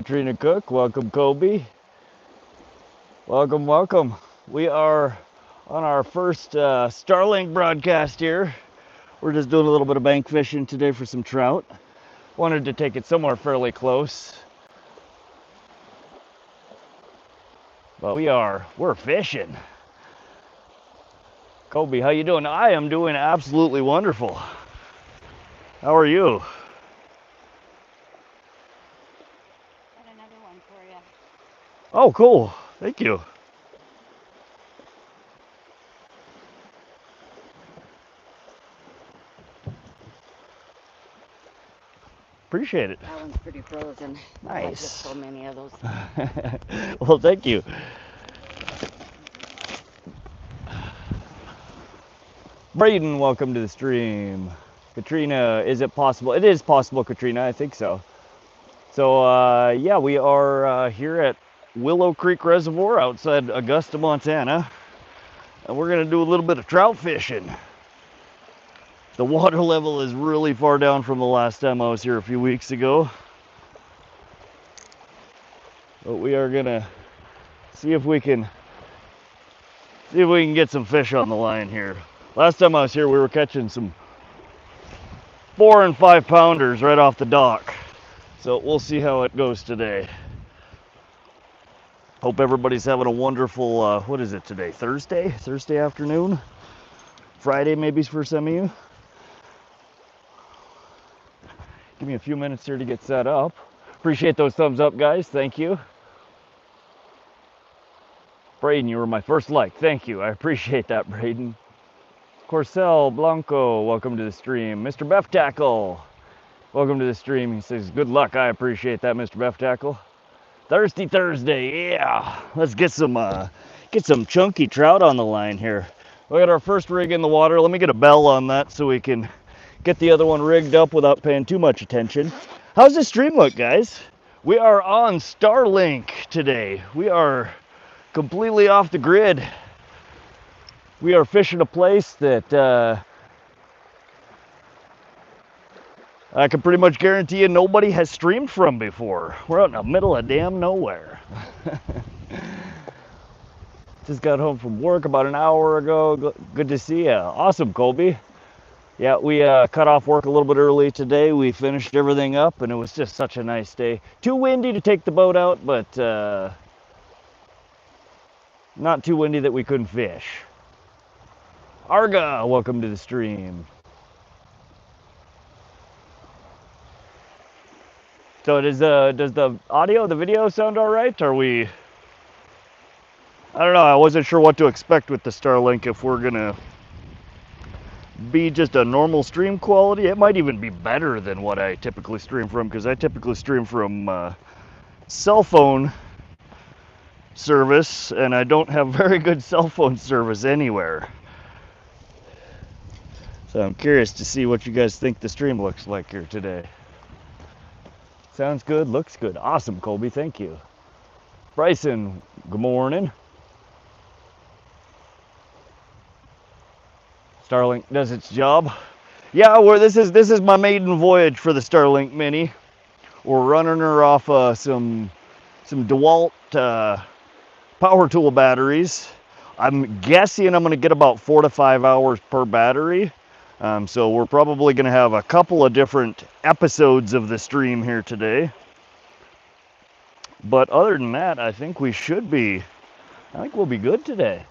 Katrina Cook. Welcome, Kobe. Welcome, welcome. We are on our first Starlink broadcast here. We're just doing a little bit of bank fishing today for some trout. Wanted to take it somewhere fairly close. But we're fishing. Kobe, how you doing? I am doing absolutely wonderful. How are you? Got another one for you. Oh, cool. Thank you. Appreciate it. That one's pretty frozen. I've got just so many of those. Well, thank you. Braden, welcome to the stream. Katrina, is it possible? It is possible, Katrina. I think so. So, yeah, we are here at Willow Creek Reservoir outside Augusta, Montana. And we're going to do a little bit of trout fishing. The water level is really far down from the last time I was here a few weeks ago. But we are going to see if we can get some fish on the line here. Last time I was here, we were catching some 4 and 5 pounders right off the dock. So we'll see how it goes today. Hope everybody's having a wonderful, what is it today? Thursday afternoon? Friday maybe for some of you. Give me a few minutes here to get set up. Appreciate those thumbs up, guys. Thank you. Braden, you were my first like. Thank you. I appreciate that, Braden. Corcel Blanco, welcome to the stream. Mr. Beff Tackle, welcome to the stream. He says, good luck. I appreciate that, Mr. Beff Tackle. Thirsty Thursday, yeah. Let's get some chunky trout on the line here. We got our first rig in the water. Let me get a bell on that so we can get the other one rigged up without paying too much attention. How's the stream look, guys? We are on Starlink today. We are completely off the grid. We are fishing a place that I can pretty much guarantee you nobody has streamed from before. We're out in the middle of damn nowhere. Just got home from work about an hour ago. Good to see you. Awesome, Colby. Yeah, we cut off work a little bit early today. We finished everything up, and it was just such a nice day. Too windy to take the boat out, but not too windy that we couldn't fish. Arga, welcome to the stream. So does the audio, the video sound all right? Are we? I don't know. I wasn't sure what to expect with the Starlink. If we're gonna be just a normal stream quality, it might even be better than what I typically stream from, because I typically stream from cell phone service, and I don't have very good cell phone service anywhere. So I'm curious to see what you guys think the stream looks like here today. Sounds good, looks good. Awesome, Colby, thank you. Bryson, good morning. Starlink does its job. Yeah, this is my maiden voyage for the Starlink Mini. We're running her off some DeWalt power tool batteries. I'm guessing I'm going to get about 4 to 5 hours per battery. So we're probably going to have a couple of different episodes of the stream here today. But other than that, I think we'll be good today.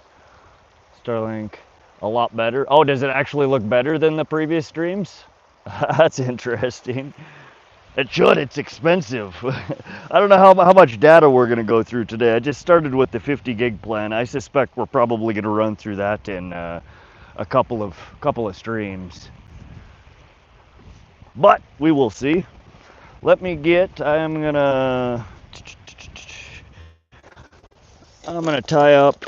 Starlink, a lot better. Oh, does it actually look better than the previous streams? That's interesting. It should, it's expensive. I don't know how much data we're going to go through today. I just started with the 50 gig plan. I suspect we're probably going to run through that in a couple of streams. But we will see. I'm gonna tie up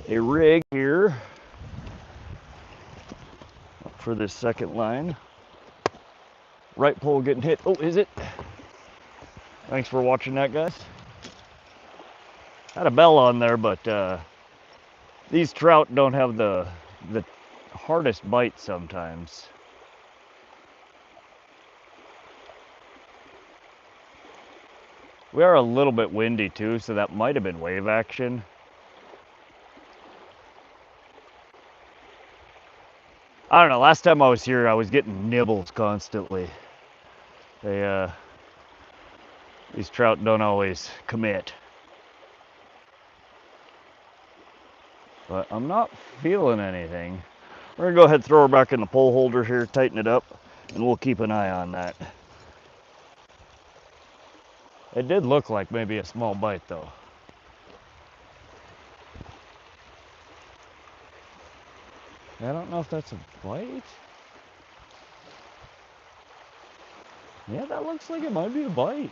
a rig here for this second line. Right pole getting hit. Oh, is it? Thanks for watching that, guys. Had a bell on there, but these trout don't have the hardest bite sometimes. We are a little bit windy too, so that might have been wave action. I don't know, last time I was here, I was getting nibbles constantly. These trout don't always commit. But I'm not feeling anything. We're gonna go ahead and throw her back in the pole holder here, tighten it up, and we'll keep an eye on that. It did look like maybe a small bite though. I don't know if that's a bite. Yeah, that looks like it might be a bite.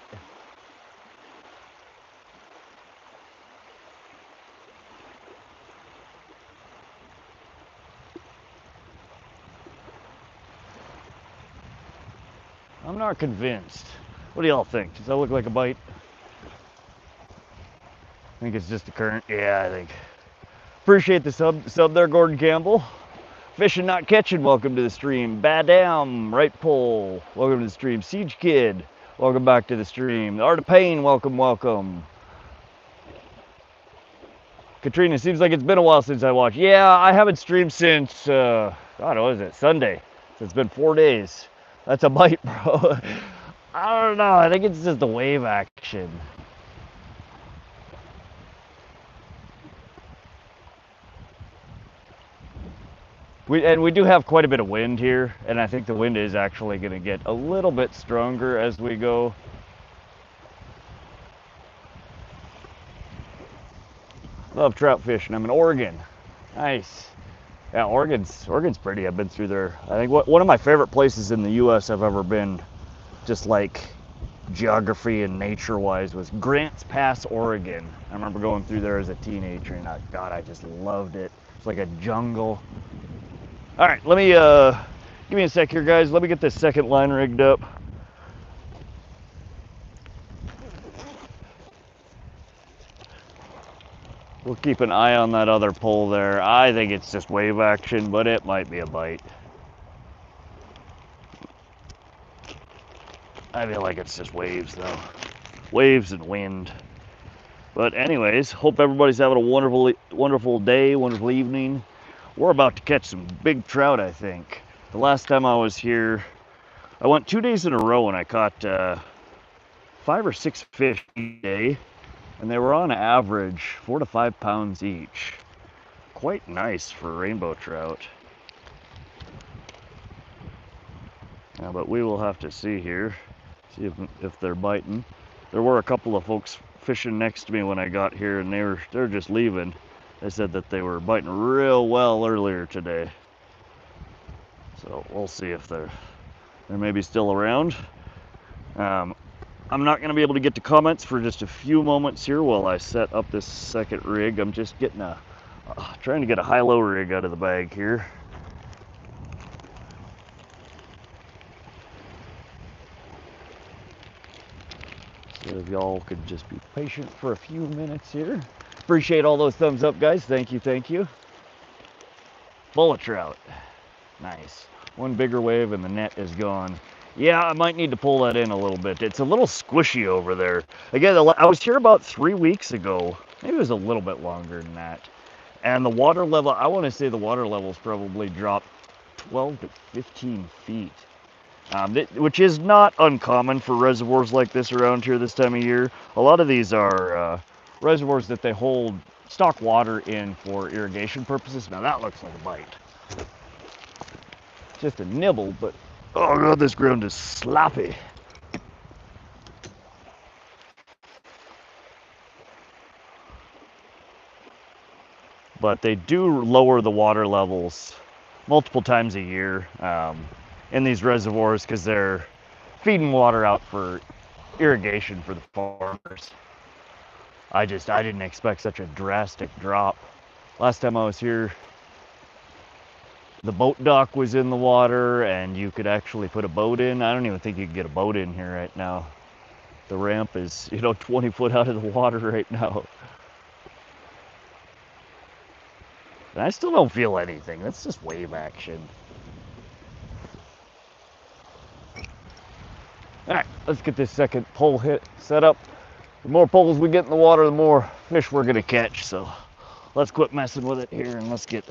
I'm not convinced. What do y'all think? Does that look like a bite? I think it's just a current. Yeah, I think. Appreciate the sub there, Gordon Campbell. Fishing Not Catching, welcome to the stream. Badam, right pole, welcome to the stream. Siege Kid, welcome back to the stream. The Art of Pain, welcome, welcome. Katrina, seems like it's been a while since I watched. Yeah, I haven't streamed since, God, what is it, Sunday. So it's been 4 days. That's a bite, bro. I don't know, I think it's just the wave action. We do have quite a bit of wind here, and I think the wind is actually going to get a little bit stronger as we go. Love trout fishing. I'm in Oregon. Nice. Yeah, Oregon's pretty. I've been through there. I think one of my favorite places in the U.S. I've ever been, just like geography and nature-wise, was Grants Pass, Oregon. I remember going through there as a teenager, and God, I just loved it. It's like a jungle. All right, let me give me a sec here, guys. Let me get this second line rigged up. We'll keep an eye on that other pole there. I think it's just wave action, but it might be a bite. I feel like it's just waves, though. Waves and wind. But anyways, hope everybody's having a wonderful day, wonderful evening. We're about to catch some big trout, I think. The last time I was here, I went 2 days in a row and I caught 5 or 6 fish each day. And they were on average 4 to 5 pounds each. Quite nice for rainbow trout. Yeah, but we will have to see here, see if they're biting. There were a couple of folks fishing next to me when I got here, and they're just leaving. They said that they were biting real well earlier today. So we'll see if they're maybe still around. I'm not going to be able to get to comments for just a few moments here while I set up this second rig. I'm just getting trying to get a high-low rig out of the bag here. So if y'all could just be patient for a few minutes here. Appreciate all those thumbs up, guys. Thank you, thank you. Full of trout. Nice. One bigger wave and the net is gone. Yeah, I might need to pull that in a little bit. It's a little squishy over there. Again, I was here about 3 weeks ago. Maybe it was a little bit longer than that. And the water level, I want to say the water level's probably dropped 12 to 15 feet. Which is not uncommon for reservoirs like this around here this time of year. A lot of these are reservoirs that they hold stock water in for irrigation purposes. Now that looks like a bite. Just a nibble, but oh god, this ground is sloppy. But they do lower the water levels multiple times a year in these reservoirs because they're feeding water out for irrigation for the farmers. I didn't expect such a drastic drop. Last time I was here, the boat dock was in the water and you could actually put a boat in. I don't even think you can get a boat in here right now. The ramp is, 20 foot out of the water right now. And I still don't feel anything. That's just wave action. All right, let's get this second pole hit set up. The more poles we get in the water, the more fish we're gonna catch. So let's quit messing with it here and let's get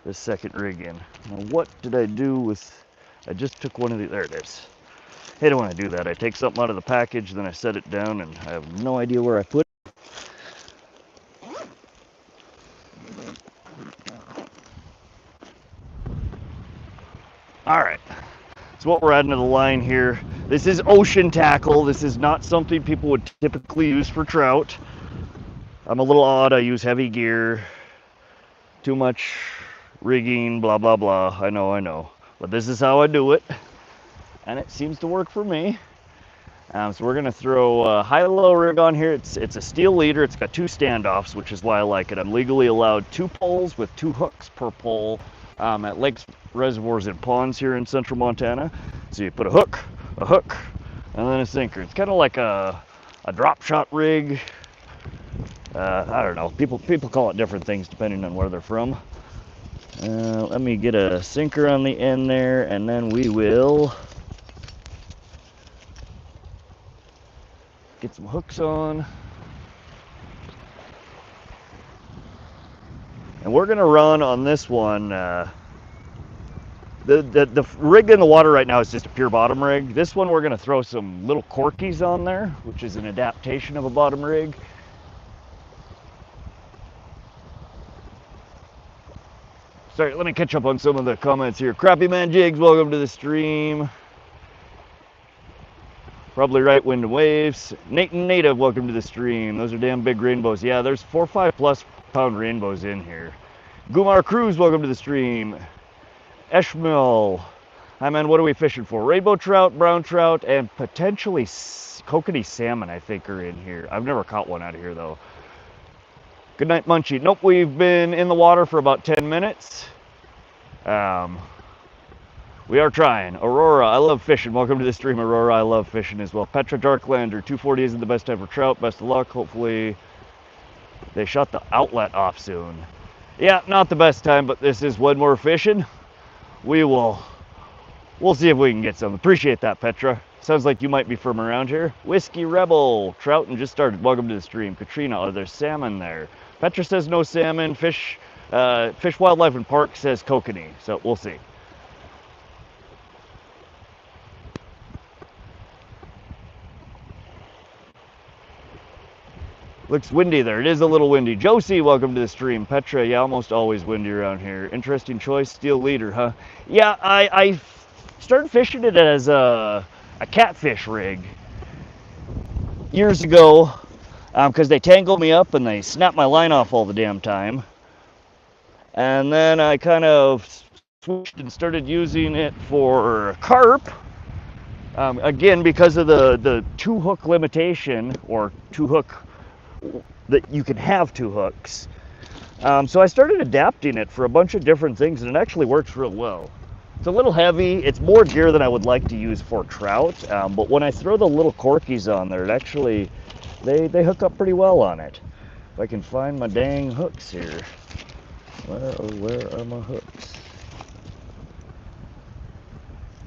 this second rig in. Now what did I do with, I just took one of these, there it is. I hate it when I do that. I take something out of the package, then I set it down and I have no idea where I put it. All right, so what we're adding to the line here, this is ocean tackle. This is not something people would typically use for trout. I'm a little odd, I use heavy gear, too much rigging, blah, blah, blah. I know, but this is how I do it. And it seems to work for me. So we're gonna throw a high-low rig on here. It's a steel leader. It's got 2 standoffs, which is why I like it. I'm legally allowed 2 poles with 2 hooks per pole at lakes, reservoirs, and ponds here in central Montana. So you put a hook, and then a sinker. It's kind of like a drop shot rig. I don't know. People call it different things depending on where they're from. Let me get a sinker on the end there, and then we will get some hooks on. And we're gonna run on this one. The rig in the water right now is just a pure bottom rig. This one we're gonna throw some little corkies on there, which is an adaptation of a bottom rig. Sorry, let me catch up on some of the comments here. Crappy Man Jigs, welcome to the stream. Probably right, wind and waves. Nate and Native, welcome to the stream. Those are damn big rainbows. Yeah, there's 4 or 5 plus pound rainbows in here. Gumar Cruz, welcome to the stream. Eshmil, hi man, what are we fishing for? Rainbow trout, brown trout, and potentially kokanee salmon, I think, are in here. I've never caught one out of here though. Good night, Munchie. Nope, we've been in the water for about 10 minutes. We are trying. Aurora, I love fishing. Welcome to the stream, Aurora. I love fishing as well. Petra Darklander, 240 isn't the best time for trout. Best of luck. Hopefully they shut the outlet off soon. Yeah, not the best time, but this is when we're fishing. We'll see if we can get some. Appreciate that, Petra. Sounds like you might be from around here. Whiskey Rebel, trouting just started. Welcome to the stream. Katrina, are there salmon there? Petra says no salmon. Fish Wildlife and Park says kokanee. So we'll see. Looks windy there. It is a little windy. Josie, welcome to the stream. Petra, yeah, almost always windy around here. Interesting choice, steel leader, huh? Yeah, I started fishing it as a catfish rig years ago because they tangle me up and they snap my line off all the damn time. And then I kind of switched and started using it for carp. Again, because of the 2 hook limitation, or 2 hook that you can have 2 hooks. So I started adapting it for a bunch of different things, and it actually works real well. It's a little heavy. It's more gear than I would like to use for trout, but when I throw the little corkies on there, it actually, they hook up pretty well on it. If I can find my dang hooks here. Where are my hooks?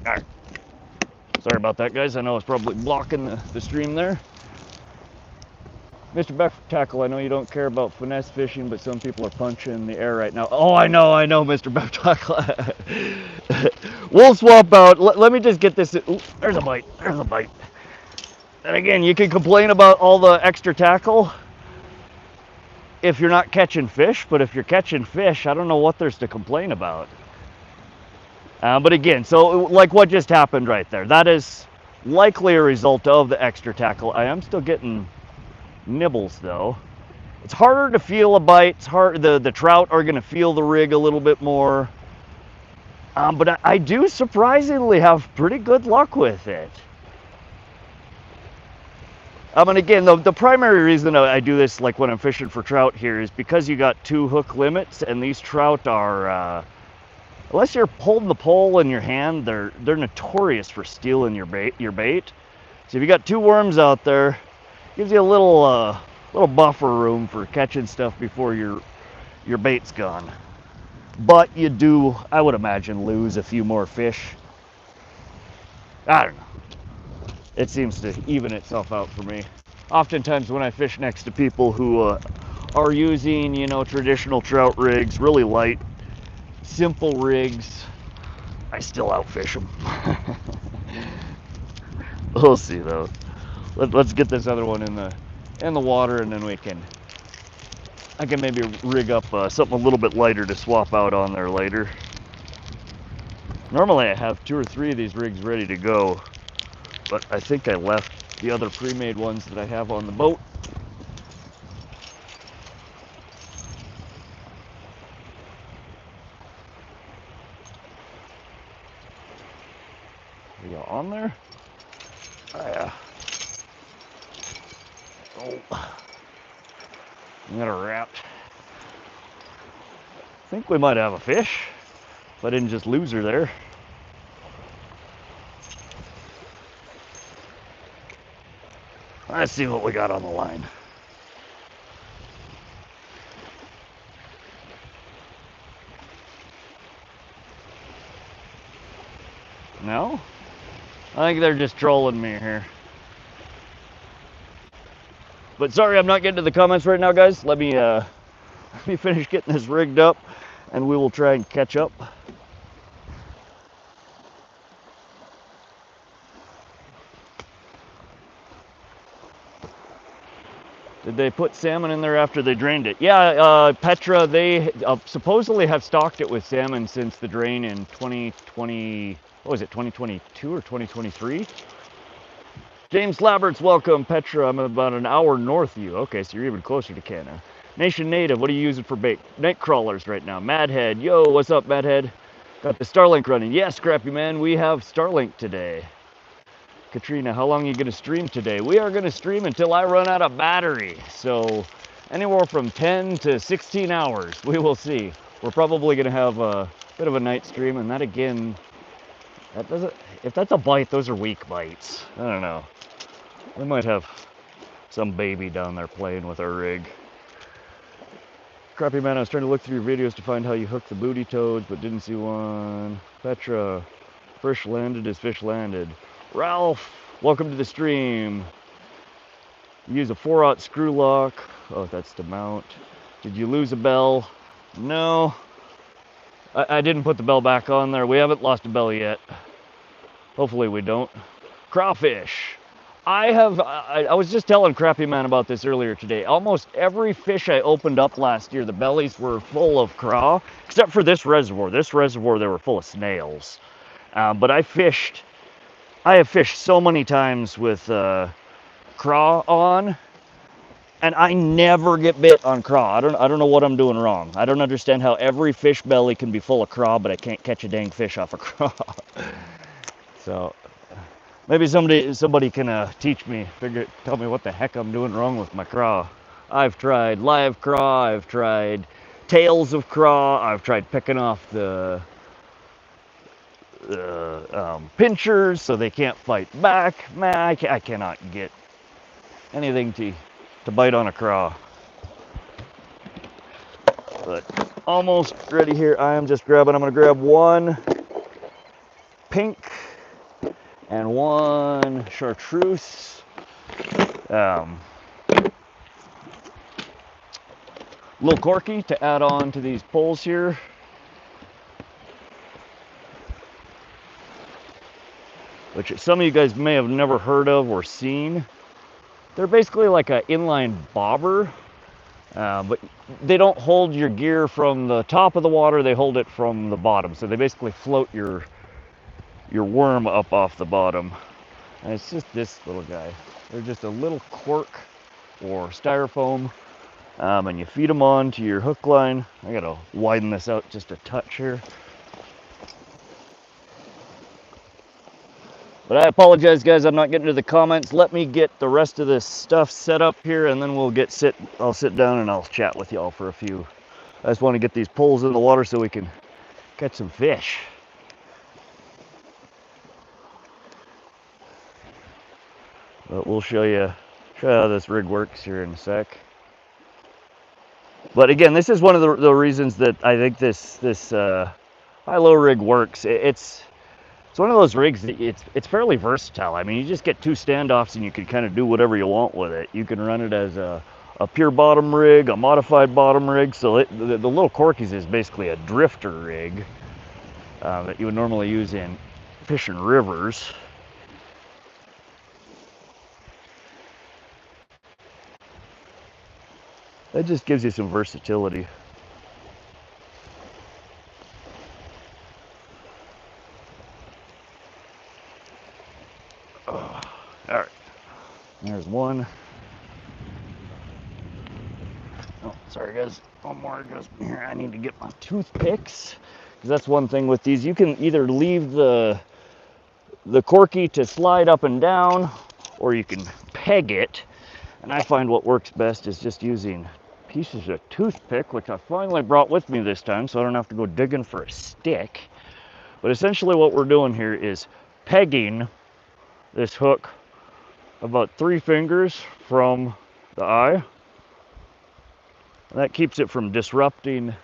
All right. Sorry about that, guys. I know it's probably blocking the stream there. Mr. Beck Tackle, I know you don't care about finesse fishing, but some people are punching in the air right now. Oh, I know, Mr. Beck Tackle. We'll swap out. Let me just get this. Ooh, there's a bite. And again, you can complain about all the extra tackle if you're not catching fish, but if you're catching fish, I don't know what there's to complain about. But again, so like what just happened right there, that is likely a result of the extra tackle. I am still getting nibbles though. It's harder to feel a bite. It's hard. The trout are going to feel the rig a little bit more. But I do surprisingly have pretty good luck with it. And again, the primary reason I do this, like when I'm fishing for trout here, is because you got 2 hook limits, and these trout are, unless you're holding the pole in your hand, they're notorious for stealing your bait. So if you got 2 worms out there, gives you a little buffer room for catching stuff before your bait's gone. But you do, I would imagine, lose a few more fish. I don't know. It seems to even itself out for me. oftentimes when I fish next to people who are using, you know, traditional trout rigs, really light, simple rigs, I still outfish them. We'll see though. Let's get this other one in the water, and then I can maybe rig up something a little bit lighter to swap out on there later. Normally I have 2 or 3 of these rigs ready to go, but I think I left the other pre-made ones that I have on the boat. Are you on there? Oh yeah. Oh. I got her wrapped. I think we might have a fish, if I didn't just lose her there. Let's see what we got on the line. No? I think they're just trolling me here. But sorry, I'm not getting to the comments right now, guys. Let me finish getting this rigged up, and we will try and catch up. Did they put salmon in there after they drained it? Yeah, Petra, they supposedly have stocked it with salmon since the drain in 2020, what was it, 2022 or 2023? James Laberts, welcome. Petra, I'm about an hour north of you. Okay, so you're even closer to Canada. Nation Native, what are you using for bait? Night crawlers right now. Madhead, yo, what's up, Madhead? Got the Starlink running. Yes, Scrappy Man, we have Starlink today. Katrina, how long are you going to stream today? We are going to stream until I run out of battery. So anywhere from 10 to 16 hours. We will see. We're probably going to have a bit of a night stream, and that again, that doesn't, if that's a bite, those are weak bites. I don't know. We might have some baby down there playing with our rig. Crappy Man, I was trying to look through your videos to find how you hook the booty toads, but didn't see one. Petra, fish landed is fish landed. Ralph, welcome to the stream. You use a 4/0 screw lock. Oh, that's the mount. Did you lose a bell? No. I didn't put the bell back on there. We haven't lost a bell yet. Hopefully we don't. Crawfish. I was just telling Crappy Man about this earlier today. Almost every fish I opened up last year, the bellies were full of craw, except for this reservoir. This reservoir, they were full of snails. But I have fished so many times with craw on, and I never get bit on craw. I don't know what I'm doing wrong. I don't understand how every fish belly can be full of craw, but I can't catch a dang fish off a craw. So maybe somebody can teach me, tell me what the heck I'm doing wrong with my craw. I've tried live craw, I've tried tails of craw, I've tried picking off the pinchers so they can't fight back. Man, I cannot get anything to bite on a craw. But almost ready here. I am just grabbing, I'm going to grab one pink and one chartreuse. Little corky to add on to these poles here. Which some of you guys may have never heard of or seen. They're basically like an inline bobber, but they don't hold your gear from the top of the water, they hold it from the bottom. So they basically float your worm up off the bottom. And it's just this little guy. They're just a little cork or styrofoam, and you feed them on to your hook line. I gotta widen this out just a touch here. But I apologize, guys, I'm not getting to the comments. Let me get the rest of this stuff set up here, and then I'll sit down and I'll chat with y'all for a few. I just want to get these poles in the water so we can catch some fish. But we'll show you how this rig works here in a sec. But again, this is one of the reasons that I think this high-low rig works. It's It's one of those rigs that it's fairly versatile. I mean, you just get two standoffs and you can kind of do whatever you want with it. You can run it as a pure bottom rig, a modified bottom rig. So the little Corky's is basically a drifter rig that you would normally use in fishing rivers. That just gives you some versatility. Oh, all right, there's one. Oh, sorry guys, one more. Just here, I need to get my toothpicks, because that's one thing with these. You can either leave the Corky to slide up and down, or you can peg it. And I find what works best is just using pieces of toothpick, which I finally brought with me this time, so I don't have to go digging for a stick. But essentially what we're doing here is pegging this hook about 3 fingers from the eye. And that keeps it from disrupting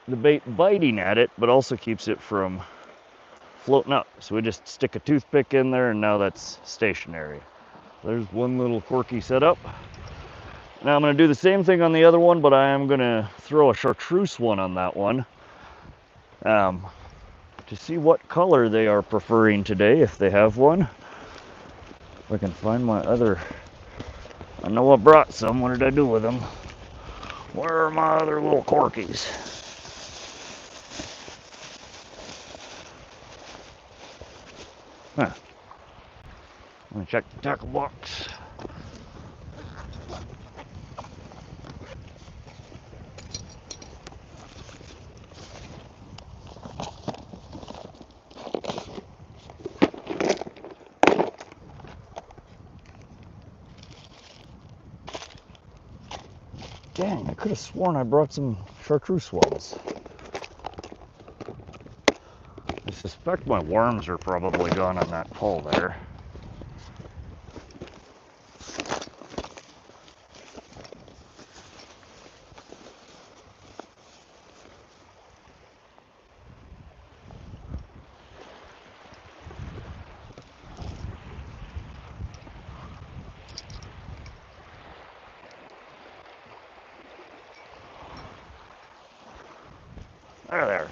the bait biting at it, but also keeps it from floating up. So we just stick a toothpick in there, and now that's stationary. There's one little Corky setup. Now I'm going to do the same thing on the other one, but I am going to throw a chartreuse one on that one to see what color they are preferring today, if they have one. If I can find my other... I know I brought some. What did I do with them? Where are my other little Corkies? Huh. I'm going to check the tackle box. Dang, I could have sworn I brought some chartreuse ones. I suspect my worms are probably gone on that pole there.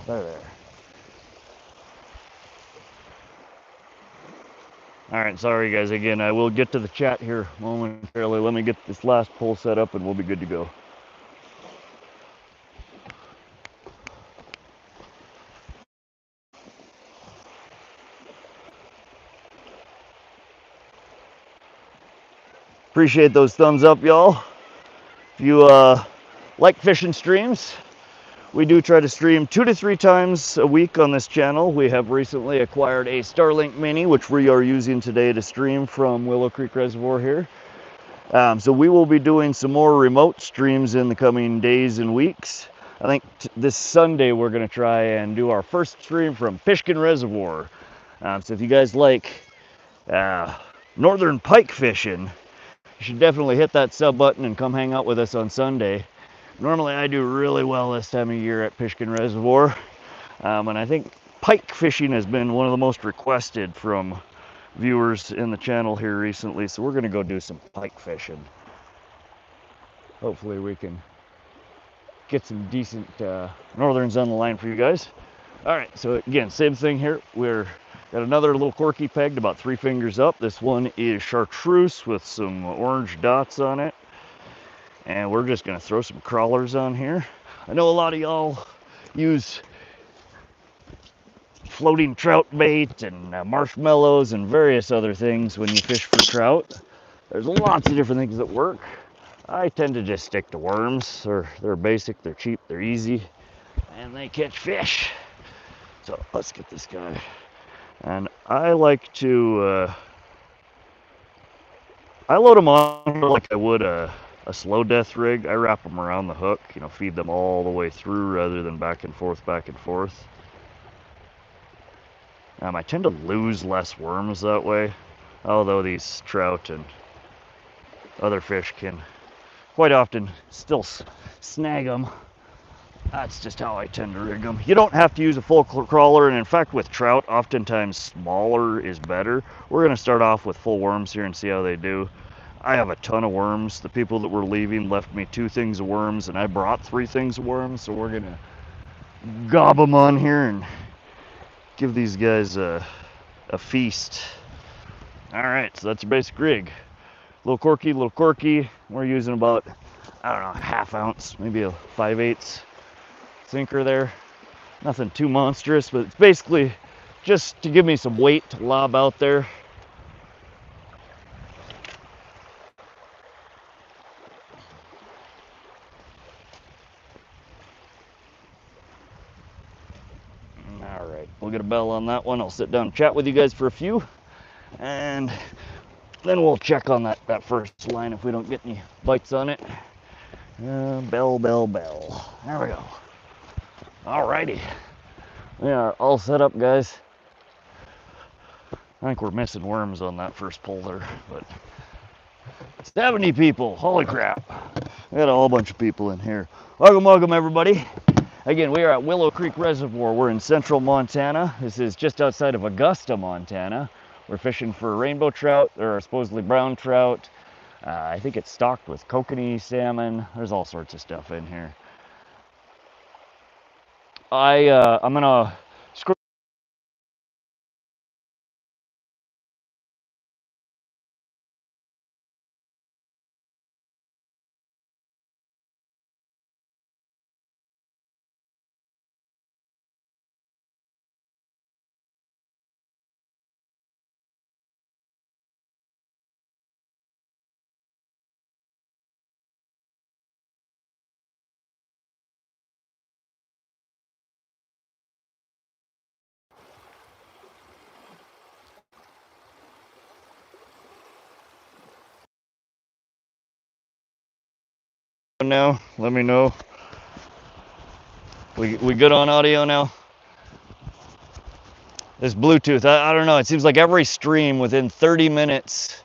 There. All right, sorry guys again. I will get to the chat here momentarily. Let me get this last pole set up and we'll be good to go. Appreciate those thumbs up, y'all. If you like fishing streams, we do try to stream 2 to 3 times a week on this channel. We have recently acquired a Starlink Mini, which we are using today to stream from Willow Creek Reservoir here. So we will be doing some more remote streams in the coming days and weeks. I think this Sunday we're going to try and do our first stream from Fishkin Reservoir. So if you guys like northern pike fishing, you should definitely hit that sub button and come hang out with us on Sunday. Normally I do really well this time of year at Fishkin Reservoir, and I think pike fishing has been one of the most requested from viewers in the channel here recently, so we're going to go do some pike fishing. Hopefully we can get some decent northerns on the line for you guys. All right, so again, same thing here. We're got another little Corky pegged about 3 fingers up. This one is chartreuse with some orange dots on it. And we're just gonna throw some crawlers on here. I know a lot of y'all use floating trout bait and marshmallows and various other things when you fish for trout. There's lots of different things that work. I tend to just stick to worms. They're basic, they're cheap, they're easy, and they catch fish. So let's get this guy. And I like to, I load them on like I would a slow death rig. I wrap them around the hook, you know, feed them all the way through rather than back and forth. I tend to lose less worms that way, although these trout and other fish can quite often still snag them. That's just how I tend to rig them. You don't have to use a full crawler, and in fact with trout, oftentimes smaller is better. We're going to start off with full worms here and see how they do. I have a ton of worms. The people that were leaving left me 2 things of worms, and I brought 3 things of worms, so we're going to gob them on here and give these guys a feast. Alright, so that's your basic rig. Little quirky. We're using about, I don't know, ½ ounce, maybe a 5/8 sinker there. Nothing too monstrous, but it's basically just to give me some weight to lob out there. All right, we'll get a bell on that one. I'll sit down and chat with you guys for a few, and then we'll check on that first line if we don't get any bites on it. Bell. There we go. All righty. We are all set up, guys. I think we're missing worms on that first pull there, but 70 people, holy crap. We got a whole bunch of people in here. Welcome, everybody. Again, we are at Willow Creek Reservoir. We're in central Montana. This is just outside of Augusta, Montana. We're fishing for rainbow trout. There are supposedly brown trout. I think it's stocked with kokanee salmon. There's all sorts of stuff in here. I'm gonna scroll now. Let me know. We good on audio now? This Bluetooth, I don't know. It seems like every stream within 30 minutes,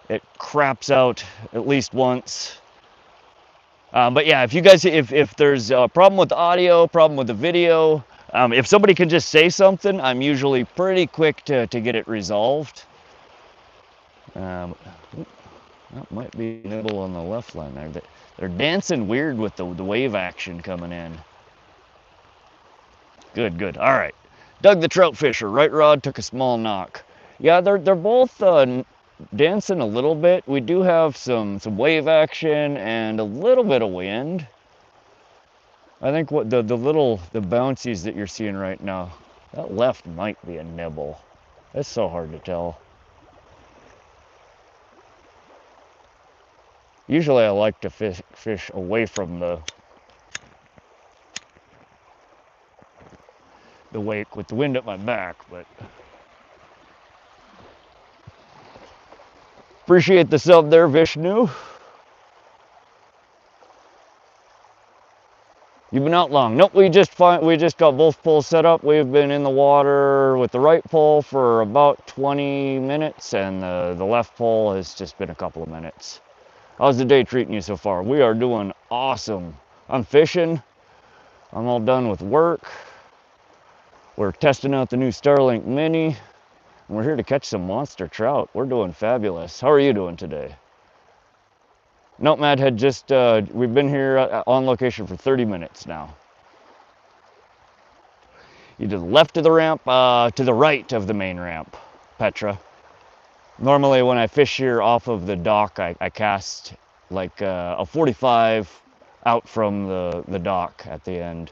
it craps out at least once. But yeah, if you guys, if there's a problem with the audio, problem with the video, if somebody can just say something, I'm usually pretty quick to get it resolved. That might be a nibble on the left line there. They're dancing weird with the wave action coming in. Good. All right. Doug the trout fisher, right rod took a small knock. Yeah, they're both dancing a little bit. We do have some wave action and a little bit of wind. I think what the bouncies that you're seeing right now, that left might be a nibble. It's so hard to tell. Usually I like to fish away from the wake with the wind at my back, but appreciate the sub there, Vishnu. You've been out long? Nope, we just got both poles set up. We've been in the water with the right pole for about 20 minutes, and the left pole has just been a couple of minutes. How's the day treating you so far? We are doing awesome. I'm fishing. I'm all done with work. We're testing out the new Starlink Mini, and we're here to catch some monster trout. We're doing fabulous. How are you doing today? Nomad had just, we've been here on location for 30 minutes now. You to the left of the ramp, to the right of the main ramp, Petra. Normally when I fish here off of the dock, I cast like a 45 out from the dock at the end.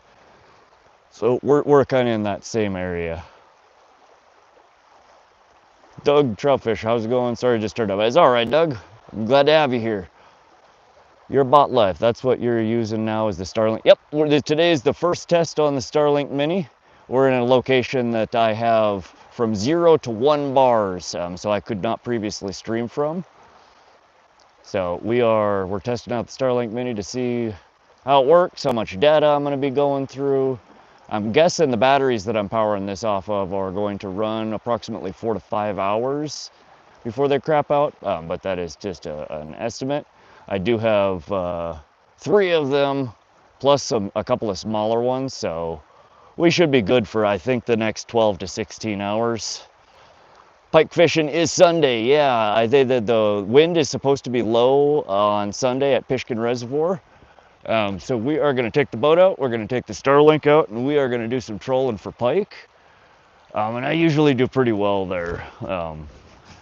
So we're kind of in that same area. Doug Troutfish, how's it going? Sorry, just turned up. It's all right, Doug. I'm glad to have you here. Your bot life, that's what you're using now is the Starlink. Yep, today is the first test on the Starlink Mini. We're in a location that I have from 0 to 1 bars, so I could not previously stream from. So we're testing out the Starlink Mini to see how it works, how much data I'm going to be going through. I'm guessing the batteries that I'm powering this off of are going to run approximately 4 to 5 hours before they crap out, but that is just an estimate. I do have 3 of them plus a couple of smaller ones, so we should be good for, I think, the next 12 to 16 hours. Pike fishing is Sunday, yeah. The wind is supposed to be low on Sunday at Fishkin Reservoir. So we are going to take the boat out, we're going to take the Starlink out, and we are going to do some trolling for pike. And I usually do pretty well there.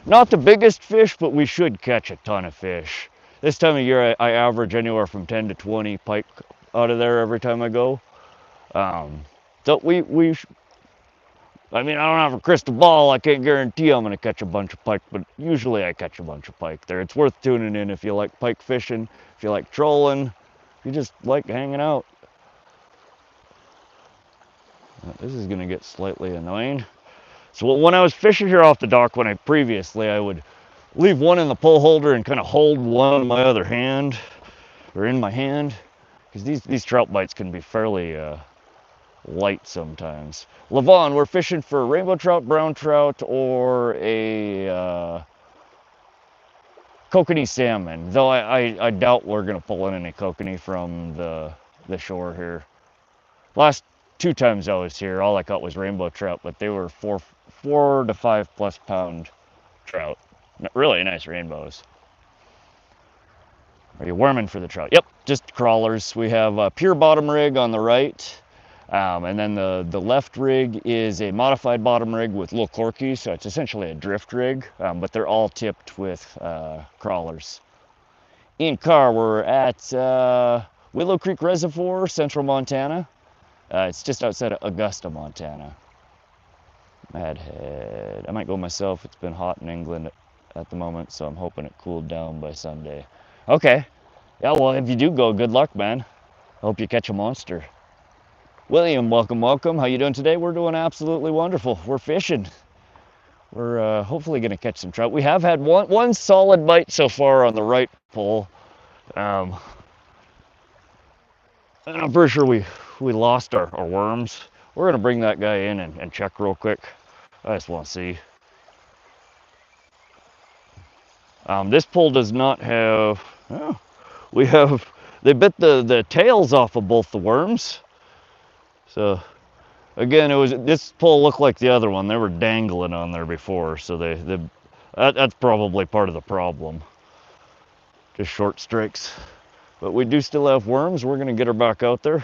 Not the biggest fish, but we should catch a ton of fish. This time of year, I average anywhere from 10 to 20 pike out of there every time I go. So I mean, I don't have a crystal ball. I can't guarantee I'm going to catch a bunch of pike, but usually I catch a bunch of pike there. It's worth tuning in if you like pike fishing, if you like trolling, if you just like hanging out. This is going to get slightly annoying. So when I was fishing here off the dock, I would leave one in the pole holder and kind of hold one in my other hand, or in my hand, because these trout bites can be fairly light sometimes. Levon, we're fishing for rainbow trout, brown trout, or a kokanee salmon, though I doubt we're going to pull in any kokanee from the shore here. Last 2 times I was here, all I caught was rainbow trout, but they were 4 to 5+ pound trout. Really nice rainbows. Are you worming for the trout? Yep, just crawlers. We have a pure bottom rig on the right, and then the left rig is a modified bottom rig with little corkies, so it's essentially a drift rig, but they're all tipped with crawlers. In car, we're at Willow Creek Reservoir, central Montana. It's just outside of Augusta, Montana. Madhead. I might go myself. It's been hot in England at the moment, so I'm hoping it cooled down by Sunday. Okay. Yeah, well, if you do go, good luck, man. Hope you catch a monster. William, welcome, welcome. How you doing today? We're doing absolutely wonderful. We're fishing. We're hopefully going to catch some trout. We have had one solid bite so far on the right pole. And I'm pretty sure we lost our worms. We're going to bring that guy in and check real quick. I just want to see. This pole does not have, oh, they bit the tails off of both the worms. So again, this pole looked like the other one. They were dangling on there before, so that's probably part of the problem. Just short strikes. But we do still have worms. We're gonna get her back out there.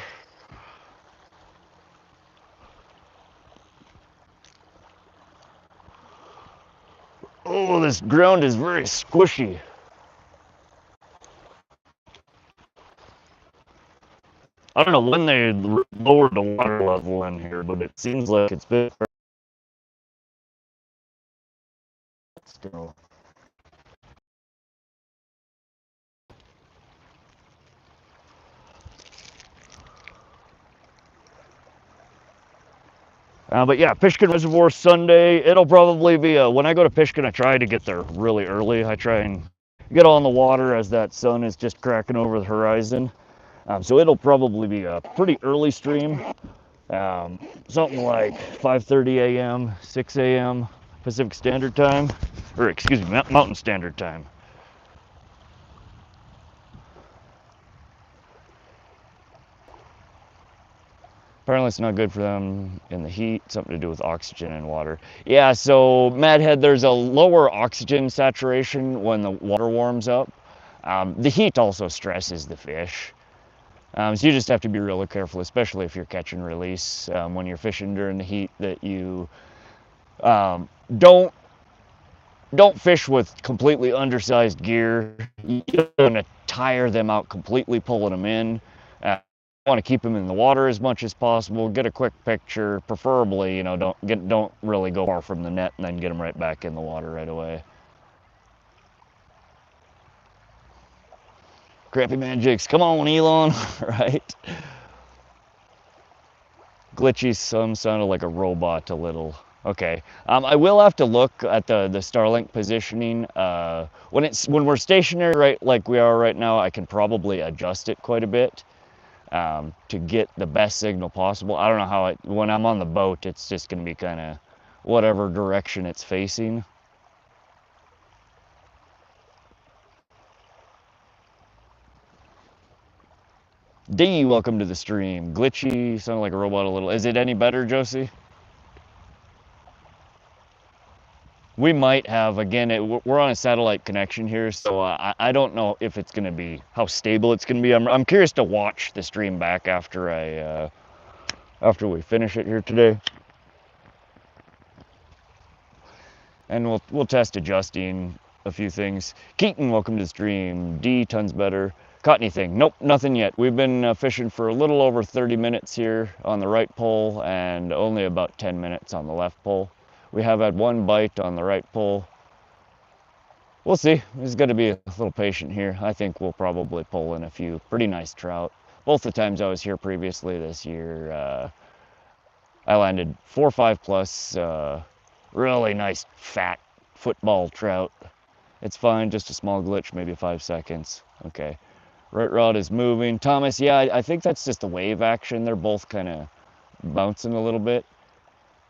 Oh, this ground is very squishy. I don't know when they lowered the water level in here, but it seems like it's been still. But yeah, Fishkin Reservoir Sunday. It'll probably be when I go to Fishkin, I try to get there really early. I try and get on the water as that sun is just cracking over the horizon. So it'll probably be a pretty early stream. Something like 5:30 a.m., 6 a.m. Pacific Standard Time, or excuse me, Mountain Standard Time. Apparently it's not good for them in the heat, something to do with oxygen in water. Yeah, so Madhead, there's a lower oxygen saturation when the water warms up. The heat also stresses the fish. So you just have to be really careful, especially if you're catch and release when you're fishing during the heat, that you don't fish with completely undersized gear. You're going to tire them out completely pulling them in. Want to keep them in the water as much as possible. Get a quick picture, preferably, you know, don't really go far from the net and then get them right back in the water right away. Crappy man jigs, come on, Elon, right? Glitchy, some sounded like a robot a little. Okay, I will have to look at the Starlink positioning. When we're stationary, right, like we are right now, I can probably adjust it quite a bit to get the best signal possible. I don't know how when I'm on the boat, it's just going to be kind of whatever direction it's facing. D, welcome to the stream. Glitchy, sounded like a robot a little. Is it any better, Josie? We might have, again, we're on a satellite connection here, so I don't know if it's going to be, how stable it's going to be. I'm curious to watch the stream back after after we finish it here today. And we'll test adjusting a few things. Keaton, welcome to the stream. D, tons better. Caught anything? Nope, nothing yet. We've been fishing for a little over 30 minutes here on the right pole and only about 10 minutes on the left pole. We have had one bite on the right pole. We'll see. We've got to be a little patient here. I think we'll probably pull in a few pretty nice trout. Both the times I was here previously this year, I landed 4 or 5 plus really nice fat football trout. It's fine, just a small glitch, maybe 5 seconds. Okay. Right rod is moving. Thomas, yeah, I think that's just the wave action. They're both kind of bouncing a little bit.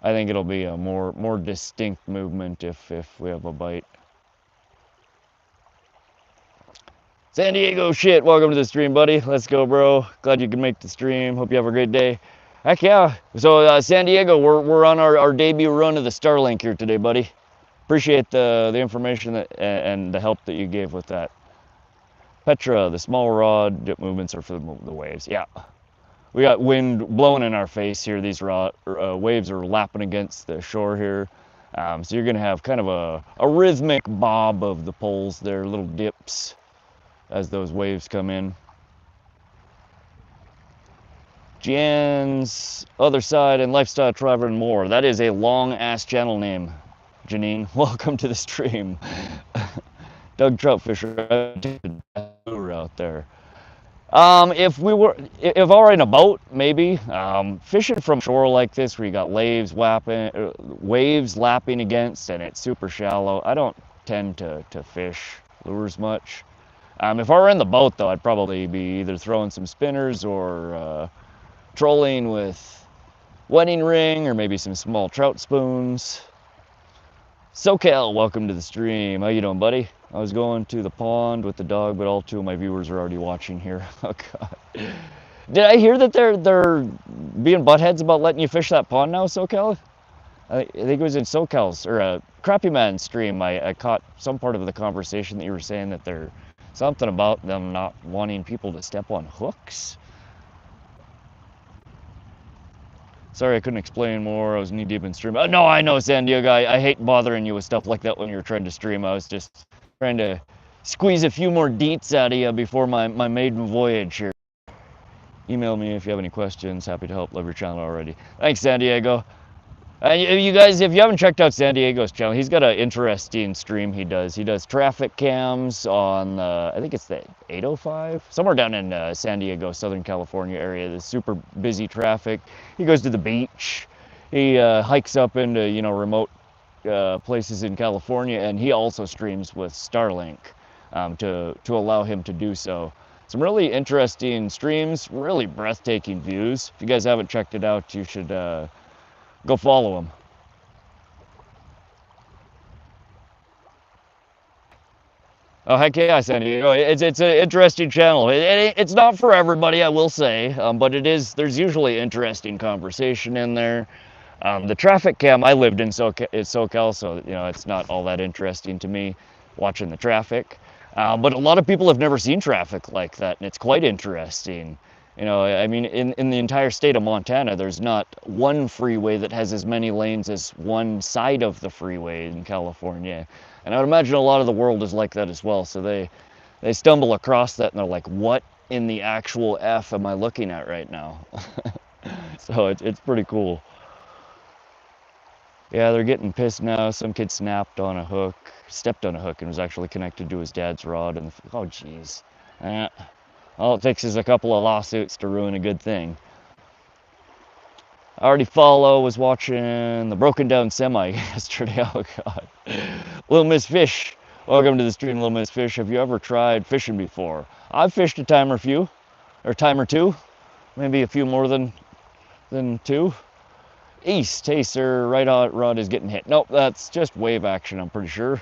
I think it'll be a more distinct movement if we have a bite. San Diego shit, welcome to the stream, buddy. Let's go, bro. Glad you could make the stream. Hope you have a great day. Heck yeah. So San Diego, we're on our debut run of the Starlink here today, buddy. Appreciate the information and the help that you gave with that. Petra, the small rod movements are for the waves. Yeah. We got wind blowing in our face here. These waves are lapping against the shore here. So you're going to have kind of a rhythmic bob of the poles there, little dips as those waves come in. Jan's Other Side and Lifestyle Traveler and More. That is a long-ass channel name, Janine. Welcome to the stream. Doug Troutfisher out there. If I were in a boat, maybe. Fishing from shore like this, where you got waves lapping against, and it's super shallow, I don't tend to fish lures much. If I were in the boat, though, I'd probably be either throwing some spinners or trolling with wedding ring, or maybe some small trout spoons. SoCal, welcome to the stream. How you doing, buddy? I was going to the pond with the dog, but all 2 of my viewers are already watching here. Oh God! Did I hear that they're being buttheads about letting you fish that pond now, SoCal? I think it was in SoCal's or Crappy Man stream. I caught some part of the conversation that you were saying that there's something about them not wanting people to step on hooks. Sorry, I couldn't explain more. I was knee deep in stream. Oh, no, I know, San Diego. I hate bothering you with stuff like that when you're trying to stream. I was just trying to squeeze a few more deets out of you before my maiden voyage here. Email me if you have any questions. Happy to help. Love your channel already. Thanks, San Diego. You guys, if you haven't checked out San Diego's channel, he's got an interesting stream he does. He does traffic cams on, I think it's the 805, somewhere down in San Diego, Southern California area. There's super busy traffic. He goes to the beach. He hikes up into, remote places in California, and he also streams with Starlink to allow him to do so. Some really interesting streams, really breathtaking views. If you guys haven't checked it out, you should go follow him. Oh, heck yeah, San Diego. It's an interesting channel. It's not for everybody, I will say, but there's usually interesting conversation in there. The traffic cam, I lived in SoCal, so it's not all that interesting to me watching the traffic. But a lot of people have never seen traffic like that, and it's quite interesting. I mean, in the entire state of Montana, there's not one freeway that has as many lanes as one side of the freeway in California. And I would imagine a lot of the world is like that as well. So they stumble across that and they're like, what in the actual F am I looking at right now? So it's pretty cool. Yeah, they're getting pissed now. Some kid stepped on a hook and was actually connected to his dad's rod. And oh, geez. All it takes is a couple of lawsuits to ruin a good thing. I already was watching the Broken Down Semi yesterday. Oh, God. Little Miss Fish. Welcome to the stream, Little Miss Fish. Have you ever tried fishing before? I've fished a time or two. Maybe a few more than 2. East, hey, sir. Right, rod is getting hit. Nope, that's just wave action, I'm pretty sure.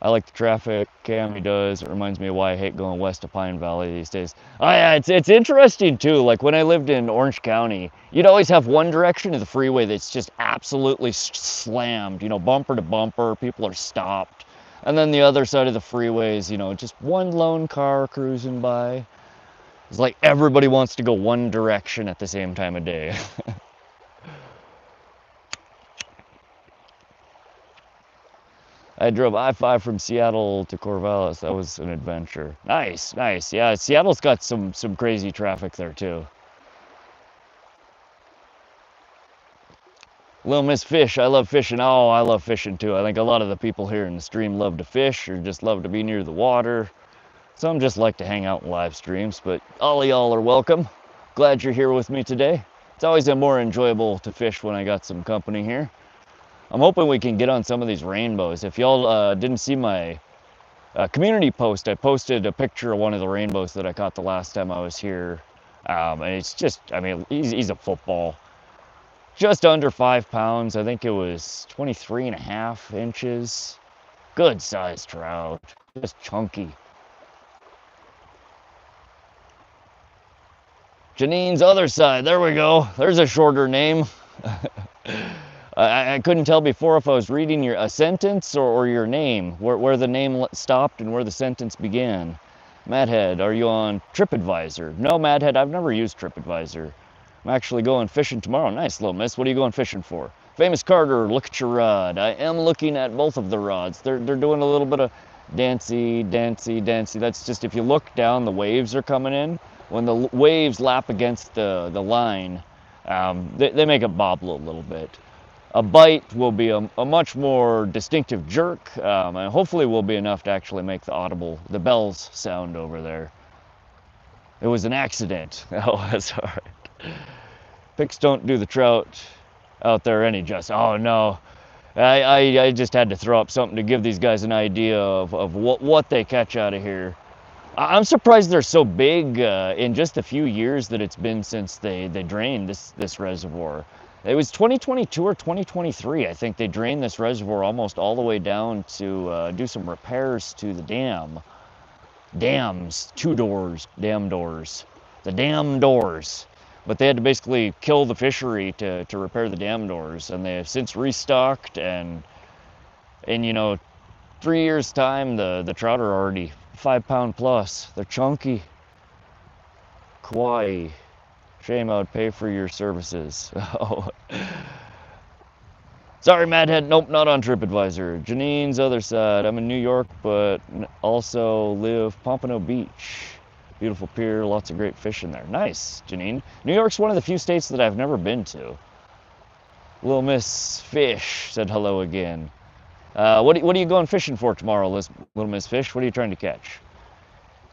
I like the traffic cam he does. It reminds me of why I hate going west of Pine Valley these days. Oh yeah, it's interesting too. Like when I lived in Orange County, you'd always have one direction of the freeway that's just absolutely slammed, you know, bumper to bumper, people are stopped. And then the other side of the freeway is, you know, just one lone car cruising by. It's like everybody wants to go one direction at the same time of day. I drove I-5 from Seattle to Corvallis. That was an adventure. Nice, nice. Yeah, Seattle's got some crazy traffic there too. Little Miss Fish, I love fishing. Oh, I love fishing too. I think a lot of the people here in the stream love to fish or just love to be near the water. Some just like to hang out in live streams, but all of y'all are welcome. Glad you're here with me today. It's always more enjoyable to fish when I got some company here. I'm hoping we can get on some of these rainbows. If y'all didn't see my community post, I posted a picture of one of the rainbows that I caught the last time I was here. And it's just, I mean, he's a football. Just under 5 pounds. I think it was 23.5 inches. Good sized trout. Just chunky. Janine's other side. There we go. There's a shorter name. I couldn't tell before if I was reading a sentence or your name, where the name stopped and where the sentence began. Madhead, are you on TripAdvisor? No, Madhead, I've never used TripAdvisor. I'm actually going fishing tomorrow. Nice, little miss. What are you going fishing for? Famous Carter, look at your rod. I am looking at both of the rods. They're doing a little bit of dancy, dancy, dancy. That's just if you look down, the waves are coming in. When the waves lap against the line, they make it bobble a little bit. A bite will be a much more distinctive jerk, and hopefully will be enough to actually make the bells sound over there. It was an accident. Oh, that's all right. Picks don't do the trout out there any justice. Oh no, I just had to throw up something to give these guys an idea of what they catch out of here. I'm surprised they're so big in just a few years that it's been since they drained this reservoir. It was 2022 or 2023, I think they drained this reservoir almost all the way down to do some repairs to the dam. Dams, dam doors, the dam doors. But they had to basically kill the fishery to repair the dam doors, and they have since restocked, and in, you know, 3 years time, the trout are already 5 pound plus. They're chunky. Kauai. Shame I would pay for your services. Oh. Sorry, Madhead. Nope, not on TripAdvisor. Janine's other side. I'm in New York, but also live Pompano Beach. Beautiful pier, lots of great fishing there. Nice, Janine. New York's one of the few states that I've never been to. Little Miss Fish said hello again. What are you going fishing for tomorrow, Little Miss Fish? What are you trying to catch?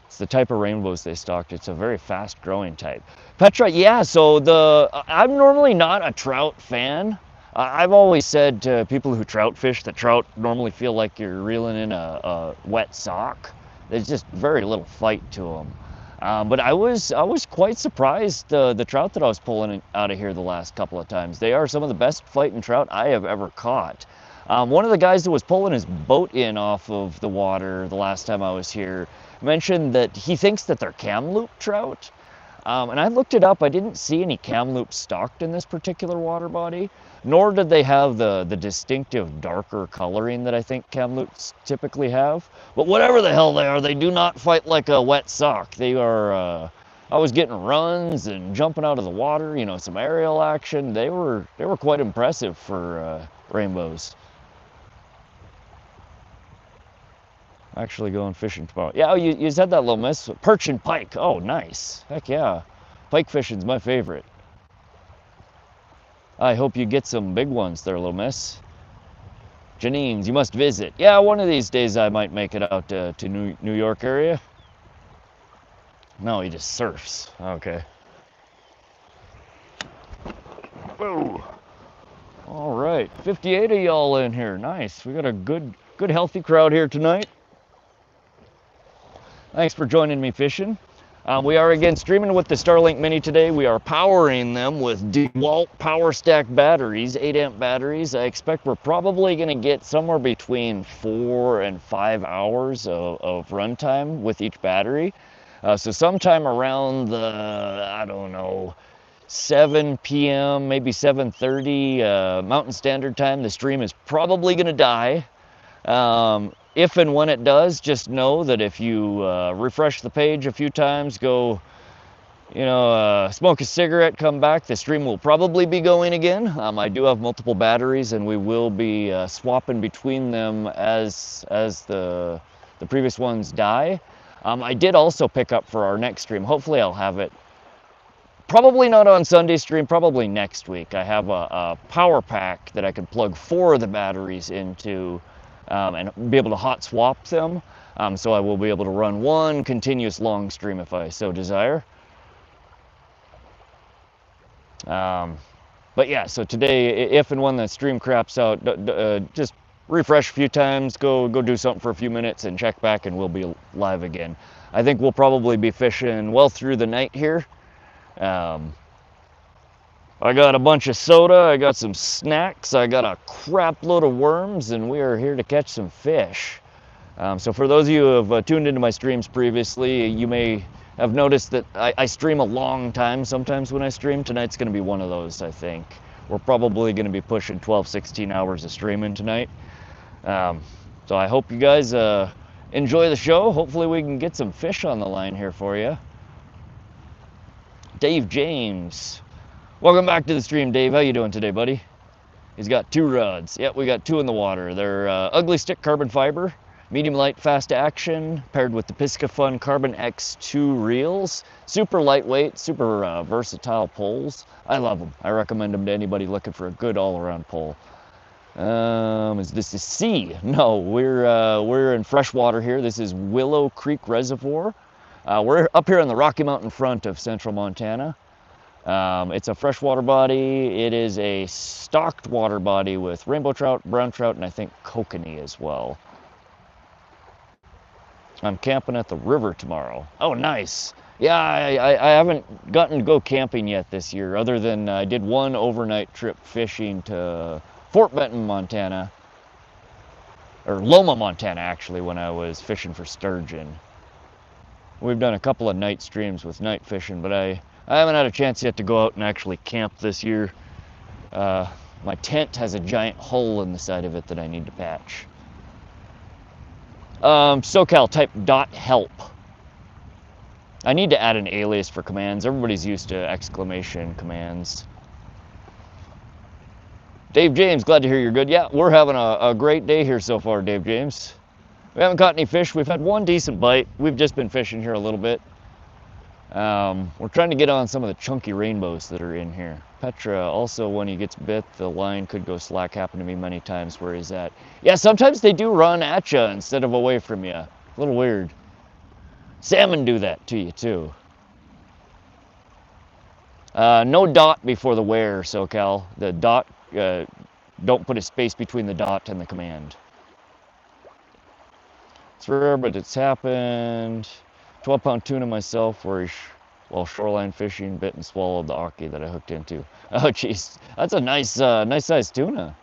It's the type of rainbows they stocked. It's a very fast-growing type. Petra, yeah, so I'm normally not a trout fan. I've always said to people who trout fish that trout normally feel like you're reeling in a wet sock. There's just very little fight to them. But I was quite surprised the trout that I was pulling out of here the last couple of times. They are some of the best fighting trout I have ever caught. One of the guys that was pulling his boat in off of the water the last time I was here mentioned that he thinks that they're Kamloops trout. And I looked it up. I didn't see any Kamloops stocked in this particular water body, nor did they have the distinctive darker coloring that I think Kamloops typically have. But whatever the hell they are, they do not fight like a wet sock. They are, I was getting runs and jumping out of the water, you know, some aerial action. They were quite impressive for rainbows. Actually going fishing tomorrow. Yeah, you said that, little miss. Perch and pike. Oh, nice. Heck yeah. Pike fishing's my favorite. I hope you get some big ones there, little miss. Janine's, you must visit. Yeah, one of these days I might make it out to New York area. No, he just surfs. Okay. Whoa. All right, 58 of y'all in here. Nice. We got a good healthy crowd here tonight. Thanks for joining me fishing. We are again streaming with the Starlink Mini today. We are powering them with DeWalt Power Stack batteries, 8 amp batteries. I expect we're probably going to get somewhere between 4 and 5 hours of runtime with each battery. So sometime around the, I don't know, 7 p.m., maybe 7:30 Mountain Standard Time, the stream is probably going to die. If and when it does, just know that if you refresh the page a few times, go, smoke a cigarette, come back, the stream will probably be going again. I do have multiple batteries, and we will be swapping between them as the previous ones die. I did also pick up for our next stream. Hopefully I'll have it. Probably not on Sunday stream, probably next week. I have a power pack that I can plug 4 of the batteries into and be able to hot swap them. So I will be able to run one continuous long stream if I so desire. But yeah, so today, if and when the stream craps out, just refresh a few times, go do something for a few minutes and check back and we'll be live again. I think we'll probably be fishing well through the night here. I got a bunch of soda, I got some snacks, I got a crap load of worms, and we are here to catch some fish. So for those of you who have tuned into my streams previously, you may have noticed that I stream a long time sometimes when I stream. Tonight's going to be one of those, I think. We're probably going to be pushing 12, 16 hours of streaming tonight. So I hope you guys enjoy the show. Hopefully we can get some fish on the line here for you. Dave James. Welcome back to the stream, Dave. How you doing today, buddy? He's got 2 rods. Yep, we got 2 in the water. They're ugly stick carbon fiber, medium light fast action, paired with the Pisca Fun Carbon X2 reels. Super lightweight, super versatile poles. I love them. I recommend them to anybody looking for a good all-around pole. Is this a sea? No, we're in freshwater here. This is Willow Creek Reservoir. We're up here on the Rocky Mountain front of central Montana. It's a freshwater body. It is a stocked water body with rainbow trout, brown trout, and I think kokanee as well. I'm camping at the river tomorrow. Oh, nice. Yeah, I haven't gotten to go camping yet this year, other than I did one overnight trip fishing to Fort Benton, Montana, or Loma, Montana, actually, when I was fishing for sturgeon. We've done a couple of night streams with night fishing, but I haven't had a chance yet to go out and actually camp this year. My tent has a giant hole in the side of it that I need to patch. SoCal, type .help. I need to add an alias for commands. Everybody's used to exclamation commands. Dave James, glad to hear you're good. Yeah, we're having a great day here so far, Dave James. We haven't caught any fish. We've had one decent bite. We've just been fishing here a little bit. We're trying to get on some of the chunky rainbows that are in here. Petra, also when he gets bit, the line could go slack. Happened to me many times where he's at. Yeah, sometimes they do run at you instead of away from you. A little weird. Salmon do that to you too. No dot before the where, SoCal. The dot, don't put a space between the dot and the command. It's rare, but it's happened. 12-pound tuna myself, while shoreline fishing, bit and swallowed the aki that I hooked into. Oh, jeez, that's a nice sized tuna.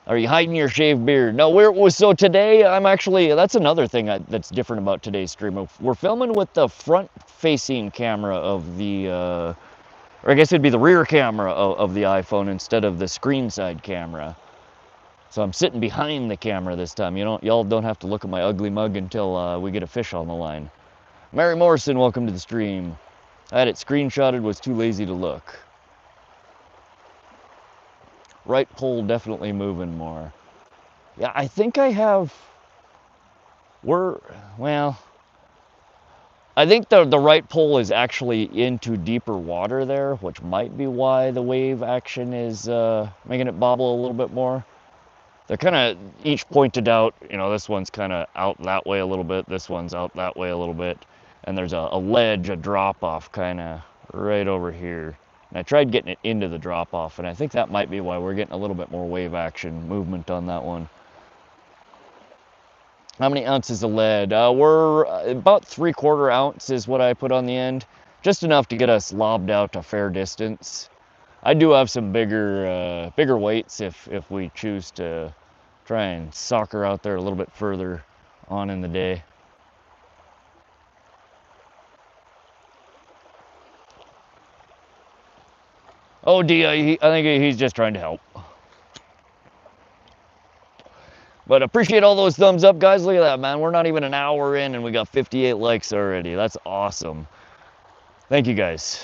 Are you hiding your shaved beard? No, so today I'm actually, that's another thing that's different about today's stream. We're filming with the front-facing camera of the, or I guess it'd be the rear camera of the iPhone instead of the screen side camera. So I'm sitting behind the camera this time. Y'all don't have to look at my ugly mug until we get a fish on the line. Mary Morrison, welcome to the stream. I had it screenshotted, was too lazy to look. Right pole definitely moving more. Yeah, I think I have, I think the right pole is actually into deeper water there, which might be why the wave action is making it bobble a little bit more. They're kind of each pointed out, this one's kind of out that way a little bit, this one's out that way a little bit, and there's a ledge, a drop-off kind of right over here. And I tried getting it into the drop-off, and I think that might be why we're getting a little bit more wave action movement on that one. How many ounces of lead? We're about 3/4 ounce is what I put on the end. Just enough to get us lobbed out a fair distance. I do have some bigger weights if we choose to try and soccer out there a little bit further on in the day. Oh, I think he's just trying to help. But appreciate all those thumbs up, guys. Look at that, man. We're not even an hour in and we got 58 likes already. That's awesome. Thank you, guys.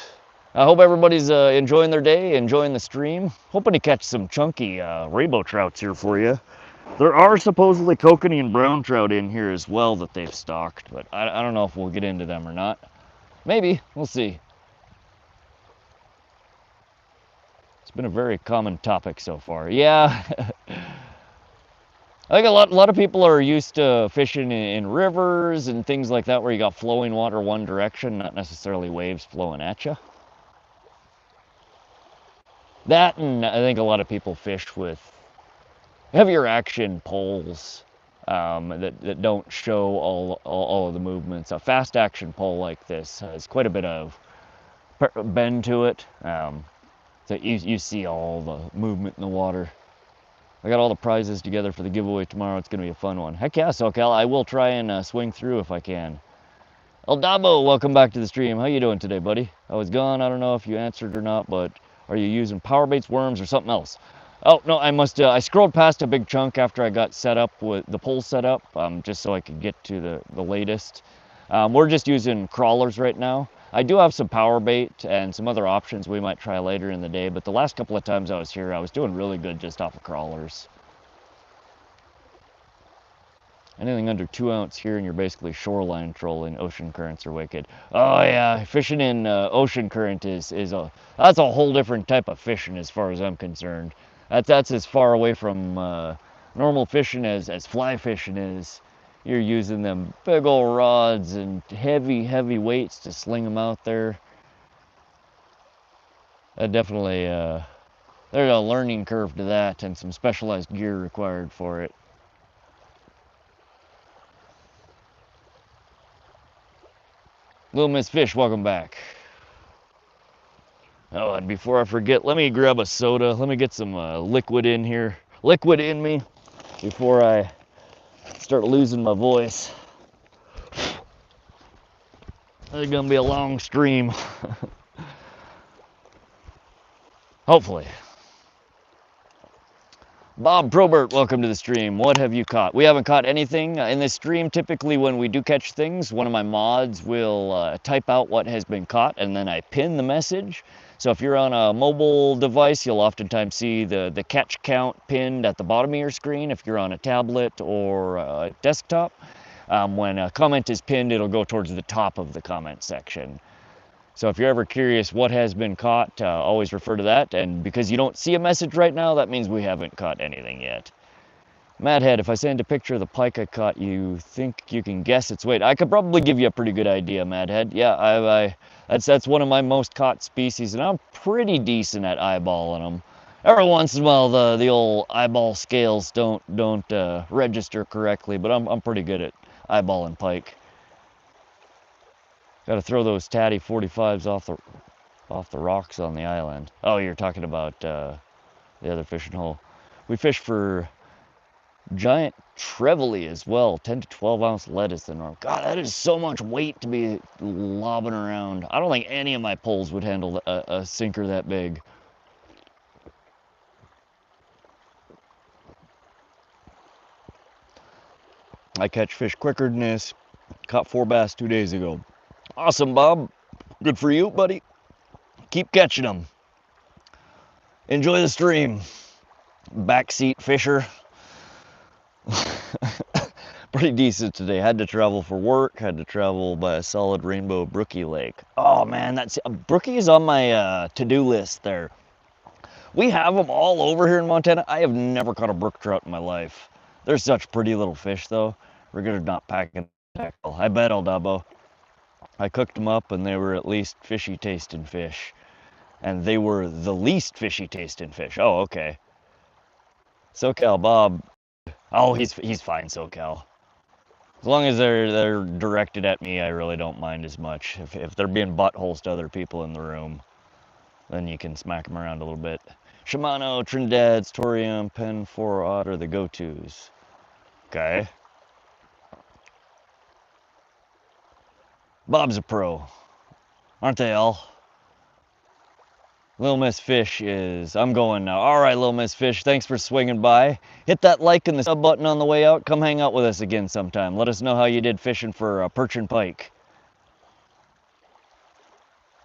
I hope everybody's enjoying their day, enjoying the stream. Hoping to catch some chunky rainbow trouts here for you. There are supposedly kokanee and brown trout in here as well that they've stocked, but I don't know if we'll get into them or not. Maybe, we'll see. It's been a very common topic so far. Yeah. I think a lot of people are used to fishing in rivers and things like that where you got flowing water one direction, not necessarily waves flowing at you. That, and I think a lot of people fish with heavier action poles that don't show all of the movements. A fast action pole like this has quite a bit of bend to it, so you see all the movement in the water. I got all the prizes together for the giveaway tomorrow. It's going to be a fun one. Heck yeah, SoCal. I will try and swing through if I can. El Dabo, welcome back to the stream. How you doing today, buddy? I was gone. I don't know if you answered or not, but are you using power baits, worms, or something else? Oh, no, I scrolled past a big chunk after I got set up with the pole set up, just so I could get to the latest. We're just using crawlers right now. I do have some power bait and some other options we might try later in the day, but the last couple of times I was here, I was doing really good just off of crawlers. Anything under 2 ounce here and you're basically shoreline trolling. Ocean currents are wicked. Oh yeah, fishing in ocean current that's a whole different type of fishing as far as I'm concerned. That's as far away from normal fishing as fly fishing is. You're using them big old rods and heavy weights to sling them out there. That definitely there's a learning curve to that and some specialized gear required for it. Little Miss Fish, welcome back. Oh, and before I forget, let me grab a soda. Let me get some liquid in here. Liquid in me before I start losing my voice. It's gonna be a long stream. Hopefully. Bob Probert, welcome to the stream. What have you caught? We haven't caught anything in this stream. Typically when we do catch things, one of my mods will type out what has been caught and then I pin the message. So if you're on a mobile device, you'll oftentimes see the catch count pinned at the bottom of your screen. If you're on a tablet or a desktop, when a comment is pinned, it'll go towards the top of the comment section. So if you're ever curious what has been caught, always refer to that. And because you don't see a message right now, that means we haven't caught anything yet. Madhead, if I send a picture of the pike I caught, you think you can guess its weight? I could probably give you a pretty good idea, Madhead. Yeah, that's one of my most caught species, and I'm pretty decent at eyeballing them. Every once in a while, the old eyeball scales don't register correctly, but I'm pretty good at eyeballing pike. Got to throw those tatty 45s off the rocks on the island. Oh, you're talking about the other fishing hole. We fish for giant trevally as well. 10 to 12 ounce lead is the norm. God, that is so much weight to be lobbing around. I don't think any of my poles would handle a sinker that big. I catch fish quicker than this. Caught 4 bass 2 days ago. Awesome, Bob. Good for you, buddy. Keep catching them. Enjoy the stream. Backseat fisher. Pretty decent today. Had to travel for work. Had to travel by a solid Rainbow Brookie Lake. Oh man, that's Brookie is on my to-do list there. We have them all over here in Montana. I have never caught a brook trout in my life. They're such pretty little fish though. We're good at not packing tackle. I bet, El Dabo. I cooked them up and they were at least fishy tasting fish. And they were the least fishy tasting fish. Oh, okay. SoCal Bob. Oh, he's fine, SoCal. As long as they're directed at me, I really don't mind as much. If they're being buttholes to other people in the room, then you can smack them around a little bit. Shimano, Trinidad, Torium, Pen 4 Odd are the go-tos. Okay. Bob's a pro. Aren't they all? Little Miss Fish is, I'm going now. All right, Little Miss Fish, thanks for swinging by. Hit that like and the sub button on the way out. Come hang out with us again sometime. Let us know how you did fishing for perch and pike.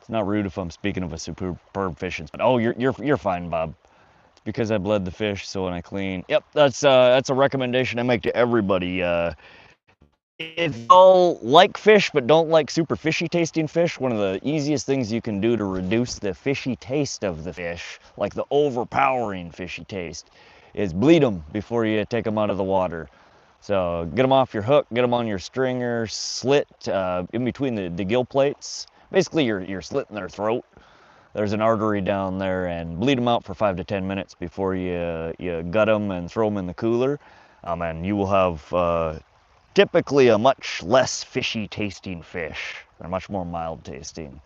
It's not rude if I'm speaking of a superb fishing spot. Oh, you're fine, Bob. It's because I bled the fish, so when I clean. Yep, that's a recommendation I make to everybody. If y'all like fish but don't like super fishy tasting fish, one of the easiest things you can do to reduce the fishy taste of the fish, like the overpowering fishy taste, is bleed them before you take them out of the water. So get them off your hook, get them on your stringer, slit in between the gill plates. Basically you're slitting their throat. There's an artery down there, and bleed them out for 5 to 10 minutes before you gut them and throw them in the cooler. And you will have typically a much less fishy tasting fish. They're much more mild tasting.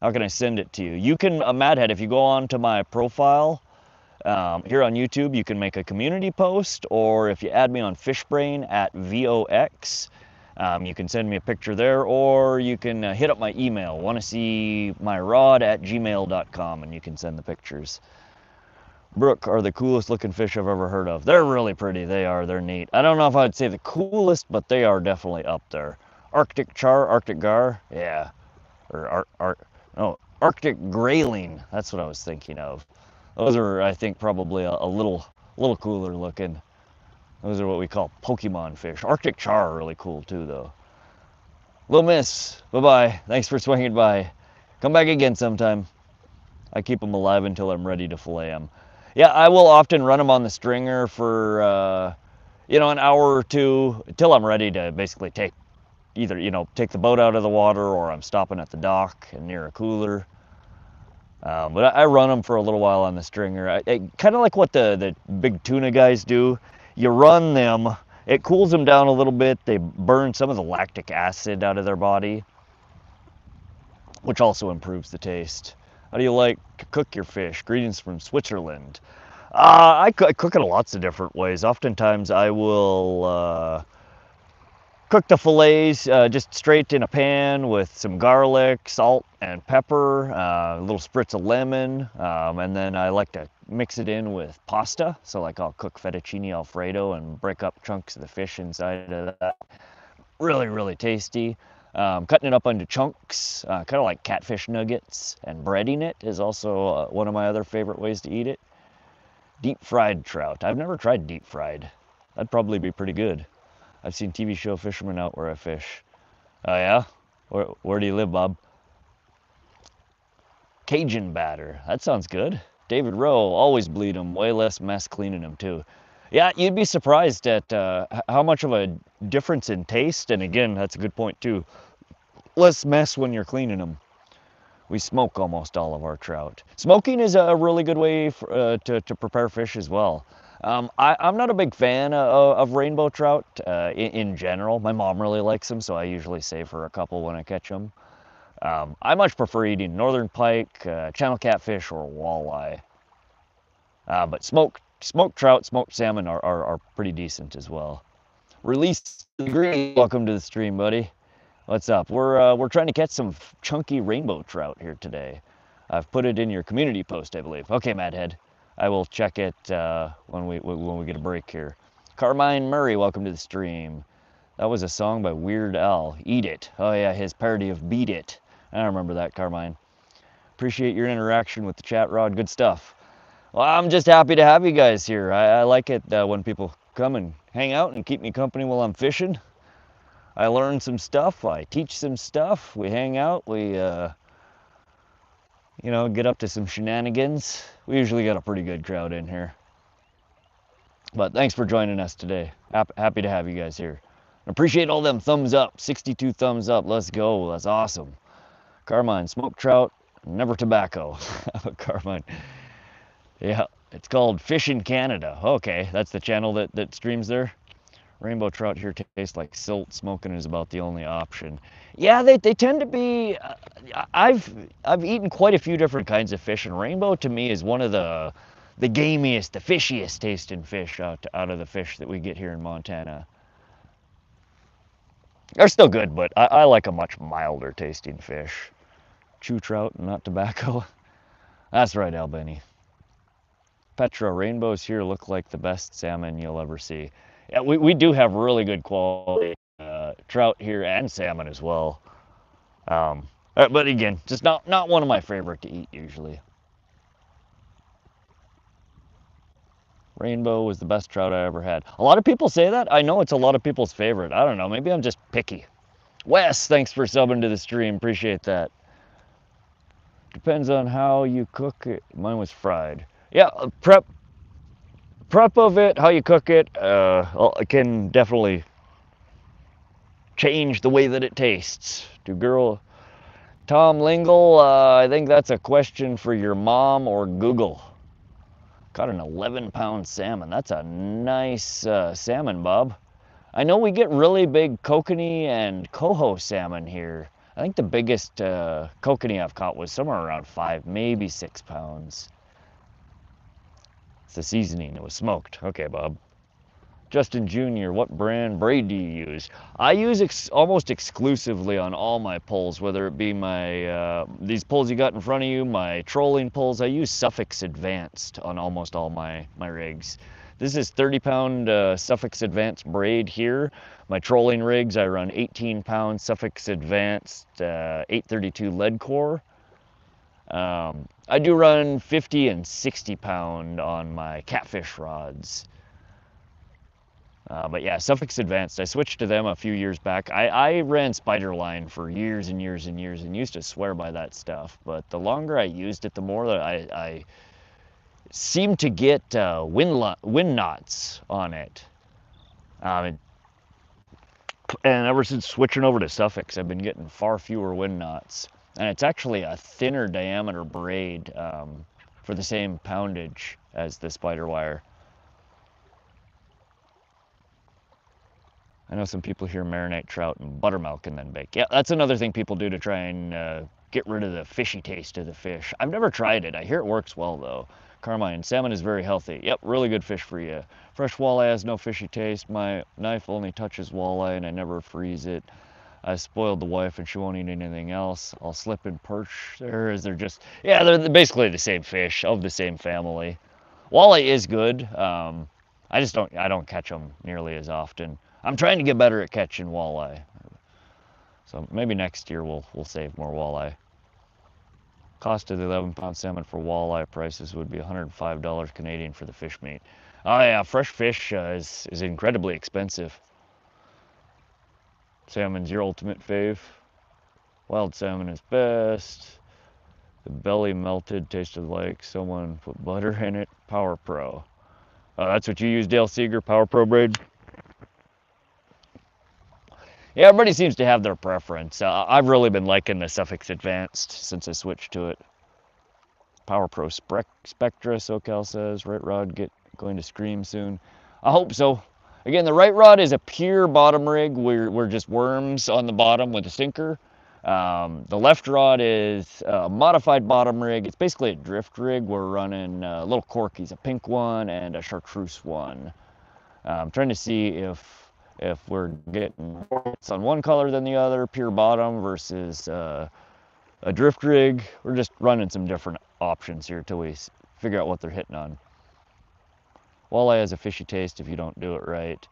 How can I send it to you? You can, Madhead, if you go on to my profile here on YouTube, you can make a community post, or if you add me on Fishbrain at VOX, you can send me a picture there, or you can hit up my email, wanna see my rod at gmail.com, and you can send the pictures. Brook are the coolest looking fish I've ever heard of. They're really pretty, they are, they're neat. I don't know if I'd say the coolest, but they are definitely up there. Arctic char, Arctic gar, yeah. Or Arctic grayling, that's what I was thinking of. Those are, I think, probably a little cooler looking. Those are what we call Pokemon fish. Arctic char are really cool too, though. Little Miss, bye-bye. Thanks for swinging by. Come back again sometime. I keep them alive until I'm ready to fillet them. Yeah, I will often run them on the stringer for, an hour or two until I'm ready to basically take the boat out of the water, or I'm stopping at the dock and near a cooler. But I run them for a little while on the stringer. Kind of like what the big tuna guys do. You run them, it cools them down a little bit. They burn some of the lactic acid out of their body, which also improves the taste. How do you like to cook your fish? Greetings from Switzerland. I cook it lots of different ways. Oftentimes I will cook the fillets just straight in a pan with some garlic, salt, and pepper, a little spritz of lemon, and then I like to mix it in with pasta. So like I'll cook fettuccine alfredo and break up chunks of the fish inside of that. Really, really tasty. Cutting it up into chunks, kind of like catfish nuggets, and breading it is also one of my other favorite ways to eat it. Deep fried trout. I've never tried deep fried. That'd probably be pretty good. I've seen TV show fishermen out where I fish. Oh yeah? Where do you live, Bob? Cajun batter. That sounds good. David Rowe, always bleed them. Way less mess cleaning them too. Yeah, you'd be surprised at how much of a difference in taste. And again, that's a good point too. Less mess when you're cleaning them. We smoke almost all of our trout. Smoking is a really good way to prepare fish as well. I'm not a big fan of rainbow trout in general. My mom really likes them, so I usually save her a couple when I catch them. I much prefer eating northern pike, channel catfish, or walleye. But smoked trout, smoked salmon are pretty decent as well. Release the green. Welcome to the stream, buddy. What's up? We're trying to catch some chunky rainbow trout here today. I've put it in your community post, I believe. Okay, Madhead. I will check it when we get a break here. Carmine Murray, welcome to the stream. That was a song by Weird Al. Eat It. Oh yeah, his parody of Beat It. I remember that, Carmine. Appreciate your interaction with the chat, Rod. Good stuff. Well, I'm just happy to have you guys here. I like it when people come and hang out and keep me company while I'm fishing. I learn some stuff. I teach some stuff. We hang out. We get up to some shenanigans. We usually got a pretty good crowd in here. But thanks for joining us today. Happy to have you guys here. Appreciate all them thumbs up. 62 thumbs up. Let's go. That's awesome. Carmine, smoked trout, never tobacco. Carmine. Yeah, it's called Fish in Canada. Okay, that's the channel that streams there. Rainbow trout here taste like silt. Smoking is about the only option. Yeah, they tend to be. I've eaten quite a few different kinds of fish, and rainbow to me is one of the gamiest, the fishiest tasting fish out of the fish that we get here in Montana. They're still good, but I like a much milder tasting fish. Chew trout, not tobacco. That's right, Albany. Petra, rainbows here look like the best salmon you'll ever see. Yeah, we do have really good quality trout here and salmon as well. But again, just not one of my favorite to eat usually. Rainbow was the best trout I ever had. A lot of people say that. I know it's a lot of people's favorite. I don't know. Maybe I'm just picky. Wes, thanks for subbing to the stream. Appreciate that. Depends on how you cook it. Mine was fried. Yeah, prep of it, how you cook it, it can definitely change the way that it tastes. Tom Lingle, I think that's a question for your mom or Google. Caught an 11-pound salmon. That's a nice salmon, Bob. I know we get really big kokanee and coho salmon here. I think the biggest kokanee I've caught was somewhere around 5, maybe 6 pounds. It's the seasoning. It was smoked. Okay, Bob. Justin Jr., what brand braid do you use? I use almost exclusively on all my poles, whether it be my these poles you got in front of you, my trolling poles. I use Suffix Advanced on almost all my rigs. This is 30-pound Suffix Advanced braid here. My trolling rigs, I run 18-pound Suffix Advanced 832 lead core. I do run 50 and 60-pound on my catfish rods. But yeah, Suffix Advanced, I switched to them a few years back. I ran Spiderline for years and years and years and used to swear by that stuff. But the longer I used it, the more that I seemed to get wind knots on it. And ever since switching over to Suffix, I've been getting far fewer wind knots. And it's actually a thinner diameter braid for the same poundage as the spider wire. I know some people here marinate trout in buttermilk and then bake. Yeah, that's another thing people do to try and get rid of the fishy taste of the fish. I've never tried it. I hear it works well though. Carmine, salmon is very healthy. Yep, really good fish for you. Fresh walleye has no fishy taste. My knife only touches walleye and I never freeze it. I spoiled the wife and she won't eat anything else. I'll slip and perch there as they're just, yeah, they're basically the same fish of the same family. Walleye is good. I don't catch them nearly as often. I'm trying to get better at catching walleye. So maybe next year we'll save more walleye. Cost of the 11-pound salmon for walleye prices would be $105 Canadian for the fish meat. Oh yeah, fresh fish is incredibly expensive. Salmon's your ultimate fave. Wild salmon is best. The belly melted, tasted like someone put butter in it. Power Pro. That's what you use, Dale Seeger, Power Pro braid? Yeah, everybody seems to have their preference. I've really been liking the Suffix Advanced since I switched to it. Power Pro Spectra, SoCal says. Right rod going to scream soon. I hope so. Again, the right rod is a pure bottom rig. We're just worms on the bottom with a sinker. The left rod is a modified bottom rig. It's basically a drift rig. We're running little corkies, a pink one and a chartreuse one. I'm trying to see if we're getting on one color than the other, pure bottom versus a drift rig. We're just running some different options here till we figure out what they're hitting on. Walleye has a fishy taste if you don't do it right.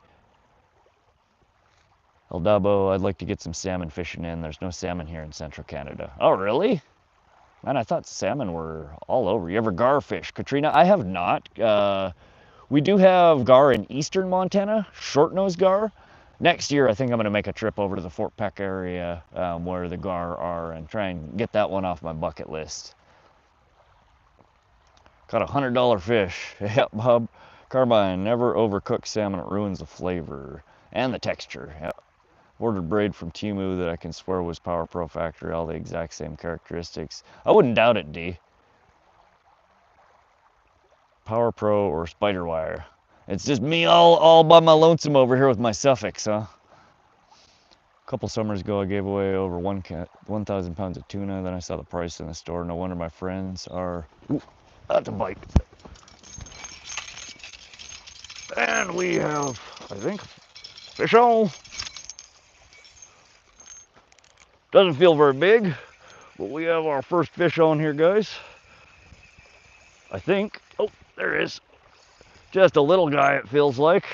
El Dabo, I'd like to get some salmon fishing in. There's no salmon here in central Canada. Oh, really? Man, I thought salmon were all over. You ever gar fish? Katrina, I have not. We do have gar in eastern Montana, short-nosed gar. Next year, I think I'm going to make a trip over to the Fort Peck area where the gar are and try and get that one off my bucket list. Caught a $100 fish. Yep, Bob. Carbine, never overcook salmon. It ruins the flavor and the texture. Yep. Ordered braid from Temu that I can swear was Power Pro factory. All the exact same characteristics. I wouldn't doubt it, D. Power Pro or spider wire. It's just me all by my lonesome over here with my suffix, huh? A couple summers ago, I gave away over 1,000 pounds of tuna. Then I saw the price in the store. No wonder my friends are... Ooh, that's a bite. And we have, I think, fish on. Doesn't feel very big, but we have our first fish on here, guys. I think. Oh, there is. Just a little guy, it feels like.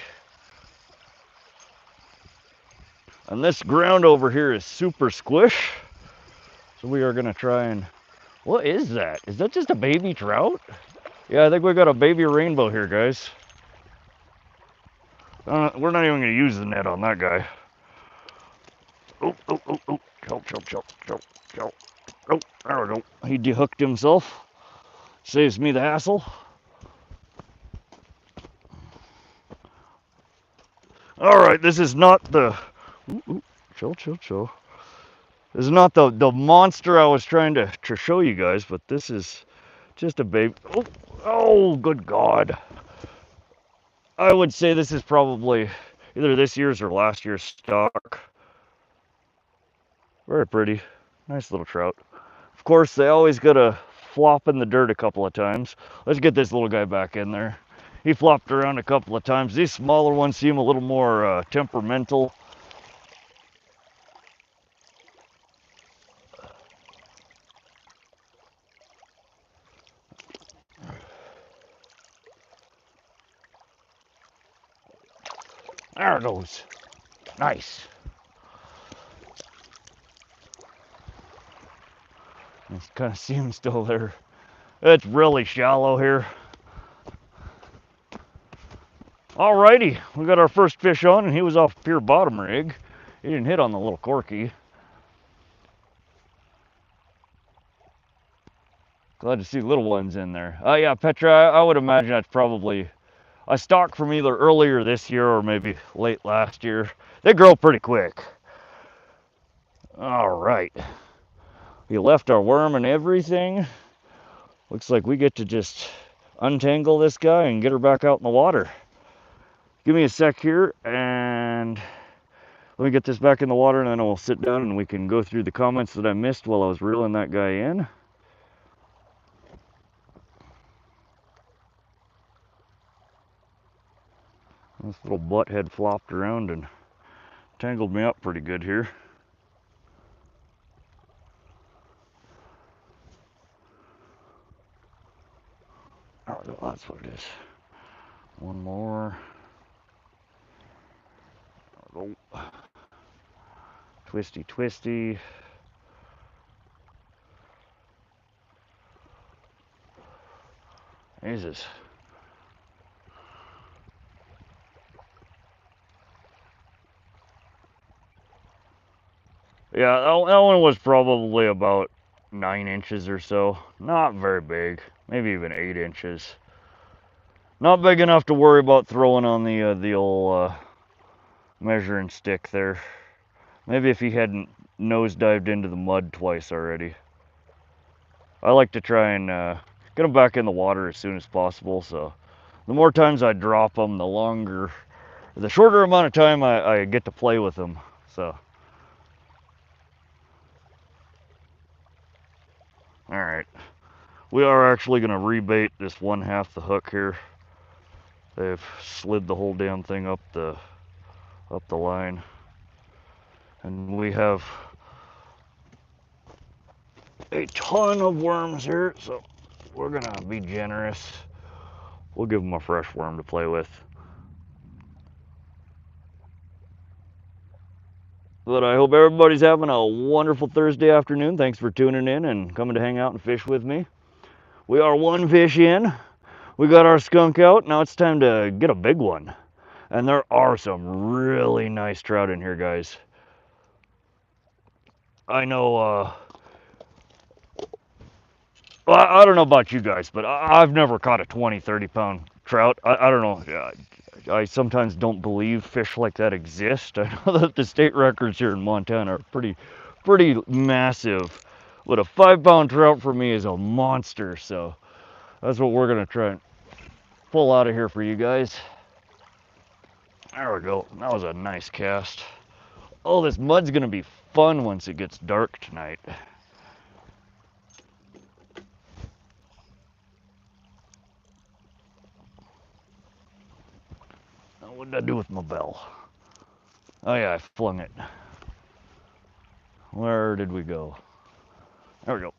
And this ground over here is super squish. So we are going to try and... What is that? Is that just a baby trout? Yeah, I think we got a baby rainbow here, guys. We're not even going to use the net on that guy. Oh. Chill. Oh, there we go. He dehooked himself. Saves me the hassle. All right, this is not the... Chill. This is not the monster I was trying to show you guys, but this is just a baby. Oh, good God. I would say this is probably either this year's or last year's stock. Very pretty. Nice little trout. Of course, they always gotta flop in the dirt a couple of times. Let's get this little guy back in there. He flopped around a couple of times. These smaller ones seem a little more temperamental. There it goes. Nice. You can kind of see him still there. It's really shallow here. Alrighty, we got our first fish on, and he was off pure bottom rig. He didn't hit on the little corky. Glad to see little ones in there. Yeah, Petra, I would imagine that's probably a stock from either earlier this year or maybe late last year. They grow pretty quick. All right. We left our worm and everything. Looks like we get to just untangle this guy and get her back out in the water. Give me a sec here, and let me get this back in the water, and then we'll sit down and we can go through the comments that I missed while I was reeling that guy in. This little butthead flopped around and tangled me up pretty good here. Oh, that's what it is. One more. Oh. Twisty. Jesus. Yeah, that one was probably about 9 inches or so. Not very big. Maybe even 8 inches. Not big enough to worry about throwing on the old measuring stick there. Maybe if he hadn't nosedived into the mud twice already. I like to try and get them back in the water as soon as possible, so the more times I drop them, the shorter amount of time I get to play with them, so. All right, we are actually gonna rebait this one half the hook here. They've slid the whole damn thing up the line. And we have a ton of worms here, so we're gonna be generous. We'll give them a fresh worm to play with. But I hope everybody's having a wonderful Thursday afternoon. Thanks for tuning in and coming to hang out and fish with me. We are one fish in. We got our skunk out. Now it's time to get a big one. And there are some really nice trout in here, guys. I know, well, I don't know about you guys, but I've never caught a 20, 30 pound trout. I don't know. I sometimes don't believe fish like that exist. I know that the state records here in Montana are pretty massive. But a 5-pound trout for me is a monster. So that's what we're going to try and pull out of here for you guys. There we go. That was a nice cast. Oh, this mud's gonna be fun once it gets dark tonight. Oh, what did I do with my bell? Oh yeah, I flung it. Where did we go? There we go.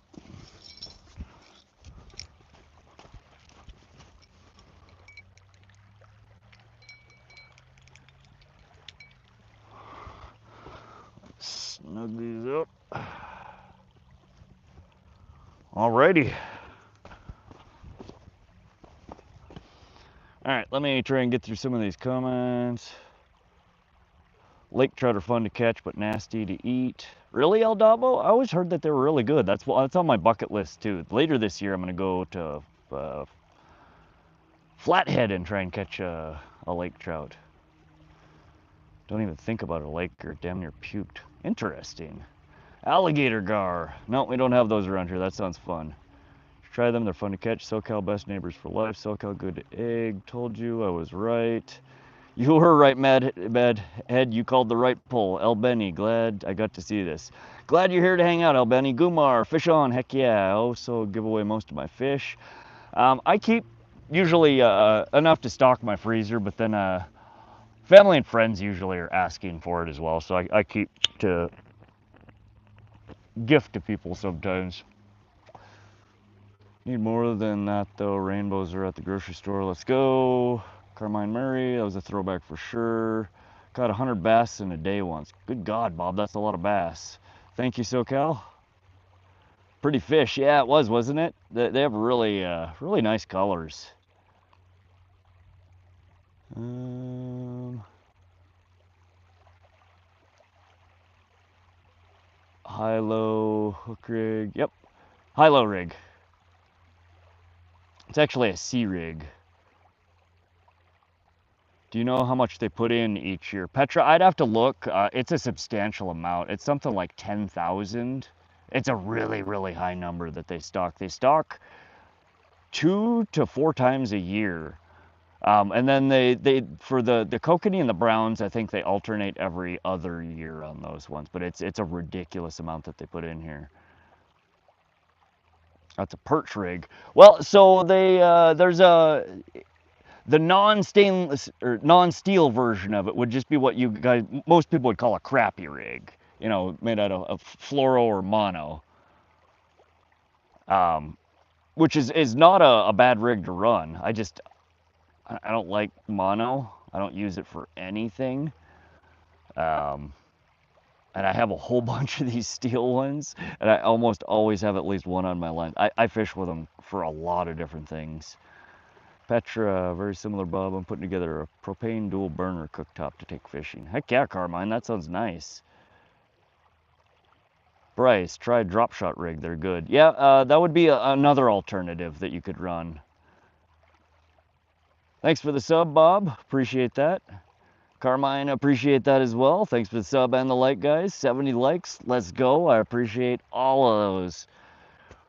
Snug these up. Alrighty. Alright, let me try and get through some of these comments. Lake trout are fun to catch, but nasty to eat. Really, El Dabo? I always heard that they were really good. That's on my bucket list too. Later this year, I'm gonna go to Flathead and try and catch a lake trout. Don't even think about a lake or damn near puked. Interesting. Alligator gar. No, we don't have those around here. That sounds fun. Try them. They're fun to catch. SoCal best neighbors for life. SoCal good egg. Told you I was right. You were right, Mad Head. You called the right pull. El Benny, glad I got to see this. Glad you're here to hang out, El Benny. Gumar, fish on. Heck yeah. I also give away most of my fish. I keep usually enough to stock my freezer, but then family and friends usually are asking for it as well. So I keep to gift to people sometimes. Need more than that though. Rainbows are at the grocery store. Let's go. Carmine Murray, that was a throwback for sure. Caught 100 bass in a day once. Good God, Bob, that's a lot of bass. Thank you, SoCal. Pretty fish, yeah, it was, wasn't it? They have really, really nice colors. High-low hook rig. Yep, high-low rig. It's actually a sea rig. Do you know how much they put in each year? Petra, I'd have to look. It's a substantial amount. It's something like 10,000. It's a really, really high number that they stock. They stock 2 to 4 times a year. And then they for the kokanee and the browns, I think they alternate every other year on those ones. But it's a ridiculous amount that they put in here. That's a perch rig. Well, so they there's the non-stainless or non-steel version of it would just be what you guys, most people would call a crappy rig, you know, made out of fluoro or mono, which is not a bad rig to run. I don't like mono. I don't use it for anything. And I have a whole bunch of these steel ones, and I almost always have at least one on my line. I fish with them for a lot of different things. Petra, very similar, Bob. I'm putting together a propane dual burner cooktop to take fishing. Heck yeah, Carmine, that sounds nice. Bryce, try drop shot rig, they're good. Yeah, that would be another alternative that you could run. Thanks for the sub, Bob. Appreciate that. Carmine, appreciate that as well. Thanks for the sub and the like, guys. 70 likes, let's go. I appreciate all of those.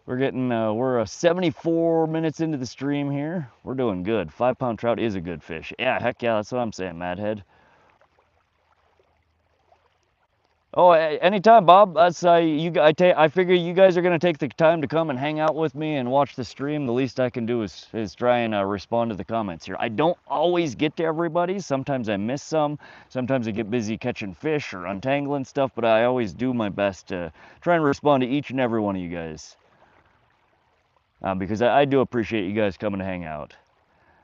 We're 74 minutes into the stream here. We're doing good. 5-pound trout is a good fish. Yeah, heck yeah, that's what I'm saying, Madhead. Oh, anytime, Bob. That's I figure you guys are gonna take the time to come and hang out with me and watch the stream. The least I can do is try and respond to the comments here. I don't always get to everybody. Sometimes I miss some. Sometimes I get busy catching fish or untangling stuff. But I always do my best to try and respond to each and every one of you guys. Because I do appreciate you guys coming to hang out.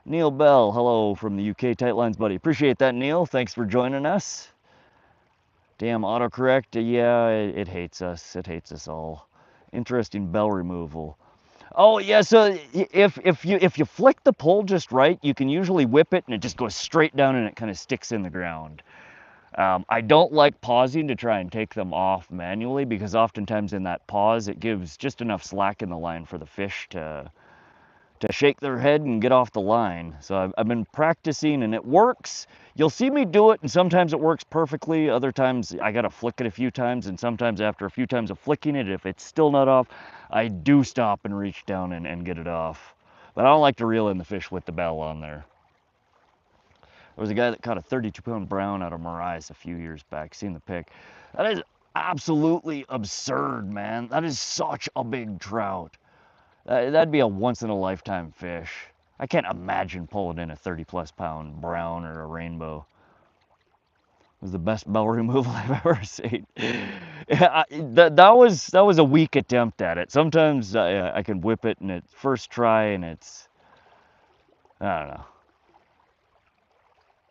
Neil Bell, hello from the UK. Tight lines, buddy. Appreciate that, Neil. Thanks for joining us. Damn autocorrect. Yeah, it hates us. It hates us all. Interesting bell removal. Oh yeah, so if you flick the pole just right, you can usually whip it and it just goes straight down and it kind of sticks in the ground. I don't like pausing to try and take them off manually because oftentimes in that pause it gives just enough slack in the line for the fish to shake their head and get off the line. So I've been practicing and it works. You'll see me do it and sometimes it works perfectly. Other times I gotta flick it a few times, and sometimes after a few times of flicking it, if it's still not off, I do stop and reach down and get it off. But I don't like to reel in the fish with the bell on there. There was a guy that caught a 32-pound brown out of Marais a few years back. Seen the pic. That is absolutely absurd, man. That is such a big trout. That'd be a once-in-a-lifetime fish. I can't imagine pulling in a 30-plus pound brown or a rainbow. It was the best bell removal I've ever seen. Yeah, that was a weak attempt at it. Sometimes I can whip it and it's first try and it's, I don't know.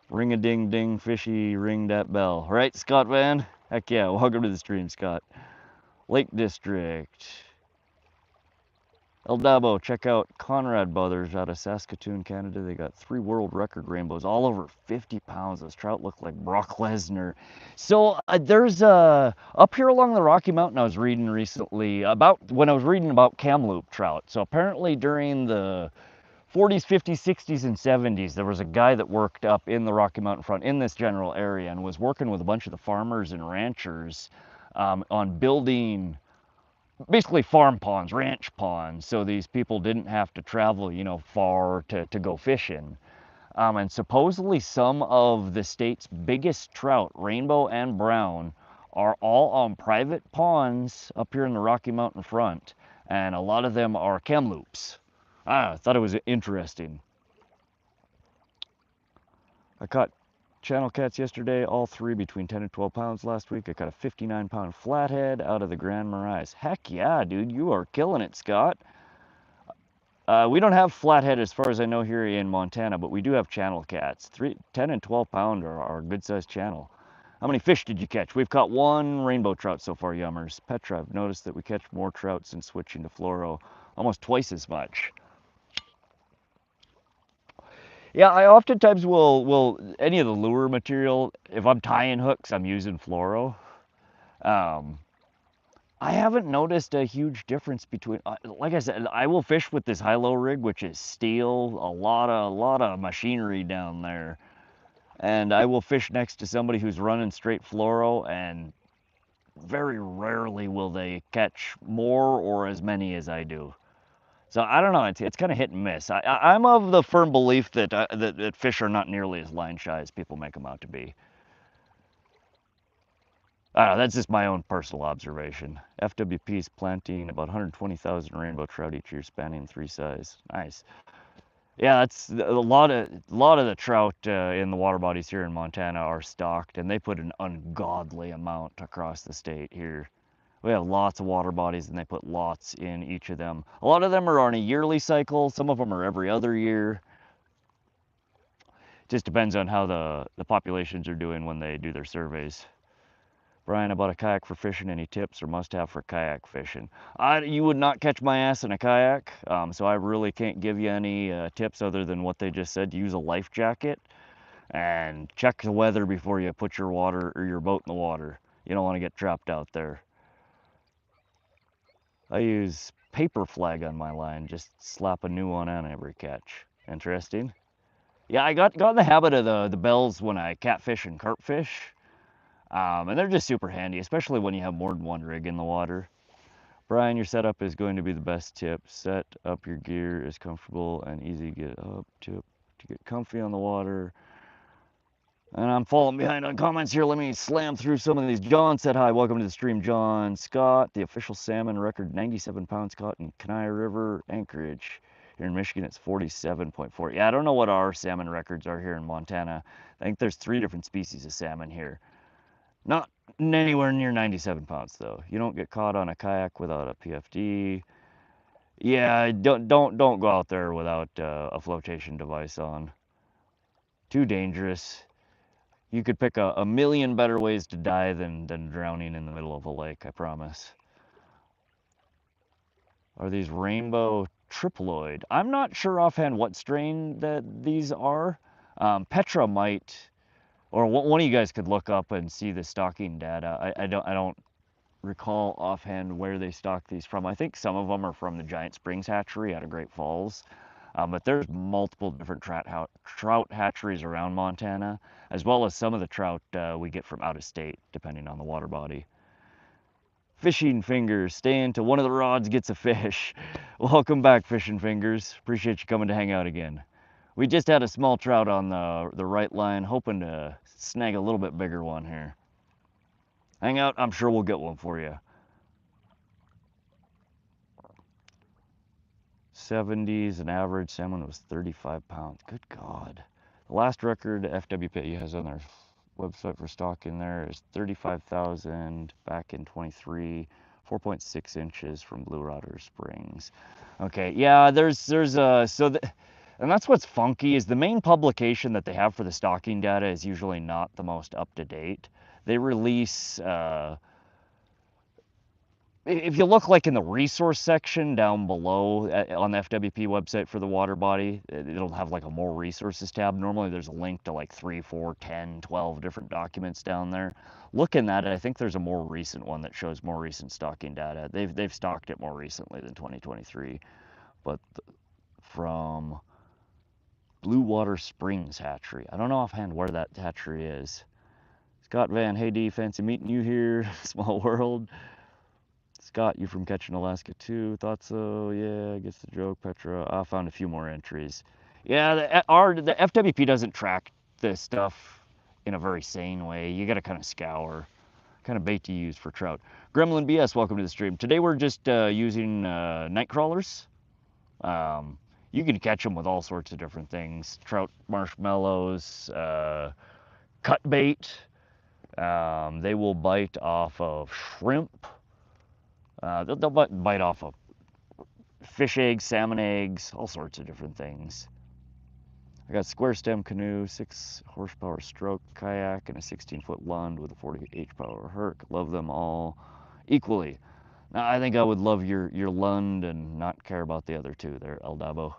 Ring a ding ding fishy, ring that bell. Right, Scott Van? Heck yeah, welcome to the stream, Scott. Lake District. El Dabo, check out Conrad Brothers out of Saskatoon, Canada. They got 3 world record rainbows, all over 50 pounds. Those trout look like Brock Lesnar. So there's up here along the Rocky Mountain, I was reading recently about, when I was reading about Kamloops trout. So apparently during the 40s, 50s, 60s, and 70s, there was a guy that worked up in the Rocky Mountain front in this general area and was working with a bunch of the farmers and ranchers on building basically farm ponds, ranch ponds, so these people didn't have to travel, you know, far to go fishing. And supposedly some of the state's biggest trout, rainbow and brown, are all on private ponds up here in the Rocky Mountain front, and a lot of them are Kamloops. I thought it was interesting. I caught channel cats yesterday, all 3 between 10 and 12 pounds last week. I caught a 59-pound flathead out of the Grand Marais. Heck yeah, dude, you are killing it, Scott. We don't have flathead as far as I know here in Montana, but we do have channel cats. 10 and 12 pound are a good sized channel. How many fish did you catch? We've caught 1 rainbow trout so far, yummers. Petra, I've noticed that we catch more trout since switching to fluoro, almost twice as much. Yeah, I oftentimes will any of the lure material, if I'm tying hooks, I'm using fluoro. Um, I haven't noticed a huge difference between, like I said, I will fish with this high-low rig, which is steel, a lot of machinery down there. And I will fish next to somebody who's running straight fluoro, and very rarely will they catch more or as many as I do. So I don't know. It's kind of hit and miss. I'm of the firm belief that, that fish are not nearly as line shy as people make them out to be. I don't know. That's just my own personal observation. FWP is planting about 120,000 rainbow trout each year, spanning 3 sizes. Nice. Yeah, that's a lot of the trout in the water bodies here in Montana are stocked, and they put an ungodly amount across the state here. We have lots of water bodies and they put lots in each of them. A lot of them are on a yearly cycle. Some of them are every other year. Just depends on how the populations are doing when they do their surveys. Brian, I bought a kayak for fishing. Any tips or must have for kayak fishing? You would not catch my ass in a kayak, so I really can't give you any tips other than what they just said. Use a life jacket and check the weather before you put your water or your boat in the water. You don't want to get trapped out there. I use paper flag on my line, just slap a new one on every catch. Interesting. Yeah, I got in the habit of the bells when I catfish and carp fish. And they're just super handy, especially when you have more than 1 rig in the water. Brian, your setup is going to be the best tip. Set up your gear is comfortable and easy to get up to get comfy on the water. And I'm falling behind on comments here. Let me slam through some of these. John said hi. Welcome to the stream, John. Scott, the official salmon record, 97 pounds caught in Kenai River, Anchorage. Here in Michigan, it's 47.4. Yeah, I don't know what our salmon records are here in Montana. I think there's 3 different species of salmon here. Not anywhere near 97 pounds, though. You don't get caught on a kayak without a PFD. Yeah, don't go out there without a flotation device on. Too dangerous. You could pick a million better ways to die than drowning in the middle of a lake, I promise. Are these rainbow triploid? I'm not sure offhand what strain that these are. Petra might, or one of you guys could look up and see the stocking data. I don't recall offhand where they stock these from. I think some of them are from the Giant Springs hatchery out of Great Falls. But there's multiple different trout hatcheries around Montana, as well as some of the trout we get from out of state, depending on the water body. Fishing Fingers, stay until one of the rods gets a fish. Welcome back, Fishing Fingers. Appreciate you coming to hang out again. We just had a small trout on the right line, hoping to snag a little bit bigger one here. Hang out, I'm sure we'll get one for you. 70s, an average salmon was 35 pounds. Good God. The last record FWP has on their website for stock in there is 35,000 back in 23, 4.6 inches from Blue Water Springs. Okay, yeah, and that's what's funky is the main publication that they have for the stocking data is usually not the most up to date. They release if you look like in the resource section down below on the FWP website for the water body, it'll have like a more resources tab. Normally there's a link to like 3, 4, 10, 12 different documents down there. Looking at it, I think there's a more recent one that shows more recent stocking data. They've stocked it more recently than 2023, but from Blue Water Springs Hatchery. I don't know offhand where that hatchery is. Scott Van, hey D, fancy meeting you here. Small world. Scott, you from Ketchikan, Alaska too? Thought so, yeah, I guess the joke, Petra. I found a few more entries. Yeah, the FWP doesn't track this stuff in a very sane way. You gotta kind of scour. Kind of bait to use for trout. Gremlin BS, welcome to the stream. Today we're just using night crawlers. You can catch them with all sorts of different things. Trout marshmallows, cut bait. They will bite off of shrimp. They'll bite off of fish eggs, salmon eggs, all sorts of different things. I got square stem canoe, 6 horsepower stroke kayak, and a 16-foot Lund with a 40 h-power Herc. Love them all equally. Now, I think I would love your Lund and not care about the other two. They're El Dabo.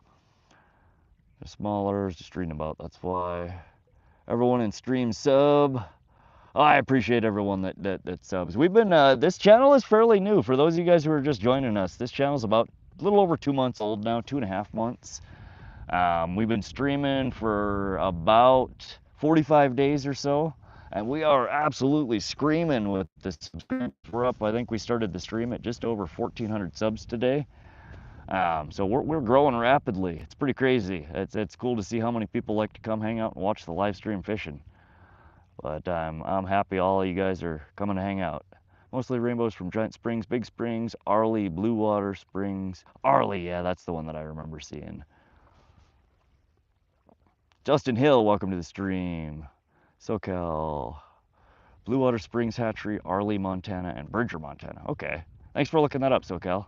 They're smaller, just reading about, that's why. Everyone in stream sub. Oh, I appreciate everyone that subs. We've been, this channel is fairly new. For those of you guys who are just joining us, this channel is about a little over 2 months old now, 2.5 months. We've been streaming for about 45 days or so, and we are absolutely screaming with the subscribers. We're up, I think we started the stream at just over 1,400 subs today. So we're growing rapidly. It's pretty crazy. It's cool to see how many people like to come hang out and watch the live stream fishing. But I'm happy all of you guys are coming to hang out. Mostly rainbows from Giant Springs, Big Springs, Arley, Blue Water Springs. Arley, yeah, that's the one that I remember seeing. Justin Hill, welcome to the stream. SoCal, Blue Water Springs Hatchery, Arley, Montana, and Bridger, Montana. Okay, thanks for looking that up, SoCal.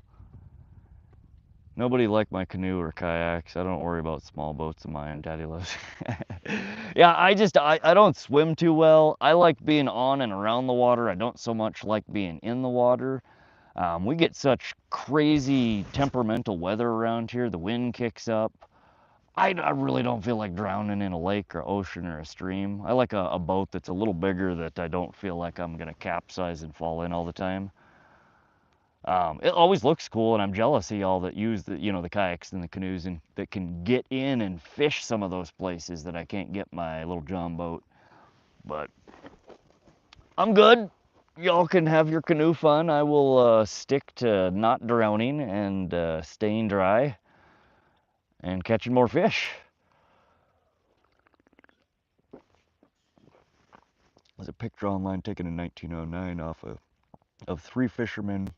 Nobody liked my canoe or kayaks. I don't worry about small boats of mine. Daddy loves. Yeah, I don't swim too well. I like being on and around the water. I don't so much like being in the water. We get such crazy temperamental weather around here. The wind kicks up. I really don't feel like drowning in a lake or ocean or a stream. I like a boat that's a little bigger that I don't feel like I'm gonna capsize and fall in all the time. It always looks cool, and I'm jealous of y'all that use the kayaks and the canoes and that can get in and fish some of those places that I can't get my little John boat. But I'm good. Y'all can have your canoe fun. I will stick to not drowning and staying dry and catching more fish. There's a picture online taken in 1909 off of 3 fishermen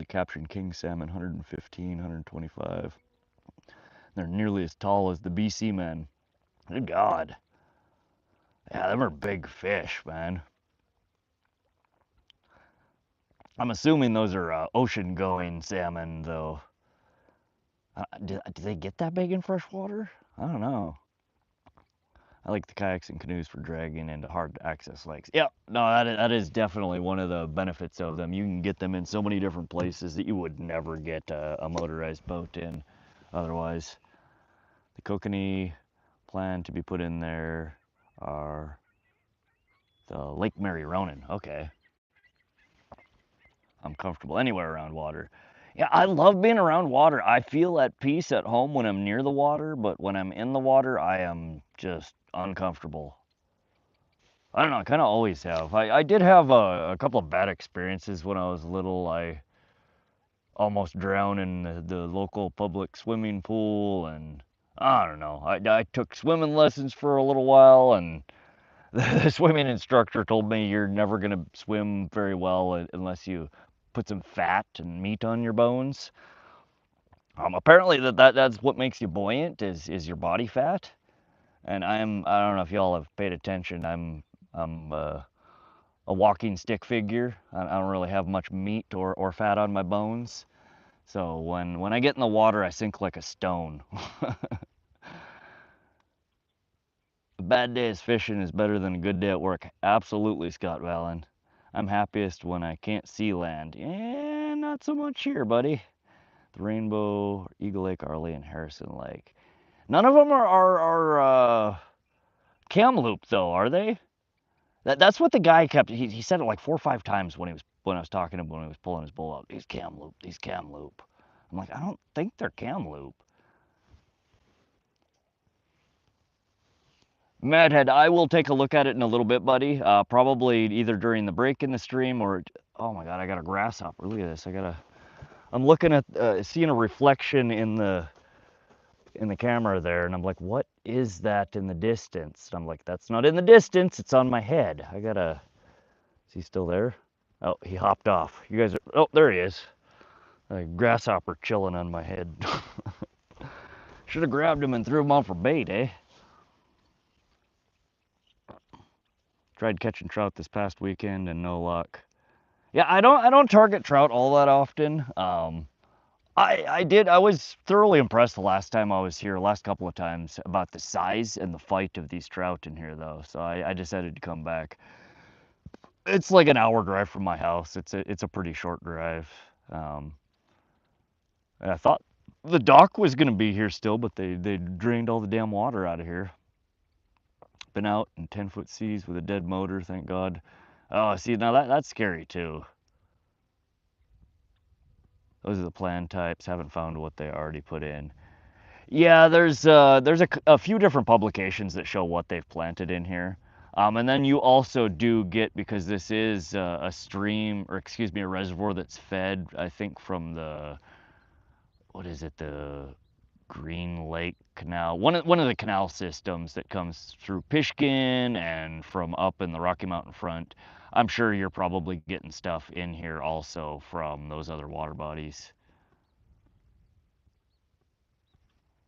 capturing king salmon, 115, 125. They're nearly as tall as the BC men. Good God. Yeah, them are big fish, man. I'm assuming those are ocean-going salmon, though. Do they get that big in freshwater? I don't know. I like the kayaks and canoes for dragging into hard-to-access lakes. Yeah, no, that is definitely one of the benefits of them. You can get them in so many different places that you would never get a motorized boat in otherwise. The kokanee plan to be put in there are the Lake Mary Ronan. Okay. I'm comfortable anywhere around water. Yeah, I love being around water. I feel at peace at home when I'm near the water, but when I'm in the water, I am just uncomfortable. I don't know, I kind of always have. I did have a couple of bad experiences when I was little. I almost drowned in the local public swimming pool, and I don't know. I took swimming lessons for a little while, and the swimming instructor told me you're never going to swim very well unless you put some fat and meat on your bones. Apparently that's what makes you buoyant is your body fat. And I don't know if y'all have paid attention. I'm a walking stick figure. I don't really have much meat or fat on my bones. So when I get in the water, I sink like a stone. A bad day is fishing is better than a good day at work. Absolutely, Scott Valen. I'm happiest when I can't see land. Yeah, not so much here, buddy. The Rainbow, Eagle Lake, Arley, and Harrison Lake. None of them are Kamloops, though, are they? That's what the guy kept. He said it like 4 or 5 times when I was talking to him when he was pulling his bull out. These Kamloop, these Kamloop. I'm like, I don't think they're Kamloop. Madhead, I will take a look at it in a little bit, buddy. Probably either during the break in the stream or, oh my God, I got a grasshopper. Look at this. I'm looking at, seeing a reflection in the camera there, and I'm like, what is that in the distance? And I'm like, that's not in the distance. It's on my head. Is he still there? Oh, he hopped off. You guys are, oh, there he is. A grasshopper chilling on my head. Should have grabbed him and threw him on for bait, eh? Tried catching trout this past weekend and no luck. Yeah, I don't target trout all that often. I was thoroughly impressed the last time I was here, last couple of times, about the size and the fight of these trout in here though. So I decided to come back. It's like an hour drive from my house. It's a pretty short drive. Um, and I thought the dock was gonna be here still, but they drained all the damn water out of here. Been out in 10-foot seas with a dead motor, thank God. Oh, see, now that's scary too. Those are the plan types. Haven't found what they already put in. Yeah, there's a few different publications that show what they've planted in here. And then you also do get, because this is a stream, or excuse me, a reservoir that's fed, I think, from what is it, the Green Lake Canal, one of the canal systems that comes through Pishkin and from up in the Rocky Mountain front. I'm sure you're probably getting stuff in here also from those other water bodies.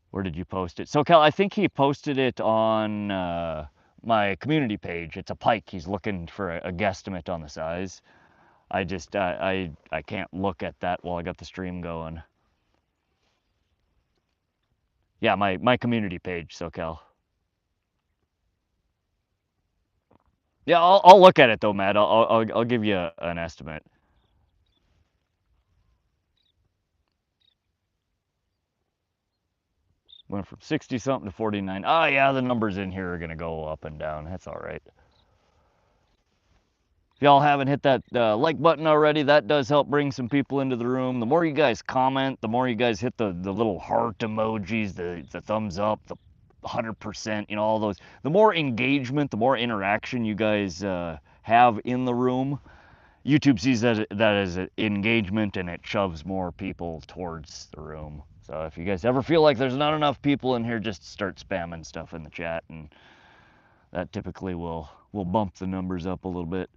Where did you post it? So Cal, I think he posted it on my community page. It's a pike. He's looking for a guesstimate on the size. I can't look at that while I got the stream going. Yeah, my community page, SoCal. Yeah, I'll look at it though, Matt. I'll give you an estimate. Went from 60 something to 49. Oh yeah, the numbers in here are gonna go up and down. That's all right. If y'all haven't hit that like button already, that does help bring some people into the room. The more you guys comment, the more you guys hit the little heart emojis, the thumbs up, the 100%, you know, all those. The more engagement, the more interaction you guys have in the room, YouTube sees that as an engagement, and it shoves more people towards the room. So if you guys ever feel like there's not enough people in here, just start spamming stuff in the chat, and that typically will bump the numbers up a little bit.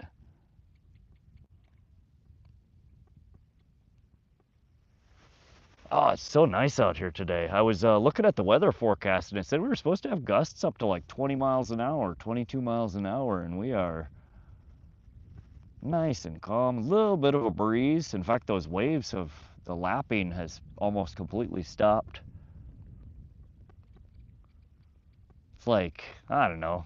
Oh, it's so nice out here today. I was looking at the weather forecast, and it said we were supposed to have gusts up to like 20 miles an hour, 22 miles an hour, and we are nice and calm. A little bit of a breeze. In fact, those waves the lapping has almost completely stopped. It's like, I don't know,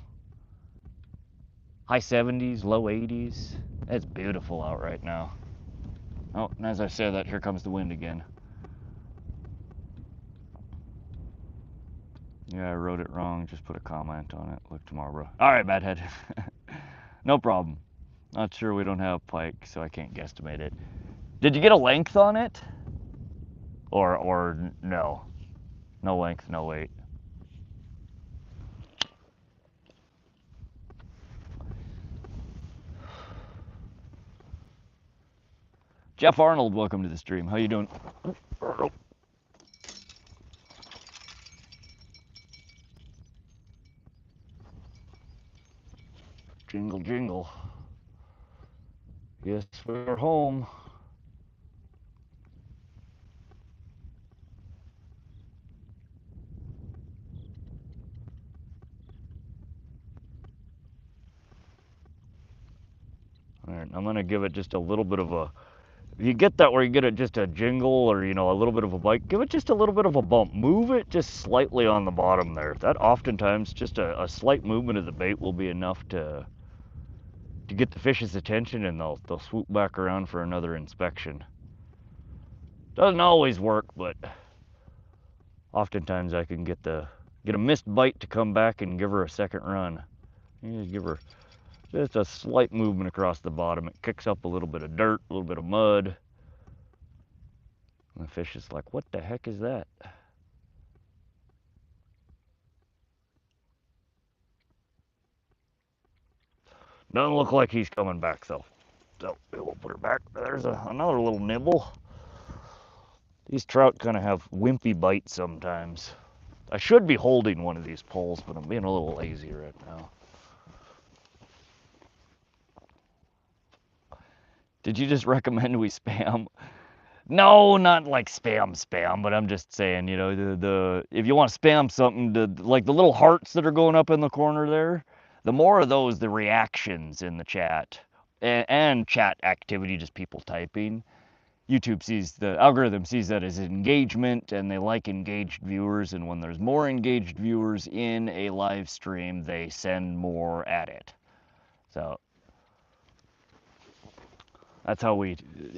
high 70s, low 80s. It's beautiful out right now. Oh, and as I say that, here comes the wind again. Yeah, I wrote it wrong. Just put a comment on it. Look tomorrow, bro. All right, Madhead. No problem. Not sure, we don't have pike, so I can't guesstimate it. Did you get a length on it? Or no? No length, no weight. Jeff Arnold, welcome to the stream. How you doing? Jingle, jingle. Yes, we're home. All right, I'm gonna give it just a little bit of a, if you get that where you get it just a jingle or, you know, a little bit of a bite, give it just a little bit of a bump. Move it just slightly on the bottom there. That oftentimes, just a slight movement of the bait will be enough to get the fish's attention, and they'll swoop back around for another inspection. Doesn't always work, but oftentimes I can get a missed bite to come back and give her a second run. You give her just a slight movement across the bottom. It kicks up a little bit of dirt, a little bit of mud. And the fish is like, what the heck is that? Doesn't look like he's coming back though. So we'll put her back. There's another little nibble. These trout kind of have wimpy bites sometimes. I should be holding one of these poles, but I'm being a little lazy right now. Did you just recommend we spam? No, not like spam, but I'm just saying, you know, the if you want to spam something, like the little hearts that are going up in the corner there, the more of those, the reactions in the chat and chat activity, just people typing. YouTube sees, the algorithm sees that as engagement, and they like engaged viewers, and when there's more engaged viewers in a live stream, they send more at it. So that's how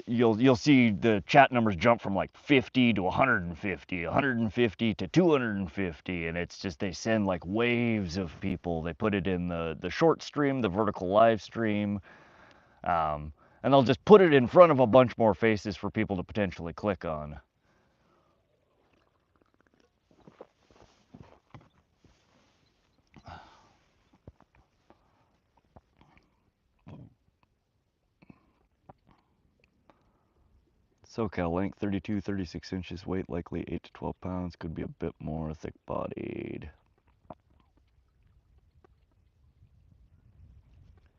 you'll see the chat numbers jump from like 50 to 150, 150 to 250, and it's just they send like waves of people. They put it in the short stream, the vertical live stream, and they'll just put it in front of a bunch more faces for people to potentially click on. SoCal length 32, 36 inches, weight likely 8 to 12 pounds, could be a bit more thick bodied.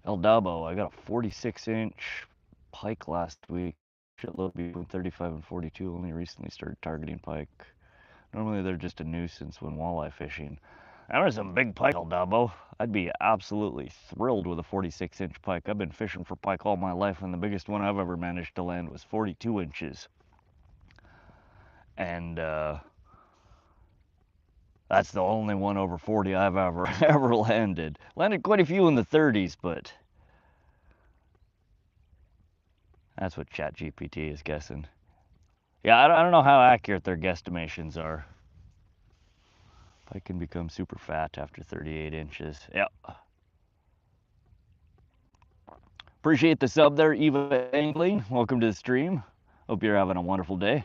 El Dabo, I got a 46 inch pike last week. Shitload between 35 and 42. Only recently started targeting pike. Normally they're just a nuisance when walleye fishing. That was some big pike, El Dabo. I'd be absolutely thrilled with a 46 inch pike. I've been fishing for pike all my life, and the biggest one I've ever managed to land was 42 inches. And that's the only one over 40 I've ever landed. Landed quite a few in the 30s, but that's what ChatGPT is guessing. Yeah, I don't know how accurate their guesstimations are. Pike can become super fat after 38 inches. Yeah. Appreciate the sub there, Eva Angling. Welcome to the stream. Hope you're having a wonderful day.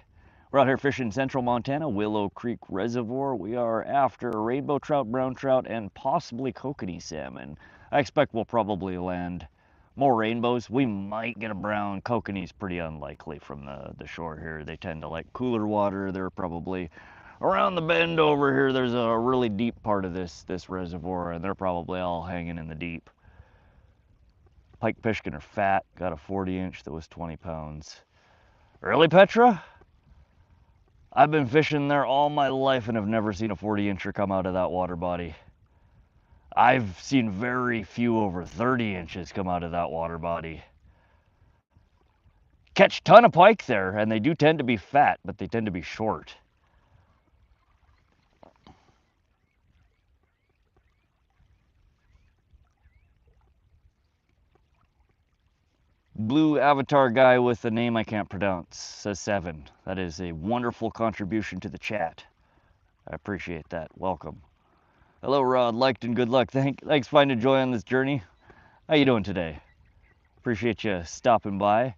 We're out here fishing central Montana, Willow Creek Reservoir. We are after rainbow trout, brown trout, and possibly kokanee salmon. I expect we'll probably land more rainbows. We might get a brown. Kokanee's pretty unlikely from the shore here. They tend to like cooler water. They're probably around the bend over here. There's a really deep part of this reservoir, and they're probably all hanging in the deep. Pike Pishkin are fat. Got a 40 inch that was 20 pounds. Really, Petra? I've been fishing there all my life and have never seen a 40 incher come out of that water body. I've seen very few over 30 inches come out of that water body. Catch a ton of pike there, and they do tend to be fat, but they tend to be short. Blue avatar guy with a name I can't pronounce says 7. That is a wonderful contribution to the chat. I appreciate that. Welcome. Hello, Rod. Liked and good luck. Thanks for finding joy on this journey. How you doing today? Appreciate you stopping by.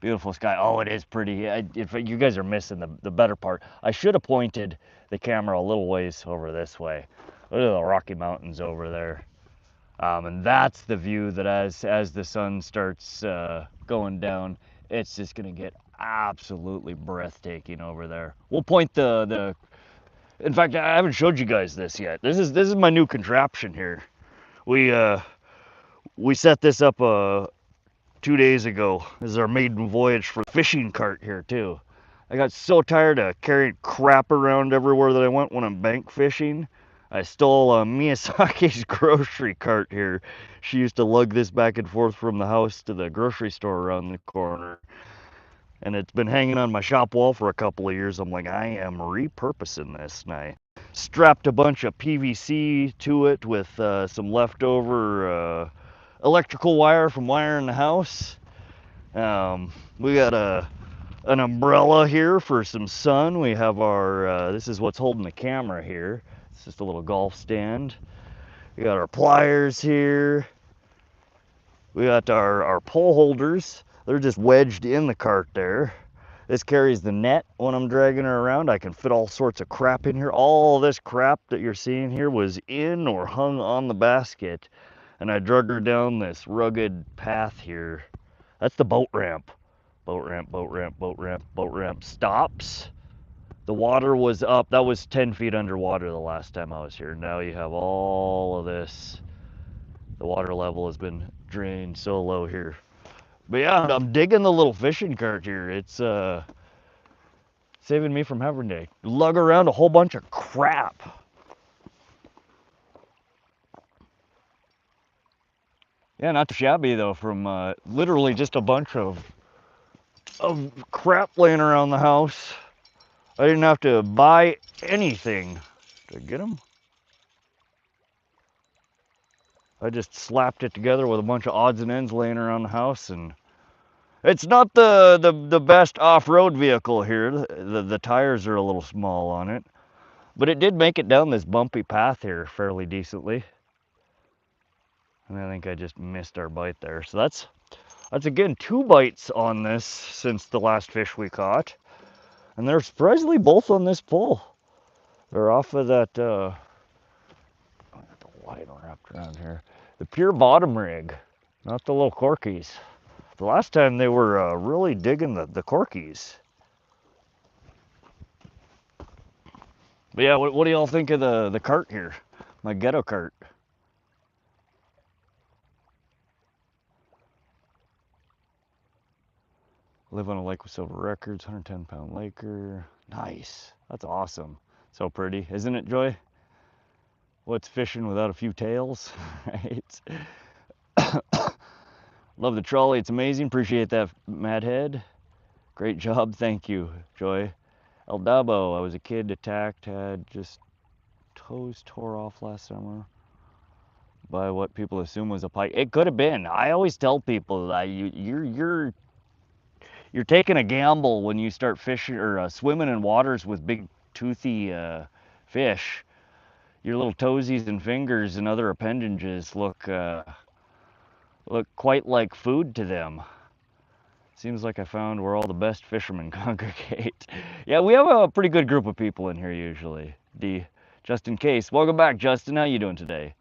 Beautiful sky. Oh, it is pretty. You guys are missing the better part. I should have pointed the camera a little ways over this way. Look at the Rocky Mountains over there. And that's the view that as the sun starts going down, it's just gonna get absolutely breathtaking over there. We'll point in fact, I haven't showed you guys this yet. This is my new contraption here. We we set this up 2 days ago. This is our maiden voyage for the fishing cart here too. I got so tired of carrying crap around everywhere that I went when I'm bank fishing. I stole Miyazaki's grocery cart here. She used to lug this back and forth from the house to the grocery store around the corner. And it's been hanging on my shop wall for a couple of years. I'm like, I am repurposing this. And I strapped a bunch of PVC to it with some leftover electrical wire from wiring the house. We got an umbrella here for some sun. We have our, this is what's holding the camera here. It's just a little golf stand. We got our pliers here. We got our pole holders. They're just wedged in the cart there. This carries the net when I'm dragging her around. I can fit all sorts of crap in here. All this crap that you're seeing here was in or hung on the basket. And I drug her down this rugged path here. That's the boat ramp. Boat ramp, boat ramp, boat ramp, boat ramp stops. The water was up. That was 10 feet underwater the last time I was here. Now you have all of this. The water level has been drained so low here. But yeah, I'm digging the little fishing cart here. It's saving me from having to lug around a whole bunch of crap. Yeah, not too shabby though, from literally just a bunch of crap laying around the house. I didn't have to buy anything. Did I get them? I just slapped it together with a bunch of odds and ends laying around the house, and it's not the best off-road vehicle here. The tires are a little small on it, but it did make it down this bumpy path here fairly decently. And I think I just missed our bite there. So that's again 2 bites on this since the last fish we caught, and they're surprisingly both on this pull. They're off of that. I have the light wrapped around here. The pure bottom rig, not the little corkies. The last time they were really digging the corkies. But yeah, what do y'all think of the cart here? My ghetto cart. Live on a lake with silver records, 110-pound laker. Nice. That's awesome. So pretty, isn't it, Joy? What's fishing without a few tails, right? Love the trolley, it's amazing. Appreciate that, Madhead. Great job, thank you, Joy. El Dabo, I was a kid, attacked, had just toes tore off last summer by what people assume was a pike. It could have been. I always tell people that you're taking a gamble when you start fishing or swimming in waters with big toothy fish. Your little toesies and fingers and other appendages look quite like food to them. Seems like I found where all the best fishermen congregate. Yeah, we have a pretty good group of people in here usually. Just in case. Welcome back, Justin. How you doing today?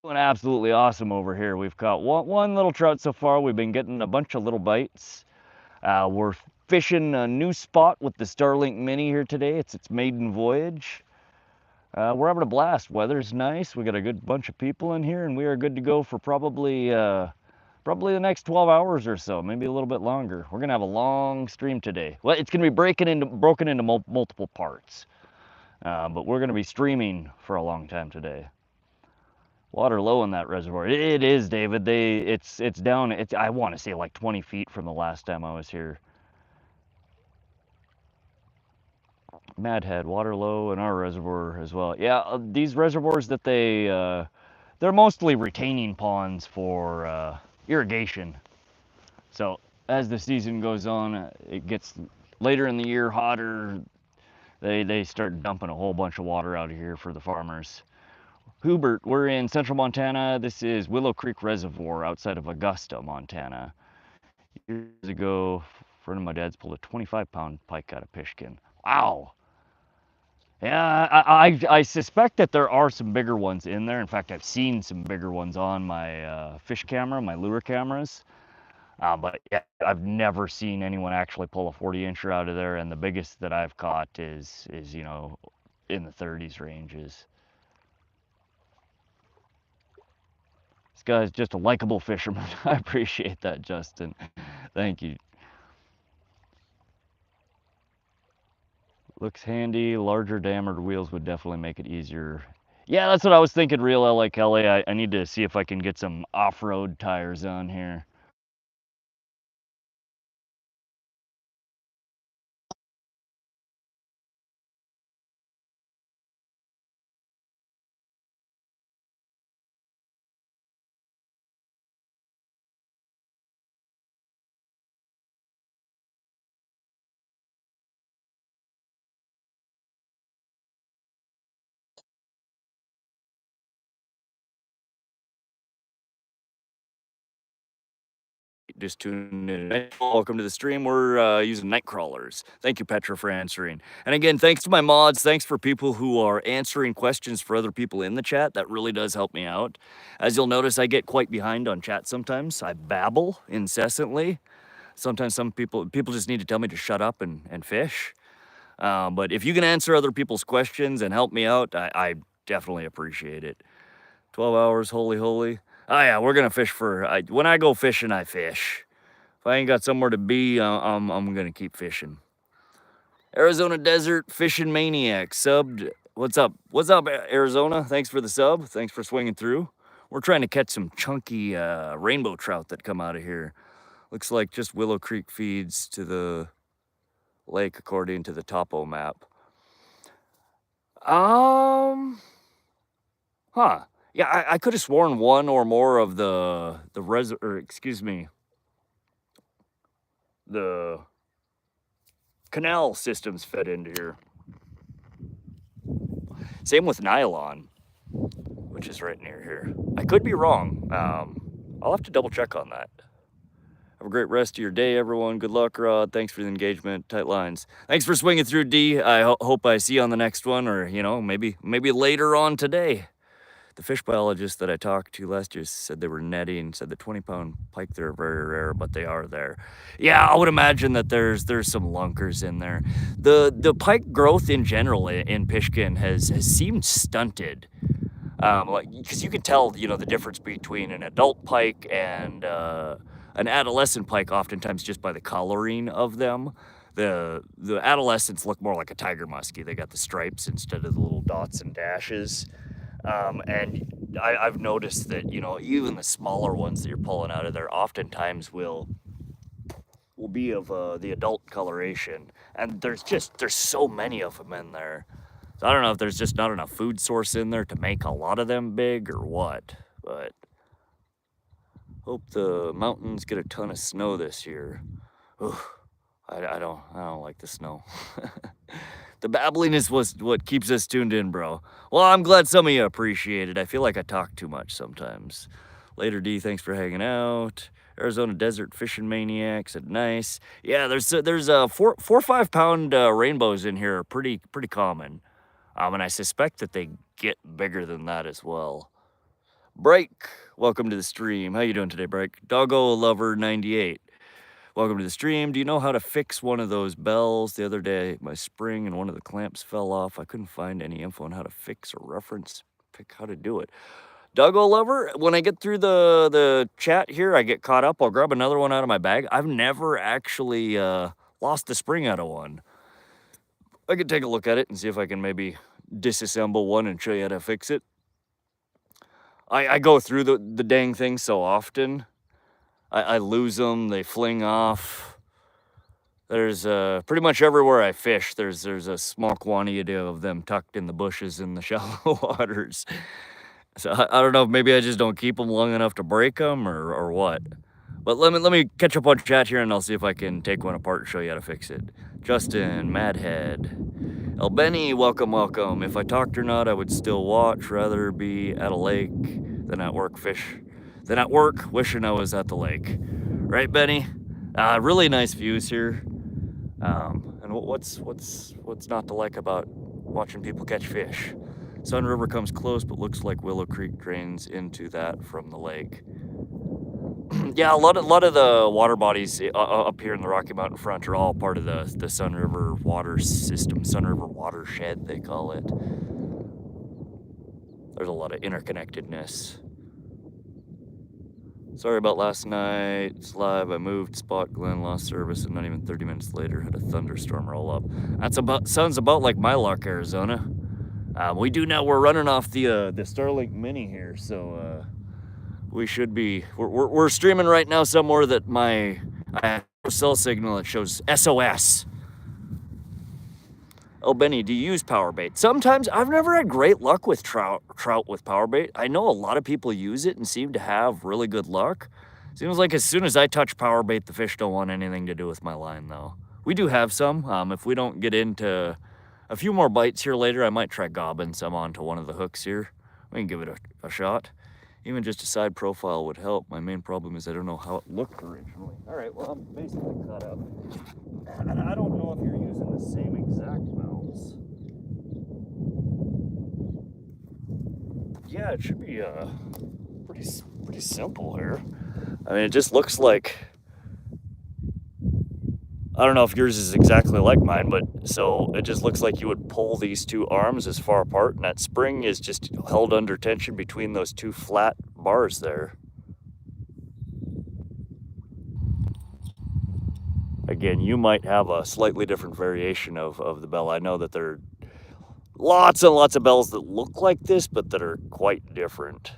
Doing absolutely awesome over here. We've caught one little trout so far. We've been getting a bunch of little bites. We're fishing a new spot with the Starlink Mini here today. It's its maiden voyage. We're having a blast. Weather's nice. We got a good bunch of people in here, and we are good to go for probably the next 12 hours or so, maybe a little bit longer. We're gonna have a long stream today. Well, it's gonna be broken into multiple parts, but we're gonna be streaming for a long time today. Water low in that reservoir. It is, David. It's down. I want to say like 20 feet from the last time I was here. Madhead, water low in our reservoir as well. Yeah, these reservoirs that they're mostly retaining ponds for irrigation. So as the season goes on, it gets later in the year, hotter. They start dumping a whole bunch of water out of here for the farmers. Hubert, we're in central Montana. This is Willow Creek Reservoir outside of Augusta, Montana. Years ago, a friend of my dad's pulled a 25-pound pike out of Pishkin. Wow. Yeah, I suspect that there are some bigger ones in there. In fact, I've seen some bigger ones on my fish camera, my lure cameras. But yeah, I've never seen anyone actually pull a 40-incher out of there, and the biggest that I've caught is you know, in the 30s ranges. This guy's just a likable fisherman. I appreciate that, Justin. Thank you. Looks handy. Larger diameter wheels would definitely make it easier. Yeah, that's what I was thinking, real LA Kelly. I need to see if I can get some off-road tires on here. Just tuned in. Welcome to the stream. We're using night crawlers. Thank you, Petra, for answering. And again, thanks to my mods. Thanks for people who are answering questions for other people in the chat. That really does help me out. As you'll notice, I get quite behind on chat sometimes. I babble incessantly. Sometimes some people just need to tell me to shut up and fish. But if you can answer other people's questions and help me out, I definitely appreciate it. 12 hours, holy. Oh yeah, we're gonna fish when I go fishing, I fish. If I ain't got somewhere to be, I'm gonna keep fishing. Arizona Desert Fishing Maniac subbed. What's up? What's up, Arizona? Thanks for the sub. Thanks for swinging through. We're trying to catch some chunky rainbow trout that come out of here. Looks like just Willow Creek feeds to the lake according to the topo map. Huh. Yeah, I could have sworn one or more of the canal systems fed into here. Same with nylon, which is right near here. I could be wrong. I'll have to double check on that. Have a great rest of your day, everyone. Good luck, Rod. Thanks for the engagement. Tight lines. Thanks for swinging through, D. I hope I see you on the next one, or maybe later on today. The fish biologist that I talked to last year said they were netting, said the 20-pound pike, they're very rare, but they are there. Yeah, I would imagine that there's some lunkers in there. The pike growth in general in Pishkin has seemed stunted. Because you can tell, the difference between an adult pike and an adolescent pike oftentimes just by the coloring of them. The adolescents look more like a tiger muskie. They got the stripes instead of the little dots and dashes. And I've noticed that, even the smaller ones that you're pulling out of there oftentimes will be of the adult coloration. And there's so many of them in there. So I don't know if there's just not enough food source in there to make a lot of them big or what, but hope the mountains get a ton of snow this year. Oof, I don't like the snow. The babbling is what keeps us tuned in, bro. Well, I'm glad some of you appreciate it. I feel like I talk too much sometimes. Later, D, thanks for hanging out. Arizona Desert Fishing Maniac said nice. Yeah, there's 4 or 5 pound rainbows in here, pretty common. And I suspect that they get bigger than that as well. Break, welcome to the stream. How you doing today, Break? Doggo Lover 98. Welcome to the stream. Do you know how to fix one of those bells? The other day, my spring and one of the clamps fell off. I couldn't find any info on how to fix or reference, pick how to do it. Doggo Lover, when I get through the chat here, I get caught up. I'll grab another one out of my bag. I've never actually lost the spring out of one. I could take a look at it and see if I can maybe disassemble one and show you how to fix it. I go through the dang thing so often. I lose them, they fling off. There's pretty much everywhere I fish, there's a small quantity of them tucked in the bushes in the shallow waters. So I don't know if maybe I just don't keep them long enough to break them or what. But let me catch up on chat here and I'll see if I can take one apart and show you how to fix it. Justin, Madhead, El Benny, welcome. If I talked or not, I would still watch. Rather be at a lake than at work wishing I was at the lake. Right, Benny? Really nice views here. And what's not to like about watching people catch fish? Sun River comes close, but looks like Willow Creek drains into that from the lake. Yeah, a lot of the water bodies up here in the Rocky Mountain front are all part of the Sun River water system, Sun River watershed, they call it. There's a lot of interconnectedness. Sorry about last night. It's live. I moved spot, Glenn lost service, and not even 30 minutes later had a thunderstorm roll up. Sounds about like my luck, Arizona. We do now. We're running off the Starlink Mini here, so we should be. We're streaming right now somewhere that I have a cell signal that shows SOS. Oh, Benny, do you use power bait? Sometimes. I've never had great luck with trout with power bait. I know a lot of people use it and seem to have really good luck. Seems like as soon as I touch power bait, the fish don't want anything to do with my line, though. We do have some. If we don't get into a few more bites here later, I might try gobbing some onto one of the hooks here. We can give it a shot. Even just a side profile would help. My main problem is I don't know how it looked originally. All right, well, I'm basically cut up. And I don't know if you're using the same exact mounts. Yeah, it should be pretty simple here. I mean, it just looks like, I don't know if yours is exactly like mine, but so it just looks like you would pull these two arms as far apart, and that spring is just held under tension between those two flat bars there. Again, you might have a slightly different variation of the bell. I know that there are lots and lots of bells that look like this, but that are quite different.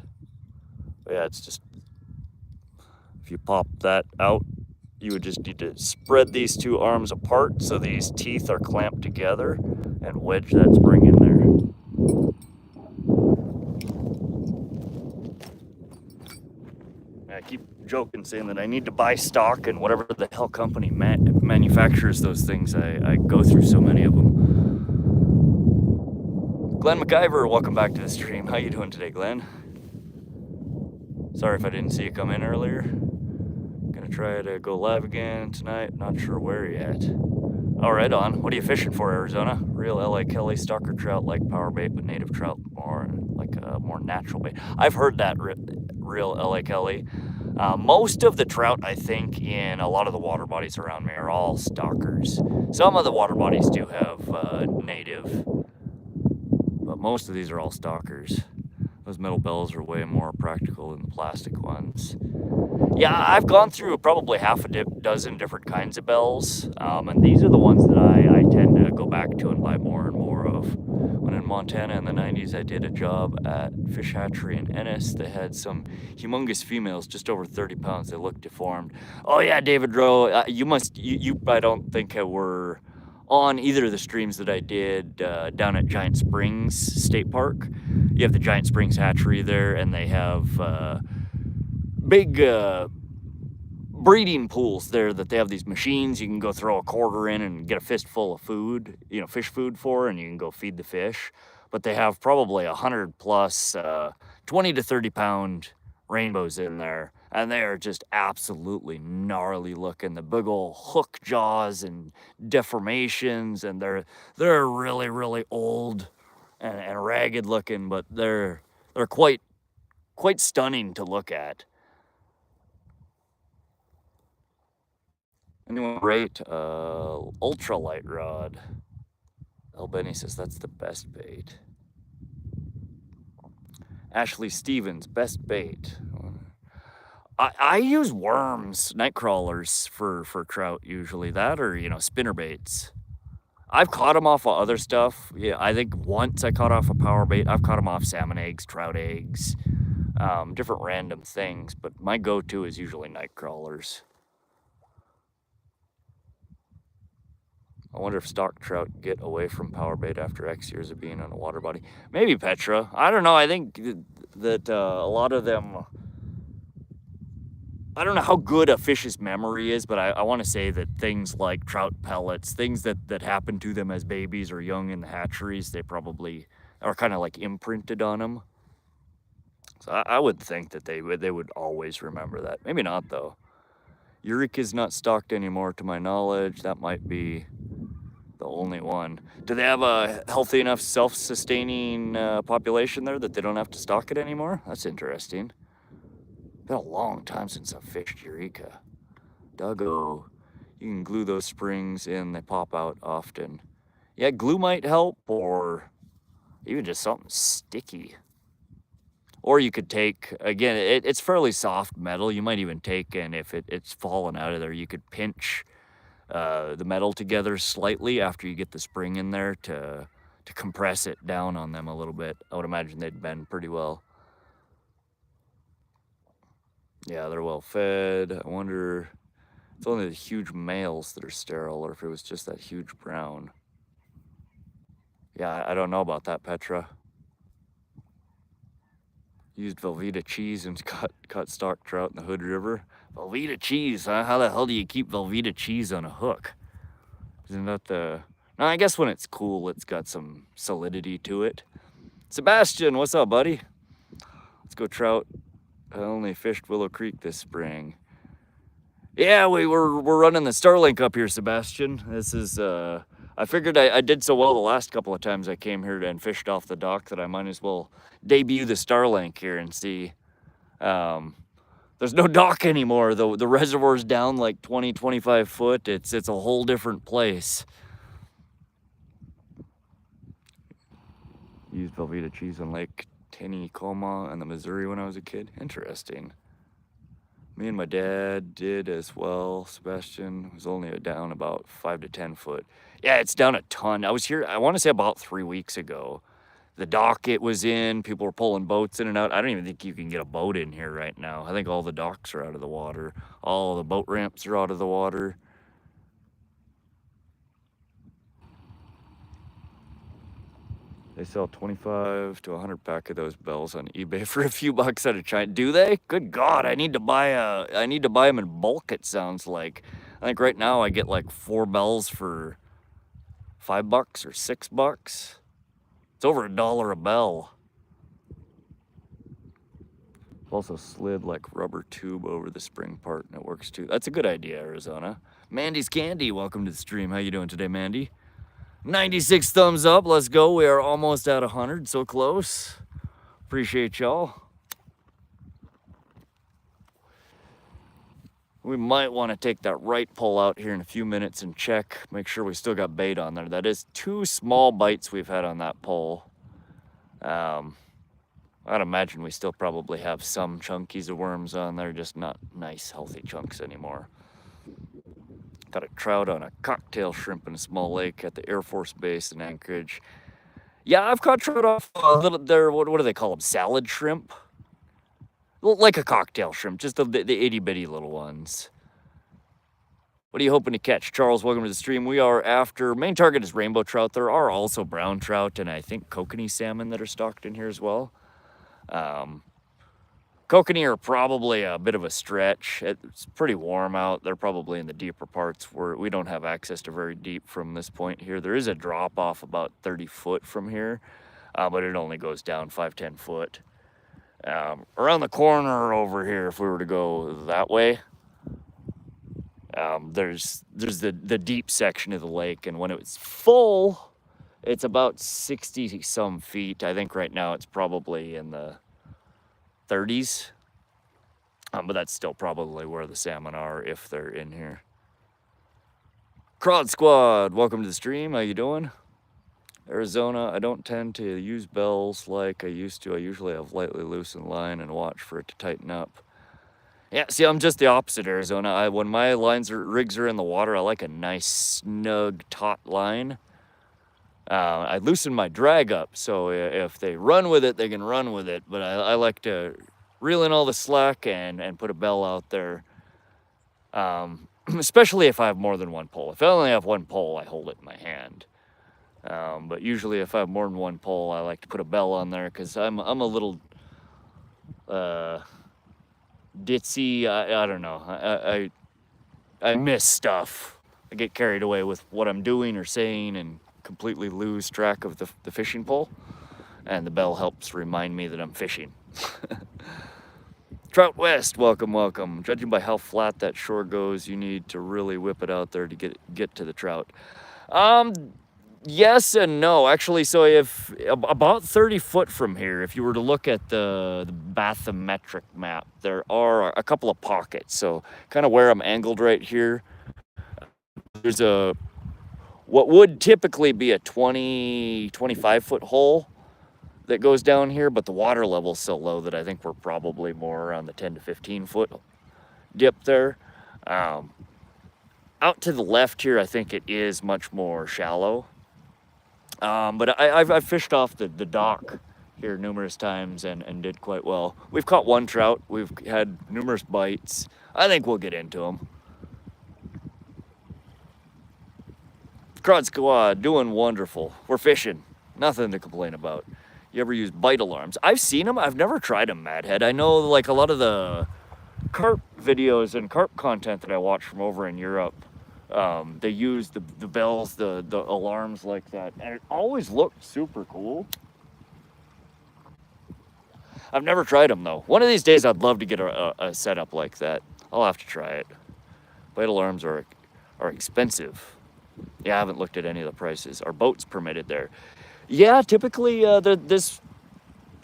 But yeah, it's just, if you pop that out, you would just need to spread these two arms apart so these teeth are clamped together and wedge that spring in there. I keep joking saying that I need to buy stock in whatever the hell company manufactures those things. I go through so many of them. Glenn McIver, welcome back to the stream. How you doing today, Glenn? Sorry if I didn't see you come in earlier. Gonna try to go live again tonight. Not sure where yet. All right, on. What are you fishing for, Arizona? Real L.A. Kelly stalker trout, like power bait, but native trout more like a more natural bait. I've heard that, real L.A. Kelly. Most of the trout, I think, in a lot of the water bodies around me are all stalkers. Some of the water bodies do have native, but most of these are all stalkers. Those metal bells are way more practical than the plastic ones. Yeah, I've gone through probably half a dozen different kinds of bells, and these are the ones that I tend to go back to and buy more and more of. When in Montana in the 90s, I did a job at Fish Hatchery in Ennis. They had some humongous females, just over 30 pounds. They looked deformed. Oh yeah, David Rowe, you I don't think were on either of the streams that I did down at Giant Springs State Park. You have the Giant Springs Hatchery there, and they have big breeding pools there that they have these machines you can go throw a quarter in and get a fistful of food, fish food for, and you can go feed the fish. But they have probably 100 plus 20 to 30 pound rainbows in there, and they are just absolutely gnarly looking. The big old hook jaws and deformations, and they're really, really old and ragged looking, but they're quite stunning to look at. Anyone rate ultralight rod? El Benny says that's the best bait. Ashley Stevens, best bait. I use worms, night crawlers for trout usually. That or spinner baits. I've caught them off of other stuff. Yeah, I think once I caught off a power bait. I've caught them off salmon eggs, trout eggs, different random things. But my go-to is usually night crawlers. I wonder if stock trout get away from power bait after X years of being on a water body. Maybe Petra. I don't know. I think that a lot of them, I don't know how good a fish's memory is, but I want to say that things like trout pellets, things that happen to them as babies or young in the hatcheries, they probably are kind of like imprinted on them. So I would think that they would always remember that. Maybe not, though. Eureka's not stocked anymore to my knowledge. That might be the only one. Do they have a healthy enough self-sustaining population there that they don't have to stock it anymore? That's interesting. Been a long time since I've fished Eureka. Duggo, you can glue those springs in, they pop out often. Yeah, glue might help, or even just something sticky. Or you could take, again, it's fairly soft metal. You might even take, and if it's fallen out of there, you could pinch the metal together slightly after you get the spring in there to compress it down on them a little bit. I would imagine they'd bend pretty well. Yeah, they're well fed. I wonder, it's only the huge males that are sterile, or if it was just that huge brown. Yeah, I don't know about that, Petra. Used Velveeta cheese and caught stock trout in the Hood River. Velveeta cheese, huh? How the hell do you keep Velveeta cheese on a hook? Isn't that the... No, I guess when it's cool, it's got some solidity to it. Sebastian, what's up, buddy? Let's go trout. I only fished Willow Creek this spring. Yeah, we're running the Starlink up here, Sebastian. This is, I figured I did so well the last couple of times I came here and fished off the dock that I might as well debut the Starlink here and see. There's no dock anymore, though. The reservoir's down like 20, 25 foot. It's a whole different place. Used Velveeta cheese on Lake Tennessee and the Missouri when I was a kid. Interesting. Me and my dad did as well. Sebastian was only down about 5 to 10 foot. Yeah, it's down a ton. I was here, I want to say about 3 weeks ago. The dock it was in, people were pulling boats in and out. I don't even think you can get a boat in here right now. I think all the docks are out of the water. All the boat ramps are out of the water. They sell 25 to 100 pack of those bells on eBay for a few bucks at a time. Do they? Good God, I need to buy them in bulk, it sounds like. I think right now I get like 4 bells for $5 or $6. It's over $1 a bell. Also slid like rubber tube over the spring part and it works too. That's a good idea, Arizona. Mandy's Candy, welcome to the stream. How you doing today, Mandy? 96 thumbs up, let's go. We are almost at 100, so close. Appreciate y'all. We might want to take that right pole out here in a few minutes and check, make sure we still got bait on there. That is 2 small bites we've had on that pole. I'd imagine we still probably have some chunkies of worms on there, just not nice, healthy chunks anymore. Got a trout on a cocktail shrimp in a small lake at the Air Force Base in Anchorage. Yeah, I've caught trout off a little there. What do they call them? Salad shrimp? Like a cocktail shrimp, just the itty bitty little ones. What are you hoping to catch? Charles, welcome to the stream. We are after, main target is rainbow trout. There are also brown trout and I think kokanee salmon that are stocked in here as well. Kokanee are probably a bit of a stretch. It's pretty warm out. They're probably in the deeper parts where we don't have access to very deep from this point here. There is a drop off about 30 foot from here, but it only goes down 5-10 foot. Around the corner over here, if we were to go that way, there's the deep section of the lake, and when it's full, it's about 60 some feet. I think right now it's probably in the 30s, but that's still probably where the salmon are if they're in here. Crowd Squad, welcome to the stream. How you doing? Arizona, I don't tend to use bells like I used to. I usually have lightly loosened line and watch for it to tighten up. Yeah, see, I'm just the opposite, Arizona. When my rigs are in the water, I like a nice, snug, taut line. I loosen my drag up, so if they run with it, they can run with it. But I like to reel in all the slack and put a bell out there, especially if I have more than one pole. If I only have one pole, I hold it in my hand. But usually if I have more than one pole, I like to put a bell on there because I'm a little ditzy. I don't know. I miss stuff. I get carried away with what I'm doing or saying and completely lose track of the fishing pole, and the bell helps remind me that I'm fishing. Trout West, welcome, welcome. Judging by how flat that shore goes, you need to really whip it out there to get to the trout. Yes and no, actually. So if about 30 foot from here, if you were to look at the bathymetric map, there are a couple of pockets. So kind of where I'm angled right here, there's what would typically be a 25 foot hole. that goes down here, but the water level's so low that I think we're probably more around the 10 to 15 foot dip there. Out to the left here, I think it is much more shallow. But I've fished off the dock here numerous times and did quite well. We've caught one trout. We've had numerous bites. I think we'll get into them. Crod Squad doing wonderful. We're fishing. Nothing to complain about. You ever use bite alarms? I've seen them. I've never tried them, Madhead. I know like a lot of the carp videos and carp content that I watch from over in Europe, they use the bells, the alarms like that, and it always looked super cool. I've never tried them though. One of these days I'd love to get a setup like that. I'll have to try it. Bite alarms are expensive. Yeah, I haven't looked at any of the prices. Are boats permitted there? Yeah, typically this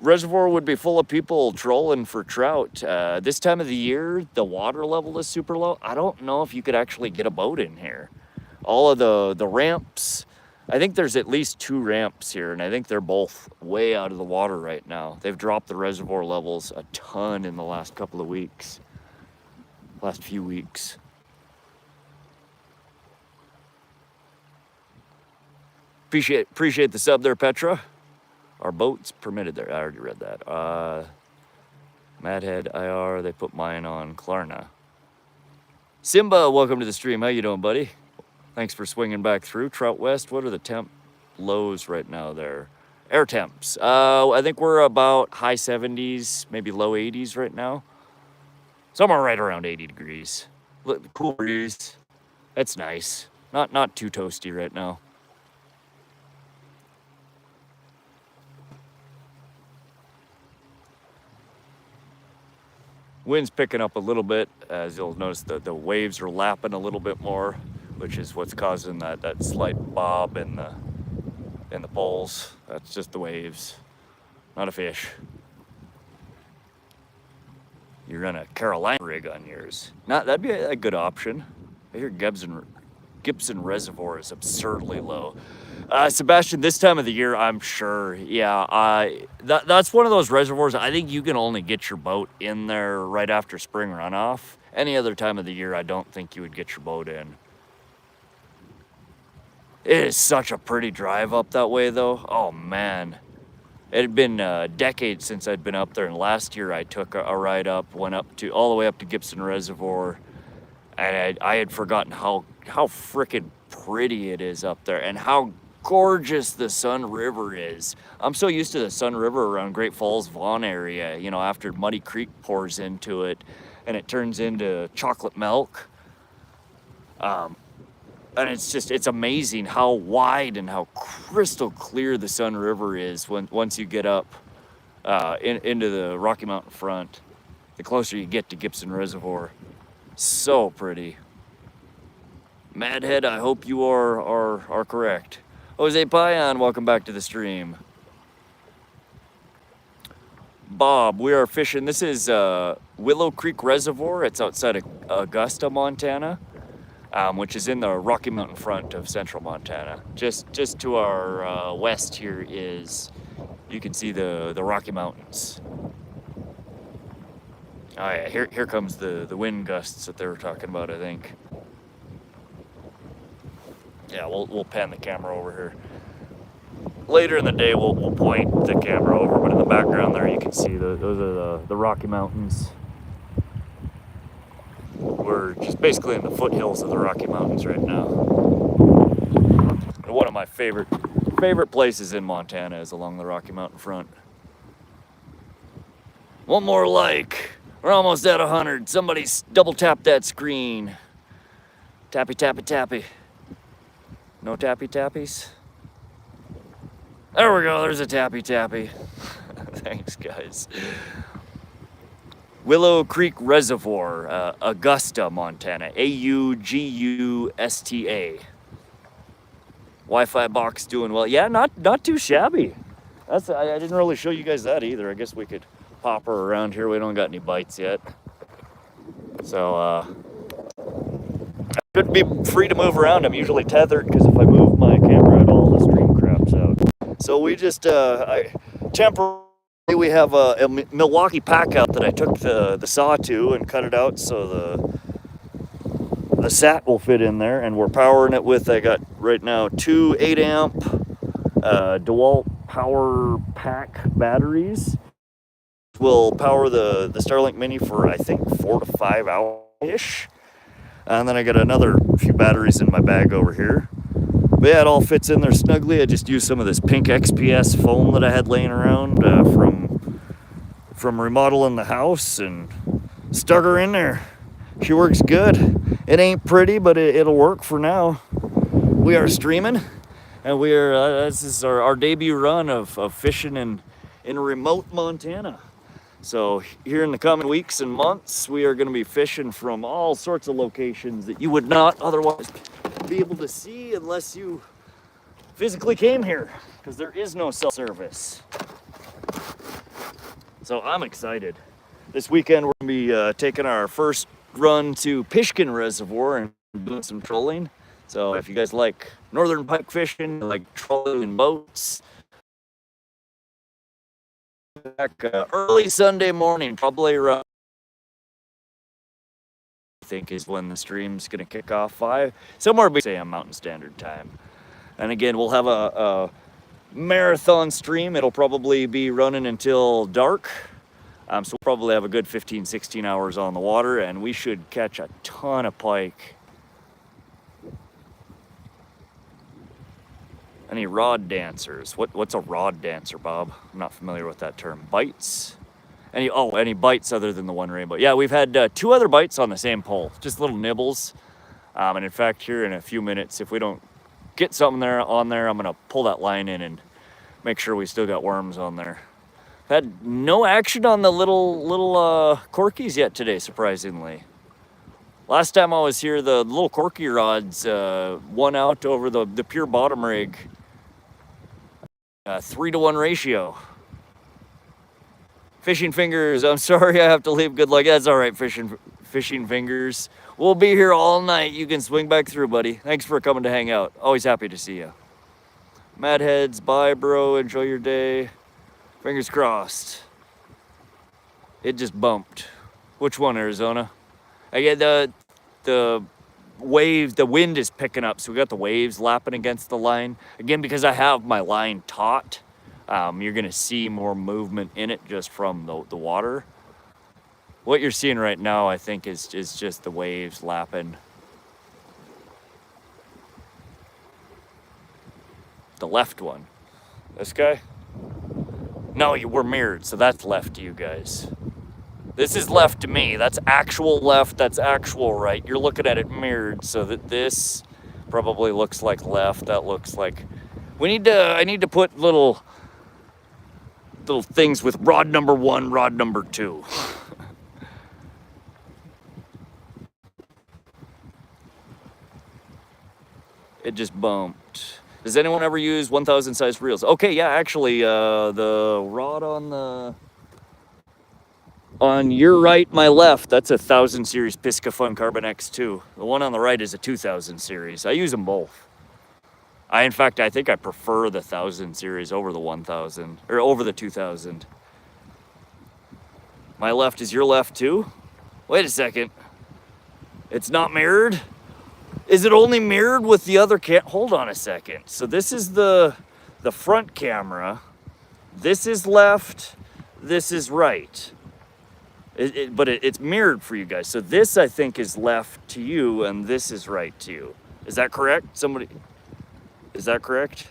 reservoir would be full of people trolling for trout. This time of the year, the water level is super low. I don't know if you could actually get a boat in here. All of the ramps, I think there's at least 2 ramps here, and I think they're both way out of the water right now. They've dropped the reservoir levels a ton in the last couple of weeks, last few weeks. Appreciate the sub there, Petra. Are boats permitted there? I already read that. Madhead IR, they put mine on Klarna. Simba, welcome to the stream. How you doing, buddy? Thanks for swinging back through. Trout West, what are the temp lows right now there? Air temps. I think we're about high 70s, maybe low 80s right now. Somewhere right around 80 degrees. Cool breeze. That's nice. Not too toasty right now. Wind's picking up a little bit, as you'll notice the waves are lapping a little bit more, which is what's causing that slight bob in the poles. That's just the waves, not a fish. You run a Carolina rig on yours. That'd be a good option. I hear Gibson Reservoir is absurdly low. Sebastian, this time of the year, I'm sure, yeah, that's one of those reservoirs. I think you can only get your boat in there right after spring runoff. Any other time of the year, I don't think you would get your boat in. It is such a pretty drive up that way, though. Oh, man. It had been decades since I'd been up there, and last year I took a ride up, went all the way up to Gibson Reservoir, and I had forgotten how frickin' pretty it is up there, and how gorgeous the Sun River is. I'm so used to the Sun River around Great Falls, Vaughan area, you know, after Muddy Creek pours into it and it turns into chocolate milk. And it's amazing how wide and how crystal clear the Sun River is once you get up into the Rocky Mountain front. The closer you get to Gibson Reservoir. So pretty. Madhead, I hope you are correct. Jose Payan, welcome back to the stream. Bob, we are fishing. This is Willow Creek Reservoir. It's outside of Augusta, Montana, which is in the Rocky Mountain front of central Montana. Just to our west here is, you can see the Rocky Mountains. Oh yeah, here comes the wind gusts that they were talking about, I think. Yeah, we'll pan the camera over here. Later in the day, we'll point the camera over, but in the background there, you can see those are the Rocky Mountains. We're just basically in the foothills of the Rocky Mountains right now. One of my favorite places in Montana is along the Rocky Mountain front. One more like. We're almost at 100. Somebody double tap that screen. Tappy, tappy, tappy. No tappy tappies? There we go, there's a tappy tappy. Thanks, guys. Willow Creek Reservoir, Augusta, Montana. Augusta. Wi-Fi box doing well. Yeah, not too shabby. I didn't really show you guys that either. I guess we could pop her around here. We don't got any bites yet. So, I should be free to move around. I'm usually tethered because if I move my camera at all, the stream craps out. So we just, temporarily we have a Milwaukee pack out that I took the saw to and cut it out so the sat will fit in there, and we're powering it with, I got right now 2 8-amp DeWalt power pack batteries. Will power the Starlink Mini for I think 4 to 5 hours-ish. And then I got another few batteries in my bag over here. But yeah, it all fits in there snugly. I just used some of this pink XPS foam that I had laying around from remodeling the house and stuck her in there. She works good. It ain't pretty, but it'll work for now. We are streaming, and we are this is our debut run of fishing in remote Montana. So here in the coming weeks and months, we are going to be fishing from all sorts of locations that you would not otherwise be able to see unless you physically came here, because there is no cell service. So I'm excited. This weekend we're going to be taking our first run to Pishkin Reservoir and doing some trolling. So if you guys like northern pike fishing, like trolling in boats, back early Sunday morning, probably around, I think is when the stream's gonna kick off, 5, somewhere between Mountain Standard Time. And again, we'll have a marathon stream. It'll probably be running until dark. So we'll probably have a good 15, 16 hours on the water, and we should catch a ton of pike. Any rod dancers? What's a rod dancer, Bob? I'm not familiar with that term. Bites? Any bites other than the one rainbow? Yeah, we've had 2 other bites on the same pole, just little nibbles. And in fact, here in a few minutes, if we don't get something on there, I'm gonna pull that line in and make sure we still got worms on there. Had no action on the little corkies yet today, surprisingly. Last time I was here, the little corky rods won out over the pure bottom rig. 3-to-1 ratio. Fishing fingers, I'm sorry I have to leave. Good luck. That's all right, fishing fingers. We'll be here all night. You can swing back through, buddy. Thanks for coming to hang out. Always happy to see you. Madheads, bye, bro. Enjoy your day. Fingers crossed. It just bumped. Which one, Arizona? I get the wave, the wind is picking up, so we got the waves lapping against the line. Again, because I have my line taut, you're gonna see more movement in it just from the water. What you're seeing right now, I think, is just the waves lapping. The left one. This guy? No, we're mirrored, so that's left to you guys. This is left to me. That's actual left, that's actual right. You're looking at it mirrored, so that this probably looks like left. That looks like... I need to put little things with rod number 1, rod number 2. It just bumped. Does anyone ever use 1,000 size reels? Okay, yeah, actually, the rod on your right, my left, that's a 1,000 series Pisca Fun Carbon X2. The one on the right is a 2,000 series. I use them both. In fact, I think I prefer the 1,000 series over the 1,000, or over the 2,000. My left is your left too? Wait a second. It's not mirrored? Is it only mirrored with the other Hold on a second. So this is the front camera. This is left. This is right. But it's mirrored for you guys. So this, I think, is left to you, and this is right to you. Is that correct? Somebody? Is that correct?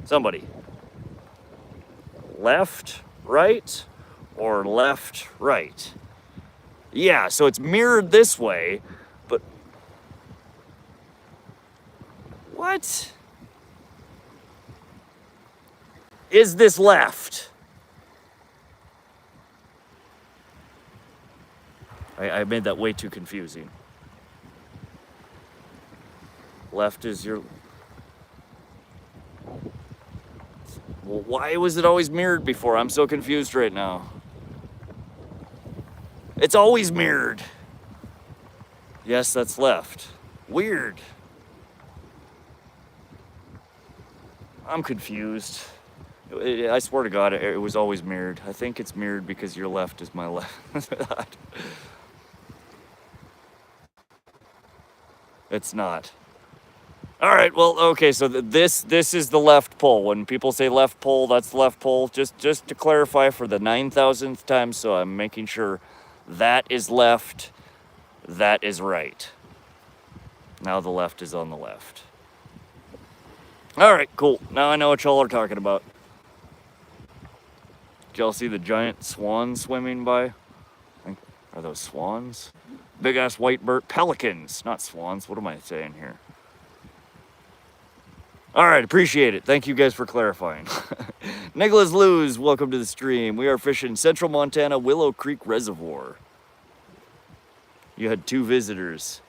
Somebody. Left, right, or left, right? Yeah, so it's mirrored this way, but... What? Is this left? I made that way too confusing. Left is your... Well, why was it always mirrored before? I'm so confused right now. It's always mirrored. Yes, that's left. Weird. I'm confused. I swear to God, it was always mirrored. I think it's mirrored because your left is my left. It's not. All right, well, okay, so this is the left pole. When people say left pole, that's the left pole. Just to clarify for the 9,000th time, so I'm making sure that is left, that is right. Now the left is on the left. All right, cool. Now I know what y'all are talking about. Did y'all see the giant swan swimming by? Are those swans? Big ass white bird. Pelicans, not swans. What am I saying here? All right, appreciate it. Thank you guys for clarifying. Nicholas Luz, welcome to the stream. We are fishing Central Montana Willow Creek Reservoir. You had 2 visitors.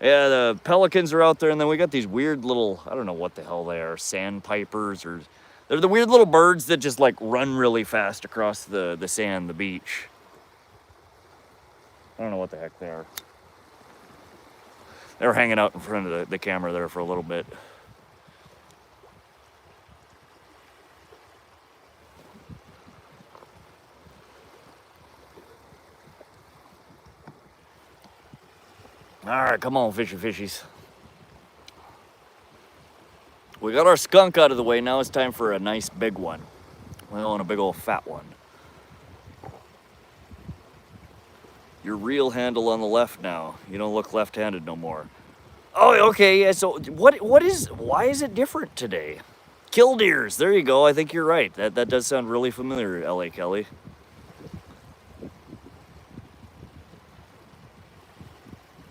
Yeah, the pelicans are out there, and then we got these weird little, I don't know what the hell they are, sandpipers, or they're the weird little birds that just like run really fast across the sand, the beach. I don't know what the heck they are. They were hanging out in front of the camera there for a little bit. All right, come on, fishy fishies. We got our skunk out of the way. Now it's time for a nice big one. We want a big old fat one. Your reel handle on the left now. You don't look left-handed no more. Oh, okay, yeah, so why is it different today? Killdeers, there you go. I think you're right. That does sound really familiar, L.A. Kelly.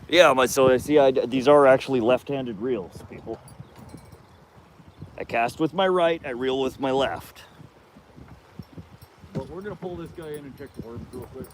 Yeah, so I see these are actually left-handed reels, people. I cast with my right, I reel with my left. But we're gonna pull this guy in and check the worms real quick.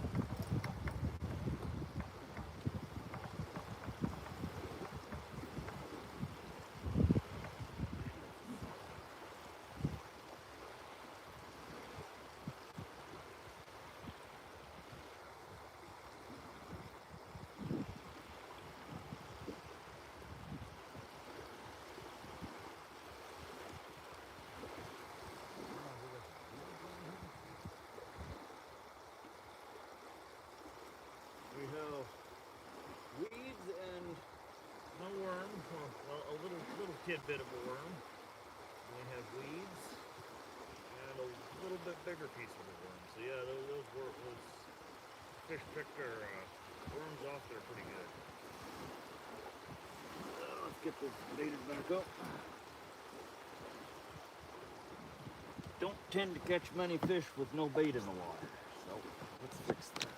We have weeds and no worm, well, a little tidbit of a worm. We have weeds and a little bit bigger piece of a worm. So yeah, those fish picked their worms off there pretty good. Let's get this baited back up. Don't tend to catch many fish with no bait in the water, so let's fix that.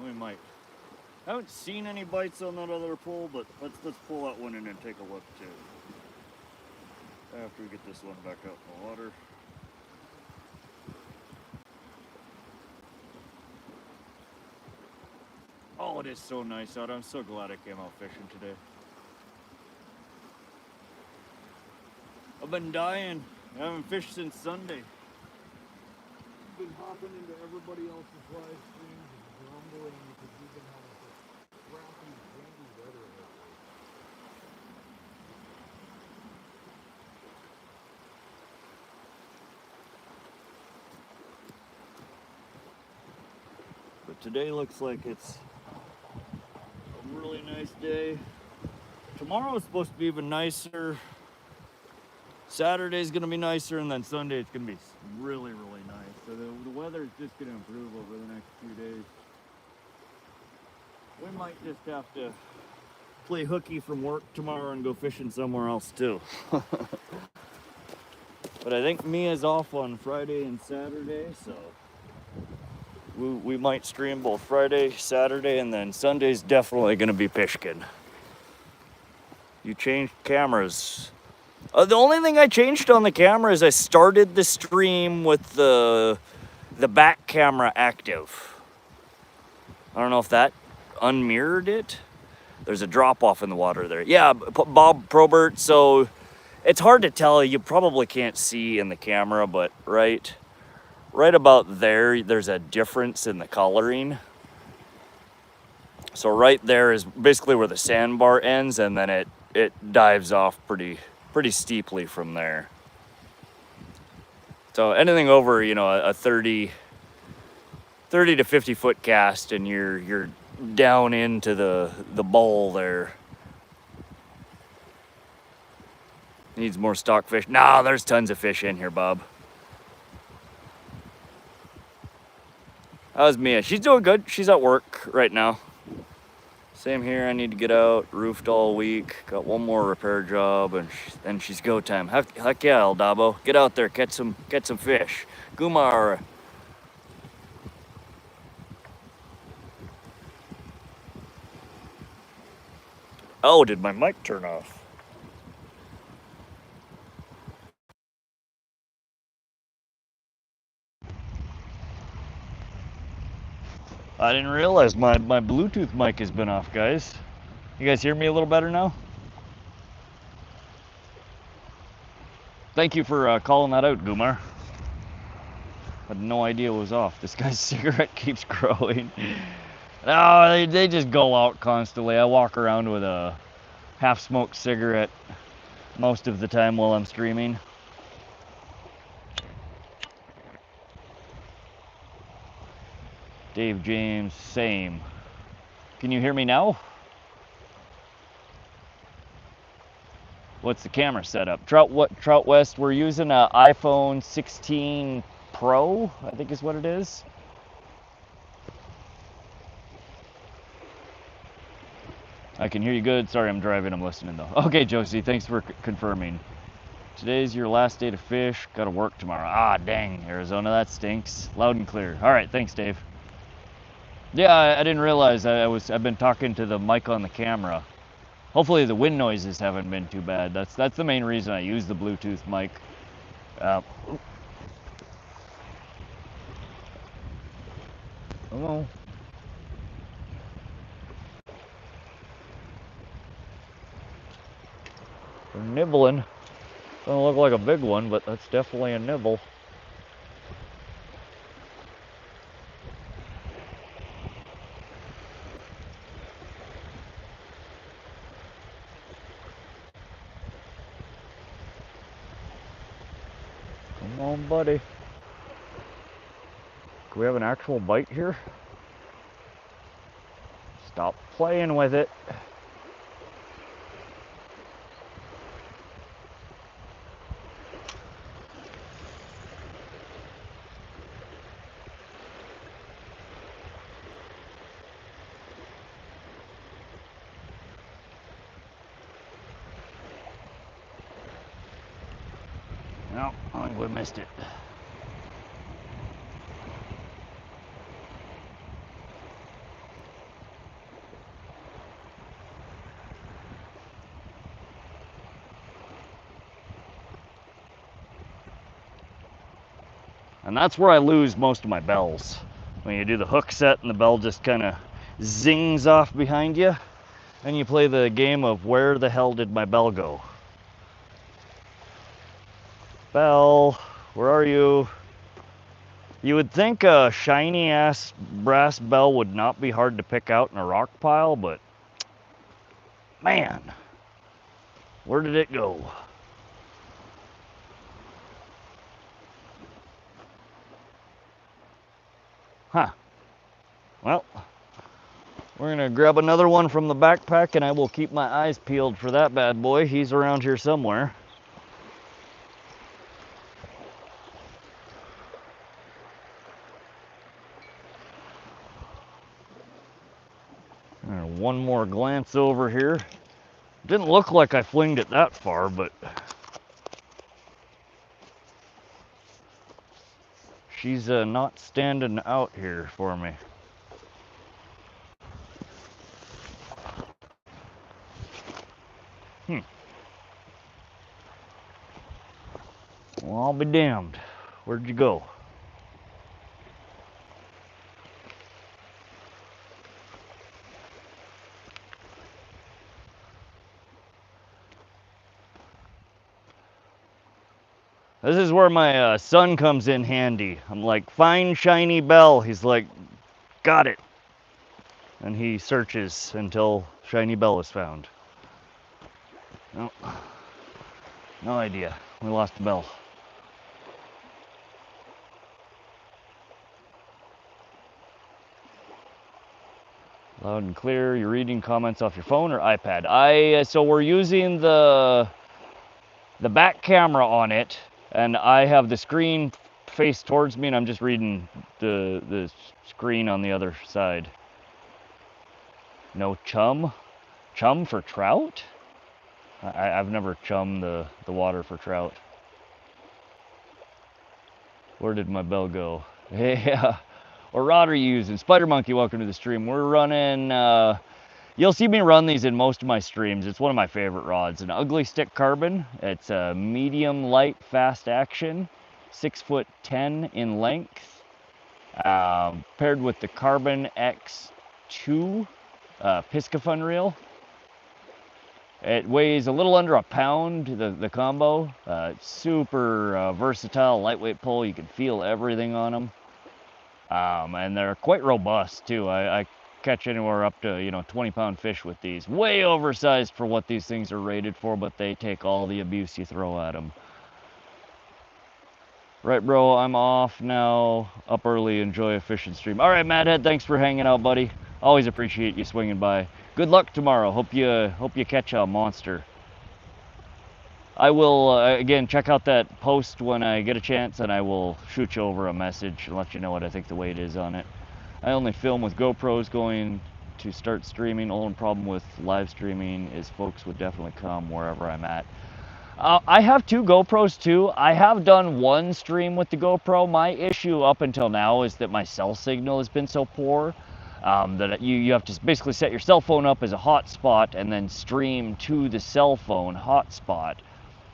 We might. I haven't seen any bites on that other pole, but let's pull that one in and take a look too. After we get this one back out in the water. Oh, it is so nice out. I'm so glad I came out fishing today. I've been dying. I haven't fished since Sunday. I've been hopping into everybody else's live streams and grumbling because we've been having such crappy, windy weather lately. But today looks like it's a really nice day. Tomorrow is supposed to be even nicer. Saturday's gonna be nicer, and then Sunday it's gonna be really, really nice. So the weather is just gonna improve over the next few days. We might just have to play hooky from work tomorrow and go fishing somewhere else too. But I think Mia's off on Friday and Saturday, so we might stream both Friday, Saturday, and then Sunday's definitely gonna be fishing. You changed cameras. The only thing I changed on the camera is I started the stream with the back camera active. I don't know if that unmirrored it. There's a drop off in the water there. Yeah, Bob Probert. So it's hard to tell. You probably can't see in the camera, but right about there, there's a difference in the coloring. So right there is basically where the sandbar ends, and then it dives off pretty steeply from there. So anything over, you know, a 30 to 50 foot cast, and you're down into the bowl there. Needs more stockfish. Nah, there's tons of fish in here, Bob. How's Mia? She's doing good. She's at work right now. Same here. I need to get out. Roofed all week. Got one more repair job, and then she's go time. Heck yeah, El Dabo. Get out there. Catch some fish. Gumar. Oh, did my mic turn off? I didn't realize my Bluetooth mic has been off, guys. You guys hear me a little better now? Thank you for calling that out, Gumar. Had no idea it was off. This guy's cigarette keeps growing. No, they just go out constantly. I walk around with a half-smoked cigarette most of the time while I'm streaming. Dave James, same. Can you hear me now? What's the camera setup? Trout West, we're using an iPhone 16 Pro, I think is what it is. I can hear you good. Sorry, I'm driving. I'm listening though. Okay, Josie, thanks for confirming. Today's your last day to fish. Gotta work tomorrow. Ah, dang, Arizona, that stinks. Loud and clear. All right, thanks, Dave. Yeah, I didn't realize I've been talking to the mic on the camera. Hopefully the wind noises haven't been too bad. That's the main reason I use the Bluetooth mic. Hello. They're nibbling. Doesn't look like a big one, but that's definitely a nibble. Come on, buddy. Can we have an actual bite here? Stop playing with it. No, I think we missed it. And that's where I lose most of my bells. When you do the hook set and the bell just kind of zings off behind you, and you play the game of where the hell did my bell go? Bell, where are you? You would think a shiny ass brass bell would not be hard to pick out in a rock pile, but man, where did it go? Huh. Well, we're gonna grab another one from the backpack, and I will keep my eyes peeled for that bad boy. He's around here somewhere. One more glance over here. Didn't look like I flinged it that far, but she's not standing out here for me. I'll be damned. Where'd you go? This is where my son comes in handy. I'm like, find shiny bell. He's like, got it. And he searches until shiny bell is found. No, no idea. We lost the bell. Loud and clear. You're reading comments off your phone or iPad? So we're using the back camera on it, and I have the screen faced towards me, and I'm just reading the screen on the other side. No chum? Chum for trout? I've never chummed the water for trout. Where did my bell go? Yeah. What rod are you using? Spider Monkey, welcome to the stream. We're running, you'll see me run these in most of my streams. It's one of my favorite rods. An Ugly Stick Carbon. It's a medium light fast action, 6'10" in length. Paired with the Carbon X2 Piscifun reel. It weighs a little under a pound, the combo. Super versatile, lightweight pull. You can feel everything on them. And they're quite robust too. I catch anywhere up to 20-pound fish with these. Way oversized for what these things are rated for, but they take all the abuse you throw at them. Right, bro, I'm off now. Up early, enjoy a fishing stream. All right, Madhead, thanks for hanging out, buddy. Always appreciate you swinging by. Good luck tomorrow. Hope you catch a monster. I will, again, check out that post when I get a chance, and I will shoot you over a message and let you know what I think the weight is on it. I only film with GoPros. Going to start streaming. Only problem with live streaming is folks would definitely come wherever I'm at. I have 2 GoPros too. I have done one stream with the GoPro. My issue up until now is that my cell signal has been so poor that you have to basically set your cell phone up as a hotspot and then stream to the cell phone hotspot.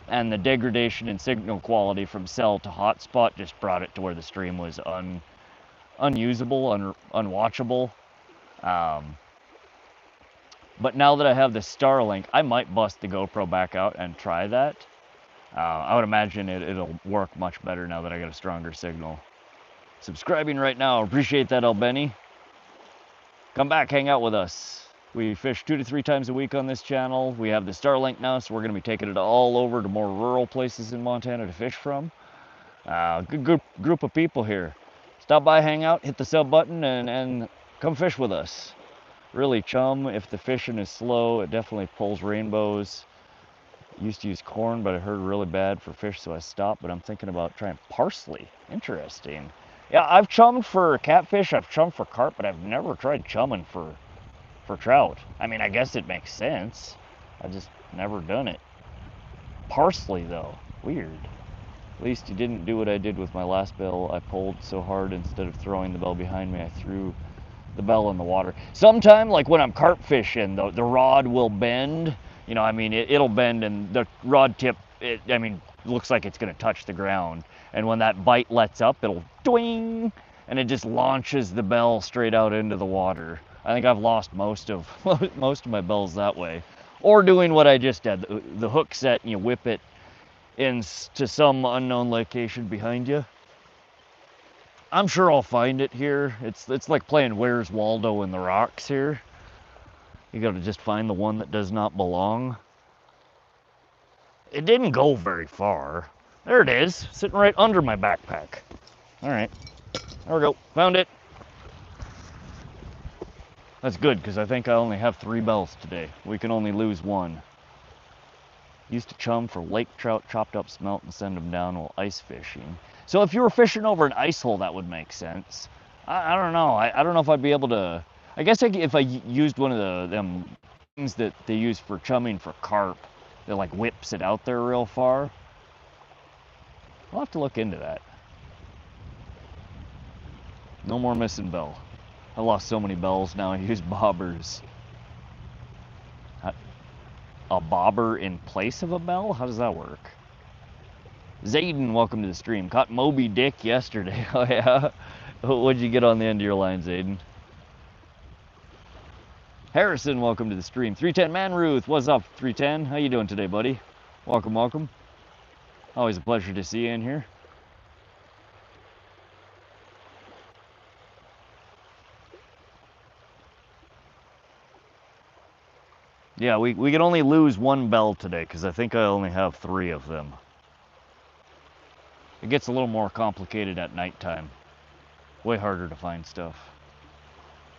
And the degradation in signal quality from cell to hotspot just brought it to where the stream was unusable, unwatchable. But now that I have the Starlink, I might bust the GoPro back out and try that. I would imagine it'll work much better now that I got a stronger signal. Subscribing right now, appreciate that, Albeni. Come back, hang out with us. We fish 2 to 3 times a week on this channel. We have the Starlink now, so we're going to be taking it all over to more rural places in Montana to fish from. Good group of people here. Stop by, hang out, hit the sub button, and come fish with us. Really chum. If the fishing is slow, it definitely pulls rainbows. Used to use corn, but I heard really bad for fish, so I stopped. But I'm thinking about trying parsley. Interesting. Yeah, I've chummed for catfish, I've chummed for carp, but I've never tried chumming for trout. I mean, I guess it makes sense. I just never done it. Parsley though, weird. At least you didn't do what I did with my last bell. I pulled so hard, instead of throwing the bell behind me, I threw the bell in the water. Sometime, like when I'm carp fishing, the rod will bend. I mean, it'll bend, and the rod tip, looks like it's gonna touch the ground. And when that bite lets up, it'll doing, and it just launches the bell straight out into the water. I think I've lost most of my bells that way. Or doing what I just did, the hook set, and you whip it into some unknown location behind you. I'm sure I'll find it here. It's like playing Where's Waldo in the rocks here. You gotta just find the one that does not belong. It didn't go very far. There it is, sitting right under my backpack. All right, there we go, found it. That's good, because I think I only have 3 bells today. We can only lose 1. Used to chum for lake trout, chopped up smelt, and send them down while ice fishing. So if you were fishing over an ice hole, that would make sense. I don't know. I don't know if I'd be able to. I guess if I used one of them things that they use for chumming for carp, that like whips it out there real far. I'll have to look into that. No more missing bell. I lost so many bells now. I use bobbers. A bobber in place of a bell? How does that work? Zayden, welcome to the stream. Caught Moby Dick yesterday. Oh yeah. What'd you get on the end of your line, Zayden? Harrison, welcome to the stream. 310 Man Ruth, what's up, 310? How you doing today, buddy? Welcome, welcome. Always a pleasure to see you in here. Yeah, we can only lose one bell today because I think I only have 3 of them. It gets a little more complicated at nighttime. Way harder to find stuff.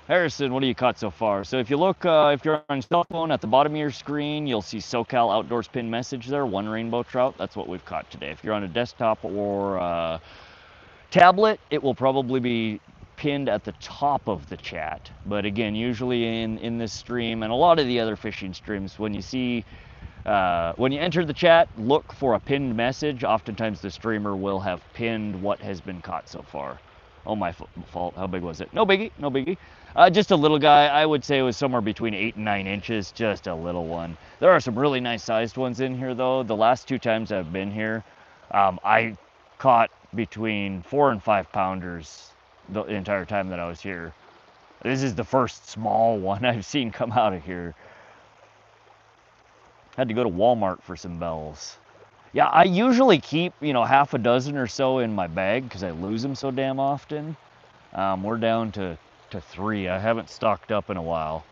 Harrison, what have you caught so far? So if you look, if you're on cell phone, at the bottom of your screen, you'll see SoCal Outdoors pin message there, 1 rainbow trout. That's what we've caught today. If you're on a desktop or tablet, it will probably be pinned at the top of the chat. But again, usually in this stream and a lot of the other fishing streams, when you see, when you enter the chat, look for a pinned message. Oftentimes the streamer will have pinned what has been caught so far. Oh, my fault. How big was it? No biggie, no biggie. Just a little guy. I would say it was somewhere between 8 and 9 inches. Just a little one. There are some really nice sized ones in here though. The last 2 times I've been here, I caught between 4 and 5 pounders the entire time that I was here. This is the first small one I've seen come out of here. Had to go to Walmart for some bells. Yeah, I usually keep, you know, half a dozen or so in my bag because I lose them so damn often. We're down to 3. I haven't stocked up in a while.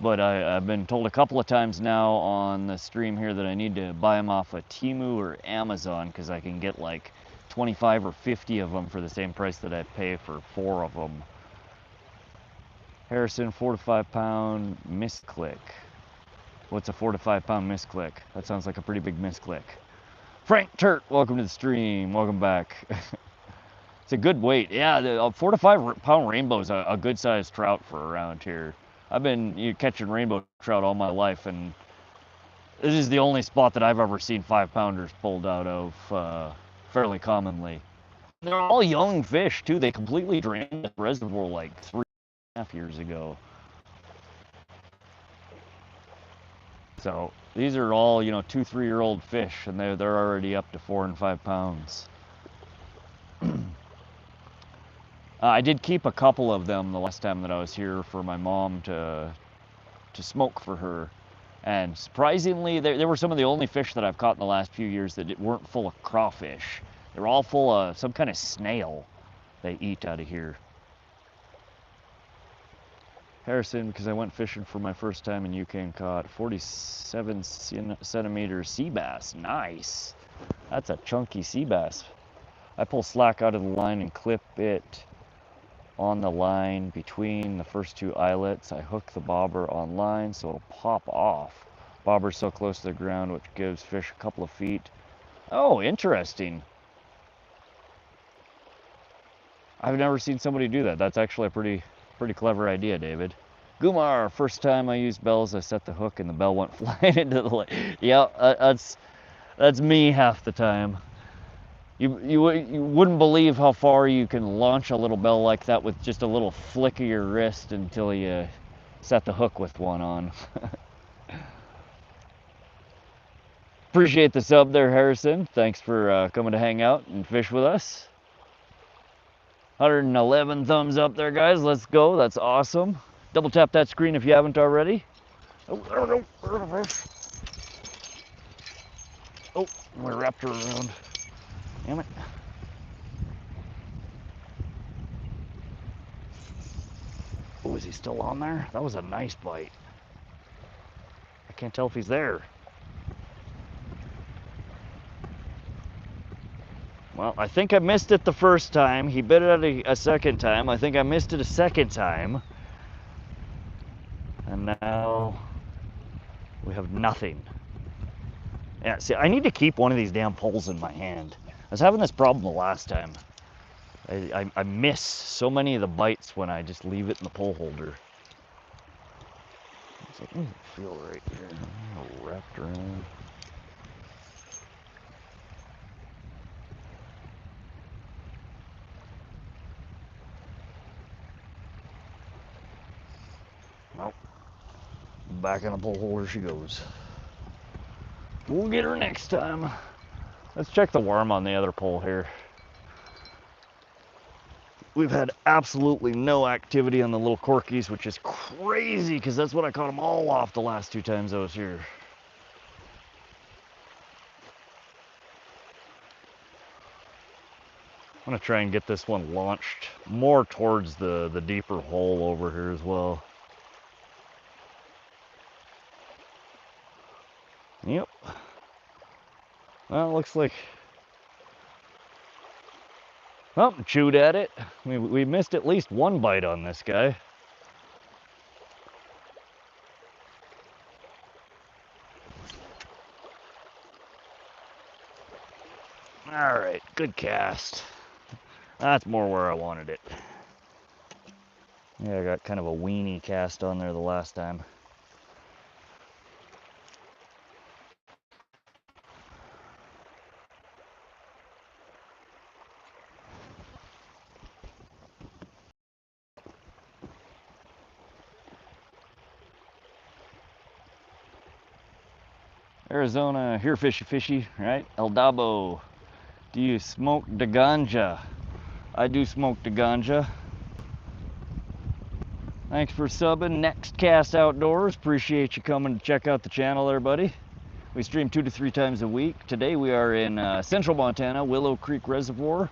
But I've been told a couple of times now on the stream here that I need to buy them off of Temu or Amazon because I can get like 25 or 50 of them for the same price that I pay for 4 of them. Harrison, 4 to 5 pound misclick. What's a 4 to 5 pound misclick? That sounds like a pretty big misclick. Frank Turt, welcome to the stream. Welcome back. It's a good weight. Yeah, the 4 to 5 pound rainbow is a good sized trout for around here. I've been catching rainbow trout all my life, and this is the only spot that I've ever seen 5 pounders pulled out of fairly commonly. They're all young fish too. They completely drained the reservoir like 3.5 years ago. So these are all, you know, 2-3-year-old fish, and they're already up to 4 and 5 pounds. I did keep a couple of them the last time that I was here for my mom to smoke for her, and surprisingly, they were some of the only fish that I've caught in the last few years that weren't full of crawfish. They're all full of some kind of snail they eat out of here. Harrison, because I went fishing for my first time in UK and caught 47 centimeter sea bass. Nice. That's a chunky sea bass. I pull slack out of the line and clip it on the line between the first 2 eyelets. I hook the bobber on line so it'll pop off. Bobber's so close to the ground, which gives fish a couple of feet. Oh, interesting. I've never seen somebody do that. That's actually a pretty clever idea, David. Gumar, first time I used bells, I set the hook and the bell went flying into the lake. Yeah, that's me half the time. You wouldn't believe how far you can launch a little bell like that with just a little flick of your wrist until you set the hook with one on. Appreciate the sub there, Harrison. Thanks for coming to hang out and fish with us. 111 thumbs up there, guys. Let's go. That's awesome. Double tap that screen if you haven't already. Oh, there we go. Oh, we wrapped her around. Damn it. Oh, is he still on there? That was a nice bite. I can't tell if he's there. Well, I think I missed it the first time. He bit it a second time. I think I missed it a second time. And now we have nothing. Yeah, see, I need to keep one of these damn poles in my hand. I was having this problem the last time. I miss so many of the bites when I just leave it in the pole holder. It's like, doesn't feel right here. All wrapped around. Nope. Back in the pole holder she goes. We'll get her next time. Let's check the worm on the other pole here. We've had absolutely no activity on the little corkies, which is crazy because that's what I caught them all off the last 2 times I was here. I'm gonna try and get this one launched more towards the deeper hole over here as well. Yep. Well, it looks like, oh, chewed at it. We missed at least one bite on this guy. All right, good cast. That's more where I wanted it. Yeah, I got kind of a weenie cast on there the last time. Arizona, here fishy, right? El Dabo, do you smoke the ganja? I do smoke the ganja. Thanks for subbing. Next Cast Outdoors. Appreciate you coming to check out the channel there, buddy. We stream 2 to 3 times a week. Today we are in central Montana, Willow Creek Reservoir,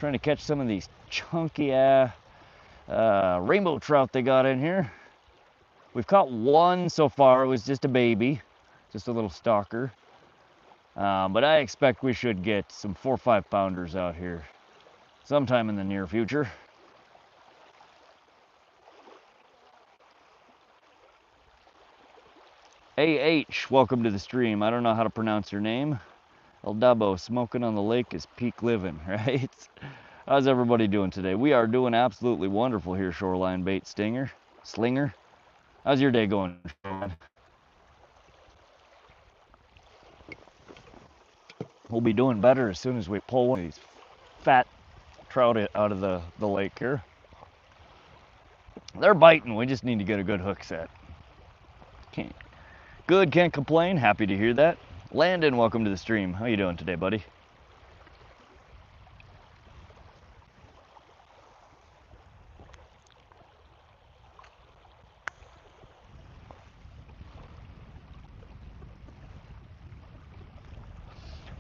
trying to catch some of these chunky rainbow trout they got in here. We've caught one so far. It was just a baby, just a little stalker. But I expect we should get some 4 or 5 pounders out here sometime in the near future. AH, welcome to the stream. I don't know how to pronounce your name. El Dabo, smoking on the lake is peak living, right? How's everybody doing today? We are doing absolutely wonderful here, Shoreline Bait Slinger. How's your day going, Shoreline? We'll be doing better as soon as we pull one of these fat trout out of the lake here. They're biting. We just need to get a good hook set. Good, can't complain. Happy to hear that. Landon, welcome to the stream. How you doing today, buddy?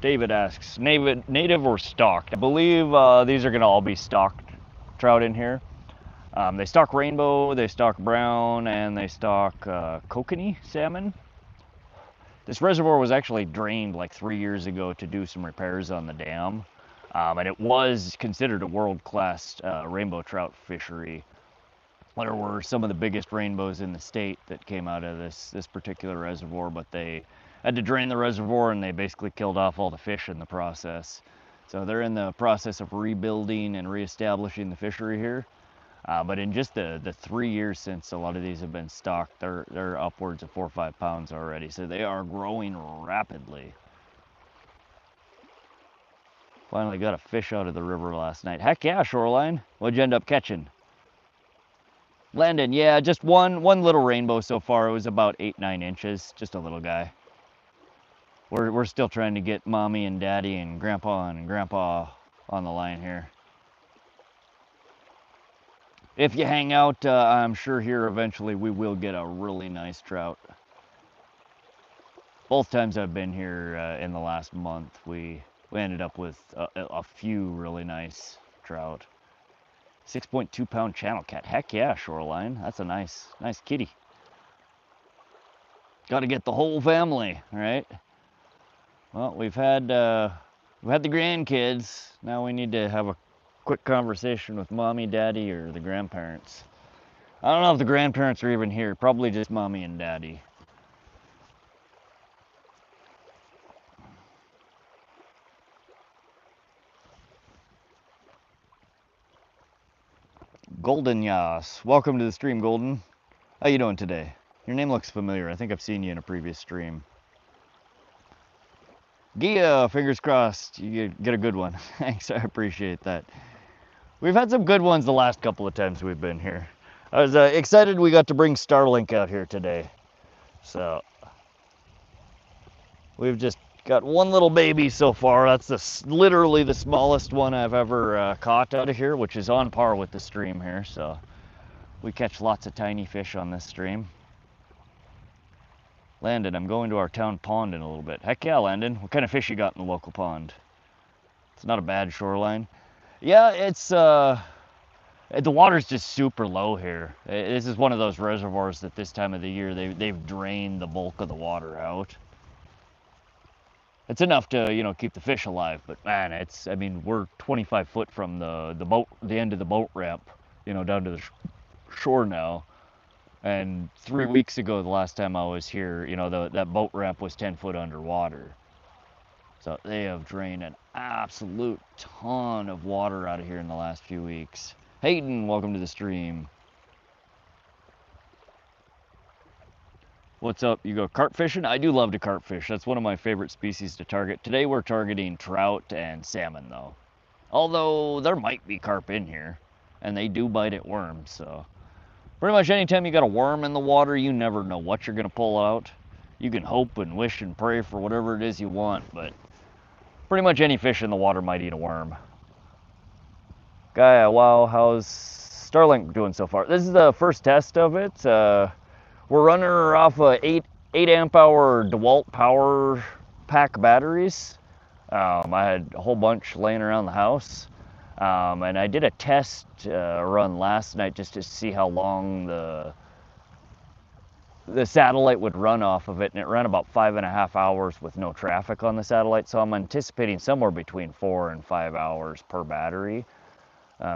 David asks, native or stocked? I believe these are going to all be stocked trout in here. They stock rainbow, they stock brown, and they stock kokanee salmon. This reservoir was actually drained like 3 years ago to do some repairs on the dam. And it was considered a world-class rainbow trout fishery. There were some of the biggest rainbows in the state that came out of this particular reservoir, but they had to drain the reservoir and they basically killed off all the fish in the process. So they're in the process of rebuilding and reestablishing the fishery here. But in just the 3 years since a lot of these have been stocked, they're upwards of 4 or 5 pounds already. So they are growing rapidly. Finally got a fish out of the river last night. Heck yeah, Shoreline. What'd you end up catching? Landon, yeah, just one little rainbow so far. It was about 8-9 inches, just a little guy. We're still trying to get mommy and daddy and grandpa on the line here. If you hang out, I'm sure here eventually we will get a really nice trout. Both times I've been here in the last month, we ended up with a few really nice trout. 6.2 pound channel cat. Heck yeah, Shoreline. That's a nice kitty. Got to get the whole family, right? Well, we've had the grandkids. Now we need to have a quick conversation with mommy, daddy, or the grandparents. I don't know if the grandparents are even here. Probably just mommy and daddy. Golden Yas, welcome to the stream, Golden. How you doing today? Your name looks familiar. I think I've seen you in a previous stream. Gia, fingers crossed you get a good one. Thanks, I appreciate that. We've had some good ones the last couple of times we've been here. I was excited we got to bring Starlink out here today. So we've just Got one little baby so far. That's literally the smallest one I've ever caught out of here, which is on par with the stream here. So we catch lots of tiny fish on this stream. Landon, I'm going to our town pond in a little bit. Heck yeah, Landon. What kind of fish you got in the local pond? It's not a bad shoreline. Yeah, it's the water's just super low here. This is one of those reservoirs that this time of the year they've drained the bulk of the water out. It's enough to, you know, keep the fish alive, but man, I mean, we're 25 foot from the end of the boat ramp, you know, down to the shore now. And 3 weeks ago, the last time I was here, you know, that boat ramp was 10 foot underwater. So they have drained an absolute ton of water out of here in the last few weeks. Hayden, welcome to the stream. What's up? You go carp fishing? I do love to carp fish. That's one of my favorite species to target. Today we're targeting trout and salmon though. Although there might be carp in here, and they do bite at worms, so. Pretty much anytime you got a worm in the water, you never know what you're gonna pull out. You can hope and wish and pray for whatever it is you want, but pretty much any fish in the water might eat a worm. Gaia, wow, how's Starlink doing so far? This is the first test of it. We're running her off of 8 amp hour DeWalt power pack batteries. I had a whole bunch laying around the house. And I did a test run last night just to see how long the satellite would run off of it, and it ran about 5.5 hours with no traffic on the satellite. So I'm anticipating somewhere between 4 and 5 hours per battery.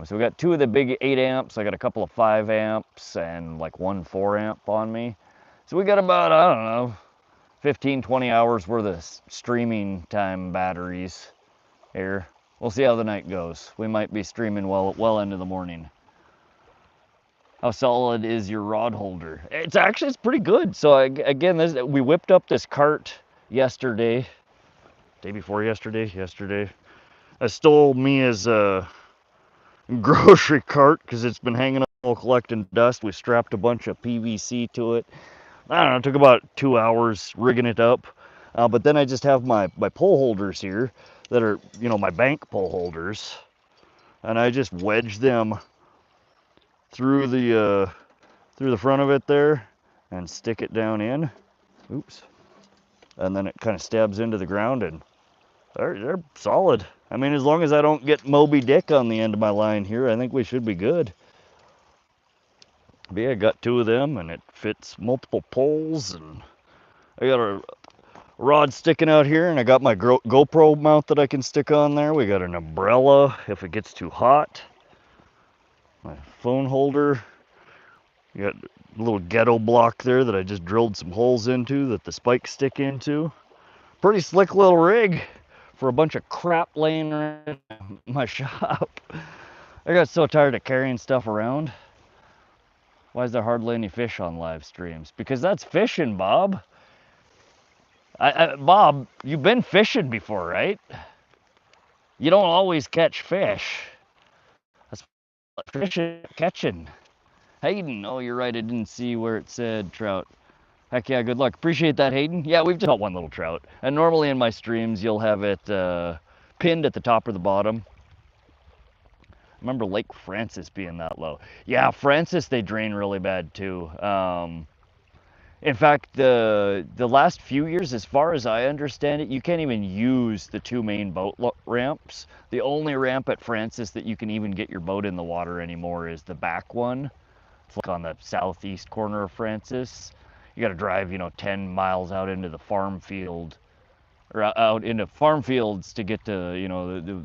So we got 2 of the big 8 amps. I got a couple of 5 amps and like one 4 amp on me. So we got about, I don't know, 15, 20 hours worth of streaming time batteries here. We'll see how the night goes. We might be streaming well into the morning. How solid is your rod holder? It's pretty good. So again, we whipped up this cart yesterday, day before yesterday. I stole Mia's grocery cart because it's been hanging up collecting dust. We strapped a bunch of PVC to it. I don't know, it took about 2 hours rigging it up. But then I just have my pole holders here that are, you know, my bank pole holders. And I just wedge them through the front of it there and stick it down in. Oops. And then it kind of stabs into the ground, and they're solid. I mean, as long as I don't get Moby Dick on the end of my line here, I think we should be good. But yeah, I got 2 of them, and it fits multiple poles, and I got a rod sticking out here, and I got my GoPro mount that I can stick on there. We got an umbrella if it gets too hot. My phone holder. You got a little ghetto block there that I just drilled some holes into that the spikes stick into. Pretty slick little rig for a bunch of crap laying around my shop. I got so tired of carrying stuff around. Why is there hardly any fish on live streams? Because that's fishing, Bob. Bob, you've been fishing before, right? You don't always catch fish. That's fishing, catching. Hayden, oh, you're right. I didn't see where it said trout. Heck yeah, good luck. Appreciate that, Hayden. Yeah, we've just caught one little trout. And normally in my streams, you'll have it pinned at the top or the bottom. I remember Lake Francis being that low. Yeah, Francis, they drain really bad too. In fact, the last few years, as far as I understand it, you can't even use the 2 main boat ramps. The only ramp at Francis that you can even get your boat in the water anymore is the back one. It's like on the southeast corner of Francis. You got to drive, you know, 10 miles out into the farm field, or out into farm fields to get to, you know,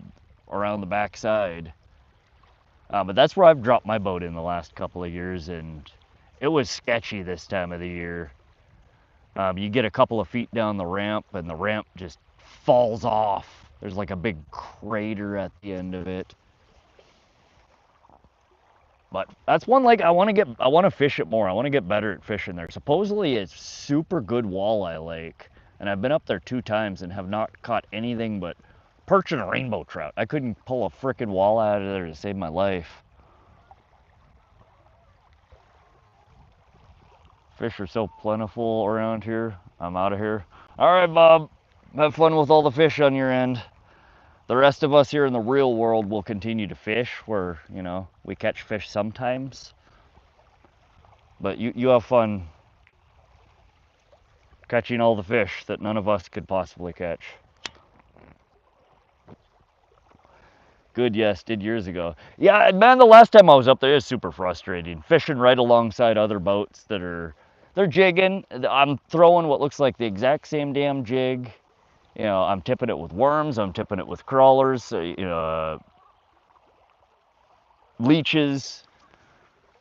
around the backside. But that's where I've dropped my boat in the last couple of years, and it was sketchy this time of the year. You get a couple of feet down the ramp, and the ramp just falls off. There's like a big crater at the end of it. But that's one lake I want to fish it more. I want to get better at fishing there. Supposedly it's super good walleye lake, and I've been up there 2 times and have not caught anything but perch and a rainbow trout. I couldn't pull a frickin' walleye out of there to save my life. Fish are so plentiful around here. I'm out of here. All right, Bob. Have fun with all the fish on your end. The rest of us here in the real world will continue to fish where, you know, we catch fish sometimes. But you have fun catching all the fish that none of us could possibly catch. Good, yes, did years ago. Yeah, man, the last time I was up there, it was super frustrating. Fishing right alongside other boats that are, they're jigging. I'm throwing what looks like the exact same damn jig. You know, I'm tipping it with worms, I'm tipping it with crawlers, leeches,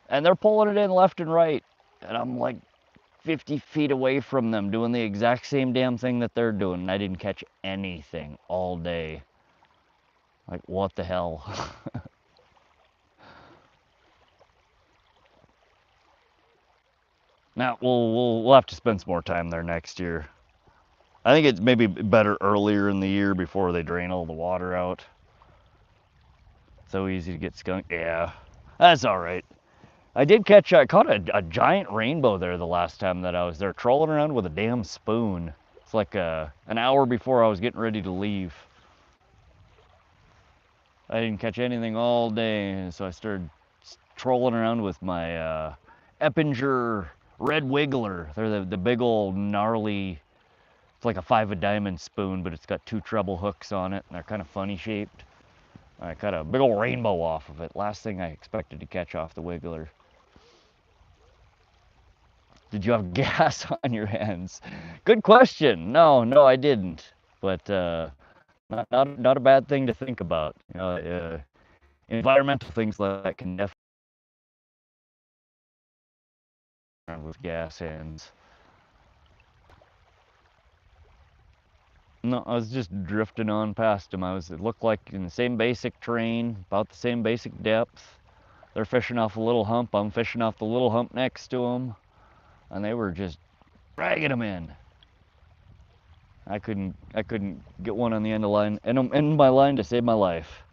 and they're pulling it in left and right. And I'm like 50 feet away from them doing the exact same damn thing that they're doing. And I didn't catch anything all day. Like, what the hell? Now, we'll have to spend some more time there next year. I think it's maybe better earlier in the year before they drain all the water out. So easy to get skunked. Yeah, that's all right. I caught a giant rainbow there the last time that I was there, trolling around with a damn spoon. It's like an hour before I was getting ready to leave. I didn't catch anything all day, so I started trolling around with my Eppinger red wiggler. They're the big old gnarly, it's like a 5-of-diamond spoon, but it's got 2 treble hooks on it, and they're kind of funny shaped. I caught a big old rainbow off of it. Last thing I expected to catch off the wiggler. Did you have gas on your hands? Good question. No, I didn't. But not a bad thing to think about. You know, environmental things like that can definitely with gas hands. No, I was just drifting on past them. It looked like in the same basic terrain, about the same basic depth. They're fishing off a little hump. I'm fishing off the little hump next to them, and they were just dragging them in. I couldn't get one on the end of line, end my line to save my life.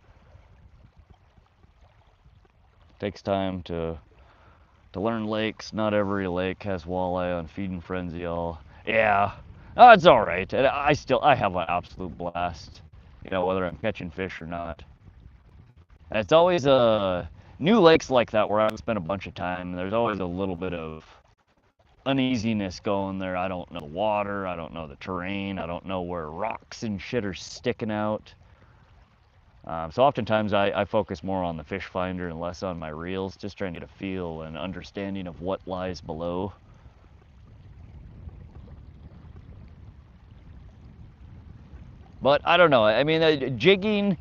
Takes time to learn lakes. Not every lake has walleye on Feeding Frenzy all. Yeah, oh, it's all right. I have an absolute blast. You know, whether I'm catching fish or not. And it's always new lakes like that where I've spent a bunch of time. There's always a little bit of uneasiness going there. I don't know the water. I don't know the terrain. I don't know where rocks and shit are sticking out. So oftentimes I focus more on the fish finder and less on my reels, just trying to get a feel and understanding of what lies below. But I don't know. I mean, jigging,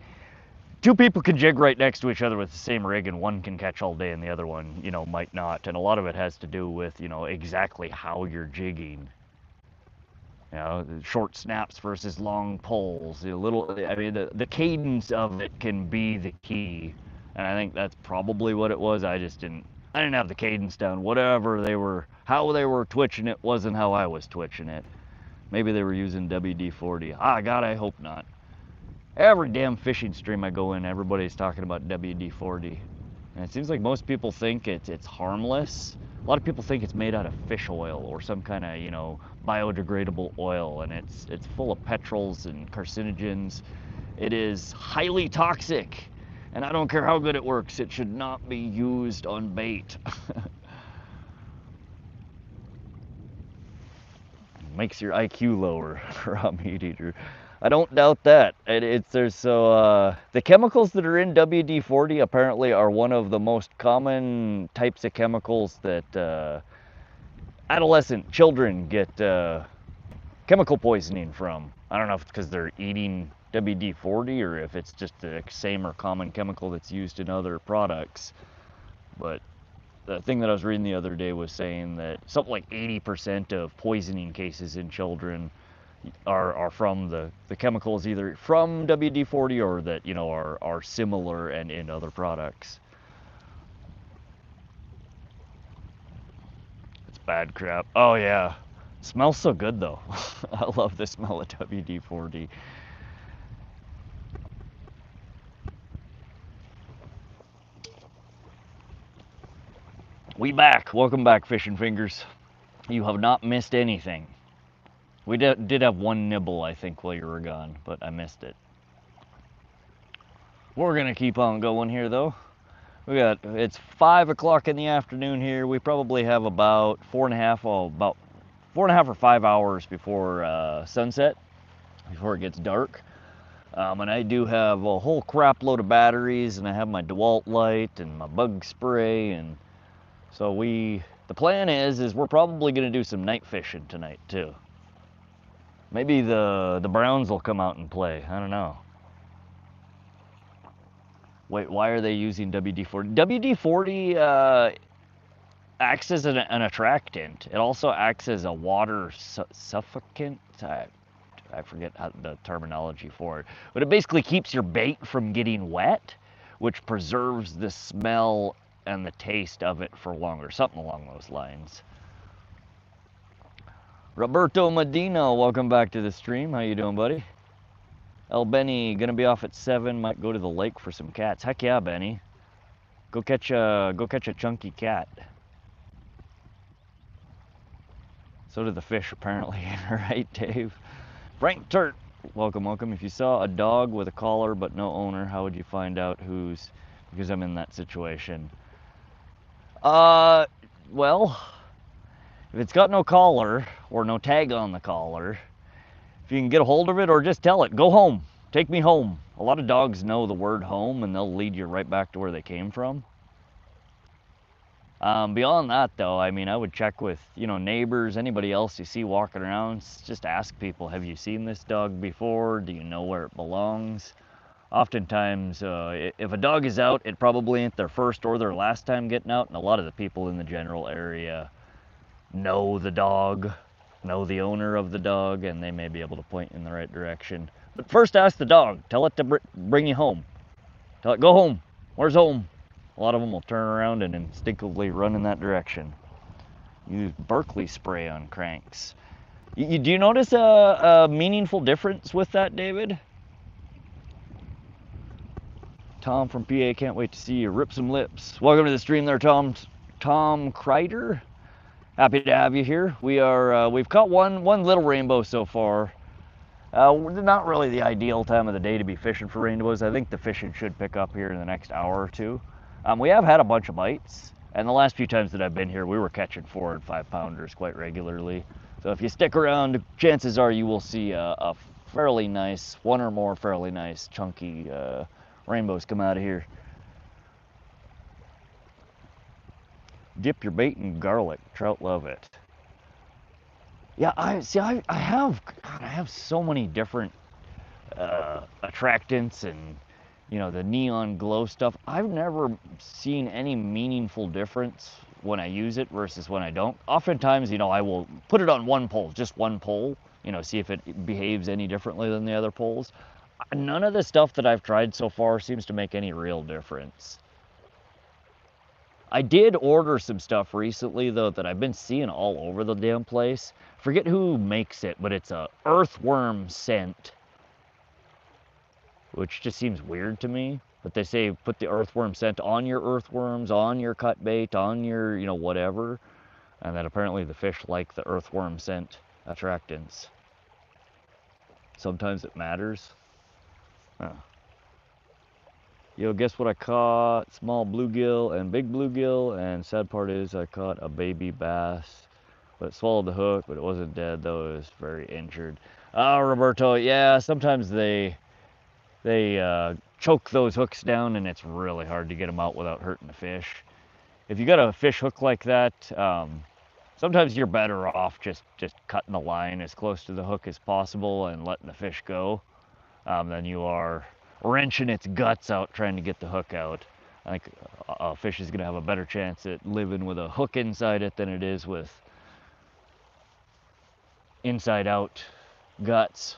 2 people can jig right next to each other with the same rig, and one can catch all day and the other one, you know, might not. And a lot of it has to do with, you know, exactly how you're jigging. You know, short snaps versus long pulls. I mean, the cadence of it can be the key. And I think that's probably what it was. I didn't have the cadence down. How they were twitching it wasn't how I was twitching it. Maybe they were using WD-40. Ah, God, I hope not. Every damn fishing stream I go in, everybody's talking about WD-40. And it seems like most people think it's harmless. A lot of people think it's made out of fish oil or some kind of, you know, biodegradable oil, and it's full of petrols and carcinogens. It is highly toxic, and I don't care how good it works, it should not be used on bait. Makes your IQ lower, raw meat eater. I don't doubt that. The chemicals that are in WD-40 apparently are one of the most common types of chemicals that adolescent children get chemical poisoning from. I don't know if it's because they're eating WD-40 or if it's just the same or common chemical that's used in other products. But the thing that I was reading the other day was saying that something like 80% of poisoning cases in children are from the chemicals either from WD-40 or that, you know, are similar and in other products. It's bad crap. Oh yeah. Smells so good though. I love the smell of WD-40. We back. Welcome back, Fishing Fingers. You have not missed anything. We did have one nibble, I think, while you were gone, but I missed it. We're gonna keep on going here, though. It's 5 o'clock in the afternoon here. We probably have about four and a half or 5 hours before sunset, before it gets dark. And I do have a whole crap load of batteries, and I have my DeWalt light and my bug spray, and so the plan is we're probably gonna do some night fishing tonight too. Maybe the browns will come out and play. I don't know. Wait, why are they using WD-40? WD-40 acts as an attractant. It also acts as a water suffocant. I forget the terminology for it, but it basically keeps your bait from getting wet, which preserves the smell and the taste of it for longer, something along those lines. Roberto Medina, welcome back to the stream. How you doing, buddy? El Benny, gonna be off at 7. Might go to the lake for some cats. Heck yeah, Benny. Go catch a chunky cat. So do the fish, apparently. Right, Dave? Frank Turt, welcome, welcome. If you saw a dog with a collar but no owner, how would you find out whose? Because I'm in that situation. Well, if it's got no collar or no tag on the collar, if you can get a hold of it, or just tell it, go home, take me home. A lot of dogs know the word home, and they'll lead you right back to where they came from. Beyond that, though, I mean, I would check with, neighbors, anybody else you see walking around. Just ask people, have you seen this dog before? Do you know where it belongs? Oftentimes, if a dog is out, it probably ain't their first or their last time getting out, and a lot of the people in the general area know the dog, know the owner of the dog, and they may be able to point in the right direction. But first ask the dog, tell it to bring you home. Tell it, go home, where's home? A lot of them will turn around and instinctively run in that direction. Use Berkeley spray on cranks. Do you notice a meaningful difference with that, David? Tom from PA, can't wait to see you. Rip some lips. Welcome to the stream there, Tom Kreider. Happy to have you here. We've caught one little rainbow so far. Not really the ideal time of the day to be fishing for rainbows. I think the fishing should pick up here in the next hour or two. We have had a bunch of bites, and the last few times that I've been here, we were catching 4 and 5 pounders quite regularly. So if you stick around, chances are you will see a fairly nice, one or more fairly nice chunky rainbows come out of here. Dip your bait in garlic. Trout love it. Yeah, I have so many different attractants and the neon glow stuff. I've never seen any meaningful difference when I use it versus when I don't. Oftentimes, I will put it on one pole, just one pole, see if it behaves any differently than the other poles. None of the stuff that I've tried so far seems to make any real difference. I did order some stuff recently, though, that I've been seeing all over the damn place. Forget who makes it, but it's a earthworm scent, which just seems weird to me. But they say put the earthworm scent on your earthworms, on your cut bait, on your, whatever. And that apparently the fish like the earthworm scent attractants. Sometimes it matters. Huh. Yo, guess what I caught? Small bluegill and big bluegill, and sad part is I caught a baby bass, but it swallowed the hook, but it wasn't dead though, it was very injured. Oh, Roberto, yeah, sometimes they choke those hooks down, and it's really hard to get them out without hurting the fish. If you got a fish hook like that, sometimes you're better off just cutting the line as close to the hook as possible and letting the fish go than you are wrenching its guts out trying to get the hook out. I think a fish is going to have a better chance at living with a hook inside it than it is with inside out guts.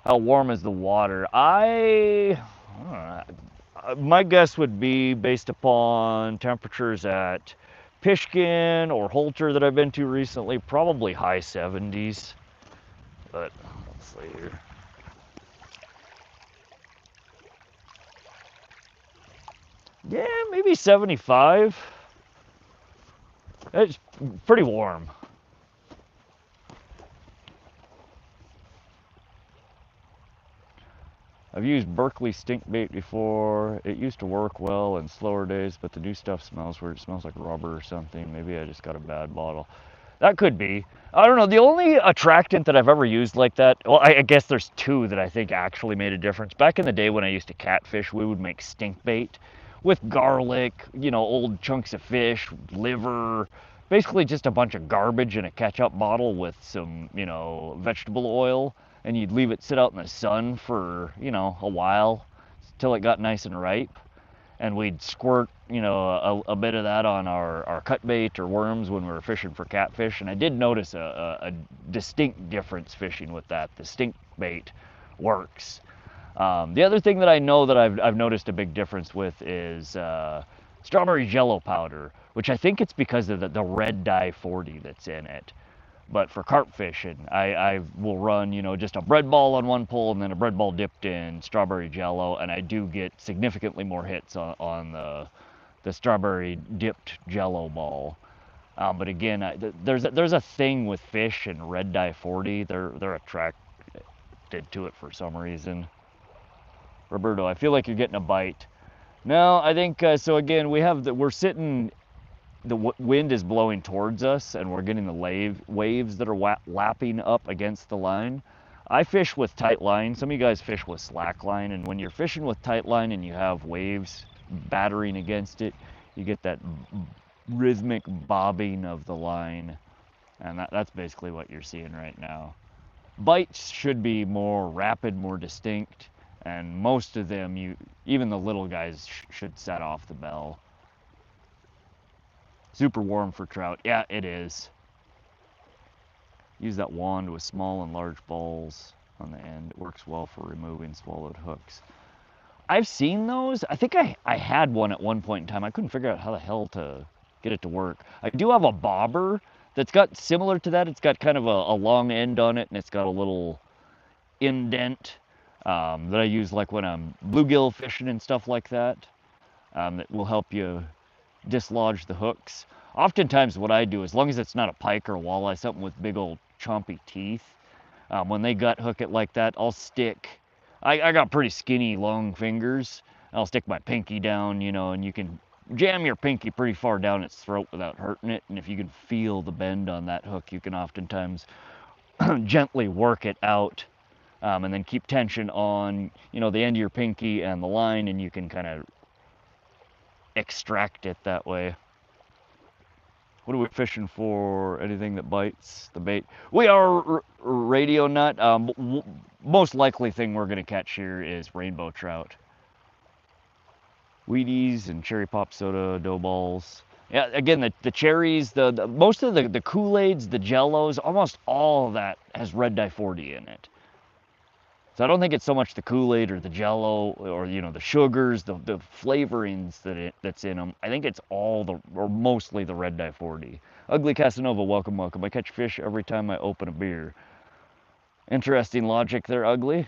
How warm is the water? My guess would be, based upon temperatures at Pishkin or Holter that I've been to recently, probably high 70s. But let's see here. Yeah, maybe 75. It's pretty warm. I've used Berkeley stink bait before. It used to work well in slower days, but the new stuff smells weird. It smells like rubber or something. Maybe I just got a bad bottle. That could be. I don't know. The only attractant that I've ever used like that, well, I guess there's two that I think actually made a difference. Back in the day when I used to catfish, we would make stink bait with garlic, you know, old chunks of fish, liver, basically just a bunch of garbage in a ketchup bottle with some, you know, vegetable oil, and you'd leave it sit out in the sun for, you know, a while till it got nice and ripe, and we'd squirt, you know, a bit of that on our cut bait or worms when we were fishing for catfish. And I did notice a distinct difference fishing with that. The stink bait works. The other thing that I know that I've noticed a big difference with is strawberry jello powder, which I think it's because of the red dye 40 that's in it. But for carp fishing, I will run, you know, just a bread ball on one pole and then a bread ball dipped in strawberry jello, and I do get significantly more hits on the strawberry dipped jello ball. But again, there's a thing with fish and red dye 40. They're attracted to it for some reason. Roberto, I feel like you're getting a bite. No, I think so. Again, we're sitting. The wind is blowing towards us, and we're getting the waves that are lapping up against the line. I fish with tight line. Some of you guys fish with slack line, and when you're fishing with tight line and you have waves battering against it, you get that rhythmic bobbing of the line, and that's basically what you're seeing right now. Bites should be more rapid, more distinct, and most of them, even the little guys, should set off the bell. Super warm for trout. Yeah, it is. Use that wand with small and large balls on the end. It works well for removing swallowed hooks. I've seen those. I think I had one at one point in time. I couldn't figure out how the hell to get it to work. I do have a bobber that's got similar to that. It's got kind of a long end on it, and it's got a little indent that I use like when I'm bluegill fishing and stuff like that. That will help you dislodge the hooks. Oftentimes what I do, as long as it's not a pike or a walleye, something with big old chompy teeth, when they gut hook it like that, I'll stick, I got pretty skinny long fingers, I'll stick my pinky down, you know, and you can jam your pinky pretty far down its throat without hurting it, and if you can feel the bend on that hook, you can oftentimes gently work it out, and then keep tension on, you know, the end of your pinky and the line, and you can kind of extract it that way. What are we fishing for? Anything that bites the bait? We are radio nut. Most likely thing we're going to catch here is rainbow trout. Wheaties and cherry pop soda, dough balls. Yeah, again, the cherries, the most of the Kool-Aids, the Jellos, almost all of that has red dye 40 in it. So I don't think it's so much the Kool-Aid or the Jello or, you know, the sugars, the flavorings that's in them. I think it's all or mostly the red dye 40. Ugly Casanova, welcome, welcome. I catch fish every time I open a beer. Interesting logic there, Ugly.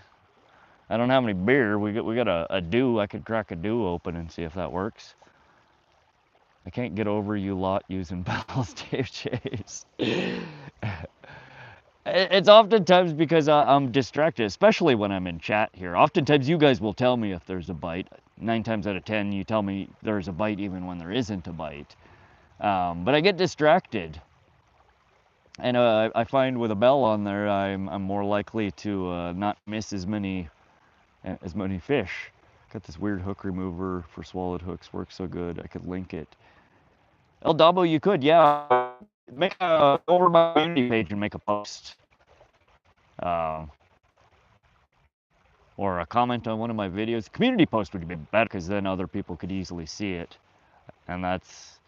I don't have any beer. We got a dew. I could crack a dew open and see if that works. I can't get over you lot using Bell's Dave Chase. It's oftentimes because I'm distracted, especially when I'm in chat here. Oftentimes you guys will tell me if there's a bite. 9 times out of 10 you tell me there's a bite even when there isn't a bite. But I get distracted. And I find with a bell on there, I'm more likely to not miss as many fish. Got this weird hook remover for swallowed hooks, works so good. I could link it. El Dabo, you could, yeah. Make over my community page and make a post. Or a comment on one of my videos. Community post would be better because then other people could easily see it. And that's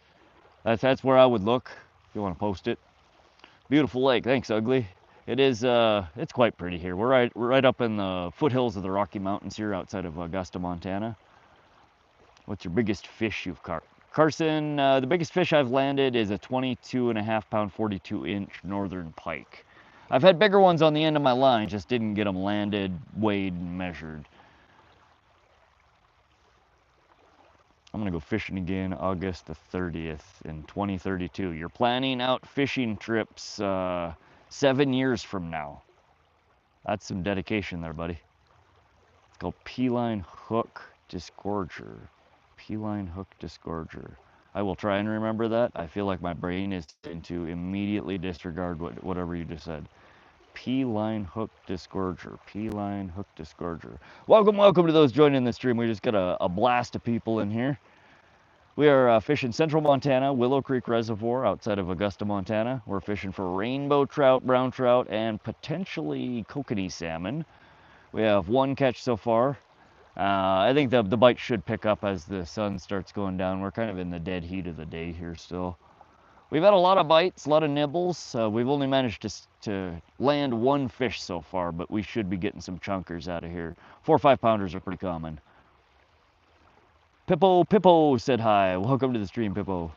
where I would look if you want to post it. Beautiful lake. Thanks, Ugly. It is it's quite pretty here. We're right up in the foothills of the Rocky Mountains here outside of Augusta, Montana. What's your biggest fish you've caught? Carson, the biggest fish I've landed is a 22.5 pound, 42-inch northern pike. I've had bigger ones on the end of my line, just didn't get them landed, weighed, and measured. I'm gonna go fishing again August the 30th in 2032. You're planning out fishing trips 7 years from now. That's some dedication there, buddy. It's called P-line hook disgorger. P-line hook disgorger. I will try and remember that. I feel like my brain is going to immediately disregard whatever you just said. P-line hook disgorger. P-line hook disgorger. Welcome to those joining the stream. We just got a blast of people in here. We are fishing central Montana, Willow Creek Reservoir outside of Augusta, Montana. We're fishing for rainbow trout, brown trout, and potentially kokanee salmon. We have one catch so far. I think the bite should pick up as the sun starts going down. We're kind of in the dead heat of the day here still. We've had a lot of bites, a lot of nibbles. We've only managed to land one fish so far, but we should be getting some chunkers out of here. 4 or 5 pounders are pretty common. Pippo said hi. Welcome to the stream, Pippo.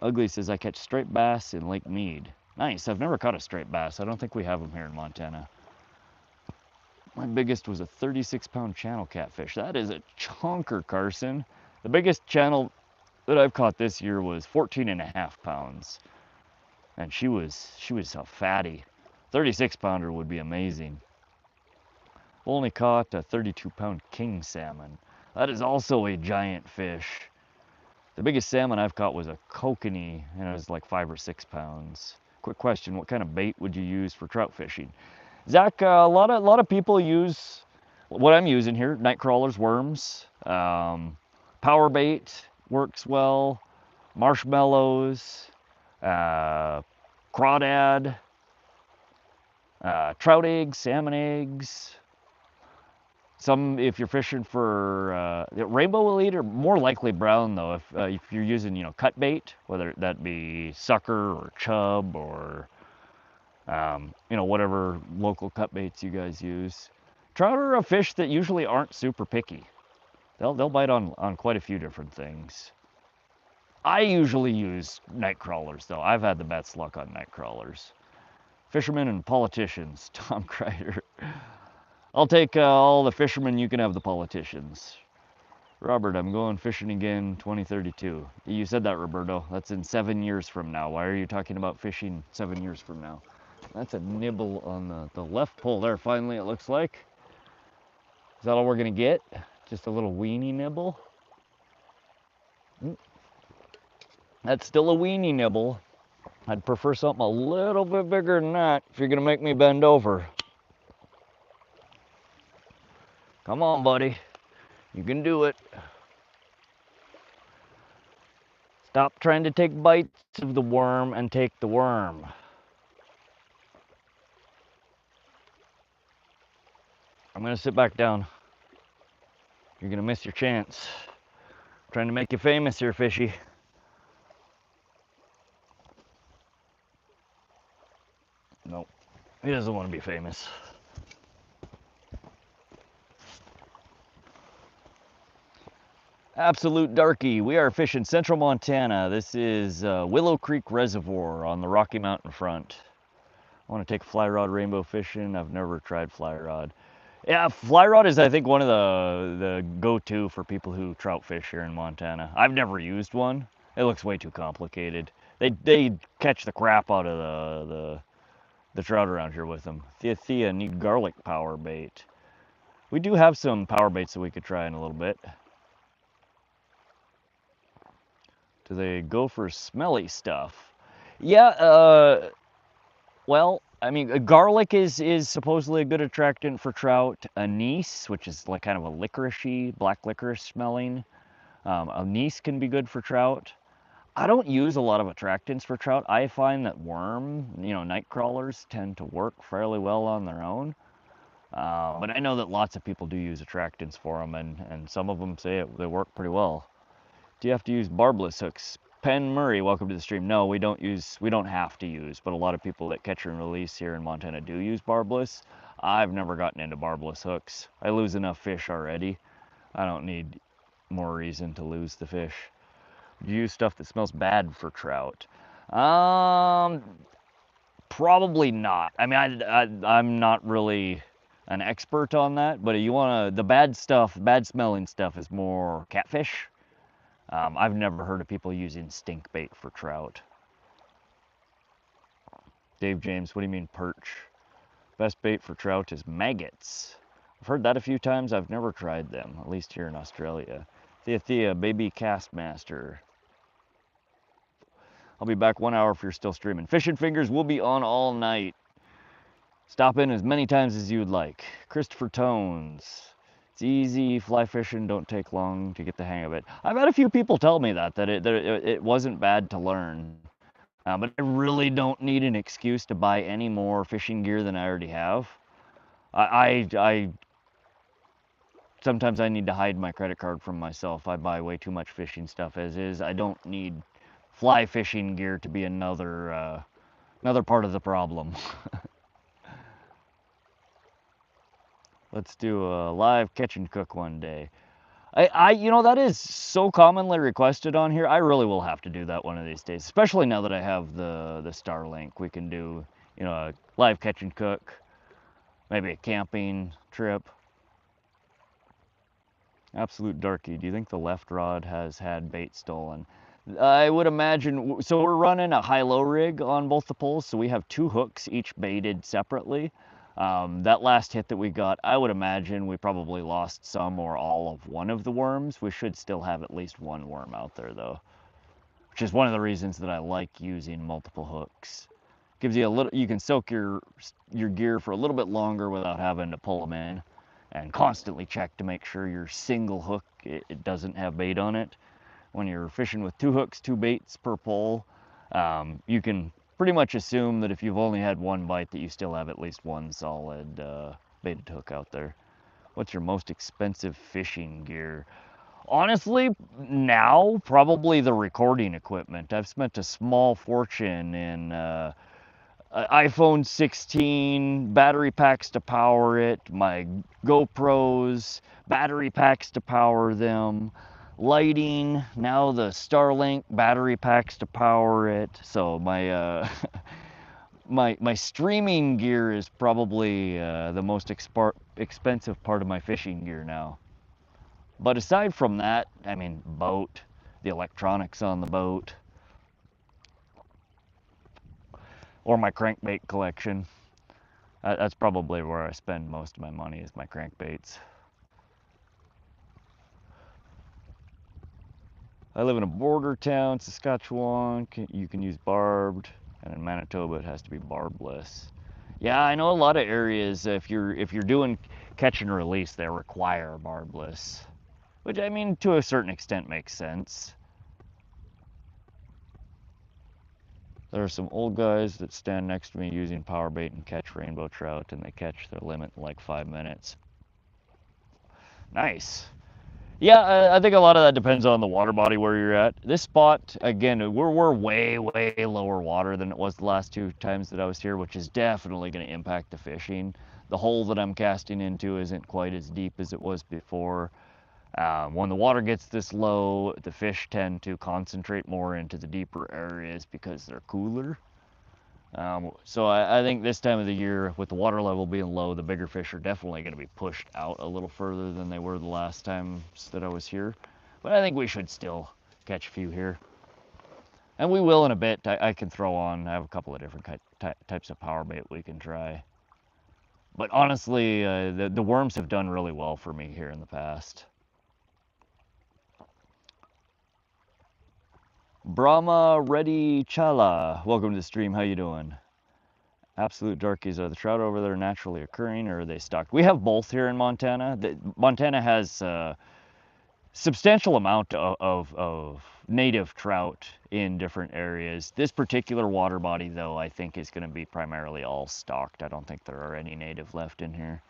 Ugly says, I catch striped bass in Lake Mead. Nice, I've never caught a striped bass. I don't think we have them here in Montana. My biggest was a 36-pound channel catfish. That is a chunker, Carson. The biggest channel that I've caught this year was 14.5 pounds. And she was a fatty. 36-pounder would be amazing. Only caught a 32-pound king salmon. That is also a giant fish. The biggest salmon I've caught was a kokanee, and it was like 5 or 6 pounds. Quick question, what kind of bait would you use for trout fishing? Zach, a lot of people use what I'm using here, night crawlers, worms, power bait works well, marshmallows, crawdad, trout eggs, salmon eggs. Some, if you're fishing for rainbow will eat, or more likely brown though, if you're using, cut bait, whether that be sucker or chub or whatever local cut baits you guys use. Trout are a fish that usually aren't super picky. They'll bite on quite a few different things. I usually use night crawlers though. I've had the best luck on night crawlers. Fishermen and politicians, Tom Kreider. I'll take all the fishermen, you can have the politicians. Robert, I'm going fishing again 2032. You said that, Roberto. That's in 7 years from now. Why are you talking about fishing 7 years from now? That's a nibble on the left pole there, finally, it looks like. Is that all we're gonna get? Just a little weenie nibble? That's still a weenie nibble. I'd prefer something a little bit bigger than that if you're gonna make me bend over. Come on, buddy. You can do it. Stop trying to take bites of the worm and take the worm. I'm gonna sit back down. You're gonna miss your chance. I'm trying to make you famous here, fishy. Nope, he doesn't want to be famous. Absolute darky, we are fishing central Montana. This is Willow Creek Reservoir on the Rocky Mountain front. I want to take fly rod rainbow fishing. I've never tried fly rod. Yeah, fly rod is, I think, one of the go-to for people who trout fish here in Montana. I've never used one. It looks way too complicated. They catch the crap out of the trout around here with them. Thea need garlic power bait. We do have some power baits that we could try in a little bit. Do they go for smelly stuff? Yeah, well, I mean, garlic is supposedly a good attractant for trout. Anise, which is like kind of a licoricey, black licorice smelling. Anise can be good for trout. I don't use a lot of attractants for trout. I find that worm, night crawlers tend to work fairly well on their own. But I know that lots of people do use attractants for them, and some of them say they work pretty well. Do you have to use barbless hooks? Penn Murray, welcome to the stream. No, we don't have to use, but a lot of people that catch and release here in Montana do use barbless. I've never gotten into barbless hooks. I lose enough fish already. I don't need more reason to lose the fish. Do you use stuff that smells bad for trout? Probably not. I mean, I'm not really an expert on that, but the bad stuff, bad smelling stuff is more catfish. I've never heard of people using stink bait for trout. Dave James, what do you mean perch? Best bait for trout is maggots. I've heard that a few times. I've never tried them, at least here in Australia. Thea, baby cast master. I'll be back 1 hour if you're still streaming. Fishing Fingers will be on all night. Stop in as many times as you would like. Christopher Tones. It's easy, fly fishing don't take long to get the hang of it. I've had a few people tell me that it wasn't bad to learn. But I really don't need an excuse to buy any more fishing gear than I already have. I sometimes I need to hide my credit card from myself. I buy way too much fishing stuff as is. I don't need fly fishing gear to be another part of the problem. Let's do a live catch and cook one day. You know, that is so commonly requested on here. I really will have to do that one of these days, especially now that I have the Starlink. We can do, you know, a live catch and cook, maybe a camping trip. Absolute darky, do you think the left rod has had bait stolen? I would imagine, so we're running a high-low rig on both the poles, so we have 2 hooks, each baited separately. That last hit that we got, I would imagine we probably lost some or all of one of the worms. We should still have at least one worm out there though, which is one of the reasons that I like using multiple hooks. Gives you a little, you can soak your gear for a little bit longer without having to pull them in and constantly check to make sure your single hook, it doesn't have bait on it. When you're fishing with 2 hooks, 2 baits per pole, you can pretty much assume that if you've only had one bite that you still have at least one solid baited hook out there. What's your most expensive fishing gear? Honestly, now, probably the recording equipment. I've spent a small fortune in iPhone 16, battery packs to power it, my GoPros, battery packs to power them, lighting, now the Starlink battery packs to power it. So my my streaming gear is probably the most expensive part of my fishing gear now. But aside from that, I mean, boat, the electronics on the boat, or my crankbait collection. That's probably where I spend most of my money, is my crankbaits. I live in a border town, Saskatchewan. You can use barbed, and in Manitoba it has to be barbless. Yeah, I know a lot of areas, if you're doing catch and release, they require barbless, which I mean to a certain extent makes sense. There are some old guys that stand next to me using power bait and catch rainbow trout, and they catch their limit in like 5 minutes. Nice. Yeah, I think a lot of that depends on the water body where you're at. This spot, again, we're way, way lower water than it was the last 2 times that I was here, which is definitely going to impact the fishing. The hole that I'm casting into isn't quite as deep as it was before. When the water gets this low, the fish tend to concentrate more into the deeper areas because they're cooler. So I think this time of the year, with the water level being low, the bigger fish are definitely going to be pushed out a little further than they were the last times that I was here. But I think we should still catch a few here. And we will in a bit. I can throw on, I have a couple of different types of power bait we can try. But honestly, the worms have done really well for me here in the past. Brahma Reddy Chala, welcome to the stream. How you doing? Absolute darkies, are the trout over there naturally occurring, or are they stocked? We have both here in Montana. Montana has a substantial amount of native trout in different areas. This particular water body, though, I think is going to be primarily all stocked. I don't think there are any native left in here.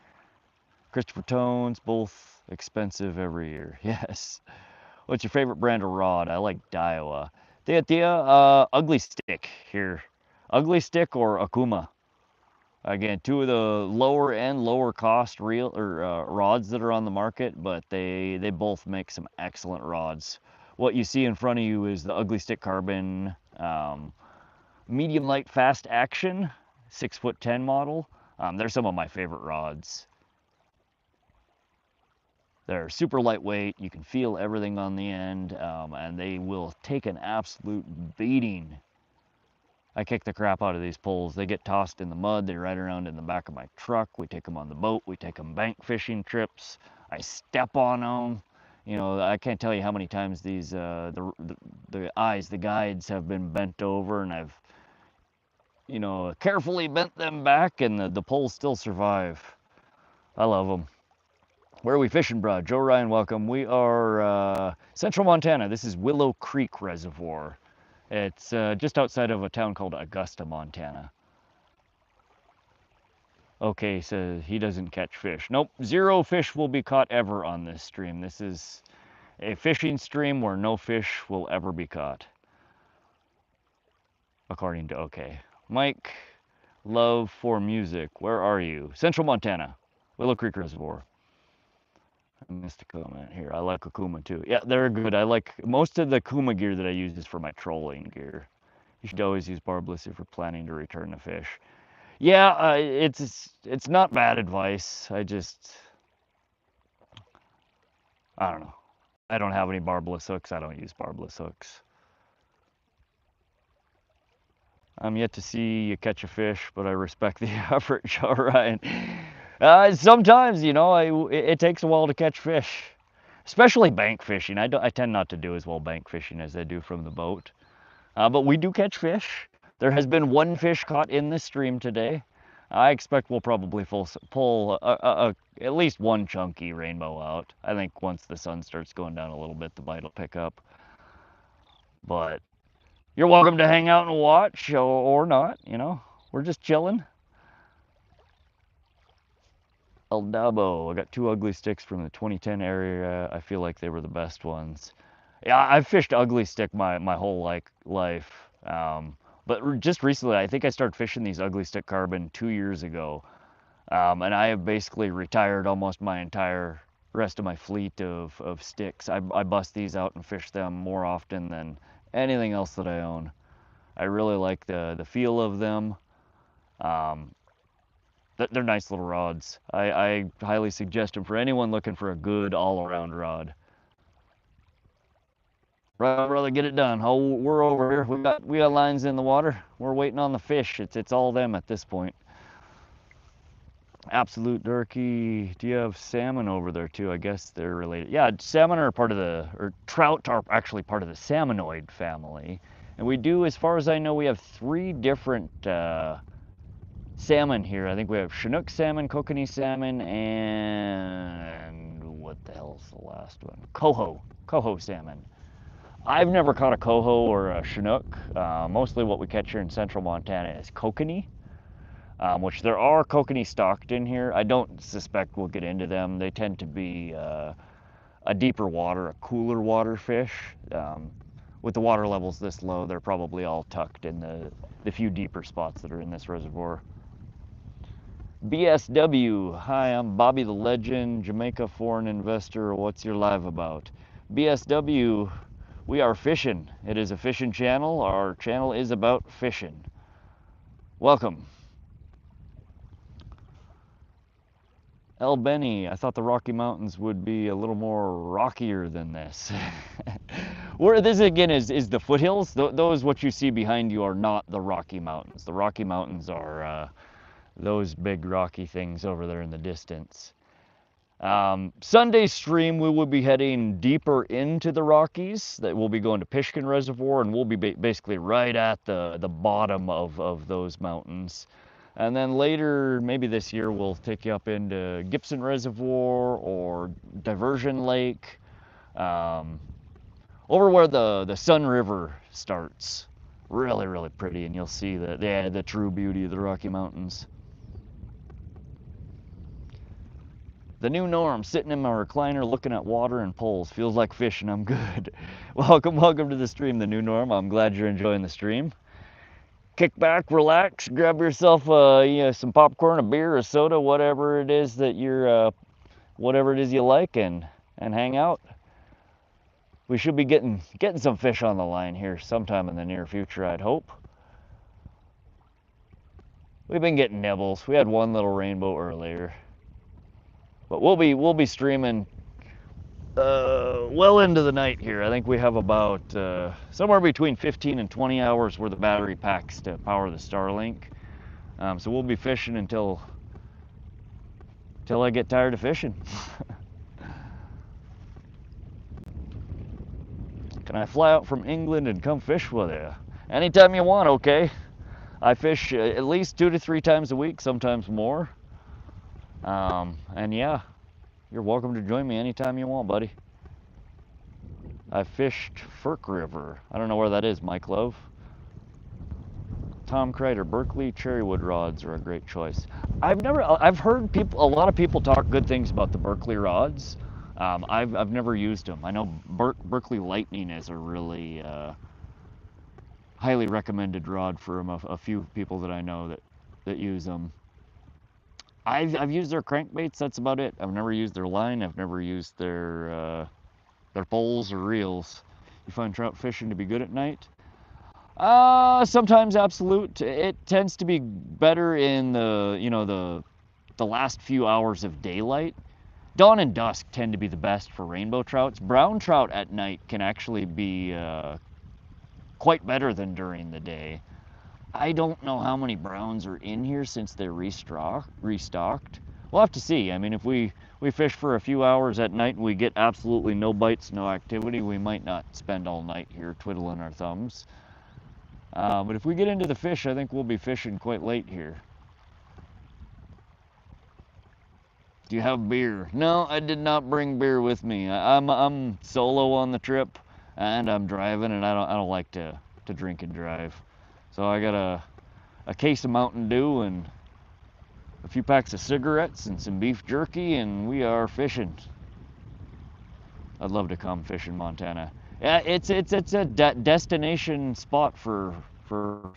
Christopher Tones, both expensive every year. Yes. What's your favorite brand of rod? I like Daiwa. Ugly Stick here. Ugly Stick or Akuma. Again, 2 of the lower end, lower cost rods that are on the market, but they both make some excellent rods. What you see in front of you is the Ugly Stick Carbon medium light fast action 6'10" model. They're some of my favorite rods. They're super lightweight, you can feel everything on the end, and they will take an absolute beating I kick the crap out of these poles. They get tossed in the mud. They ride around in the back of my truck. We take them on the boat. We take them bank fishing trips. I step on them. You know, I can't tell you how many times these the guides have been bent over, and I've, you know, carefully bent them back, and the poles still survive. I love them. Where are we fishing, bro? Joe Ryan, welcome. We are Central Montana. This is Willow Creek Reservoir. It's just outside of a town called Augusta, Montana. Okay, so he doesn't catch fish. Nope, 0 fish will be caught ever on this stream. This is a fishing stream where no fish will ever be caught. According to OK. Mike, love for music. Where are you? Central Montana, Willow Creek Reservoir. I missed a comment here. I like Okuma too. Yeah, they're good. I like most of the Kuma gear that I use is for my trolling gear. You should always use barbless if you're planning to return a fish. Yeah, it's not bad advice. I don't know. I don't have any barbless hooks. I don't use barbless hooks. I'm yet to see you catch a fish, but I respect the effort, Joe Ryan. Sometimes, you know, it takes a while to catch fish, especially bank fishing. I tend not to do as well bank fishing as I do from the boat. But we do catch fish. There has been 1 fish caught in the stream today. I expect we'll probably pull at least 1 chunky rainbow out. I think once the sun starts going down a little bit, the bite will pick up. But you're welcome to hang out and watch, or not, you know. We're just chilling. El Dabo, I got 2 ugly sticks from the 2010 area. I feel like they were the best ones. Yeah, I've fished ugly stick my whole life. But just recently, I think I started fishing these ugly stick carbon 2 years ago. And I have basically retired almost my entire rest of my fleet of sticks. I bust these out and fish them more often than anything else that I own. I really like the feel of them. They're nice little rods. I highly suggest them for anyone looking for a good all-around rod. Right, brother, get it done. Oh, we're over here. We got lines in the water. We're waiting on the fish. It's all them at this point. Absolute Durkee. Do you have salmon over there too? I guess they're related. Yeah, salmon are part of or trout are actually part of the salmonoid family. And we do, as far as I know, we have 3 different salmon here. I think we have Chinook salmon, kokanee salmon, and what the hell's the last one? Coho salmon. I've never caught a coho or a Chinook. Mostly what we catch here in central Montana is kokanee, which there are kokanee stocked in here. I don't suspect we'll get into them. They tend to be a deeper water, a cooler water fish. With the water levels this low, they're probably all tucked in the few deeper spots that are in this reservoir. BSW, hi, I'm Bobby the Legend, Jamaica foreign investor. What's your live about? BSW, we are fishing. It is a fishing channel. Our channel is about fishing. Welcome. El Benny, I thought the Rocky Mountains would be a little more rockier than this. Where this again is the foothills. Those what you see behind you are not the Rocky Mountains. The Rocky Mountains are those big rocky things over there in the distance. Sunday stream, we will be heading deeper into the Rockies. That we'll be going to Pishkin Reservoir, and we'll be basically right at the bottom of those mountains. And then later, maybe this year, we'll take you up into Gibson Reservoir or Diversion Lake, over where the Sun River starts. Really, really pretty, and you'll see the true beauty of the Rocky Mountains. The new norm, sitting in my recliner looking at water and poles. Feels like fishing, I'm good. Welcome to the stream, the new norm. I'm glad you're enjoying the stream. Kick back, relax, grab yourself some popcorn, a beer, a soda, whatever it is that whatever it is you like, and hang out. We should be getting some fish on the line here sometime in the near future, I'd hope. We've been getting nibbles. We had 1 little rainbow earlier. But we'll be streaming well into the night here. I think we have about somewhere between 15 and 20 hours worth of battery packs to power the Starlink. So we'll be fishing until I get tired of fishing. Can I fly out from England and come fish with you? Anytime you want, okay? I fish at least 2 to 3 times a week, sometimes more. And yeah, you're welcome to join me anytime you want, buddy. I fished FIRST River. I don't know where that is, Mike Love. Tom Kreider, Berkeley cherrywood rods are a great choice. I've heard a lot of people talk good things about the Berkeley rods. I've never used them. I know Berkeley Lightning is a really highly recommended rod for a few people that I know that use them. I've used their crankbaits. That's about it. I've never used their line. I've never used their poles or reels. You find trout fishing to be good at night? Sometimes absolute. It tends to be better in the last few hours of daylight. Dawn and dusk tend to be the best for rainbow trouts. Brown trout at night can actually be quite better than during the day. I don't know how many browns are in here since they're restocked. We'll have to see. I mean, if we fish for a few hours at night and we get absolutely no bites, no activity, we might not spend all night here twiddling our thumbs. But if we get into the fish, I think we'll be fishing quite late here. Do you have beer? No, I did not bring beer with me. I'm solo on the trip, and I'm driving, and I don't like to drink and drive. So I got a case of Mountain Dew and a few packs of cigarettes and some beef jerky, and we are fishing. I'd love to come fish in Montana. Yeah, it's a destination spot for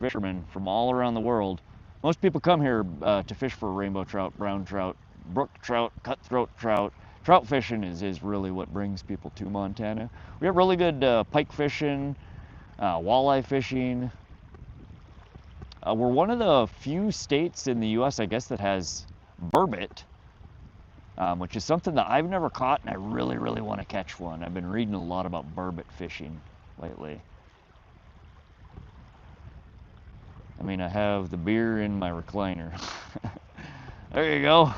fishermen from all around the world. Most people come here to fish for rainbow trout, brown trout, brook trout, cutthroat trout. Trout fishing is really what brings people to Montana. We have really good pike fishing, walleye fishing. We're one of the few states in the U.S., I guess, that has burbot, which is something that I've never caught, and I really, really want to catch one. I've been reading a lot about burbot fishing lately. I mean, I have the beer in my recliner. There you go.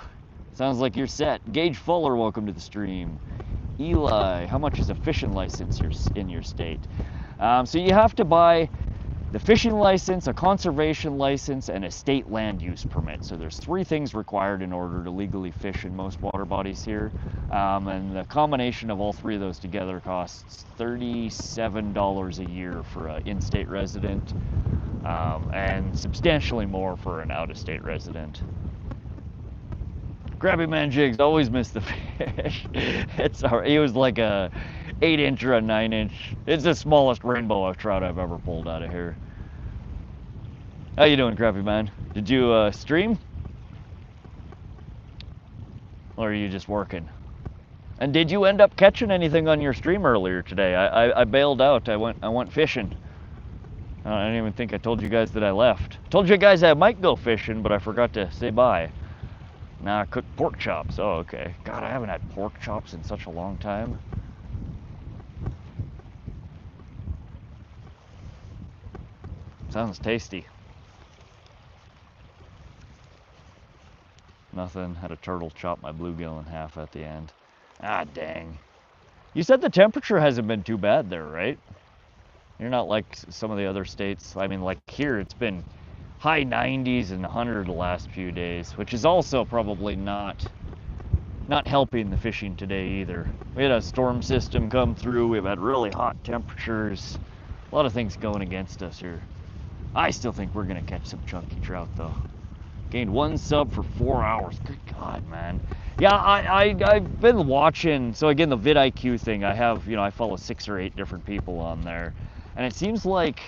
Sounds like you're set. Gage Fuller, welcome to the stream. Eli, how much is a fishing license in your state? So you have to buy the fishing license, a conservation license, and a state land use permit. So there's 3 things required in order to legally fish in most water bodies here. And the combination of all 3 of those together costs $37 a year for an in-state resident, and substantially more for an out-of-state resident. Krabby Man Jigs, always miss the fish. It's alright. He was like a 8-inch or a 9-inch. It's the smallest rainbow trout I've ever pulled out of here. How you doing, Krabby Man? Did you stream? Or are you just working? And did you end up catching anything on your stream earlier today? I bailed out. I went fishing. I didn't even think I told you guys that I left. I told you guys I might go fishing, but I forgot to say bye. Now I cooked pork chops. Oh, okay. God, I haven't had pork chops in such a long time. Sounds tasty. Nothing. Had a turtle chop my bluegill in half at the end. Ah, dang. You said the temperature hasn't been too bad there, right? You're not like some of the other states. I mean, like here, it's been high 90s and 100 the last few days, which is also probably not helping the fishing today either. We had a storm system come through. We've had really hot temperatures. A lot of things going against us here. I still think we're gonna catch some chunky trout though. Gained 1 sub for 4 hours. Good God, man. Yeah, I've been watching. So again, the vidIQ thing. I have, I follow 6 or 8 different people on there, and it seems like,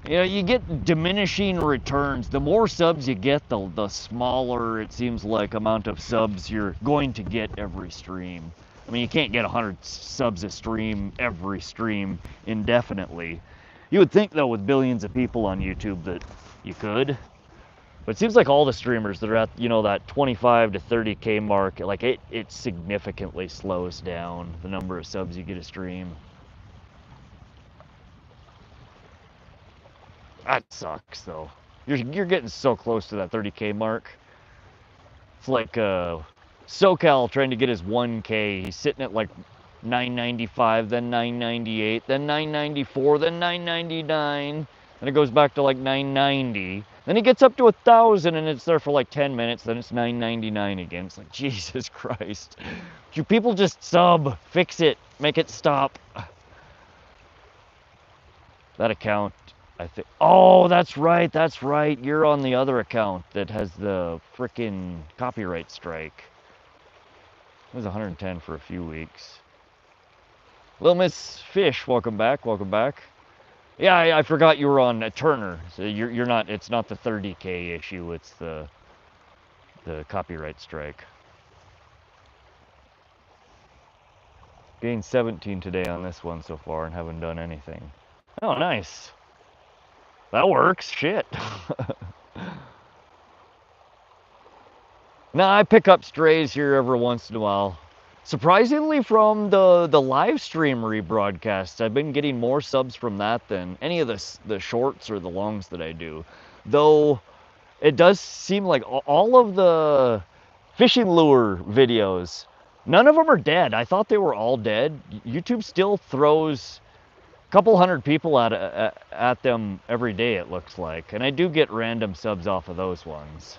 you get diminishing returns. The more subs you get, the smaller it seems like amount of subs you're going to get every stream. I mean, you can't get 100 subs a stream every stream indefinitely. You would think though, with billions of people on YouTube, that you could. But it seems like all the streamers that are at, you know, that 25 to 30K mark, like it significantly slows down the number of subs you get a stream. That sucks though. You're getting so close to that 30K mark. It's like SoCal trying to get his 1K. He's sitting at like 995, then 998, then 994, then 999. Then it goes back to like 990. Then he gets up to 1,000 and it's there for like 10 minutes. Then it's 999 again. It's like, Jesus Christ. You people just sub. Fix it. Make it stop. That account, I think. Oh, that's right. That's right. You're on the other account that has the frickin' copyright strike. It was 110 for a few weeks. Little Miss Fish, welcome back. Welcome back. Yeah, I forgot you were on Turner. So you're not. It's not the 30K issue. It's the copyright strike. Gained 17 today on this one so far and haven't done anything. Oh, nice. That works. Shit. Now I pick up strays here every once in a while. Surprisingly, from the live stream rebroadcasts, I've been getting more subs from that than any of the shorts or the longs that I do. Though it does seem like all of the fishing lure videos, none of them are dead. I thought they were all dead. YouTube still throws a couple hundred people at them every day, it looks like. And I do get random subs off of those ones.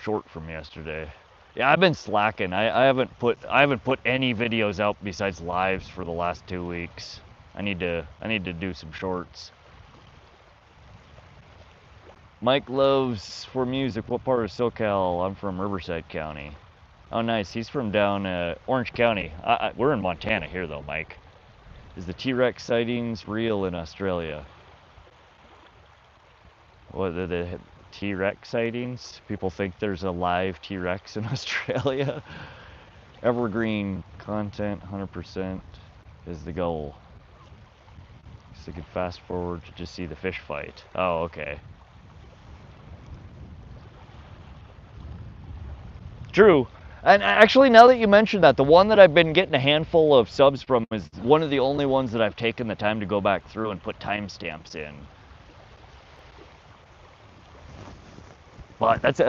Short from yesterday. Yeah, I've been slacking. I haven't put any videos out besides lives for the last 2 weeks. I need to do some shorts. Mike loves for music. What part of SoCal? I'm from Riverside County. Oh, nice. He's from down Orange County. We're in Montana here though, Mike. Is the T-Rex sightings real in Australia? What the T-Rex sightings? People think there's a live T-Rex in Australia. Evergreen content, 100% is the goal. So you could fast forward to just see the fish fight. Oh, okay. True. And actually, now that you mentioned that, the one that I've been getting a handful of subs from is one of the only ones that I've taken the time to go back through and put timestamps in. But that's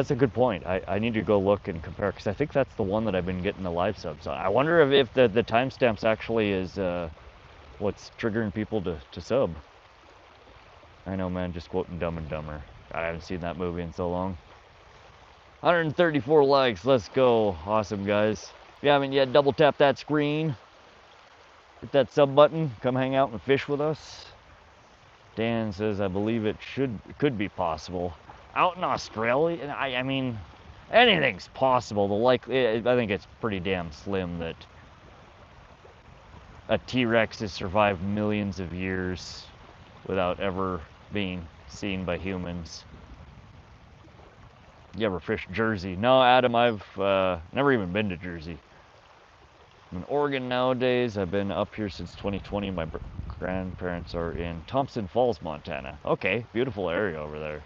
a good point. I need to go look and compare, because I think that's the one that I've been getting the live subs on. I wonder if the timestamps actually is what's triggering people to sub. I know, man, just quoting Dumb and Dumber. I haven't seen that movie in so long. 134 likes, let's go. Awesome, guys. If you haven't yet, double tap that screen. Hit that sub button, come hang out and fish with us. Dan says, I believe it could be possible. Out in Australia, I mean, anything's possible. I think it's pretty damn slim that a T-Rex has survived millions of years without ever being seen by humans. You ever fished Jersey? No, Adam, I've never even been to Jersey. I'm in Oregon nowadays. I've been up here since 2020. My grandparents are in Thompson Falls, Montana. Okay, beautiful area over there.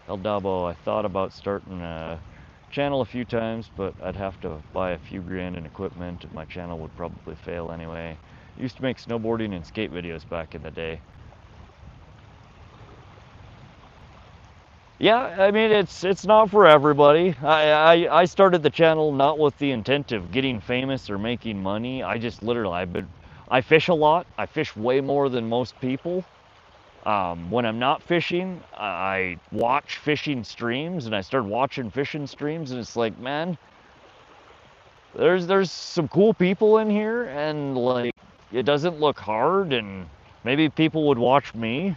El Dabo, I thought about starting a channel a few times, but I'd have to buy a few grand in equipment and my channel would probably fail anyway. Used to make snowboarding and skate videos back in the day. Yeah, I mean, it's not for everybody. I started the channel not with the intent of getting famous or making money. I just literally, I fish a lot. I fish way more than most people. When I'm not fishing, I watch fishing streams, and I started watching fishing streams, and it's like, man, there's some cool people in here, and like, it doesn't look hard, and maybe people would watch me.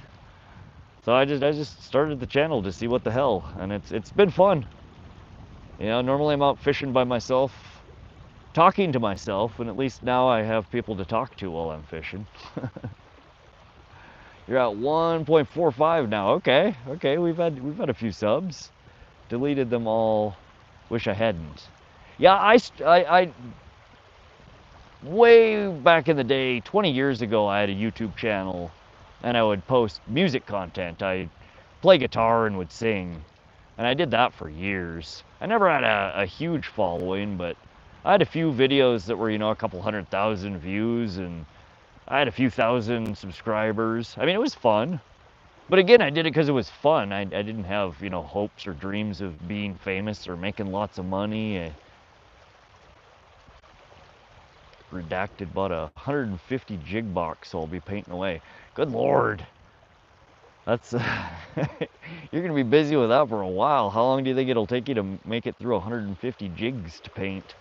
So I just started the channel to see what the hell, and it's been fun. You know, normally I'm out fishing by myself, talking to myself, and at least now I have people to talk to while I'm fishing. You're at 1.45 now. Okay, we've had a few subs. Deleted them all. Wish I hadn't. Yeah, way back in the day, 20 years ago, I had a YouTube channel and I would post music content. I'd play guitar and would sing. And I did that for years. I never had a huge following, but I had a few videos that were, you know, a couple 100,000 views, and I had a few thousand subscribers. I mean, it was fun. But again, I did it because it was fun. I didn't have, you know, hopes or dreams of being famous or making lots of money. Redacted bought a 150 jig box, so I'll be painting away. Good Lord. That's, you're going to be busy with that for a while. How long do you think it'll take you to make it through 150 jigs to paint?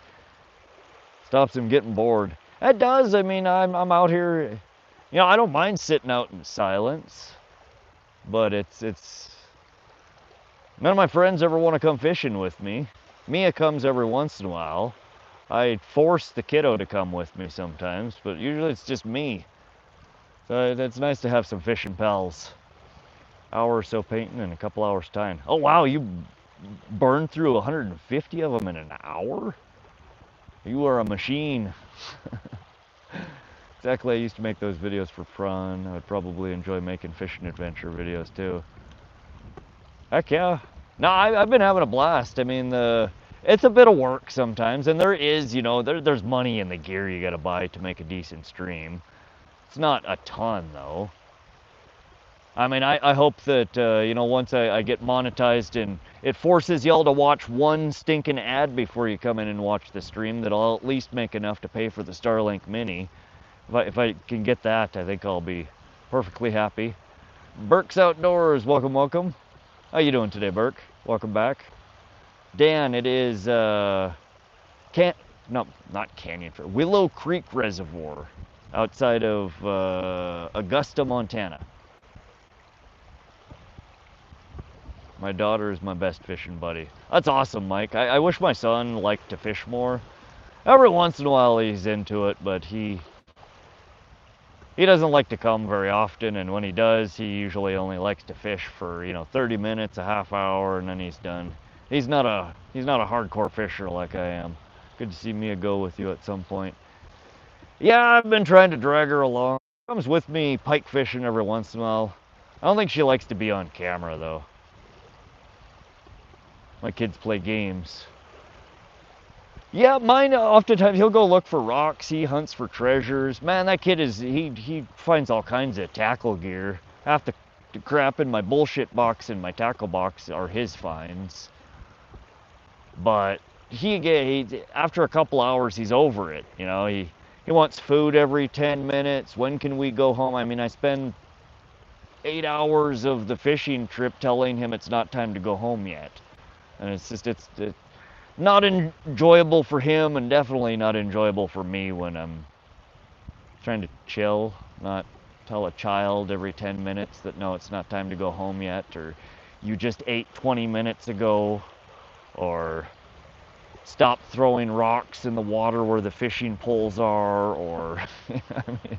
Stops him getting bored. It does. I mean, I'm out here, you know, I don't mind sitting out in silence, but it's none of my friends ever want to come fishing with me. Mia comes every once in a while. I force the kiddo to come with me sometimes, but usually it's just me. So it's nice to have some fishing pals. Hour or so painting in a couple hours time. Oh wow, you burned through 150 of them in an hour? You are a machine. Exactly, I used to make those videos for fun. I would probably enjoy making fishing adventure videos too. Heck yeah. No, I've been having a blast. I mean, it's a bit of work sometimes, and there is, you know, there's money in the gear you gotta buy to make a decent stream. It's not a ton though. I mean, I hope that, you know, once I get monetized and it forces y'all to watch one stinking ad before you come in and watch the stream, that I'll at least make enough to pay for the Starlink Mini. If I can get that, I think I'll be perfectly happy. Burke's Outdoors, welcome, welcome. How you doing today, Burke? Welcome back. Dan, it is, not Canyon, Willow Creek Reservoir outside of Augusta, Montana. My daughter is my best fishing buddy. That's awesome, Mike. I wish my son liked to fish more. Every once in a while he's into it, but he doesn't like to come very often, and when he does, he usually only likes to fish for, you know, 30 minutes, a half hour, and then he's done. He's not a hardcore fisher like I am. Good to see Mia go with you at some point. Yeah, I've been trying to drag her along. She comes with me pike fishing every once in a while. I don't think she likes to be on camera though. My kids play games. Yeah, mine, oftentimes he'll go look for rocks, he hunts for treasures. Man, that kid he finds all kinds of tackle gear. Half the crap in my bullshit box and my tackle box are his finds. But he after a couple hours, he's over it. You know, he wants food every 10 minutes. When can we go home? I mean, I spend 8 hours of the fishing trip telling him it's not time to go home yet. And it's just, it's not enjoyable for him, and definitely not enjoyable for me when I'm trying to chill, not tell a child every 10 minutes that no, it's not time to go home yet, or you just ate 20 minutes ago, or stop throwing rocks in the water where the fishing poles are, or I mean,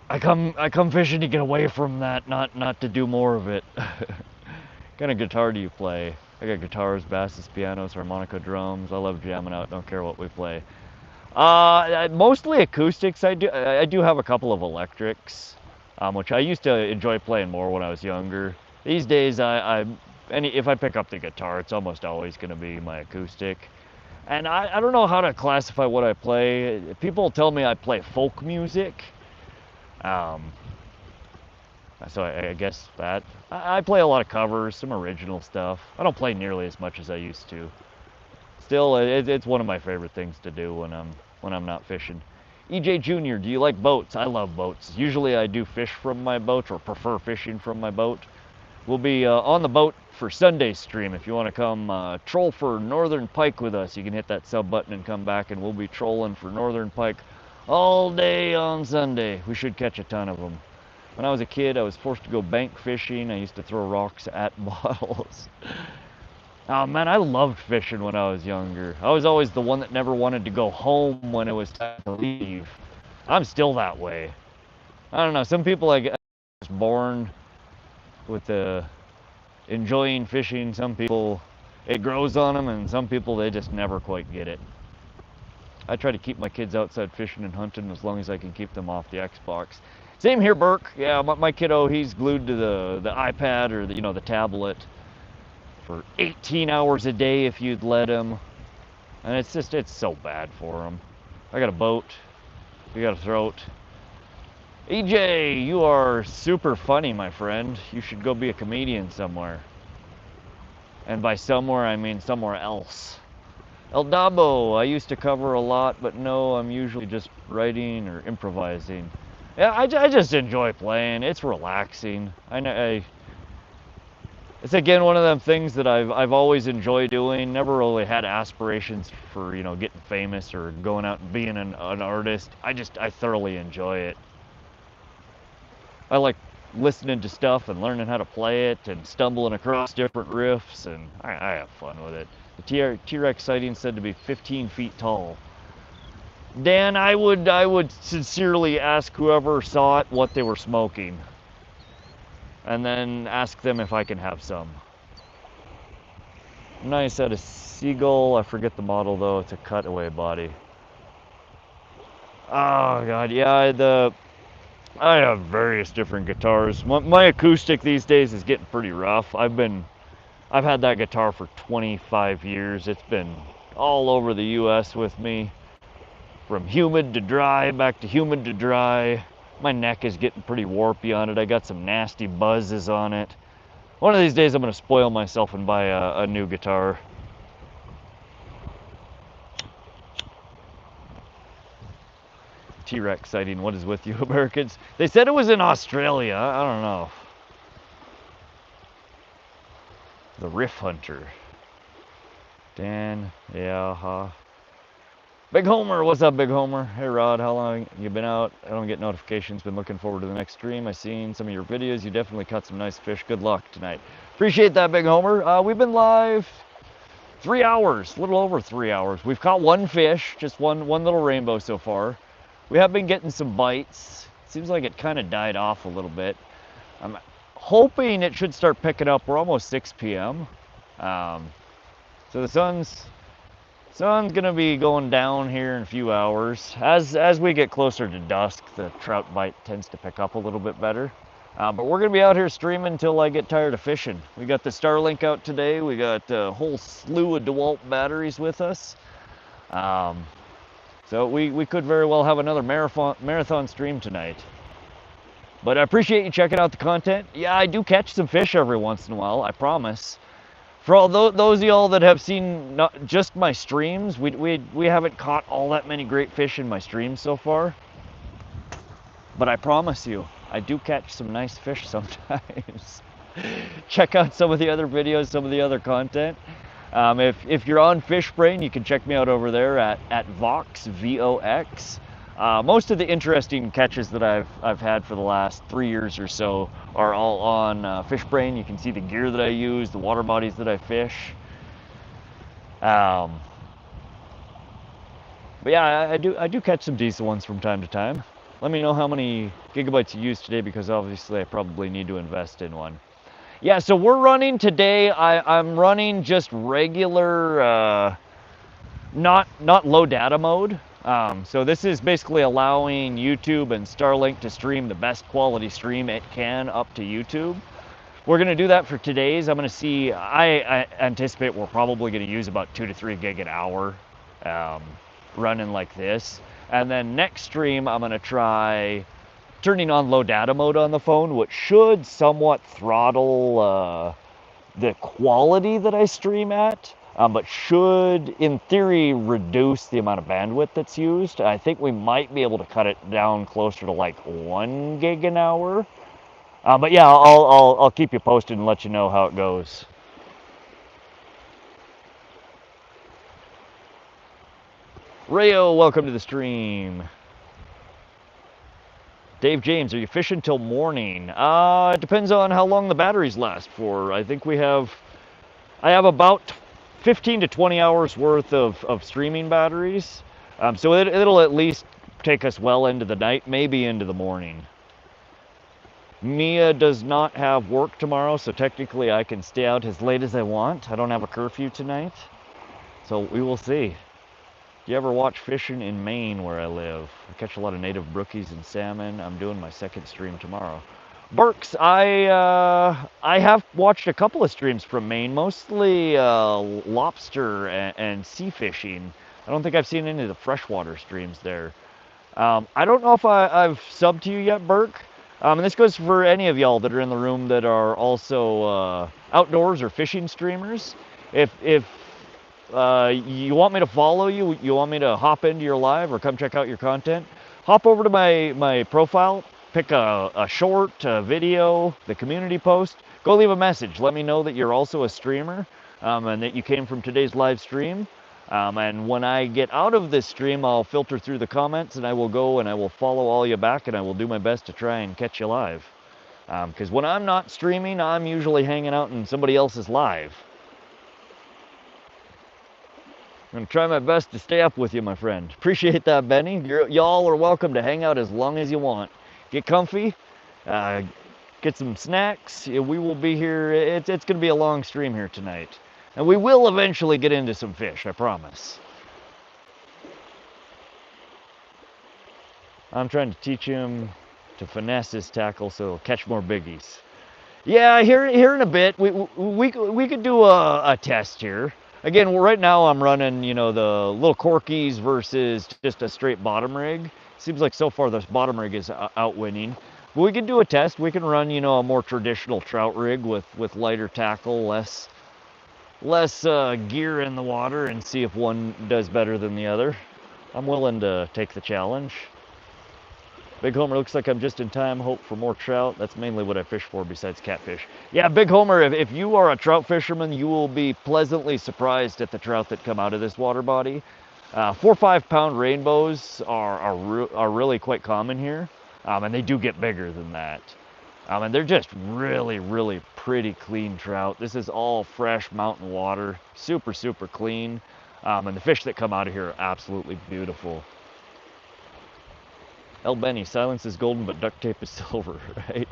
I come fishing to get away from that, not to do more of it. What kind of guitar do you play? I got guitars, basses, pianos, harmonica, drums. I love jamming out, don't care what we play. Mostly acoustics. I do have a couple of electrics, which I used to enjoy playing more when I was younger. These days, if I pick up the guitar, it's almost always going to be my acoustic. And I don't know how to classify what I play. People tell me I play folk music. So I guess that. I play a lot of covers, some original stuff. I don't play nearly as much as I used to. Still, it's one of my favorite things to do when I'm not fishing. EJ Jr., do you like boats? I love boats. Usually I do fish from my boat, or prefer fishing from my boat. We'll be on the boat for Sunday's stream. If you want to come troll for northern pike with us, you can hit that sub button and come back, and we'll be trolling for northern pike all day on Sunday. We should catch a ton of them. When I was a kid, I was forced to go bank fishing. I used to throw rocks at bottles. Oh man, I loved fishing when I was younger. I was always the one that never wanted to go home when it was time to leave. I'm still that way. I don't know, some people I guess are born with enjoying fishing. Some people, it grows on them, and some people, they just never quite get it. I try to keep my kids outside fishing and hunting as long as I can keep them off the Xbox. Same here, Burke. Yeah, my kiddo, he's glued to the iPad or the, you know, the tablet for 18 hours a day if you'd let him. And it's just, it's so bad for him. I got a boat. You got a throat. EJ, you are super funny, my friend. You should go be a comedian somewhere. And by somewhere, I mean somewhere else. El Dabo, I used to cover a lot, but no, I'm usually just writing or improvising. Yeah, I just enjoy playing. It's relaxing. It's again one of them things that I've always enjoyed doing. Never really had aspirations for, you know, getting famous or going out and being an artist. I thoroughly enjoy it. I like listening to stuff and learning how to play it and stumbling across different riffs, and I have fun with it. The T-Rex sighting said to be 15 feet tall. Dan, I would sincerely ask whoever saw it what they were smoking, and then ask them if I can have some. Nice at a Seagull. I forget the model though. It's a cutaway body. Oh god, yeah. I have various different guitars. My acoustic these days is getting pretty rough. I've had that guitar for 25 years. It's been all over the US with me. From humid to dry, back to humid to dry. My neck is getting pretty warpy on it. I got some nasty buzzes on it. One of these days I'm going to spoil myself and buy a new guitar. T-Rex sighting, what is with you Americans? They said it was in Australia. I don't know. The Riff Hunter. Dan, yeah, huh? Big Homer, what's up, Big Homer? Hey, Rod, how long you been out? I don't get notifications. Been looking forward to the next stream. I seen some of your videos. You definitely caught some nice fish. Good luck tonight. Appreciate that, Big Homer. We've been live 3 hours, a little over 3 hours. We've caught one fish, just one little rainbow so far. We have been getting some bites. Seems like it kind of died off a little bit. I'm hoping it should start picking up. We're almost 6 p.m. So the sun's gonna be going down here in a few hours. As we get closer to dusk, the trout bite tends to pick up a little bit better. But we're gonna be out here streaming until I get tired of fishing. We got the Starlink out today. We got a whole slew of DeWalt batteries with us. So we could very well have another marathon stream tonight. But I appreciate you checking out the content. Yeah, I do catch some fish every once in a while, I promise. For all those of y'all that have seen not just my streams, we haven't caught all that many great fish in my streams so far. But I promise you, I do catch some nice fish sometimes. Check out some of the other videos, some of the other content. If you're on FishBrain, you can check me out over there at Vox, V-O-X. Most of the interesting catches that I've had for the last 3 years or so are all on FishBrain. You can see the gear that I use, the water bodies that I fish. But yeah, I do catch some decent ones from time to time. Let me know how many gigabytes you used today, because obviously I probably need to invest in one. Yeah, so we're running today. I'm running just regular, not low data mode. So this is basically allowing YouTube and Starlink to stream the best quality stream it can up to YouTube. We're going to do that for today's. I'm going to see, I anticipate we're probably going to use about 2 to 3 gig an hour running like this. And then next stream, I'm going to try turning on low data mode on the phone, which should somewhat throttle the quality that I stream at. But should, in theory, reduce the amount of bandwidth that's used. I think we might be able to cut it down closer to like 1 gig an hour. But yeah, I'll keep you posted and let you know how it goes. Rayo, welcome to the stream. Dave James, are you fishing till morning? It depends on how long the batteries last for. I think I have about 15 to 20 hours worth of streaming batteries. So it'll at least take us well into the night, maybe into the morning. Mia does not have work tomorrow, so technically I can stay out as late as I want. I don't have a curfew tonight, so we will see. Do you ever watch fishing in Maine where I live? I catch a lot of native brookies and salmon. I'm doing my second stream tomorrow. Burks, I have watched a couple of streams from Maine, mostly lobster and sea fishing. I don't think I've seen any of the freshwater streams there. I don't know if I've subbed to you yet, Burke. And this goes for any of y'all that are in the room that are also outdoors or fishing streamers. If you want me to follow you, you want me to hop into your live or come check out your content, hop over to my profile, pick a short video, the community post, go leave a message. Let me know that you're also a streamer and that you came from today's live stream. And when I get out of this stream, I'll filter through the comments and I will go and I will follow all you back and I will do my best to try and catch you live. Because when I'm not streaming, I'm usually hanging out in somebody else's live. I'm going to try my best to stay up with you, my friend. Appreciate that, Benny. Y'all are welcome to hang out as long as you want. Get comfy, get some snacks. We will be here. It's going to be a long stream here tonight. And we will eventually get into some fish, I promise. I'm trying to teach him to finesse his tackle so he'll catch more biggies. Yeah, here in a bit, we could do a test here. Again, right now I'm running, you know, the little corkies versus just a straight bottom rig. Seems like so far this bottom rig is outwinning. But we could do a test. We can run, you know, a more traditional trout rig with lighter tackle, less gear in the water, and see if one does better than the other. I'm willing to take the challenge. Big Homer, looks like I'm just in time. Hope for more trout. That's mainly what I fish for besides catfish. Yeah, Big Homer, if you are a trout fisherman, you will be pleasantly surprised at the trout that come out of this water body. 4 or 5 pound rainbows are really quite common here, and they do get bigger than that. And they're just really, really pretty clean trout. This is all fresh mountain water, super, super clean. And the fish that come out of here are absolutely beautiful. El Benny, silence is golden, but duct tape is silver, right?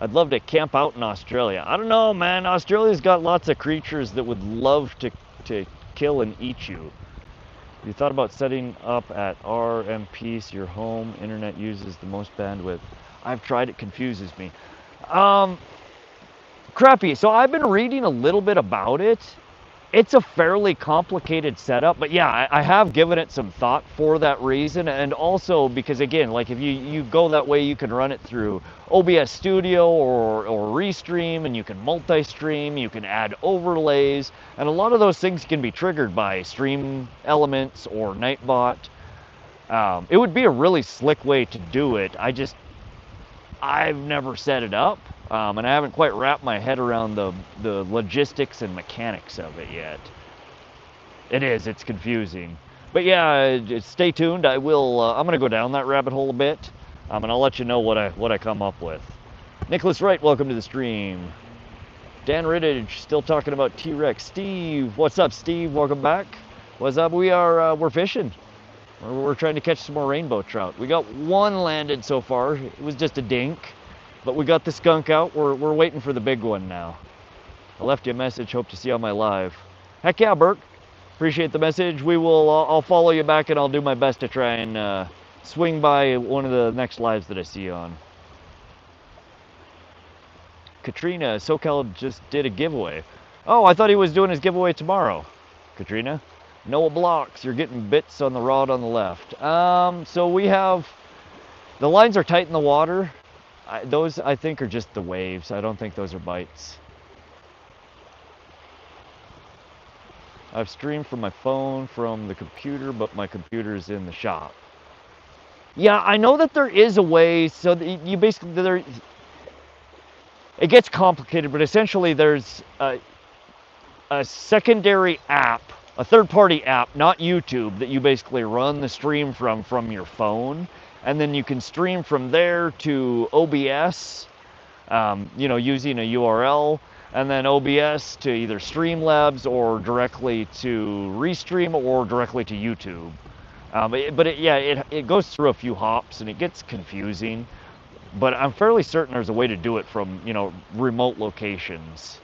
I'd love to camp out in Australia. I don't know, man. Australia's got lots of creatures that would love to kill and eat you. You thought about setting up at RMP so your home internet uses the most bandwidth? I've tried, it confuses me. Crappy, so I've been reading a little bit about it. It's a fairly complicated setup, but yeah, I have given it some thought for that reason, and also because, again, like if you go that way, you can run it through OBS Studio or Restream, and you can multi-stream, you can add overlays, and a lot of those things can be triggered by Stream Elements or Nightbot. It would be a really slick way to do it. I've never set it up, and I haven't quite wrapped my head around the logistics and mechanics of it yet. It's confusing. But yeah, just stay tuned. I'm gonna go down that rabbit hole a bit, and I'll let you know what I come up with. Nicholas Wright, welcome to the stream. Dan Riddage, still talking about T-Rex. Steve, what's up, Steve? Welcome back. What's up? We're fishing. We're trying to catch some more rainbow trout. We got one landed so far. It was just a dink, but we got the skunk out. We're waiting for the big one now. I left you a message. Hope to see you on my live. Heck yeah, Burke. Appreciate the message. I'll follow you back, and I'll do my best to try and swing by one of the next lives that I see you on. Katrina, SoCal just did a giveaway. Oh, I thought he was doing his giveaway tomorrow. Katrina? Noah Blocks, you're getting bits on the rod on the left. So we have, the lines are tight in the water. Those, I think, are just the waves. I don't think those are bites. I've streamed from my phone, from the computer, but my computer's in the shop. Yeah, I know that there is a way, so that you basically, it gets complicated, but essentially there's a secondary app, a third-party app, not YouTube, that you basically run the stream from your phone, and then you can stream from there to OBS, you know, using a URL, and then OBS to either Streamlabs or directly to Restream or directly to YouTube. It goes through a few hops and it gets confusing, but I'm fairly certain there's a way to do it from, you know, remote locations.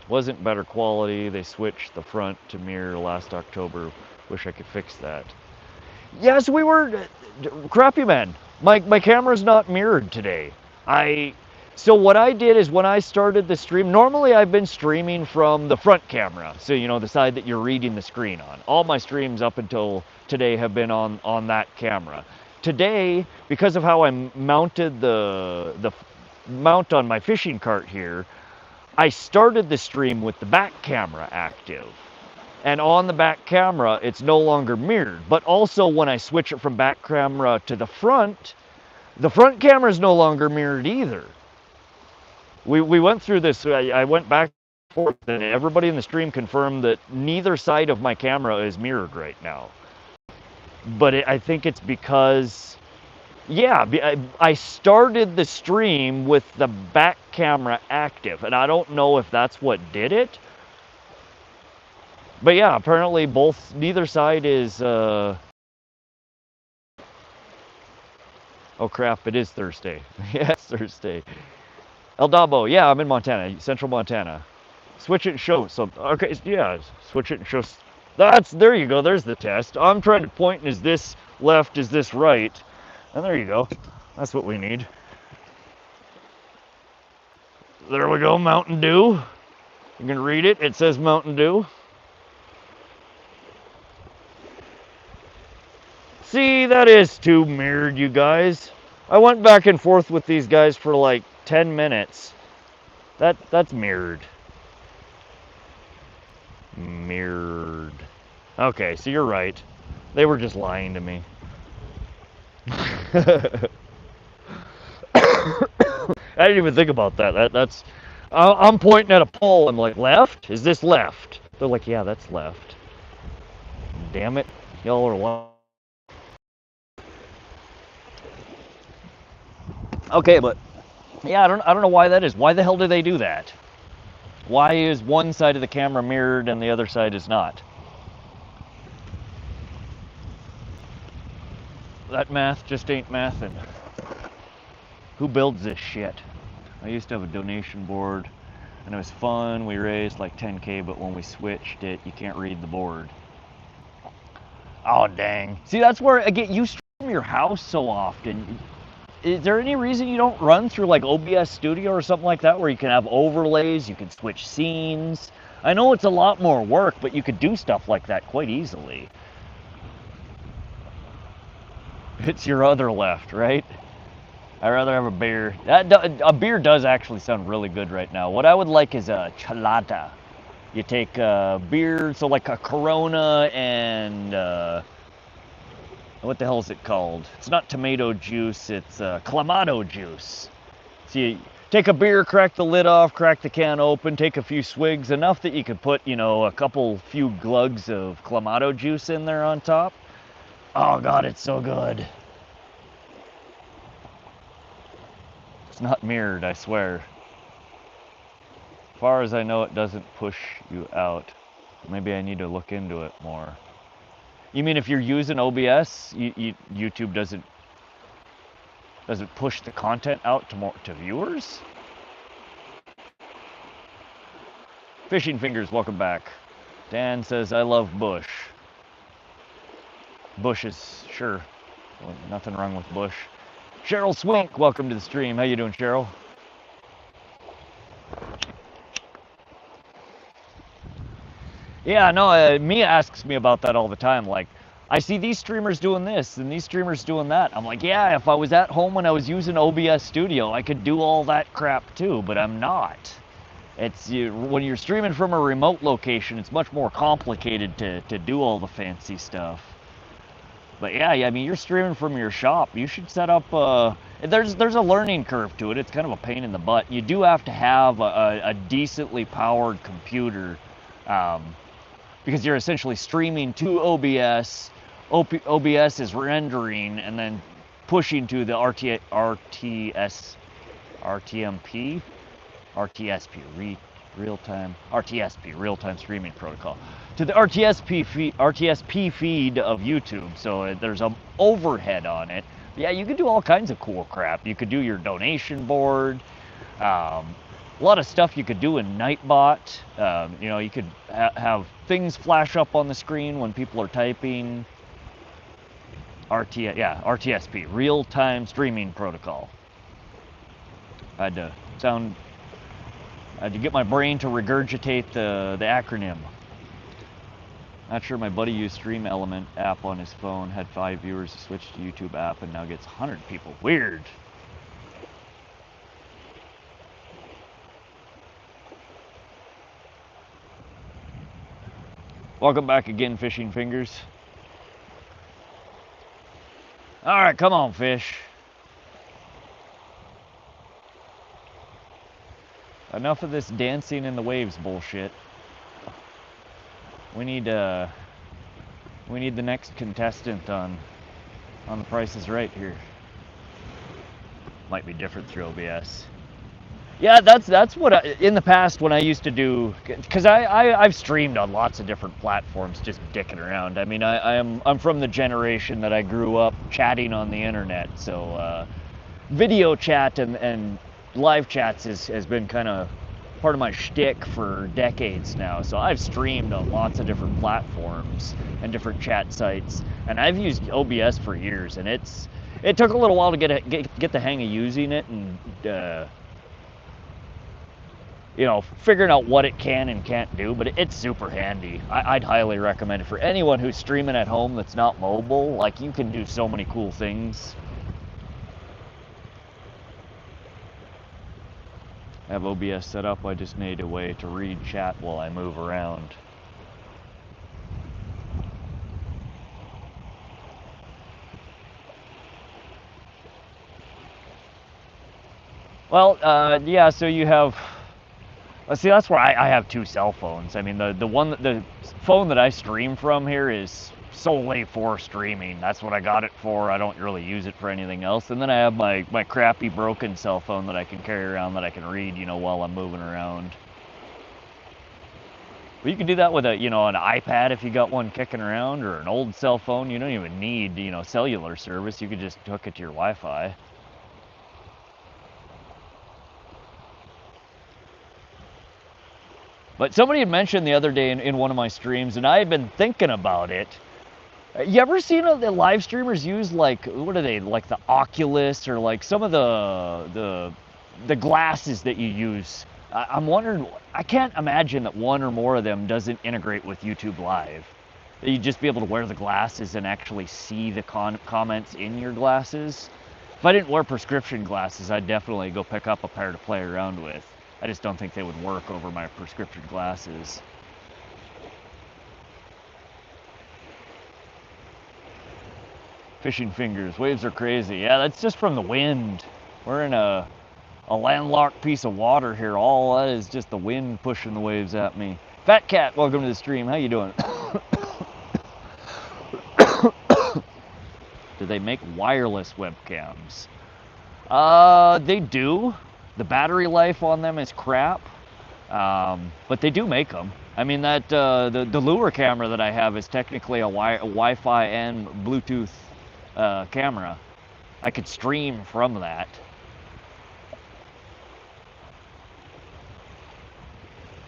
Wasn't better quality. They switched the front to mirror last October. Wish I could fix that. Yes, we were crappy man. My camera's not mirrored today. So what I did is when I started the stream, normally I've been streaming from the front camera, so you know the side that you're reading the screen on. All my streams up until today have been on that camera. Today, because of how I mounted the mount on my fishing cart here, I started the stream with the back camera active. And on the back camera, it's no longer mirrored. But also when I switch it from back camera to the front camera is no longer mirrored either. We went through this, I went back and forth, and everybody in the stream confirmed that neither side of my camera is mirrored right now. But I think it's because, yeah, I started the stream with the back camera active, and I don't know if that's what did it. But yeah, apparently neither side is, oh crap, it is Thursday. Yeah, it's Thursday. El Dabo, yeah, I'm in Montana, central Montana. Switch it and show. So, okay, yeah, switch it and show. There you go, there's the test. I'm trying to point, is this left, is this right? And there you go. That's what we need. There we go, Mountain Dew. You can read it, it says Mountain Dew. See, that is too mirrored, you guys. I went back and forth with these guys for like 10 minutes. That's mirrored. Mirrored. Okay, so you're right. They were just lying to me. I didn't even think about that. That's. I'm pointing at a pole. I'm like, left? Is this left? They're like, yeah, that's left. Damn it, y'all are lying. Okay, but yeah, I don't know why that is. Why the hell do they do that? Why is one side of the camera mirrored and the other side is not? That math just ain't mathin'. Who builds this shit? I used to have a donation board and it was fun. We raised like 10K, but when we switched it, you can't read the board. Oh, dang. See, that's where, again, you stream your house so often. Is there any reason you don't run through like OBS Studio or something like that where you can have overlays, you can switch scenes? I know it's a lot more work, but you could do stuff like that quite easily. It's your other left, right? I'd rather have a beer. A beer does actually sound really good right now. What I would like is a chelada. You take beer, so like a Corona and what the hell is it called? It's not tomato juice, it's Clamato juice. So you take a beer, crack the lid off, crack the can open, take a few swigs, enough that you could put, you know, a few glugs of Clamato juice in there on top. Oh God, it's so good. It's not mirrored, I swear. As far as I know, it doesn't push you out. Maybe I need to look into it more. You mean if you're using OBS, YouTube doesn't push the content out to viewers? Fishing Fingers, welcome back. Dan says, I love Bush. Bush is, sure. Well, nothing wrong with Bush. Cheryl Swink, welcome to the stream. How you doing, Cheryl? Yeah, no, Mia asks me about that all the time. Like, I see these streamers doing this and these streamers doing that. I'm like, yeah, if I was at home when I was using OBS Studio, I could do all that crap too, but I'm not. When you're streaming from a remote location, it's much more complicated to do all the fancy stuff. But yeah, I mean, you're streaming from your shop. You should set up, there's a learning curve to it. It's kind of a pain in the butt. You do have to have a decently powered computer, because you're essentially streaming to OBS. OBS is rendering and then pushing to the RTMP, real-time streaming protocol, to the RTSP feed of YouTube. So there's an overhead on it. Yeah, you could do all kinds of cool crap. You could do your donation board. A lot of stuff you could do in Nightbot. You know, you could have things flash up on the screen when people are typing. RTSP, real-time streaming protocol. I had to get my brain to regurgitate the acronym. Not sure my buddy used Stream Element app on his phone, had 5 viewers, switched to YouTube app, and now gets 100 people. Weird. Welcome back again, Fishing Fingers. All right, come on, fish. Enough of this dancing in the waves bullshit. We need the next contestant on The Price is Right here. Might be different through OBS. Yeah, that's what in the past when I used to do, because I've streamed on lots of different platforms, just dicking around. I mean, I'm from the generation that I grew up chatting on the internet, so video chat and live chats has been kind of part of my shtick for decades now. So I've streamed on lots of different platforms and different chat sites, and I've used OBS for years, and it took a little while to get the hang of using it, and you know, figuring out what it can and can't do, but it's super handy. I'd highly recommend it for anyone who's streaming at home that's not mobile. Like, you can do so many cool things. I have OBS set up, I just need a way to read chat while I move around. Well, yeah, so you have, see, that's where I have 2 cell phones. I mean, the phone that I stream from here is solely for streaming. That's what I got it for. I don't really use it for anything else. And then I have my crappy broken cell phone that I can carry around that I can read, you know, while I'm moving around. But you can do that with an iPad if you got one kicking around, or an old cell phone. You don't even need, cellular service. You could just hook it to your Wi-Fi. But somebody had mentioned the other day in one of my streams, and I had been thinking about it. You ever seen the live streamers use, like, what are they, like the Oculus, or like some of the glasses that you use? I'm wondering, I can't imagine that one or more of them doesn't integrate with YouTube Live. You'd just be able to wear the glasses and actually see the comments in your glasses. If I didn't wear prescription glasses, I'd definitely go pick up a pair to play around with. I just don't think they would work over my prescription glasses. Fishing Fingers, waves are crazy. Yeah, that's just from the wind. We're in a landlocked piece of water here. All that is just the wind pushing the waves at me. Fat Cat, welcome to the stream. How you doing? Do they make wireless webcams? They do. The battery life on them is crap, but they do make them. I mean, that the lure camera that I have is technically a Wi-Fi and Bluetooth camera. I could stream from that.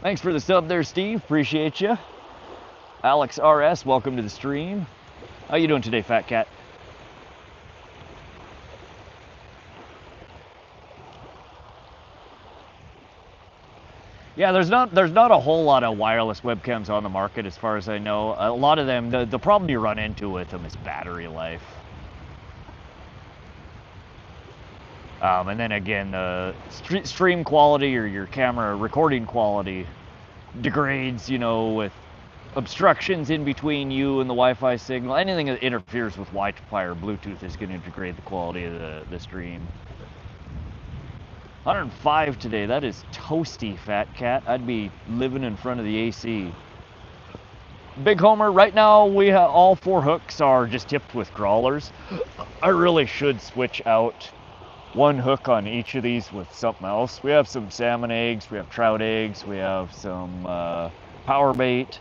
Thanks for the sub there, Steve. Appreciate you. Alex RS, welcome to the stream. How you doing today, Fat Cat? Yeah, there's not a whole lot of wireless webcams on the market as far as I know. A lot of them, the problem you run into with them is battery life. And then again, the stream quality or your camera recording quality degrades, with obstructions in between you and the Wi-Fi signal. Anything that interferes with Wi-Fi or Bluetooth is going to degrade the quality of the stream. 105 today, that is toasty, Fat Cat. I'd be living in front of the AC. Big Homer, right now we have all 4 hooks are just tipped with crawlers. I really should switch out 1 hook on each of these with something else. We have some salmon eggs, we have trout eggs, we have some power bait.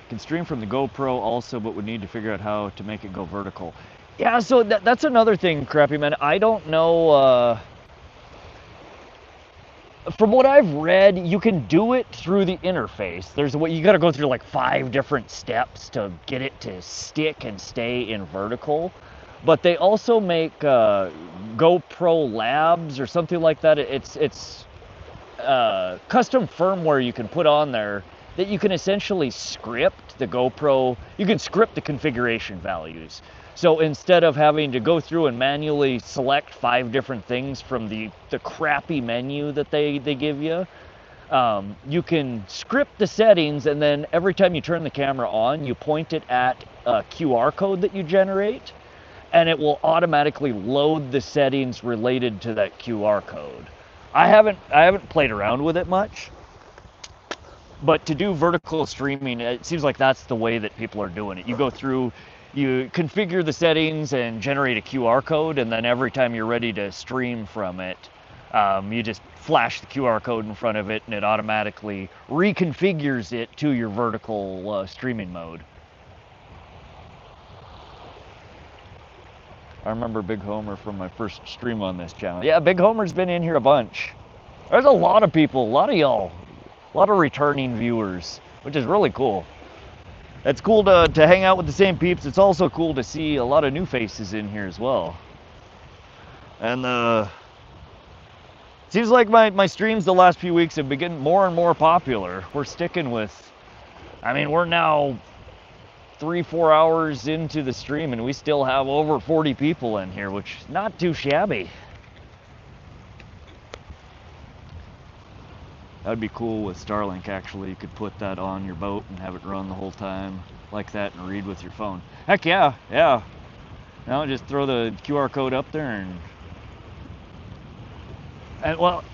Can stream from the GoPro also, but would need to figure out how to make it go vertical. Yeah, so that's another thing, Crappy Man. I don't know. From what I've read, you can do it through the interface. There's a way you got to go through like 5 different steps to get it to stick and stay in vertical. But they also make GoPro Labs or something like that. It's custom firmware you can put on there that you can essentially script the GoPro. You can script the configuration values. So instead of having to go through and manually select 5 different things from the crappy menu that they give you, you can script the settings, and then every time you turn the camera on, you point it at a QR code that you generate, and it will automatically load the settings related to that QR code. I haven't played around with it much, but to do vertical streaming, it seems like that's the way that people are doing it. You go through, you configure the settings and generate a QR code, and then every time you're ready to stream from it, you just flash the QR code in front of it, and it automatically reconfigures it to your vertical streaming mode. I remember Big Homer from my first stream on this channel. Yeah, Big Homer's been in here a bunch. There's a lot of people, a lot of y'all, a lot of returning viewers, which is really cool. It's cool to hang out with the same peeps. It's also cool to see a lot of new faces in here as well. And seems like my streams the last few weeks have been getting more and more popular. We're sticking with, I mean, we're now 3-4 hours into the stream and we still have over 40 people in here, which is not too shabby. That'd be cool with Starlink, actually. You could put that on your boat and have it run the whole time like that and read with your phone. Heck yeah, yeah. Now just throw the QR code up there and well,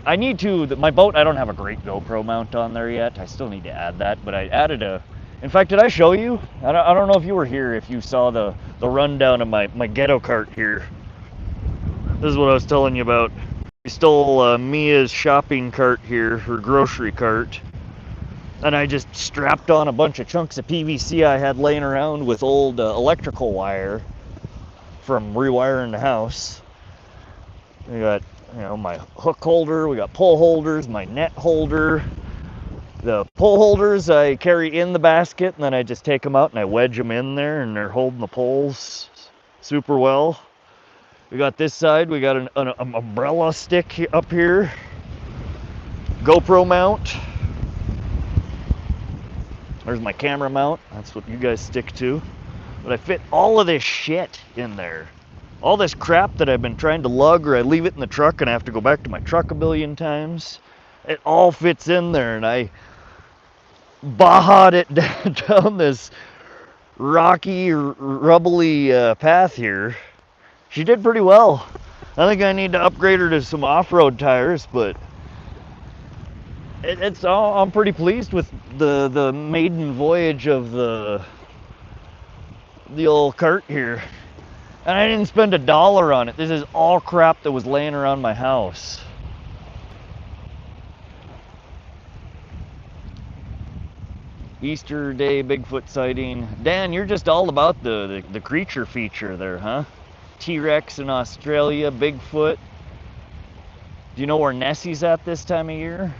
I need to, my boat, I don't have a great GoPro mount on there yet. I still need to add that, but I added in fact, did I show you? I don't know if you were here, if you saw the rundown of my ghetto cart here. This is what I was telling you about. I stole Mia's shopping cart here, her grocery cart, and I just strapped on a bunch of chunks of PVC I had laying around with old electrical wire from rewiring the house. We got, you know, my hook holder, we got pole holders, my net holder. The pole holders I carry in the basket, and then I just take them out and I wedge them in there, and they're holding the poles super well. We got this side, we got an umbrella stick up here, GoPro mount. There's my camera mount, that's what you guys stick to. But I fit all of this shit in there. All this crap that I've been trying to lug, or I leave it in the truck and I have to go back to my truck a billion times. It all fits in there, and I baha'd it down this rocky, rubbly path here. She did pretty well. I think I need to upgrade her to some off-road tires, but it's all, I'm pretty pleased with the maiden voyage of the old cart here. And I didn't spend $1 on it. This is all crap that was laying around my house. Easter Day Bigfoot sighting. Dan, you're just all about the creature feature there, huh? T-Rex in Australia, Bigfoot. Do you know where Nessie's at this time of year?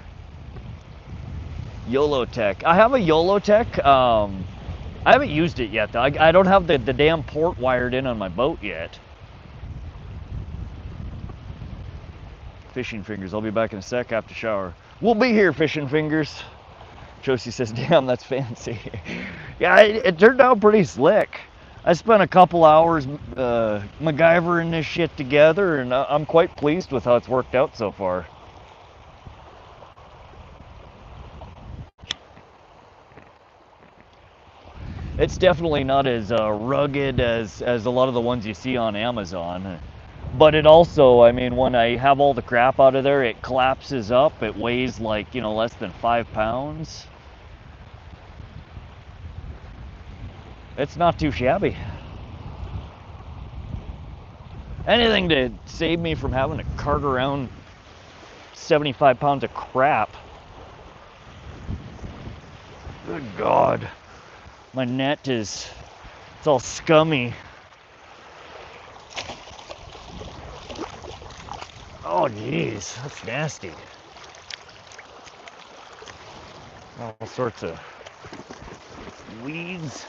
YOLO Tech. I have a YOLO Tech. I haven't used it yet though. I don't have the damn port wired in on my boat yet. Fishing fingers. I'll be back in a sec after shower. We'll be here, fishing fingers. Josie says, damn, that's fancy. Yeah, it turned out pretty slick. I spent a couple hours MacGyvering this shit together, and I'm quite pleased with how it's worked out so far. It's definitely not as rugged as a lot of the ones you see on Amazon. But it also, I mean, when I have all the crap out of there, it collapses up. It weighs like, you know, less than 5 pounds. It's not too shabby. Anything to save me from having to cart around 75 pounds of crap. Good God. My net is, it's all scummy. Oh, geez, that's nasty. All sorts of weeds.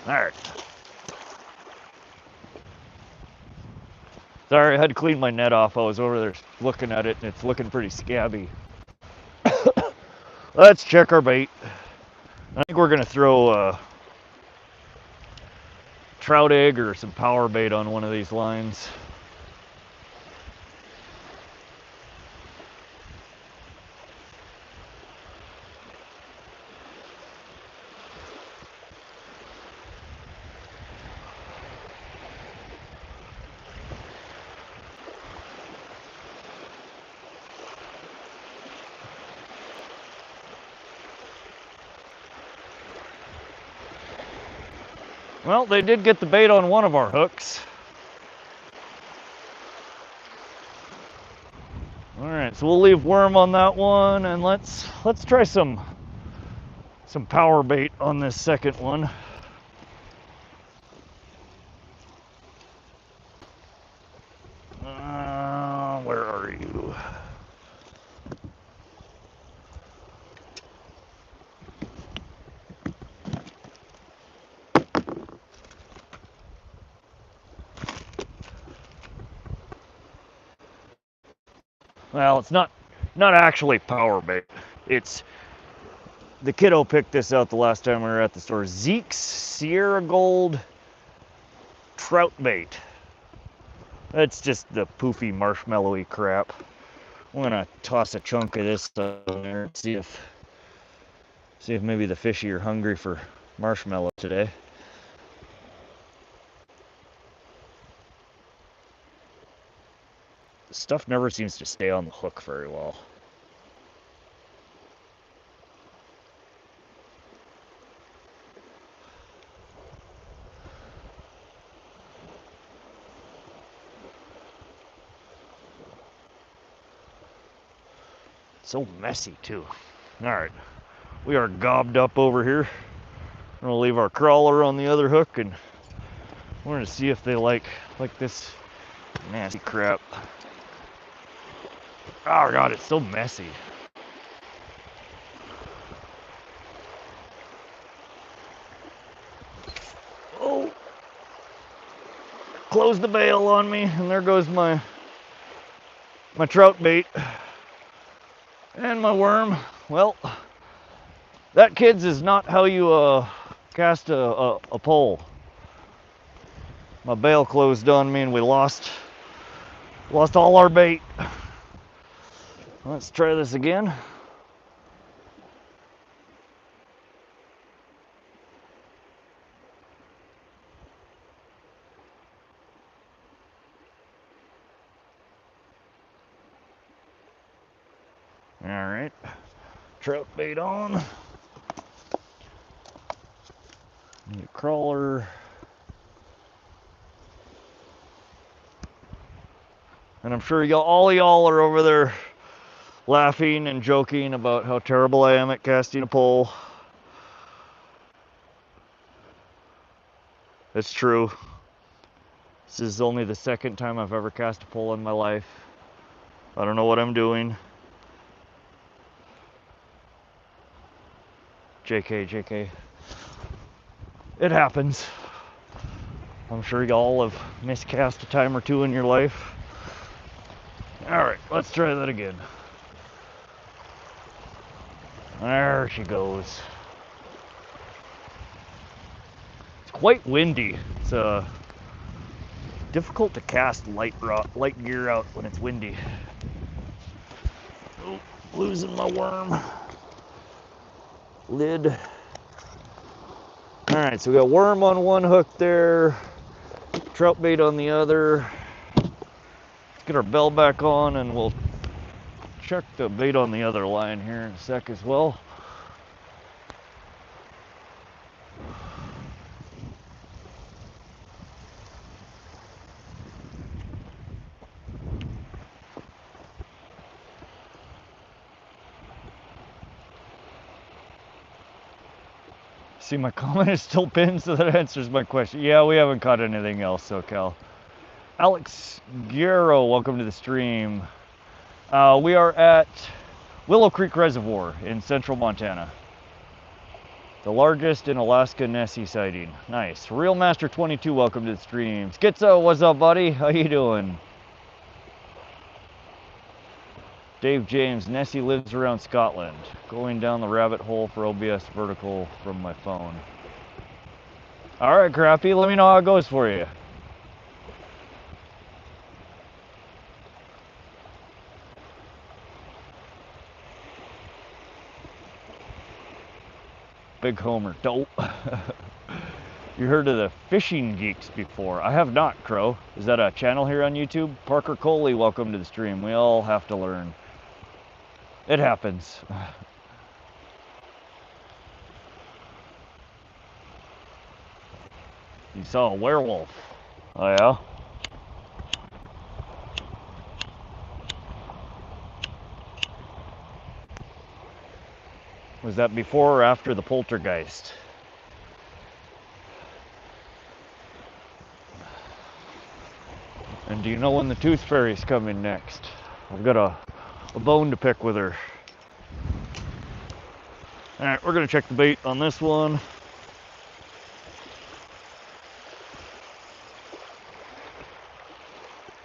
All right. Sorry, I had to clean my net off. I was over there looking at it, and it's looking pretty scabby. Let's check our bait. I think we're gonna throw a trout egg or some power bait on one of these lines. Well, they did get the bait on one of our hooks. All right, so we'll leave worm on that one, and let's try some power bait on this second one. Where are you? Well, it's not actually power bait. It's the kiddo picked this out the last time we were at the store. Zeke's Sierra Gold trout bait. That's just the poofy marshmallowy crap. I'm gonna toss a chunk of this on there and see if maybe the fishy are hungry for marshmallow today. Stuff never seems to stay on the hook very well. So messy too. All right, we are gobbed up over here. I'm gonna leave our crawler on the other hook, and we're gonna see if they like this nasty crap. Oh God, it's so messy. Oh, close the bail on me, and there goes my trout bait and my worm. Well, that, kids, is not how you cast a pole. My bail closed on me, and we lost all our bait. Let's try this again. All right, trout bait on. Need a crawler. And I'm sure all y'all are over there laughing and joking about how terrible I am at casting a pole. It's true. This is only the second time I've ever cast a pole in my life. I don't know what I'm doing. JK. It happens. I'm sure y'all have miscast a time or two in your life. All right, let's try that again. There she goes. It's quite windy. It's difficult to cast light gear out when it's windy. Oh, losing my worm. Lid. All right, so we got worm on one hook there, trout bait on the other. Let's get our bell back on, and we'll check the bait on the other line here in a sec as well. See, my comment is still pinned, so that answers my question. Yeah, we haven't caught anything else, SoCal. Alex Guerrero, welcome to the stream. We are at Willow Creek Reservoir in central Montana. The largest in Alaska Nessie sighting. Nice. Real Master 22, welcome to the stream. Schizo, what's up, buddy? How you doing? Dave James, Nessie lives around Scotland. Going down the rabbit hole for OBS vertical from my phone. All right, Crappy, let me know how it goes for you. Big Homer, dope. You heard of the Fishing Geeks before? I have not, Crow. Is that a channel here on YouTube? Parker Coley, welcome to the stream. We all have to learn. It happens. You saw a werewolf. Oh yeah? Was that before or after the poltergeist? And do you know when the Tooth Fairy's coming next? I've got a bone to pick with her. Alright, we're gonna check the bait on this one.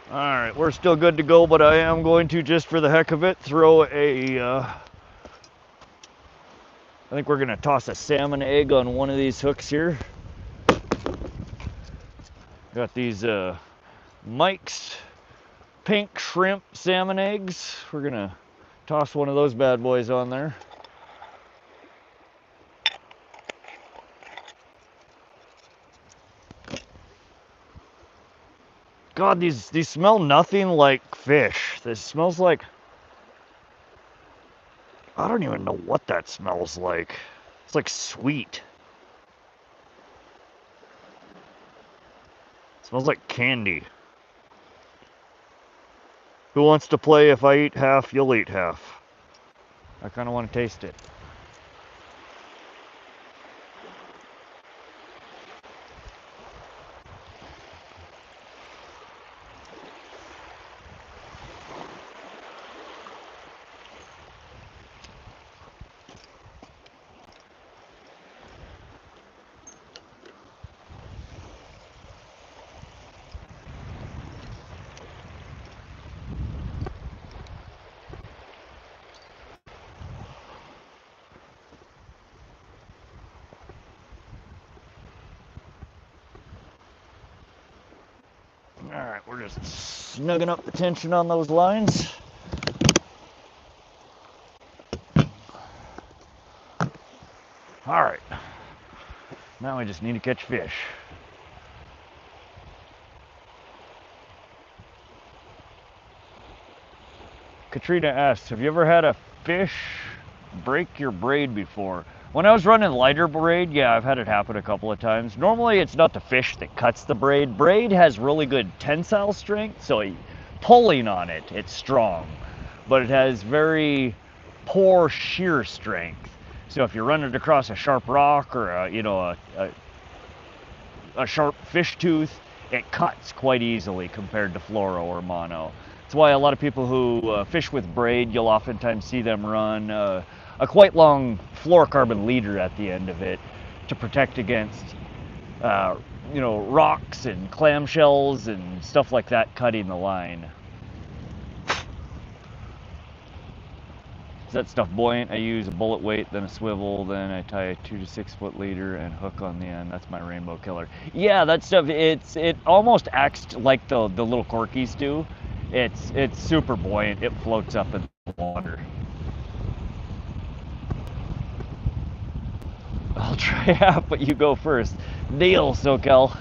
Alright, we're still good to go, but I am going to, just for the heck of it, throw I think we're gonna toss a salmon egg on one of these hooks here. Got these Mike's pink shrimp salmon eggs. We're gonna toss one of those bad boys on there. God, these smell nothing like fish. This smells like, I don't even know what that smells like. It's like sweet. It smells like candy. Who wants to play if I eat half, you'll eat half? I kind of want to taste it. Alright, we're just snugging up the tension on those lines. Alright, now we just need to catch fish. Katrina asks, have you ever had a fish break your braid before? When I was running lighter braid, yeah, I've had it happen a couple of times. Normally it's not the fish that cuts the braid. Braid has really good tensile strength, so pulling on it, it's strong. But it has very poor shear strength. So if you run it across a sharp rock or a sharp fish tooth, it cuts quite easily compared to fluoro or mono. That's why a lot of people who fish with braid, you'll oftentimes see them run a quite long fluorocarbon leader at the end of it to protect against rocks and clamshells and stuff like that cutting the line. Is that stuff buoyant? I use a bullet weight, then a swivel, then I tie a 2 to 6 foot leader and hook on the end. That's my rainbow killer. Yeah, that stuff, it almost acts like the little corkies do. It's super buoyant. It floats up in the water. I'll try half, but you go first. Deal, SoCal.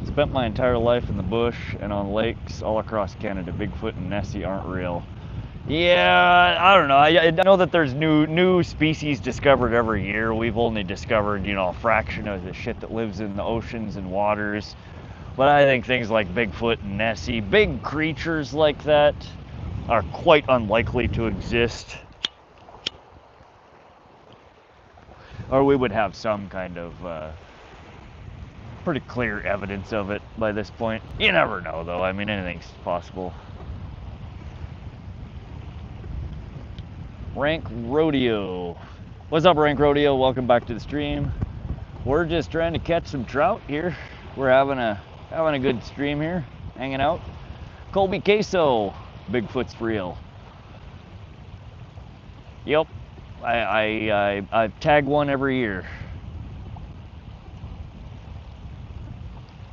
Spent my entire life in the bush and on lakes all across Canada. Bigfoot and Nessie aren't real. Yeah, I don't know. I know that there's new species discovered every year. We've only discovered, a fraction of the shit that lives in the oceans and waters. But I think things like Bigfoot and Nessie, big creatures like that, are quite unlikely to exist. or we would have some kind of pretty clear evidence of it by this point. You never know, though. I mean, anything's possible. Rank Rodeo. What's up, Rank Rodeo? Welcome back to the stream. We're just trying to catch some trout here. We're having a good stream here, hanging out. Colby Queso, Bigfoot's real. Yep, I tag one every year.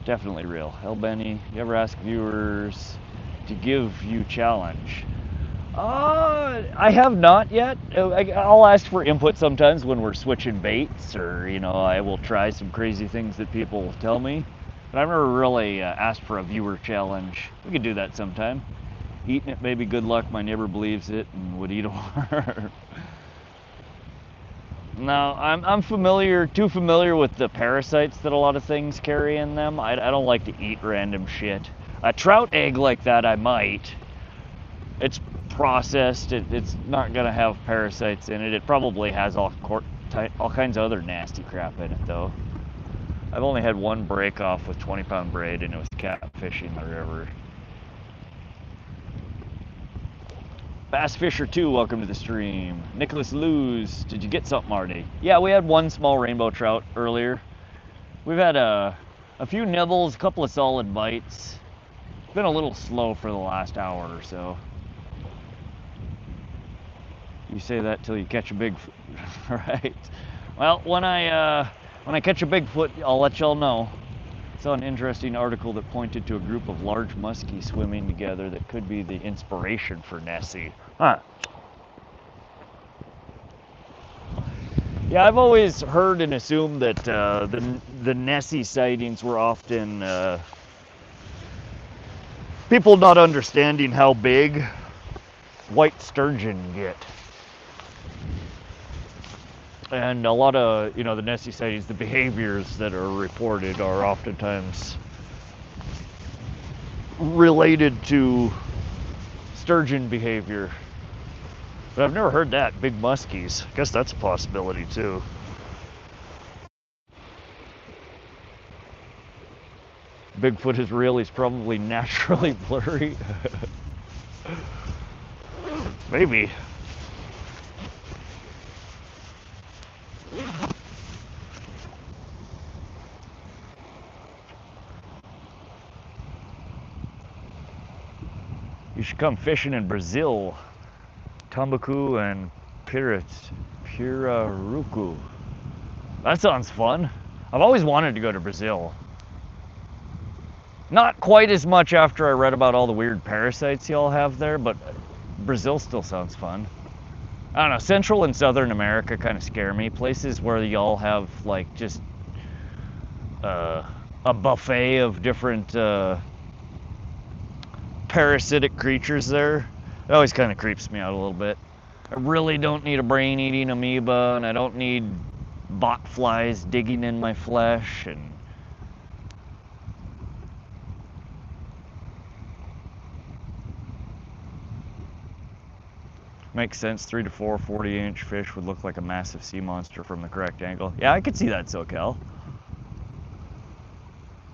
Definitely real. Hell Benny, you ever ask viewers to give you challenge? I have not yet. I'll ask for input sometimes when we're switching baits, or you know, I will try some crazy things that people tell me. But I've never really asked for a viewer challenge. We could do that sometime. Eating it may be good luck. My neighbor believes it and would eat a worm. No, I'm too familiar with the parasites that a lot of things carry in them. I don't like to eat random shit. A trout egg like that I might. It's processed. It's not gonna have parasites in it. It probably has all kinds of other nasty crap in it though. I've only had one break off with 20-pound braid, and it was catfishing the river. Bass Fisher 2, welcome to the stream. Nicholas Luz, did you get something, Marty? Yeah, we had one small rainbow trout earlier. We've had a few nibbles, a couple of solid bites. It's been a little slow for the last hour or so. You say that till you catch a Bigfoot, right? Well, when I catch a Bigfoot, I'll let y'all know. I saw an interesting article that pointed to a group of large muskies swimming together that could be the inspiration for Nessie. Huh. Yeah, I've always heard and assumed that the Nessie sightings were often people not understanding how big white sturgeon get. And a lot of, you know, the Nessie sightings, the behaviors that are reported are oftentimes related to sturgeon behavior. But I've never heard that, big muskies. I guess that's a possibility too. Bigfoot is real, he's probably naturally blurry. Maybe. You should come fishing in Brazil. Tambacu and Pirarucu. That sounds fun. I've always wanted to go to Brazil. Not quite as much after I read about all the weird parasites y'all have there, but Brazil still sounds fun. I don't know, Central and Southern America kind of scare me. Places where y'all have like just a buffet of different parasitic creatures there. It always kind of creeps me out a little bit. I really don't need a brain-eating amoeba, and I don't need bot flies digging in my flesh, and makes sense. 3 to 4 40-inch fish would look like a massive sea monster from the correct angle. Yeah, I could see that, SoCal.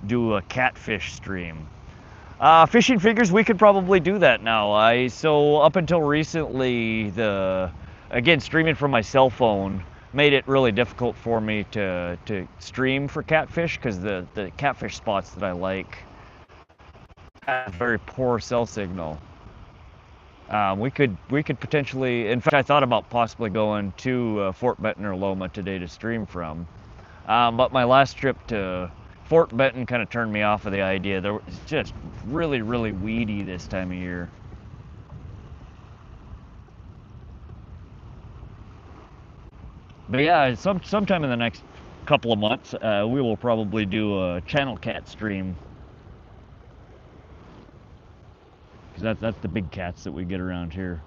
Do a catfish stream. Fishing figures, we could probably do that now. So up until recently, again, streaming from my cell phone made it really difficult for me to stream for catfish, because the catfish spots that I like have very poor cell signal. We could potentially, in fact, I thought about possibly going to Fort Benton or Loma today to stream from, but my last trip to Fort Benton kind of turned me off of the idea. It's just really, really weedy this time of year. But yeah, sometime in the next couple of months, we will probably do a channel cat stream. Because that's the big cats that we get around here.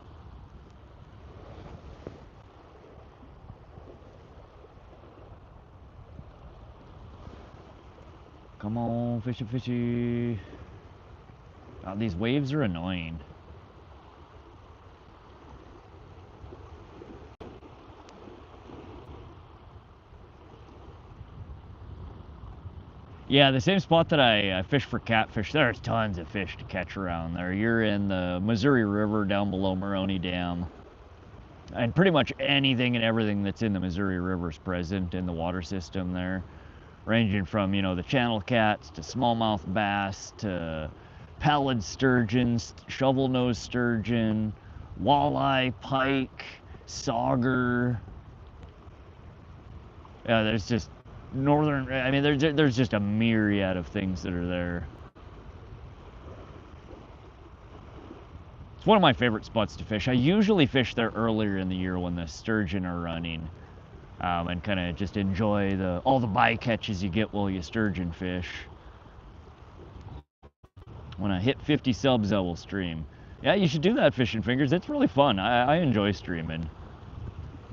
Come on, fishy, fishy. Oh, these waves are annoying. Yeah, the same spot that I fish for catfish, there's tons of fish to catch around there. You're in the Missouri River down below Maroney Dam. And pretty much anything and everything that's in the Missouri River is present in the water system there. Ranging from, you know, the channel cats to smallmouth bass to pallid sturgeons, shovel-nosed sturgeon, walleye, pike, sauger. Yeah, there's just northern, I mean, there's just a myriad of things that are there. It's one of my favorite spots to fish. I usually fish there earlier in the year when the sturgeon are running, and kind of just enjoy all the bycatches you get while you sturgeon fish. When I hit 50 subs, I will stream. Yeah, you should do that, Fishing Fingers. It's really fun. I enjoy streaming.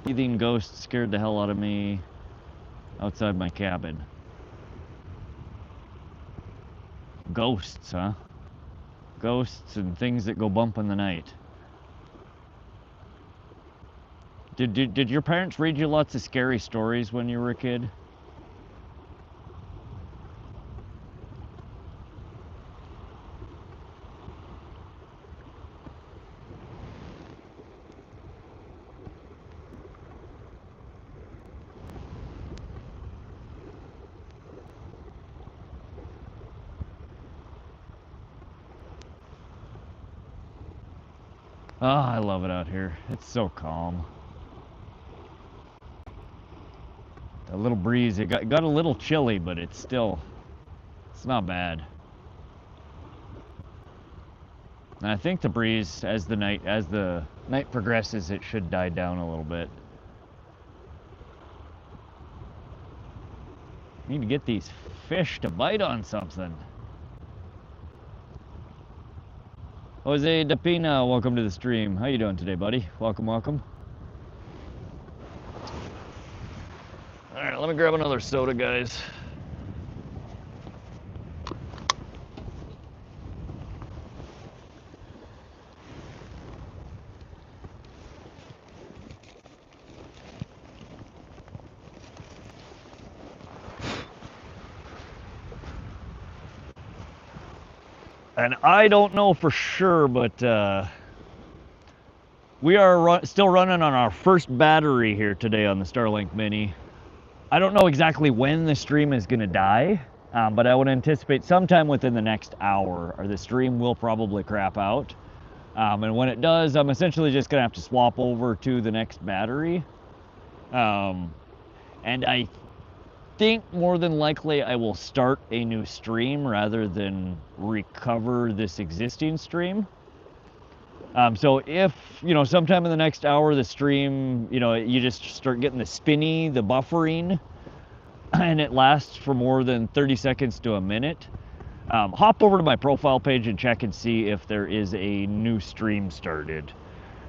Breathing ghosts scared the hell out of me outside my cabin. Ghosts, huh? Ghosts and things that go bump in the night. Did your parents read you lots of scary stories when you were a kid? Oh, I love it out here. It's so calm. A little breeze. It got a little chilly, but it's not bad. And I think the breeze, as the night progresses, it should die down a little bit. Need to get these fish to bite on something. Jose Dapina, welcome to the stream. How you doing today, buddy? Welcome, welcome. All right, let me grab another soda, guys. And I don't know for sure, but we are still running on our first battery here today on the Starlink Mini. I don't know exactly when the stream is going to die, but I would anticipate sometime within the next hour, or the stream will probably crap out. And when it does, I'm essentially just going to have to swap over to the next battery. And I think more than likely I will start a new stream rather than recover this existing stream. So if, you know, sometime in the next hour the stream, you know, you just start getting the spinny, the buffering, and it lasts for more than 30 seconds to a minute, hop over to my profile page and check and see if there is a new stream started.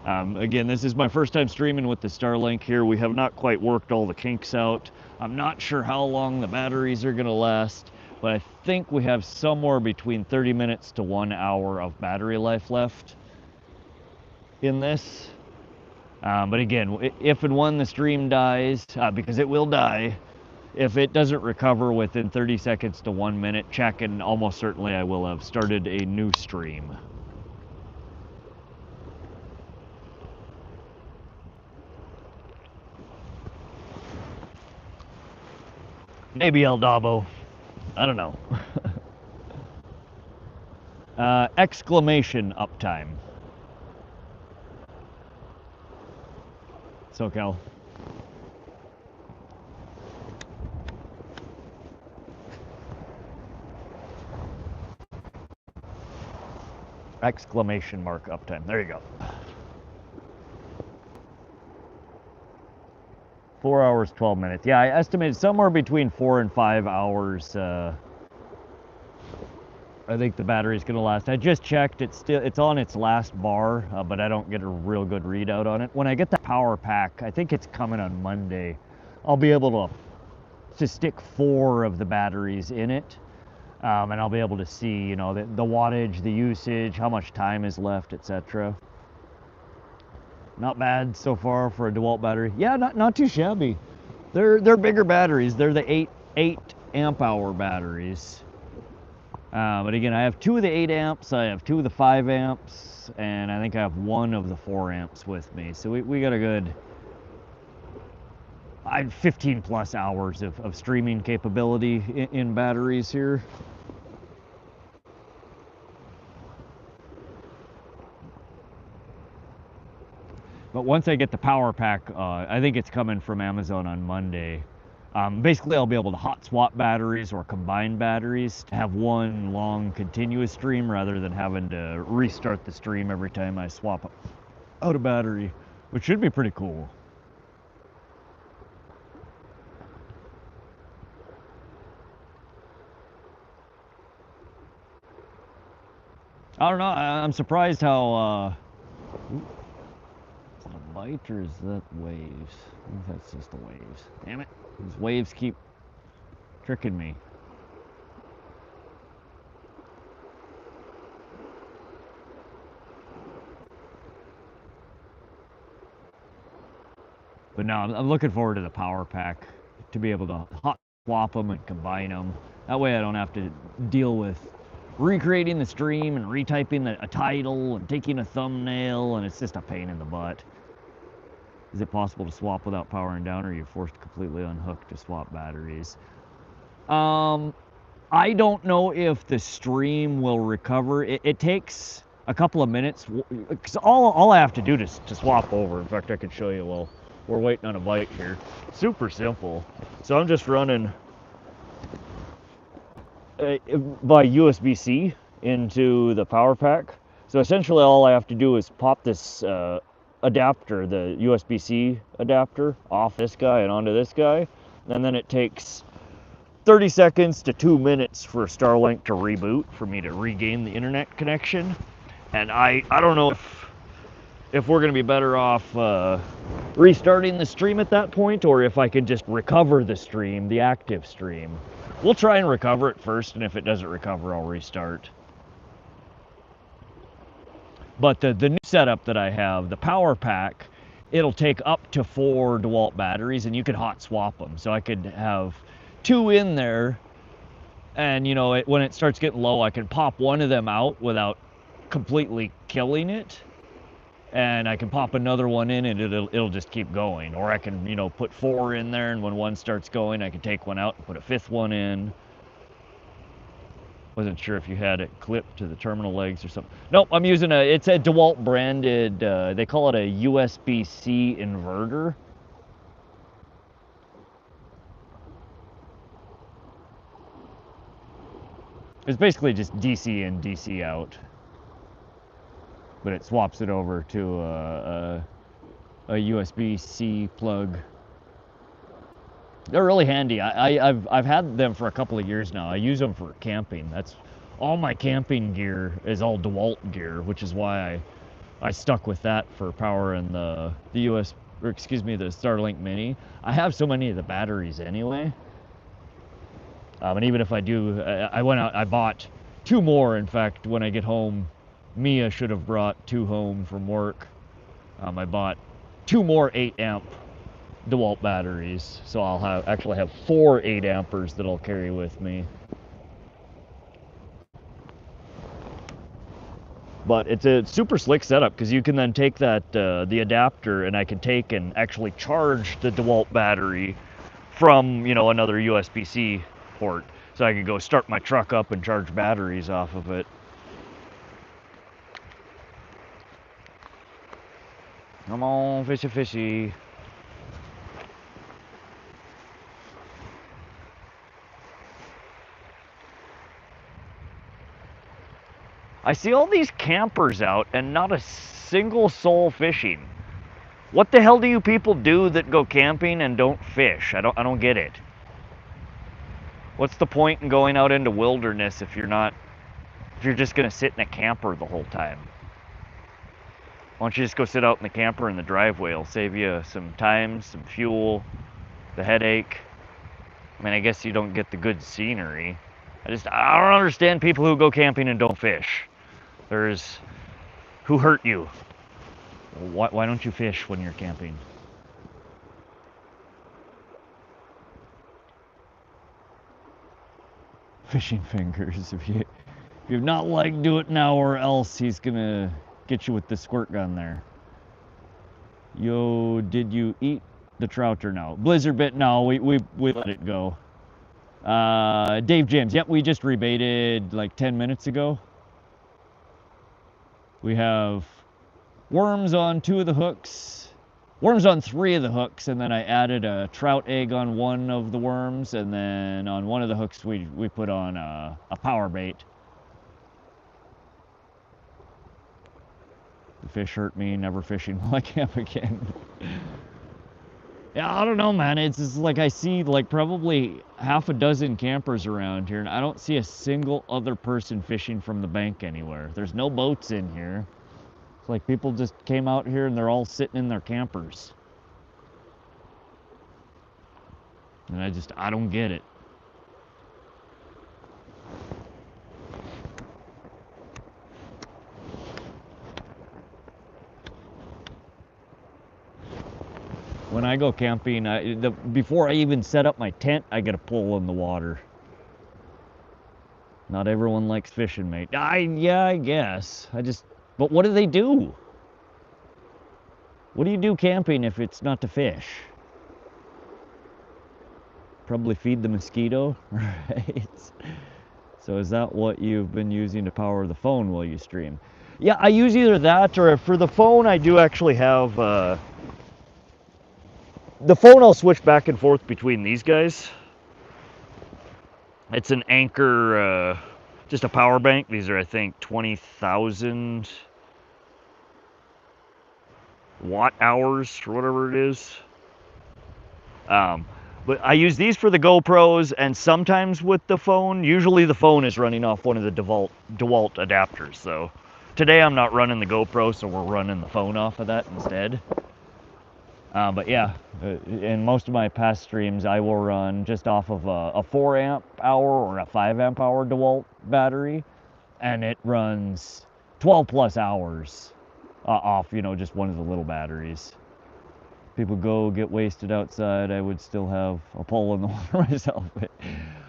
Again, this is my first time streaming with the Starlink here. We have not quite worked all the kinks out. I'm not sure how long the batteries are going to last, but I think we have somewhere between 30 minutes to 1 hour of battery life left in this. But again, if and when the stream dies, because it will die, if it doesn't recover within 30 seconds to 1 minute, check, and almost certainly I will have started a new stream. Maybe El Dabo. I don't know. Exclamation uptime. SoCal. Exclamation mark uptime. There you go. 4 hours, 12 minutes. Yeah, I estimated somewhere between 4 and 5 hours. I think the battery's gonna last. I just checked. It's on its last bar, but I don't get a real good readout on it. When I get the power pack, I think it's coming on Monday, I'll be able to stick 4 of the batteries in it, and I'll be able to see, you know, the wattage, the usage, how much time is left, etc. Not bad so far for a DeWalt battery. Yeah, not too shabby. They're bigger batteries. They're the 8 amp hour batteries. But again, I have 2 of the 8 amps, I have 2 of the 5 amps, and I think I have 1 of the 4 amps with me. So we got a good 15 plus hours of streaming capability in batteries here. But once I get the power pack, I think it's coming from Amazon on Monday. Basically, I'll be able to hot swap batteries or combine batteries to have one long continuous stream rather than having to restart the stream every time I swap out a battery, which should be pretty cool. I don't know, I'm surprised how, is that a bite or is that waves? I think that's just the waves. Damn it, these waves keep tricking me. But no, I'm looking forward to the power pack to be able to hot swap them and combine them. That way I don't have to deal with recreating the stream and retyping a title and taking a thumbnail, and it's just a pain in the butt. Is it possible to swap without powering down, or are you forced to completely unhook to swap batteries? I don't know if the stream will recover. It takes a couple of minutes, because all I have to do to swap over, in fact I can show you while we're waiting on a bite here. Super simple. So I'm just running by USB-C into the power pack. So essentially all I have to do is pop this adapter, the USB-C adapter, off this guy and onto this guy, and then it takes 30 seconds to 2 minutes for Starlink to reboot for me to regain the internet connection. And I don't know if we're going to be better off restarting the stream at that point, or if I can just recover the stream, the active stream. We'll try and recover it first, and if it doesn't recover, I'll restart. But the new setup that I have, the power pack, it'll take up to 4 DeWalt batteries, and you could hot swap them. So I could have 2 in there, and you know, when it starts getting low, I can pop one of them out without completely killing it, and I can pop another one in and it'll just keep going. Or I can, you know, put 4 in there, and when one starts going, I can take one out and put a 5th one in. Wasn't sure if you had it clipped to the terminal legs or something. Nope, I'm using it's a DeWalt branded, they call it a USB-C inverter. It's basically just DC in, DC out. But it swaps it over to a USB-C plug. They're really handy. I've had them for a couple of years now. I use them for camping. That's all my camping gear is all DeWalt gear, which is why I stuck with that for powering the the Starlink Mini. I have so many of the batteries anyway. And even if I do, I went out, I bought 2 more. In fact, when I get home, Mia should have brought 2 home from work. I bought 2 more 8 amp DeWalt batteries, so I'll actually have 4 8 ampers that I'll carry with me. But it's a super slick setup, because you can then take that the adapter, and I can take and actually charge the DeWalt battery from, you know, another USB-C port, so I can go start my truck up and charge batteries off of it. Come on, fishy fishy. I see all these campers out and not a single soul fishing. What the hell do you people do that go camping and don't fish? I don't get it. What's the point in going out into wilderness if you're just gonna sit in a camper the whole time? Why don't you just go sit out in the camper in the driveway? It'll save you some time, some fuel, the headache. I mean, I guess you don't get the good scenery. I don't understand people who go camping and don't fish. Who hurt you? Why don't you fish when you're camping? Fishing fingers. If you've not liked, do it now, or else he's gonna get you with the squirt gun there. Yo, did you eat the trout or no? Blizzard bit, no, we let it go. Dave James, yep, we just rebaited like 10 minutes ago. We have worms on 2 of the hooks, worms on 3 of the hooks, and then I added a trout egg on 1 of the worms, and then on 1 of the hooks we put on a power bait. The fish hurt me, never fishing while I camp again. Yeah, I don't know, man. It's just like I see like probably half a dozen campers around here, and I don't see a single other person fishing from the bank anywhere. There's no boats in here. It's like people just came out here and they're all sitting in their campers. And I don't get it. When I go camping, before I even set up my tent, I get a pull in the water. Not everyone likes fishing, mate. Yeah, I guess. But what do they do? What do you do camping if it's not to fish? Probably feed the mosquito, right? So is that what you've been using to power the phone while you stream? Yeah, I use either that, or for the phone, I do actually have... the phone I'll switch back and forth between these guys. It's an Anchor, just a power bank. These are, I think, 20,000 watt hours or whatever it is. But I use these for the GoPros and sometimes with the phone. Usually the phone is running off one of the DeWalt adapters. So today I'm not running the GoPro, so we're running the phone off of that instead. But yeah, in most of my past streams, I will run just off of a 4 amp hour or a 5 amp hour DeWalt battery, and it runs 12 plus hours off, just one of the little batteries. People go get wasted outside, I would still have a pole in the water myself.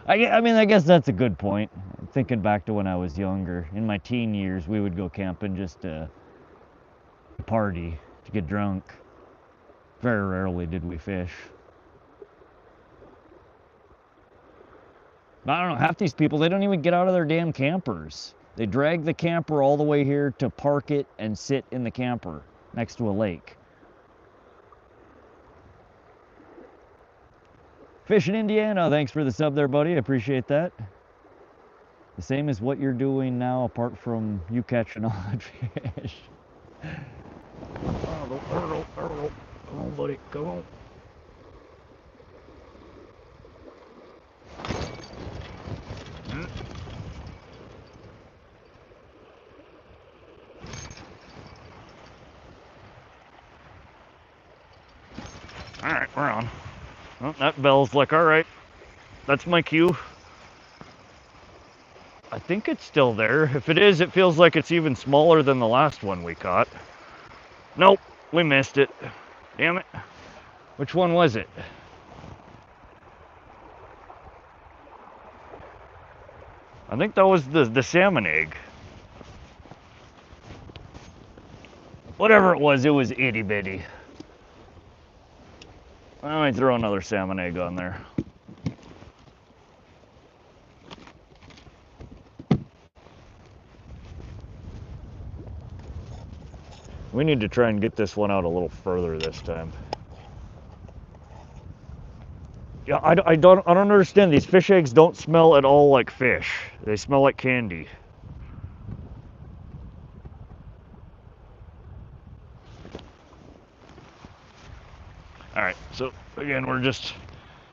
I mean, I guess that's a good point. Thinking back to when I was younger, in my teen years, we would go camping just to party, to get drunk. Very rarely did we fish. I don't know, half these people, they don't even get out of their damn campers. They drag the camper all the way here to park it and sit in the camper next to a lake. Fish in Indiana, thanks for the sub there, buddy. I appreciate that. The same as what you're doing now, apart from you catching odd fish. Come on, buddy, come on. All right, we're on. Oh, that bell's like, all right, that's my cue. I think it's still there. If it is, it feels like it's even smaller than the last one we caught. Nope, we missed it. Damn it. Which one was it? I think that was the salmon egg. Whatever it was itty bitty. I might throw another salmon egg on there. We need to try and get this one out a little further this time. Yeah, I don't understand. These fish eggs don't smell at all like fish. They smell like candy. All right, so again, we're just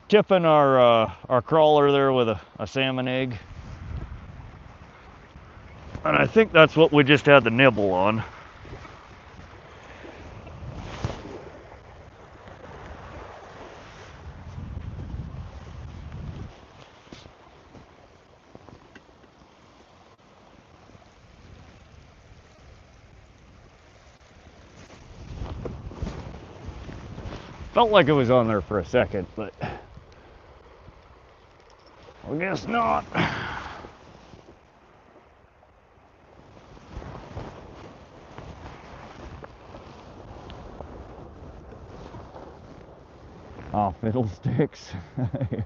tipping our crawler there with a salmon egg. And I think that's what we just had the nibble on. Felt like it was on there for a second, but I guess not. Oh, fiddlesticks. Yeah.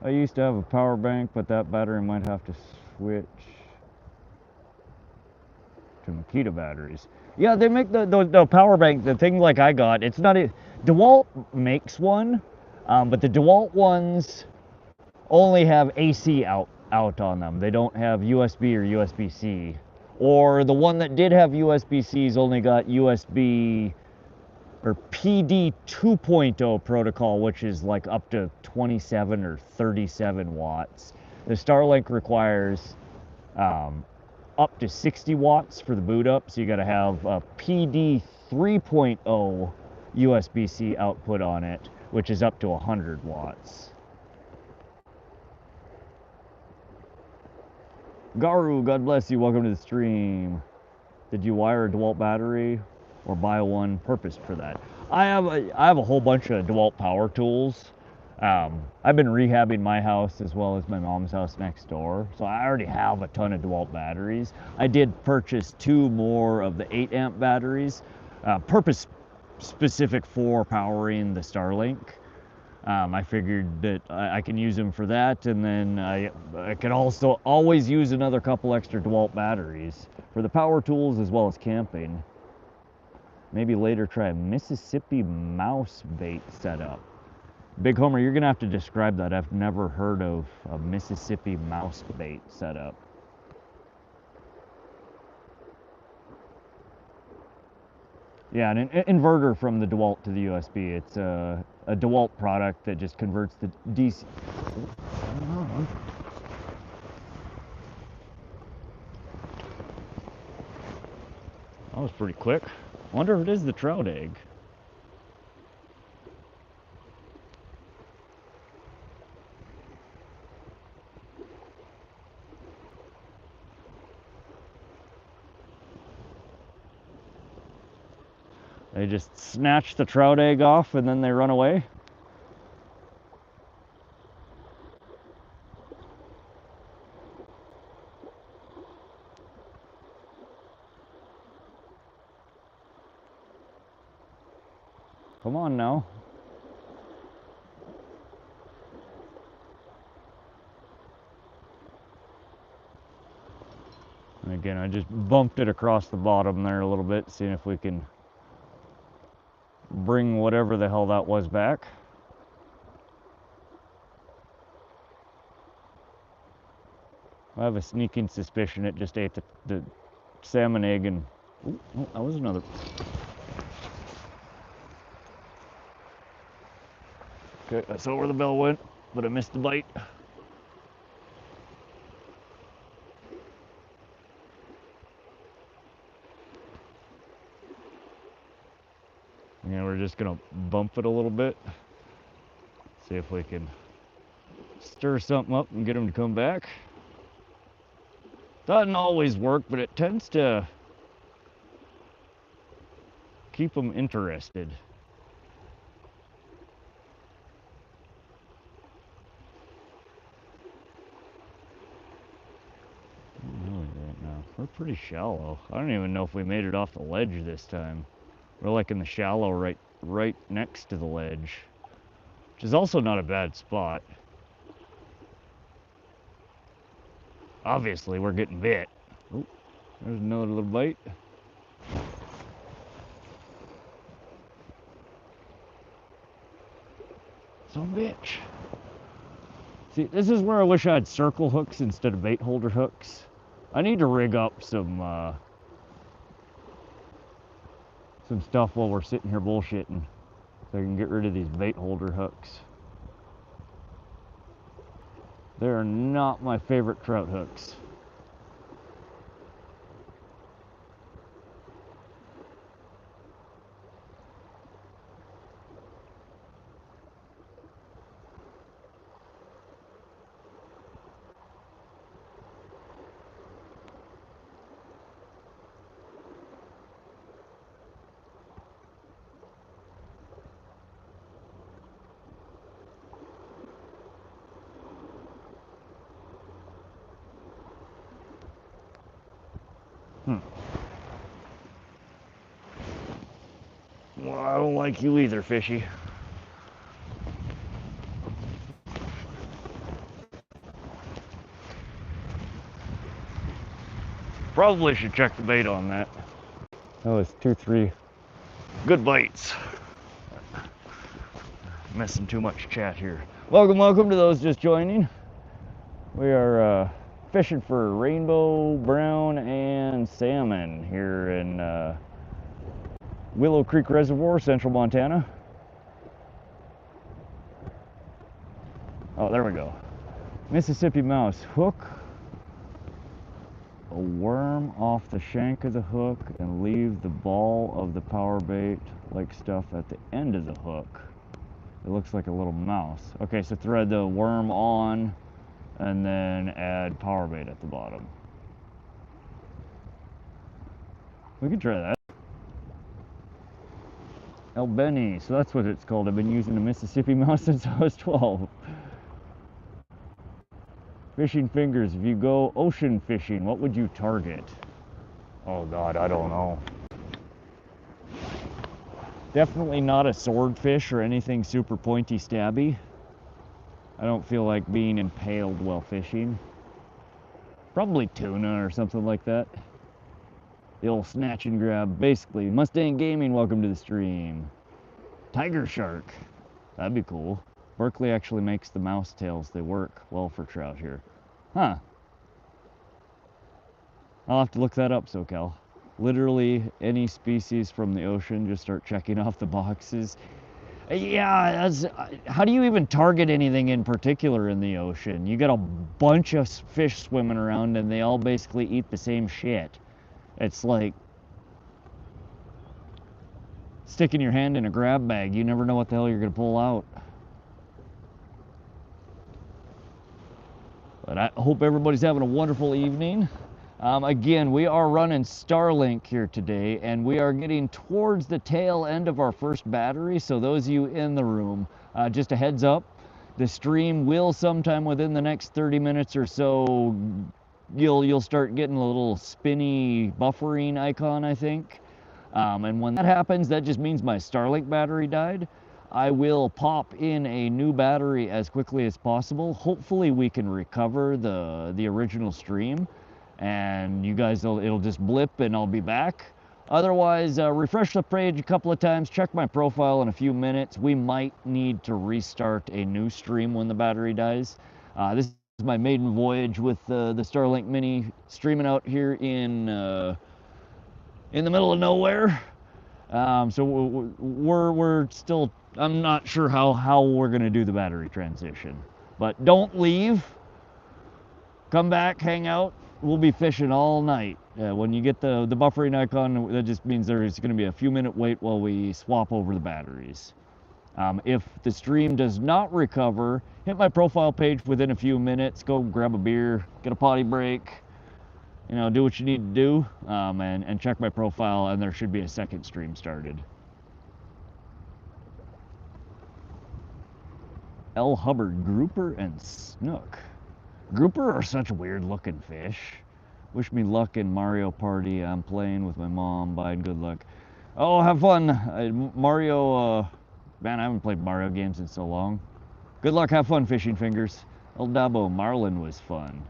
I used to have a power bank, but that battery might have to switch to Makita batteries. Yeah, they make the power bank, the thing like I got, it's not a, DeWalt makes one, but the DeWalt ones only have AC out on them. They don't have USB or USB-C. Or the one that did have USB-C's only got USB or PD 2.0 protocol, which is like up to 27 or 37 watts. The Starlink requires up to 60 watts for the boot up, so you got to have a PD 3.0 USB-C output on it, which is up to 100 watts. Garu, God bless you, welcome to the stream. Did you wire a DeWalt battery or buy one purposed for that? I have a whole bunch of DeWalt power tools. I've been rehabbing my house as well as my mom's house next door, so I already have a ton of DeWalt batteries. I did purchase 2 more of the 8 amp batteries, purpose specific for powering the Starlink. I figured that I can use them for that, and then I can also always use another couple extra DeWalt batteries for the power tools as well as camping. Maybe later try a Mississippi mouse bait setup. Big Homer, you're gonna have to describe that. I've never heard of a Mississippi mouse bait setup. Yeah, an inverter from the DeWalt to the USB. It's a DeWalt product that just converts the DC. That was pretty quick. I wonder if it is the trout egg. They just snatch the trout egg off and then they run away. Come on now. And again, I just bumped it across the bottom there a little bit, seeing if we can bring whatever the hell that was back. I have a sneaking suspicion it just ate the salmon egg and... Ooh, oh, that was another... Okay, I saw where the bell went, but I missed the bite. Yeah, we're just gonna bump it a little bit. See if we can stir something up and get them to come back. Doesn't always work, but it tends to keep them interested. Right now, we're pretty shallow. I don't even know if we made it off the ledge this time. We're like in the shallow right next to the ledge, which is also not a bad spot. Obviously, we're getting bit. Oh, there's another little bite. Son of a bitch. See, this is where I wish I had circle hooks instead of bait holder hooks. I need to rig up some stuff while we're sitting here bullshitting, so I can get rid of these bait holder hooks. They're not my favorite trout hooks. Well, I don't like you either, fishy. Probably should check the bait on that. That was 2-3 good bites. Missing too much chat here. Welcome to those just joining. We are fishing for rainbow, brown, and salmon here in Willow Creek Reservoir, central Montana. Oh, there we go. Mississippi mouse hook a worm off the shank of the hook and leave the ball of the power bait like stuff at the end of the hook. It looks like a little mouse. Okay, so thread the worm on and then add power bait at the bottom. We could try that. El Benny, so that's what it's called. I've been using a Mississippi mouse since I was 12. Fishing fingers, if you go ocean fishing, what would you target? Oh God, I don't know. Definitely not a swordfish or anything super pointy stabby. I don't feel like being impaled while fishing. Probably tuna or something like that. The old snatch and grab, basically. Mustang Gaming, welcome to the stream. Tiger shark, that'd be cool. Berkeley actually makes the mouse tails. They work well for trout here. Huh. I'll have to look that up, SoCal. Literally any species from the ocean, just start checking off the boxes. Yeah, how do you even target anything in particular in the ocean? You got a bunch of fish swimming around and they all basically eat the same shit. It's like sticking your hand in a grab bag. You never know what the hell you're gonna pull out. But I hope everybody's having a wonderful evening. Again, we are running Starlink here today, and we are getting towards the tail end of our first battery. So those of you in the room, just a heads up, the stream will sometime within the next 30 minutes or so, you'll start getting a little spinny buffering icon, I think. And when that happens, that just means my Starlink battery died. I will pop in a new battery as quickly as possible. Hopefully we can recover the original stream. And you guys, it'll just blip and I'll be back. Otherwise, refresh the page a couple of times, check my profile in a few minutes. We might need to restart a new stream when the battery dies. This is my maiden voyage with the Starlink Mini, streaming out here in the middle of nowhere. So we're still, I'm not sure how we're gonna do the battery transition. But don't leave, come back, hang out. We'll be fishing all night. When you get the buffering icon, that just means there's going to be a few minute wait while we swap over the batteries. If the stream does not recover, hit my profile page within a few minutes, go grab a beer, get a potty break, you know, do what you need to do, and check my profile, and there should be a second stream started. L. Hubbard, grouper and snook. Grouper are such weird looking fish. Wish me luck in Mario Party. I'm playing with my mom. Bye and good luck. Oh, have fun. Mario, man, I haven't played Mario games in so long. Good luck, have fun, fishing fingers. El Dabo, Marlin was fun.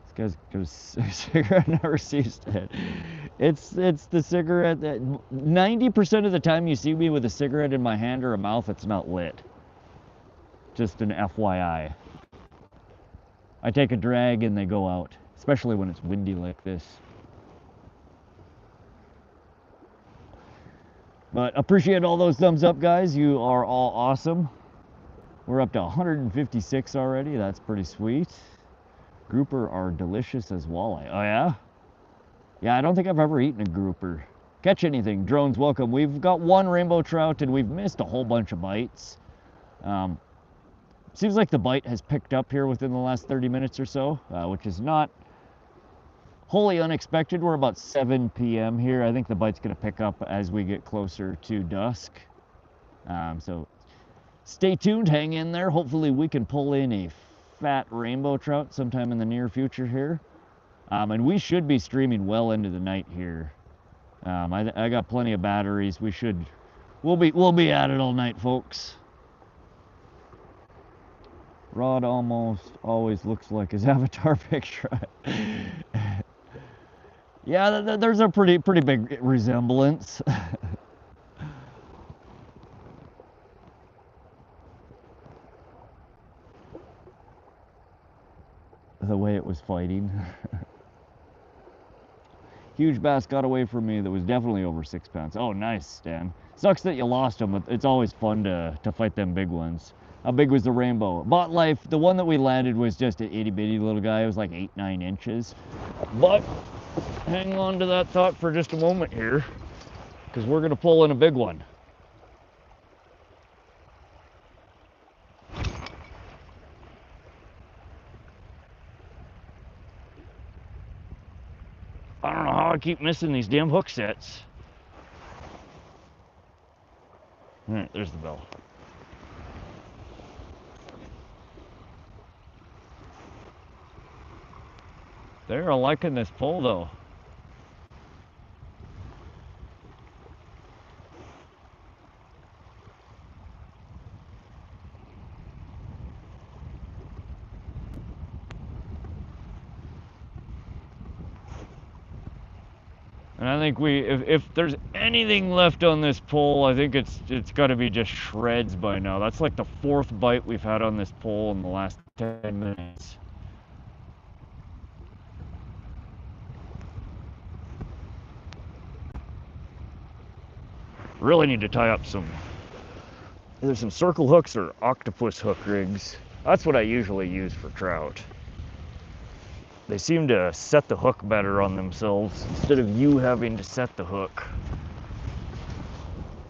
This guy's goes cigarette never sees dead. It's the cigarette that 90% of the time you see me with a cigarette in my hand or a mouth, it's not lit. Just an FYI. I take a drag and they go out, especially when it's windy like this. But appreciate all those thumbs up, guys. You are all awesome. We're up to 156 already. That's pretty sweet. Grouper are delicious as walleye. Oh yeah? Yeah, I don't think I've ever eaten a grouper. Catch anything. Drones, welcome. We've got one rainbow trout and we've missed a whole bunch of bites. Seems like the bite has picked up here within the last 30 minutes or so, which is not wholly unexpected. We're about 7 p.m. here. I think the bite's going to pick up as we get closer to dusk. So stay tuned, hang in there. Hopefully we can pull in a fat rainbow trout sometime in the near future here. And we should be streaming well into the night here. I got plenty of batteries. We should We'll be at it all night, folks. Rod almost always looks like his avatar picture. Yeah, there's a pretty big resemblance. The way it was fighting. Huge bass got away from me that was definitely over 6 pounds. Oh, nice, Stan. Sucks that you lost them, but it's always fun to fight them big ones. How big was the rainbow? Bot Life, the one that we landed was just an itty bitty little guy. It was like 8-9 inches. But hang on to that thought for just a moment here, because we're gonna pull in a big one. I don't know how I keep missing these damn hook sets. All right, there's the bell. They're liking this pull though. And I think if there's anything left on this pole, I think it's got to be just shreds by now. That's like the 4th bite we've had on this pole in the last 10 minutes. Really need to tie up either some circle hooks or octopus hook rigs. That's what I usually use for trout. They seem to set the hook better on themselves instead of you having to set the hook.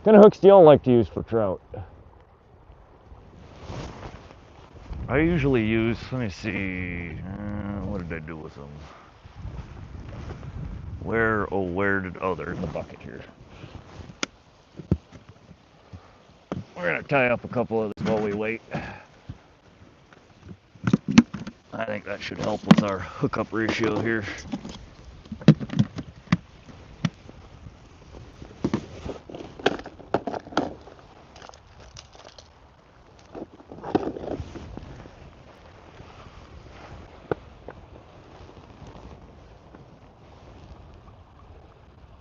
What kind of hooks do y'all like to use for trout? I usually use, let me see, what did I do with them? Oh, they're in the bucket here. We're gonna tie up a couple of these while we wait. I think that should help with our hookup ratio here.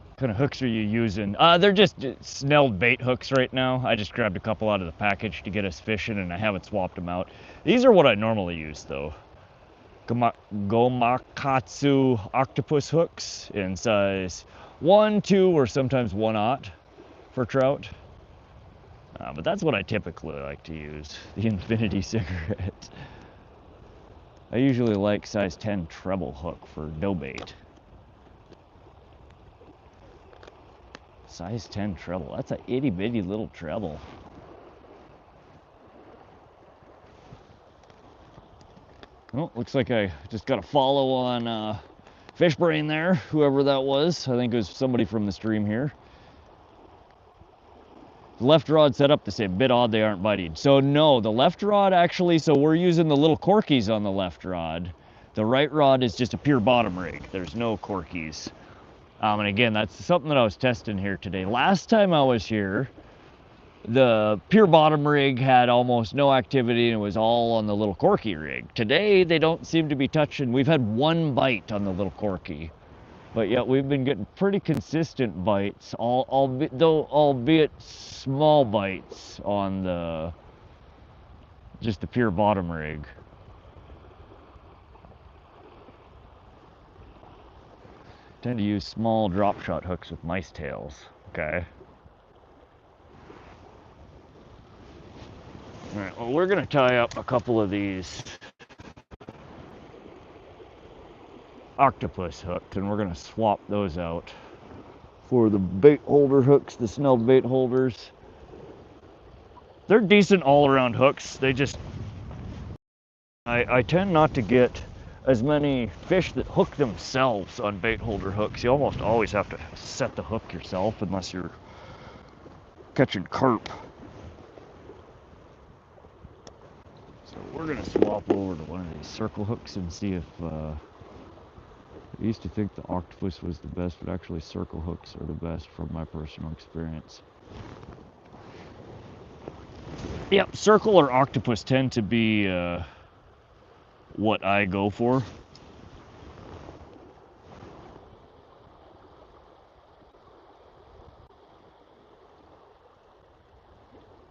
What kind of hooks are you using? They're just snelled bait hooks right now. I just grabbed a couple out of the package to get us fishing, and I haven't swapped them out. These are what I normally use though. Gomakatsu octopus hooks in size 1, 2, or sometimes 1/0 for trout. But that's what I typically like to use, the Infinity cigarette. I usually like size 10 treble hook for dough bait. Size 10 treble, that's a itty bitty little treble. Oh, looks like I just got a follow on Fish Brain there, whoever that was. I think it was somebody from the stream here. The left rod set up the same. Bit odd they aren't biting. So no, the left rod actually, so we're using the little corkies on the left rod. The right rod is just a pure bottom rig. There's no corkies. And again, that's something that I was testing here today. Last time I was here, the pure bottom rig had almost no activity and it was all on the little corky rig. Today, they don't seem to be touching. We've had 1 bite on the little corky, but yet we've been getting pretty consistent bites, albeit small bites on just the pure bottom rig. I tend to use small drop shot hooks with mice tails. Okay. All right, well, we're gonna tie up a couple of these octopus hooks and we're gonna swap those out for the bait holder hooks, the snelled bait holders. They're decent all-around hooks. They just, I tend not to get as many fish that hook themselves on bait holder hooks. You almost always have to set the hook yourself unless you're catching carp. So we're gonna swap over to one of these circle hooks and see if, I used to think the octopus was the best, but actually circle hooks are the best from my personal experience. Yep, circle or octopus tend to be what I go for.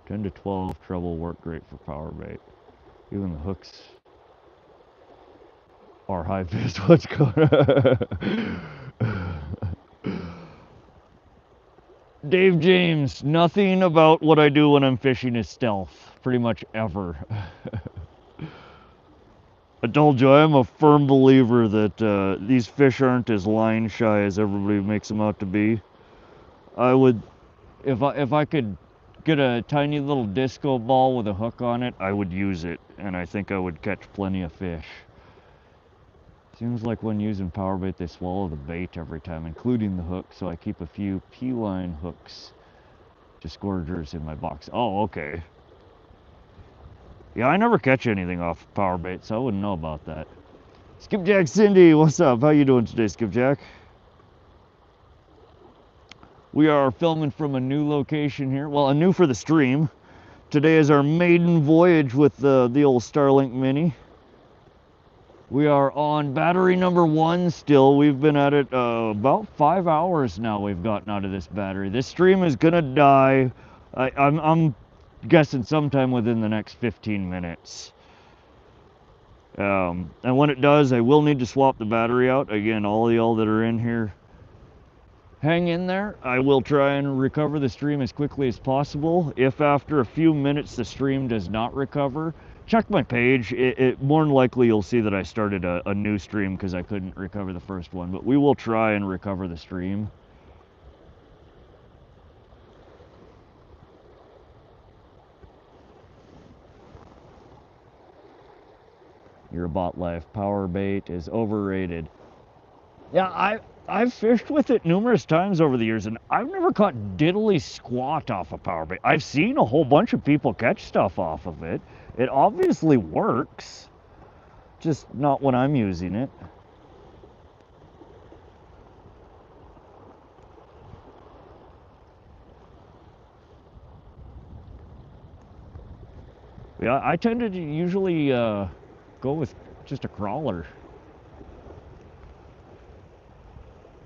$10 to $12 treble work great for power bait. Even the hooks are high fish. What's going on? Dave James, nothing about what I do when I'm fishing is stealth, pretty much ever. I told you, I am a firm believer that these fish aren't as line shy as everybody makes them out to be. I would, if I could get a tiny little disco ball with a hook on it, I would use it, and I think I would catch plenty of fish. Seems like when using power bait, they swallow the bait every time, including the hook, so I keep a few P-line hooks, disgorgers in my box. Oh, okay. Yeah, I never catch anything off power bait, so I wouldn't know about that. Skipjack Cindy, what's up? How you doing today, Skipjack? We are filming from a new location here. Well, a new for the stream. Today is our maiden voyage with the old Starlink Mini. We are on battery number 1 still. We've been at it about 5 hours now we've gotten out of this battery. This stream is gonna die. I'm guessing sometime within the next 15 minutes. And when it does, I will need to swap the battery out. Again, all of y'all that are in here, hang in there. I will try and recover the stream as quickly as possible. If after a few minutes the stream does not recover, check my page. More than likely you'll see that I started a new stream because I couldn't recover the first one, but we will try and recover the stream. Your bot life power bait is overrated. Yeah, I've fished with it numerous times over the years, and I've never caught diddly squat off a power bait. I've seen a whole bunch of people catch stuff off of it. It obviously works, just not when I'm using it. Yeah, I tended to usually go with just a crawler.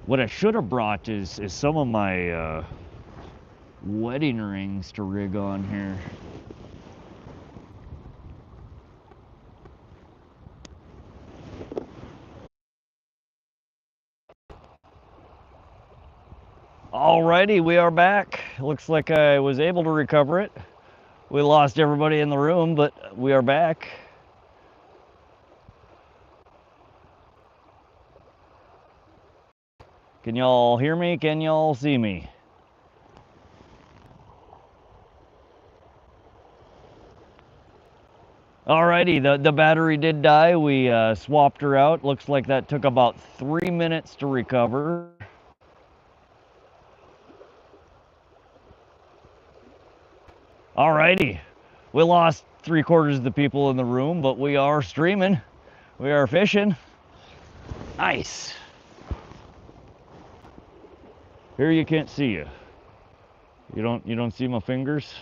What I should have brought is some of my wedding rings to rig on here. Alrighty, we are back. Looks like I was able to recover it. We lost everybody in the room, but we are back. Can y'all hear me? Can y'all see me? Alrighty, the battery did die. We swapped her out. Looks like that took about 3 minutes to recover. Alrighty, we lost 3/4 of the people in the room, but we are streaming. We are fishing. Nice. Here you can't see you. You don't see my fingers?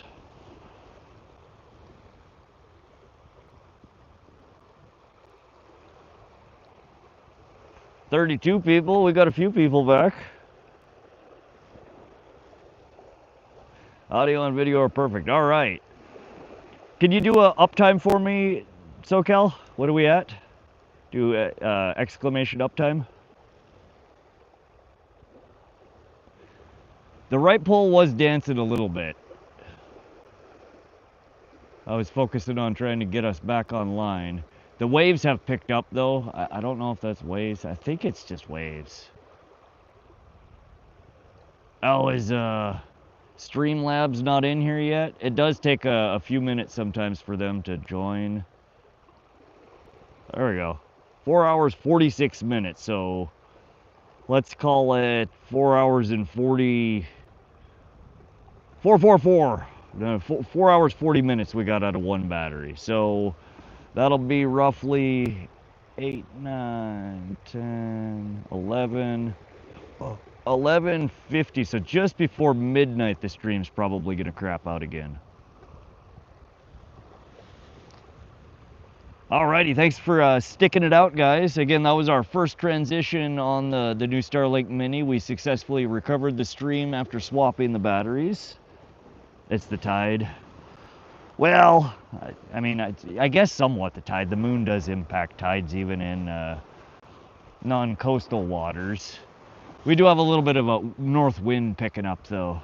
$32 people. We got a few people back. Audio and video are perfect. All right. Can you do a uptime for me, SoCal? What are we at? Do exclamation uptime. The right pole was dancing a little bit. I was focusing on trying to get us back online. The waves have picked up though. I don't know if that's waves. I think it's just waves. Oh, is Streamlabs not in here yet? It does take a few minutes sometimes for them to join. There we go. 4 hours 46 minutes. So let's call it 4 hours and 40. 444. 4 hours 40 minutes we got out of one battery. So that'll be roughly 8, 9, 10, 11, 11:50. So just before midnight, the stream's probably gonna crap out again. Alrighty, thanks for sticking it out, guys. Again, that was our first transition on the new Starlink Mini. We successfully recovered the stream after swapping the batteries. It's the tide. Well, I mean, I guess somewhat the tide. The moon does impact tides even in non-coastal waters. We do have a little bit of a north wind picking up, though.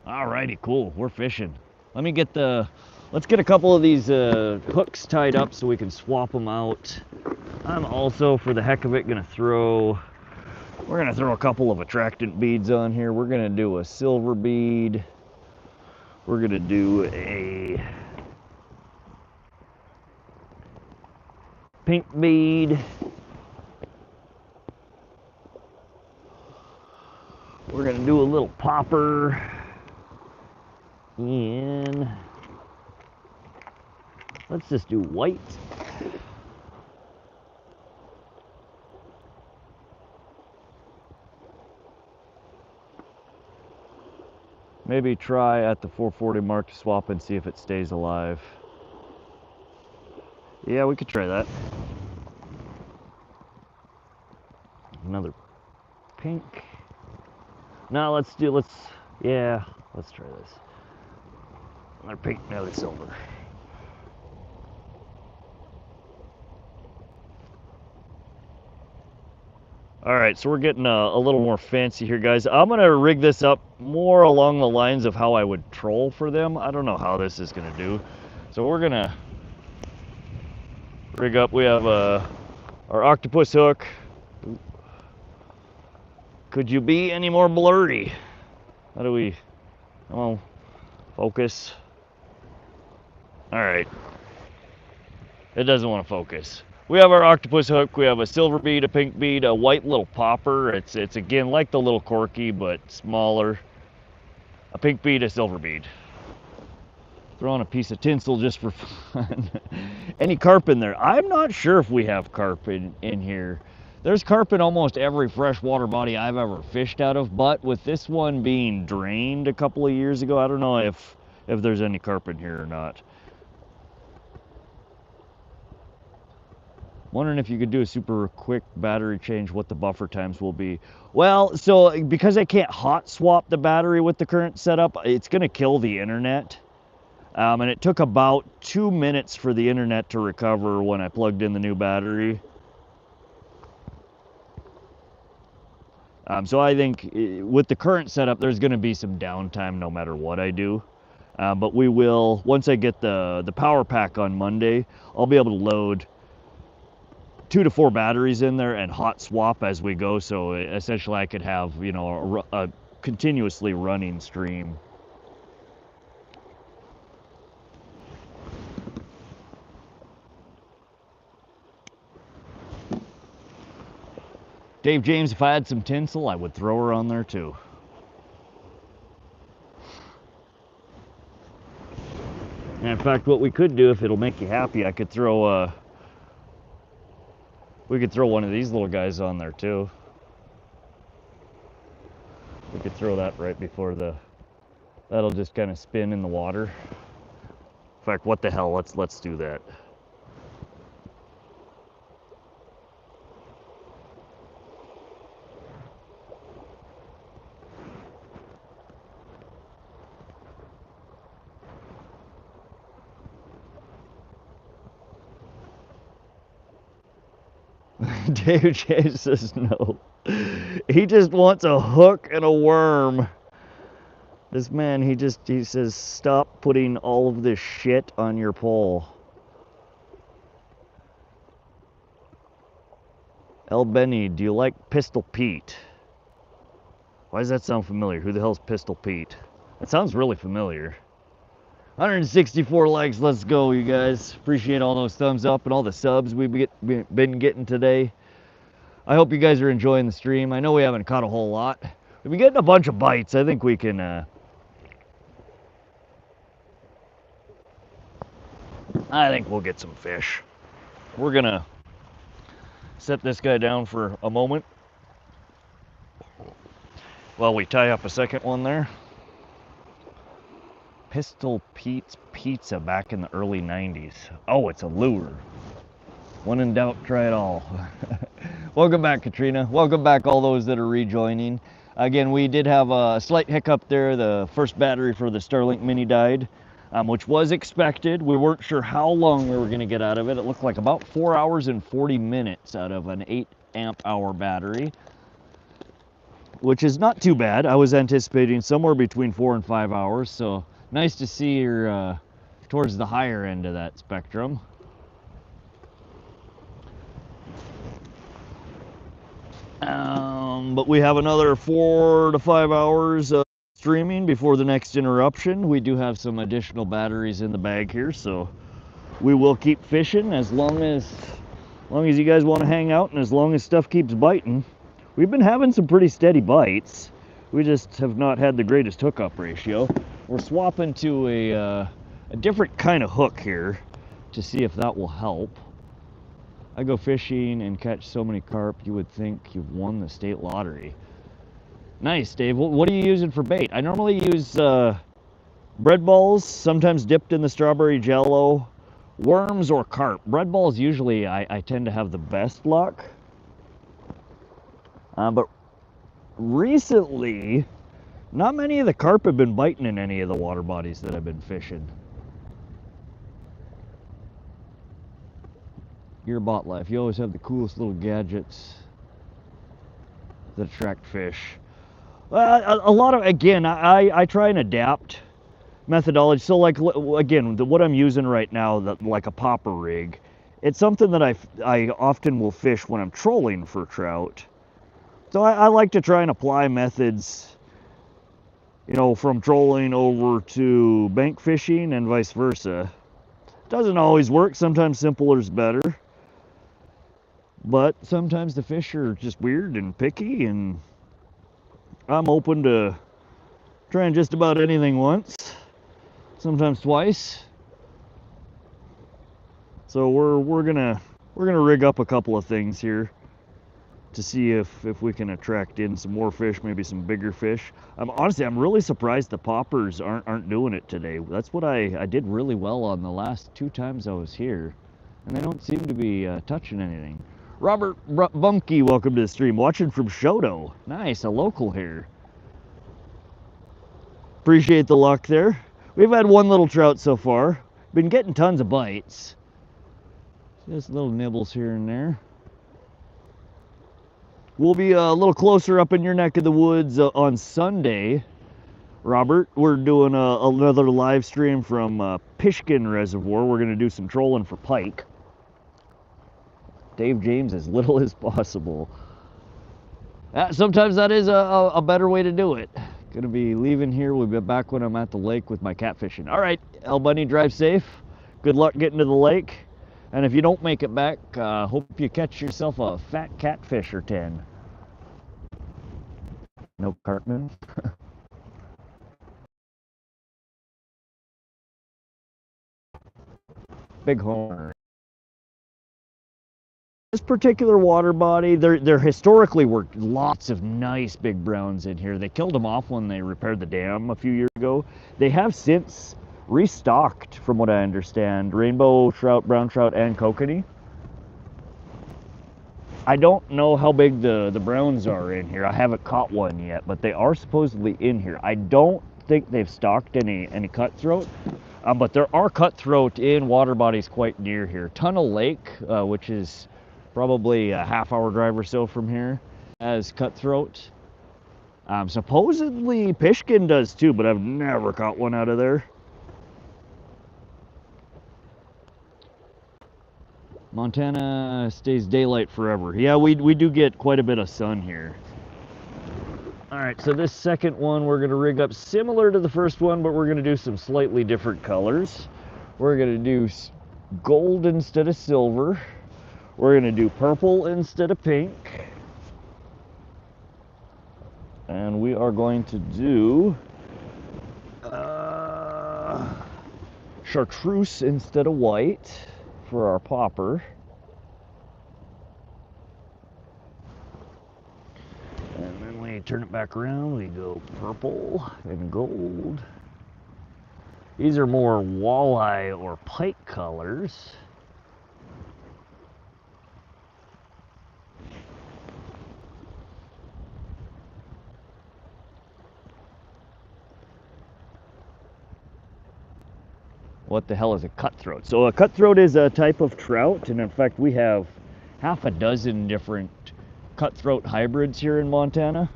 Alrighty, cool. We're fishing. Let's get a couple of these hooks tied up so we can swap them out. I'm also, for the heck of it, we're gonna throw a couple of attractant beads on here. We're gonna do a silver bead. We're gonna do a pink bead. We're gonna do a little popper. And let's just do white. Maybe try at the 440 mark to swap and see if it stays alive. Yeah, we could try that. Another pink. No, let's try this. Another pink, another silver. All right, so we're getting a little more fancy here, guys. I'm gonna rig this up more along the lines of how I would troll for them. I don't know how this is gonna do. So we're gonna rig up, we have our octopus hook. Could you be any more blurry? How do we, oh, focus. All right, it doesn't want to focus. We have our octopus hook, we have a silver bead, a pink bead, a white little popper. It's again like the little corky, but smaller. A pink bead, a silver bead. Throw on a piece of tinsel just for fun. Any carp in there? I'm not sure if we have carp in here. There's carp in almost every freshwater body I've ever fished out of, but with this one being drained a couple of years ago, I don't know if there's any carp in here or not. Wondering if you could do a super quick battery change, what the buffer times will be. Well, so because I can't hot swap the battery with the current setup, it's gonna kill the internet. And it took about 2 minutes for the internet to recover when I plugged in the new battery. So I think with the current setup, there's gonna be some downtime no matter what I do. But we will, once I get the power pack on Monday, I'll be able to load 2 to 4 batteries in there and hot swap as we go. So essentially I could have, you know, a continuously running stream. Dave James, if I had some tinsel, I would throw her on there too. And in fact, what we could do, if it'll make you happy, I could throw we could throw one of these little guys on there too. We could throw that right before that'll just kind of spin in the water. In fact, what the hell, let's do that. Dave James says no. He just wants a hook and a worm. This man, he says, stop putting all of this shit on your pole. El Benny, do you like Pistol Pete? Why does that sound familiar? Who the hell's Pistol Pete? That sounds really familiar. 164 likes, let's go, you guys. Appreciate all those thumbs up and all the subs we've been getting today. I hope you guys are enjoying the stream. I know we haven't caught a whole lot. We've been getting a bunch of bites. I think we can, I think we'll get some fish. We're gonna set this guy down for a moment while we tie up a second one there. Pistol Pete's Pizza back in the early 90s. Oh, it's a lure. When in doubt, try it all. Welcome back, Katrina. Welcome back, all those that are rejoining. Again, we did have a slight hiccup there. The first battery for the Starlink Mini died, which was expected. We weren't sure how long we were going to get out of it. It looked like about 4 hours and 40 minutes out of an 8 amp hour battery, which is not too bad. I was anticipating somewhere between 4 and 5 hours, so nice to see you're towards the higher end of that spectrum. But we have another 4 to 5 hours of streaming before the next interruption. We do have some additional batteries in the bag here, so we will keep fishing as long as you guys want to hang out and as long as stuff keeps biting. We've been having some pretty steady bites. We just have not had the greatest hookup ratio. We're swapping to a different kind of hook here to see if that will help. I go fishing and catch so many carp, you would think you've won the state lottery. Nice, Dave. What are you using for bait? I normally use bread balls, sometimes dipped in the strawberry jello, worms or carp. Bread balls usually I tend to have the best luck. But recently, not many of the carp have been biting in any of the water bodies that I've been fishing. Your bot life, you always have the coolest little gadgets that attract fish. A lot of, again, I try and adapt methodology. So like, again, what I'm using right now, like a popper rig, it's something that I often will fish when I'm trolling for trout. So I like to try and apply methods, you know, from trolling over to bank fishing and vice versa. Doesn't always work. Sometimes simpler is better. But sometimes the fish are just weird and picky, and I'm open to trying just about anything once, sometimes twice. So we're gonna rig up a couple of things here to see if we can attract in some more fish, maybe some bigger fish. Honestly, I'm really surprised the poppers aren't doing it today. That's what I did really well on the last 2 times I was here, and they don't seem to be touching anything. Robert Bunky, welcome to the stream. Watching from Shoto. Nice, a local here. Appreciate the luck there. We've had 1 little trout so far. Been getting tons of bites. Just little nibbles here and there. We'll be a little closer up in your neck of the woods on Sunday, Robert. We're doing another live stream from Pishkin Reservoir. We're going to do some trolling for pike. Dave James as little as possible. Sometimes that is a better way to do it. Gonna be leaving here. We'll be back when I'm at the lake with my catfishing. All right, El Bunny, drive safe. Good luck getting to the lake. And if you don't make it back, hope you catch yourself a fat catfish or 10. No Cartman. Big horn. This particular water body, there historically were lots of nice big browns in here. They killed them off when they repaired the dam a few years ago. They have since restocked, from what I understand, rainbow trout, brown trout, and kokanee. I don't know how big the browns are in here. I haven't caught one yet, but they are supposedly in here. I don't think they've stocked any cutthroat, but there are cutthroat in water bodies quite near here. Tunnel Lake, which is probably a half-hour drive or so from here, has cutthroat. Supposedly Pishkin does too, but I've never caught one out of there. Montana stays daylight forever. Yeah, we do get quite a bit of sun here. All right, so this second one we're gonna rig up similar to the first one, but we're gonna do some slightly different colors. We're gonna do gold instead of silver. We're gonna do purple instead of pink. And we are going to do chartreuse instead of white for our popper. And then we turn it back around, we go purple and gold. These are more walleye or pike colors. What the hell is a cutthroat? So a cutthroat is a type of trout, and in fact we have half a dozen different cutthroat hybrids here in Montana.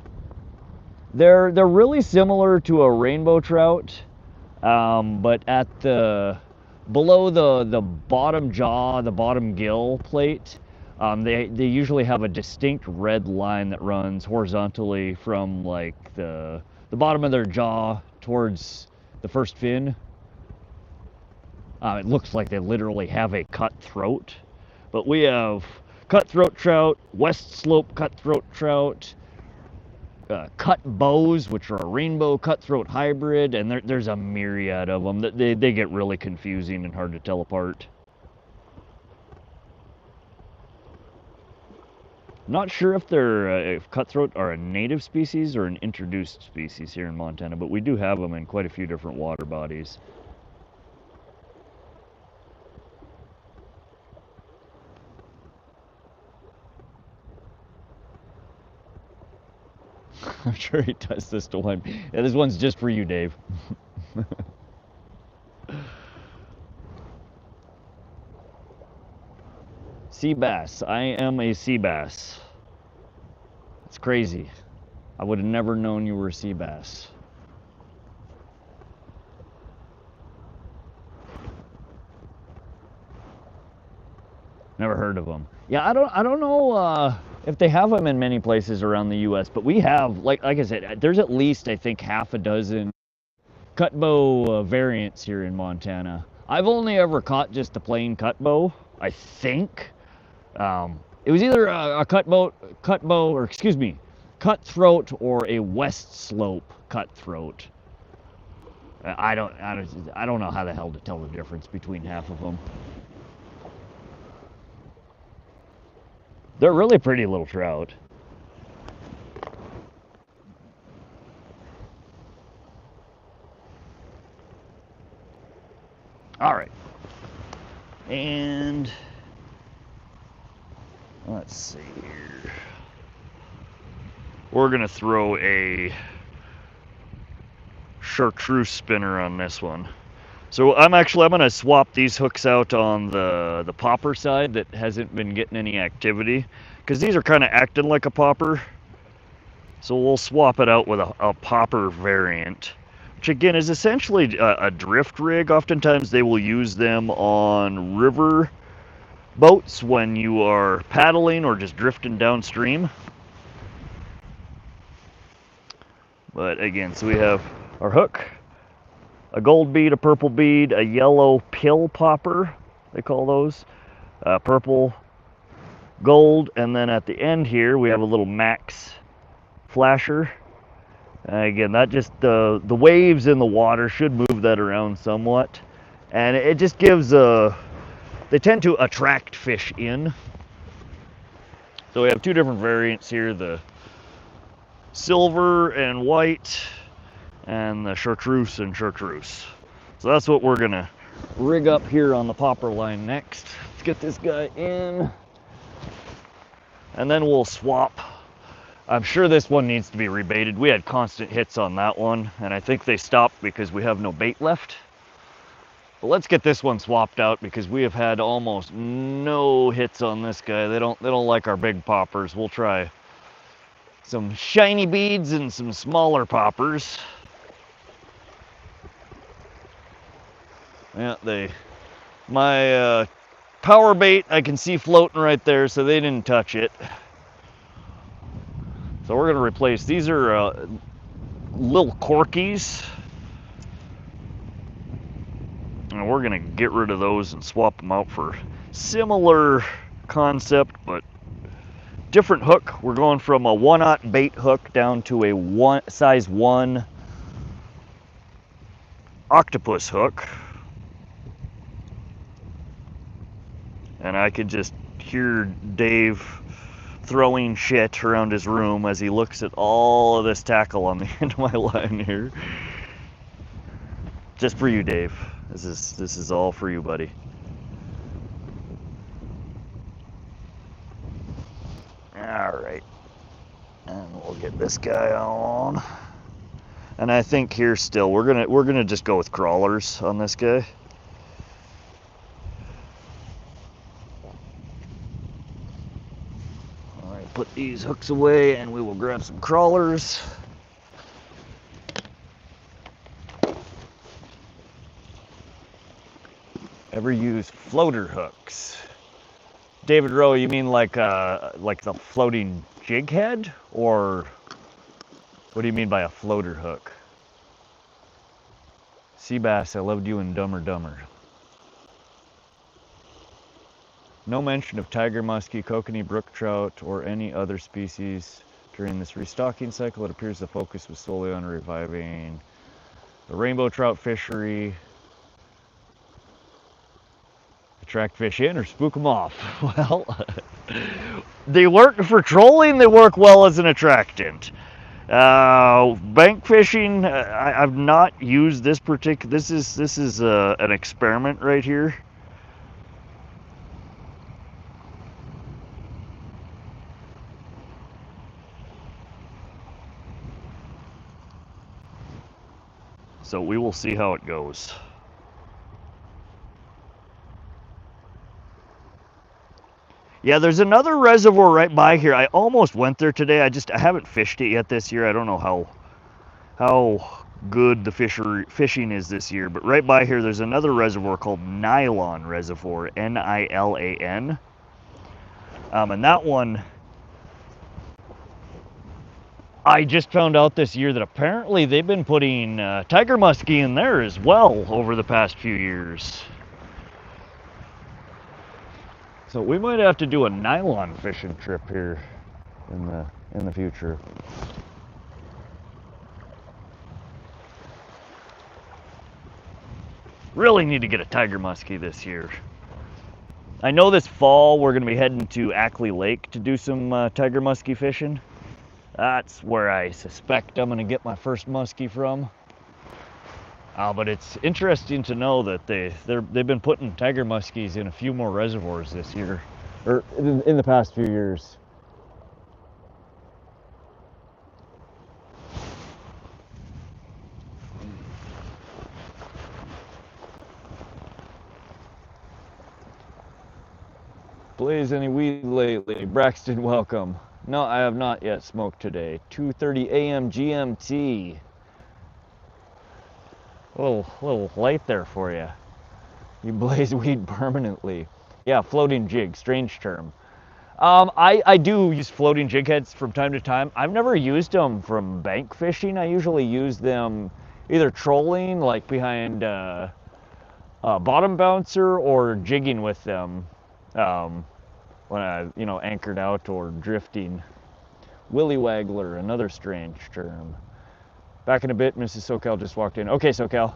They're really similar to a rainbow trout, but at the below the bottom jaw, the bottom gill plate, they usually have a distinct red line that runs horizontally from like the bottom of their jaw towards the first fin. It looks like they literally have a cutthroat, but we have cutthroat trout, west slope cutthroat trout, cut bows, which are a rainbow cutthroat hybrid, and there's a myriad of them. They get really confusing and hard to tell apart. Not sure if they're if cutthroat are a native species or an introduced species here in Montana, but we do have them in quite a few different water bodies. I'm sure he does this to one. Yeah, this one's just for you, Dave. Sea bass. I am a sea bass. It's crazy. I would have never known you were a sea bass. Never heard of them. Yeah, I don't know if they have them in many places around the U.S., but we have, like I said, there's at least, I think, half a dozen cut bow variants here in Montana. I've only ever caught just the plain cut bow, I think. It was either a cutthroat, or a west slope cutthroat. I don't know how the hell to tell the difference between half of them. They're really pretty little trout. All right. And let's see here. We're going to throw a chartreuse spinner on this one. So I'm going to swap these hooks out on the popper side that hasn't been getting any activity, because these are kind of acting like a popper. So we'll swap it out with a popper variant, which again is essentially a drift rig. Oftentimes they will use them on river boats when you are paddling or just drifting downstream. But again, so we have our hook, a gold bead, a purple bead, a yellow pill popper, they call those, purple, gold, and then at the end here we have a little max flasher. Again, that just the waves in the water should move that around somewhat, and it just gives they tend to attract fish in. So we have two different variants here, the silver and white, and the chartreuse and chartreuse. So that's what we're gonna rig up here on the popper line next. Let's get this guy in, and then we'll swap. I'm sure this one needs to be rebaited. We had constant hits on that one, and I think they stopped because we have no bait left. But let's get this one swapped out because we have had almost no hits on this guy. They don't like our big poppers. We'll try some shiny beads and some smaller poppers. Yeah, my power bait I can see floating right there, so they didn't touch it. So we're gonna replace, these are little corkies, and we're gonna get rid of those and swap them out for similar concept but different hook. We're going from a 1/0 bait hook down to a size 1 octopus hook. And I could just hear Dave throwing shit around his room as he looks at all of this tackle on the end of my line here. Just for you, Dave. This is all for you, buddy. All right, and we'll get this guy on. And I think here still we're gonna just go with crawlers on this guy. All right, put these hooks away, and we will grab some crawlers. Ever use floater hooks? David Rowe, you mean like the floating jig head, or what do you mean by a floater hook? Seabass, I loved you in Dumber Dumber. No mention of tiger muskie, kokanee, brook trout, or any other species during this restocking cycle. It appears the focus was solely on reviving the rainbow trout fishery. Attract fish in or spook them off? Well, they work for trolling, they work well as an attractant. Bank fishing, I've not used this particular, this is an experiment right here. So we will see how it goes. Yeah, there's another reservoir right by here. I almost went there today. I haven't fished it yet this year. I don't know how good the fishing is this year. But right by here, there's another reservoir called Nylon Reservoir, Nilan. And that one, I just found out this year that apparently they've been putting tiger muskie in there as well over the past few years. So we might have to do a nylon fishing trip here in the future. Really need to get a tiger muskie this year. I know this fall we're going to be heading to Ackley Lake to do some tiger muskie fishing. That's where I suspect I'm going to get my first muskie from. But it's interesting to know that they've been putting tiger muskies in a few more reservoirs this year, or in the past few years. Blaze any weed lately? Braxton, welcome. No, I have not yet smoked today. 2:30 a.m. GMT. A little late there for you. You blaze weed permanently. Yeah, floating jig, strange term. I do use floating jig heads from time to time. I've never used them from bank fishing. I usually use them either trolling, like behind bottom bouncer, or jigging with them when I, anchored out or drifting. Willy waggler, another strange term. Back in a bit, Mrs. SoCal just walked in. Okay, SoCal.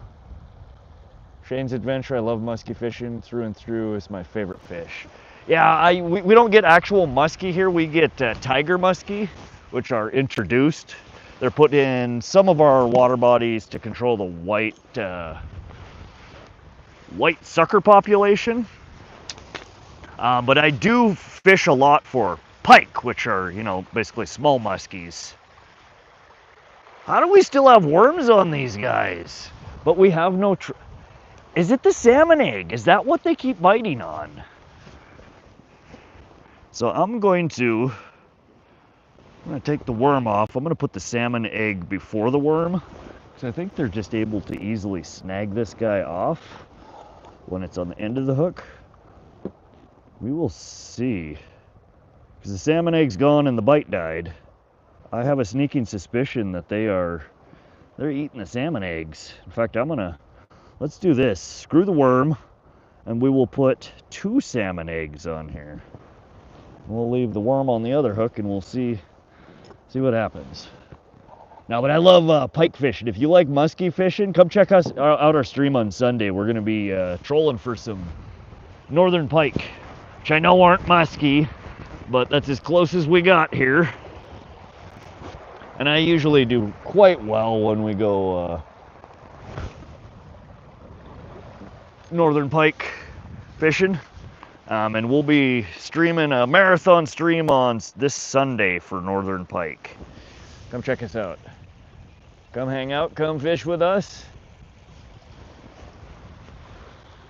Shane's Adventure, I love muskie fishing through and through. It's my favorite fish. Yeah, we don't get actual muskie here. We get tiger muskie, which are introduced. They're put in some of our water bodies to control the white sucker population. But I do fish a lot for pike, which are, basically small muskies. How do we still have worms on these guys? But we have no... Is it the salmon egg? Is that what they keep biting on? So I'm going to take the worm off. I'm going to put the salmon egg before the worm, because I think they're just able to easily snag this guy off when it's on the end of the hook. We will see. Because the salmon egg's gone and the bite died. I have a sneaking suspicion that they're eating the salmon eggs. In fact, let's do this. Screw the worm, and we will put 2 salmon eggs on here. We'll leave the worm on the other hook, and we'll see what happens. Now, but I love pike fishing. If you like muskie fishing, come check us out our stream on Sunday. We're going to be trolling for some northern pike, which I know aren't muskie, but that's as close as we got here. And I usually do quite well when we go northern pike fishing. And we'll be streaming a marathon stream on this Sunday for northern pike. Come check us out. Come hang out, come fish with us.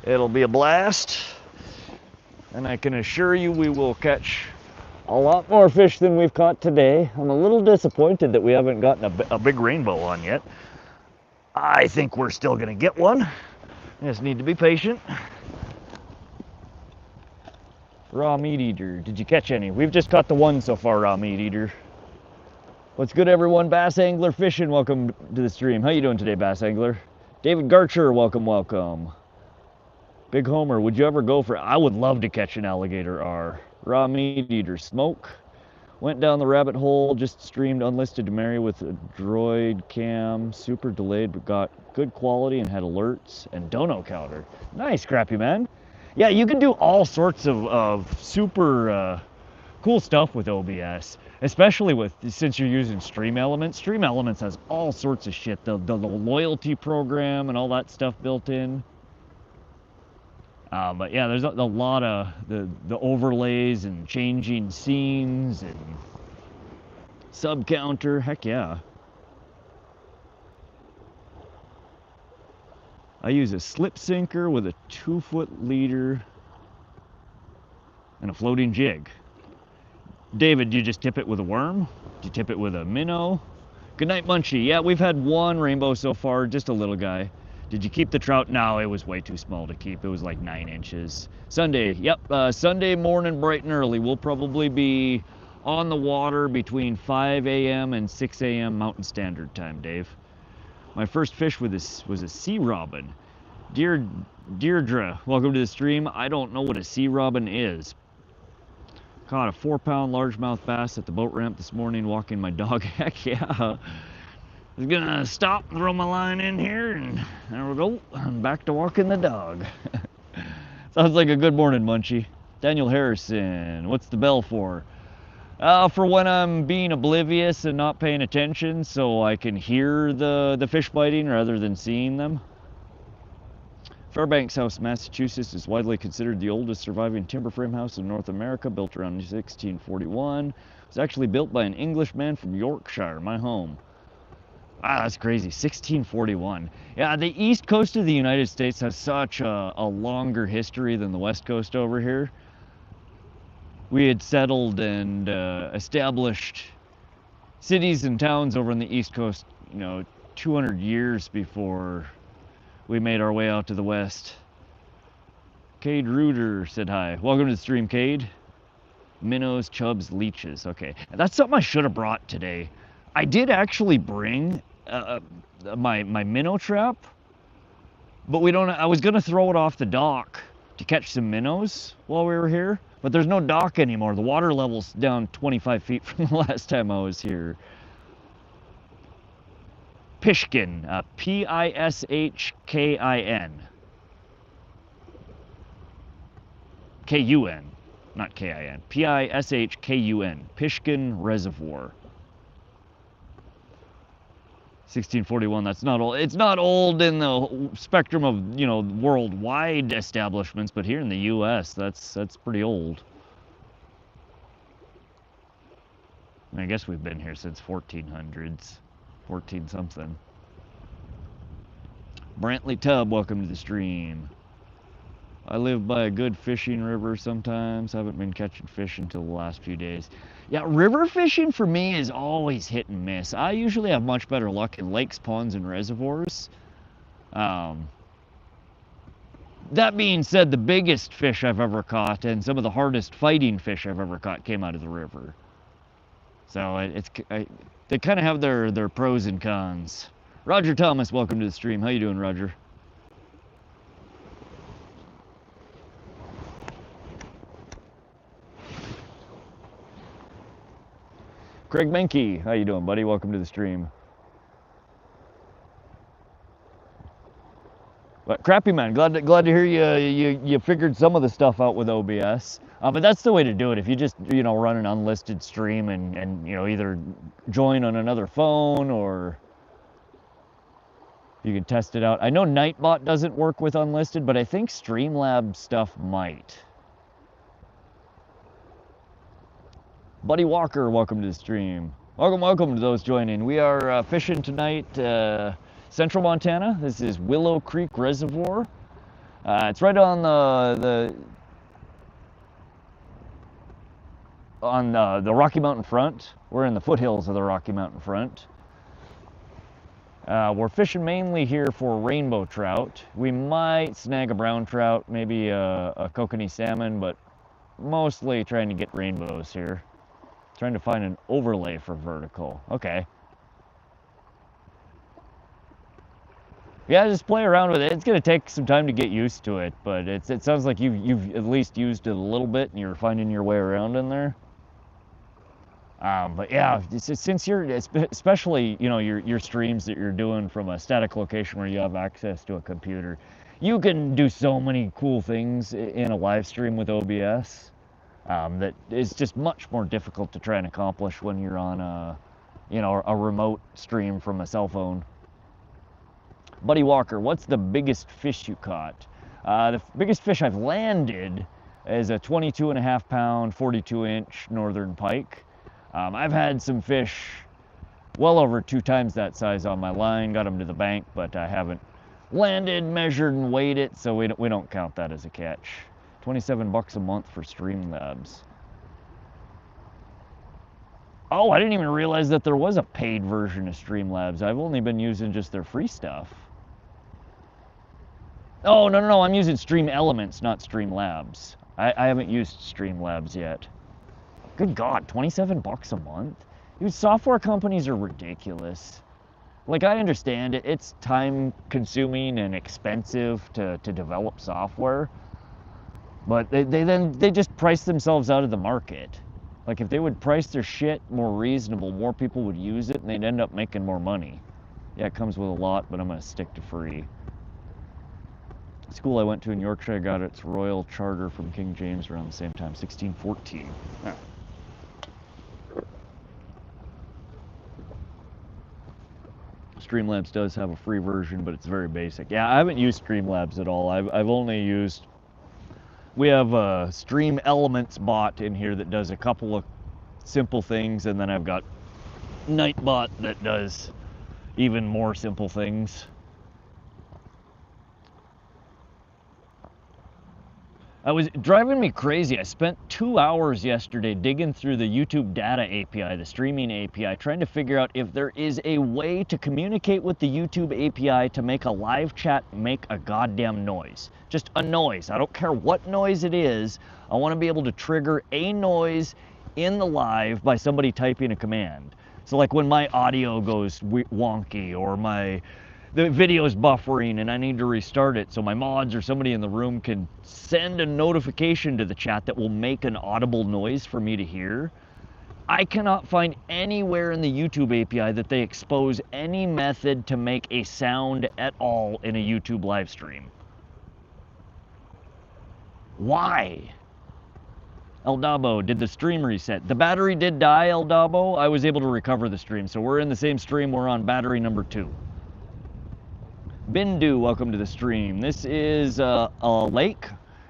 It'll be a blast. And I can assure you we will catch a lot more fish than we've caught today. I'm a little disappointed that we haven't gotten a big rainbow on yet. I think we're still gonna get one. Just need to be patient. Raw meat eater, did you catch any? We've just caught the one so far, raw meat eater. What's good, everyone? Bass Angler Fishing, welcome to the stream. How you doing today, Bass Angler? David Garcher, welcome, welcome. Big Homer, would you ever go for, I would love to catch an alligator R. Raw meat eater, smoke. Went down the rabbit hole, just streamed unlisted to Mary with a droid cam, super delayed, but got good quality and had alerts and dono counter. Nice, Scrappy Man. Yeah, you can do all sorts of super cool stuff with OBS, especially since you're using Stream Elements. Stream Elements has all sorts of shit, the loyalty program and all that stuff built in. But yeah, there's a lot of the overlays and changing scenes and sub counter. Heck yeah. I use a slip sinker with a 2-foot leader and a floating jig. David, do you just tip it with a worm? Do you tip it with a minnow? Good night, Munchie. Yeah, we've had one rainbow so far, just a little guy. Did you keep the trout? No, it was way too small to keep. It was like 9 inches. Sunday, yep, Sunday morning bright and early. We'll probably be on the water between 5 a.m. and 6 a.m. Mountain Standard Time, Dave. My first fish with this was a sea robin. Deirdre, welcome to the stream. I don't know what a sea robin is. Caught a 4-pound largemouth bass at the boat ramp this morning walking my dog. Heck yeah. I was gonna stop, throw my line in here, and there we go. I'm back to walking the dog. Sounds like a good morning, Munchie. Daniel Harrison, what's the bell for? For when I'm being oblivious and not paying attention so I can hear the fish biting rather than seeing them. Fairbanks House, Massachusetts is widely considered the oldest surviving timber frame house in North America, built around 1641. It was actually built by an Englishman from Yorkshire, my home. Ah, that's crazy, 1641. Yeah, the east coast of the United States has such a longer history than the west coast over here. We had settled and established cities and towns over on the east coast, 200 years before we made our way out to the west. Cade Reuter said hi. Welcome to the stream, Cade. Minnows, chubs, leeches. Okay, that's something I should have brought today. I did actually bring my minnow trap, but I was gonna throw it off the dock to catch some minnows while we were here, but there's no dock anymore. The water level's down 25 feet from the last time I was here. Pishkin, P-I-S-H-K-I-N. K-U-N, not K-I-N. P-I-S-H-K-U-N, Pishkin Reservoir. 1641, that's not old. It's not old in the spectrum of, worldwide establishments, but here in the U.S., that's pretty old. I guess we've been here since 1400s. 14 something. Brantley Tubb, welcome to the stream. I live by a good fishing river sometimes. Haven't been catching fish until the last few days. Yeah, river fishing for me is always hit and miss. I usually have much better luck in lakes, ponds, and reservoirs. That being said, the biggest fish I've ever caught and some of the hardest fighting fish I've ever caught came out of the river. So they kind of have their pros and cons. Roger Thomas, welcome to the stream. How you doing, Roger? Craig Menke, how you doing, buddy? Welcome to the stream. But Crappy Man, glad to hear you figured some of the stuff out with OBS. But that's the way to do it. If you just run an unlisted stream and either join on another phone or You can test it out. I know Nightbot doesn't work with unlisted, but I think Streamlabs stuff might. Buddy Walker, welcome to the stream. Welcome to those joining. We are fishing tonight, central Montana. This is Willow Creek Reservoir. It's right on the Rocky Mountain front. We're in the foothills of the Rocky Mountain front. We're fishing mainly here for rainbow trout. We might snag a brown trout, maybe a kokanee salmon, but mostly trying to get rainbows here. Trying to find an overlay for vertical. Okay. Yeah, just play around with it. It's gonna take some time to get used to it, but it sounds like you've at least used it a little bit and you're finding your way around in there. But yeah, since you're, especially, you know, your streams that you're doing from a static location where you have access to a computer, you can do so many cool things in a live stream with OBS that is just much more difficult to try and accomplish when you're on a, you know, a remote stream from a cell phone. Buddy Walker, what's the biggest fish you caught? The biggest fish I've landed is a 22.5 pound, 42-inch northern pike. I've had some fish well over 2 times that size on my line, got them to the bank, but I haven't landed, measured, and weighed it, so we don't count that as a catch. 27 bucks a month for Streamlabs. Oh, I didn't even realize that there was a paid version of Streamlabs. I've only been using just their free stuff. Oh, no, I'm using Stream Elements, not Streamlabs. I haven't used Streamlabs yet. Good God, 27 bucks a month? Dude, software companies are ridiculous. Like, I understand it, it's time consuming and expensive to develop software, but they just price themselves out of the market. Like, if they would price their shit more reasonable, more people would use it and they'd end up making more money. Yeah, it comes with a lot, but I'm gonna stick to free. The school I went to in Yorkshire got its royal charter from King James around the same time, 1614. Huh. Streamlabs does have a free version, but it's very basic. Yeah, I haven't used Streamlabs at all. I've only used, we have a Stream Elements bot in here that does a couple of simple things, and then I've got Nightbot that does even more simple things. It was driving me crazy. I spent 2 hours yesterday digging through the YouTube data API, the streaming API, trying to figure out if there is a way to communicate with the YouTube API to make a live chat make a goddamn noise. Just a noise. I don't care what noise it is. I want to be able to trigger a noise in the live by somebody typing a command. So like when my audio goes wonky, or the video is buffering and I need to restart it, so my mods or somebody in the room can send a notification to the chat that will make an audible noise for me to hear. I cannot find anywhere in the YouTube API that they expose any method to make a sound at all in a YouTube live stream. Why? Eldabo, did the stream reset? The battery did die, Eldabo. I was able to recover the stream, so we're in the same stream. We're on battery number 2. Bindu, welcome to the stream. This is a lake.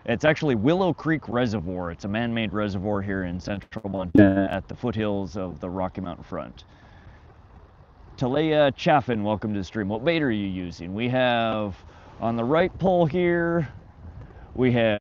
It's actually Willow Creek Reservoir. It's a man-made reservoir here in central Montana at the foothills of the Rocky Mountain front. Talea Chaffin, welcome to the stream. What bait are you using? We have, on the right pole here, we have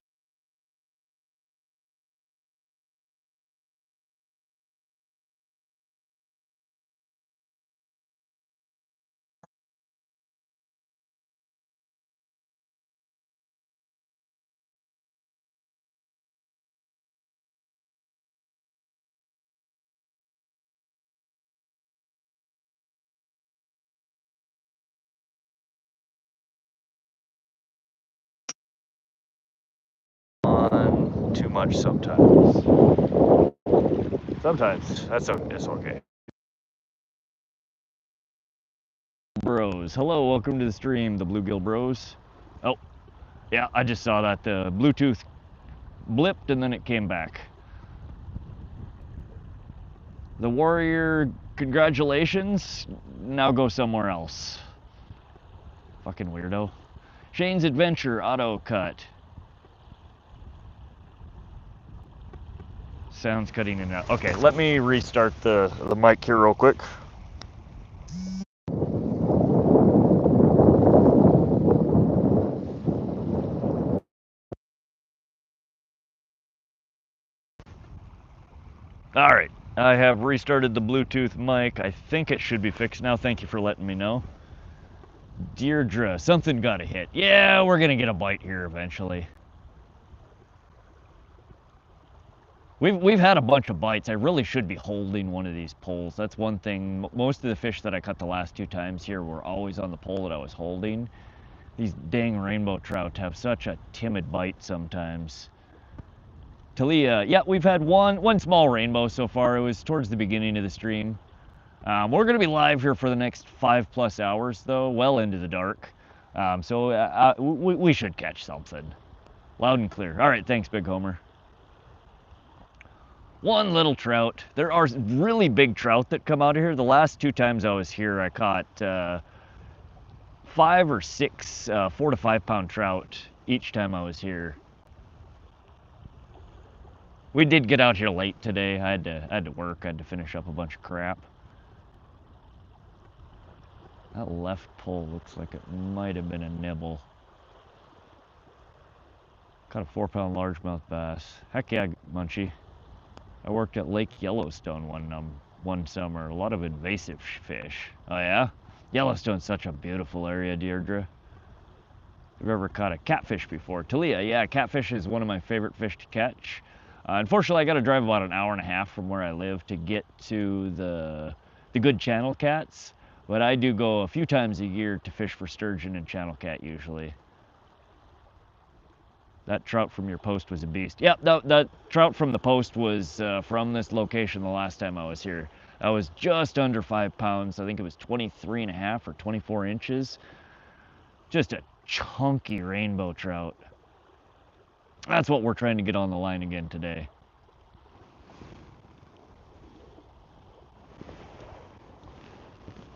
on too much sometimes. Sometimes it's okay. Bros, hello, welcome to the stream, the Bluegill Bros. Oh, yeah, I just saw that the Bluetooth blipped and then it came back. The Warrior, congratulations. Now go somewhere else. Fucking weirdo. Shane's Adventure auto cut. Sounds cutting in and out. Okay, let me restart the mic here real quick. All right, I have restarted the Bluetooth mic. I think it should be fixed now. Thank you for letting me know. Deirdre, something got a hit. Yeah, we're gonna get a bite here eventually. We've had a bunch of bites. I really should be holding one of these poles. That's one thing. Most of the fish that I caught the last 2 times here were always on the pole that I was holding. These dang rainbow trout have such a timid bite sometimes. Talia, yeah, we've had one small rainbow so far. It was towards the beginning of the stream. We're gonna be live here for the next 5+ hours though, well into the dark. So we should catch something. Loud and clear. All right, thanks, Big Homer. One little trout. There are really big trout that come out of here. The last 2 times I was here, I caught 5 or 6 4 to 5 pound trout each time I was here. We did get out here late today. I had to work. I had to finish up a bunch of crap. That left pole looks like it might have been a nibble. Caught a 4 pound largemouth bass. Heck yeah, Munchie. I worked at Lake Yellowstone one summer. A lot of invasive fish. Oh yeah? Yellowstone's such a beautiful area, Deirdre. I've ever caught a catfish before. Talia, yeah, catfish is one of my favorite fish to catch. Unfortunately, I got to drive about an hour and a half from where I live to get to the good channel cats. But I do go a few times a year to fish for sturgeon and channel cat usually. That trout from your post was a beast. Yep, that trout from the post was from this location the last time I was here. I was just under 5 pounds. I think it was 23.5 or 24 inches. Just a chunky rainbow trout. That's what we're trying to get on the line again today.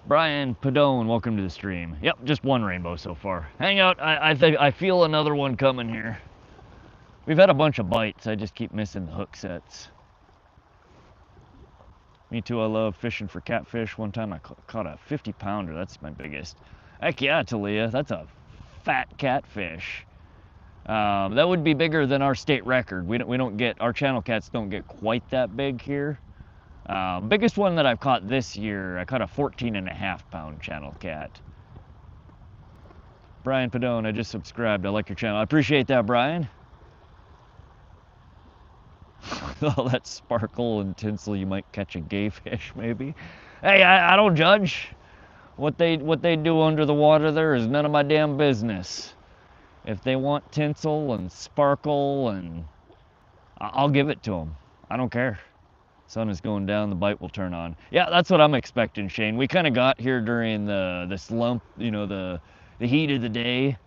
Brian Padone, welcome to the stream. Yep, just one rainbow so far. Hang out, I feel another one coming here. We've had a bunch of bites, I just keep missing the hook sets. Me too, I love fishing for catfish. One time I caught a 50 pounder, that's my biggest. Heck yeah, Talia, that's a fat catfish. That would be bigger than our state record. We don't get, our channel cats don't get quite that big here. Biggest one that I've caught this year, I caught a 14.5 pound channel cat. Brian Padone, I just subscribed. I like your channel. I appreciate that, Brian. All that sparkle and tinsel, you might catch a gay fish, maybe. Hey, I don't judge. What they do under the water there is none of my damn business. If they want tinsel and sparkle, and I'll give it to them. I don't care. Sun is going down, the bite will turn on. Yeah, that's what I'm expecting, Shane. We kind of got here during the slump, you know, the heat of the day.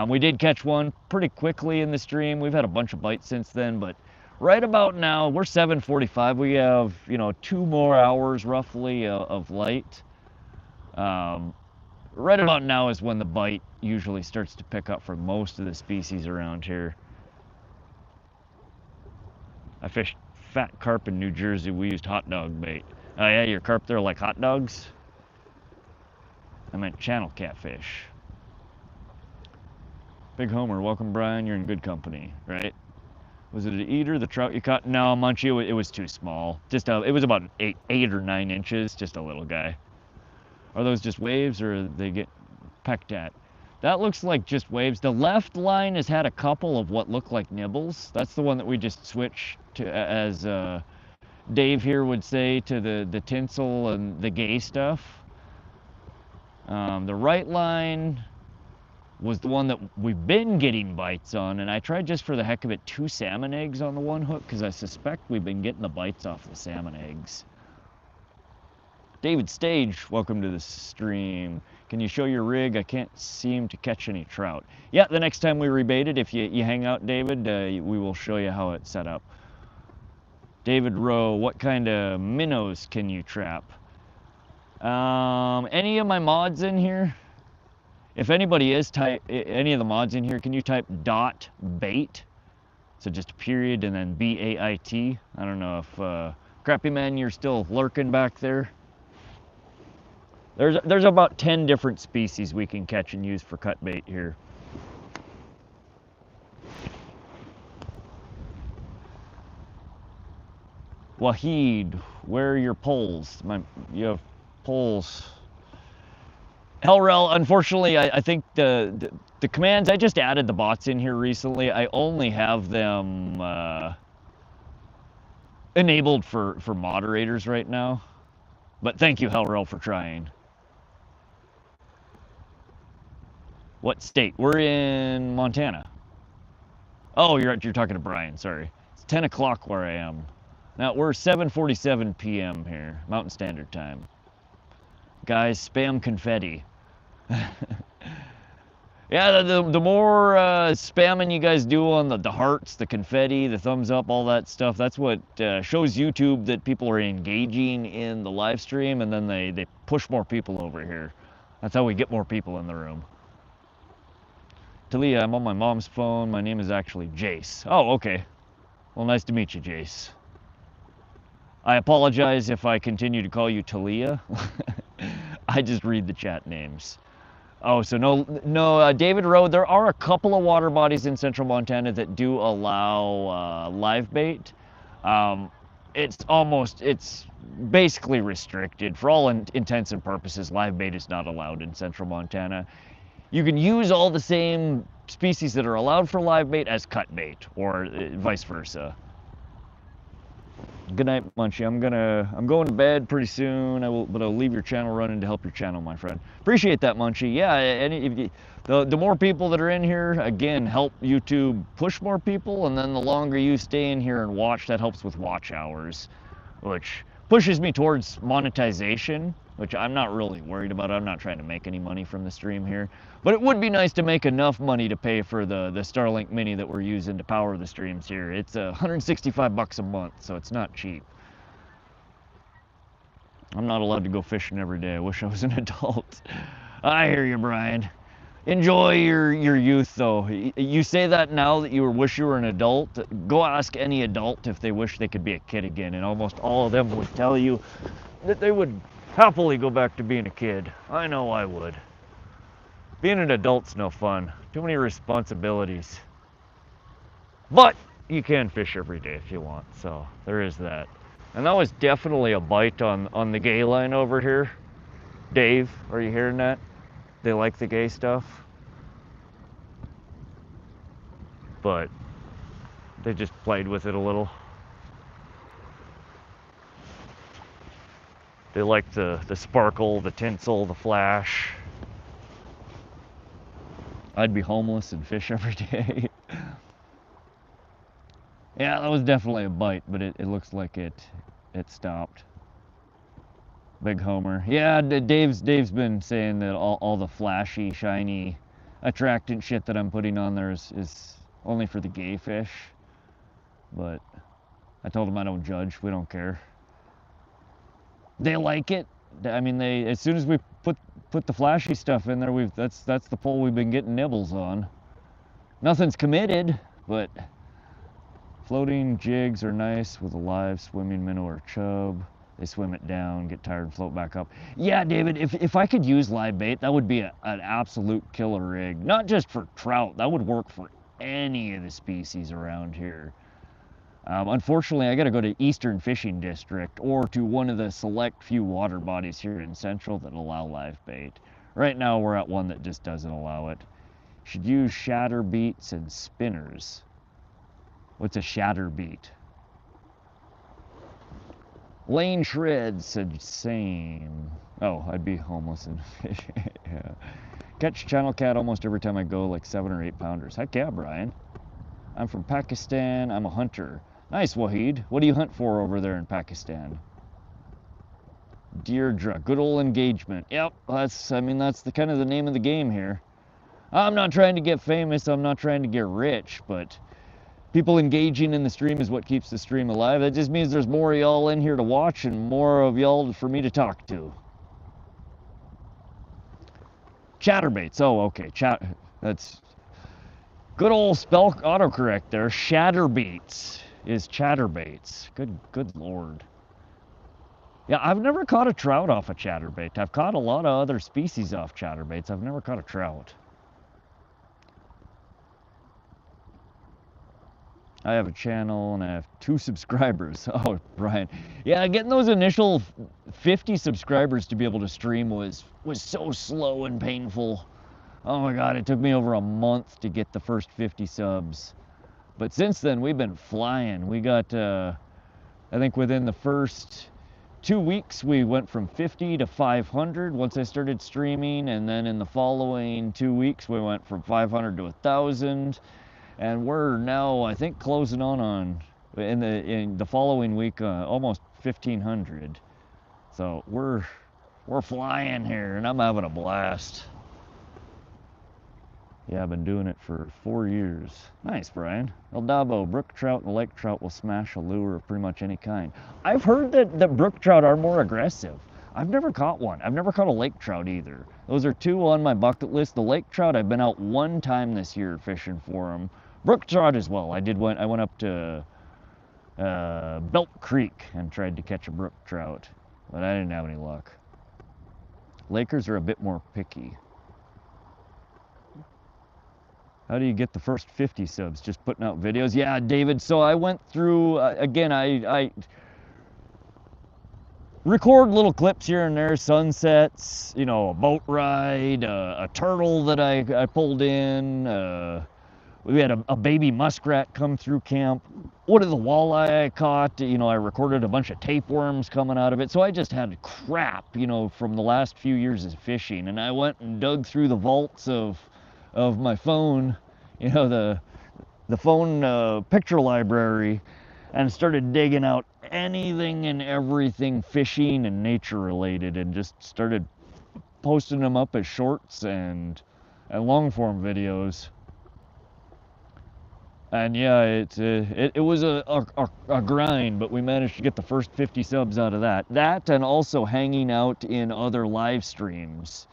We did catch one pretty quickly in the stream. We've had a bunch of bites since then, but right about now, we're 7:45. We have, you know, 2 more hours roughly of light. Right about now is when the bite usually starts to pick up for most of the species around here. I fished fat carp in New Jersey. We used hot dog bait. Oh yeah, your carp there like hot dogs? I meant channel catfish. Big Homer, welcome Brian, you're in good company, right? Was it an eater, the trout you caught? No, Munchie, it was too small. Just it was about 8 or 9 inches, just a little guy. Are those just waves or they get pecked at? That looks like just waves. The left line has had a couple of what look like nibbles. That's the one that we just switched to, as Dave here would say, to the tinsel and the gay stuff. The right line was the one that we've been getting bites on, and I tried just for the heck of it 2 salmon eggs on the one hook because I suspect we've been getting the bites off the salmon eggs. David Stage, welcome to the stream. Can you show your rig? I can't seem to catch any trout. Yeah, the next time we rebait it, if you hang out, David, we will show you how it's set up. David Rowe, what kind of minnows can you trap? Any of my mods in here? If anybody is any of the mods in here, can you type .bait? So just a period and then BAIT. I don't know if Crappy Man, you're still lurking back there. There's about 10 different species we can catch and use for cut bait here. Wahid, where are your poles? You have poles. Hellrel, unfortunately, I think the commands, I just added the bots in here recently. I only have them enabled for moderators right now. But thank you, Hellrel, for trying. What state? We're in Montana. Oh, you're talking to Brian, sorry. It's 10 o'clock where I am. Now, we're 7:47 p.m. here, Mountain Standard Time. Guys, spam confetti. Yeah, the more spamming you guys do on the hearts, the confetti, the thumbs up, all that stuff, that's what shows YouTube that people are engaging in the live stream, and then they push more people over here. That's how we get more people in the room. Talia, I'm on my mom's phone. My name is actually Jace. Oh, okay. Well, nice to meet you, Jace. I apologize if I continue to call you Talia. I just read the chat names. Oh, so no, David Rowe, there are a couple of water bodies in central Montana that do allow live bait. It's basically restricted. For all intents and purposes, live bait is not allowed in central Montana. You can use all the same species that are allowed for live bait as cut bait, or vice versa. Good night, Munchie. I'm going to bed pretty soon. But I'll leave your channel running to help your channel, my friend. Appreciate that, Munchie. Yeah, the more people that are in here, again, help YouTube push more people, and then the longer you stay in here and watch, that helps with watch hours, which pushes me towards monetization, which I'm not really worried about. I'm not trying to make any money from the stream here, but it would be nice to make enough money to pay for the Starlink Mini that we're using to power the streams here. It's $165 a month, so it's not cheap. I'm not allowed to go fishing every day. I wish I was an adult. I hear you, Brian. Enjoy your youth, though. You say that now that you wish you were an adult. Go ask any adult if they wish they could be a kid again, and almost all of them would tell you that they would happily go back to being a kid. I know I would. Being an adult's no fun. Too many responsibilities. But you can fish every day if you want, so there is that. And that was definitely a bite on the gay line over here. Dave, are you hearing that? They like the gay stuff. But they just played with it a little. They like the sparkle, the tinsel, the flash. I'd be homeless and fish every day. Yeah, that was definitely a bite, but it looks like it stopped. Big homer. Yeah, Dave's been saying that all the flashy, shiny, attractant shit that I'm putting on there is only for the gay fish. But I told him I don't judge. We don't care. They like it. I mean, as soon as we put the flashy stuff in there, that's the pole we've been getting nibbles on. Nothing's committed, but floating jigs are nice with a live swimming minnow or chub. They swim it down, get tired, and float back up. Yeah, David, if I could use live bait, that would be an absolute killer rig. Not just for trout, that would work for any of the species around here. Unfortunately, I got to go to Eastern Fishing District or to one of the select few water bodies here in Central that allow live bait. Right now, we're at one that just doesn't allow it. Should use shatter beats and spinners. What's a shatter beat? Lane Shred said same. Oh, I'd be homeless and fish. Yeah. Catch channel cat almost every time I go, like 7 or 8 pounders. Heck yeah, Brian. I'm from Pakistan. I'm a hunter. Nice, Wahid. What do you hunt for over there in Pakistan? Deirdre. Good old engagement. Yep, that's the kind of the name of the game here. I'm not trying to get famous. I'm not trying to get rich, but people engaging in the stream is what keeps the stream alive. That just means there's more of y'all in here to watch and more of y'all for me to talk to. Chatterbaits. Oh, okay. That's good old spell autocorrect there. Shatterbaits is chatterbaits. Good lord. Yeah, I've never caught a trout off a chatterbait. I've caught a lot of other species off chatterbaits. I've never caught a trout. I have a channel and I have 2 subscribers. Oh, Brian. Yeah, getting those initial 50 subscribers to be able to stream was so slow and painful. Oh my God, it took me over a month to get the first 50 subs. But since then, we've been flying. We got, I think within the first 2 weeks, we went from 50 to 500 once I started streaming. And then in the following 2 weeks, we went from 500 to 1,000. And we're now, I think, closing on in the following week, almost 1,500. So we're flying here, and I'm having a blast. Yeah, I've been doing it for 4 years. Nice, Brian. El Dabo, brook trout and lake trout will smash a lure of pretty much any kind. I've heard that brook trout are more aggressive. I've never caught one. I've never caught a lake trout either. Those are 2 on my bucket list. The lake trout, I've been out 1 time this year fishing for them. Brook trout as well. I went up to Belt Creek and tried to catch a brook trout, but I didn't have any luck. Lakers are a bit more picky. How do you get the first 50 subs? Just putting out videos? Yeah, David, so I went through, again, I record little clips here and there, sunsets, you know, a boat ride, a turtle that I pulled in, we had a baby muskrat come through camp. One of the walleye I caught, you know, I recorded a bunch of tapeworms coming out of it. So I just had crap, you know, from the last few years of fishing. And I went and dug through the vaults of my phone, you know, the phone picture library, and started digging out anything and everything fishing and nature related, and just started posting them up as shorts and long form videos. And yeah, it was a grind, but we managed to get the first 50 subs out of that. That, and also hanging out in other live streams,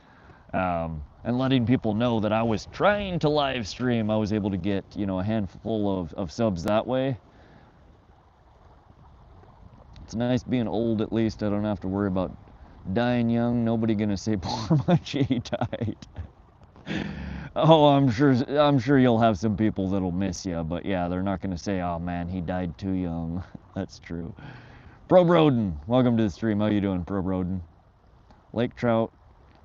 and letting people know that I was trying to live stream. I was able to get, you know, a handful of subs that way. It's nice being old, at least. I don't have to worry about dying young. Nobody gonna say poor Munchie died. Oh, I'm sure you'll have some people that'll miss you, but yeah, they're not gonna say, oh man, he died too young. That's true. Pro Broden, welcome to the stream. How you doing, Pro Broden? Lake trout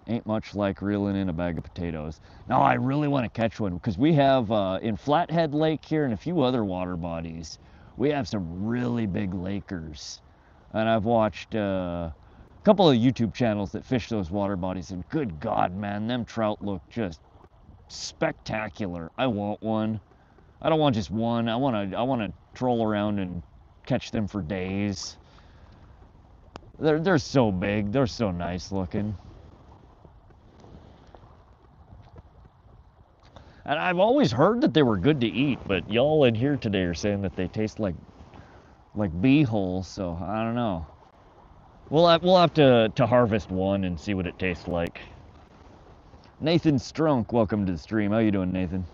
ain't much like reeling in a bag of potatoes. Now, I really want to catch one, because we have, in Flathead Lake here and a few other water bodies, we have some really big lakers. And I've watched a couple of YouTube channels that fish those water bodies, and good God, man, them trout look just spectacular. I want one. I don't want just one. I want to troll around and catch them for days. They're so big. They're so nice looking. And I've always heard that they were good to eat, but y'all in here today are saying that they taste like bee holes, so I don't know. We'll have to harvest one and see what it tastes like. Nathan Strunk, welcome to the stream. How you doing, Nathan?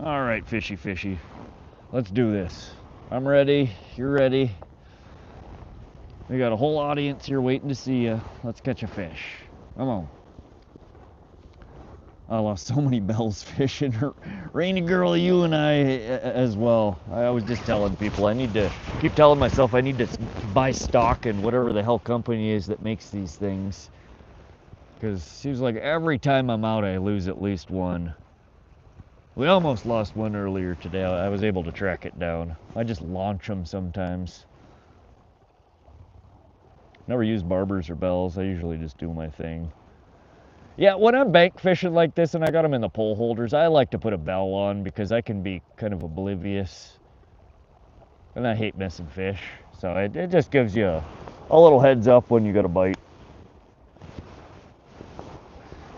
All right, fishy. Let's do this. I'm ready. You're ready. We got a whole audience here waiting to see you. Let's catch a fish. Come on. I lost so many bells fishing. Rainy girl, you and I as well. I was just telling people I need to keep telling myself I need to buy stock in whatever the hell company is that makes these things. Because it seems like every time I'm out, I lose at least one. We almost lost one earlier today. I was able to track it down. I just launch them sometimes. Never use barbers or bells. I usually just do my thing. Yeah, when I'm bank fishing like this and I got them in the pole holders, I like to put a bell on because I can be kind of oblivious. And I hate missing fish. So it just gives you a little heads up when you got a bite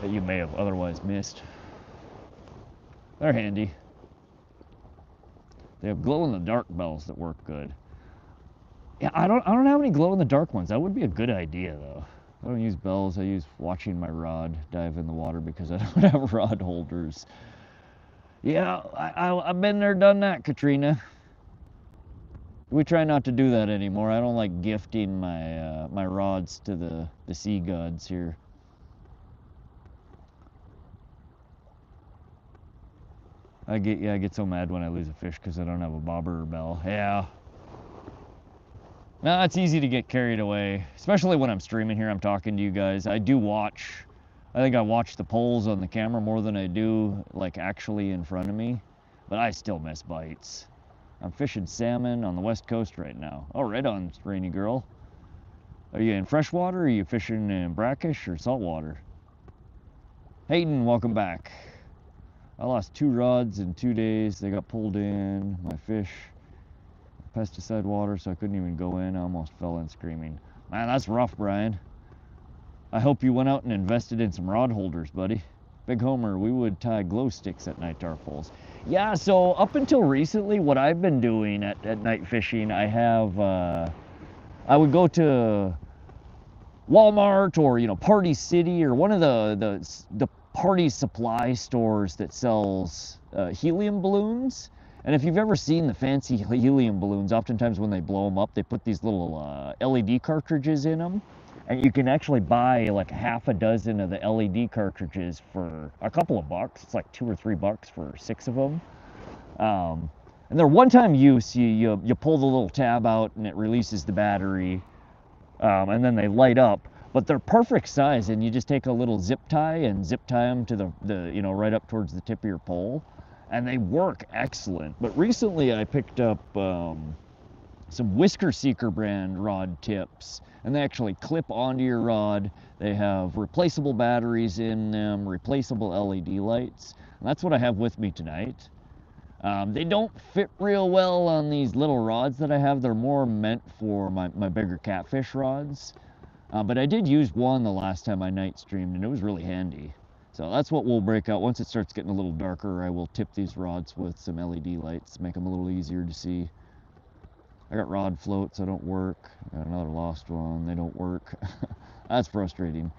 that you may have otherwise missed. They're handy. They have glow-in-the-dark bells that work good. Yeah, I don't have any glow-in-the-dark ones. That would be a good idea, though. I don't use bells. I use watching my rod dive in the water because I don't have rod holders. Yeah, I've been there, done that, Katrina. We try not to do that anymore. I don't like gifting my my rods to the sea gods here. I get so mad when I lose a fish because I don't have a bobber or bell. Yeah. No, it's easy to get carried away, especially when I'm streaming here. I'm talking to you guys. I do watch. I think I watch the poles on the camera more than I do like actually in front of me, but I still miss bites. I'm fishing salmon on the west coast right now. Oh, right on, Rainy Girl. Are you in freshwater? Or are you fishing in brackish or saltwater? Hayden, welcome back. I lost 2 rods in 2 days. They got pulled in. My fish, pesticide water, so I couldn't even go in. I almost fell in screaming. Man, that's rough, Brian. I hope you went out and invested in some rod holders, buddy. Big Homer, we would tie glow sticks at night to our poles. Yeah, so up until recently, what I've been doing at night fishing, I have, I would go to Walmart or, you know, Party City or one of the party supply stores that sells helium balloons. And if you've ever seen the fancy helium balloons, oftentimes when they blow them up, they put these little LED cartridges in them. And you can actually buy like half a dozen of the LED cartridges for a couple of bucks. It's like $2 or $3 for 6 of them. And they're one-time use. You pull the little tab out and it releases the battery, and then they light up. But they're perfect size, and you just take a little zip tie and zip tie them to the you know, right up towards the tip of your pole, and they work excellent. But recently I picked up some Whisker Seeker brand rod tips, and they actually clip onto your rod. They have replaceable batteries in them, replaceable LED lights, and that's what I have with me tonight. They don't fit real well on these little rods that I have. They're more meant for my bigger catfish rods. But I did use one the last time I night streamed, and it was really handy. So that's what we'll break out. Once it starts getting a little darker, I will tip these rods with some LED lights, make them a little easier to see. I got rod floats that don't work. I got another lost one, they don't work. That's frustrating.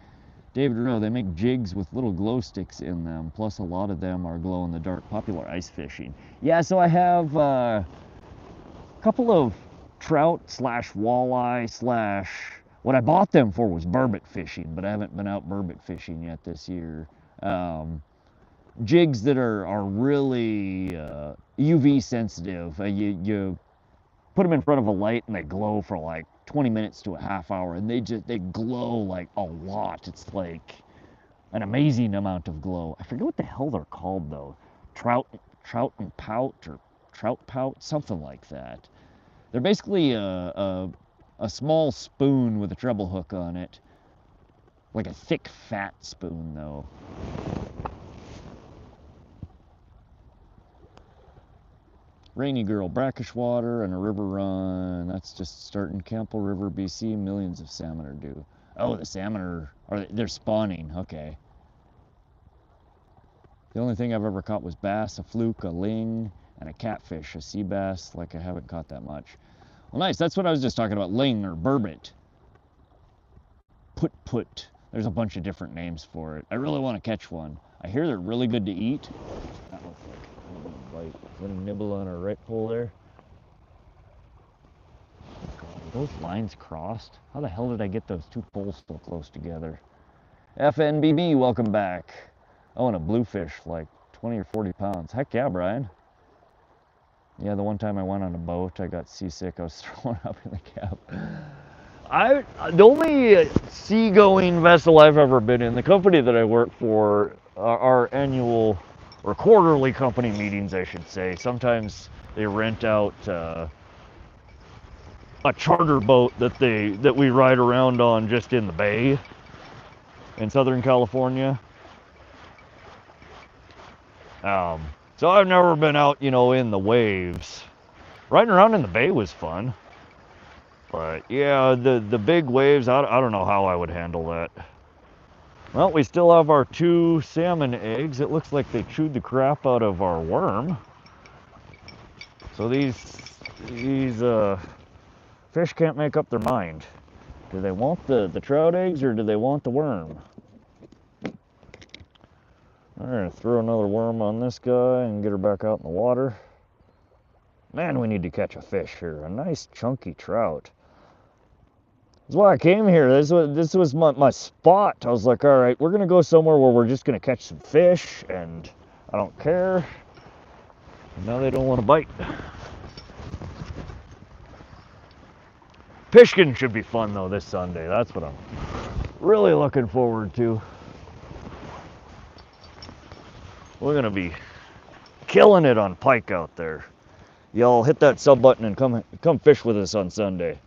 David Rowe, they make jigs with little glow sticks in them, plus a lot of them are glow in the dark, popular ice fishing. Yeah, so I have a couple of trout slash walleye slash, what I bought them for was burbot fishing, but I haven't been out burbot fishing yet this year. Jigs that are really UV sensitive. You put them in front of a light and they glow for like 20 minutes to a half hour, and they glow like a lot. It's like an amazing amount of glow. I forget what the hell they're called though. Trout and pout, or trout pout, something like that. They're basically a small spoon with a treble hook on it, like a thick fat spoon though. Rainy Girl, brackish water and a river run. That's just starting Campbell River, BC. Millions of salmon are due. Oh, the salmon they're spawning. Okay. The only thing I've ever caught was bass, a fluke, a ling, and a catfish, a sea bass. Like, I haven't caught that much. Well, nice. That's what I was just talking about. Ling or burbot. Put. There's a bunch of different names for it. I really want to catch one. I hear they're really good to eat. That looks like a little bite. Is that a nibble on our right pole there? God, are those lines crossed? How the hell did I get those 2 poles so close together? FNBB, welcome back. Oh, and a bluefish, like 20 or 40 pounds. Heck yeah, Brian. Yeah, the one time I went on a boat, I got seasick. I was thrown up in the cab. The only seagoing vessel I've ever been in, the company that I work for, our annual or quarterly company meetings, I should say. Sometimes they rent out a charter boat that we ride around on just in the bay in Southern California. So I've never been out, you know, in the waves. Riding around in the bay was fun. But yeah, the big waves, I don't know how I would handle that. Well, we still have our 2 salmon eggs. It looks like they chewed the crap out of our worm. So these fish can't make up their mind. Do they want the trout eggs or do they want the worm? I'm gonna throw another worm on this guy and get her back out in the water. Man, we need to catch a fish here. A nice chunky trout. That's why I came here. This was my spot. I was like, all right, we're gonna go somewhere where we're just gonna catch some fish, and I don't care. Now they don't want to bite. Fishing should be fun though this Sunday. That's what I'm really looking forward to. We're gonna be killing it on pike out there. Y'all hit that sub button and come fish with us on Sunday.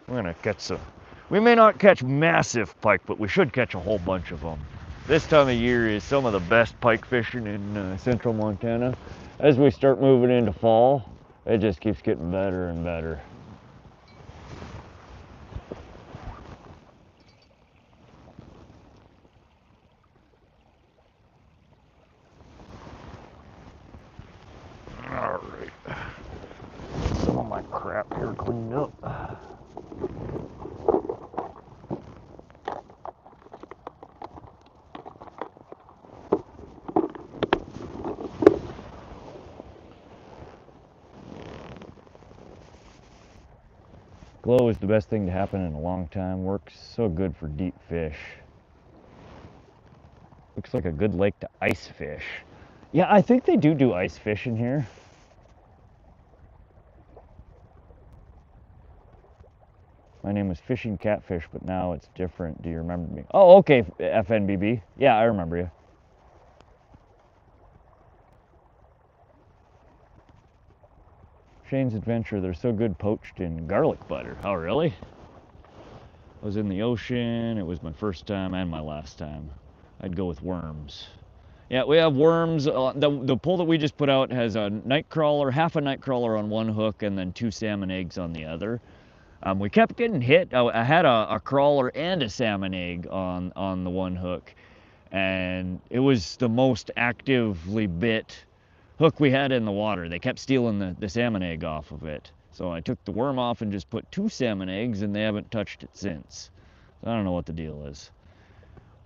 We're gonna catch some. We may not catch massive pike, but we should catch a whole bunch of them. This time of year is some of the best pike fishing in central Montana. As we start moving into fall, it just keeps getting better and better. All right, some of my crap here cleaned up. Glow is the best thing to happen in a long time. Works so good for deep fish. Looks like a good lake to ice fish. Yeah, I think they do ice fishing here. My name was Fishing Catfish, but now it's different. Do you remember me? Oh, okay, FNBB. Yeah, I remember you. Shane's Adventure, they're so good poached in garlic butter. Oh, really? I was in the ocean. It was my first time and my last time. I'd go with worms. Yeah, we have worms. The pole that we just put out has a night crawler, half a night crawler on one hook, and then 2 salmon eggs on the other. We kept getting hit. I had a crawler and a salmon egg on the one hook, and it was the most actively bit hook we had in the water. They kept stealing the salmon egg off of it. So I took the worm off and just put 2 salmon eggs, and they haven't touched it since. So I don't know what the deal is.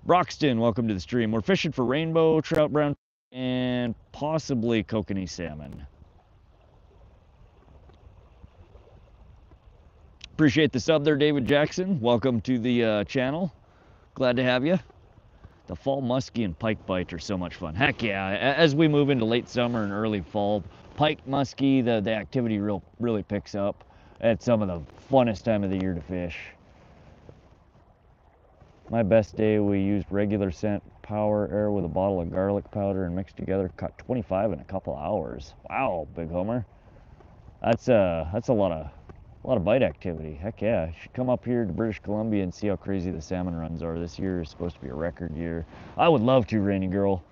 Broxton, welcome to the stream. We're fishing for rainbow trout, brown, and possibly kokanee salmon. Appreciate the sub there, David Jackson. Welcome to the channel. Glad to have you. The fall muskie and pike bite are so much fun. Heck yeah, as we move into late summer and early fall, pike muskie, the activity really picks up. It's some of the funnest time of the year to fish. My best day, we used regular scent power air with a bottle of garlic powder and mixed together, caught 25 in a couple hours. Wow, Big Homer. That's a lot of bite activity. Heck yeah, you should come up here to British Columbia and see how crazy the salmon runs are. This year is supposed to be a record year. I would love to, Rainy Girl.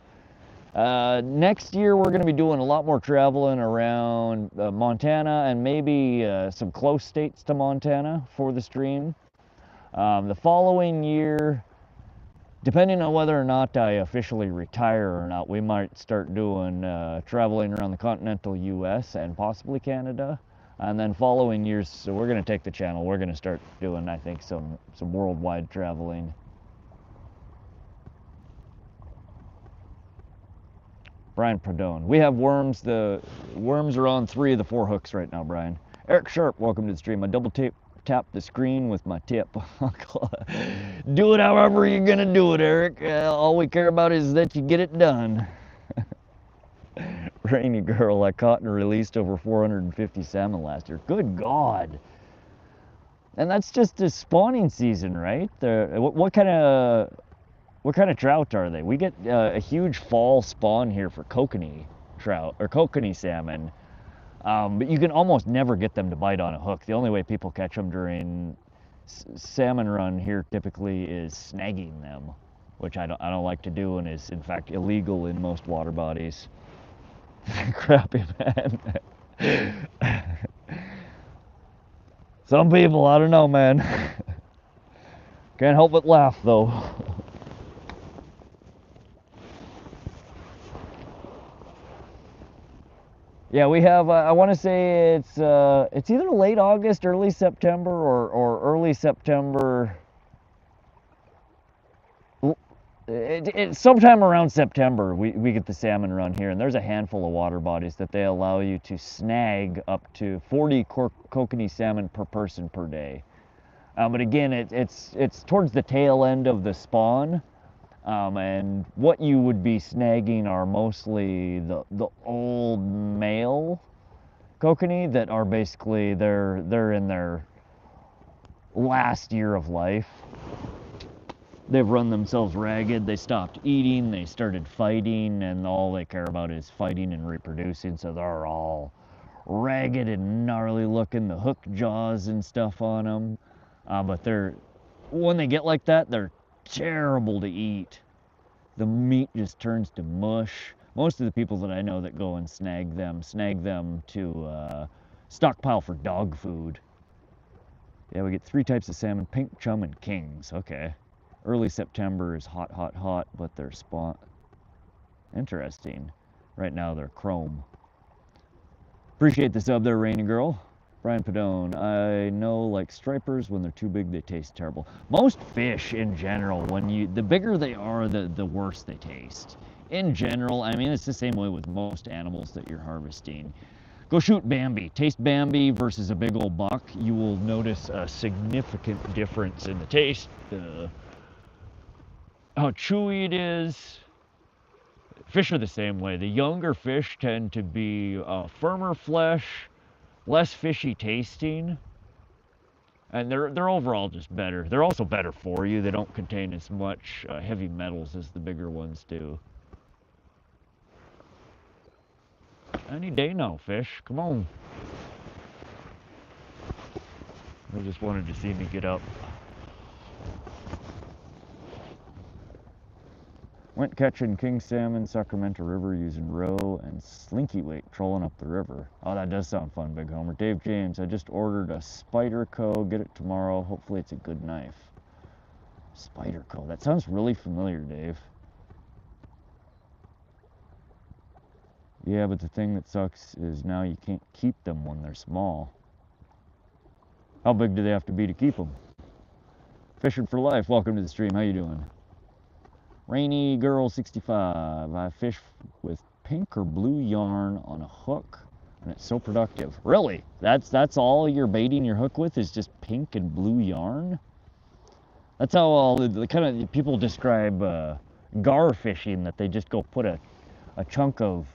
Next year we're going to be doing a lot more traveling around Montana and maybe some close states to Montana for the stream. The following year, depending on whether or not I officially retire or not, we might start doing traveling around the continental US and possibly Canada. And then following years, so we're going to take the channel. We're going to start doing, I think, some worldwide traveling. Brian Pradone. We have worms. The worms are on 3 of the 4 hooks right now, Brian. Eric Sharp, welcome to the stream. I double tap the screen with my tip. Do it however you're going to do it, Eric. All we care about is that you get it done. Rainy Girl, I caught and released over 450 salmon last year. Good God. And that's just the spawning season, right? What kind of trout are they? We get a huge fall spawn here for kokanee trout or kokanee salmon, but you can almost never get them to bite on a hook. The only way people catch them during salmon run here typically is snagging them, which I don't like to do and is in fact illegal in most water bodies. Crappy, man. Some people, I don't know, man. Can't help but laugh though. Yeah, we have. I want to say it's either late August, early September, or early September. It's sometime around September we get the salmon run here, and there's a handful of water bodies that they allow you to snag up to 40 kokanee salmon per person per day. But again, it's towards the tail end of the spawn. And what you would be snagging are mostly the old male kokanee that are basically they're in their last year of life. They've run themselves ragged. They stopped eating. They started fighting, and all they care about is fighting and reproducing. So they're all ragged and gnarly looking. The hook jaws and stuff on them. But when they get like that, they're terrible to eat. The meat just turns to mush. Most of the people that I know that go and snag them to stockpile for dog food. Yeah, we get 3 types of salmon: pink, chum, and kings. Okay. Early September is hot, hot, hot, but they're spawn. Interesting. Right now they're chrome. Appreciate the sub there, Rainy Girl. Brian Padone, I know, like stripers, when they're too big, they taste terrible. Most fish in general, the bigger they are, the worse they taste. In general, I mean, it's the same way with most animals that you're harvesting. Go shoot Bambi. Taste Bambi versus a big old buck. You will notice a significant difference in the taste, how chewy it is. Fish are the same way. The younger fish tend to be firmer flesh, less fishy tasting, and they're overall just better. They're also better for you. They don't contain as much heavy metals as the bigger ones do. Any day now, fish. Come on. They just wanted to see me get up. Went catching king salmon, Sacramento River, using row and slinky weight, trolling up the river. Oh, that does sound fun, Big Homer. Dave James, I just ordered a Spyderco. Get it tomorrow. Hopefully it's a good knife. Spyderco. That sounds really familiar, Dave. Yeah, but the thing that sucks is now you can't keep them when they're small. How big do they have to be to keep them? Fishing for Life, welcome to the stream. How you doing? Rainy Girl 65. I fish with pink or blue yarn on a hook, and it's so productive. Really? That's all you're baiting your hook with, is just pink and blue yarn? That's how all the kind of people describe gar fishing, that they just go put a chunk of,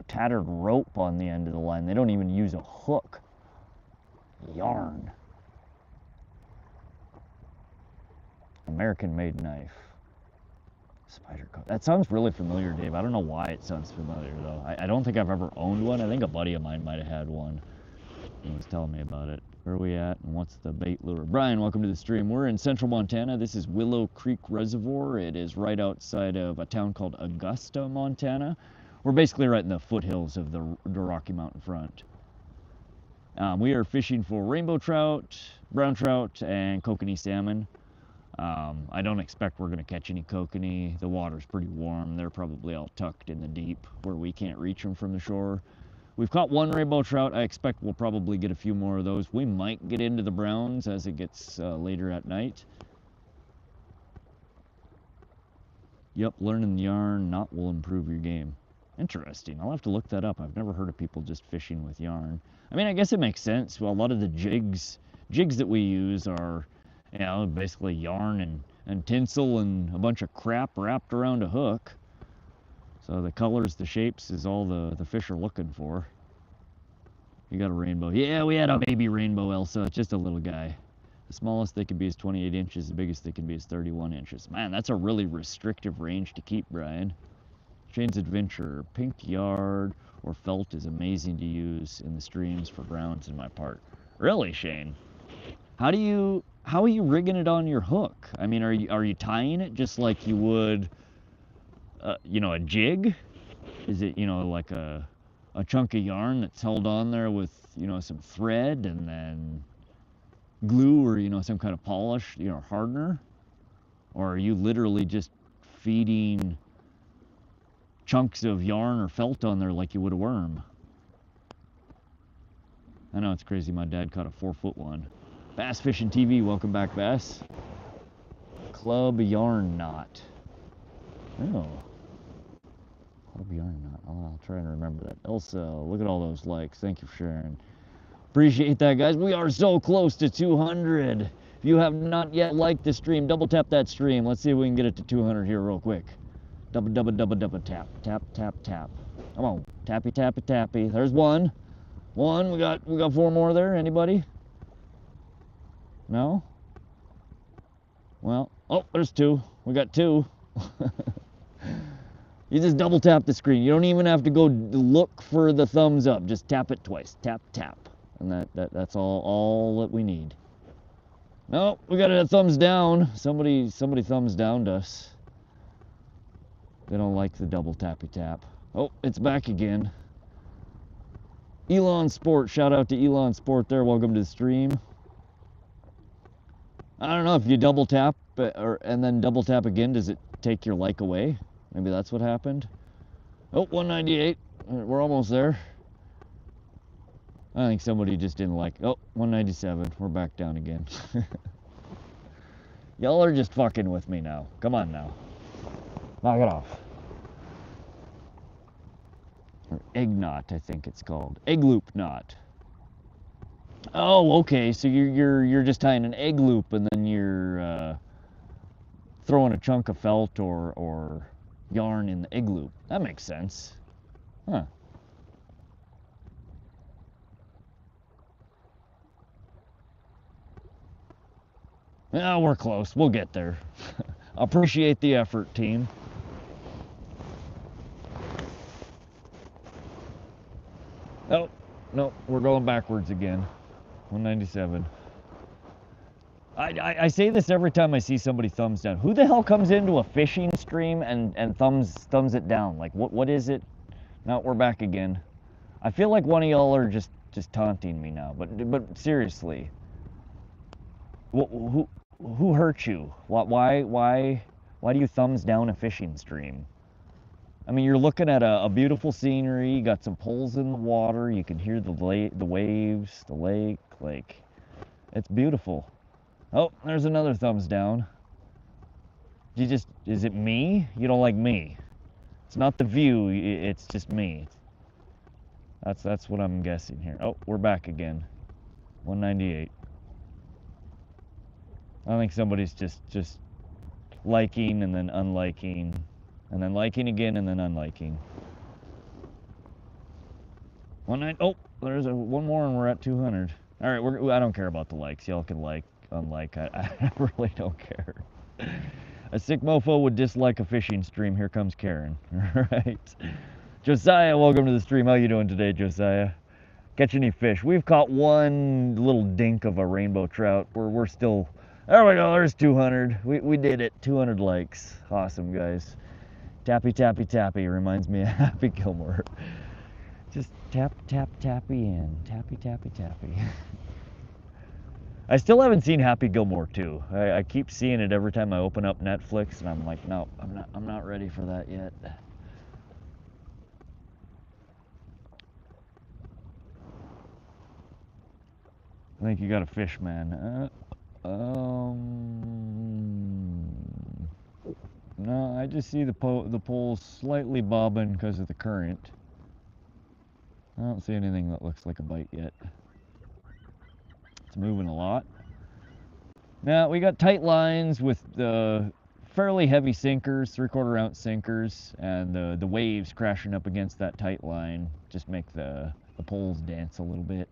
tattered rope on the end of the line. They don't even use a hook. Yarn. American-made knife. Spyderco. That sounds really familiar, Dave. I don't know why it sounds familiar, though. I don't think I've ever owned one. I think a buddy of mine might have had one. He was telling me about it. Where are we at, and what's the bait lure? Brian, welcome to the stream. We're in central Montana. This is Willow Creek Reservoir. It is right outside of a town called Augusta, Montana. We're basically right in the foothills of the Rocky Mountain front. We are fishing for rainbow trout, brown trout, and kokanee salmon. I don't expect we're going to catch any kokanee. The water's pretty warm. They're probably all tucked in the deep where we can't reach them from the shore. We've caught 1 rainbow trout. I expect we'll probably get a few more of those. We might get into the browns as it gets later at night. Yep, learning the yarn knot will improve your game. Interesting. I'll have to look that up. I've never heard of people just fishing with yarn. I mean, I guess it makes sense. Well, a lot of the jigs that we use are, basically yarn and tinsel and a bunch of crap wrapped around a hook. So the colors, the shapes is all the fish are looking for. You got a rainbow. Yeah, we had a baby rainbow, Elsa. Just a little guy. The smallest they can be is 28 inches. The biggest they can be is 31 inches. Man, that's a really restrictive range to keep, Brian. Shane's Adventure. Pink yard or felt is amazing to use in the streams for browns in my part. Really, Shane? How are you rigging it on your hook? I mean, are you tying it just like you would, a jig? Is it, like a chunk of yarn that's held on there with, some thread and then glue or, some kind of polish, hardener? Or are you literally just feeding chunks of yarn or felt on there like you would a worm? I know it's crazy, my dad caught a 4-foot one. Bass Fishing TV, welcome back, Bass. Club yarn knot. Oh. Club yarn knot. I'll try and remember that. Elsa, look at all those likes. Thank you for sharing. Appreciate that, guys. We are so close to 200. If you have not yet liked the stream, double tap that stream. Let's see if we can get it to 200 here real quick. Double tap. Tap, tap, tap. Come on. Tappy, tappy, tappy. There's one. One. We got 4 more there. Anybody? No? Well, oh, there's 2. We got 2. You just double tap the screen. You don't even have to go look for the thumbs up. Just tap it twice. Tap, tap. And that's all that we need. No, we got a thumbs down. Somebody thumbs downed us. They don't like the double tappy tap. Oh, it's back again. Elon Sport, shout out to Elon Sport there. Welcome to the stream. I don't know if you double tap and then double tap again, does it take your like away? Maybe that's what happened. Oh, 198. We're almost there. I think somebody just didn't like. Oh, 197. We're back down again. Y'all are just fucking with me now. Come on now. Knock it off. Or egg knot, I think it's called. Egg loop knot. Oh, okay. So you're just tying an egg loop and then you're throwing a chunk of felt or yarn in the egg loop. That makes sense. Huh. Yeah, we're close. We'll get there. Appreciate the effort, team. Oh, no, we're going backwards again. 197. I say this every time I see somebody thumbs down. Who the hell comes into a fishing stream and thumbs it down? Like, what is it? No, we're back again. I feel like one of y'all are just taunting me now. But seriously, who hurt you? Why do you thumbs down a fishing stream? I mean, you're looking at a beautiful scenery. You got some poles in the water. You can hear the waves, the lake. Like, it's beautiful. Oh, there's another thumbs down. Is it me? You don't like me. It's not the view, it's just me. That's what I'm guessing here. Oh, we're back again. 198. I think somebody's just liking and then unliking, and then liking again and then unliking. Oh, there's one more and we're at 200. All right, I don't care about the likes. Y'all can like, unlike. I really don't care. A sick mofo would dislike a fishing stream. Here comes Karen. All right. Josiah, welcome to the stream. How you doing today, Josiah? Catch any fish? We've caught one little dink of a rainbow trout. We're still. There we go. There's 200. We did it. 200 likes. Awesome, guys. Tappy, tappy, tappy. Reminds me of Happy Gilmore. Just tap, tap, tappy in. Tappy, tappy, tappy. I still haven't seen Happy Gilmore 2. I keep seeing it every time I open up Netflix, and I'm like, no, I'm not ready for that yet. I think you got a fish, man. No, I just see the poles slightly bobbing because of the current. I don't see anything that looks like a bite yet. It's moving a lot. Now, we got tight lines with the fairly heavy sinkers, 3/4 ounce sinkers, and the waves crashing up against that tight line just make the poles dance a little bit.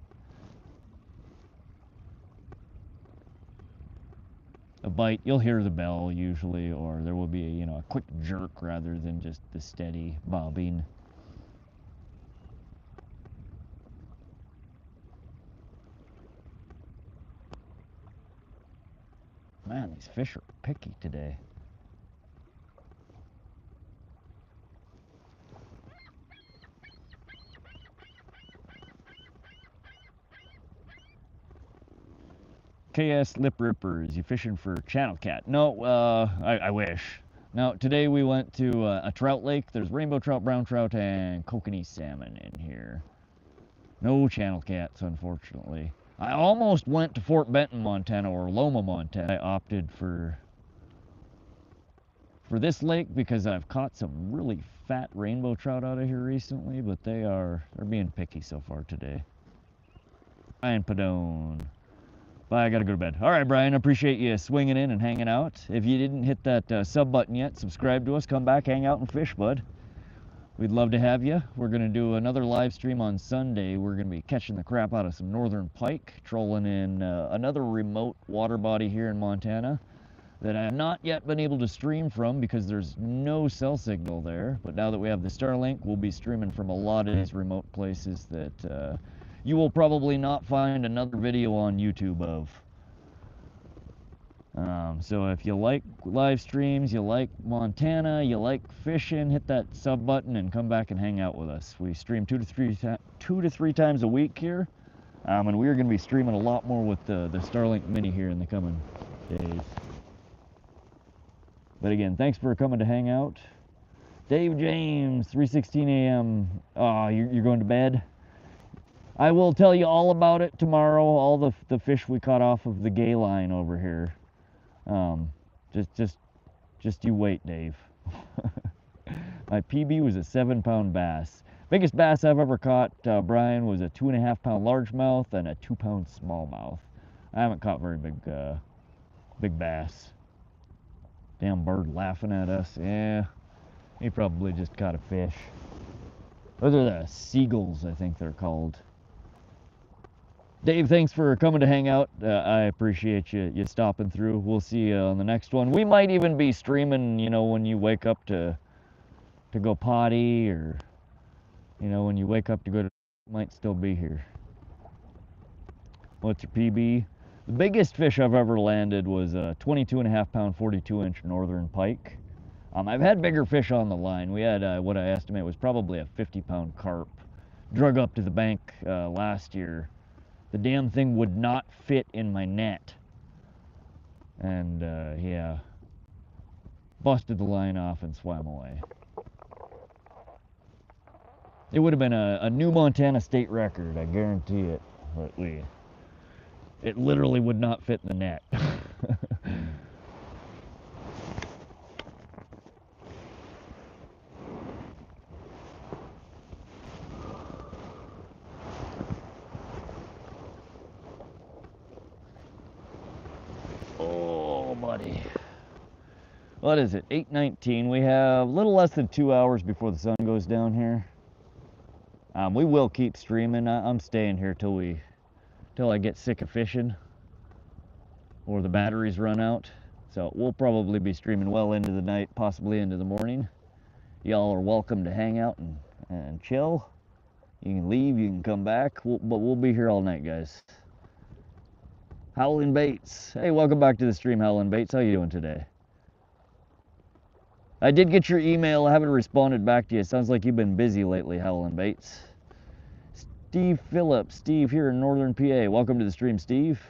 A bite, you'll hear the bell usually, or there will be a quick jerk rather than just the steady bobbing. Man, these fish are picky today. KS Lip Rippers, you fishing for channel cat? No, I wish. Now, today we went to a trout lake. There's rainbow trout, brown trout, and kokanee salmon in here. No channel cats, unfortunately. I almost went to Fort Benton, Montana, or Loma, Montana. I opted for this lake because I've caught some really fat rainbow trout out of here recently, but they're being picky so far today. Brian Padone. Bye, I gotta go to bed. All right, Brian, I appreciate you swinging in and hanging out. If you didn't hit that sub button yet, subscribe to us, come back, hang out, and fish, bud. We'd love to have you. We're gonna do another live stream on Sunday. We're gonna be catching the crap out of some northern pike, trolling in another remote water body here in Montana that I have not yet been able to stream from because there's no cell signal there. But now that we have the Starlink, we'll be streaming from a lot of these remote places that you will probably not find another video on YouTube of. So if you like live streams, you like Montana, you like fishing, hit that sub button and come back and hang out with us. We stream two to three times a week here, and we're going to be streaming a lot more with the Starlink Mini here in the coming days. But again, thanks for coming to hang out. Dave James, 3:16 a.m. Oh, you're going to bed? I will tell you all about it tomorrow, all the fish we caught off of the gay line over here. Just you wait, Dave. My PB was a 7-pound bass. Biggest bass I've ever caught, Brian, was a 2.5-pound largemouth and a 2-pound smallmouth. I haven't caught very big bass. Damn bird laughing at us. Yeah, he probably just caught a fish. Those are the seagulls, I think they're called. Dave, thanks for coming to hang out. I appreciate you stopping through. We'll see you on the next one. We might even be streaming, you know, when you wake up to go potty, or, you know, when you wake up to go to, might still be here. What's your PB? The biggest fish I've ever landed was a 22.5-pound, 42-inch northern pike. I've had bigger fish on the line. We had what I estimate was probably a 50-pound carp. Drug up to the bank last year. The damn thing would not fit in my net. And yeah, busted the line off and swam away. It would have been a new Montana state record, I guarantee it. But it literally would not fit in the net. Oh, buddy. What is it? 8:19. We have a little less than 2 hours before the sun goes down here. We will keep streaming. I'm staying here till I get sick of fishing or the batteries run out. So we'll probably be streaming well into the night, possibly into the morning. Y'all are welcome to hang out and chill. You can leave, you can come back, but we'll be here all night, guys. Howlin' Baits. Hey, welcome back to the stream, Howlin' Baits. How you doing today? I did get your email. I haven't responded back to you. It sounds like you've been busy lately, Howlin' Baits. Steve Phillips. Steve here in Northern PA. Welcome to the stream, Steve.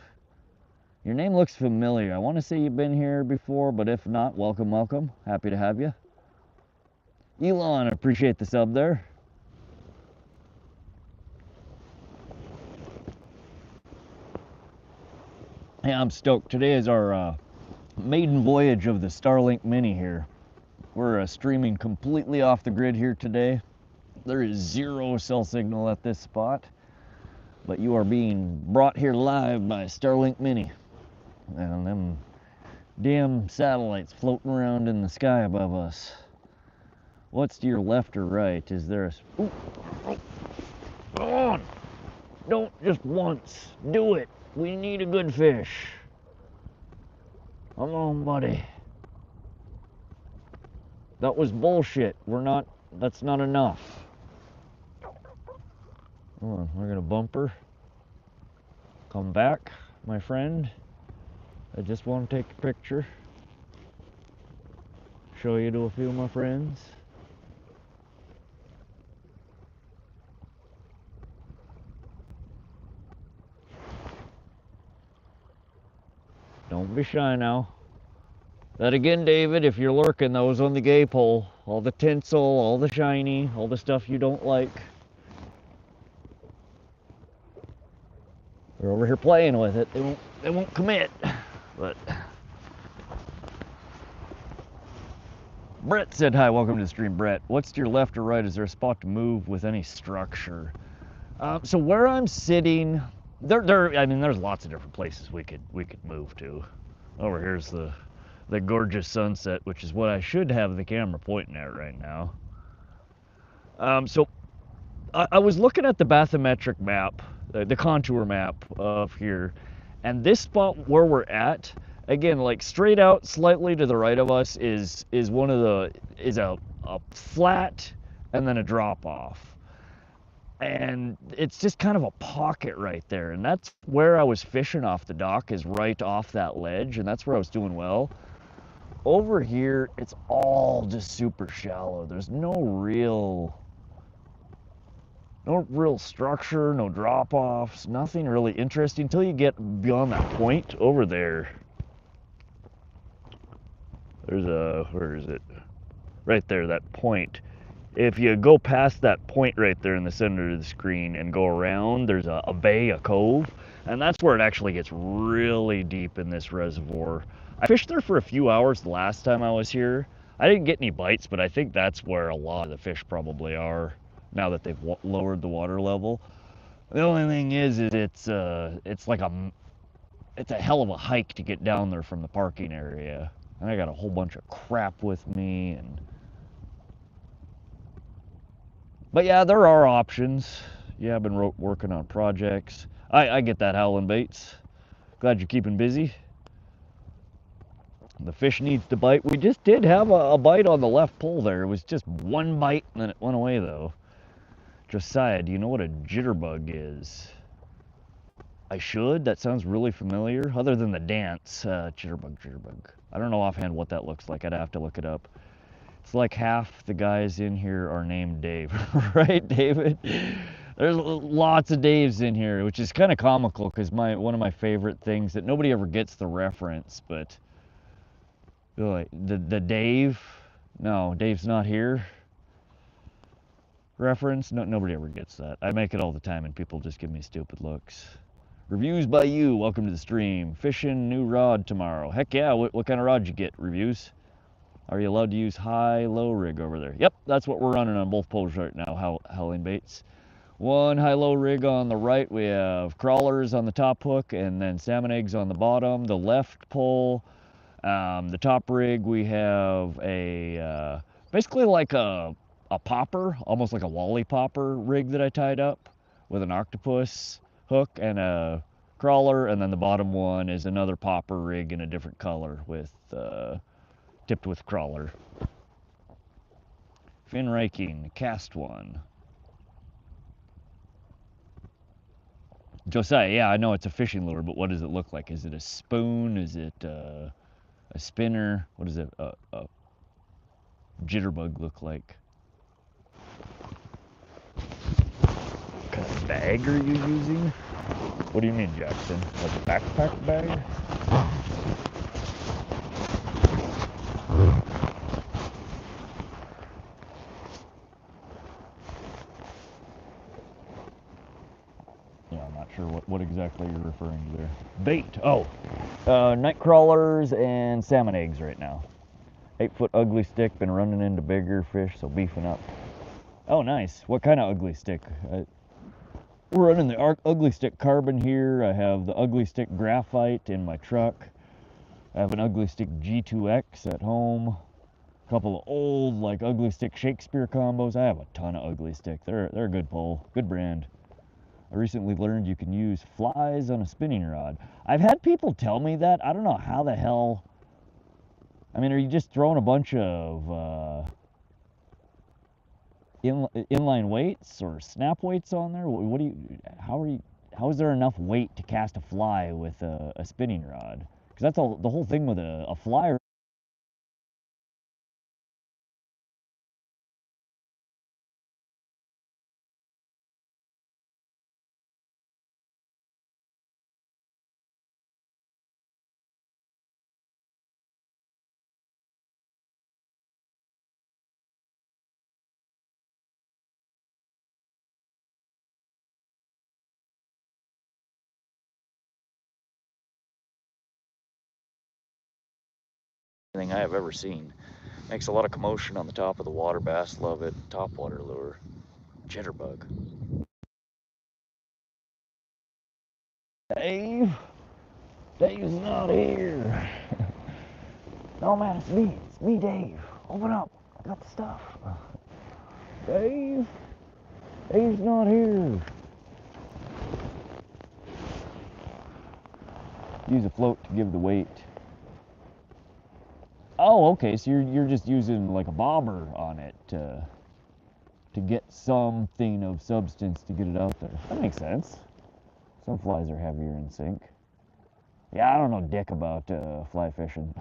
Your name looks familiar. I want to say you've been here before, but if not, welcome, welcome. Happy to have you. Elon, appreciate the sub there. Yeah, I'm stoked. Today is our maiden voyage of the Starlink Mini here. We're streaming completely off the grid here today. There is zero cell signal at this spot, but you are being brought here live by Starlink Mini. And them damn satellites floating around in the sky above us. What's to your left or right? Is there a... Ooh. Oh. Go on! Don't just once. Do it. We need a good fish. Come on, buddy. That was bullshit. That's not enough. Come on, we're gonna bumper. Come back, my friend. I just want to take a picture. Show you to a few of my friends. Don't be shy now. That again, David, if you're lurking, those on the gay pole. All the tinsel, all the shiny, all the stuff you don't like. They're over here playing with it. They won't commit. But Brett said hi, welcome to the stream, Brett. What's to your left or right? Is there a spot to move with any structure? So where I'm sitting, I mean, there's lots of different places we could move to. Over here's the gorgeous sunset, which is what I should have the camera pointing at right now. So I was looking at the bathymetric map, the contour map of here, and this spot where we're at, again, like straight out slightly to the right of us is a flat and then a drop off. And it's just kind of a pocket right there, and that's where I was fishing off the dock, is right off that ledge, and that's where I was doing well. Over here, it's all just super shallow. There's no real structure, no drop-offs, nothing really interesting until you get beyond that point over there. There's where is it? Right there, that point. If you go past that point right there in the center of the screen and go around, there's a bay, a cove, and that's where it actually gets really deep in this reservoir. I fished there for a few hours the last time I was here. I didn't get any bites, but I think that's where a lot of the fish probably are now that they've lowered the water level. The only thing is it's like it's a hell of a hike to get down there from the parking area. And I got a whole bunch of crap with me, but yeah, there are options. Yeah, I've been working on projects. I get that, Howlin' Baits. Glad you're keeping busy. The fish needs to bite. We just did have a bite on the left pole there. It was just one bite and then it went away though. Josiah, do you know what a jitterbug is? I should. That sounds really familiar. Other than the dance, jitterbug. I don't know offhand what that looks like. I'd have to look it up. It's like half the guys in here are named Dave, right, David? There's lots of Daves in here, which is kind of comical because one of my favorite things that nobody ever gets the reference, but like the Dave, no, Dave's not here reference. No, nobody ever gets that. I make it all the time, and people just give me stupid looks. Reviews by you. Welcome to the stream. Fishing new rod tomorrow. Heck yeah! What kind of rod you get? Reviews. Are you allowed to use high-low rig over there? Yep, that's what we're running on both poles right now, Howling Baits. One high-low rig on the right, we have crawlers on the top hook and then salmon eggs on the bottom. The left pole, the top rig, we have a, basically like a popper, almost like a wally popper rig that I tied up with an octopus hook and a crawler, and then the bottom one is another popper rig in a different color with, tipped with crawler. Fin raking, cast one. Josiah, yeah, I know it's a fishing lure, but what does it look like? Is it a spoon? Is it a spinner? What does a jitterbug look like? What kind of bag are you using? What do you mean, Jackson? Like a backpack bag? Yeah, I'm not sure what exactly you're referring to there. Bait. Oh, night crawlers and salmon eggs right now. 8-foot ugly stick, been running into bigger fish, so beefing up. Oh, nice. What kind of ugly stick? We're running the ugly stick carbon here. I have the ugly stick graphite in my truck. I have an ugly stick G2X at home. A couple of old, like, ugly stick Shakespeare combos. I have a ton of ugly stick. They're a good pole, good brand. I recently learned you can use flies on a spinning rod. I've had people tell me that. I don't know how the hell. I mean, are you just throwing a bunch of inline weights or snap weights on there? What do you? How is there enough weight to cast a fly with a spinning rod? Because that's the whole thing with a fly I have ever seen. Makes a lot of commotion on the top of the water. Bass love it. Topwater lure. Jitterbug. Dave? Dave's not here. No, man, it's me. It's me, Dave. Open up. I got the stuff. Dave? Dave's not here. Use a float to give the weight. Oh, okay, so you're just using like a bobber on it to get something of substance to get it out there. That makes sense. Some flies are heavier in sink. Yeah, I don't know dick about fly fishing.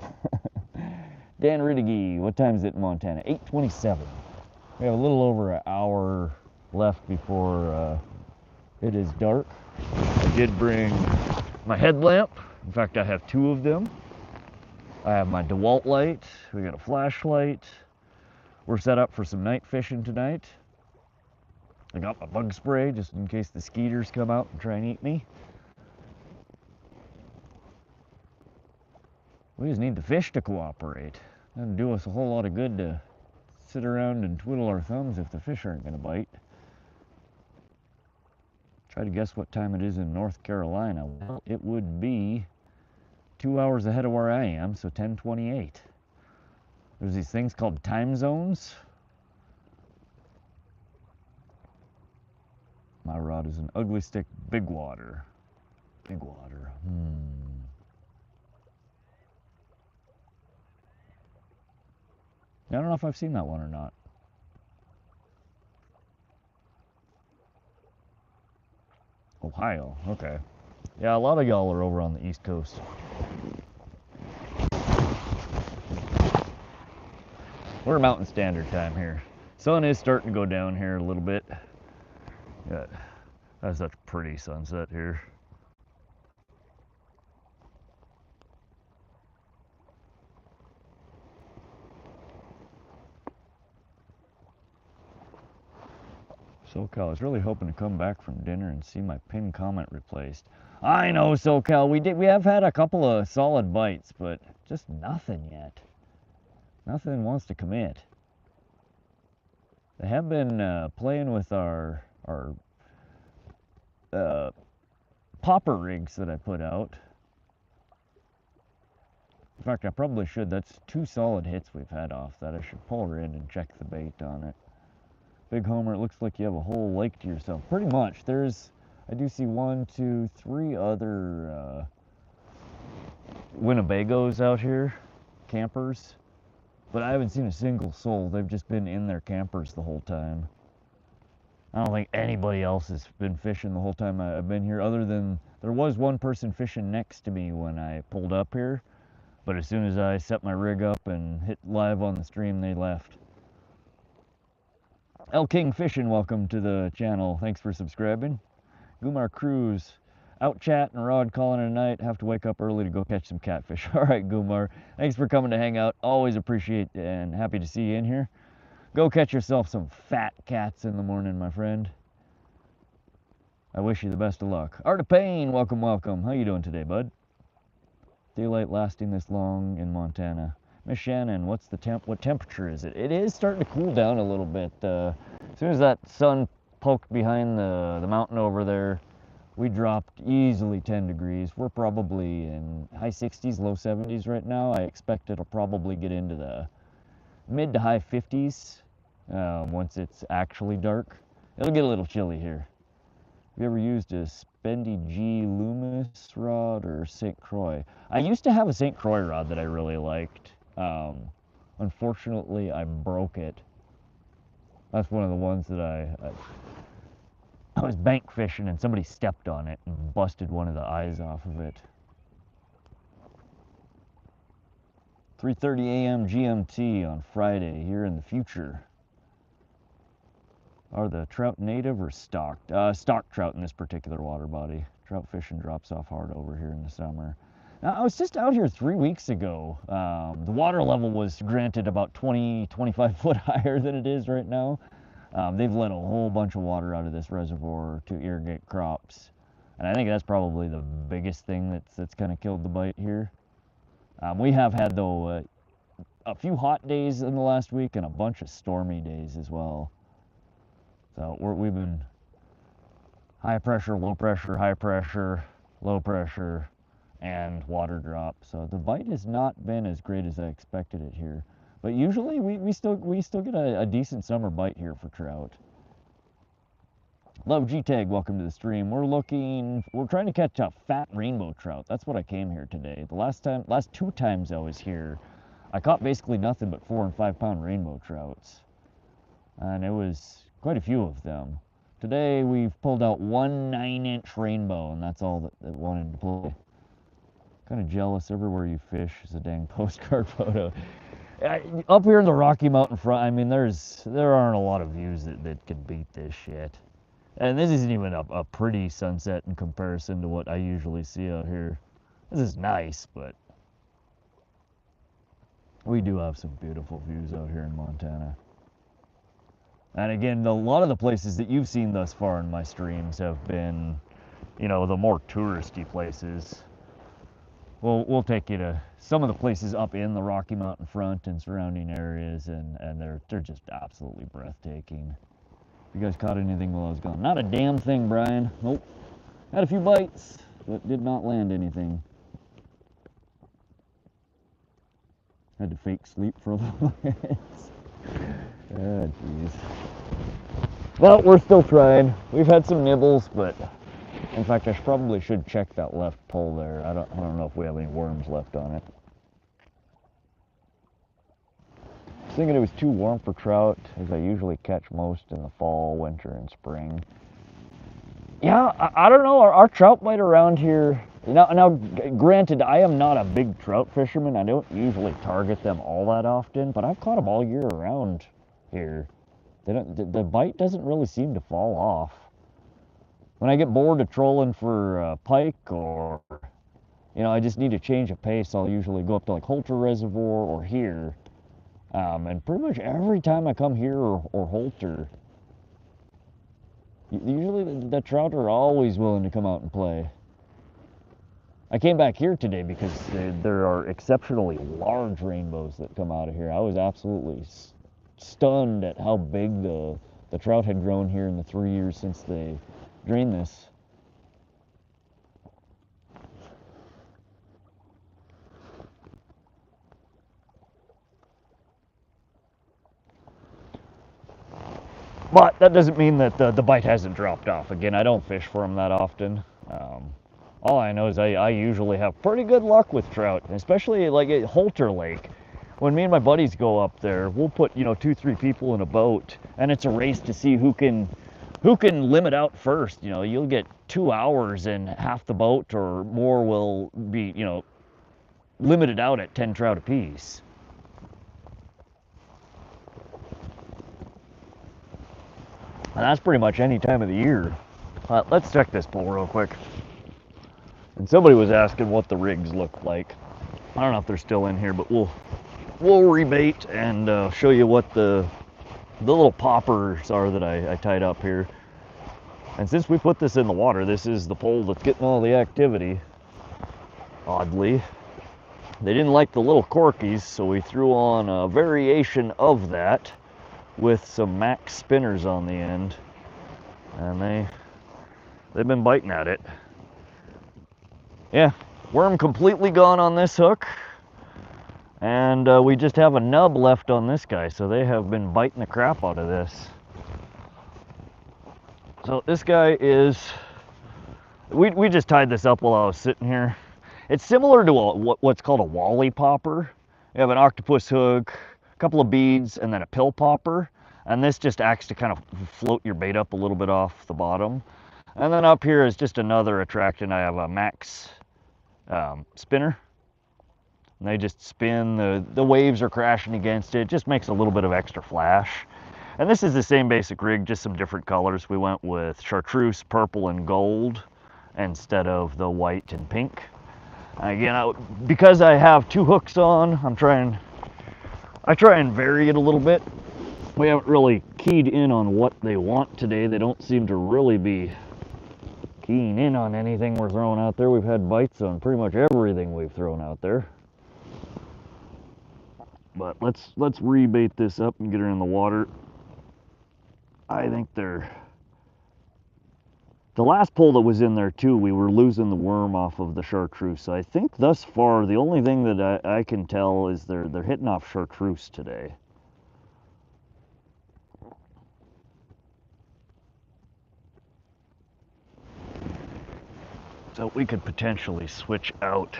Dan Riddigy, what time is it in Montana? 8:27. We have a little over an hour left before it is dark. I did bring my headlamp. In fact, I have two of them. I have my DeWalt light. We got a flashlight. We're set up for some night fishing tonight. I got my bug spray just in case the skeeters come out and try and eat me. We just need the fish to cooperate. Doesn't do us a whole lot of good to sit around and twiddle our thumbs if the fish aren't going to bite. Try to guess what time it is in North Carolina. Well, it would be 2 hours ahead of where I am, so 10:28. There's these things called time zones. My rod is an ugly stick big water. Big water. I don't know if I've seen that one or not. Ohio, okay. Yeah, a lot of y'all are over on the East Coast. We're Mountain Standard Time here. Sun is starting to go down here a little bit. Yeah, that's such a pretty sunset here. SoCal, I was really hoping to come back from dinner and see my pinned comment replaced. I know, SoCal, we have had a couple of solid bites, but just nothing yet. Nothing wants to commit. They have been playing with our popper rigs that I put out. In fact, I probably should. That's 2 solid hits we've had off that. I should pull her in and check the bait on it. Big Homer, it looks like you have a whole lake to yourself. Pretty much. I do see 1, 2, 3 other Winnebagos out here, campers. But I haven't seen a single soul. They've just been in their campers the whole time. I don't think anybody else has been fishing the whole time I've been here, other than there was one person fishing next to me when I pulled up here. But as soon as I set my rig up and hit live on the stream, they left. El King Fishing, welcome to the channel. Thanks for subscribing. Gumar Cruz, out chat and rod calling it a night. Have to wake up early to go catch some catfish. All right, Gumar. Thanks for coming to hang out. Always appreciate and happy to see you in here. Go catch yourself some fat cats in the morning, my friend. I wish you the best of luck. Art of Pain, welcome, welcome. How you doing today, bud? Daylight lasting this long in Montana. Miss Shannon, what temperature is it? It is starting to cool down a little bit. As soon as that sun poked behind the mountain over there, we dropped easily 10 degrees. We're probably in high 60s, low 70s right now. I expect it'll probably get into the mid to high 50s once it's actually dark. It'll get a little chilly here. Have you ever used a Spendy G Loomis rod or St. Croix? I used to have a St. Croix rod that I really liked. Unfortunately, I broke it. That's one of the ones that I was bank fishing and somebody stepped on it and busted one of the eyes off of it. 3:30 a.m. GMT on Friday here in the future. Are the trout native or stocked? Stocked trout in this particular water body. Trout fishing drops off hard over here in the summer. Now, I was just out here 3 weeks ago. The water level was granted about 25 foot higher than it is right now. They've let a whole bunch of water out of this reservoir to irrigate crops. And I think that's probably the biggest thing that's kind of killed the bite here. We have had, though, a few hot days in the last week and a bunch of stormy days as well. So we've been high pressure, low pressure, high pressure, low pressure, and water drop. So the bite has not been as great as I expected it here. But usually we still get a decent summer bite here for trout. Love G-Tag, welcome to the stream. We're trying to catch a fat rainbow trout. That's what I came here today. The last 2 times I was here, I caught basically nothing but 4 and 5 pound rainbow trouts. And it was quite a few of them. Today we've pulled out 1 9-inch rainbow, and that's all that wanted to play. Kind of jealous, everywhere you fish is a dang postcard photo. Up here in the Rocky Mountain front, I mean, there aren't a lot of views that can beat this shit. And this isn't even a pretty sunset in comparison to what I usually see out here. This is nice, but we do have some beautiful views out here in Montana. And again, a lot of the places that you've seen thus far in my streams have been, you know, the more touristy places. We'll take you to some of the places up in the Rocky Mountain front and surrounding areas, and they're just absolutely breathtaking. You guys caught anything while I was gone? Not a damn thing, Brian. Nope. Had a few bites, but did not land anything. Had to fake sleep for a little bit. Oh, jeez. Well, we're still trying. We've had some nibbles, but in fact, I probably should check that left pole there. I don't know if we have any worms left on it. I was thinking it was too warm for trout, as I usually catch most in the fall, winter, and spring. Yeah, I don't know. Our trout bite around here. Now, granted, I am not a big trout fisherman. I don't usually target them all that often, but I've caught them all year around here. The bite doesn't really seem to fall off. When I get bored of trolling for pike, or I just need to change of pace, I'll usually go up to like Holter Reservoir or here. And pretty much every time I come here or Holter, usually the trout are always willing to come out and play. I came back here today because there are exceptionally large rainbows that come out of here. I was absolutely stunned at how big the trout had grown here in the 3 years since they drained this. But that doesn't mean that the bite hasn't dropped off. Again, I don't fish for them that often. All I know is I usually have pretty good luck with trout, especially like at Holter Lake. When me and my buddies go up there, we'll put 2-3 people in a boat, and it's a race to see who can limit out first. You'll get 2 hours and half the boat or more will be limited out at 10 trout apiece. And that's pretty much any time of the year. Let's check this pole real quick. And somebody was asking what the rigs look like. I don't know if they're still in here, but we'll rebait and show you what the little poppers are that I tied up here. And since we put this in the water, this is the pole that's getting all the activity. Oddly, they didn't like the little corkies, so we threw on a variation of that with some max spinners on the end, and they've been biting at it. Yeah, worm completely gone on this hook, and we just have a nub left on this guy, so they have been biting the crap out of this. So this guy is, we just tied this up while I was sitting here. It's similar to what's called a wally popper. You have an octopus hook, couple of beads, and then a pill popper, and this just acts to kind of float your bait up a little bit off the bottom. And then up here is just another attraction. I have a max spinner, and they just spin. The waves are crashing against it. Just makes a little bit of extra flash. And this is the same basic rig, just some different colors. We went with chartreuse, purple, and gold instead of the white and pink. Again, because I have 2 hooks on, I try and vary it a little bit. We haven't really keyed in on what they want today. They don't seem to really be keying in on anything we're throwing out there. We've had bites on pretty much everything we've thrown out there. But let's rebait this up and get her in the water. I think they're... The last pull that was in there too, we were losing the worm off of the chartreuse. So I think thus far, the only thing that I can tell is they're hitting off chartreuse today. So we could potentially switch out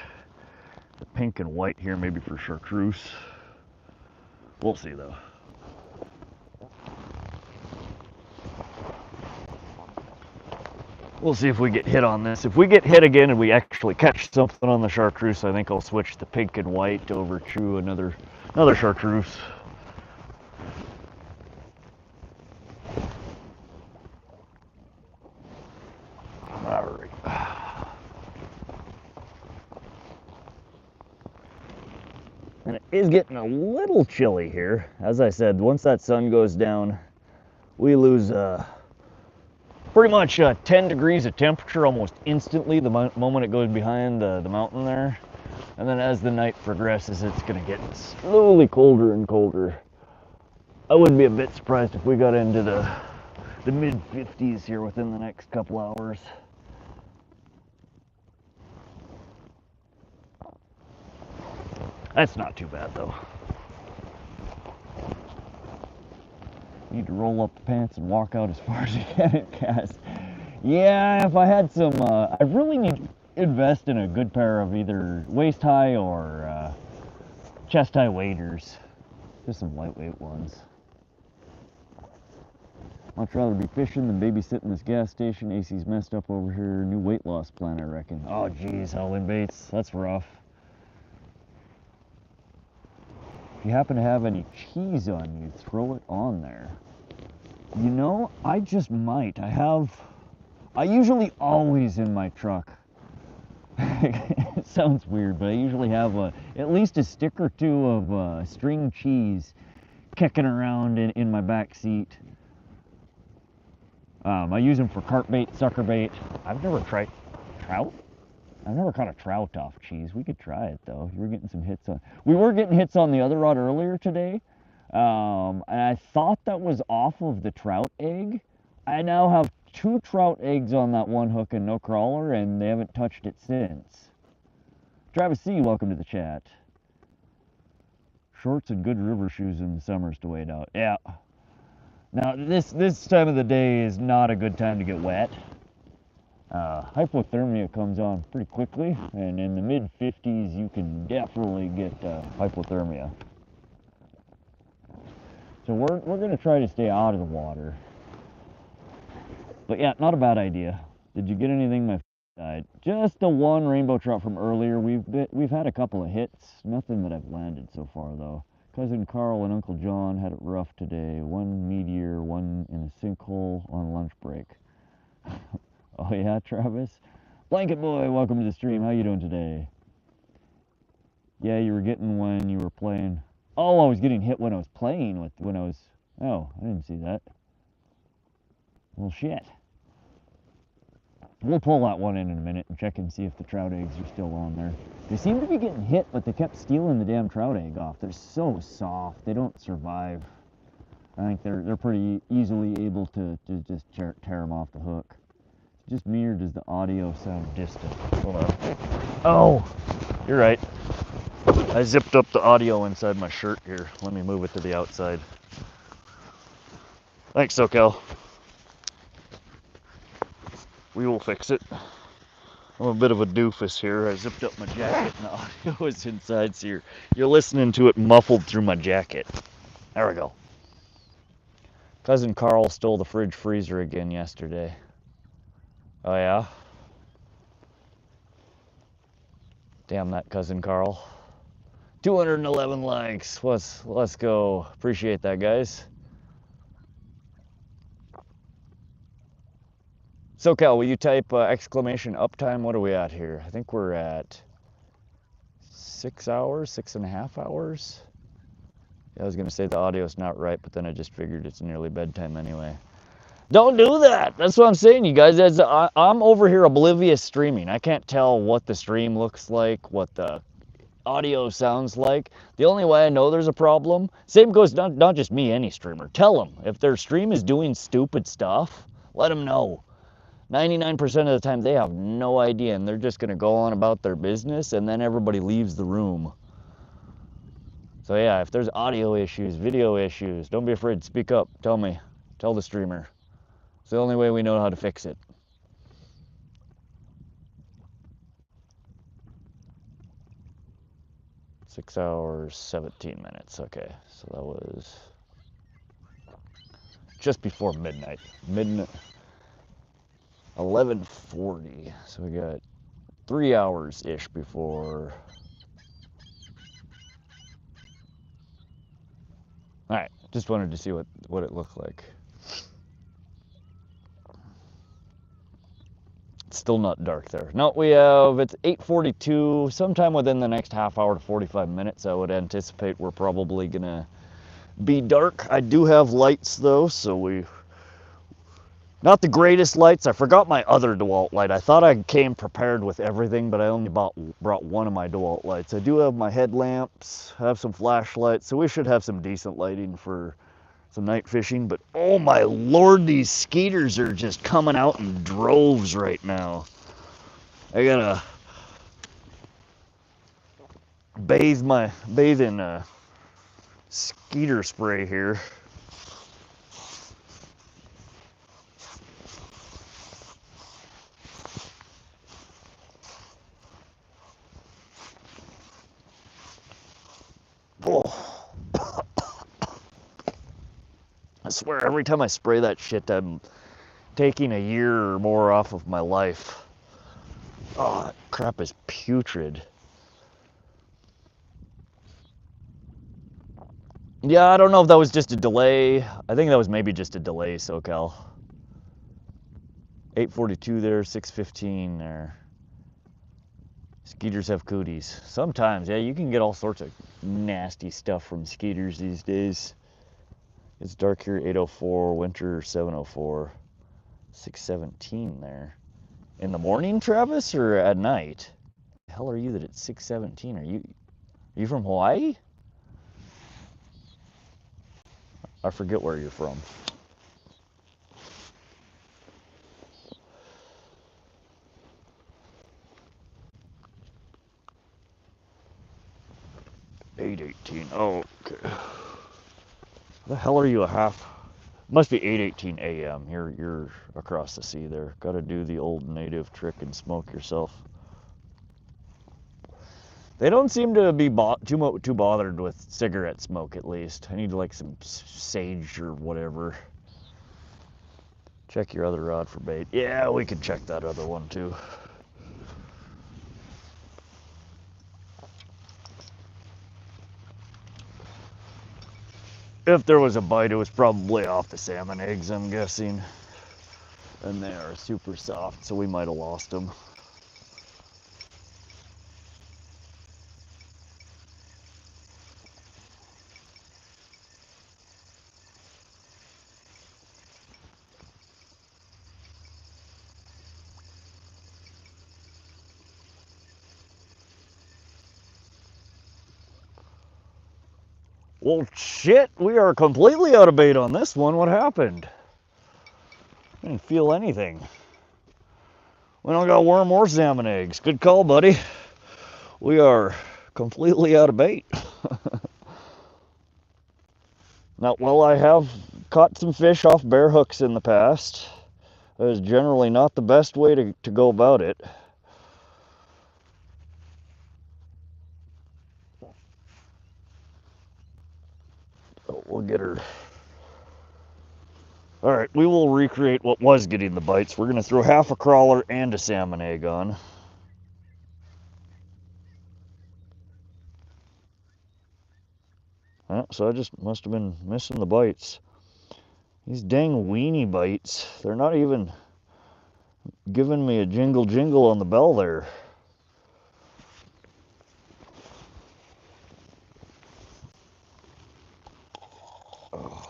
the pink and white here, maybe for chartreuse. We'll see though. We'll see if we get hit on this. If we get hit again and we actually catch something on the chartreuse, I think I'll switch the pink and white over to another chartreuse. All right. And it is getting a little chilly here. As I said, once that sun goes down, we lose pretty much 10 degrees of temperature almost instantly the moment it goes behind the mountain there. And then as the night progresses, it's going to get slowly colder and colder. I wouldn't be a bit surprised if we got into the mid-50s here within the next couple hours. That's not too bad though. Need to roll up the pants and walk out as far as you can at cast. Yeah, if I had some, I really need to invest in a good pair of either waist high or chest high waders. Just some lightweight ones. Much rather be fishing than babysitting this gas station. AC's messed up over here. New weight loss plan, I reckon. Oh geez, Howling Baits, that's rough. If you happen to have any cheese on you, throw it on there. You know, I just might. I usually always in my truck. It sounds weird, but I usually have at least a stick or two of string cheese kicking around in my back seat. I use them for carp bait, sucker bait. I've never tried trout. I've never caught a trout off cheese. We could try it though. We were getting some hits on. We were getting hits on the other rod earlier today, and I thought that was off of the trout egg. I now have 2 trout eggs on that one hook and no crawler, and they haven't touched it since. Travis C, welcome to the chat. Shorts and good river shoes in the summers to wait out. Yeah. Now this time of the day is not a good time to get wet. Hypothermia comes on pretty quickly, and in the mid-50s you can definitely get hypothermia. So we're going to try to stay out of the water. But yeah, not a bad idea. Did you get anything my died? Just the one rainbow trout from earlier. We've had a couple of hits. Nothing that I've landed so far though. Cousin Carl and Uncle John had it rough today. One meteor, one in a sinkhole on lunch break. Oh yeah, Travis? Blanket Boy, welcome to the stream. How you doing today? Yeah, you were getting when you were playing. Oh, I was getting hit when I was playing Oh, I didn't see that. Well, shit. We'll pull that one in a minute and check and see if the trout eggs are still on there. They seem to be getting hit, but they kept stealing the damn trout egg off. They're so soft, they don't survive. I think they're pretty easily able to just tear them off the hook. Just me, or does the audio sound distant? Hold on. Oh, you're right. I zipped up the audio inside my shirt here. Let me move it to the outside. Thanks, SoCal. We will fix it. I'm a bit of a doofus here. I zipped up my jacket and the audio is inside, so you're listening to it muffled through my jacket. There we go. Cousin Carl stole the fridge freezer again yesterday. Oh yeah? Damn that Cousin Carl. 211 likes. Let's go. Appreciate that, guys. SoCal, will you type exclamation uptime? What are we at here? I think we're at 6 hours, 6.5 hours. Yeah, I was gonna say the audio's not right, but then I just figured it's nearly bedtime anyway. Don't do that. That's what I'm saying, you guys. I'm over here oblivious streaming. I can't tell what the stream looks like, what the audio sounds like. The only way I know there's a problem, same goes not just me, any streamer. Tell them if their stream is doing stupid stuff, let them know. 99% of the time they have no idea and they're just going to go on about their business and then everybody leaves the room. So yeah, if there's audio issues, video issues, don't be afraid to speak up. Tell me. Tell the streamer. It's the only way we know how to fix it. 6 hours, 17 minutes. Okay, so that was just before midnight. Midnight, 11:40. So we got 3 hours-ish before. All right, just wanted to see what it looked like. It's still not dark there. No, it's 8:42. Sometime within the next half hour to 45 minutes, I would anticipate we're probably gonna be dark. I do have lights though, so not the greatest lights. I forgot my other DeWalt light. I thought I came prepared with everything, but I only brought one of my DeWalt lights. I do have my headlamps, have some flashlights, so we should have some decent lighting for some night fishing. But oh my lord, these skeeters are just coming out in droves right now. I gotta bathe in skeeter spray here. Oh. I swear, every time I spray that shit, I'm taking a year or more off of my life. Oh, that crap is putrid. Yeah, I don't know if that was just a delay. I think that was maybe just a delay, SoCal. 8:42 there, 6:15 there. Skeeters have cooties. Sometimes, yeah, you can get all sorts of nasty stuff from skeeters these days. It's dark here, 8:04, winter 7:04, 6:17 there. In the morning, Travis, or at night? The hell are you that it's 6:17? Are you from Hawaii? I forget where you're from. $8.18. Oh, okay. The hell are you a half? Must be 8:18 a.m. You're across the sea there. Got to do the old native trick and smoke yourself. They don't seem to be too bothered with cigarette smoke, at least. I need like some sage or whatever. Check your other rod for bait. Yeah, we can check that other one too. If there was a bite, it was probably off the salmon eggs, I'm guessing. And they are super soft, so we might have lost them. Well, shit, we are completely out of bait on this one. What happened? I didn't feel anything. We don't got worm or salmon eggs. Good call, buddy. We are completely out of bait. Now, well, I have caught some fish off bear hooks in the past. That is generally not the best way to go about it. So we'll get her. All right, we will recreate what was getting the bites. We're going to throw half a crawler and a salmon egg on. So I just must have been missing the bites. These dang weenie bites, they're not even giving me a jingle on the bell there. Oh.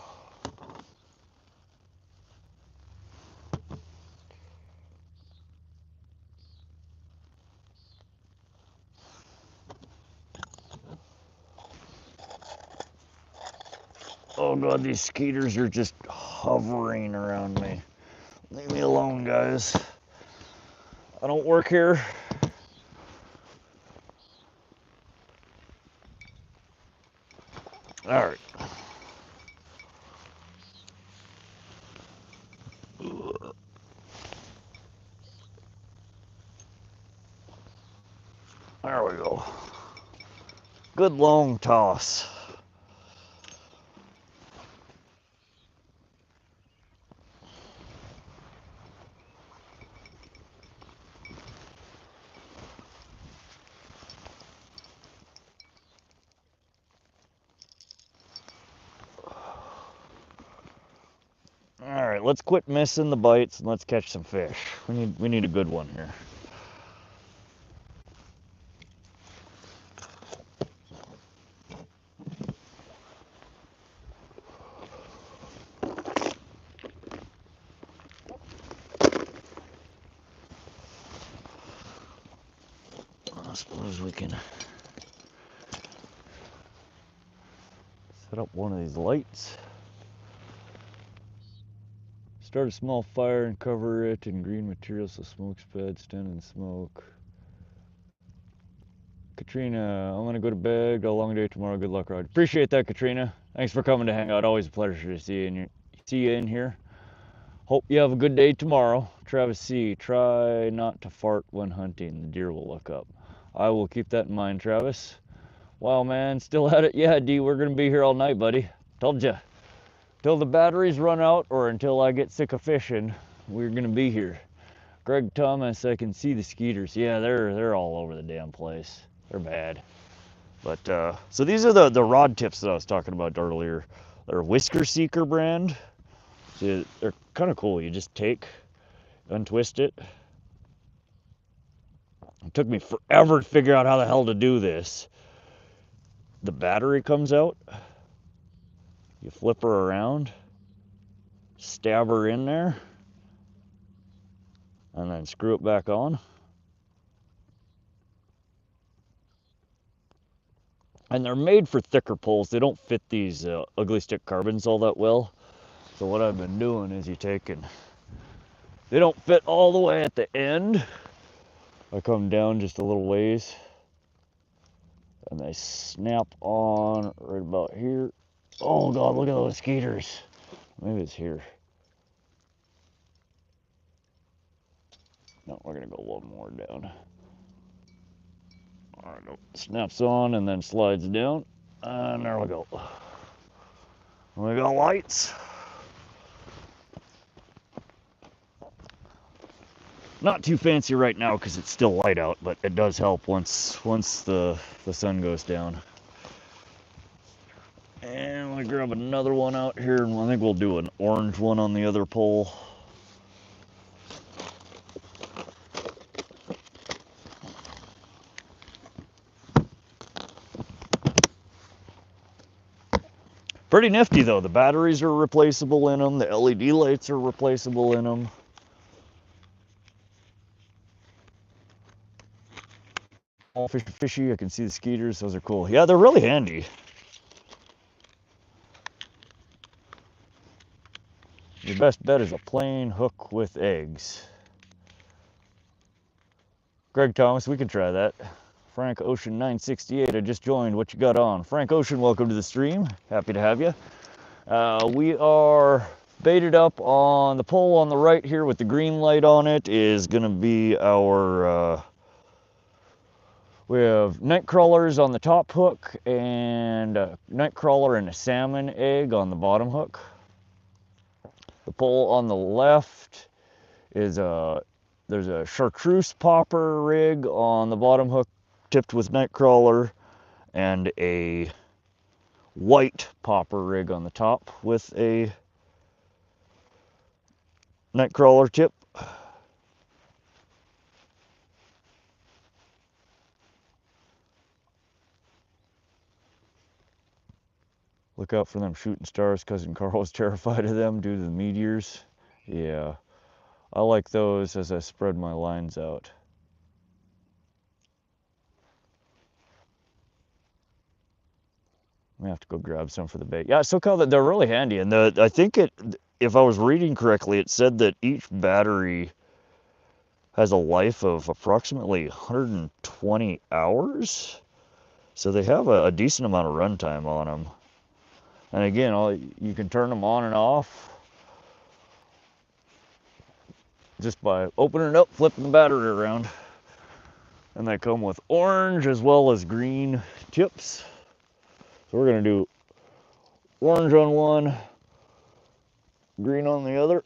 Oh god, these skeeters are just hovering around me. Leave me alone, guys. I don't work here. All right. There we go. Good long toss. All right, let's quit missing the bites and let's catch some fish. We need a good one here. I suppose we can set up one of these lights. Start a small fire and cover it in green material so smoke spreads, stand in smoke. Katrina, I'm gonna go to bed. Got a long day tomorrow. Good luck, Rod. Appreciate that, Katrina. Thanks for coming to hang out. Always a pleasure to see you in here. Hope you have a good day tomorrow. Travis C, try not to fart when hunting. The deer will look up. I will keep that in mind, Travis. Wow, man, still at it? Yeah, D, we're gonna be here all night, buddy. Told ya. Till the batteries run out or until I get sick of fishing, we're gonna be here. Greg Thomas, I can see the skeeters. Yeah, they're all over the damn place. They're bad. But so these are the rod tips that I was talking about earlier. They're Whisker Seeker brand. So they're kind of cool. You just untwist it. It took me forever to figure out how the hell to do this. The battery comes out. You flip her around, stab her in there, and then screw it back on. And they're made for thicker poles. They don't fit these ugly stick carbons all that well. So what I've been doing is they don't fit all the way at the end. I come down just a little ways and they snap on right about here. Oh God, look at those skeeters. Maybe it's here. No, we're gonna go one more down. All right, snaps on and then slides down. And there we go. We got lights. Not too fancy right now because it's still light out, but it does help once the sun goes down. And I'm gonna grab another one out here, and I think we'll do an orange one on the other pole. Pretty nifty though. The batteries are replaceable in them. The LED lights are replaceable in them. All fishy. I can see the skeeters. Those are cool. Yeah, they're really handy. Your best bet is a plain hook with eggs. Greg Thomas, we can try that. Frank Ocean 968, I just joined. What you got on? Frank Ocean, welcome to the stream. Happy to have you. We are baited up on the pole on the right here with the green light on it is going to be our, we have night crawlers on the top hook and a night crawler and a salmon egg on the bottom hook. The pole on the left is there's a chartreuse popper rig on the bottom hook tipped with night crawler and a white popper rig on the top with a night crawler tip. Look out for them shooting stars. Cousin Carl was terrified of them due to the meteors. Yeah, I like those as I spread my lines out. I have to go grab some for the bait. Yeah, SoCal, they're really handy. And I think if I was reading correctly, it said that each battery has a life of approximately 120 hours. So they have a decent amount of runtime on them. And again, you can turn them on and off just by opening it up, flipping the battery around. And they come with orange as well as green tips. So we're gonna do orange on one, green on the other.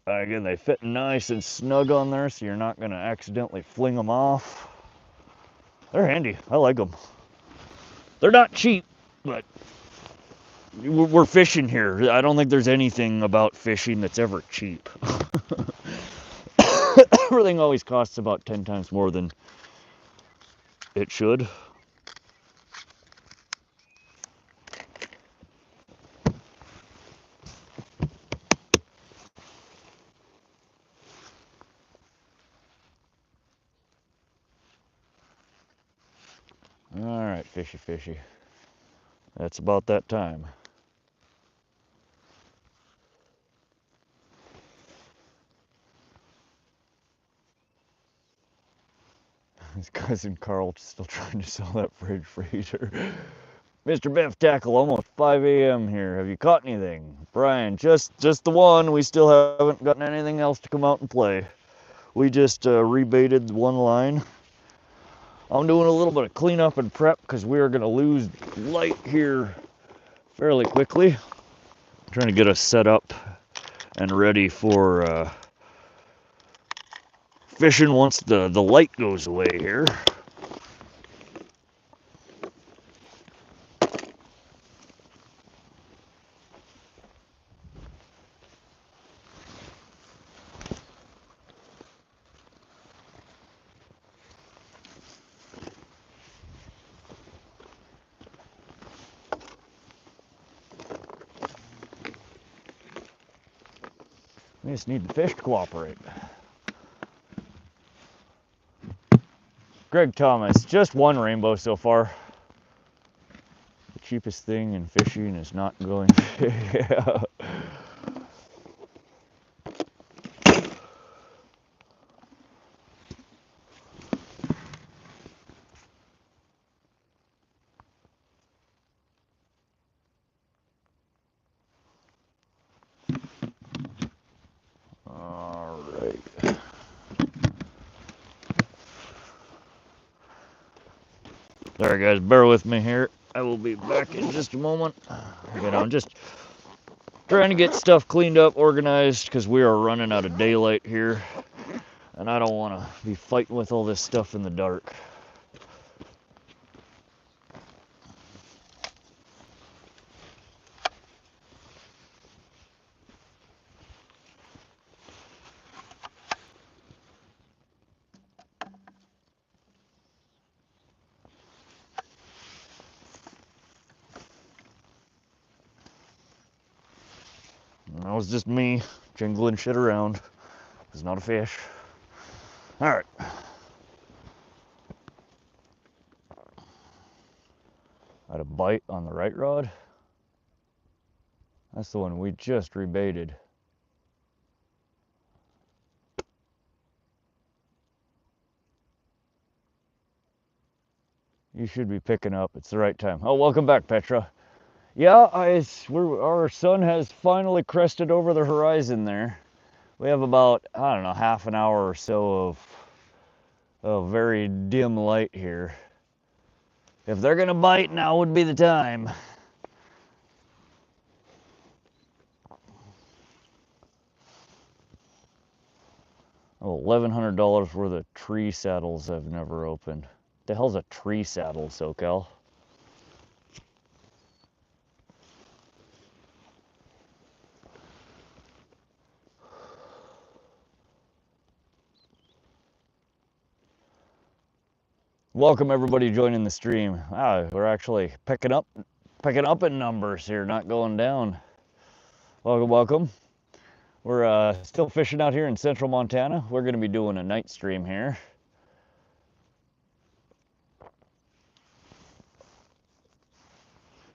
Again, they fit nice and snug on there, so you're not gonna accidentally fling them off. They're handy, I like them. They're not cheap, but we're fishing here. I don't think there's anything about fishing that's ever cheap. Everything always costs about 10 times more than it should. All right, fishy, fishy. That's about that time. His cousin Carl still trying to sell that fridge freezer. Mr. Biff Tackle, almost 5 a.m. here. Have you caught anything? Brian, just the one. We still haven't gotten anything else to come out and play. We just rebaited one line. I'm doing a little bit of cleanup and prep because we are going to lose light here fairly quickly. I'm trying to get us set up and ready for fishing once the light goes away here. We just need the fish to cooperate. Greg Thomas, just one rainbow so far. The cheapest thing in fishing is not going. Yeah. All right. Sorry guys, bear with me here. I will be back in just a moment. Again, I'm just trying to get stuff cleaned up, organized, because we are running out of daylight here. And I don't want to be fighting with all this stuff in the dark. And that was just me jingling shit around. It's not a fish. All right. I had a bite on the right rod. That's the one we just rebaited. You should be picking up. It's the right time. Oh, welcome back, Petra. Yeah, our sun has finally crested over the horizon there. We have about, I don't know, half an hour or so of very dim light here. If they're gonna bite, now would be the time. Oh, $1,100 worth of tree saddles I've never opened. The hell's a tree saddle, SoCal? Welcome everybody joining the stream. We're actually picking up in numbers here, not going down. Welcome, welcome. We're still fishing out here in central Montana. We're gonna be doing a night stream here.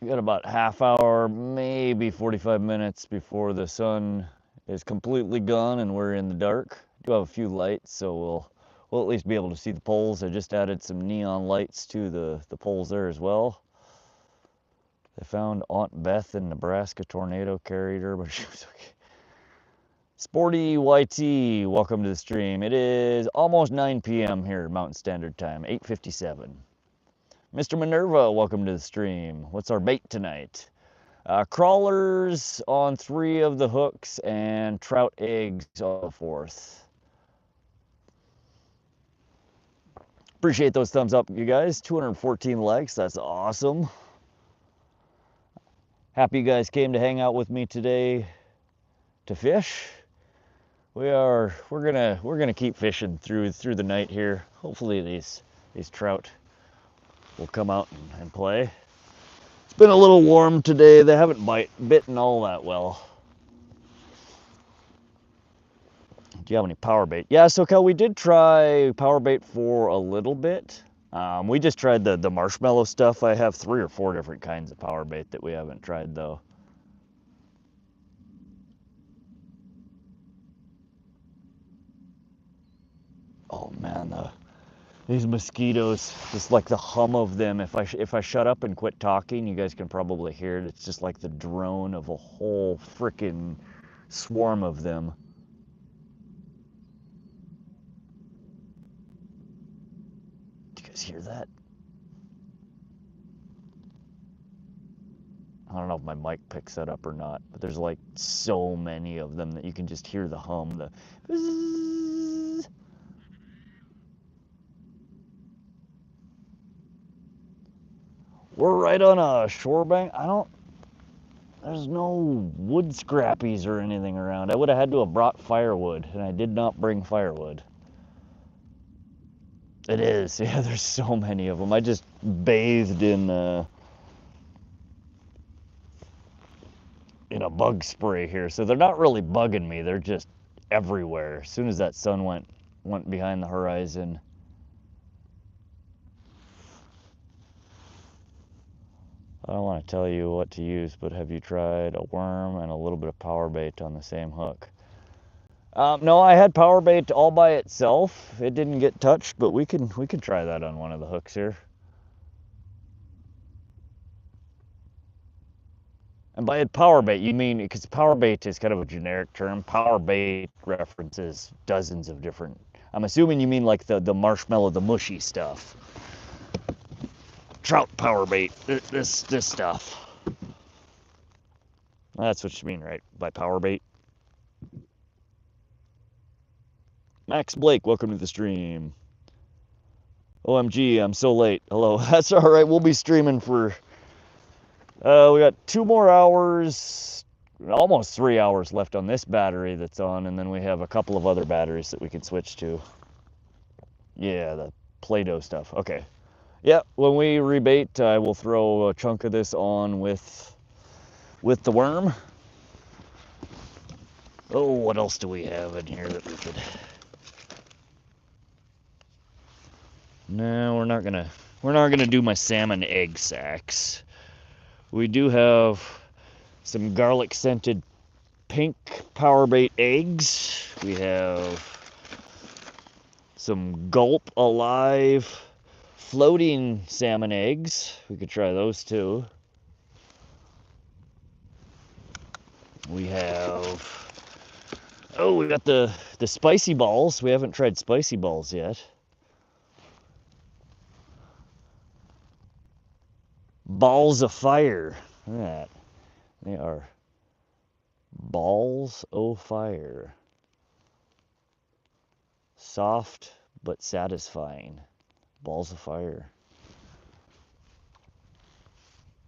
We got about half hour, maybe 45 minutes before the sun is completely gone and we're in the dark. Do have a few lights, so we'll at least be able to see the poles. I just added some neon lights to the poles there as well. I found Aunt Beth in Nebraska, tornado carried her, but she was okay. Sporty YT, welcome to the stream. It is almost 9 p.m. here, Mountain Standard Time, 8:57. Mr. Minerva, welcome to the stream. What's our bait tonight? Crawlers on 3 of the hooks and trout eggs on the 4th. Appreciate those thumbs up, you guys. 214 likes, that's awesome. Happy you guys came to hang out with me today to fish. We're gonna keep fishing through the night here. Hopefully these trout will come out and play. It's been a little warm today. They haven't bitten all that well. Do you have any power bait? Yeah, so Kel, we did try power bait for a little bit. We just tried the marshmallow stuff. I have 3 or 4 different kinds of power bait that we haven't tried though. Oh man, these mosquitoes, just like the hum of them. If I shut up and quit talking, you guys can probably hear it. It's just like the drone of a whole frickin' swarm of them. Do you guys hear that? I don't know if my mic picks that up or not, but there's like so many of them that you can just hear the hum, the bzzz. We're right on a shore bank. There's no wood scrappies or anything around. I would have had to have brought firewood, and I did not bring firewood. It is, yeah, there's so many of them. I just bathed in a bug spray here, so they're not really bugging me. They're just everywhere. As soon as that sun went behind the horizon. I don't want to tell you what to use, but have you tried a worm and a little bit of power bait on the same hook? No, I had power bait all by itself. It didn't get touched, but we can try that on one of the hooks here. And by power bait, you mean, because power bait is kind of a generic term. Power bait references dozens of different. I'm assuming you mean like the marshmallow, the mushy stuff. Trout power bait, this stuff. That's what you mean, right? By power bait. Max Blake, welcome to the stream. OMG, I'm so late. Hello. That's all right. We'll be streaming for, we got 2 more hours, almost 3 hours left on this battery that's on, and then we have a couple of other batteries that we can switch to. Yeah, the Play-Doh stuff. Okay. Yeah, when we rebait, I will throw a chunk of this on with the worm. Oh, what else do we have in here that we could... No, we're not gonna do my salmon egg sacks. We do have some garlic scented pink power bait eggs. We have some Gulp Alive floating salmon eggs. We could try those too. We have, oh, we got the spicy balls. We haven't tried spicy balls yet. Balls of fire. Look at that. They are balls of fire. Soft but satisfying. Balls of fire.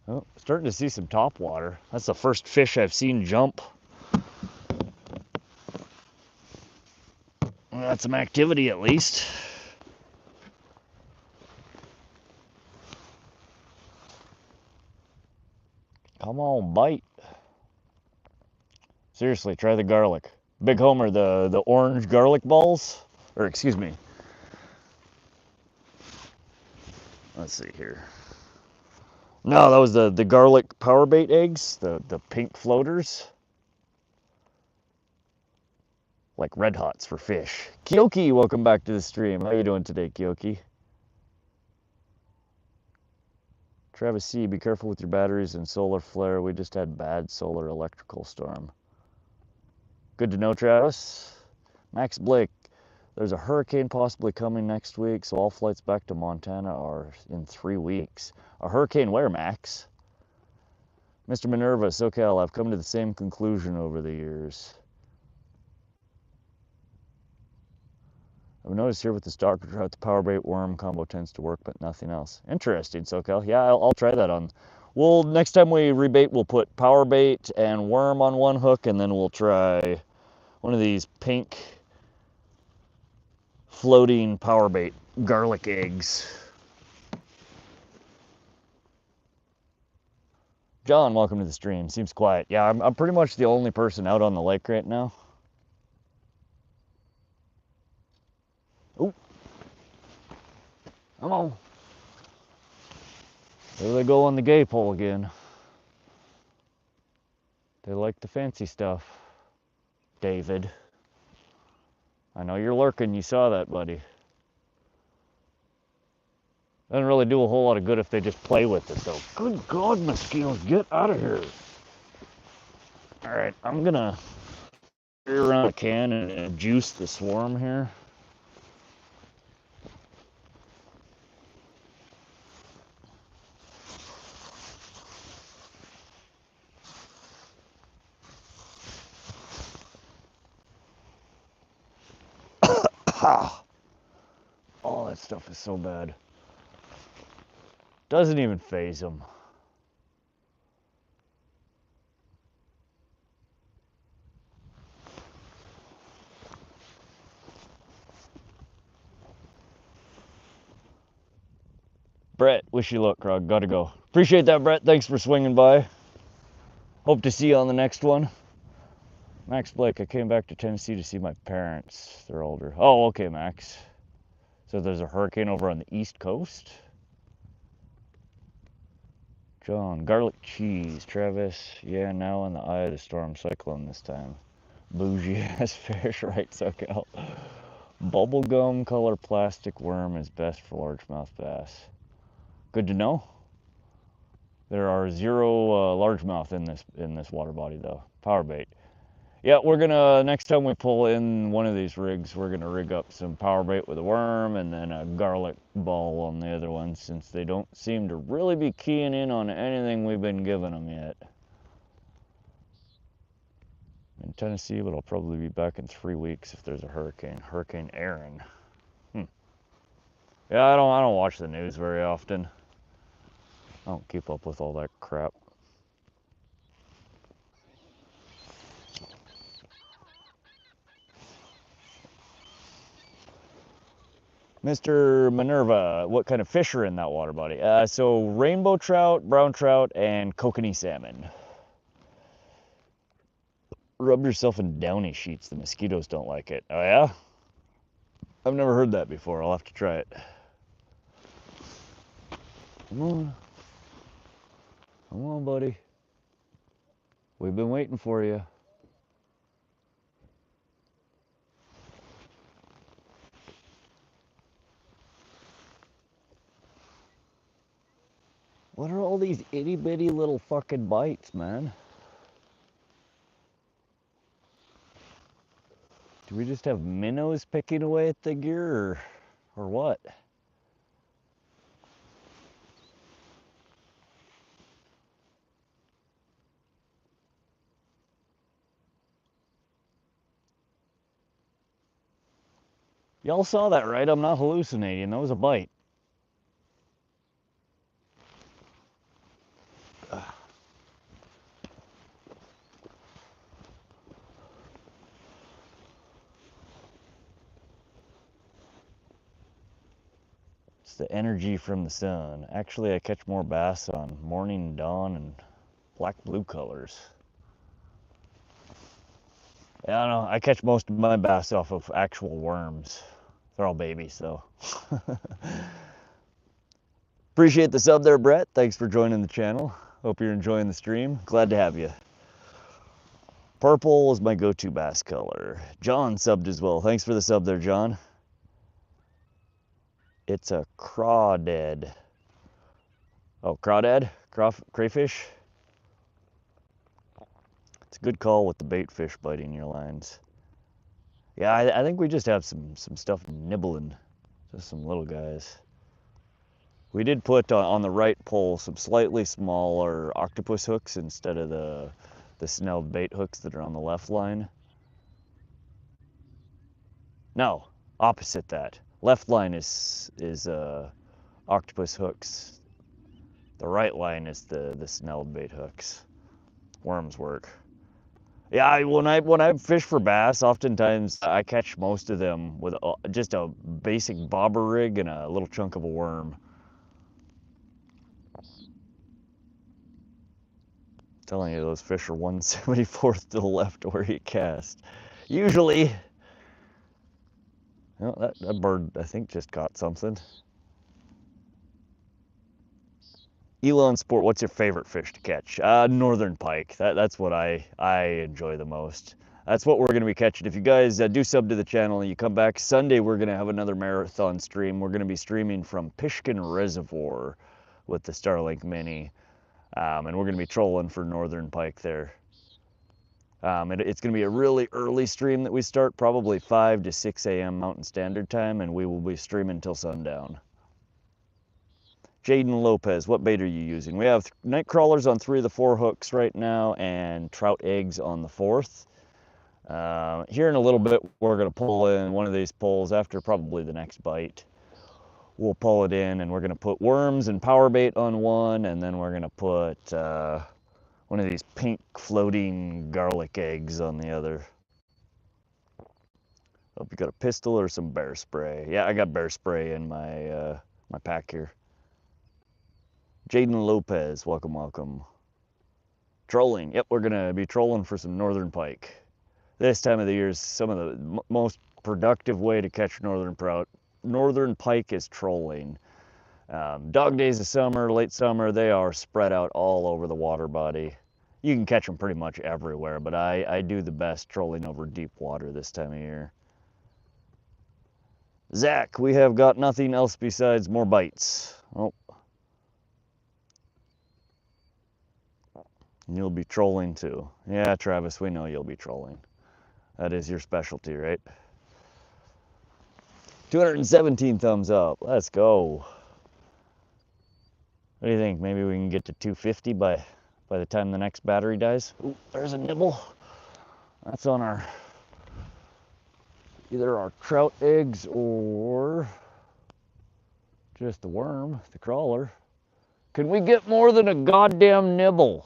Oh, starting to see some topwater. That's the first fish I've seen jump. Well, that's some activity at least. Come on, bite. Seriously, try the garlic. Big Homer, the orange garlic balls. Or excuse me. Let's see here. No, that was the garlic power bait eggs, the pink floaters. Like red hots for fish. Kyoki, welcome back to the stream. How you doing today, Kyoki? Travis C, be careful with your batteries and solar flare. We just had bad solar electrical storm. Good to know, Travis. Max Blake, there's a hurricane possibly coming next week, so all flights back to Montana are in 3 weeks. A hurricane where, Max? Mr. Minerva, SoCal, I've come to the same conclusion over the years. I've noticed here with the Stark Trout, the power bait worm combo tends to work, but nothing else. Interesting, SoCal. Yeah, I'll try that on. We'll next time we rebait, we'll put power bait and worm on one hook, and then we'll try one of these pink floating power bait garlic eggs. John, welcome to the stream. Seems quiet. Yeah, I'm pretty much the only person out on the lake right now. Oh, come on. There they go on the gay pole again. They like the fancy stuff. David. I know you're lurking. You saw that, buddy. Doesn't really do a whole lot of good if they just play with it, though. Good God, mosquitoes, get out of here. All right, I'm gonna carry around a can and juice the swarm here. Oh, that stuff is so bad. Doesn't even faze them. Brett, wish you luck, Krog. Gotta go. Appreciate that, Brett. Thanks for swinging by. Hope to see you on the next one. Max Blake, I came back to Tennessee to see my parents. They're older. Oh, okay, Max. So there's a hurricane over on the East Coast? John, garlic cheese. Travis, yeah, now in the eye of the storm cyclone this time. Bougie ass fish, right, SoCal? Bubblegum color plastic worm is best for largemouth bass. Good to know. There are 0 largemouth in this water body though. Power bait. Yeah, we're gonna, next time we pull in one of these rigs, we're gonna rig up some power bait with a worm and then a garlic ball on the other one, since they don't seem to really be keying in on anything we've been giving them yet. In Tennessee, but I'll probably be back in 3 weeks if there's a hurricane. Hurricane Aaron. Yeah, I don't watch the news very often. I don't keep up with all that crap. Mr. Minerva, what kind of fish are in that water body? So rainbow trout, brown trout, and kokanee salmon. Rub yourself in downy sheets. The mosquitoes don't like it. Oh yeah? I've never heard that before. I'll have to try it. Come on. Come on, buddy. We've been waiting for you. What are all these itty bitty little fucking bites, man? Do we just have minnows picking away at the gear, or what? Y'all saw that, right? I'm not hallucinating. That was a bite. It's the energy from the sun. Actually, I catch more bass on morning, dawn, and black blue colors. Yeah, I don't know. I catch most of my bass off of actual worms. They're all babies, though. Appreciate the sub there, Brett. Thanks for joining the channel. Hope you're enjoying the stream. Glad to have you. Purple is my go-to bass color. John subbed as well. Thanks for the sub there, John. It's a crawdad. Oh, crawdad? Crayfish? It's a good call with the bait fish biting your lines. Yeah, I think we just have some stuff nibbling. Just some little guys. We did put on the right pole some slightly smaller octopus hooks instead of the snelled bait hooks that are on the left line. No, opposite that. Left line is octopus hooks. The right line is the snelled bait hooks. Worms work. Yeah, when I fish for bass, oftentimes I catch most of them with just a basic bobber rig and a little chunk of a worm. Telling you, those fish are 1/74 to the left of where you cast. Usually, well, that bird, I think, just caught something. Elon Sport, what's your favorite fish to catch? Northern pike. That's what I enjoy the most. That's what we're going to be catching. If you guys do sub to the channel and you come back Sunday, we're going to have another marathon stream. We're going to be streaming from Pishkin Reservoir with the Starlink Mini. And we're going to be trolling for northern pike there. It's going to be a really early stream that we start, probably 5 to 6 a.m. Mountain Standard Time, and we will be streaming till sundown. Jaden Lopez, what bait are you using? We have night crawlers on 3 of the 4 hooks right now, and trout eggs on the 4th. Here in a little bit, we're going to pull in one of these poles after probably the next bite. We'll pull it in, and we're going to put worms and power bait on one, and then we're going to put one of these pink floating garlic eggs on the other. Hope you got a pistol or some bear spray. Yeah, I got bear spray in my my pack here. Jaden Lopez, welcome, welcome. Trolling, yep, we're gonna be trolling for some northern pike. This time of the year is some of the most productive way to catch northern pike is trolling. Dog days of summer, late summer, they are spread out all over the water body. You can catch them pretty much everywhere, but I do the best trolling over deep water this time of year. Zach, we have got nothing else besides more bites. Oh. And you'll be trolling too. Yeah, Travis, we know you'll be trolling. That is your specialty, right? 217 thumbs up. Let's go. What do you think? Maybe we can get to 250 by the time the next battery dies? Ooh, there's a nibble. That's on our either our trout eggs or just the worm, the crawler. Can we get more than a goddamn nibble?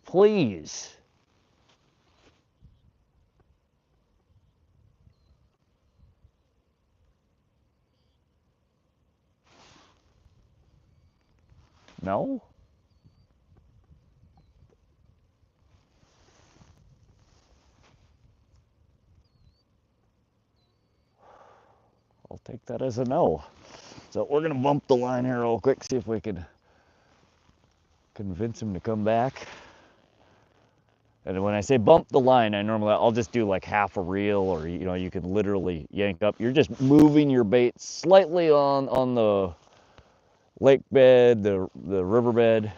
Please. No? I'll take that as a no. So we're gonna bump the line here real quick, see if we can convince him to come back. And when I say bump the line, I'll just do like half a reel, or you can literally yank up. You're just moving your bait slightly on the lake bed, the riverbed,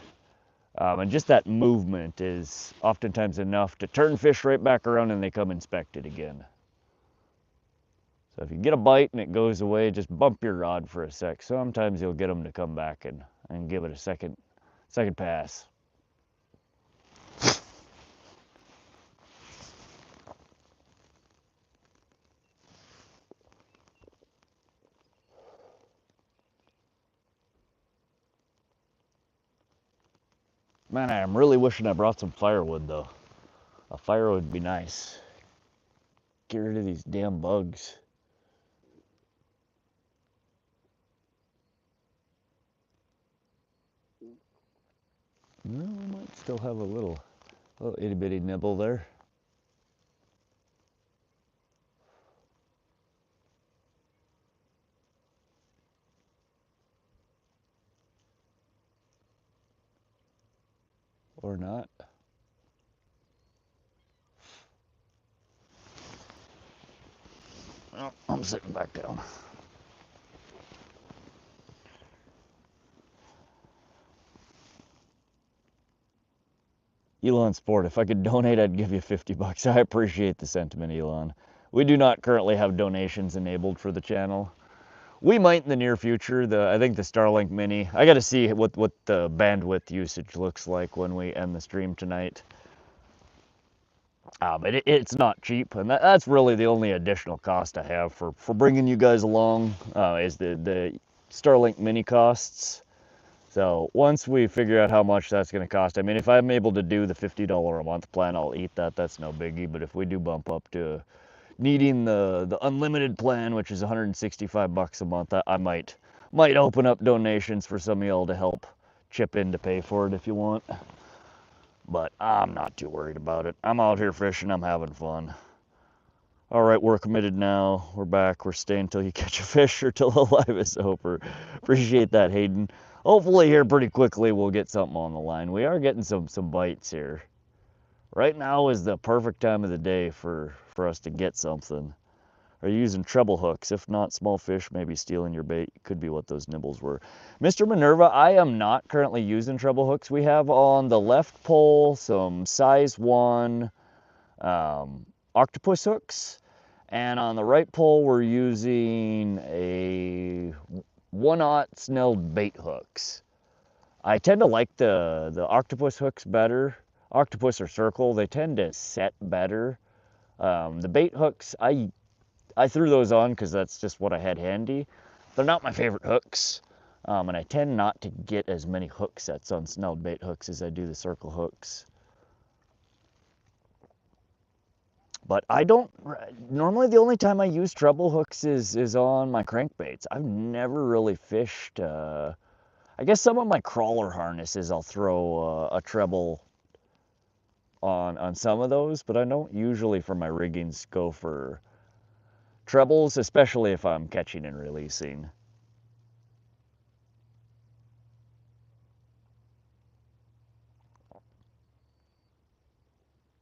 and just that movement is oftentimes enough to turn fish right back around and they come inspect it again. So if you get a bite and it goes away, just bump your rod for a sec. Sometimes you'll get them to come back and give it a second pass. Man, I'm really wishing I brought some firewood though. A fire would be nice. Get rid of these damn bugs. No, we might still have a little itty bitty nibble there. Or not. Oh, I'm sitting back down. Elon Sport, if I could donate, I'd give you 50 bucks. I appreciate the sentiment, Elon. We do not currently have donations enabled for the channel. We might in the near future. I think the Starlink Mini, I got to see what the bandwidth usage looks like when we end the stream tonight. But it's not cheap, and that's really the only additional cost I have for bringing you guys along, is the Starlink Mini costs. So once we figure out how much that's going to cost, I mean, if I'm able to do the $50 a month plan, I'll eat that. That's no biggie. But if we do bump up to needing the unlimited plan, which is 165 bucks a month, I might open up donations for some of y'all to help chip in to pay for it if you want. But I'm not too worried about it. I'm out here fishing. I'm having fun. All right, we're committed now. We're back. We're staying till you catch a fish or till the live is over. Appreciate that, Hayden. Hopefully here pretty quickly we'll get something on the line. We are getting some bites here. Right now is the perfect time of the day for us to get something. Are you using treble hooks? If not, small fish maybe stealing your bait. Could be what those nibbles were. Mr. Minerva, I am not currently using treble hooks. We have on the left pole some size 1 octopus hooks. And on the right pole, we're using a 1/0 snelled bait hooks. I tend to like the octopus hooks better. Octopus or circle, they tend to set better. The bait hooks, I threw those on because that's just what I had handy. They're not my favorite hooks, and I tend not to get as many hook sets on snelled bait hooks as I do the circle hooks. But I don't, normally the only time I use treble hooks is on my crankbaits. I've never really fished, I guess some of my crawler harnesses I'll throw a treble on some of those, but I don't usually for my riggings go for trebles, especially if I'm catching and releasing.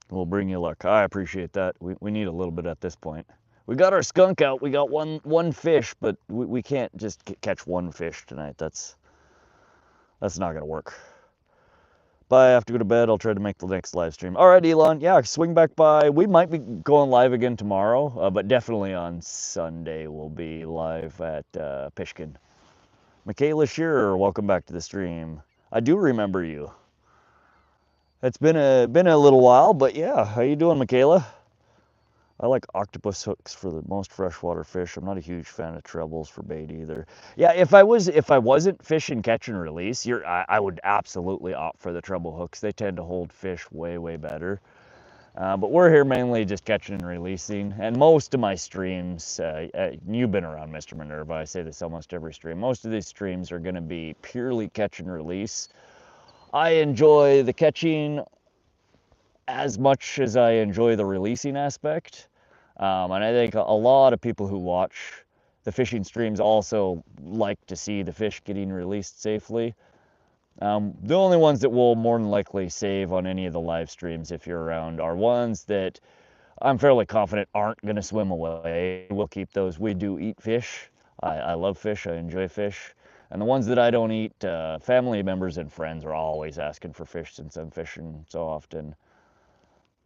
We'll bring you luck. I appreciate that. We need a little bit at this point. We got our skunk out. We got one fish, but we can't just catch one fish tonight. That's not gonna work. Bye, I have to go to bed. I'll try to make the next live stream. All right, Elon. Yeah, swing back by. We might be going live again tomorrow, but definitely on Sunday we'll be live at Pishkin. Michaela Shearer, welcome back to the stream. I do remember you. It's been a little while, but yeah, how you doing, Michaela? I like octopus hooks for the most freshwater fish. I'm not a huge fan of trebles for bait either. Yeah, if I wasn't fishing catch and release, I would absolutely opt for the treble hooks. They tend to hold fish way better. But we're here mainly just catching and releasing. And most of my streams, you've been around Mr. Minerva, I say this almost every stream. Most of these streams are going to be purely catch and release. I enjoy the catching as much as I enjoy the releasing aspect. And I think a lot of people who watch the fishing streams also like to see the fish getting released safely. The only ones that will more than likely save on any of the live streams if you're around are ones that I'm fairly confident aren't going to swim away. We'll keep those. We do eat fish. I love fish. I enjoy fish. And the ones that I don't eat, family members and friends are always asking for fish since I'm fishing so often.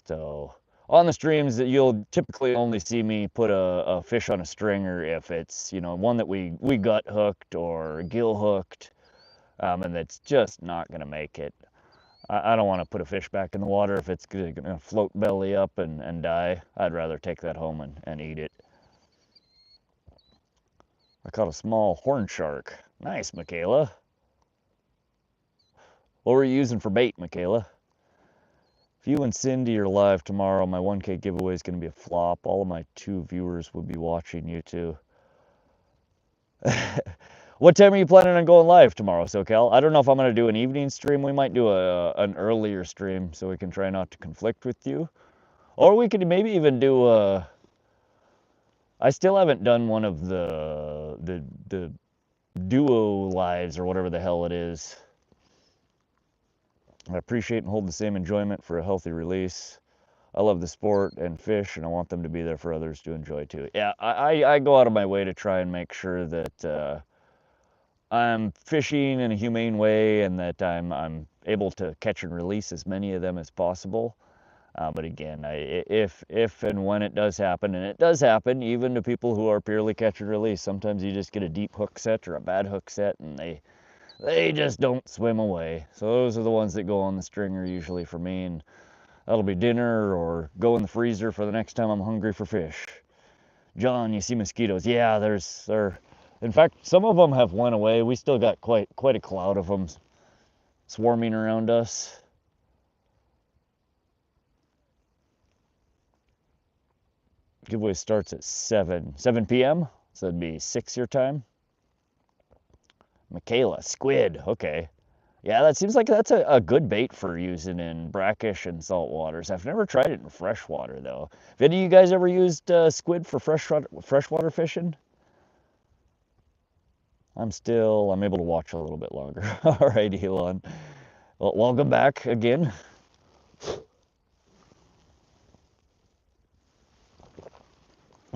So on the streams, you'll typically only see me put a fish on a stringer if it's, one that we gut hooked or gill hooked, and that's just not going to make it. I don't want to put a fish back in the water if it's going to float belly up and die. I'd rather take that home and eat it. I caught a small horn shark. Nice, Michaela. What were you using for bait, Michaela? If you and Cindy are live tomorrow, my 1K giveaway is going to be a flop. All of my 2 viewers will be watching you too. What time are you planning on going live tomorrow, SoCal? I don't know if I'm going to do an evening stream. We might do an earlier stream so we can try not to conflict with you. Or we could maybe even do I still haven't done one of the duo lives or whatever the hell it is. I appreciate and hold the same enjoyment for a healthy release. I love the sport and fish, and I want them to be there for others to enjoy too. Yeah, I go out of my way to try and make sure that I'm fishing in a humane way and that I'm able to catch and release as many of them as possible. But again, if and when it does happen, and it does happen, even to people who are purely catch and release, sometimes you just get a deep hook set or a bad hook set, and they just don't swim away. So those are the ones that go on the stringer usually for me, and that'll be dinner or go in the freezer for the next time I'm hungry for fish. John, you see mosquitoes? Yeah, there. In fact, some of them have went away. We still got quite a cloud of them swarming around us. Giveaway starts at 7 p.m. So it'd be 6 your time. Michaela, squid. Okay. Yeah, that seems like that's a good bait for using in brackish and salt waters. I've never tried it in freshwater though. Have any of you guys ever used squid for freshwater fishing? I'm able to watch a little bit longer. All right, Elon. Well, welcome back again.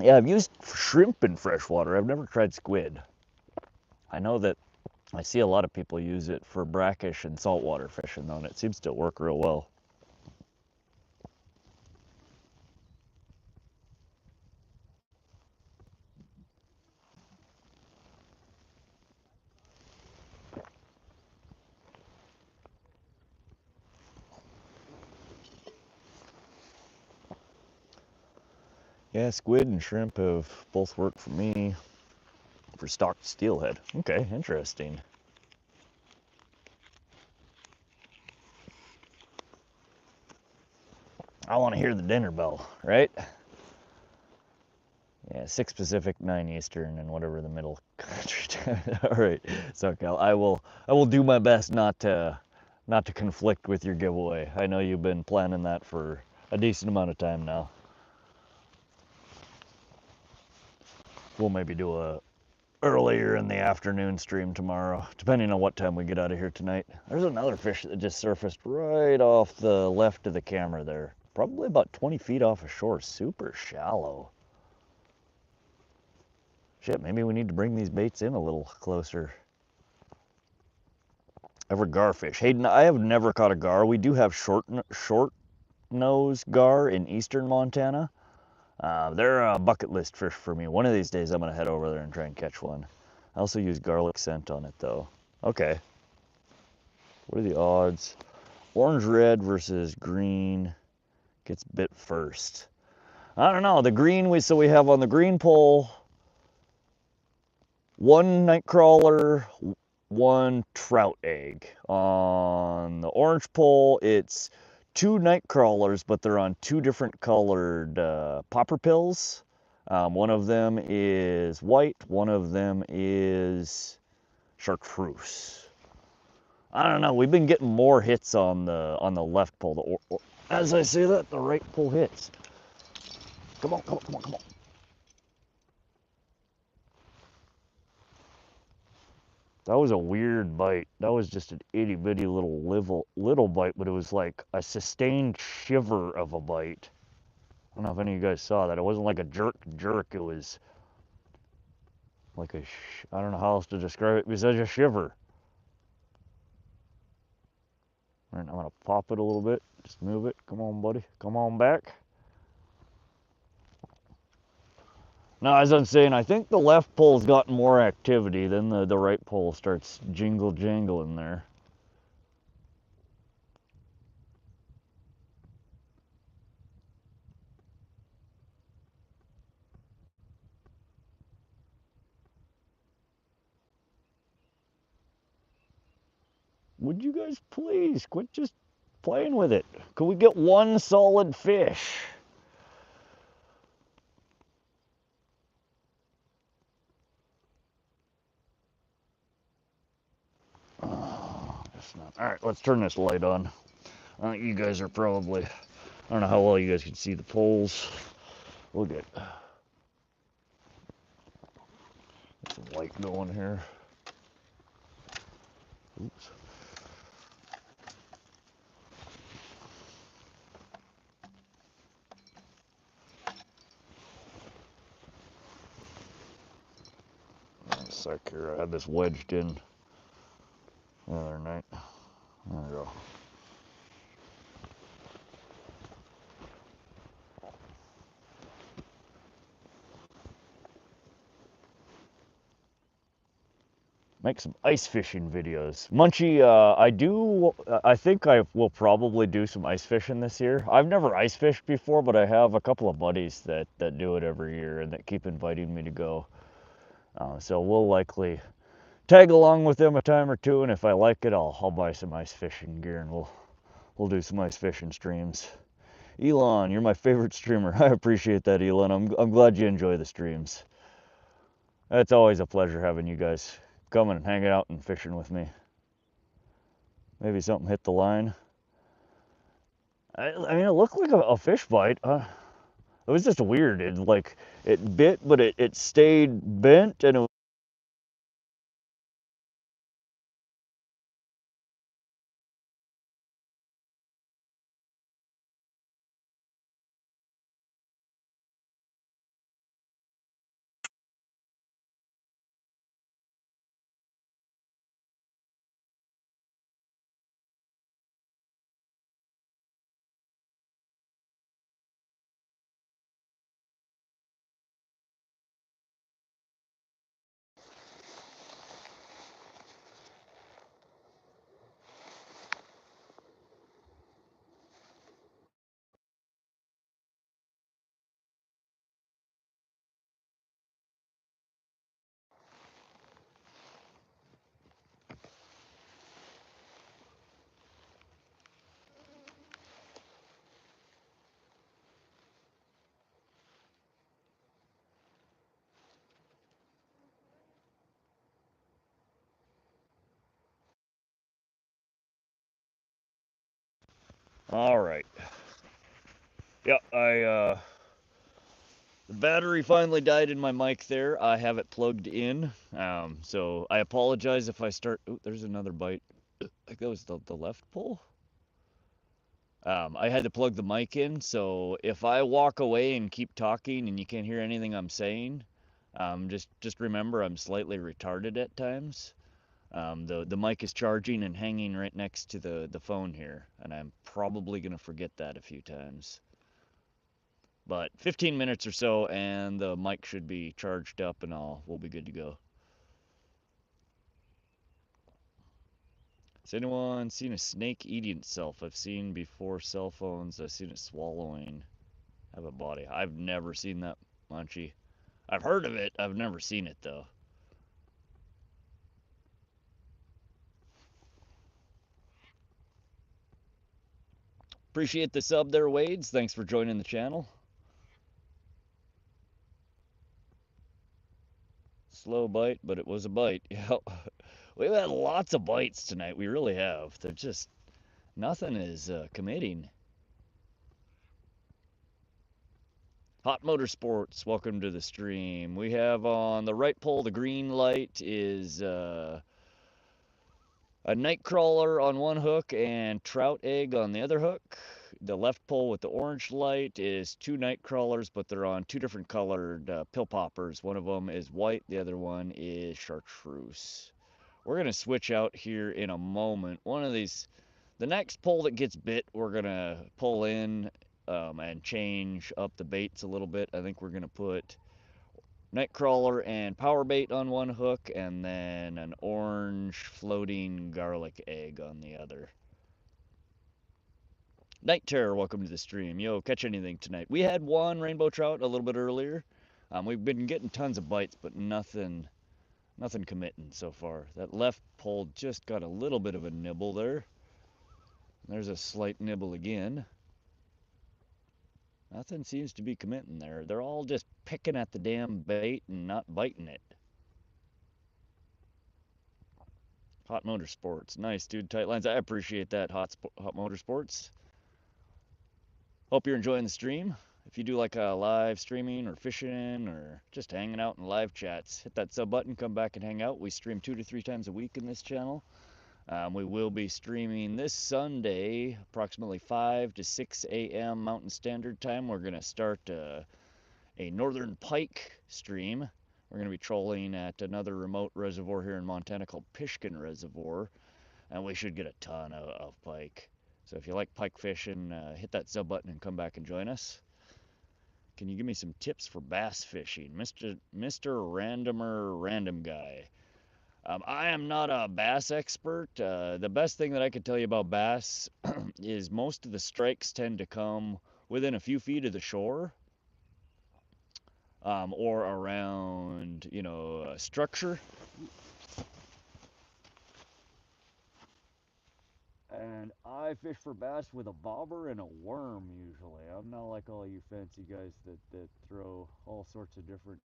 Yeah, I've used shrimp in freshwater. I've never tried squid. I know that I see a lot of people use it for brackish and saltwater fishing though, and it seems to work real well. Yeah, squid and shrimp have both worked for me for stocked steelhead. Okay, interesting. I want to hear the dinner bell, right? Yeah, 6 Pacific, 9 Eastern, and whatever the middle country time. All right, so Cal, I will do my best not to conflict with your giveaway. I know you've been planning that for a decent amount of time now. We'll maybe do a earlier in the afternoon stream tomorrow, depending on what time we get out of here tonight. There's another fish that just surfaced right off the left of the camera there. Probably about 20 feet off of shore, super shallow. Shit, maybe we need to bring these baits in a little closer. Ever garfish? Hayden, I have never caught a gar. We do have short nose gar in eastern Montana. They're a bucket list fish for me. One of these days I'm gonna head over there and try and catch one. I also use garlic scent on it though. Okay. What are the odds? Orange red versus green gets bit first. I don't know. The green we have on the green pole 1 nightcrawler, 1 trout egg. On the orange pole, it's 2 nightcrawlers, but they're on 2 different colored popper pills. One of them is white, one of them is chartreuse. I don't know. We've been getting more hits on the left pole. As I say that, the right pole hits. Come on, come on, come on, come on. That was a weird bite. That was just an itty bitty little bite, but it was like a sustained shiver of a bite. I don't know if any of you guys saw that. It wasn't like a jerk. It was like I don't know how else to describe it besides a shiver. All right, I'm gonna pop it a little bit. Just move it. Come on, buddy. Come on back. Now, as I'm saying, I think the left pole's gotten more activity, then the right pole starts jangling there. Would you guys please quit just playing with it? Could we get one solid fish? Oh, it's not. All right, let's turn this light on. I think you guys are probably, I don't know how well you guys can see the poles. We'll get some light going here. Oops. sec here. I had this wedged in the other night. There we go. Make some ice fishing videos. Munchie, I think I will probably do some ice fishing this year. I've never ice fished before, but I have a couple of buddies that do it every year and that keep inviting me to go. So we'll likely tag along with them a time or two, and if I like it, I'll buy some ice fishing gear and we'll do some ice fishing streams. Elon, you're my favorite streamer. I appreciate that, Elon. I'm glad you enjoy the streams. It's always a pleasure having you guys coming and hanging out and fishing with me. Maybe something hit the line. I mean, it looked like a fish bite. It was just weird. It bit, but it stayed bent, and it. All right. Yeah, the battery finally died in my mic there. I have it plugged in. So I apologize if I start. Oh, there's another bite. I think that was the left pole. I had to plug the mic in, so if I walk away and keep talking and you can't hear anything I'm saying, just remember I'm slightly retarded at times. The mic is charging and hanging right next to the phone here, and I'm probably gonna forget that a few times. But 15 minutes or so, and the mic should be charged up, and we'll be good to go. Has anyone seen a snake eating itself? I've seen before cell phones. I've seen it swallowing. Have a body. I've never seen that, Munchie. I've heard of it. I've never seen it though. Appreciate the sub there, Wades. Thanks for joining the channel. Slow bite, but it was a bite. Yeah, we've had lots of bites tonight. We really have. They're just nothing is committing. Hot Motorsports, welcome to the stream. We have on the right pole, the green light is a nightcrawler on one hook and trout egg on the other hook. The left pole with the orange light is two nightcrawlers, but they're on two different colored pill poppers. One of them is white, the other one is chartreuse. We're going to switch out here in a moment. One of these, the next pole that gets bit, we're going to pull in and change up the baits a little bit. I think we're going to put nightcrawler and power bait on one hook, and then an orange floating garlic egg on the other. Night Terror, welcome to the stream. Yo, catch anything tonight? We had one rainbow trout a little bit earlier. We've been getting tons of bites, but nothing committing so far. That left pole just got a little bit of a nibble there. There's a slight nibble again. Nothing seems to be committing there. They're all just picking at the damn bait and not biting it. Hot Motorsports. Nice, dude. Tight lines. I appreciate that, Hot Motorsports. Hope you're enjoying the stream. If you do like live streaming or fishing or just hanging out in live chats, hit that sub button, come back and hang out. We stream 2 to 3 times a week in this channel. We will be streaming this Sunday, approximately 5 to 6 a.m. Mountain Standard Time. We're going to start a Northern Pike stream. We're going to be trolling at another remote reservoir here in Montana called Pishkin Reservoir, and we should get a ton of pike. So if you like pike fishing, hit that sub button and come back and join us. Can you give me some tips for bass fishing, Mr. Randomer Random Guy? I am not a bass expert. The best thing that I could tell you about bass is most of the strikes tend to come within a few feet of the shore, or around, a structure. And I fish for bass with a bobber and a worm usually. I'm not like all you fancy guys that throw all sorts of different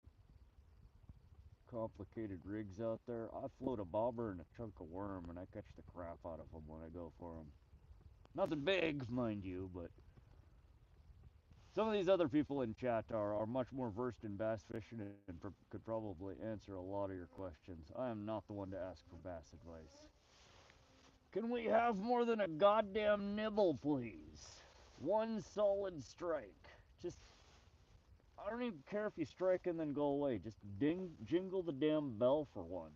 complicated rigs out there. I float a bobber and a chunk of worm, and I catch the crap out of them when I go for them. Nothing big, mind you, but some of these other people in chat are much more versed in bass fishing and could probably answer a lot of your questions. I am not the one to ask for bass advice. Can we have more than a goddamn nibble, please? One solid strike. Just, I don't even care if you strike and then go away. Just jingle the damn bell for once.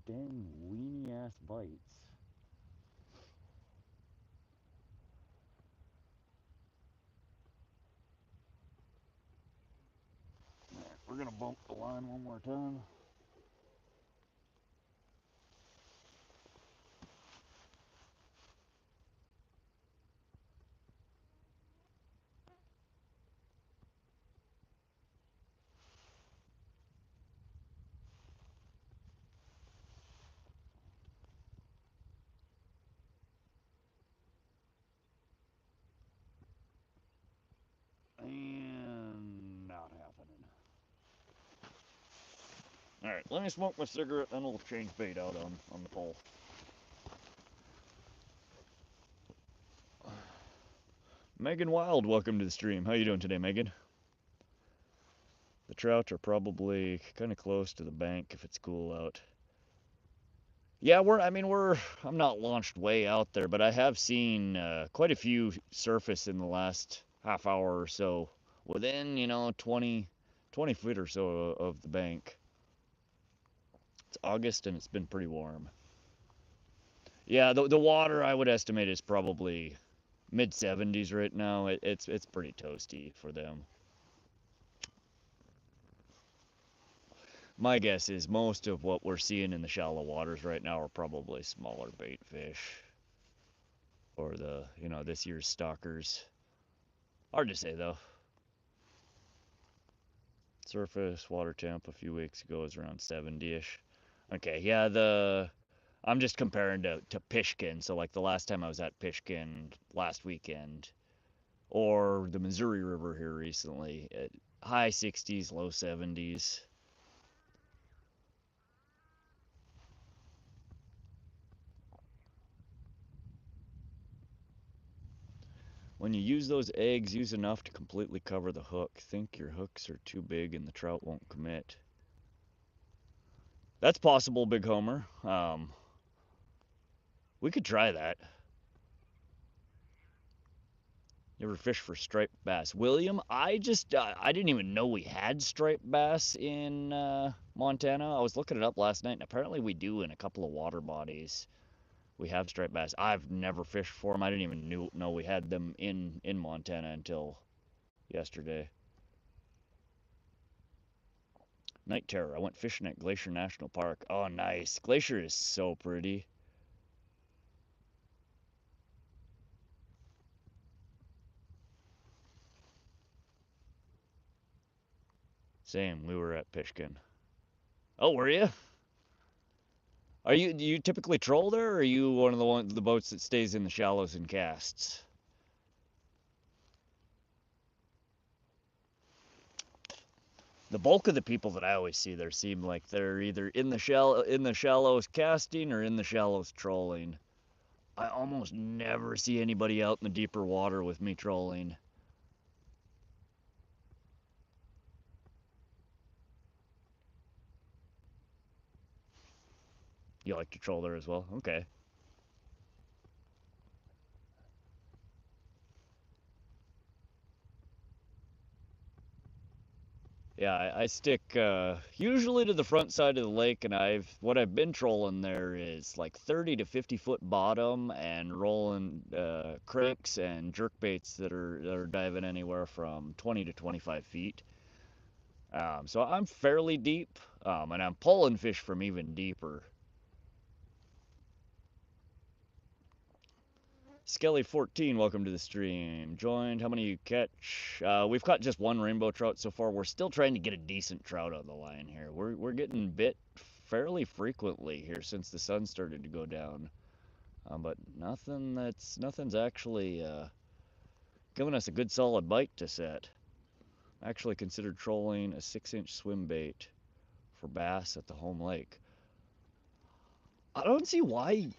Dang weenie ass bites. Alright, we're gonna bump the line one more time. And not happening. Alright, let me smoke my cigarette and we'll change bait out on the pole. Megan Wild, welcome to the stream. How you doing today, Megan? The trout are probably kind of close to the bank if it's cool out. Yeah, I'm not launched way out there, but I have seen quite a few surface in the last half hour or so within, 20 feet or so of the bank. It's August and it's been pretty warm. Yeah, the water I would estimate is probably mid 70s right now. It's pretty toasty for them. My guess is most of what we're seeing in the shallow waters right now are probably smaller bait fish, or this year's stalkers. Hard to say though. Surface water temp a few weeks ago was around 70-ish. Okay, yeah, I'm just comparing to Pishkin, so like the last time I was at Pishkin last weekend, or the Missouri River here recently, at high 60s, low 70s. When you use those eggs, use enough to completely cover the hook. Think your hooks are too big and the trout won't commit. That's possible, Big Homer. We could try that. You ever fish for striped bass? William, I didn't even know we had striped bass in Montana. I was looking it up last night, and apparently we do in a couple of water bodies. We have striped bass. I've never fished for them. I didn't even know we had them in Montana until yesterday. Night Terror. I went fishing at Glacier National Park. Oh, nice. Glacier is so pretty. Same. We were at Pishkin. Oh, were you? Do you typically troll there, or are you one of the boats that stays in the shallows and casts? The bulk of the people that I always see there seem like they're either in the shallows casting or in the shallows trolling. I almost never see anybody out in the deeper water with me trolling. You like to troll there as well? Okay. Yeah, I stick usually to the front side of the lake, and what I've been trolling there is like 30 to 50 foot bottom, and rolling cranks and jerk baits that are diving anywhere from 20 to 25 feet. So I'm fairly deep, and I'm pulling fish from even deeper. Skelly14, welcome to the stream. Joined. How many you catch? We've caught just one rainbow trout so far. We're still trying to get a decent trout on the line here. We're getting bit fairly frequently here since the sun started to go down, but nothing's actually giving us a good solid bite to set. Actually considered trolling a 6-inch swim bait for bass at the home lake. I don't see why.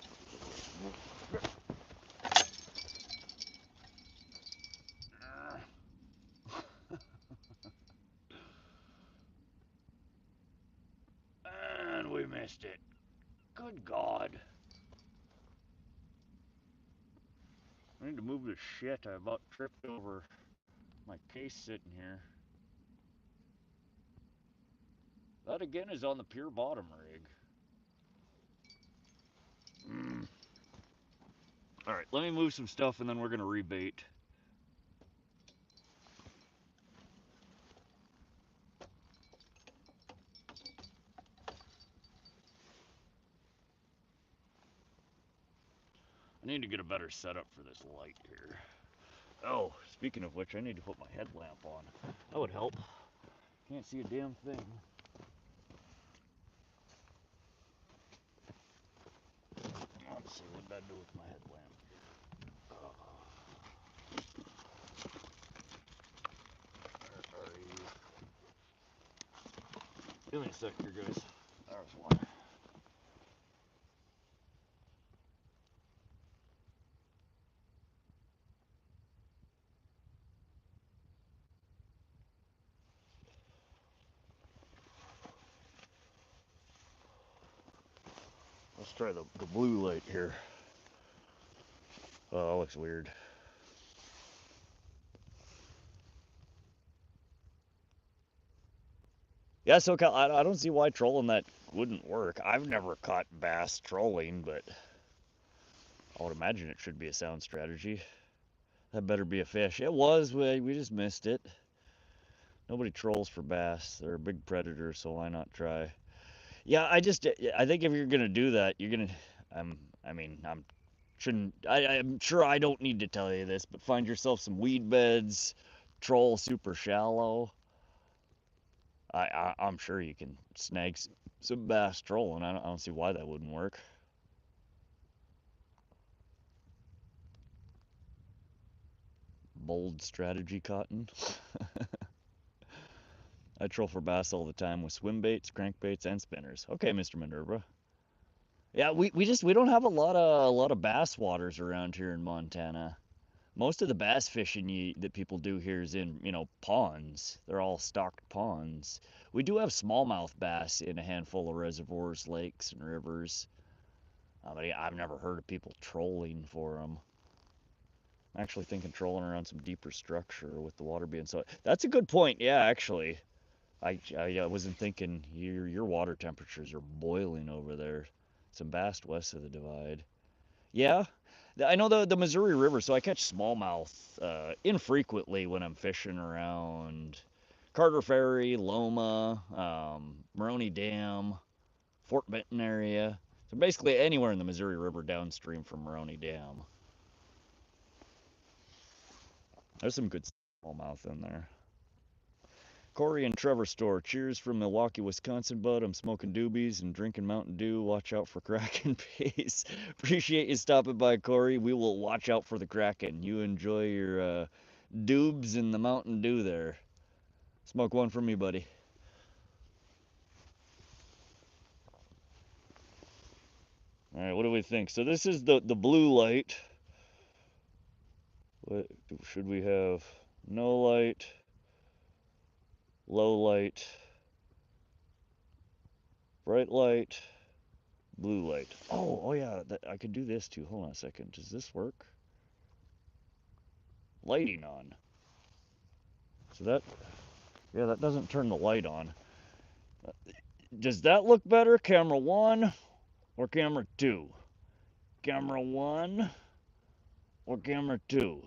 And we missed it. Good God. I need to move this shit. I about tripped over my case sitting here. That again is on the pure bottom rig. Alright, let me move some stuff and then we're going to rebait. I need to get a better setup for this light here. Oh, speaking of which, I need to put my headlamp on. That would help. Can't see a damn thing. Let's see, what did I do with my headlamp? Where are you? Give me a sec here, guys. There's one. Let's try the blue light here. Oh, that looks weird. Yeah, so I don't see why trolling that wouldn't work. I've never caught bass trolling, but I would imagine it should be a sound strategy. That better be a fish. It was, we just missed it. Nobody trolls for bass. They're a big predator, so why not try? Yeah, I think if you're gonna do that, you're gonna, I mean, I'm sure I don't need to tell you this, but find yourself some weed beds, troll super shallow. I'm sure you can snag some bass trolling. I don't see why that wouldn't work. Bold strategy, Cotton. I troll for bass all the time with swim baits, crankbaits, and spinners. Okay, Mr. Minerva. Yeah, we don't have a lot of bass waters around here in Montana. Most of the bass fishing that people do here is in, ponds. They're all stocked ponds. We do have smallmouth bass in a handful of reservoirs, lakes, and rivers. But yeah, I've never heard of people trolling for them. I'm actually thinking trolling around some deeper structure with the water being so. That's a good point. Yeah, actually, I wasn't thinking your water temperatures are boiling over there. Some bass west of the divide. Yeah, I know the Missouri River, so I catch smallmouth infrequently when I'm fishing around Carter Ferry, Loma, Maroney Dam, Fort Benton area. So basically anywhere in the Missouri River downstream from Maroney Dam. There's some good smallmouth in there. Corey and Trevor Store. Cheers from Milwaukee, Wisconsin, bud. I'm smoking doobies and drinking Mountain Dew. Watch out for Kraken pace. Appreciate you stopping by, Corey. We will watch out for the Kraken. You enjoy your doobs and the Mountain Dew there. Smoke one for me, buddy. All right, what do we think? So this is the blue light. What should we have? No light, low light, bright light, blue light. Oh yeah, I could do this too. Hold on a second. Does this work? Lighting on. So that Yeah, that doesn't turn the light on. Does that look better? Camera 1 or camera 2? Camera 1 or camera 2?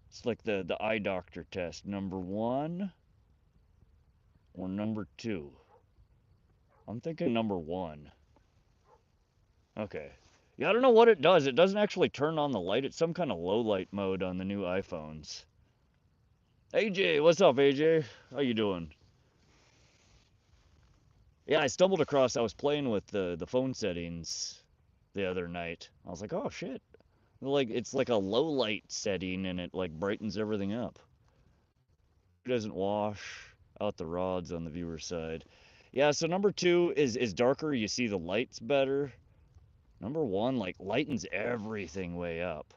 It's like the eye doctor test. Number 1 or number 2? I'm thinking number 1. Okay. Yeah, I don't know what it does. It doesn't actually turn on the light. It's some kind of low light mode on the new iPhones. AJ, what's up, AJ? How you doing? Yeah, I stumbled across, I was playing with the phone settings the other night. I was like, oh shit. Like it's like a low light setting and it like brightens everything up. It doesn't wash out the rods on the viewer side. Yeah, so number 2 is darker, you see the lights better. Number 1 like lightens everything way up.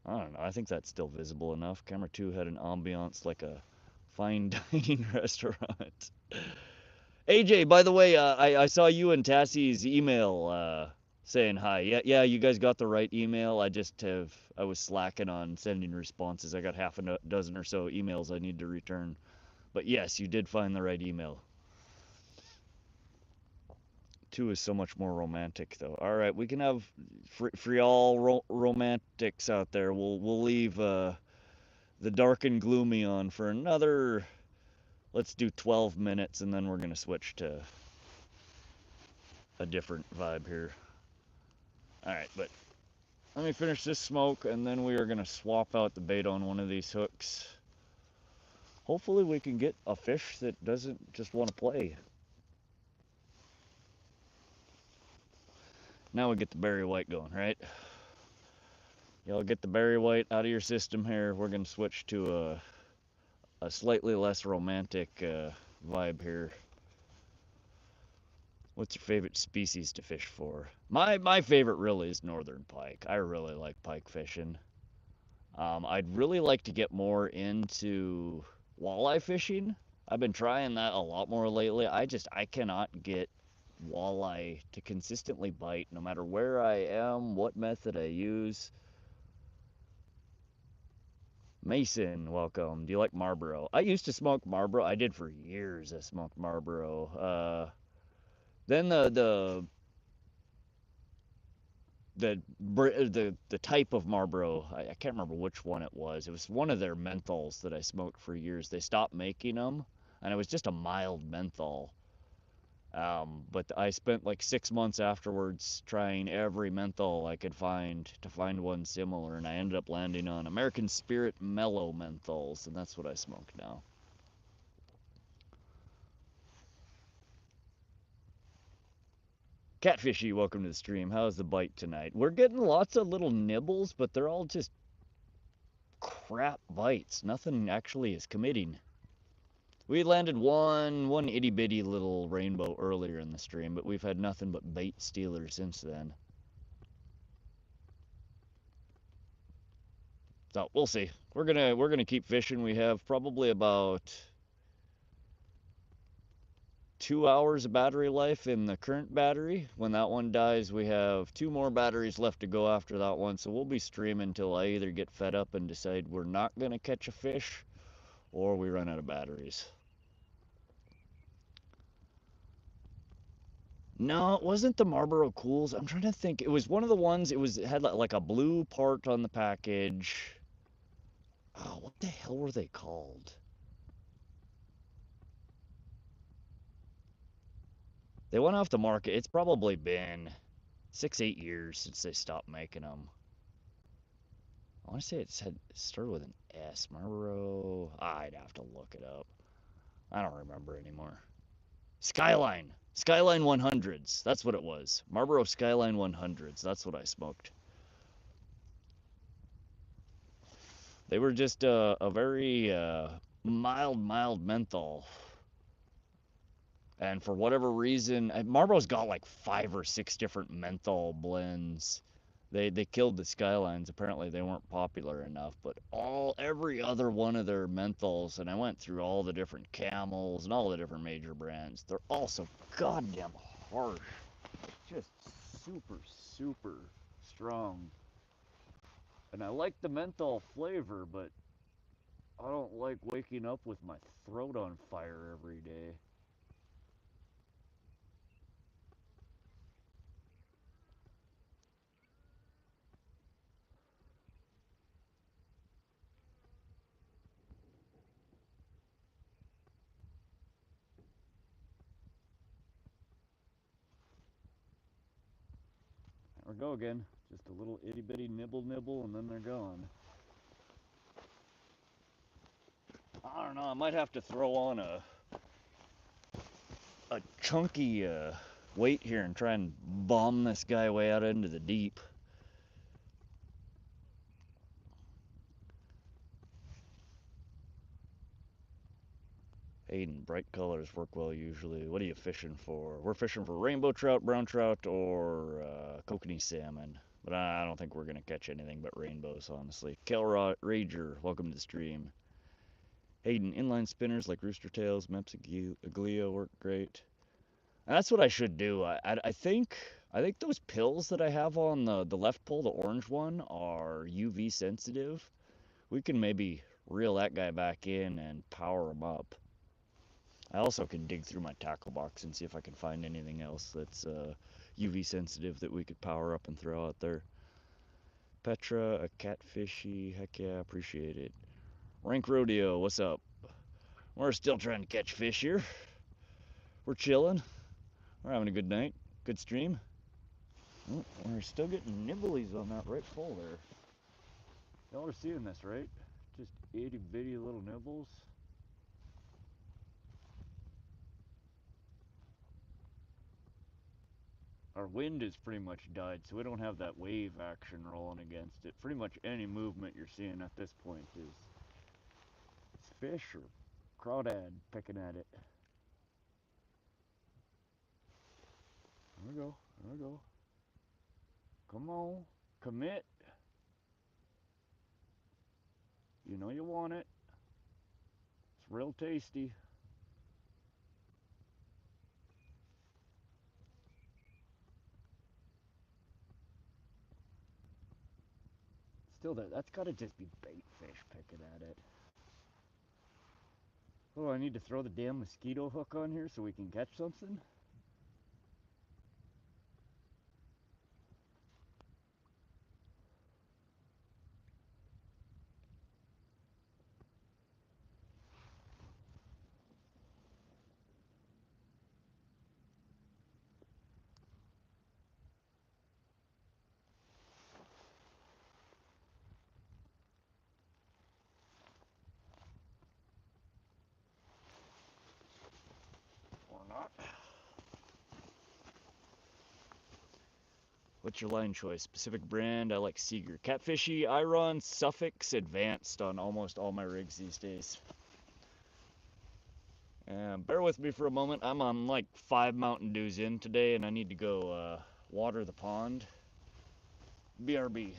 I don't know, I think that's still visible enough. Camera 2 had an ambiance like a fine dining restaurant. AJ, by the way, I saw you and Tassie's email saying hi. Yeah, you guys got the right email. I was slacking on sending responses. I got half a dozen or so emails I need to return. But yes, you did find the right email. 2 is so much more romantic, though. All right, we can have free all romantics out there. We'll leave the dark and gloomy on for another. Let's do 12 minutes, and then we're gonna switch to a different vibe here. All right, but let me finish this smoke, and then we are gonna swap out the bait on one of these hooks. Hopefully, we can get a fish that doesn't just want to play. Now we get the berry white going, right? Y'all get the berry white out of your system here. We're gonna switch to a slightly less romantic vibe here. What's your favorite species to fish for? My favorite really is northern pike. I really like pike fishing. I'd really like to get more into walleye fishing. I've been trying that a lot more lately. I cannot get walleye to consistently bite no matter where I am, what method I use. Mason, welcome. Do you like Marlboro? I used to smoke Marlboro. I did for years. I smoked Marlboro. Then the type of Marlboro, I can't remember which one it was. It was one of their menthols that I smoked for years. They stopped making them, and it was just a mild menthol. But I spent like 6 months afterwards trying every menthol I could find to find one similar, and I ended up landing on American Spirit Mellow menthols, and that's what I smoke now. Catfishy, welcome to the stream. How's the bite tonight? We're getting lots of little nibbles, but they're all just crap bites. Nothing actually is committing. We landed one itty bitty little rainbow earlier in the stream, but we've had nothing but bait stealers since then. So we'll see. We're gonna keep fishing. We have probably about 2 hours of battery life in the current battery. When that one dies, we have 2 more batteries left to go after that one. So we'll be streaming until I either get fed up and decide we're not gonna catch a fish, or we run out of batteries. No, it wasn't the Marlboro Cools. I'm trying to think. It was one of the ones. It had like a blue part on the package. Oh, what the hell were they called? They went off the market. It's probably been 6, 8 years since they stopped making them. I want to say it started with an S. Marlboro. I'd have to look it up. I don't remember anymore. Skyline. Skyline 100s. That's what it was. Marlboro Skyline 100s. That's what I smoked. They were just a very mild menthol. And for whatever reason, Marlboro's got like 5 or 6 different menthol blends. They killed the Skylines. Apparently they weren't popular enough, but every other one of their menthols, and I went through all the different Camels and all the different major brands. They're all so goddamn harsh. Just super strong. And I like the menthol flavor, but I don't like waking up with my throat on fire every day. There we go again. Just a little itty bitty nibble and then they're gone. I don't know, I might have to throw on a chunky weight here and try and bomb this guy way out into the deep. Hayden, bright colors work well usually. What are you fishing for? We're fishing for rainbow trout, brown trout, or kokanee salmon. But I don't think we're going to catch anything but rainbows, honestly. Kelrod Rager, welcome to the stream. Hayden, inline spinners like rooster tails, Meps Aglia work great. And that's what I should do. I think those pills that I have on the left pole, the orange one, are UV sensitive. We can maybe reel that guy back in and power him up. I also can dig through my tackle box and see if I can find anything else that's UV sensitive that we could power up and throw out there. Petra, a catfishy, heck yeah, appreciate it. Rank Rodeo, what's up? We're still trying to catch fish here. We're chilling. We're having a good night. Good stream. Oh, we're still getting nibblies on that right pole there. Y'all are seeing this, right? Just itty bitty little nibbles. Our wind has pretty much died, so we don't have that wave action rolling against it. Pretty much any movement you're seeing at this point is fish or crawdad picking at it. There we go. There we go. Come on. Commit. You know you want it. It's real tasty. Still, that's got to just be bait fish picking at it. Oh, I need to throw the damn mosquito hook on here so we can catch something? Or not. What's your line choice? Specific brand? I like Seeger. Catfishy, Iron, Suffix, Advanced on almost all my rigs these days. Bear with me for a moment. I'm on like 5 Mountain Dews in today and I need to go water the pond. BRB.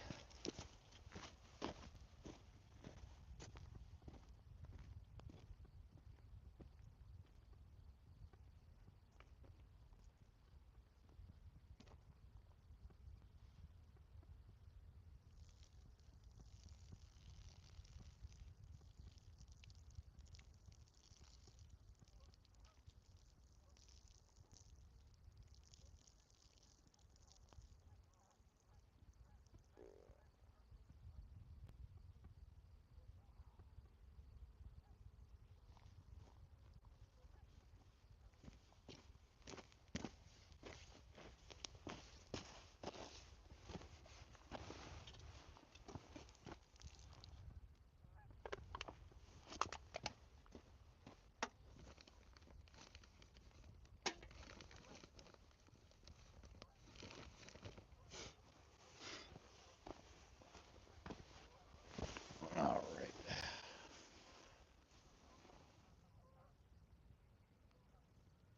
All right.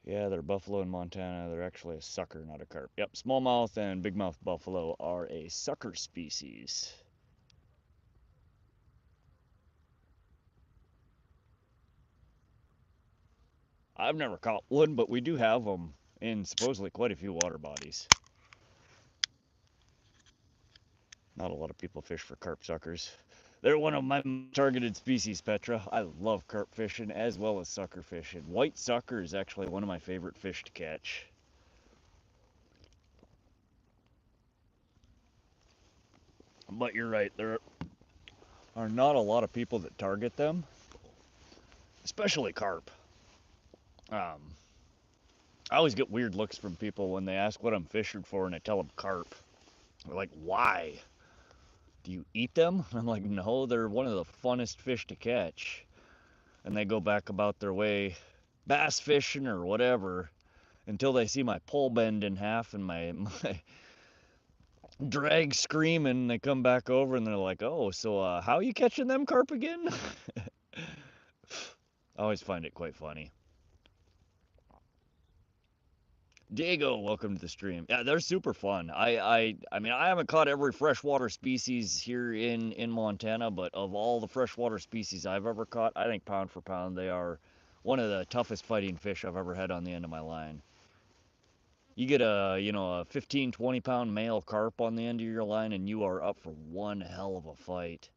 Yeah, they're buffalo in Montana. They're actually a sucker, not a carp. Yep, smallmouth and bigmouth buffalo are a sucker species. I've never caught one, but we do have them in supposedly quite a few water bodies. Not a lot of people fish for carp suckers. They're one of my targeted species, Petra. I love carp fishing as well as sucker fishing. White sucker is actually one of my favorite fish to catch. But you're right, there are not a lot of people that target them, especially carp. I always get weird looks from people when they ask what I'm fishing for and I tell them carp. They're like, why? Do you eat them? I'm like, no, they're one of the funnest fish to catch. And they go back about their way bass fishing or whatever until they see my pole bend in half and my drag screaming. They come back over and they're like, oh, so how are you catching them carp again? I always find it quite funny. Diego, welcome to the stream. Yeah, they're super fun. I mean, I haven't caught every freshwater species here in Montana, but of all the freshwater species I've ever caught, I think pound for pound they are one of the toughest fighting fish I've ever had on the end of my line. You get a 15, 20 pound male carp on the end of your line and you are up for one hell of a fight.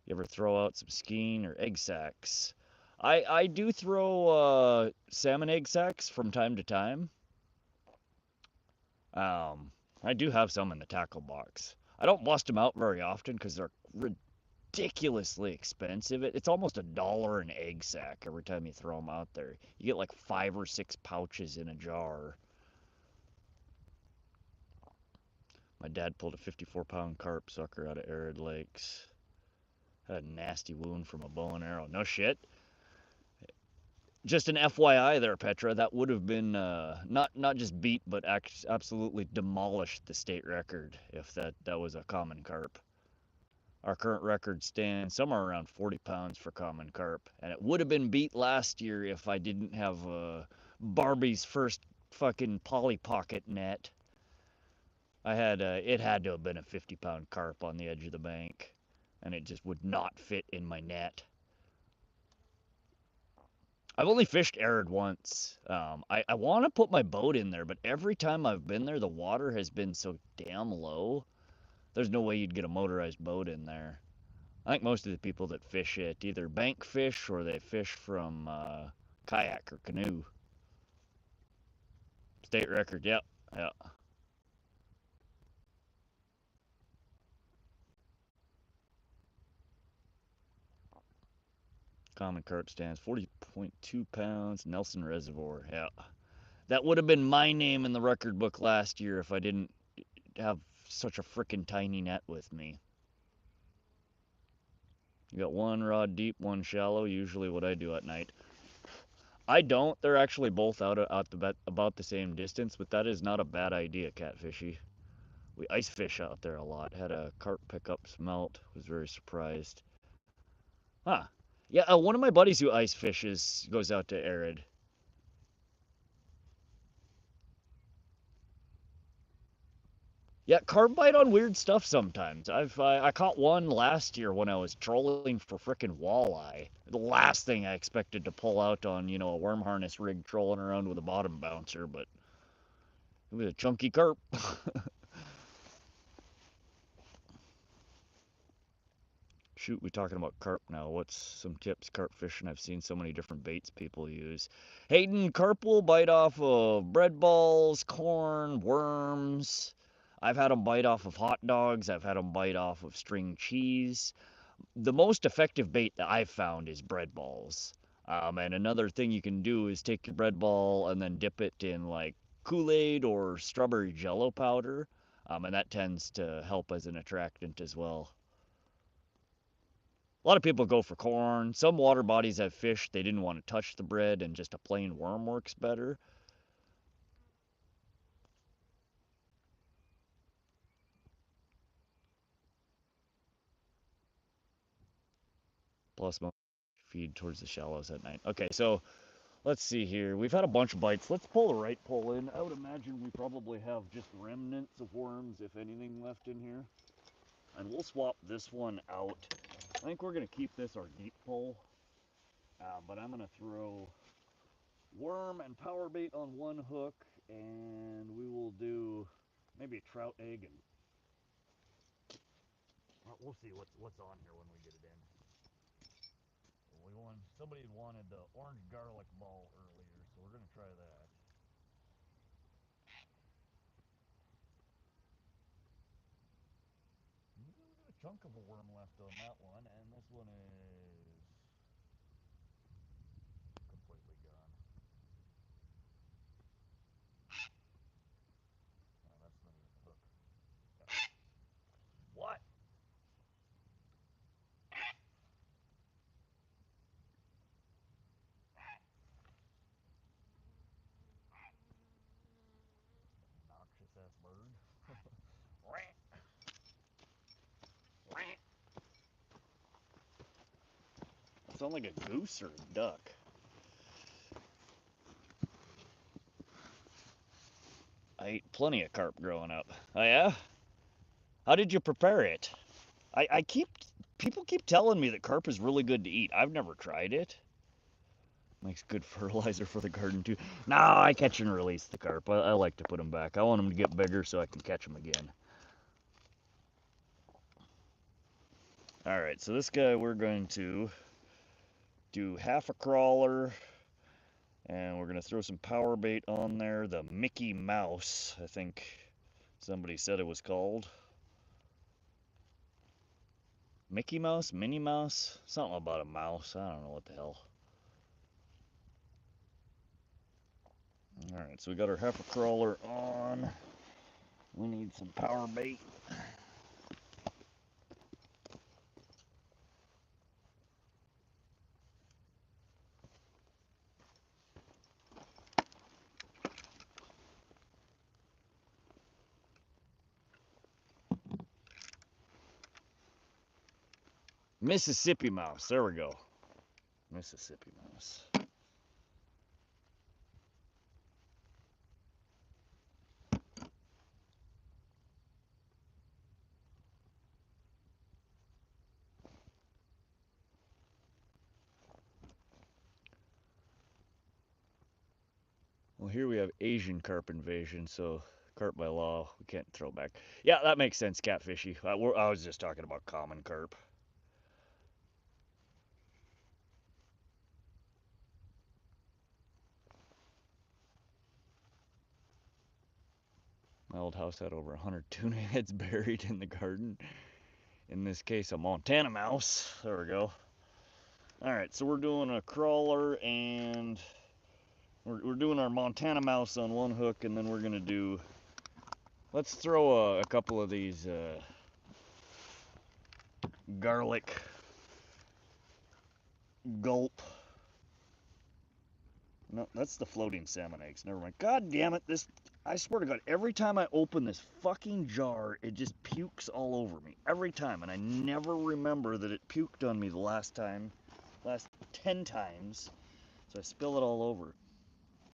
You ever throw out some skein or egg sacs? I do throw salmon egg sacs from time to time. I do have some in the tackle box. I don't bust them out very often because they're ridiculously expensive. It's almost $1 an egg sack every time you throw them out there. You get like 5 or 6 pouches in a jar. My dad pulled a 54-pound carp sucker out of arid lakes. Had a nasty wound from a bow and arrow. No shit. Just an FYI there, Petra. That would have been not just beat, but absolutely demolished the state record if that was a common carp. Our current record stands somewhere around 40 pounds for common carp, and it would have been beat last year if I didn't have Barbie's first fucking Polly Pocket net. I had it had to have been a 50-pound carp on the edge of the bank, and it just would not fit in my net. I've only fished arid once. I want to put my boat in there, but every time I've been there, the water has been so damn low. There's no way you'd get a motorized boat in there. I think most of the people that fish it either bank fish or they fish from kayak or canoe. State record, yep, yeah. Common carp stands 40.2 pounds. Nelson Reservoir, yeah. That would have been my name in the record book last year if I didn't have such a frickin' tiny net with me. You got one rod deep, one shallow, usually what I do at night. I don't. They're actually both out about the same distance, but that is not a bad idea, Catfishy. We ice fish out there a lot. Had a carp pick up smelt. Was very surprised. Huh. Yeah, one of my buddies who ice fishes goes out to arid. Yeah, carp bite on weird stuff sometimes. I caught one last year when I was trolling for frickin' walleye. The last thing I expected to pull out on, a worm harness rig trolling around with a bottom bouncer, but it was a chunky carp. Shoot, we're talking about carp now. What's some tips carp fishing? I've seen so many different baits people use. Hayden, carp will bite off of bread balls, corn, worms. I've had them bite off of hot dogs. I've had them bite off of string cheese. The most effective bait that I've found is bread balls. And another thing you can do is take your bread ball and then dip it in like Kool-Aid or strawberry jello powder. And that tends to help as an attractant as well. A lot of people go for corn. Some water bodies I've fished, they didn't want to touch the bread and just a plain worm works better. Plus, feed towards the shallows at night. Okay, so let's see here. We've had a bunch of bites. Let's pull the right pole in. I would imagine we probably have just remnants of worms, if anything, left in here. And we'll swap this one out. I think we're going to keep this our deep pole. But I'm going to throw worm and power bait on one hook, and we will do maybe a trout egg and We'll see what's on here when we get it in. Somebody wanted the orange garlic ball earlier, so we're gonna try that. We got a chunk of a worm left on that one, and this one is completely gone. Oh, that's not even the hook. Yeah. What? Noxious ass bird. Sound like a goose or a duck. I ate plenty of carp growing up. Oh yeah? How did you prepare it? People keep telling me that carp is really good to eat. I've never tried it. Makes good fertilizer for the garden too. No, I catch and release the carp. I like to put them back. I want them to get bigger so I can catch them again. Alright, so this guy we're going to do half a crawler, and we're going to throw some power bait on there. The Mickey Mouse, I think somebody said it was called. Mickey Mouse? Minnie Mouse? Something about a mouse. I don't know what the hell. Alright, so we got our half a crawler on. We need some power bait. Mississippi mouse. There we go. Mississippi mouse. Well, here we have Asian carp invasion, so carp by law, we can't throw back. Yeah, that makes sense, catfishy. I was just talking about common carp. My old house had over 100 tuna heads buried in the garden. In this case, a Montana mouse. There we go. All right, so we're doing a crawler, and we're doing our Montana mouse on one hook, and then we're gonna do. Let's throw a couple of these garlic gulp. No, that's the floating salmon eggs. Never mind. God damn it! I swear to God, every time I open this fucking jar, it just pukes all over me. Every time, and I never remember that it puked on me the last 10 times. So I spill it all over.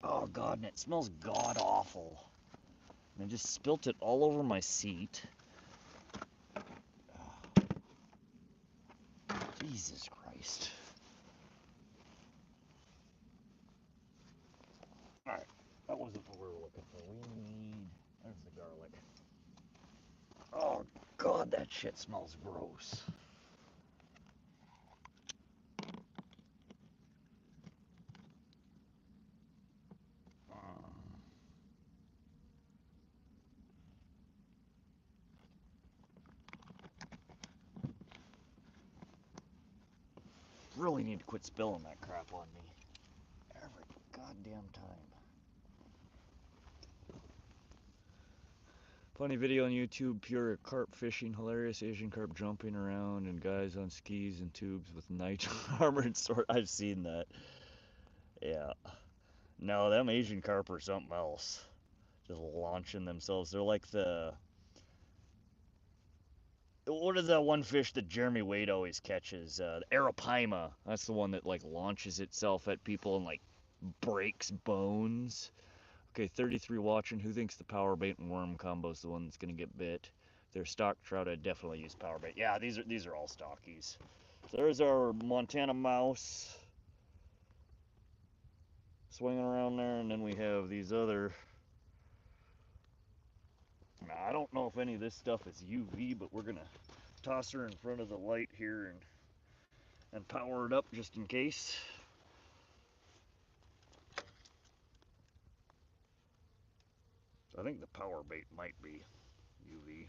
Oh God, and it smells god awful. And I just spilt it all over my seat. Jesus Christ. Alright, that wasn't what we were looking for. There's the garlic. Oh God, that shit smells gross. Really need to quit spilling that crap on me every goddamn time. Funny video on YouTube, pure carp fishing, hilarious Asian carp jumping around and guys on skis and tubes with knight armor and sword. I've seen that. Yeah. No, them Asian carp are something else. Just launching themselves. They're like what is that one fish that Jeremy Wade always catches? The arapaima. That's the one that like launches itself at people and like breaks bones. Okay, 33 watching. Who thinks the power bait and worm combo is the one that's gonna get bit? If they're stock trout, I'd definitely use power bait. Yeah, these are all stockies. So there's our Montana mouse swinging around there, and then we have these other. Now, I don't know if any of this stuff is UV, but we're gonna toss her in front of the light here and power it up just in case. I think the power bait might be UV.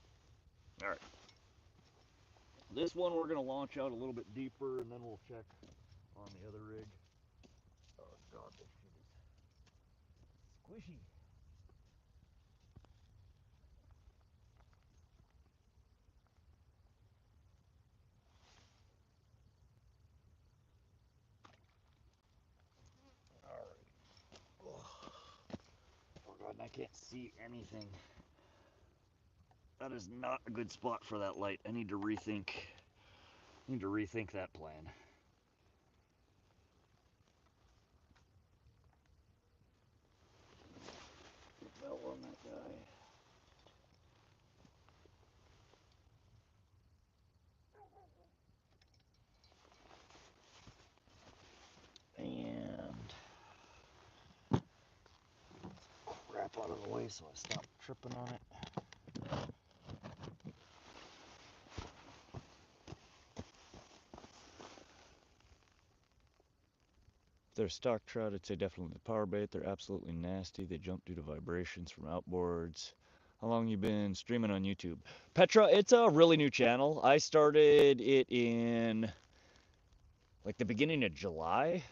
All right. This one we're going to launch out a little bit deeper, and then we'll check on the other rig. Oh God, this shit is squishy. All right. Oh God, and I can't see anything. That is not a good spot for that light. I need to rethink that plan. Bell on that guy. And crap out of the way so I stop tripping on it. They're stock trout, I'd say definitely the power bait. They're absolutely nasty. They jump due to vibrations from outboards. How long you been streaming on YouTube? Petra, it's a really new channel. I started it in like the beginning of July.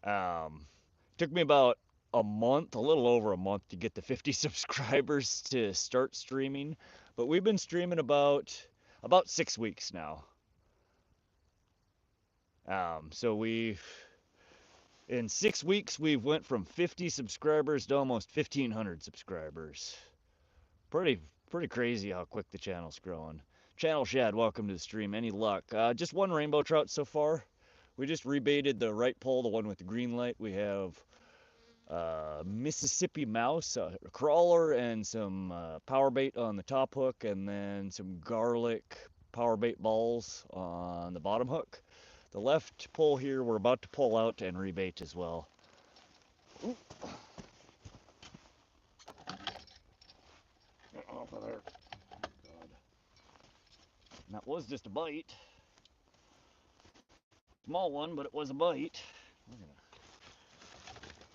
Took me about a month, a little over a month to get the 50 subscribers to start streaming. But we've been streaming about 6 weeks now. So in 6 weeks, we've went from 50 subscribers to almost 1,500 subscribers. Pretty crazy how quick the channel's growing. Channel Shad, welcome to the stream. Any luck? Just one rainbow trout so far. We just rebaited the right pole, the one with the green light. We have Mississippi mouse, a crawler, and some power bait on the top hook, and then some garlic power bait balls on the bottom hook. The left pole here we're about to pull out and rebait as well. Ooh. Get off of there. Oh, God. And that was just a bite. Small one, but it was a bite.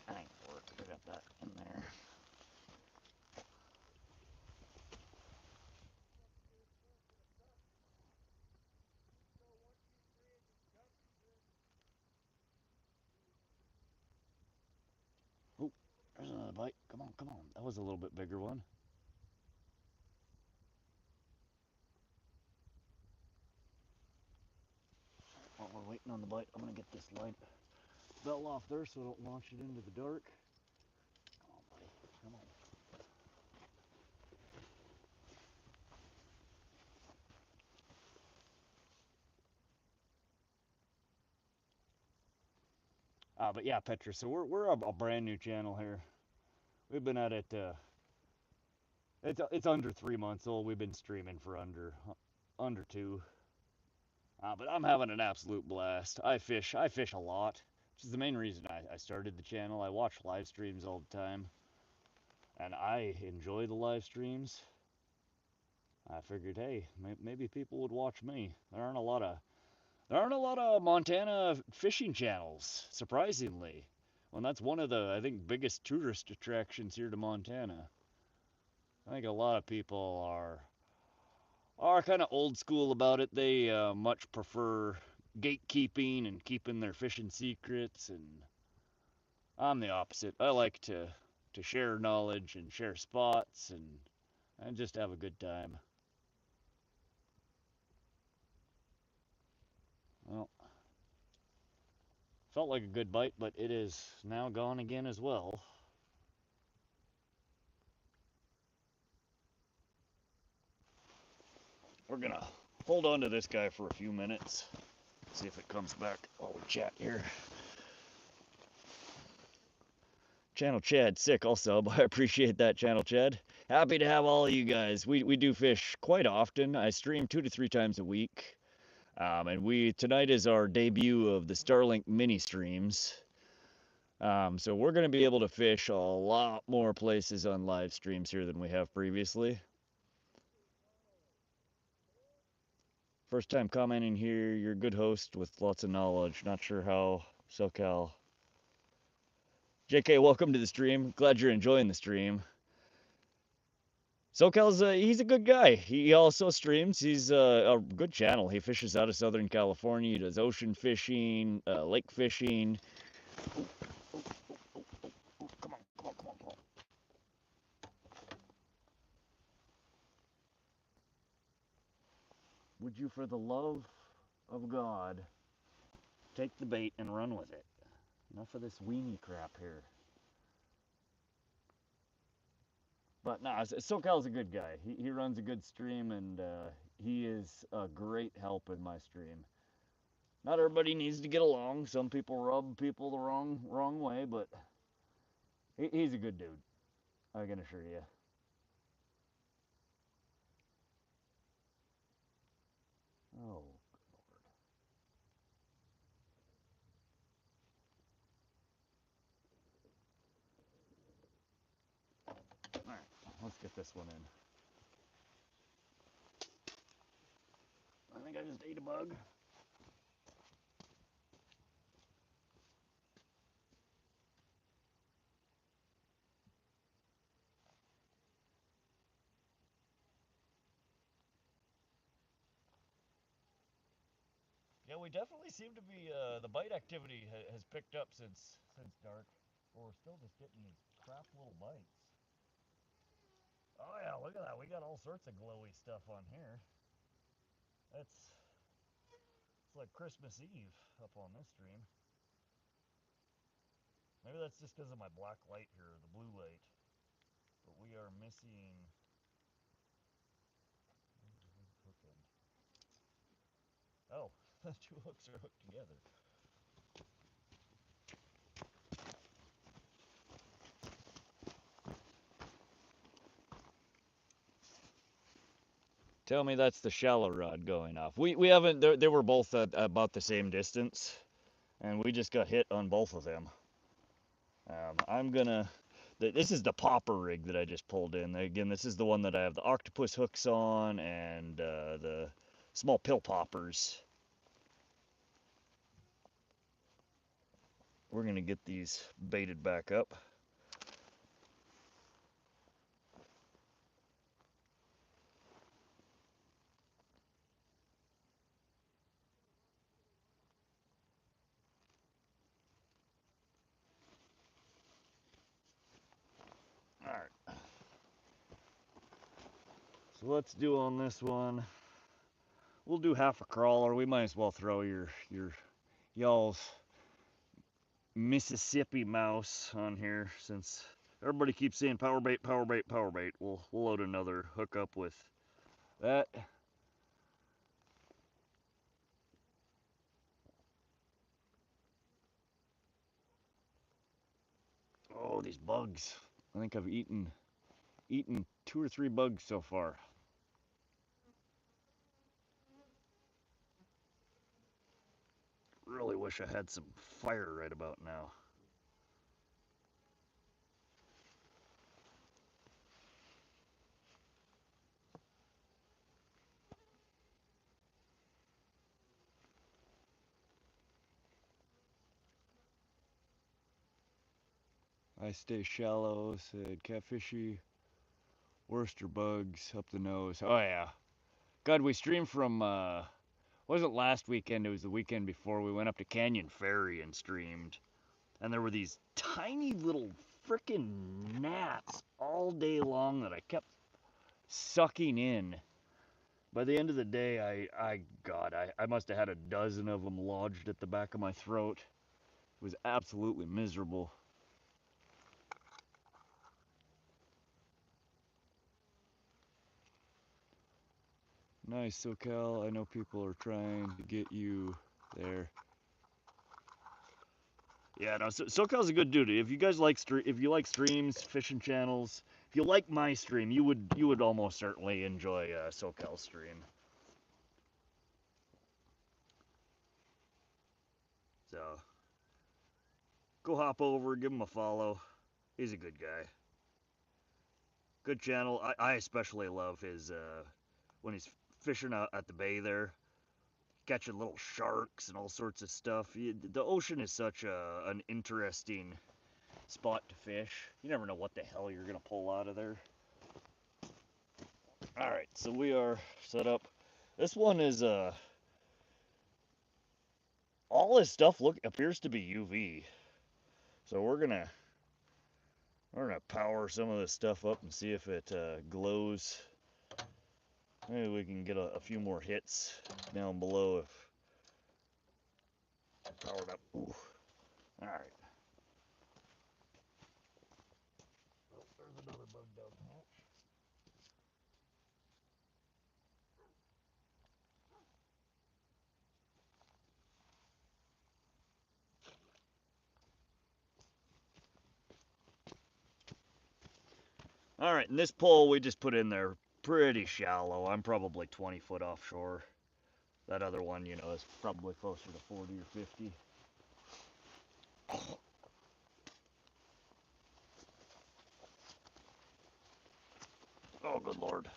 That ain't gonna work. I got that in there. Oh, there's another bite. Come on, come on. That was a little bit bigger one. While we're waiting on the bite, I'm gonna get this light bell off there so I don't launch it into the dark. Come on, buddy. Come on. But yeah, Petra. So we're a brand new channel here. We've been at it. It's under 3 months old. We've been streaming for under 2. But I'm having an absolute blast. I fish a lot, which is the main reason I started the channel. I watch live streams all the time, and I enjoy the live streams. I figured, hey, maybe people would watch me. There aren't a lot of Montana fishing channels, surprisingly. Well, that's one of the, I think, biggest tourist attractions here to Montana. I think a lot of people are kind of old school about it. They much prefer gatekeeping and keeping their fishing secrets, and I'm the opposite. I like to share knowledge and share spots and just have a good time. Well, felt like a good bite, but it is now gone again as well. We're gonna hold on to this guy for a few minutes, see if it comes back while we chat here. Channel Chad, sick also, but I appreciate that, Channel Chad. Happy to have all of you guys. We do fish quite often. I stream 2 to 3 times a week. And tonight is our debut of the Starlink Mini streams. So we're going to be able to fish a lot more places on live streams here than we have previously. First time commenting here. You're a good host with lots of knowledge. Not sure how SoCal. JK, welcome to the stream. Glad you're enjoying the stream. SoCal's he's a good guy. He also streams. He's a good channel. He fishes out of Southern California. He does ocean fishing, lake fishing. Come on, come on, come on, come on. Would you, for the love of God, take the bait and run with it? Enough of this weenie crap here. But no, SoCal's a good guy. He runs a good stream, and he is a great help in my stream. Not everybody needs to get along. Some people rub people the wrong way, but he's a good dude. I can assure you. Oh, good Lord. All right, let's get this one in. I think I just ate a bug. Yeah, we definitely seem to be, the bite activity has picked up since dark. But we're still just getting these crap little bites. Oh yeah, look at that. We got all sorts of glowy stuff on here. It's like Christmas Eve up on this stream. Maybe that's just because of my black light here, the blue light. But we are missing. Oh, the two hooks are hooked together. Tell me that's the shallow rod going off. We haven't. They were both at about the same distance, and we just got hit on both of them. I'm gonna. This is the popper rig that I just pulled in. Again, this is the one that I have the octopus hooks on and the small pill poppers. We're gonna get these baited back up. All right. So let's do on this one. We'll do half a crawler. We might as well throw y'all's Mississippi mouse on here since everybody keeps saying power bait, power bait, power bait. We'll load another hook up with that. Oh, these bugs. I think I've eaten 2 or 3 bugs so far. Really wish I had some fire right about now. I stay shallow, said catfishy, Worcester bugs up the nose. Oh yeah. God, we streamed from wasn't last weekend, it was the weekend before. We went up to Canyon Ferry and streamed. And there were these tiny little frickin' gnats all day long that I kept sucking in. By the end of the day, I must have had a dozen of them lodged at the back of my throat. It was absolutely miserable. Nice, SoCal. I know people are trying to get you there. Yeah, no, SoCal's a good dude. If you guys like if you like streams, fishing channels, if you like my stream, you would almost certainly enjoy SoCal's stream. So go hop over, give him a follow. He's a good guy. Good channel. I especially love his when he's fishing out at the bay there. catching little sharks and all sorts of stuff. The ocean is such an interesting spot to fish. You never know what the hell you're gonna pull out of there. All right, so we are set up. This one is all this stuff appears to be UV. So we're gonna power some of this stuff up and see if it glows. Maybe we can get a few more hits down below if powered up. Ooh. All right. Oh, there's another bug down there. All right, and this pole we just put in there pretty shallow. I'm probably 20 foot offshore. That other one, you know, is probably closer to 40 or 50. Oh, good Lord.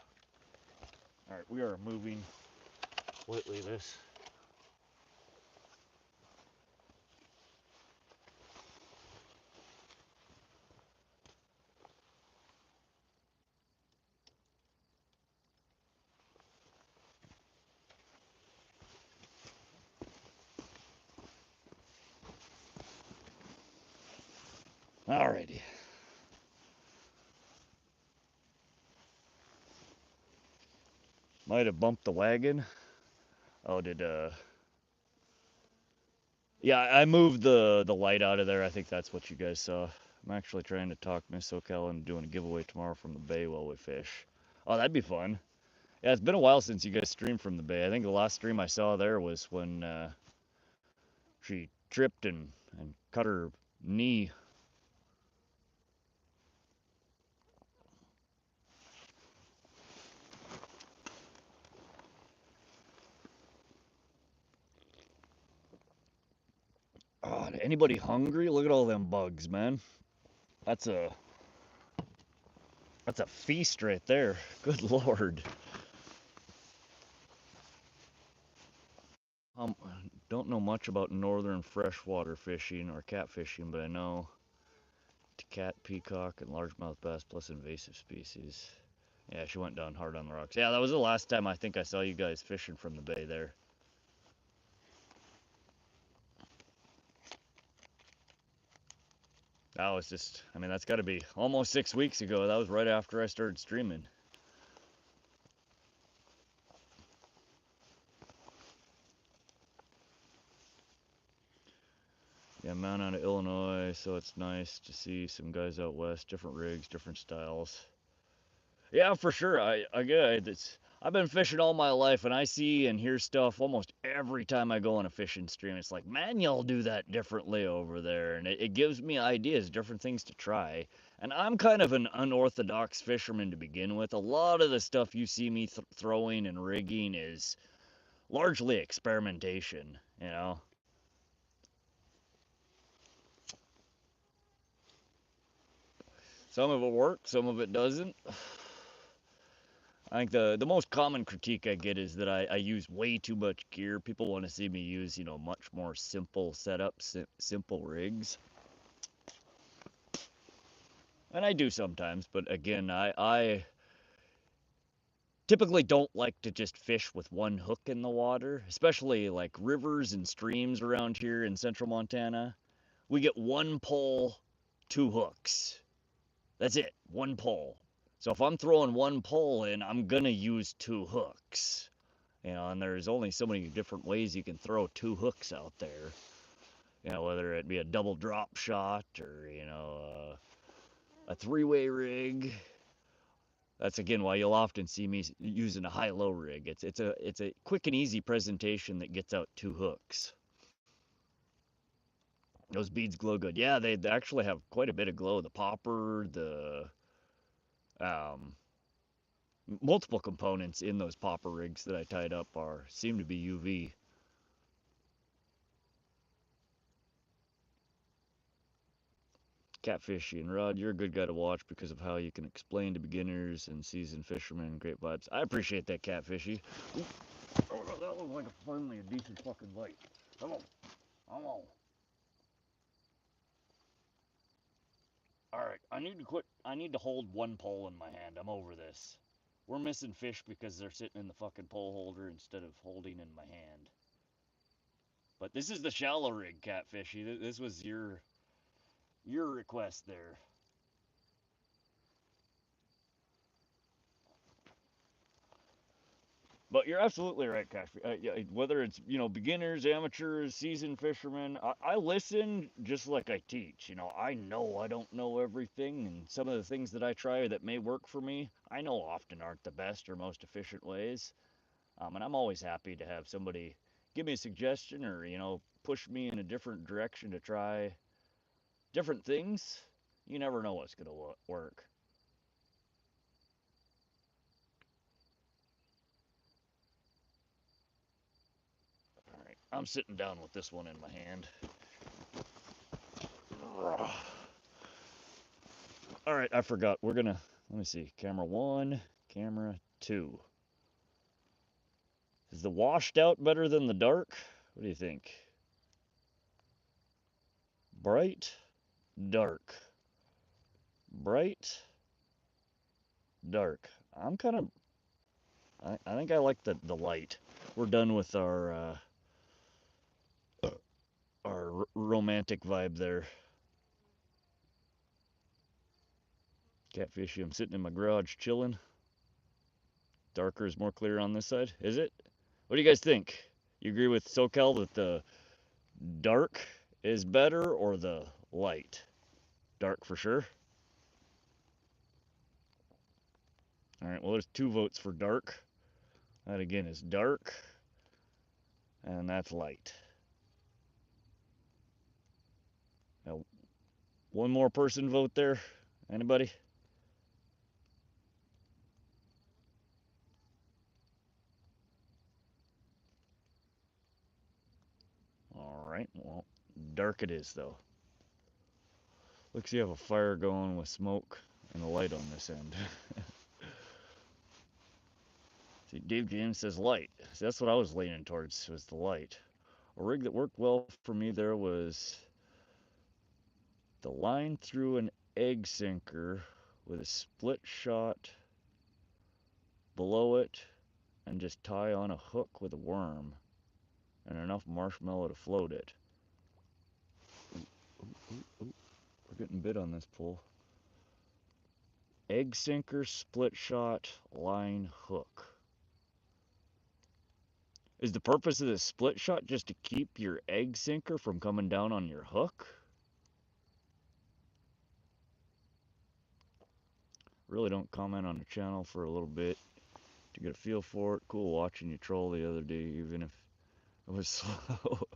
All right, we are moving slightly this. Alrighty. Might have bumped the wagon. Oh, yeah, I moved the light out of there. I think that's what you guys saw. I'm actually trying to talk Miss SoCal into doing a giveaway tomorrow from the bay while we fish. Oh, that'd be fun. Yeah, it's been a while since you guys streamed from the bay. I think the last stream I saw there was when she tripped and cut her knee. Oh, anybody hungry? Look at all them bugs, man. That's a feast right there. Good Lord. Don't know much about northern freshwater fishing or catfishing, but I know cat, peacock, and largemouth bass plus invasive species. Yeah, she went down hard on the rocks. Yeah, that was the last time I think I saw you guys fishing from the bay there. That was just, I mean, that's got to be almost 6 weeks ago. That was right after I started streaming. Yeah, I'm out of Illinois, so it's nice to see some guys out west, different rigs, different styles. Yeah, for sure. I've been fishing all my life, and I see and hear stuff almost every time I go on a fishing stream. It's like, man, y'all do that differently over there, and it gives me ideas, different things to try. And I'm kind of an unorthodox fisherman to begin with. A lot of the stuff you see me throwing and rigging is largely experimentation, you know. Some of it works, some of it doesn't. I think the most common critique I get is that I use way too much gear. People want to see me use, you know, much more simple setups, simple rigs. And I do sometimes, but again, I typically don't like to just fish with one hook in the water, especially like rivers and streams around here in central Montana. We get one pole, two hooks. That's it, one pole. So if I'm throwing one pole in, I'm gonna use two hooks. You know, and there's only so many different ways you can throw two hooks out there. You know, whether it be a double drop shot or, you know, a three-way rig. That's again why you'll often see me using a high-low rig. It's a quick and easy presentation that gets out two hooks. Those beads glow good. Yeah, they actually have quite a bit of glow. The popper, the multiple components in those popper rigs that I tied up seem to be UV. Catfishing. Rod, you're a good guy to watch because of how you can explain to beginners and seasoned fishermen. Great vibes. I appreciate that, Catfishy. Oh, that looks like finally a decent fucking light. Come on. Come on. Alright, I need to hold one pole in my hand. I'm over this. We're missing fish because they're sitting in the fucking pole holder instead of holding in my hand. But this is the shallow rig, Catfishy. This was your request there. But you're absolutely right, Cash. Yeah, whether it's beginners, amateurs, seasoned fishermen, I listen just like I teach. I know I don't know everything, and some of the things that I try that may work for me, I know often aren't the best or most efficient ways. And I'm always happy to have somebody give me a suggestion or push me in a different direction to try different things. You never know what's gonna work. All right, I'm sitting down with this one in my hand. All right, I forgot. Let me see. Camera 1, camera 2. Is the washed out better than the dark? What do you think? Bright, dark. Bright, dark. I think I like the light. We're done with our romantic vibe there. Catfishy, I'm sitting in my garage chilling. Darker is more clear on this side. Is it? What do you guys think? You agree with SoCal that the dark is better or the light? Dark for sure. All right, well, there's 2 votes for dark. That again is dark, and that's light. Now, one more person vote there. Anybody? All right, well, dark it is, though. Looks you have a fire going with smoke and a light on this end. See, Dave James says light. See, that's what I was leaning towards, was the light. A rig that worked well for me there was the line through an egg sinker with a split shot below it and just tie on a hook with a worm and enough marshmallow to float it. Ooh, we're getting bit on this pole. Egg sinker, split shot, line, hook. Is the purpose of the split shot just to keep your egg sinker from coming down on your hook? Really don't comment on the channel for a little bit to get a feel for it. Cool watching you troll the other day, even if it was slow.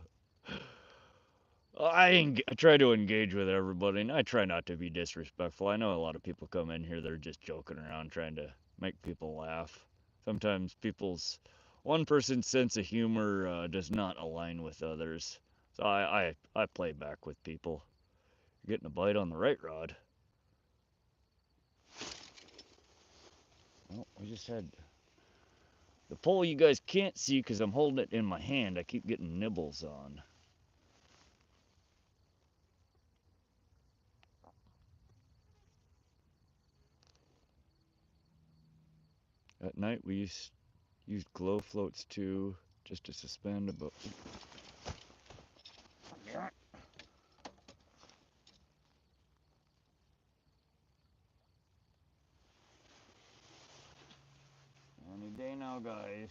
I try to engage with everybody, and I try not to be disrespectful. I know a lot of people come in here, they're just joking around, trying to make people laugh. Sometimes one person's sense of humor does not align with others. So I play back with people. You're getting a bite on the right rod. Well, we just had the pole you guys can't see because I'm holding it in my hand. I keep getting nibbles on. At night we used glow floats too, just to suspend about. Any day now, guys.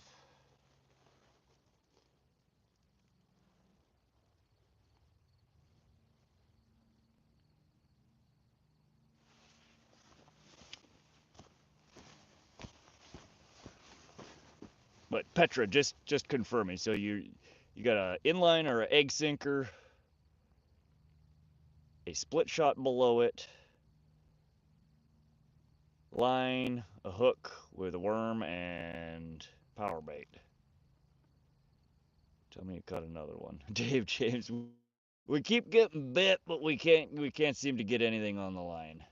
But Petra, just confirming. So you got a inline or an egg sinker, a split shot below it, line, a hook with a worm, and power bait. Tell me you caught another one. Dave James, we keep getting bit, but we can't seem to get anything on the line.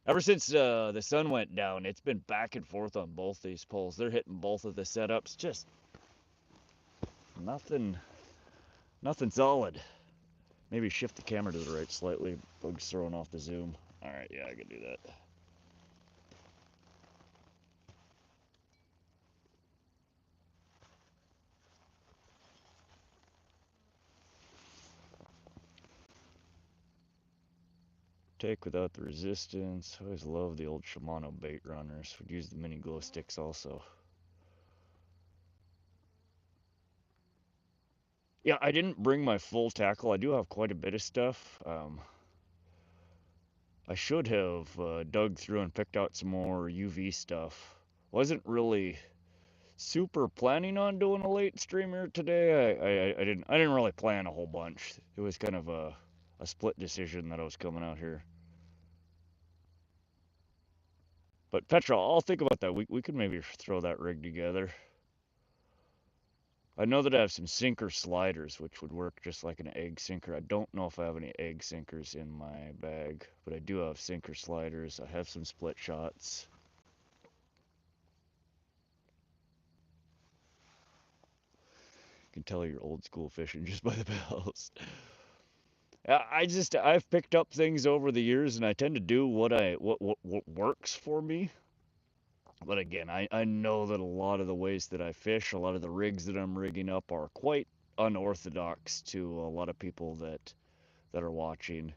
Ever since the sun went down, it's been back and forth on both these poles. They're hitting both of the setups. Just nothing, nothing solid. Maybe shift the camera to the right slightly. Bug's throwing off the zoom. All right, yeah, I can do that. Take without the resistance. I always love the old Shimano bait runners. Would use the mini glow sticks also. Yeah, I didn't bring my full tackle. I do have quite a bit of stuff. I should have dug through and picked out some more UV stuff. Wasn't really super planning on doing a late streamer today. I didn't really plan a whole bunch. It was kind of a split decision that I was coming out here. But Petra, I'll think about that. We could maybe throw that rig together. I know that I have some sinker sliders, which would work just like an egg sinker. I don't know if I have any egg sinkers in my bag, but I do have sinker sliders. I have some split shots. You can tell you're old school fishing just by the bells. I've picked up things over the years, and I tend to do what works for me. But again, I know that a lot of the ways that I fish, a lot of the rigs that I'm rigging up are quite unorthodox to a lot of people that are watching.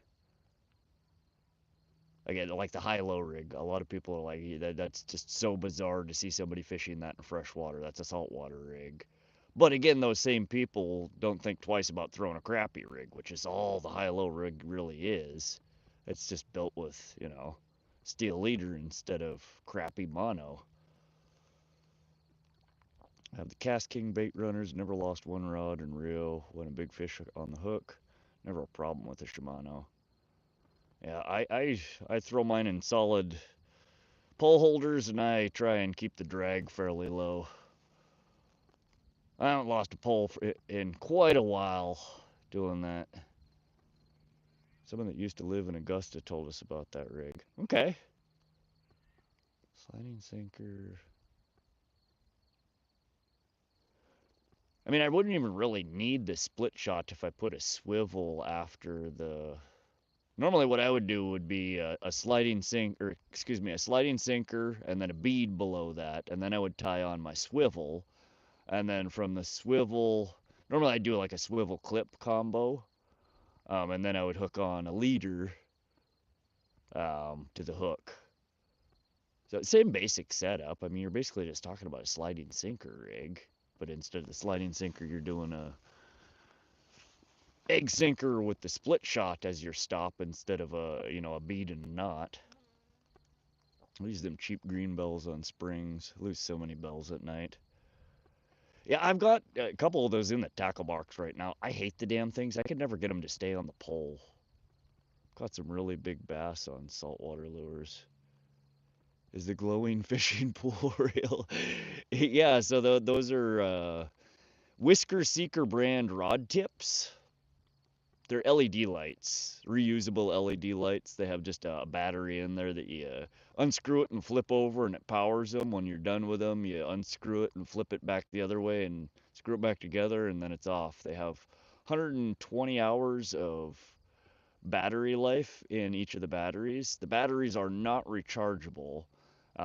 Again, like the high-low rig, a lot of people are like, "Yeah, that's just so bizarre to see somebody fishing that in freshwater. That's a saltwater rig." But again, those same people don't think twice about throwing a crappie rig, which is all the high-low rig really is. It's just built with, steel leader instead of crappy mono. I have the Cast King bait runners, never lost one rod and reel when a big fish on the hook. Never a problem with the Shimano. Yeah, I throw mine in solid pole holders, and I try and keep the drag fairly low. I haven't lost a pole in quite a while doing that. Someone that used to live in Augusta told us about that rig. Okay. Sliding sinker. I mean, I wouldn't even really need the split shot if I put a swivel after the. Normally, what I would do would be a sliding sink, or excuse me, a sliding sinker, and then a bead below that, and then I would tie on my swivel, and then from the swivel, normally I do like a swivel clip combo, and then I would hook on a leader to the hook. So same basic setup. I mean, you're basically just talking about a sliding sinker rig, but instead of the sliding sinker, you're doing a egg sinker with the split shot as your stop instead of a bead and a knot. I use them cheap green bells on springs. I lose so many bells at night. Yeah, I've got a couple of those in the tackle box right now. I hate the damn things. I could never get them to stay on the pole. Caught some really big bass on saltwater lures. Is the glowing fishing pool real? Yeah, so those are Whisker Seeker brand rod tips. They're LED lights, reusable LED lights. They have just a battery in there that you unscrew it and flip over, and it powers them. When you're done with them, you unscrew it and flip it back the other way and screw it back together, and then it's off. They have 120 hours of battery life in each of the batteries. The batteries are not rechargeable,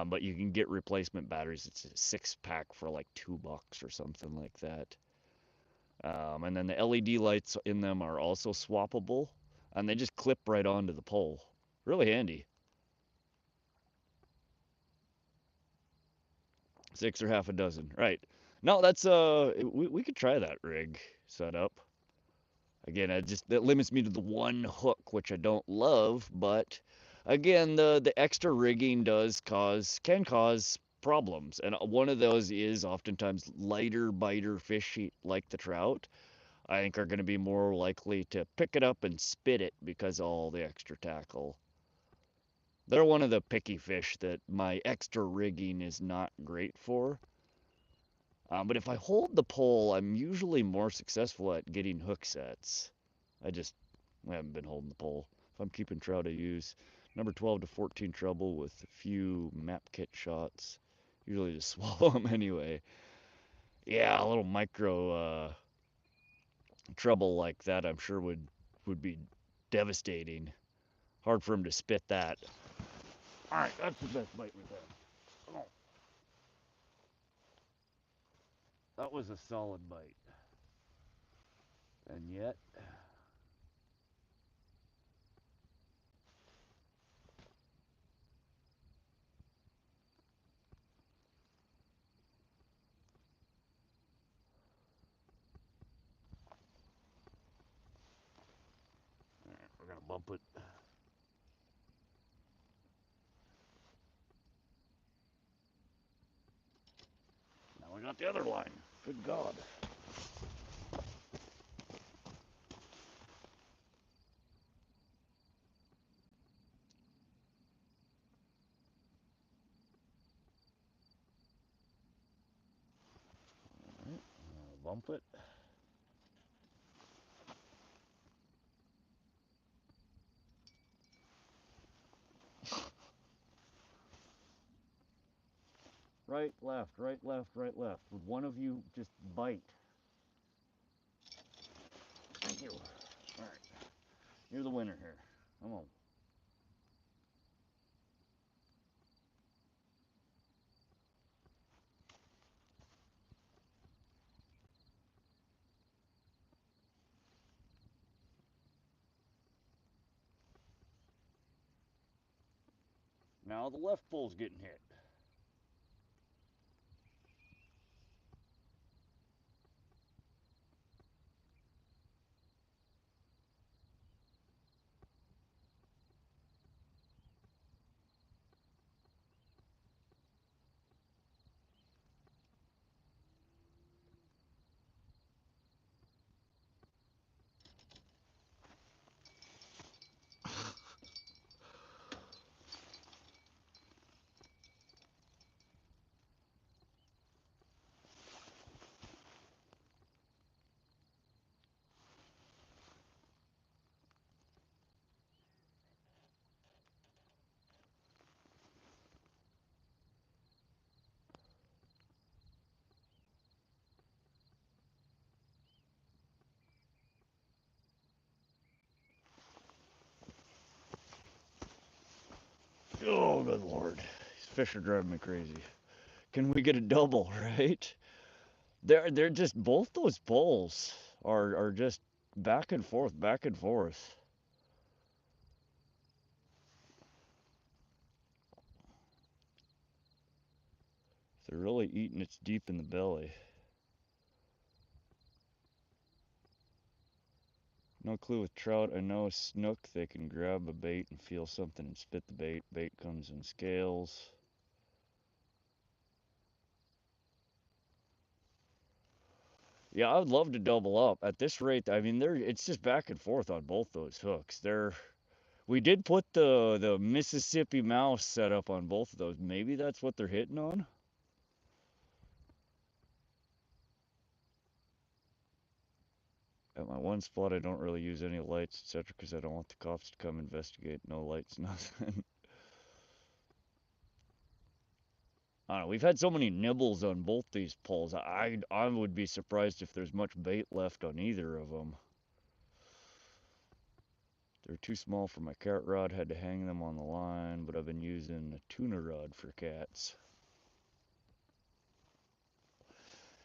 but you can get replacement batteries. It's a 6-pack for like $2 or something like that. And then the LED lights in them are also swappable, and they just clip right onto the pole. Really handy. 6 or half a dozen, right? No, that's we could try that rig setup. Again, that limits me to the one hook, which I don't love, but again, the extra rigging can cause problems, and one of those is oftentimes lighter biter fish like the trout. I think are going to be more likely to pick it up and spit it because of all the extra tackle. They're one of the picky fish that my extra rigging is not great for. But if I hold the pole, I'm usually more successful at getting hook sets. I haven't been holding the pole. If I'm keeping trout, I use Number 12 to 14 treble with a few map kit shots. Usually just swallow them anyway. Yeah, a little micro treble like that I'm sure would be devastating. Hard for him to spit that. Alright, that's the best bite right there. Oh, that was a solid bite. And yet, we're gonna bump it. Now we got the other line. Good God. Alright, bump it. Right, left, right, left, right, left. Would one of you just bite? Thank you. Alright, you're the winner here. Come on. Now the left pole's getting hit. Oh, good Lord. These fish are driving me crazy. Can we get a double, right? They're just, both those poles are just back and forth, back and forth. They're really eating it's deep in the belly. No clue with trout. I know a snook, they can grab a bait and feel something and spit the bait. Bait comes in scales. Yeah, I would love to double up. At this rate, I mean, it's just back and forth on both those hooks. We did put the Mississippi mouse set up on both of those. Maybe that's what they're hitting on. At my one spot, I don't really use any lights, etc., because I don't want the cops to come investigate. No lights, nothing. I don't know. We've had so many nibbles on both these poles. I would be surprised if there's much bait left on either of them. They're too small for my carrot rod. Had to hang them on the line, but I've been using a tuna rod for cats.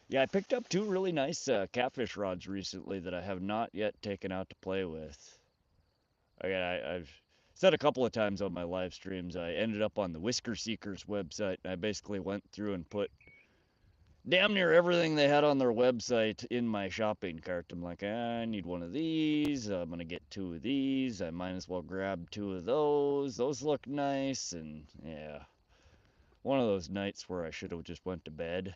Yeah, I picked up two really nice catfish rods recently that I have not yet taken out to play with. I've said a couple of times on my live streams, I ended up on the Whisker Seekers website, and I basically went through and put damn near everything they had on their website in my shopping cart. I'm like, I need one of these. I'm going to get two of these. I might as well grab two of those. Those look nice, and yeah. One of those nights where I should have just went to bed.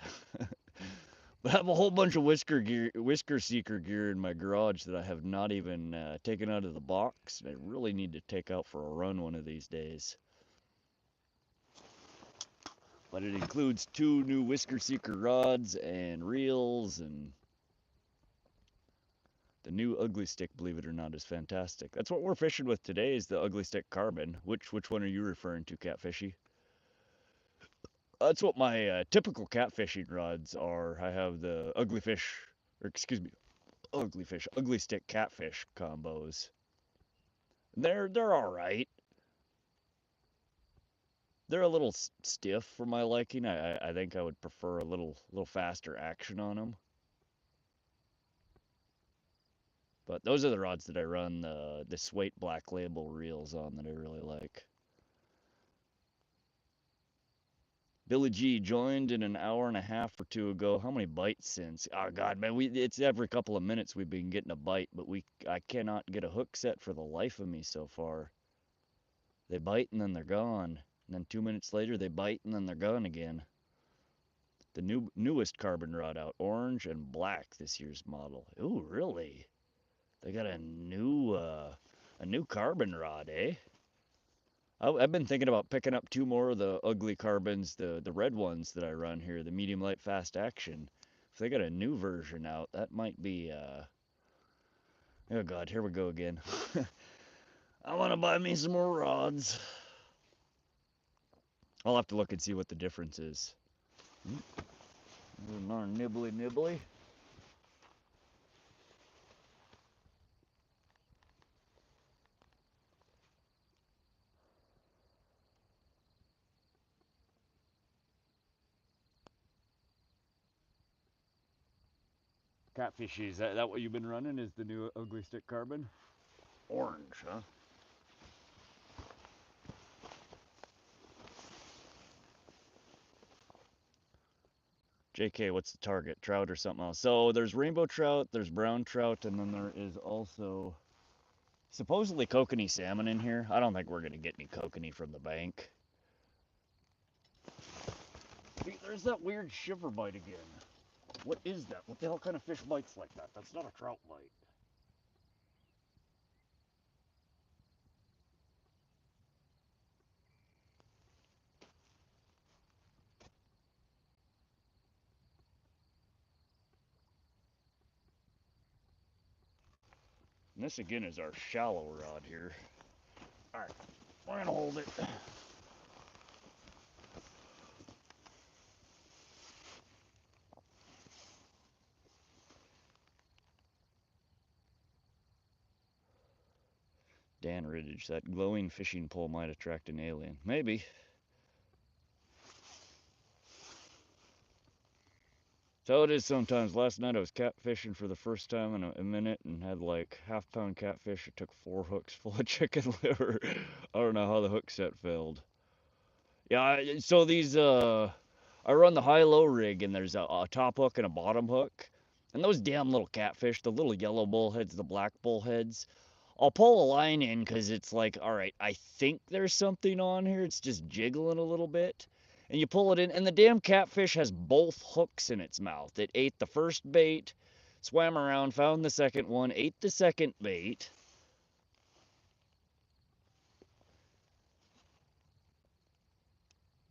But I have a whole bunch of Whisker Seeker gear in my garage that I have not even taken out of the box. And I really need to take out for a run one of these days. But it includes two new Whisker Seeker rods and reels and The new ugly stick, believe it or not, is fantastic. That's what we're fishing with today, is the ugly stick carbon. Which one are you referring to, Catfishy? That's what my typical catfishing rods are. I have the ugly fish, or excuse me, ugly stick catfish combos. They're all right. They're a little stiff for my liking. I think I would prefer a little faster action on them. But those are the rods that I run the Swait Black Label reels on that I really like. Billy G joined in an hour and a half or two ago. How many bites since? Oh God, man, it's every couple of minutes we've been getting a bite, but I cannot get a hook set for the life of me so far. They bite and then they're gone. And then 2 minutes later they bite and then they're gone again. The newest carbon rod out, orange and black, this year's model. Ooh, really? They got a new carbon rod, eh? I've been thinking about picking up 2 more of the ugly carbons, the red ones that I run here, the medium light fast action. If they got a new version out, that might be oh God, here we go again. I want to buy me some more rods. I'll have to look and see what the difference is. Another nibbly. Catfishy, is that what you've been running? Is the new ugly stick carbon? Orange, huh? JK, what's the target? Trout or something else? So there's rainbow trout, there's brown trout, and then there is also supposedly kokanee salmon in here. I don't think we're going to get any kokanee from the bank. There's that weird shiver bite again. What is that? What the hell kind of fish bites like that? That's not a trout bite. And this again is our shallow rod here. All right, we're going to hold it. Dan Riddage, that glowing fishing pole might attract an alien. Maybe. So it is sometimes. Last night I was catfishing for the first time in a minute and had like half-pound catfish. It took 4 hooks full of chicken liver. I don't know how the hook set failed. Yeah, so these, I run the high-low rig and there's a top hook and a bottom hook. And those damn little catfish, the little yellow bullheads, the black bullheads, I'll pull a line in because it's like, all right, I think there's something on here. It's just jiggling a little bit. And you pull it in, and the damn catfish has both hooks in its mouth. It ate the first bait, swam around, found the second one, ate the second bait.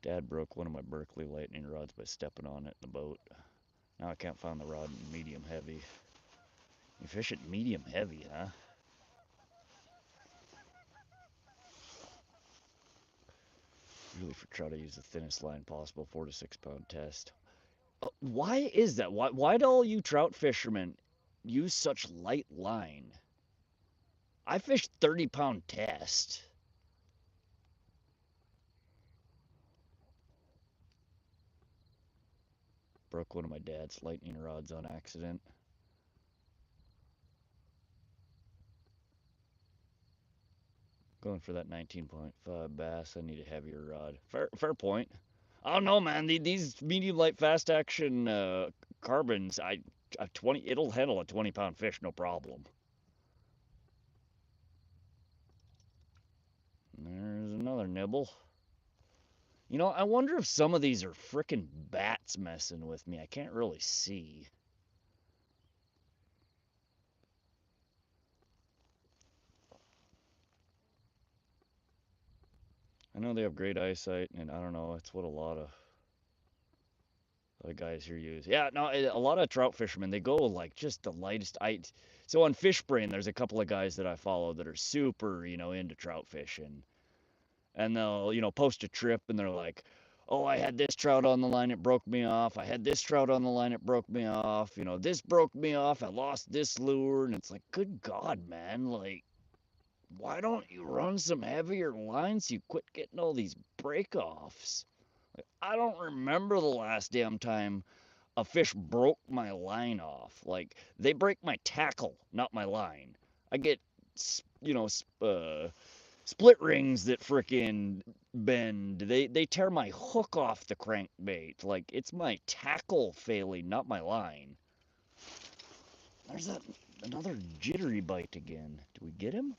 Dad broke one of my Berkeley lightning rods by stepping on it in the boat. Now I can't find the rod in medium heavy. You fish it medium heavy, huh? Really, for trout, I use the thinnest line possible, 4 to 6 pound test. Why is that? Why do all you trout fishermen use such light line? I fish 30-pound test. Broke one of my dad's lightning rods on accident. Going for that 19.5 bass, I need a heavier rod. Fair point. I don't know, man. These medium light fast action carbons, it'll handle a 20-pound fish, no problem. There's another nibble. You know, I wonder if some of these are frickin' bats messing with me. I can't really see. I know they have great eyesight, and I don't know, it's what a lot of The guys here use. Yeah, no, a lot of trout fishermen, they go like just the lightest. So on Fish Brain, there's a couple of guys that I follow that are super, into trout fishing. And they'll, post a trip and they're like, "Oh, I had this trout on the line, it broke me off. I had this trout on the line, it broke me off. This broke me off. I lost this lure." And it's like, good God, man. Like, why don't you run some heavier lines so you quit getting all these break-offs? Like, I don't remember the last damn time a fish broke my line off. Like, they break my tackle, not my line. I get, split rings that frickin' bend. They tear my hook off the crankbait. Like, it's my tackle failing, not my line. There's another jittery bite again. Do we get him?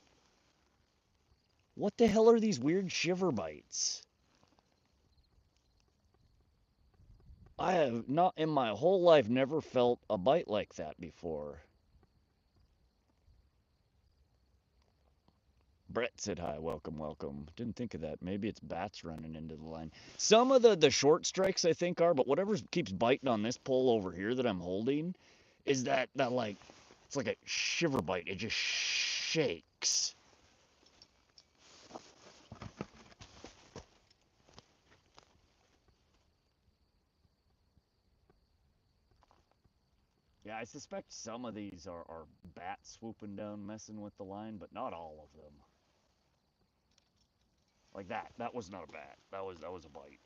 What the hell are these weird shiver bites? I have not in my whole life never felt a bite like that before. Brett said hi, welcome, welcome. Didn't think of that. Maybe it's bats running into the line. Some of the short strikes I think are, but whatever keeps biting on this pole over here that I'm holding is that like, it's like a shiver bite. It just shakes. Yeah, I suspect some of these are bats swooping down messing with the line, but not all of them. Like that. That was not a bat. That was a bite.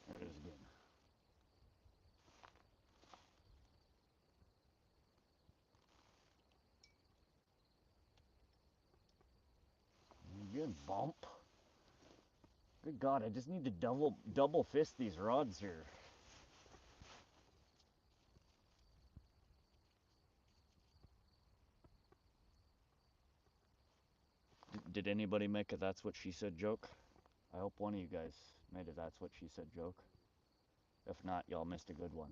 There it is again. Again, bump. Good God, I just need to double fist these rods here. Did anybody make a "that's what she said" joke? I hope one of you guys made a "that's what she said" joke. If not, y'all missed a good one.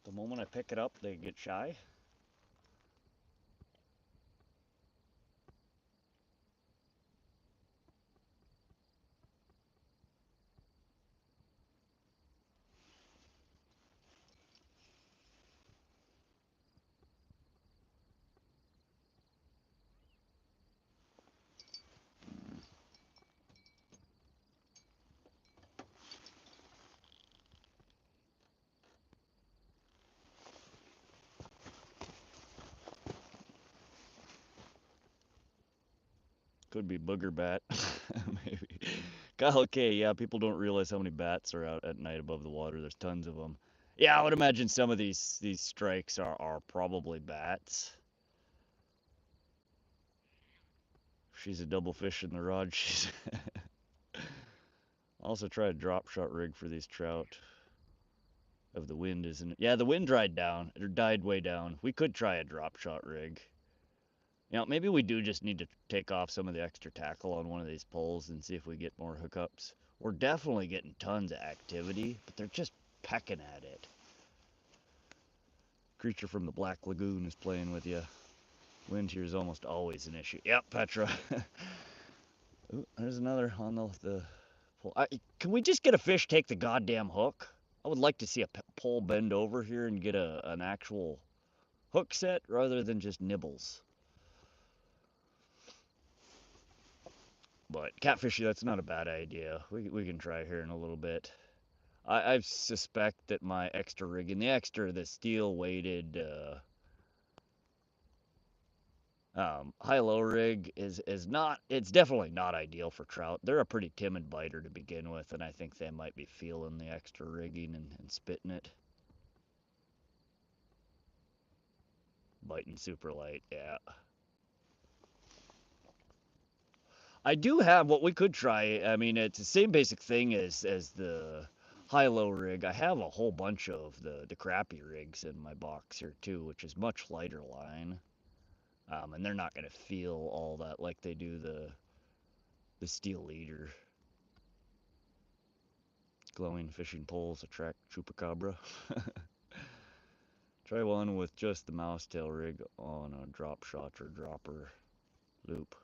The moment I pick it up, they get shy. Could be booger bat, maybe. Okay, yeah, people don't realize how many bats are out at night above the water. There's tons of them. Yeah, I would imagine some of these strikes are probably bats. She's a double fish in the rod. She's also try a drop shot rig for these trout. Of the wind, isn't it? Yeah, the wind dried down. It died way down. We could try a drop shot rig. Maybe we do just need to take off some of the extra tackle on one of these poles and see if we get more hookups. We're definitely getting tons of activity, but they're just pecking at it. Creature from the Black Lagoon is playing with you. Wind here is almost always an issue. Yep, Petra. Ooh, there's another on the pole. Can we just get a fish take the goddamn hook? I would like to see a pole bend over here and get an actual hook set rather than just nibbles. But catfishing, that's not a bad idea. We can try here in a little bit. I suspect that my extra rigging, the steel weighted, High-low rig is not, it's definitely not ideal for trout. They're a pretty timid biter to begin with, and I think they might be feeling the extra rigging and spitting it. Biting super light, yeah. I do have what we could try. I mean, it's the same basic thing as the high-low rig. I have a whole bunch of the crappy rigs in my box here too, which is much lighter line. And they're not going to feel all that like they do the steel leader. Glowing fishing poles attract chupacabra. Try one with just the mouse tail rig on a drop shot or dropper loop.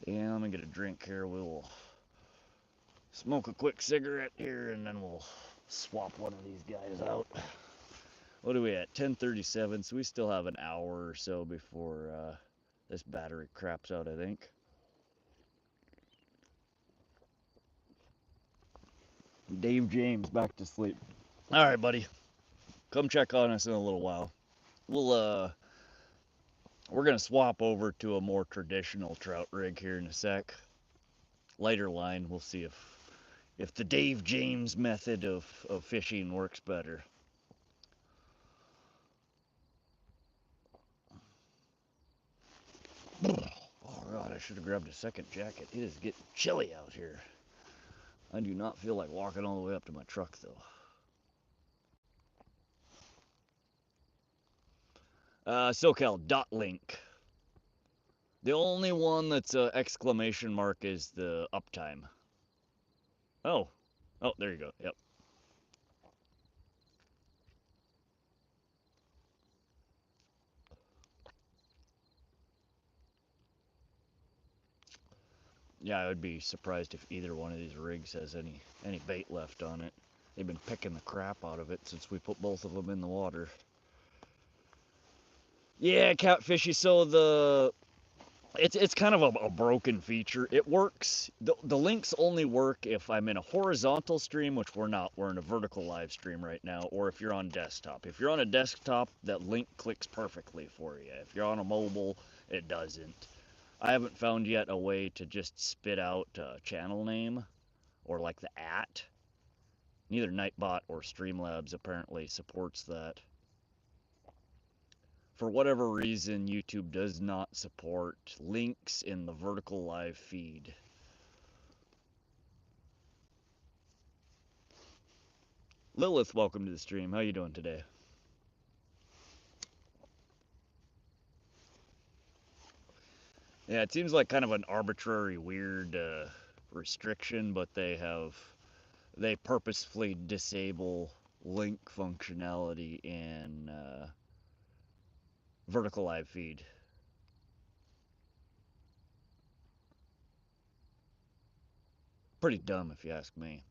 Yeah, let me get a drink here. We'll smoke a quick cigarette here and then we'll swap one of these guys out. What are we at? 10:37, so we still have an hour or so before this battery craps out, I think. Dave James back to sleep. All right, buddy. Come check on us in a little while. We're gonna swap over to a more traditional trout rig here in a sec. Lighter line. We'll see if the Dave James method of fishing works better. Oh God, I should have grabbed a second jacket. It is getting chilly out here. I do not feel like walking all the way up to my truck though. SoCal.link. The only one that's an exclamation mark is the uptime. Oh, there you go. Yep. Yeah, I would be surprised if either one of these rigs has any bait left on it. They've been picking the crap out of it since we put both of them in the water. Yeah, catfishy. So it's kind of a broken feature. It works. The links only work if I'm in a horizontal stream, which we're not. We're in a vertical live stream right now, or if you're on desktop. If you're on a desktop, that link clicks perfectly for you. If you're on a mobile, it doesn't. I haven't found yet a way to just spit out a channel name or like the @ Neither Nightbot or Streamlabs apparently supports that. For whatever reason, YouTube does not support links in the vertical live feed. Lilith, welcome to the stream. How you doing today? Yeah, it seems like kind of an arbitrary, weird restriction, but they purposefully disable link functionality in vertical live feed. Pretty dumb if you ask me.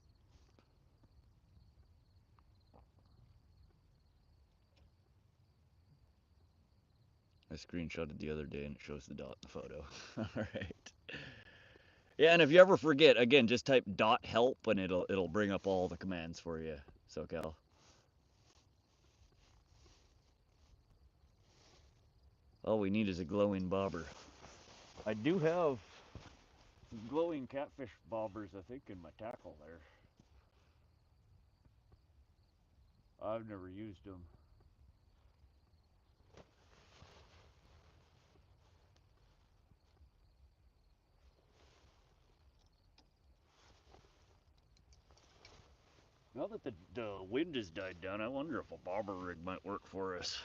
I screenshotted the other day and it shows the dot in the photo. Alright. Yeah, and if you ever forget, again, just type .help and it'll bring up all the commands for you, SoCal. All we need is a glowing bobber. I do have glowing catfish bobbers, I think, in my tackle there. I've never used them. Now that the wind has died down, I wonder if a bobber rig might work for us.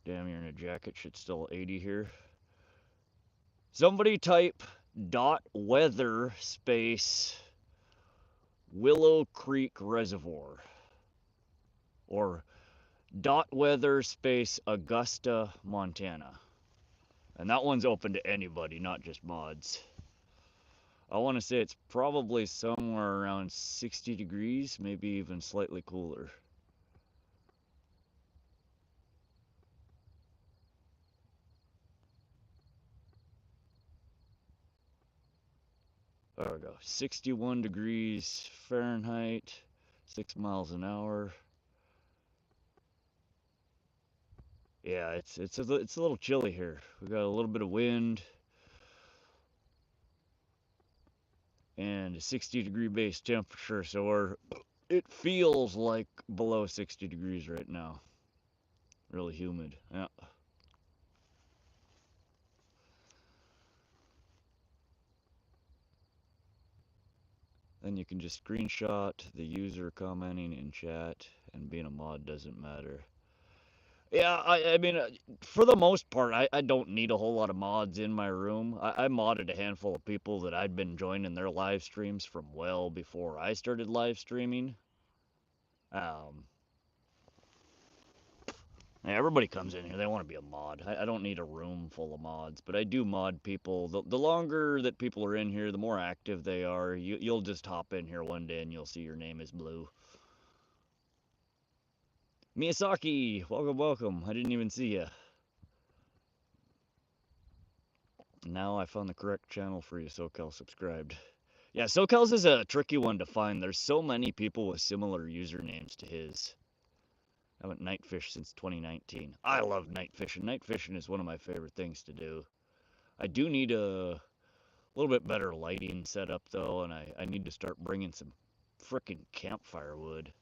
Damn, you're in a jacket. Shit's still 80 here. Somebody type .weather space Willow Creek Reservoir. Or .weather space Augusta, Montana. And that one's open to anybody, not just mods. I want to say it's probably somewhere around 60 degrees, maybe even slightly cooler. There we go. 61 degrees Fahrenheit, 6 miles an hour. Yeah, it's a little chilly here. We got a little bit of wind and a 60-degree base temperature, so it feels like below 60 degrees right now. Really humid. Yeah. Then you can just screenshot the user commenting in chat, and being a mod doesn't matter. Yeah, I mean, for the most part, I don't need a whole lot of mods in my room. I modded a handful of people that I'd been joining their live streams from well before I started live streaming. Um, yeah, everybody comes in here, they want to be a mod. I don't need a room full of mods, but I do mod people. The longer that people are in here, the more active they are. You'll just hop in here one day and you'll see your name is blue. Miyazaki, welcome, welcome. I didn't even see you. Now I found the correct channel for you, SoCal subscribed. Yeah, SoCal's is a tricky one to find. There's so many people with similar usernames to his. I haven't night fished since 2019. I love night fishing. Night fishing is one of my favorite things to do. I do need a little bit better lighting setup though, and I need to start bringing some frickin' campfire wood.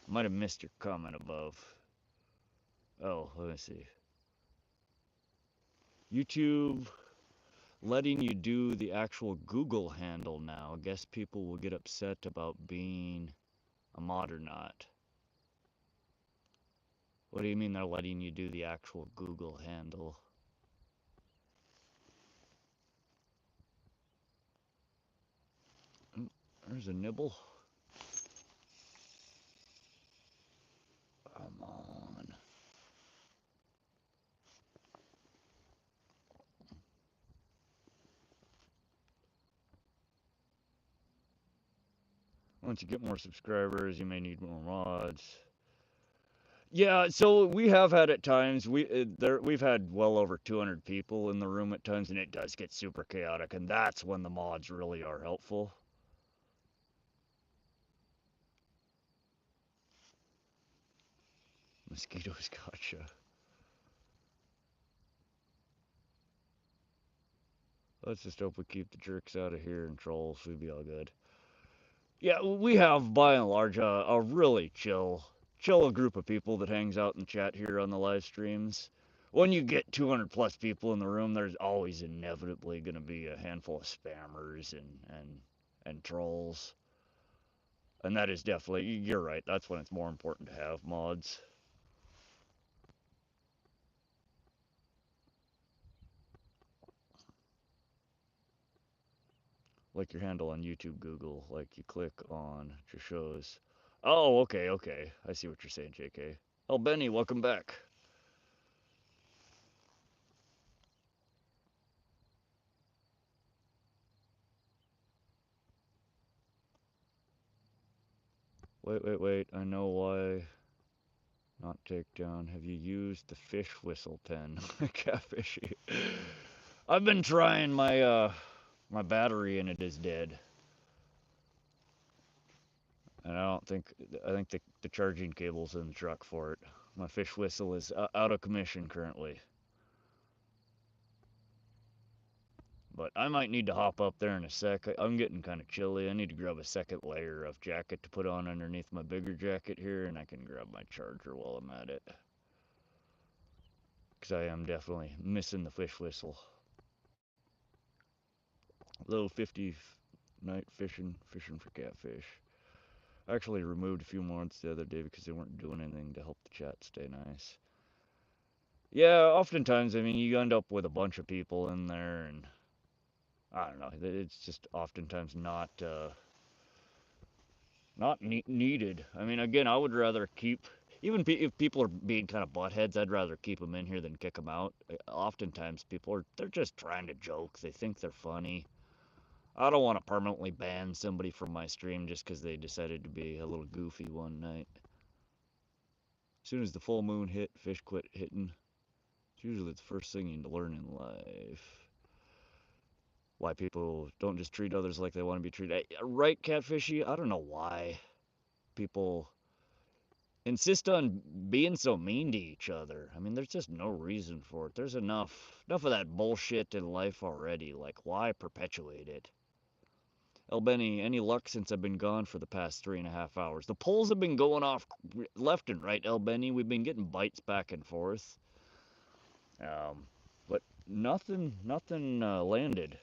Might have missed your comment above. Oh, let me see. YouTube letting you do the actual Google handle now. I guess people will get upset about being a mod or not. What do you mean they're letting you do the actual Google handle? There's a nibble. Come on. Once you get more subscribers, you may need more mods. Yeah, so we have had at times we've had well over 200 people in the room at times, and it does get super chaotic, and that's when the mods really are helpful. Mosquitoes gotcha. Let's just hope we keep the jerks out of here and trolls. We'd be all good. Yeah, we have by and large a really chill group of people that hangs out in chat here on the live streams. When you get 200 plus people in the room, there's always inevitably going to be a handful of spammers and trolls. And that is definitely, you're right, that's when it's more important to have mods. Like your handle on YouTube, Google, like you click on, it just shows. Oh, okay, okay. I see what you're saying, JK. Oh, Benny, welcome back. Wait. I know why not takedown. Have you used the fish whistle pen? Catfishy. I've been trying my battery and it is dead. And I think the charging cable's in the truck for it. My fish whistle is out of commission currently. But I might need to hop up there in a sec. I'm getting kind of chilly. I need to grab a second layer of jacket to put on underneath my bigger jacket here, and I can grab my charger while I'm at it. Because I am definitely missing the fish whistle. Little 50 night fishing for catfish. I actually removed a few mods the other day because they weren't doing anything to help the chat stay nice. Yeah, oftentimes, I mean, you end up with a bunch of people in there, and I don't know, it's just oftentimes not needed. I mean, again, I would rather keep, even if people are being kind of buttheads, I'd rather keep them in here than kick them out. Oftentimes, they're just trying to joke. They think they're funny. I don't want to permanently ban somebody from my stream just because they decided to be a little goofy one night. As soon as the full moon hit, fish quit hitting. It's usually the first thing you learn in life. why people don't just treat others like they want to be treated. Right, Catfishy? I don't know why people insist on being so mean to each other. I mean, there's just no reason for it. There's enough of that bullshit in life already. Like, why perpetuate it? El Benny, any luck since I've been gone for the past 3.5 hours? The polls have been going off left and right, El Benny. We've been getting bites back and forth. But nothing landed.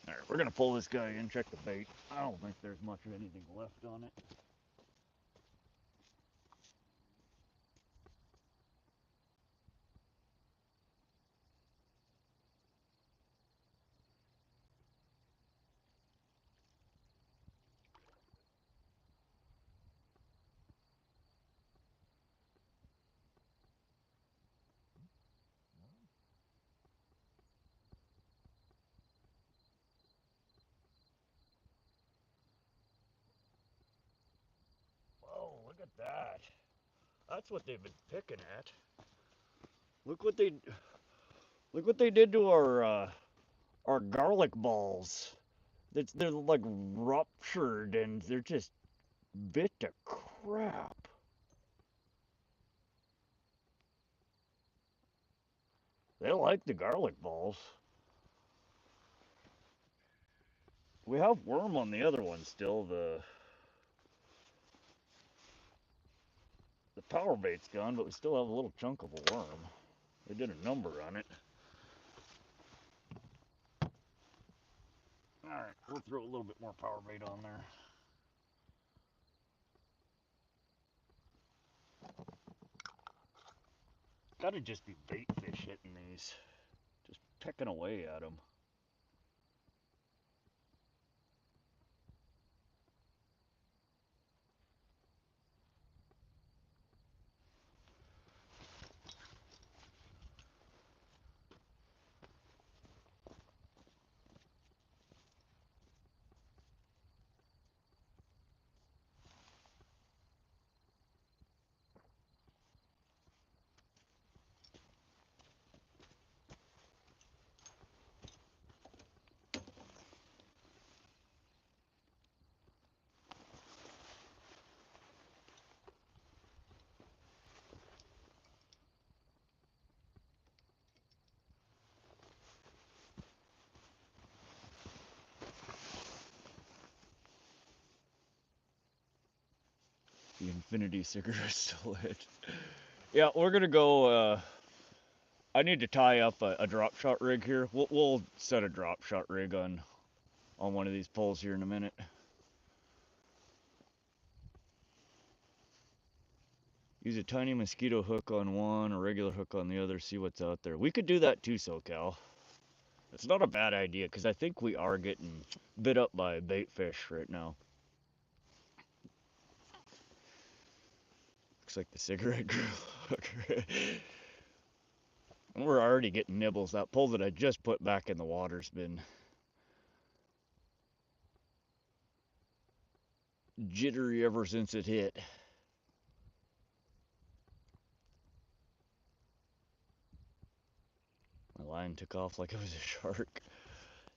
Alright, we're gonna pull this guy in, check the bait. I don't think there's much of anything left on it. Whoa, look at that. That's what they've been picking at. Look what they did to our garlic balls. They're like ruptured and they're just bit to crap. They like the garlic balls. We have worm on the other one still. The power bait's gone, but we still have a little chunk of a worm. They did a number on it. Alright, we'll throw a little bit more power bait on there. Gotta just be bait fish hitting these. Just pecking away at them. The infinity cigarette's still lit. Yeah, we're gonna go. I need to tie up a drop shot rig here. We'll set a drop shot rig on one of these poles here in a minute. Use a tiny mosquito hook on one, a regular hook on the other, see what's out there. We could do that too, SoCal. It's not a bad idea, because I think we are getting bit up by bait fish right now. Looks like the cigarette grew. And we're already getting nibbles. That pole that I just put back in the water's been jittery ever since it hit. My line took off like it was a shark.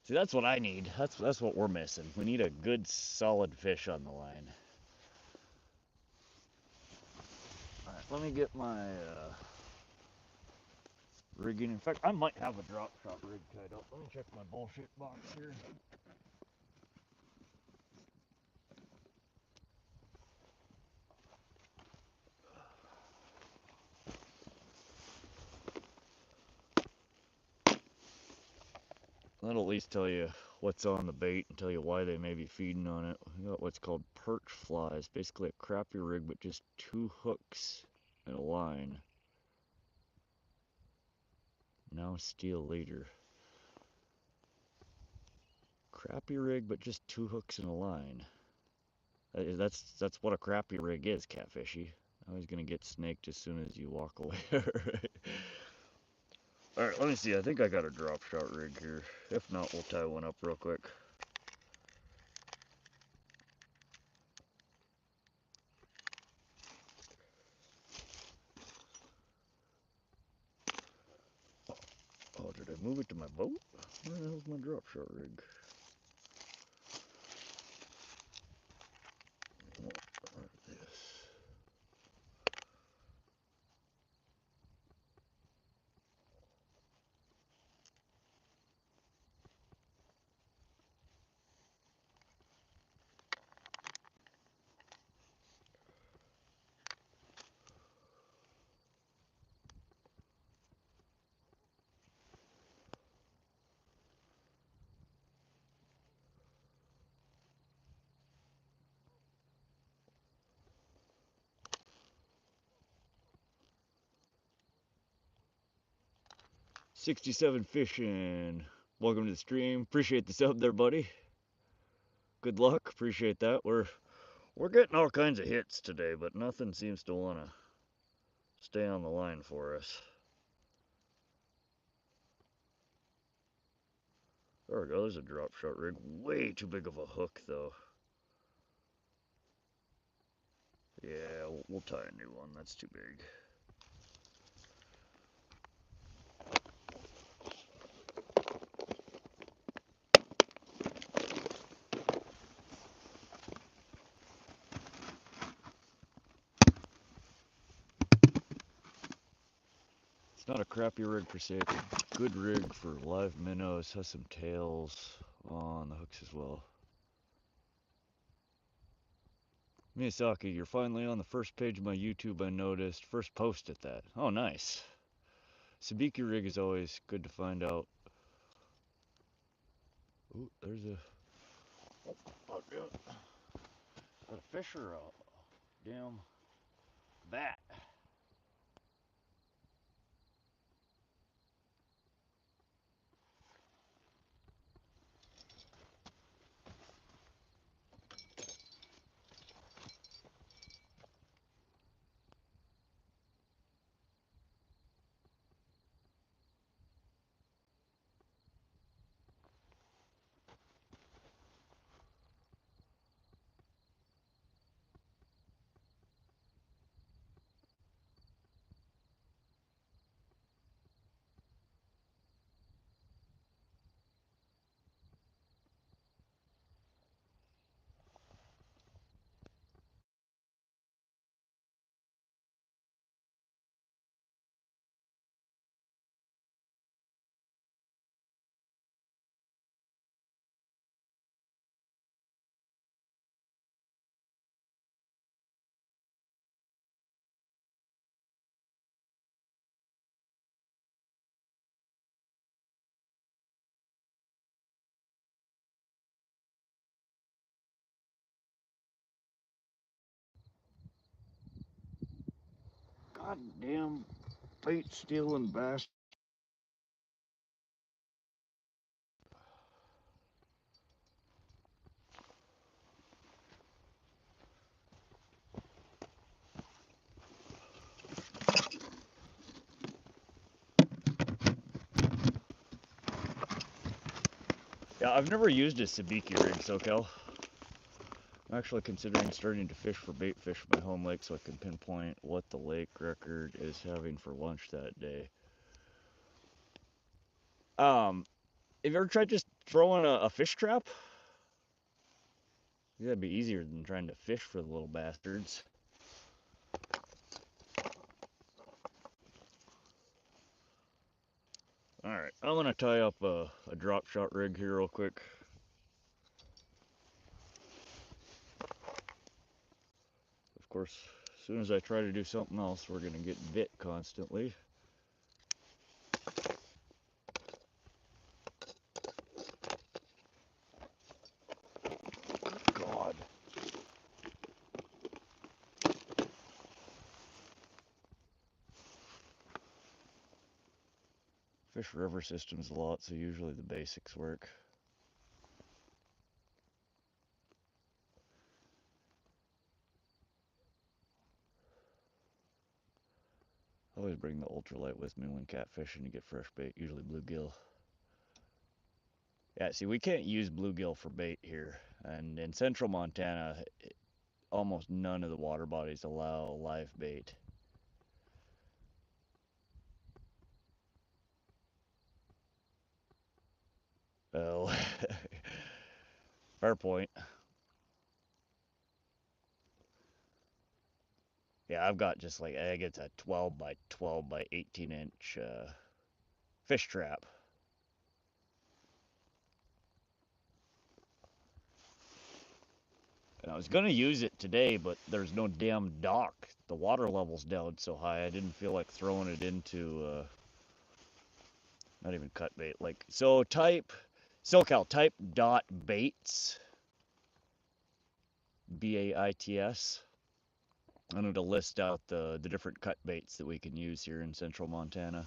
See, that's what I need. That's what we're missing. We need a good, solid fish on the line. Alright, let me get my rigging. In fact, I might have a drop shot rig tied up. Let me check my bullshit box here. That'll at least tell you what's on the bait and tell you why they may be feeding on it. We got what's called perch flies. Basically a crappie rig, but just 2 hooks and a line. Now steel later. Crappie rig, but just 2 hooks and a line. That's what a crappie rig is, Catfishy. Now he's gonna get snaked as soon as you walk away. Alright, let me see. I think I got a drop shot rig here. If not, we'll tie one up real quick. I move it to my boat? Where the hell's my drop shot rig? What is this? $67 fishing. Welcome to the stream. Appreciate the sub there, buddy. Good luck. Appreciate that. We're getting all kinds of hits today, but nothing seems to want to stay on the line for us. There we go. There's a drop shot rig. Way too big of a hook, though. Yeah, we'll tie a new one. That's too big. It's not a crappy rig per se. It's a good rig for live minnows. Has some tails on the hooks as well. Miyazaki, you're finally on the first page of my YouTube, I noticed. First post at that. Oh, nice. Sabiki rig is always good to find out. Ooh, there's a... Oh, yeah. Got a fish or a damn bat. Goddamn bait stealing bastard. Yeah, I've never used a sabiki rig, SoCal. I'm actually considering starting to fish for bait fish at my home lake so I can pinpoint what the lake record is having for lunch that day. Have you ever tried just throwing a fish trap? Yeah, that'd be easier than trying to fish for the little bastards. Alright, I'm gonna tie up a drop shot rig here real quick. Of course, as soon as I try to do something else, we're gonna get bit constantly. God. Fish river systems a lot, so usually the basics work. I always bring the ultralight with me when catfishing to get fresh bait, usually bluegill. Yeah, see, we can't use bluegill for bait here, and in central Montana, almost none of the water bodies allow live bait. Oh, fair point. Yeah, I've got just like, I get a 12 by 12 by 18 inch fish trap. And I was going to use it today, but there's no damn dock. The water level's down so high, I didn't feel like throwing it into, not even cut bait. Like, so type, SoCal, type dot baits, B-A-I-T-S. I need to list out the different cut baits that we can use here in central Montana.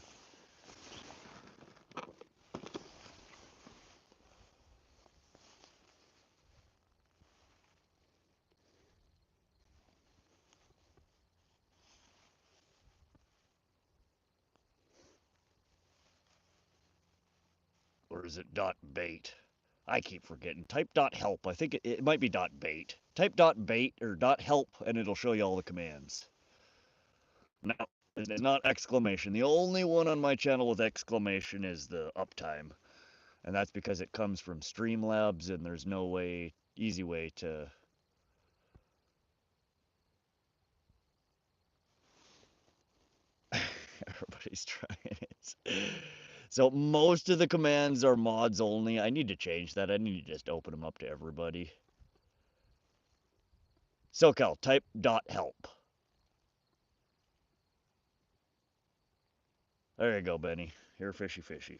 Or is it dot bait? I keep forgetting. Type dot help. I think it might be dot bait. Type dot bait or dot help and it'll show you all the commands. No, it's not exclamation. The only one on my channel with exclamation is the uptime. And that's because it comes from Streamlabs and there's no way, easy way to... Everybody's trying it. So most of the commands are mods only. I need to change that. I need to just open them up to everybody. SoCal, type dot help. There you go, Benny. Here, fishy, fishy.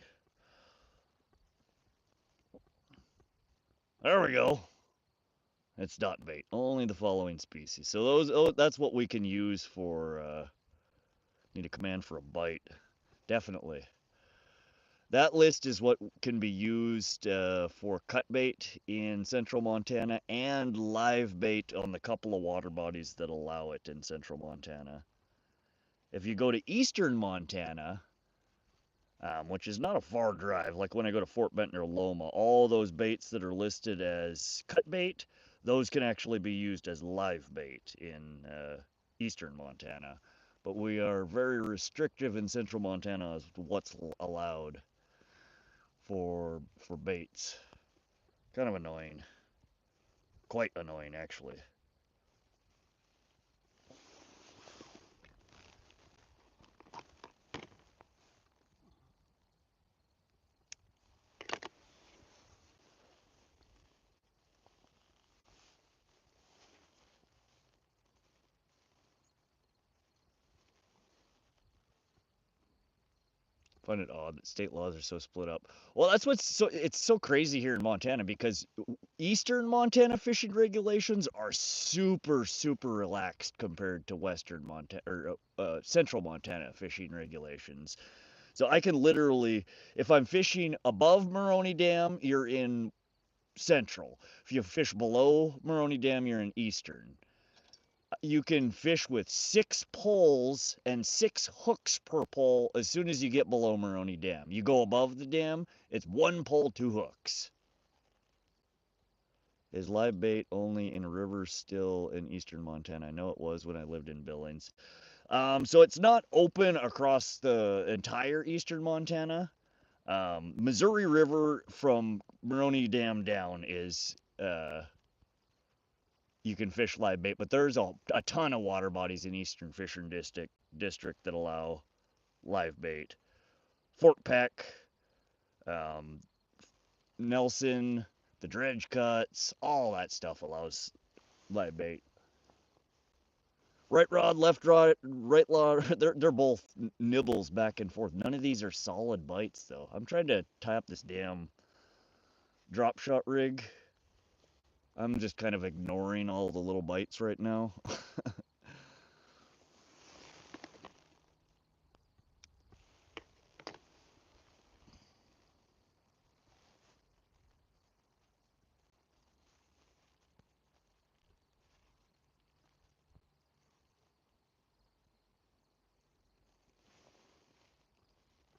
There we go. It's dot bait. Only the following species. So those, oh, that's what we can use for, need a command for a bite. Definitely. That list is what can be used for cut bait in central Montana and live bait on the couple of water bodies that allow it in central Montana. If you go to eastern Montana, which is not a far drive, like when I go to Fort Benton or Loma, all those baits that are listed as cut bait, those can actually be used as live bait in eastern Montana. But we are very restrictive in central Montana as to what's allowed for baits. Kind of annoying. Quite annoying, actually. Find it odd that state laws are so split up. Well, that's what's so, it's so crazy here in Montana because eastern Montana fishing regulations are super, super relaxed compared to western Montana or central Montana fishing regulations. So I can literally, if I'm fishing above Maroney Dam, you're in central. If you fish below Maroney Dam, you're in eastern. You can fish with 6 poles and 6 hooks per pole as soon as you get below Maroney Dam. You go above the dam, it's 1 pole, 2 hooks. Is live bait only in rivers still in eastern Montana? I know it was when I lived in Billings. So it's not open across the entire eastern Montana. Missouri River from Maroney Dam down is you can fish live bait, but there's a ton of water bodies in eastern fishing district that allow live bait. Fort Peck, um, Nelson, the dredge cuts, all that stuff allows live bait. Right rod, left rod, right rod, they're both nibbles back and forth. None of these are solid bites though. I'm trying to tie up this damn drop shot rig. I'm just kind of ignoring all the little bites right now.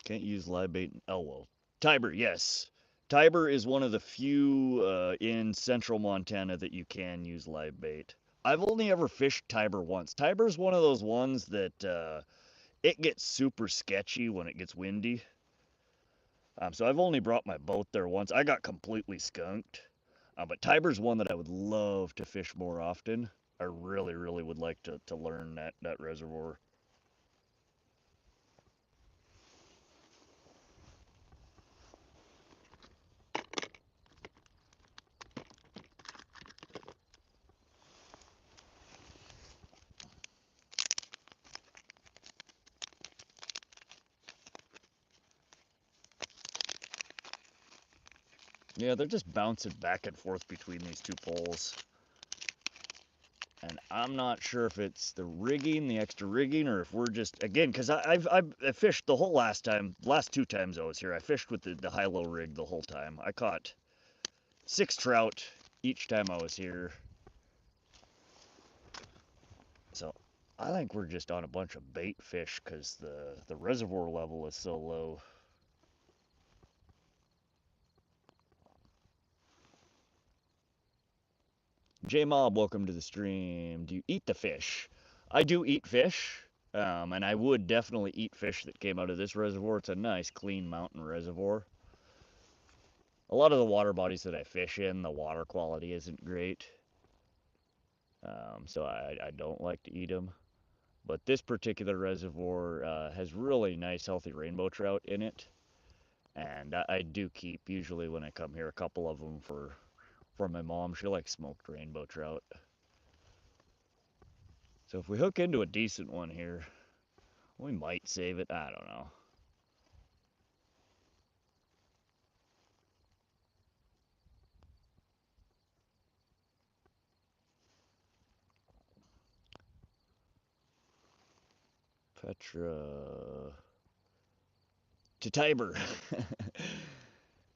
Can't use live bait. Oh, well. Tiber, yes. Tiber is one of the few in central Montana that you can use live bait. I've only ever fished Tiber once. Tiber's one of those ones that it gets super sketchy when it gets windy. So I've only brought my boat there once. I got completely skunked. But Tiber's one that I would love to fish more often. I really, really would like to learn that reservoir. Yeah, they're just bouncing back and forth between these two poles. And I'm not sure if it's the rigging, the extra rigging, or if we're just, again, because I fished the whole last 2 times I was here. I fished with the high-low rig the whole time. I caught 6 trout each time I was here. So I think we're just on a bunch of bait fish because the reservoir level is so low. J-Mob, welcome to the stream. Do you eat the fish? I do eat fish, and I would definitely eat fish that came out of this reservoir. It's a nice, clean mountain reservoir. A lot of the water bodies that I fish in, the water quality isn't great, so I don't like to eat them. But this particular reservoir has really nice, healthy rainbow trout in it, and I do keep, usually when I come here, a couple of them for my mom. She likes smoked rainbow trout. So if we hook into a decent one here, we might save it. I don't know. Petra to Tiber.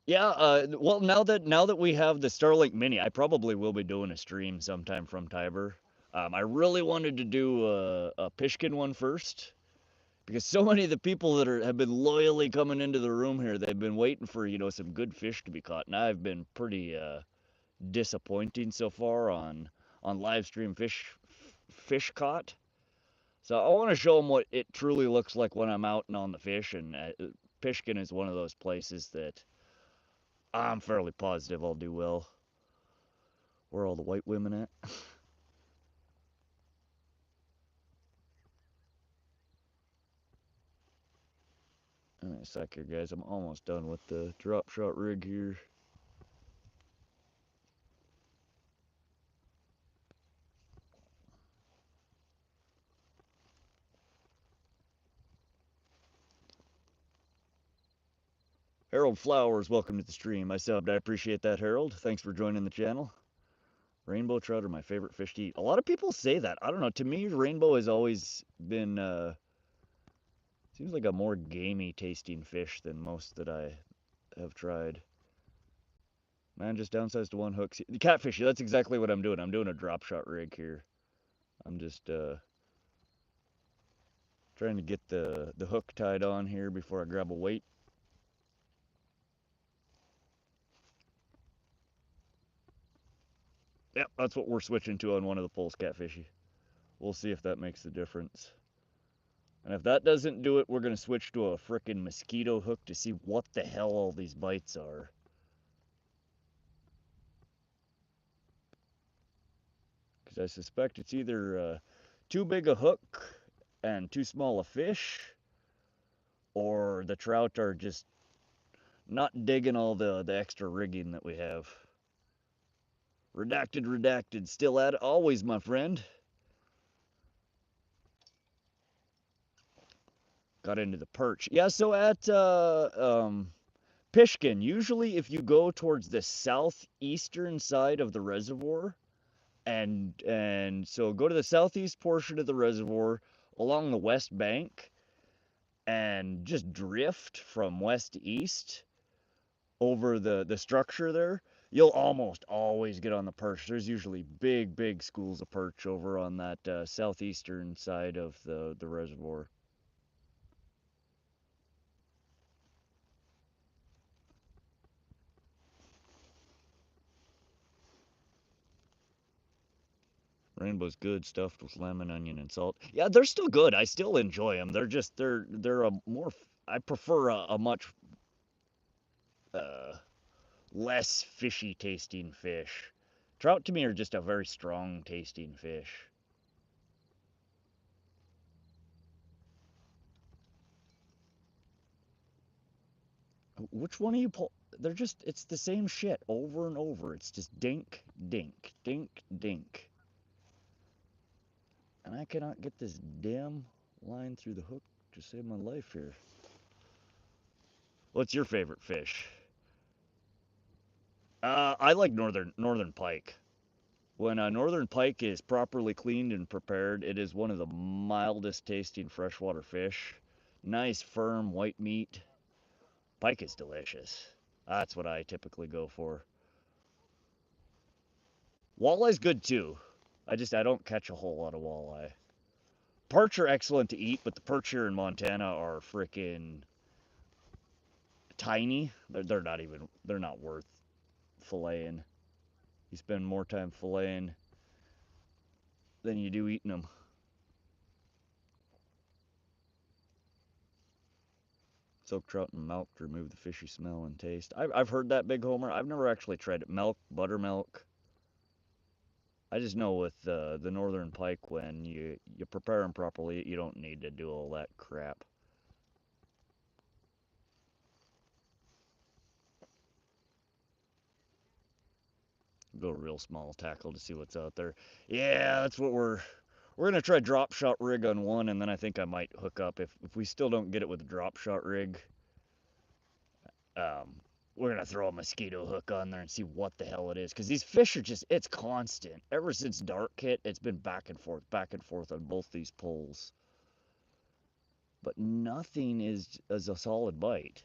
Yeah, well, now that we have the Starlink Mini, I probably will be doing a stream sometime from Tiber. I really wanted to do a Pishkin one first because so many of the people that have been loyally coming into the room here, they've been waiting for some good fish to be caught, and I've been pretty disappointing so far on live stream fish caught. So I want to show them what it truly looks like when I'm out and on the fish, and Pishkin is one of those places that I'm fairly positive I'll do well. Where are all the white women at? Alright, a sec here, guys. I'm almost done with the drop shot rig here. Harold Flowers, welcome to the stream. I subbed. I appreciate that, Harold. Thanks for joining the channel. Rainbow trout are my favorite fish to eat. A lot of people say that. I don't know. To me, rainbow has always been seems like a more gamey tasting fish than most that I have tried. Man, just downsized to one hook. The catfish, that's exactly what I'm doing. I'm doing a drop shot rig here. I'm just trying to get the hook tied on here before I grab a weight. Yep, that's what we're switching to on one of the poles, catfishy. We'll see if that makes the difference. And if that doesn't do it, we're going to switch to a frickin' mosquito hook to see what the hell all these bites are. Because I suspect it's either too big a hook and too small a fish, or the trout are just not digging all the extra rigging that we have. Redacted, redacted, still at it, always, my friend. Got into the perch. Yeah, so at Pishkin, usually if you go towards the southeastern side of the reservoir, and so go to the southeast portion of the reservoir along the west bank, and just drift from west to east over the structure there, you'll almost always get on the perch. There's usually big schools of perch over on that southeastern side of the reservoir. Rainbow's good, stuffed with lemon, onion, and salt. Yeah, they're still good. I still enjoy them. They're a more. I prefer a much less fishy tasting fish. Trout to me are just a very strong tasting fish. Which one of you pull? They're just, it's the same shit over and over. It's just dink, dink, dink, dink. And I cannot get this damn line through the hook to save my life here. What's your favorite fish? I like northern pike. When a northern pike is properly cleaned and prepared, it is one of the mildest tasting freshwater fish. Nice, firm, white meat. Pike is delicious. That's what I typically go for. Walleye's good too. I don't catch a whole lot of walleye. Perch are excellent to eat, but the perch here in Montana are freaking tiny. They're not worth filleting. You spend more time filleting than you do eating them. Soak trout in milk to remove the fishy smell and taste. I've heard that, Big Homer. I've never actually tried it. Milk, buttermilk. I just know with the northern pike, when you prepare them properly, you don't need to do all that crap. Go real small tackle to see what's out there. Yeah, that's what we're gonna try drop shot rig on one, and then I think I might hook up if we still don't get it with a drop shot rig. We're gonna throw a mosquito hook on there and see what the hell it is, because these fish are just, it's constant. Ever since dark hit, it's been back and forth on both these poles. But nothing is a solid bite.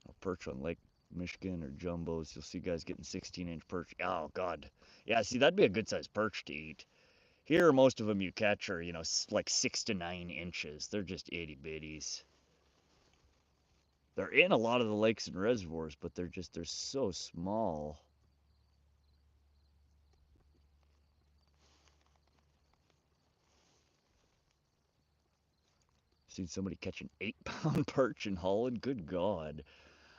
A perch on Lake Michigan or jumbos, you'll see guys getting 16-inch perch. Oh god, yeah. See, that'd be a good sized perch to eat. Here, most of them you catch are, like 6 to 9 inches. They're just itty bitties. They're in a lot of the lakes and reservoirs, but they're so small. Seen somebody catch an 8-pound perch in Holland. Good God.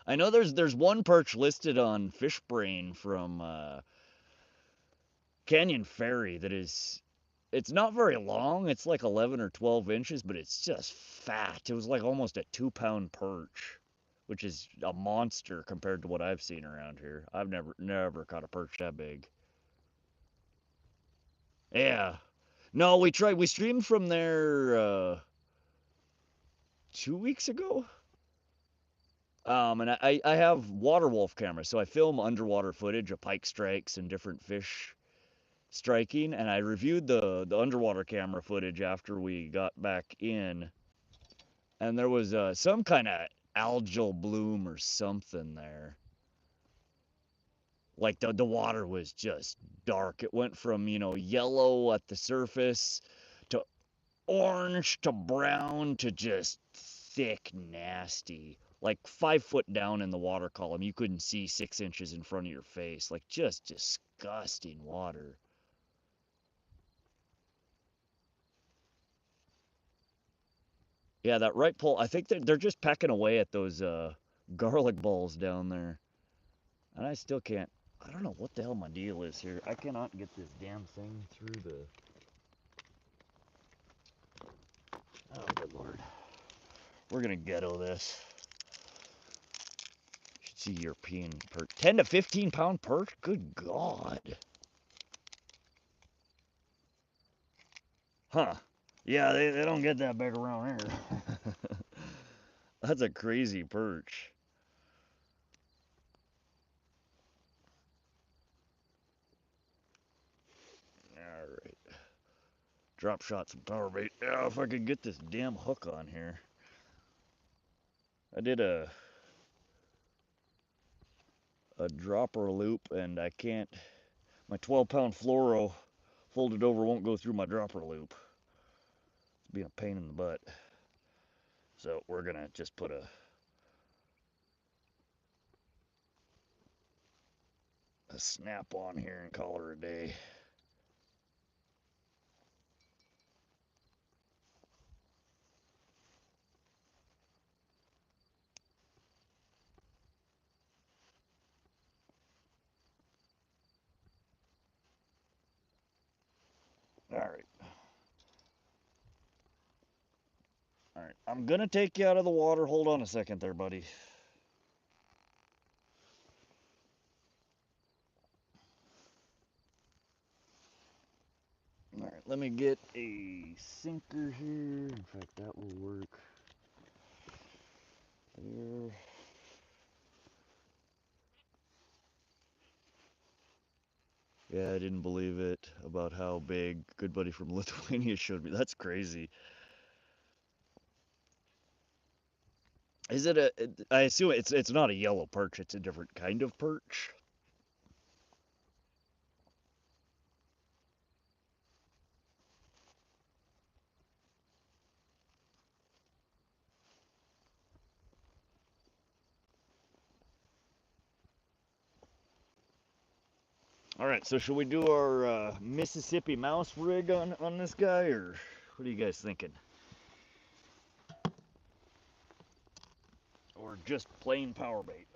I know there's one perch listed on FishBrain from Canyon Ferry that is, it's not very long. It's like 11 or 12 inches, but it's just fat. It was like almost a 2-pound perch, which is a monster compared to what I've seen around here. I've never caught a perch that big. Yeah. No, we streamed from there 2 weeks ago. And I have water wolf cameras, so I film underwater footage of pike strikes and different fish striking, and I reviewed the underwater camera footage after we got back in, and there was some kind of algal bloom or something there. Like the water was just dark. It went from, yellow at the surface to orange to brown to just thick, nasty. Like 5 foot down in the water column, you couldn't see 6 inches in front of your face. Like just disgusting water. Yeah, that right pole, I think they're just pecking away at those garlic balls down there. And I still can't, I don't know what the hell my deal is here. I cannot get this damn thing through the... Oh, good Lord. We're gonna ghetto this. Should see European perch. 10 to 15 pound perch? Good God. Huh. Yeah, they don't get that big around here. That's a crazy perch. Alright. Drop shot some power bait. Yeah, if I could get this damn hook on here. I did a dropper loop, and I can't, my 12-pound fluoro folded over won't go through my dropper loop. It's being a pain in the butt. So we're gonna just put a snap on here and call her a day. All right. All right. I'm going to take you out of the water. Hold on a second there, buddy. All right. Let me get a sinker here. In fact, that will work. There. Yeah, I didn't believe it about how big good buddy from Lithuania showed me. That's crazy. Is it a? I assume it's not a yellow perch. It's a different kind of perch. All right, so should we do our Mississippi mouse rig on this guy, or what are you guys thinking? Or just plain power bait?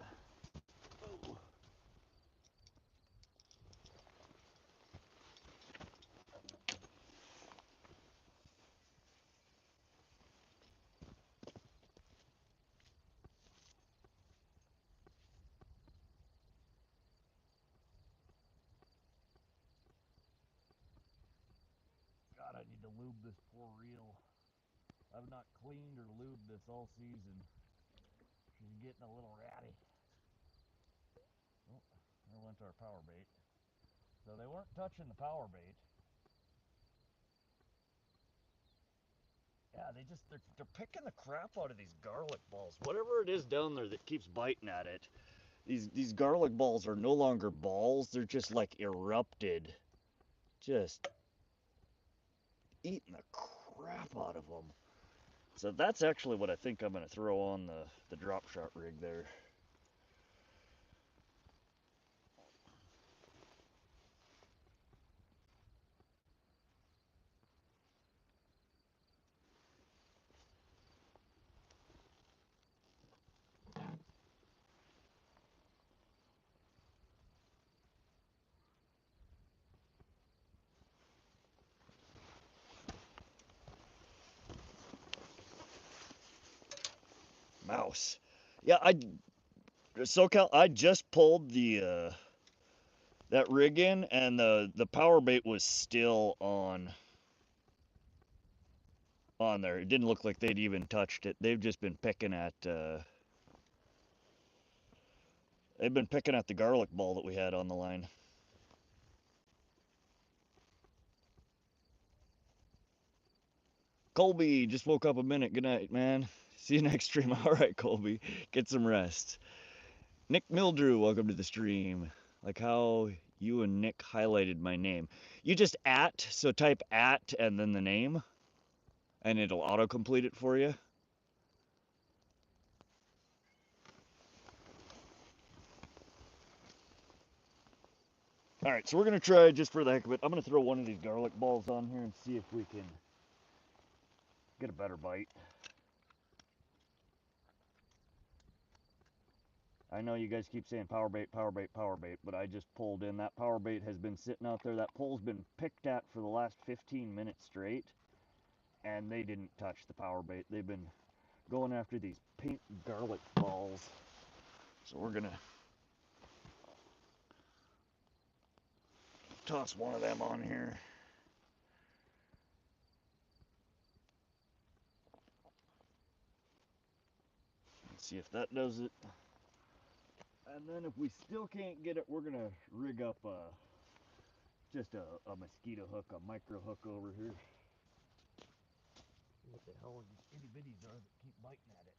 God, I need to lube this poor reel. I've not cleaned or lubed this all season. She's getting a little ratty. Oh, there went our power bait. So they weren't touching the power bait. Yeah, they're picking the crap out of these garlic balls. Whatever it is down there that keeps biting at it. These garlic balls are no longer balls. They're just like erupted. Just eating the crap out of them. So that's actually what I think I'm going to throw on the drop shot rig there. Mouse. Yeah, SoCal, I just pulled the that rig in, and the power bait was still on there. It didn't look like they'd even touched it. They've just been picking at the garlic ball that we had on the line. Colby just woke up a minute. Good night, man. See you next stream. All right, Colby, get some rest. Nick Mildrew, welcome to the stream. Like how you and Nick highlighted my name. You just so type at and then the name, and it'll autocomplete it for you. All right, so we're gonna try, just for the heck of it, I'm gonna throw one of these garlic balls on here and see if we can get a better bite. I know you guys keep saying power bait, power bait, power bait, but I just pulled in. That power bait has been sitting out there. That pole's been picked at for the last 15 minutes straight, and they didn't touch the power bait. They've been going after these pink garlic balls. So we're gonna toss one of them on here. Let's see if that does it. And then if we still can't get it, we're gonna rig up just a mosquito hook, a micro hook over here. What the hell are these itty bitties are that keep biting at it?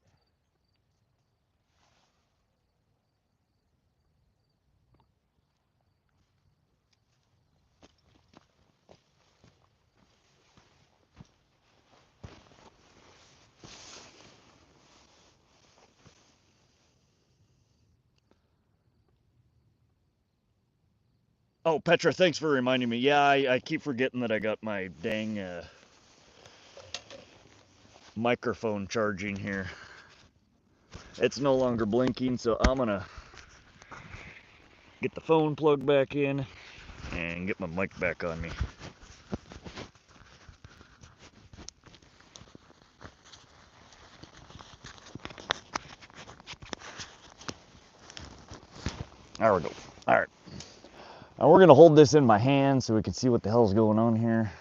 Oh, Petra, thanks for reminding me. Yeah, I keep forgetting that I got my dang microphone charging here. It's no longer blinking, so I'm gonna get the phone plugged back in and get my mic back on me. There we go. All right. Now we're gonna hold this in my hand so we can see what the hell's going on here.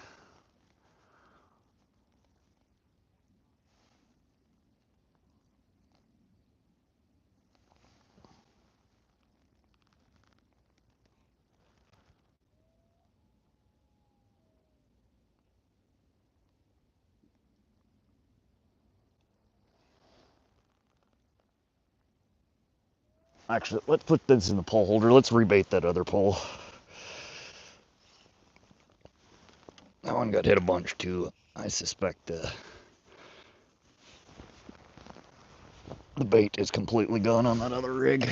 Actually, let's put this in the pole holder. Let's rebait that other pole. That one got hit a bunch too. I suspect the bait is completely gone on that other rig.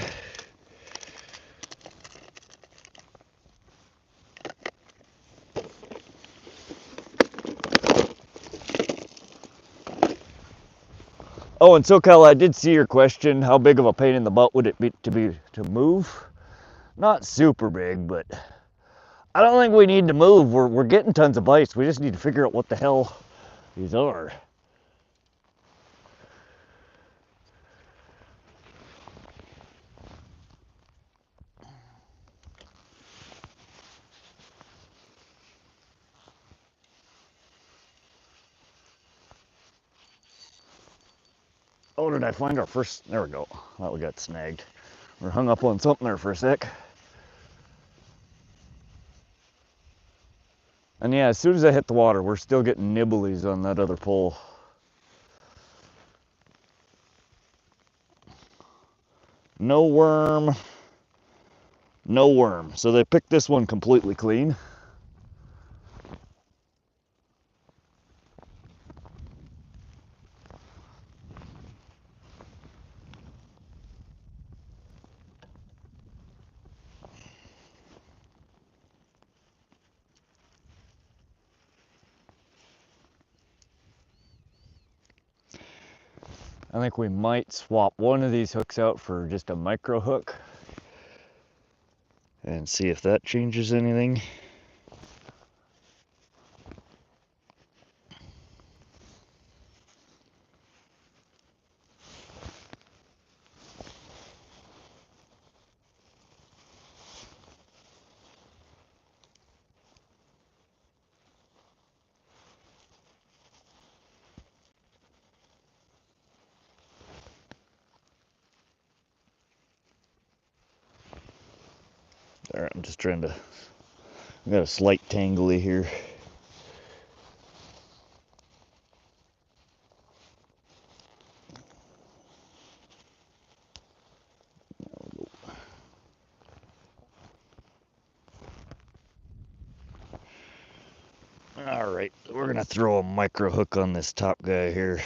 Oh, and SoCal, I did see your question. How big of a pain in the butt would it be to move? Not super big, but I don't think we need to move. We're getting tons of bites. We just need to figure out what the hell these are. Oh, did I find our first? There we go. Thought we got snagged. We're hung up on something there for a sec. And yeah, as soon as I hit the water, we're still getting nibblies on that other pole. No worm. No worm. So they picked this one completely clean. I think we might swap one of these hooks out for just a micro hook and see if that changes anything. There, I'm just trying to, I got a slight tangly here. All right, we're gonna throw a micro hook on this top guy here.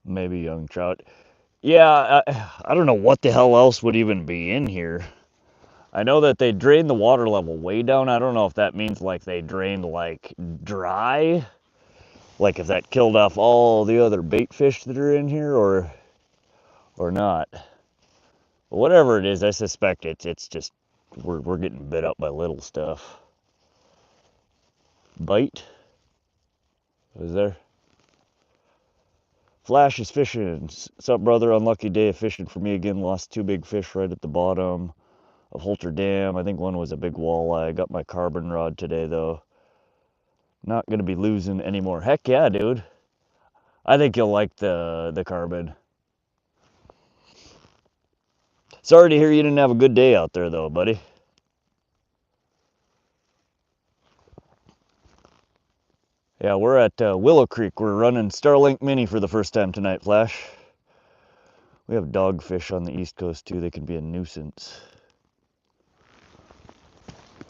Maybe young trout. Yeah, I don't know what the hell else would even be in here. I know that they drained the water level way down. I don't know if that means like they drained like dry Like if that killed off all the other bait fish that are in here or not. But whatever it is, I suspect it's just we're getting bit up by little stuff. Bite? Was there? Flash is fishing. Sup, brother? Unlucky day of fishing for me again. Lost 2 big fish right at the bottom of Holter Dam. I think one was a big walleye. I got my carbon rod today, though. Not going to be losing anymore. Heck yeah, dude. I think you'll like the carbon. Sorry to hear you didn't have a good day out there, though, buddy. Yeah, we're at Willow Creek. We're running Starlink Mini for the first time tonight, Flash. We have dogfish on the East Coast, too. They can be a nuisance.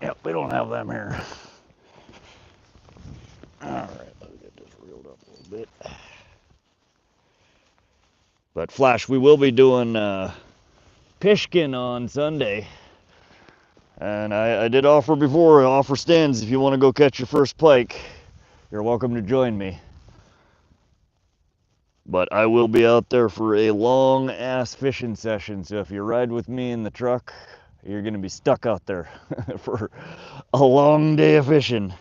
Yep, we don't have them here. All right, let's get this reeled up a little bit. But Flash, we will be doing Pishkin on Sunday. And I did offer before, offer stands if you want to go catch your first pike. You're welcome to join me. But I will be out there for a long ass fishing session. So if you ride with me in the truck, you're going to be stuck out there for a long day of fishing.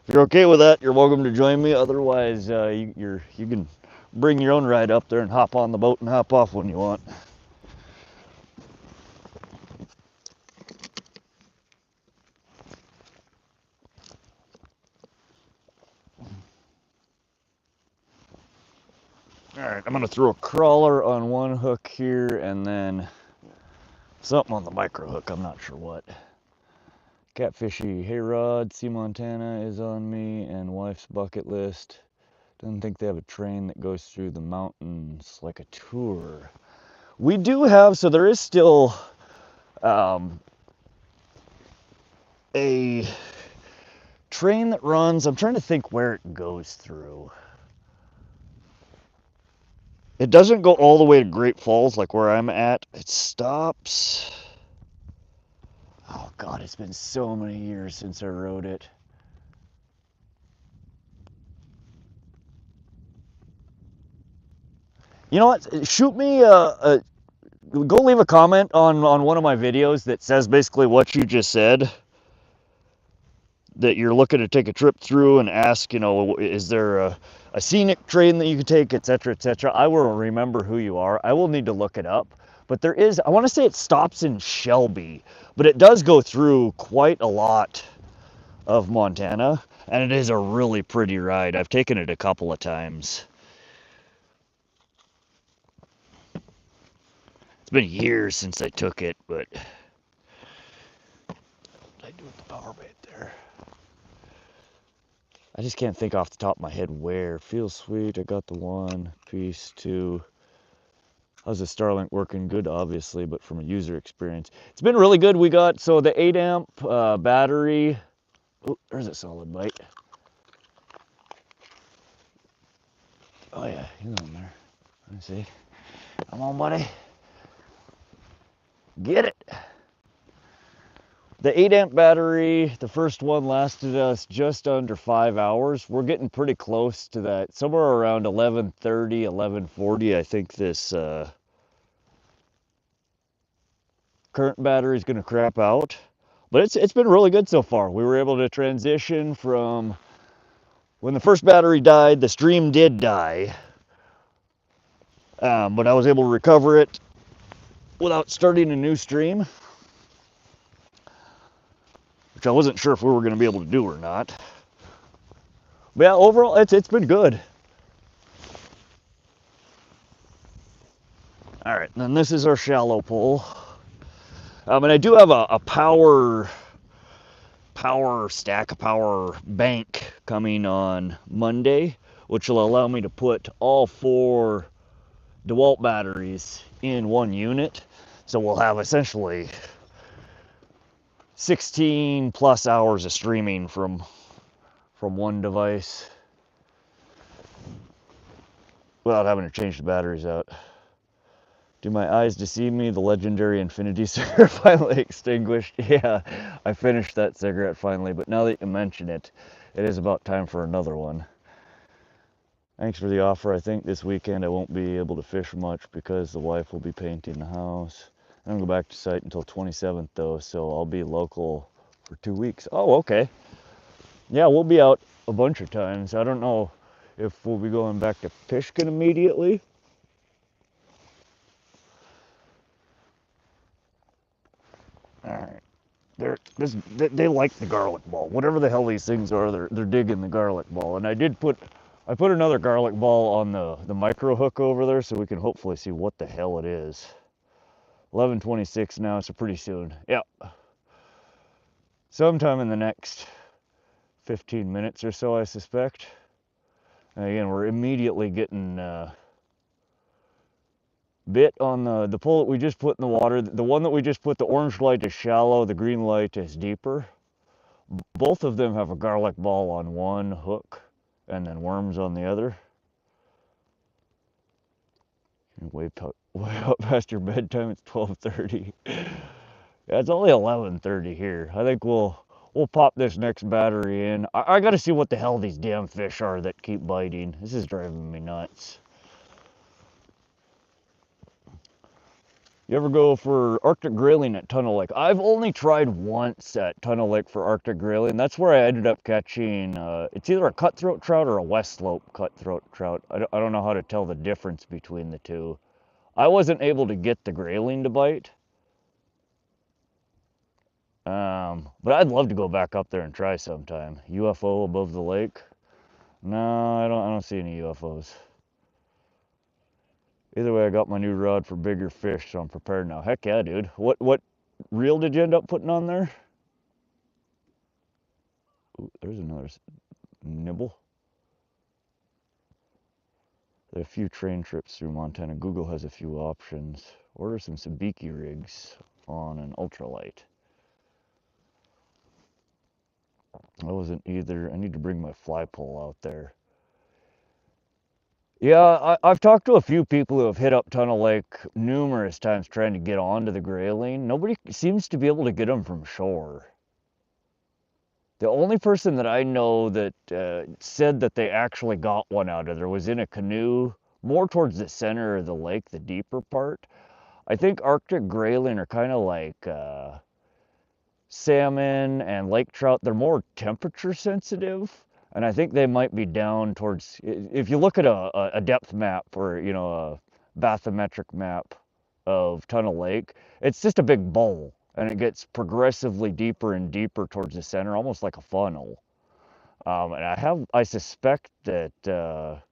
If you're okay with that, you're welcome to join me. Otherwise, you can bring your own ride up there and hop on the boat and hop off when you want. All right, I'm gonna throw a crawler on one hook here and then something on the micro hook, I'm not sure what. Catfishy, hey Rod, C Montana is on me and wife's bucket list. Doesn't think they have a train that goes through the mountains like a tour. We do have, so there is still a train that runs, I'm trying to think where it goes through. It doesn't go all the way to Great Falls like where I'm at. It stops. Oh God, it's been so many years since I rode it. You know what? Shoot me go leave a comment on one of my videos that says basically what you just said. That you're looking to take a trip through and ask, you know, is there a scenic train that you could take, etc., etc. I will remember who you are. I will need to look it up. But there is, I want to say it stops in Shelby, but it does go through quite a lot of Montana, and it is a really pretty ride. I've taken it a couple of times. It's been years since I took it, but I do with the power bait there. I just can't think off the top of my head where. Feels sweet. I got the one piece too. How's the Starlink working? Good, obviously, but from a user experience, it's been really good. We got, so the 8 amp battery. Oh, there's a solid bite. Oh yeah, he's on there. Let me see. Come on, buddy. Get it. The 8 amp battery, the first one lasted us just under 5 hours. We're getting pretty close to that. Somewhere around 11:30, 11:40, I think this current battery is going to crap out. But it's been really good so far. We were able to transition from when the first battery died, the stream did die. But I was able to recover it without starting a new stream, which I wasn't sure if we were going to be able to do or not. But yeah, overall, it's been good. All right, and then this is our shallow pole. And I do have a power bank coming on Monday, which will allow me to put all 4 DeWalt batteries in one unit. So we'll have essentially 16 plus hours of streaming from one device without having to change the batteries out. Do my eyes deceive me? The legendary infinity cigarette finally extinguished. Yeah, I finished that cigarette finally, but now that you mention it, it is about time for another one. Thanks for the offer. I think this weekend I won't be able to fish much because the wife will be painting the house. I don't go back to site until 27th though, so I'll be local for 2 weeks. Oh, okay. Yeah, we'll be out a bunch of times. I don't know if we'll be going back to Pishkin immediately. All right. They like the garlic ball. Whatever the hell these things are, they're digging the garlic ball. And I put another garlic ball on the micro hook over there so we can hopefully see what the hell it is. 11:26 now, so pretty soon. Yeah. Sometime in the next 15 minutes or so, I suspect. And again, we're immediately getting bit on the pole that we just put in the water. The one that we just put, the orange light is shallow, the green light is deeper. Both of them have a garlic ball on one hook and then worms on the other. Way up past your bedtime, it's 12:30. Yeah, it's only 11:30 here. I think we'll pop this next battery in. I gotta see what the hell these damn fish are that keep biting. This is driving me nuts. You ever go for Arctic grayling at Tunnel Lake? I've only tried once at Tunnel Lake for Arctic grayling. That's where I ended up catching, it's either a cutthroat trout or a west slope cutthroat trout. I don't know how to tell the difference between the two. I wasn't able to get the grayling to bite. But I'd love to go back up there and try sometime. UFO above the lake? No, I don't see any UFOs. Either way, I got my new rod for bigger fish, so I'm prepared now. Heck yeah, dude. What reel did you end up putting on there? Ooh, there's another nibble. There are a few train trips through Montana. Google has a few options. Order some sabiki rigs on an ultralight. I wasn't either. I need to bring my fly pole out there. Yeah, I've talked to a few people who have hit up Tunnel Lake numerous times trying to get onto the grayling. Nobody seems to be able to get them from shore. The only person that I know that said that they actually got one out of there was in a canoe more towards the center of the lake, the deeper part. I think Arctic grayling are kind of like salmon and lake trout. They're more temperature sensitive. And I think they might be down towards, if you look at a depth map or, you know, a bathymetric map of Tunnel Lake, it's just a big bowl and it gets progressively deeper and deeper towards the center, almost like a funnel. And I suspect that the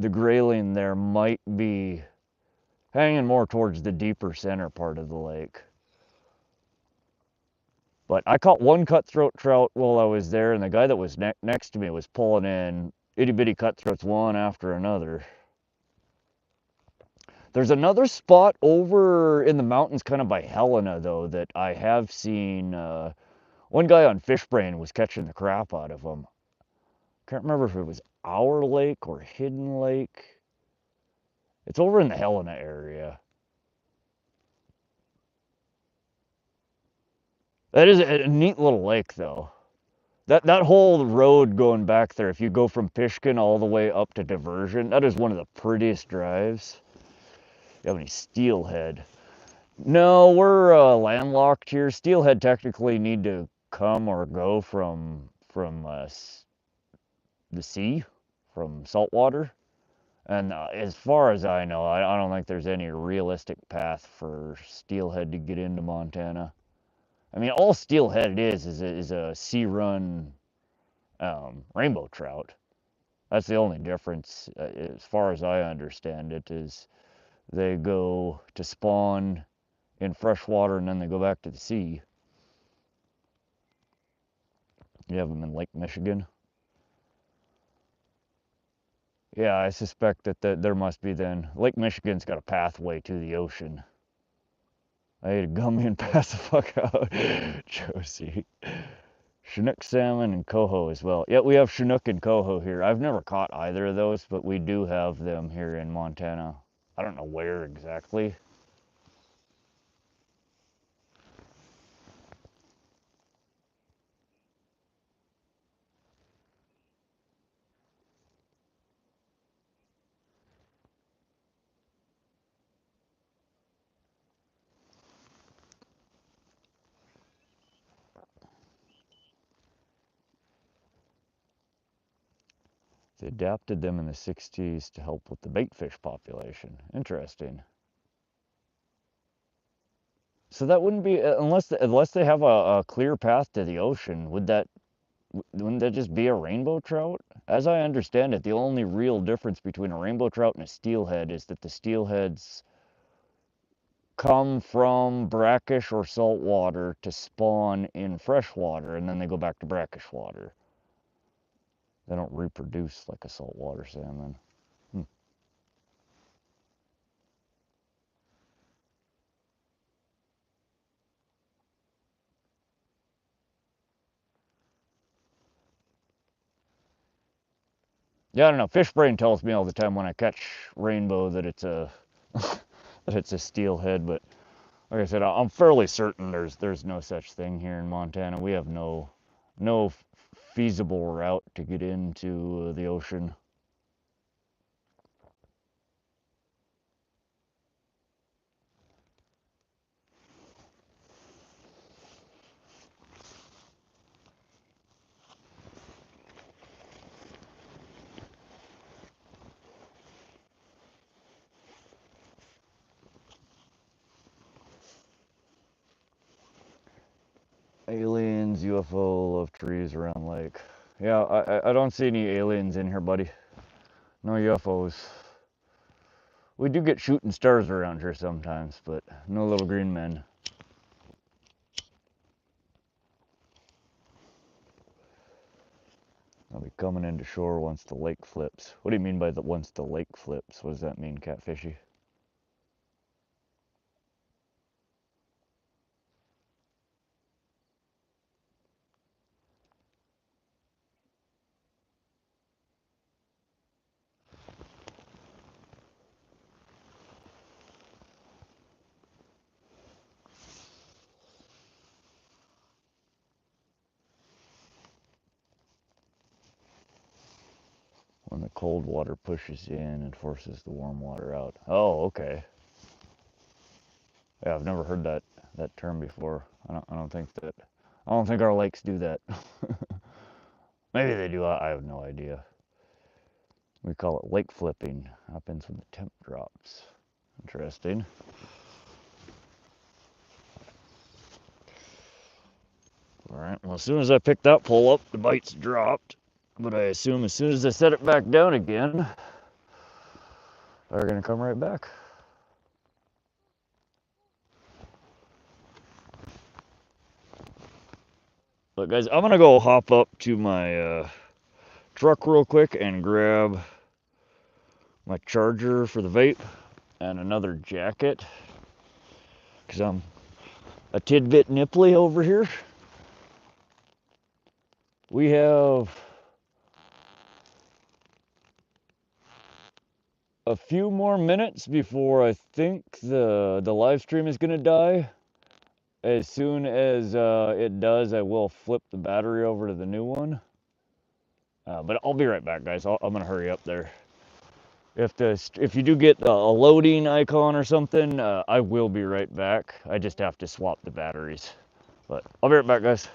grayling there might be hanging more towards the deeper center part of the lake. But I caught one cutthroat trout while I was there, and the guy that was next to me was pulling in itty bitty cutthroats one after another. There's another spot over in the mountains kind of by Helena, though, that I have seen. One guy on Fishbrain was catching the crap out of them. Can't remember if it was Our Lake or Hidden Lake. It's over in the Helena area. That is a neat little lake, though. That whole road going back there, if you go from Pishkin all the way up to Diversion, that is one of the prettiest drives. You have any steelhead? No, we're landlocked here. Steelhead technically need to come or go from the sea, from saltwater. And as far as I know, I don't think there's any realistic path for steelhead to get into Montana. I mean, all steelhead is a sea-run rainbow trout. That's the only difference, as far as I understand it, is they go to spawn in fresh water and then they go back to the sea. You have them in Lake Michigan. Yeah, I suspect that there must be then. Lake Michigan's got a pathway to the ocean. I ate a gummy and passed the fuck out. Josie. Chinook salmon and coho as well. Yeah, we have Chinook and coho here. I've never caught either of those, but we do have them here in Montana. I don't know where exactly. They adapted them in the 60s to help with the baitfish population. Interesting. So that wouldn't be, unless they have a clear path to the ocean, wouldn't that just be a rainbow trout? As I understand it, the only real difference between a rainbow trout and a steelhead is that the steelheads come from brackish or salt water to spawn in fresh water, and then they go back to brackish water. They don't reproduce like a saltwater salmon. Yeah, I don't know. Fish brain tells me all the time when I catch rainbow that it's a that it's a steelhead, but like I said, I'm fairly certain there's no such thing here in Montana. We have no feasible route to get into the ocean. Aliens, UFO, love trees around lake. Yeah, I don't see any aliens in here, buddy. No UFOs. We do get shooting stars around here sometimes, but no little green men. I'll be coming into shore once the lake flips. What do you mean by the once the lake flips? What does that mean, Catfishy? When the cold water pushes in and forces the warm water out. Oh, okay. Yeah, I've never heard that term before. I don't think our lakes do that. Maybe they do. I have no idea. We call it lake flipping. Happens when the temp drops. Interesting. All right. Well, as soon as I pick that pole up, the bite's dropped. But I assume as soon as I set it back down again, they're gonna come right back. But guys, I'm gonna go hop up to my truck real quick and grab my charger for the vape and another jacket because I'm a tidbit nipply over here. We have a few more minutes before I think the live stream is gonna die. As soon as it does, I will flip the battery over to the new one. But I'll be right back, guys. I'm gonna hurry up there. If you do get a loading icon or something, I will be right back. I just have to swap the batteries. But I'll be right back, guys.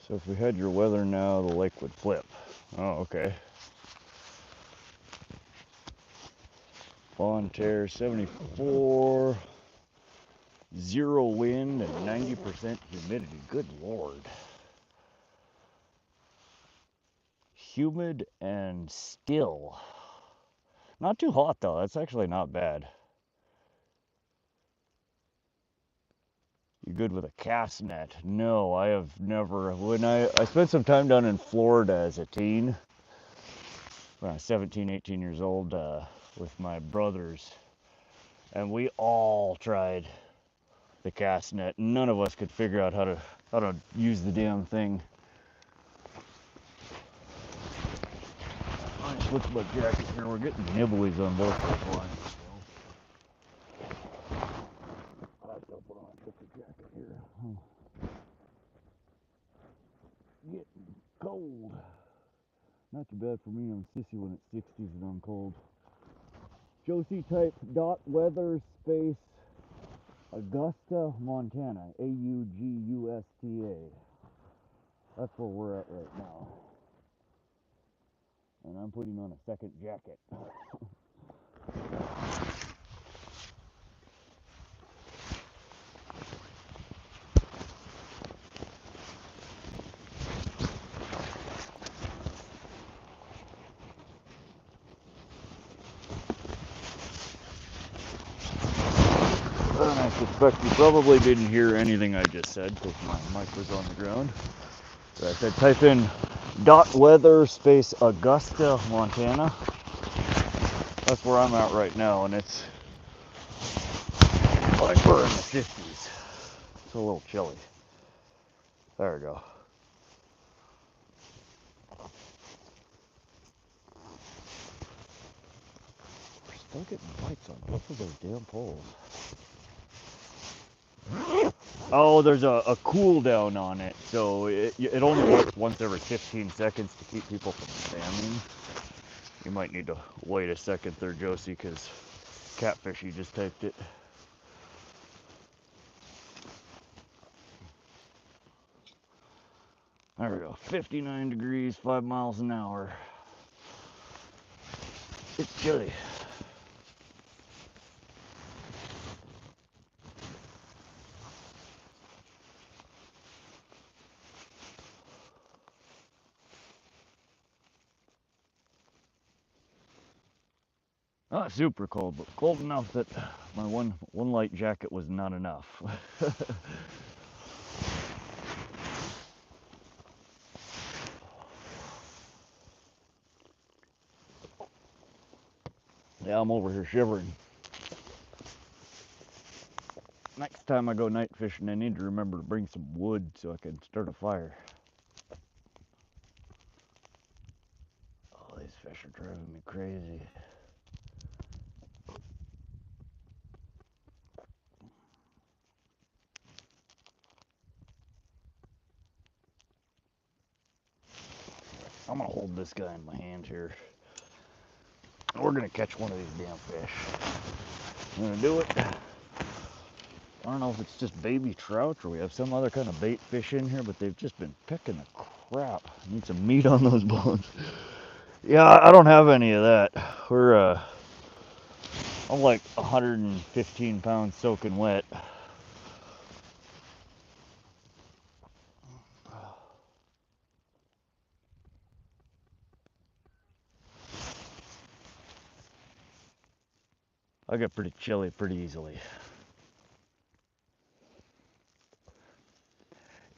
So if we had your weather now, the lake would flip. Oh, okay. Bon Terre 74, 0 wind and 90% humidity. Good Lord. Humid and still. Not too hot though, that's actually not bad. You good with a cast net? No, I have never. When I spent some time down in Florida as a teen, when I was 17, 18 years old, with my brothers, and we all tried the cast net. None of us could figure out how to use the damn thing. I switched my jacket here. We're getting nibblies on both those lines. I have to put on a thicker jacket here. Getting cold. Not too bad for me. I'm sissy when it's 60s and I'm cold. Josie type dot weather space Augusta, Montana. Augusta. That's where we're at right now. And I'm putting on a second jacket. And I suspect you probably didn't hear anything I just said because my mic was on the ground. So I said type in dot weather space Augusta, Montana. That's where I'm at right now, and it's like we're in the 50s. It's a little chilly. There we go. We're still getting lights on both of those damn poles. Oh, there's a cool down on it, so it only works once every 15 seconds to keep people from spamming. You might need to wait a second there, Josie, because Catfishy just typed it. There we go. 59 degrees, 5 miles an hour. It's chilly. Not super cold, but cold enough that my one light jacket was not enough. Yeah, I'm over here shivering. Next time I go night fishing, I need to remember to bring some wood so I can start a fire. Oh, these fish are driving me crazy. I'm gonna hold this guy in my hand here. We're gonna catch one of these damn fish. I'm gonna do it. I don't know if it's just baby trout or we have some other kind of bait fish in here, but they've just been picking the crap. I need some meat on those bones. Yeah, I don't have any of that. I'm like 115 pounds soaking wet. I get pretty chilly pretty easily.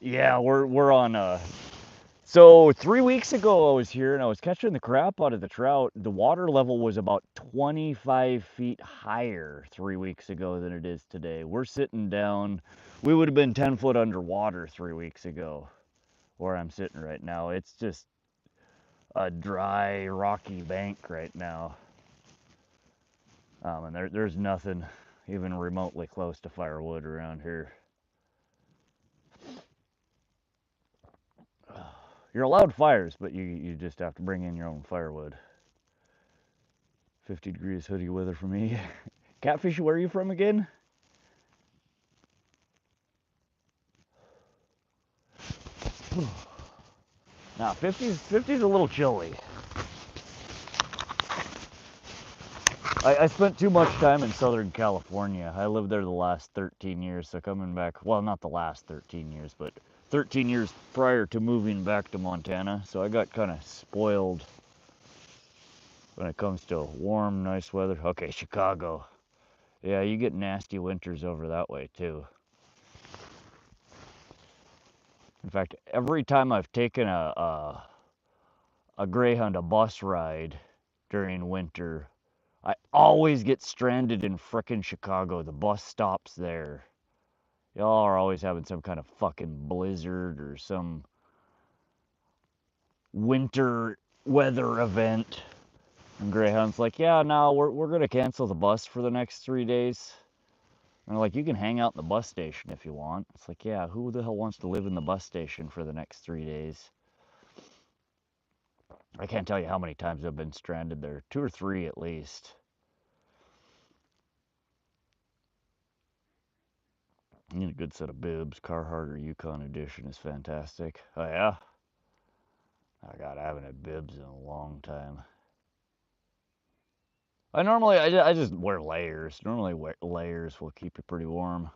Yeah, we're on so 3 weeks ago I was here and I was catching the crap out of the trout. The water level was about 25 feet higher 3 weeks ago than it is today. We're sitting down, we would have been 10 foot underwater 3 weeks ago where I'm sitting right now. It's just a dry, rocky bank right now. And there's nothing even remotely close to firewood around here. You're allowed fires, but you just have to bring in your own firewood. 50 degrees hoodie weather for me. Catfish, where are you from again? Now 50's a little chilly. I spent too much time in Southern California. I lived there the last 13 years, so coming back, well, not the last 13 years, but 13 years prior to moving back to Montana. So I got kind of spoiled when it comes to warm, nice weather. Okay, Chicago. Yeah, you get nasty winters over that way too. In fact, every time I've taken a Greyhound, a bus ride during winter, I always get stranded in frickin' Chicago. The bus stops there. Y'all are always having some kind of fucking blizzard or some winter weather event. And Greyhound's like, yeah, no, we're gonna cancel the bus for the next 3 days. And they're like, you can hang out in the bus station if you want. It's like, yeah, who the hell wants to live in the bus station for the next 3 days? I can't tell you how many times I've been stranded there. 2 or 3 at least. You need a good set of bibs. Carhartt or Yukon Edition is fantastic. Oh yeah? Oh god, I haven't had bibs in a long time. I just wear layers. Normally layers will keep you pretty warm.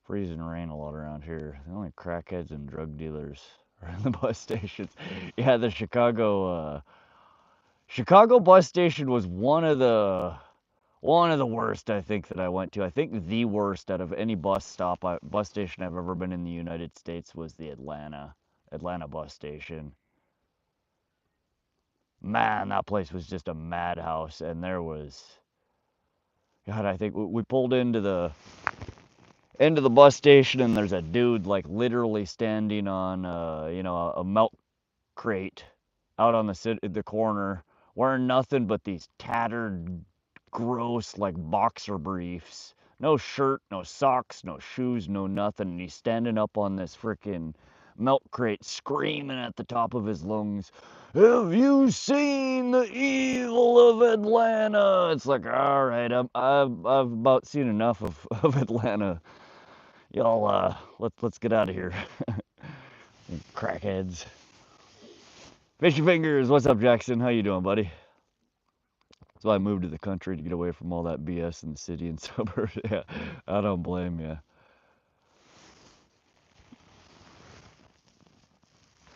Freezing rain a lot around here. The only crackheads and drug dealers are in the bus stations. Yeah, the Chicago bus station was one of the worst I think that I went to. I think the worst out of any bus station I've ever been in the United States was the Atlanta bus station. Man, that place was just a madhouse, and there was, God, I think we pulled into the bus station, and there's a dude like literally standing on a milk crate out on the corner, wearing nothing but these tattered, gross like boxer briefs. No shirt, no socks, no shoes, no nothing. And he's standing up on this freaking milk crate screaming at the top of his lungs, "Have you seen the evil of Atlanta?" It's like, all right, I've about seen enough of Atlanta. Y'all, let's get out of here. Crackheads. Fishy Fingers, what's up, Jackson? How you doing, buddy? That's why I moved to the country, to get away from all that BS in the city and suburbs. Yeah, I don't blame you.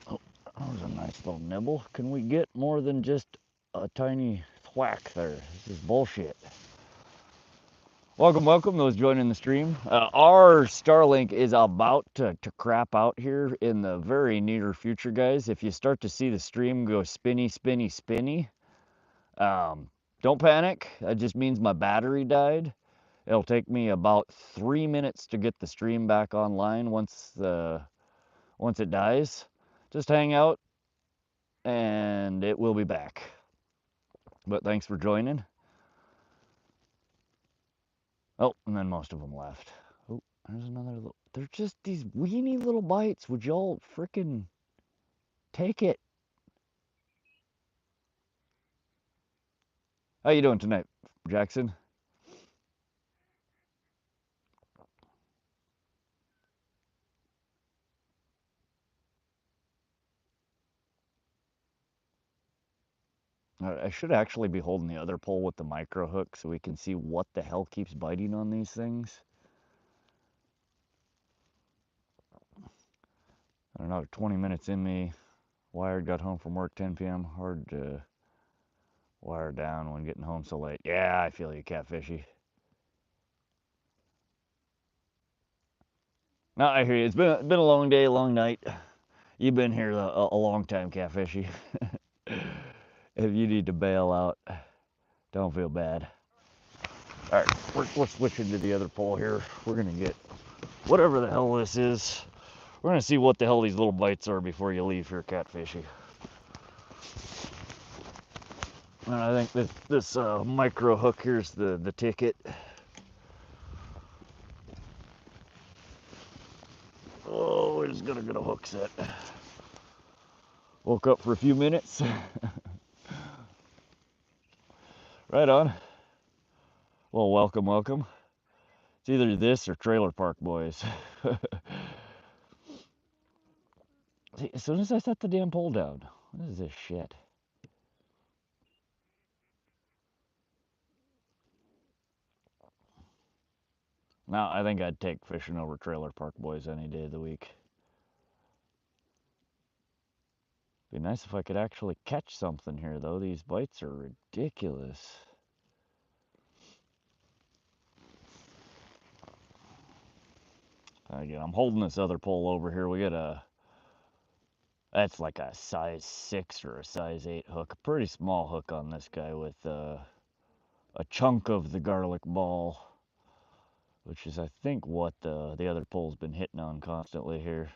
Oh, that was a nice little nibble. Can we get more than just a tiny thwack there? This is bullshit. Welcome, those joining the stream. Our Starlink is about to crap out here in the very near future, guys. If you start to see the stream go spinny, spinny, spinny, don't panic. That just means my battery died. It'll take me about 3 minutes to get the stream back online once it dies. Just hang out and it will be back. But thanks for joining. Oh, and then most of them left. Oh, there's another little. They're just these weeny little bites. Would y'all frickin' take it? How you doing tonight, Jackson? I should actually be holding the other pole with the micro hook so we can see what the hell keeps biting on these things. I don't know, 20 minutes in me. Wired, got home from work 10 p.m. Hard to wire down when getting home so late. Yeah, I feel you, Catfishy. No, I hear you. It's been a long day, long night. You've been here a long time, Catfishy. If you need to bail out, don't feel bad. All right, we're switching to the other pole here. We're gonna get whatever the hell this is. We're gonna see what the hell these little bites are before you leave here, Catfishy. And I think this micro hook here's the ticket. Oh, we're just gonna get a hook set. Woke up for a few minutes. Right on. Well, welcome. It's either this or Trailer Park Boys. See, as soon as I set the damn pole down, what is this shit? Now, I think I'd take fishing over Trailer Park Boys any day of the week. Be nice if I could actually catch something here, though. These bites are ridiculous. Again, I'm holding this other pole over here. We got that's like a size 6 or a size 8 hook. A pretty small hook on this guy with a chunk of the garlic ball, which is, I think, what the other pole's been hitting on constantly here.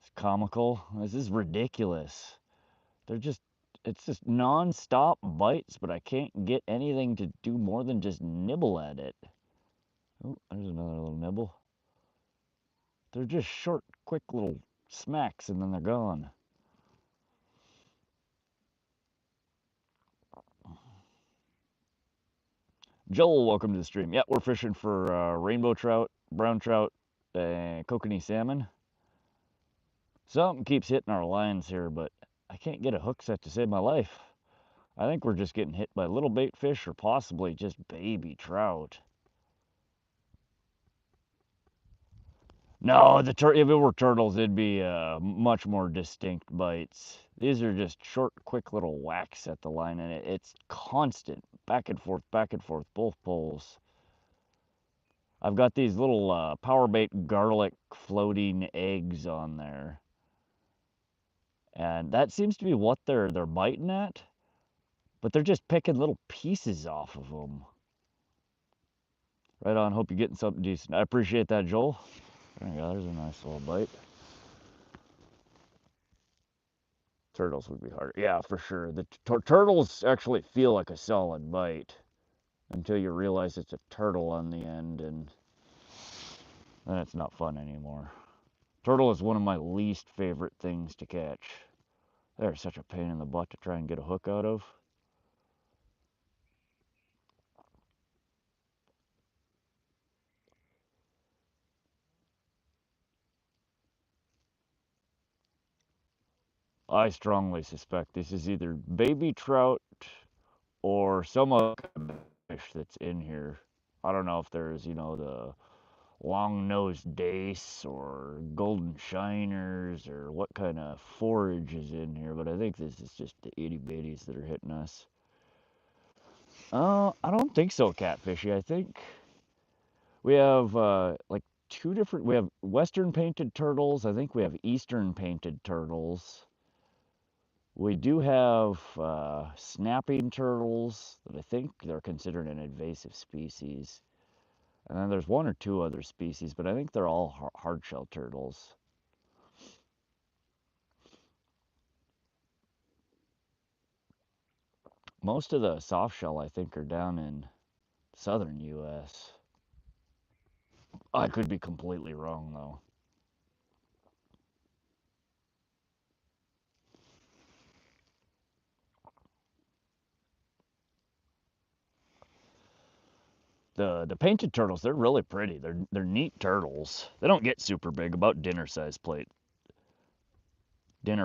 It's comical. This is ridiculous. It's just non-stop bites, but I can't get anything to do more than just nibble at it. Oh, there's another little nibble. They're just short, quick little smacks, and then they're gone. Joel, welcome to the stream. Yeah, we're fishing for rainbow trout, brown trout, and kokanee salmon. Something keeps hitting our lines here, but I can't get a hook set to save my life. I think we're just getting hit by little bait fish or possibly just baby trout. No, if it were turtles, it'd be much more distinct bites. These are just short, quick little whacks at the line, and it's constant, back and forth, both poles. I've got these little power bait garlic floating eggs on there, and that seems to be what they're biting at, but they're just picking little pieces off of them. Right on. Hope you're getting something decent. I appreciate that, Joel. There you go. There's a nice little bite. Turtles would be harder. Yeah, for sure. The turtles actually feel like a solid bite until you realize it's a turtle on the end, and then it's not fun anymore. Turtle is one of my least favorite things to catch. They're such a pain in the butt to try and get a hook out of. I strongly suspect this is either baby trout or some other fish that's in here. I don't know if there's, the long-nosed dace or golden shiners or what kind of forage is in here, but I think this is just the itty-bitties that are hitting us. I don't think so, Catfishy. I think we have like we have western painted turtles. I think we have eastern painted turtles. We do have snapping turtles that I think they're considered an invasive species. And then there's one or two other species, but I think they're all hardshell turtles. Most of the softshell, I think, are down in southern U.S. I could be completely wrong, though. The painted turtles, they're really pretty. They're neat turtles. They don't get super big, about dinner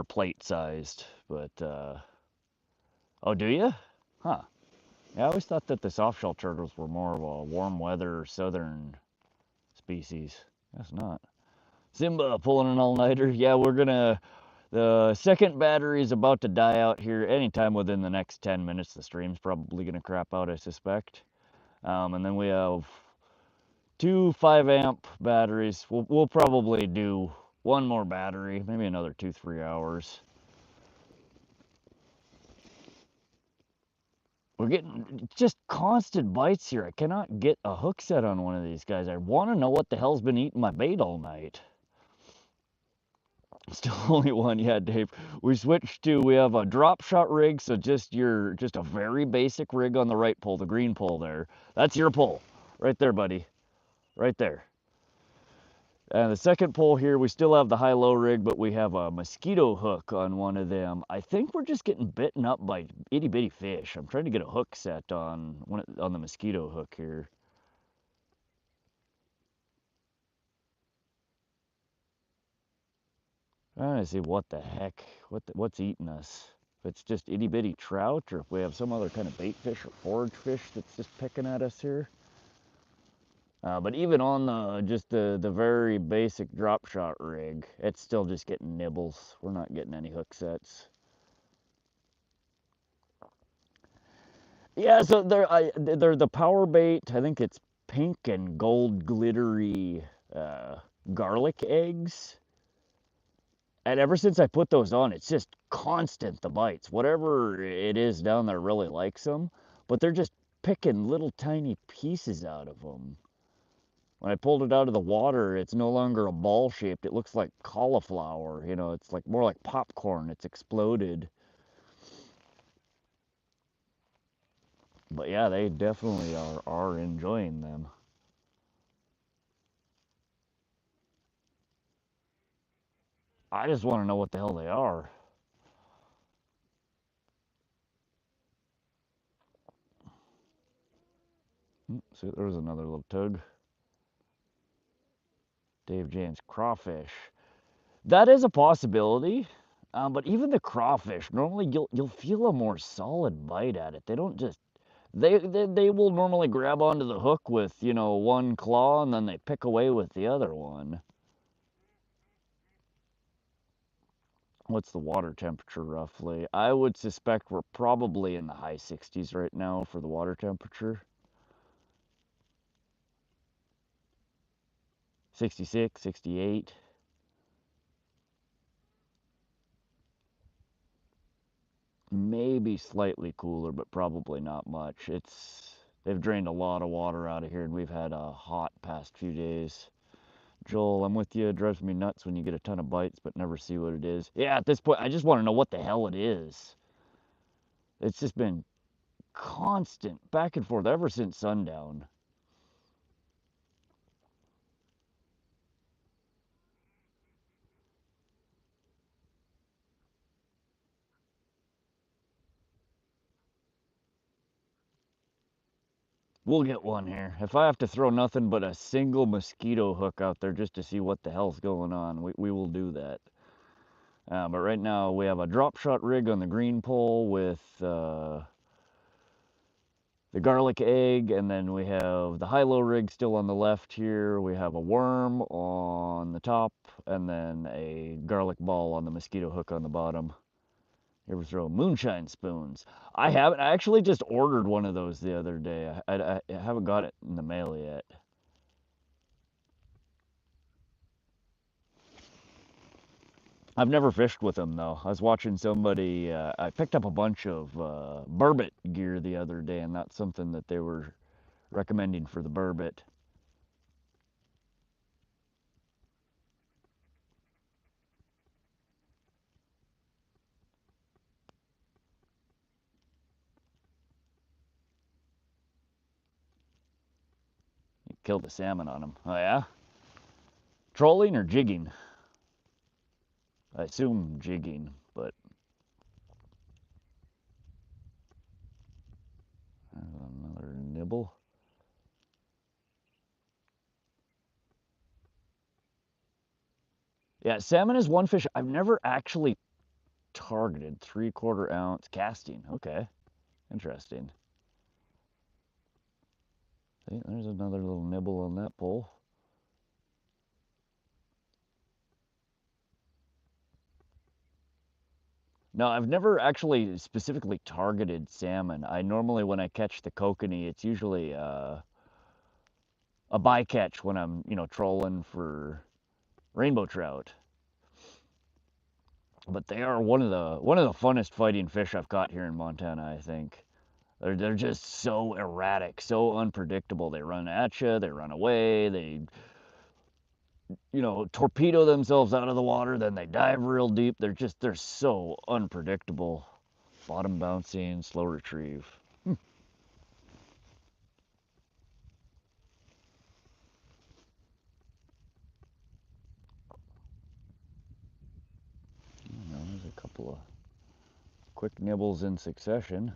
plate sized. But oh, do you? Huh. Yeah, I always thought that the softshell turtles were more of a warm weather southern species. Guess not. Simba pulling an all-nighter. Yeah, the second battery is about to die out here anytime within the next 10 minutes. The stream's probably gonna crap out, I suspect. And then we have two 5-amp batteries. We'll probably do one more battery, maybe another 2-3 hours. We're getting just constant bites here. I cannot get a hook set on one of these guys. I want to know what the hell's been eating my bait all night. Still only one yet, Dave. We have a drop shot rig, so just a very basic rig on the right pole, the green pole there. That's your pole. Right there, buddy. Right there. And the second pole here, we still have the high-low rig, but we have a mosquito hook on one of them. I think we're just getting bitten up by itty-bitty fish. I'm trying to get a hook set on the mosquito hook here. Trying to see what the heck, what's eating us. If it's just itty bitty trout, or if we have some other kind of bait fish or forage fish that's just picking at us here. But even on the very basic drop shot rig, it's still just getting nibbles. We're not getting any hook sets. Yeah, so they're the power bait. I think it's pink and gold glittery garlic eggs. And ever since I put those on, it's just constant the bites. Whatever it is down there really likes them, but they're just picking little tiny pieces out of them. When I pulled it out of the water, it's no longer a ball shaped. It looks like cauliflower. You know, it's like more like popcorn. It's exploded. But yeah, they definitely are enjoying them. I just want to know what the hell they are. See, there's another little tug. Dave James crawfish. That is a possibility. But even the crawfish, normally you'll feel a more solid bite at it. They don't just they will normally grab onto the hook with, you know, one claw and then they pick away with the other one. What's the water temperature roughly? I would suspect we're probably in the high 60s right now for the water temperature. 66, 68. Maybe slightly cooler, but probably not much. They've drained a lot of water out of here, and we've had a hot past few days. Joel, I'm with you. It drives me nuts when you get a ton of bites but never see what it is. Yeah, at this point, I just want to know what the hell it is. It's just been constant back and forth ever since sundown. We'll get one here. If I have to throw nothing but a single mosquito hook out there just to see what the hell's going on, we will do that. But right now we have a drop shot rig on the green pole with the garlic egg, and then we have the high-low rig still on the left here. We have a worm on the top, and then a garlic ball on the mosquito hook on the bottom. You ever throw moonshine spoons? I haven't. I actually just ordered one of those the other day. I haven't got it in the mail yet. I've never fished with them though. I was watching somebody. I picked up a bunch of burbot gear the other day, and that's something that they were recommending for the burbot. You killed a salmon on them. Oh yeah? Trolling or jigging? I assume jigging, but another nibble. Yeah, salmon is one fish I've never actually targeted. 3/4 ounce casting. Okay, interesting. See, there's another little nibble on that pole. No, I've never actually specifically targeted salmon. I normally, when I catch the kokanee, it's usually a bycatch when I'm, you know, trolling for rainbow trout. But they are one of the funnest fighting fish I've caught here in Montana, I think. They're just so erratic, so unpredictable. They run at you, they run away, they, you know, torpedo themselves out of the water, then they dive real deep. They're so unpredictable. Bottom bouncing, slow retrieve. You know, there's a couple of quick nibbles in succession.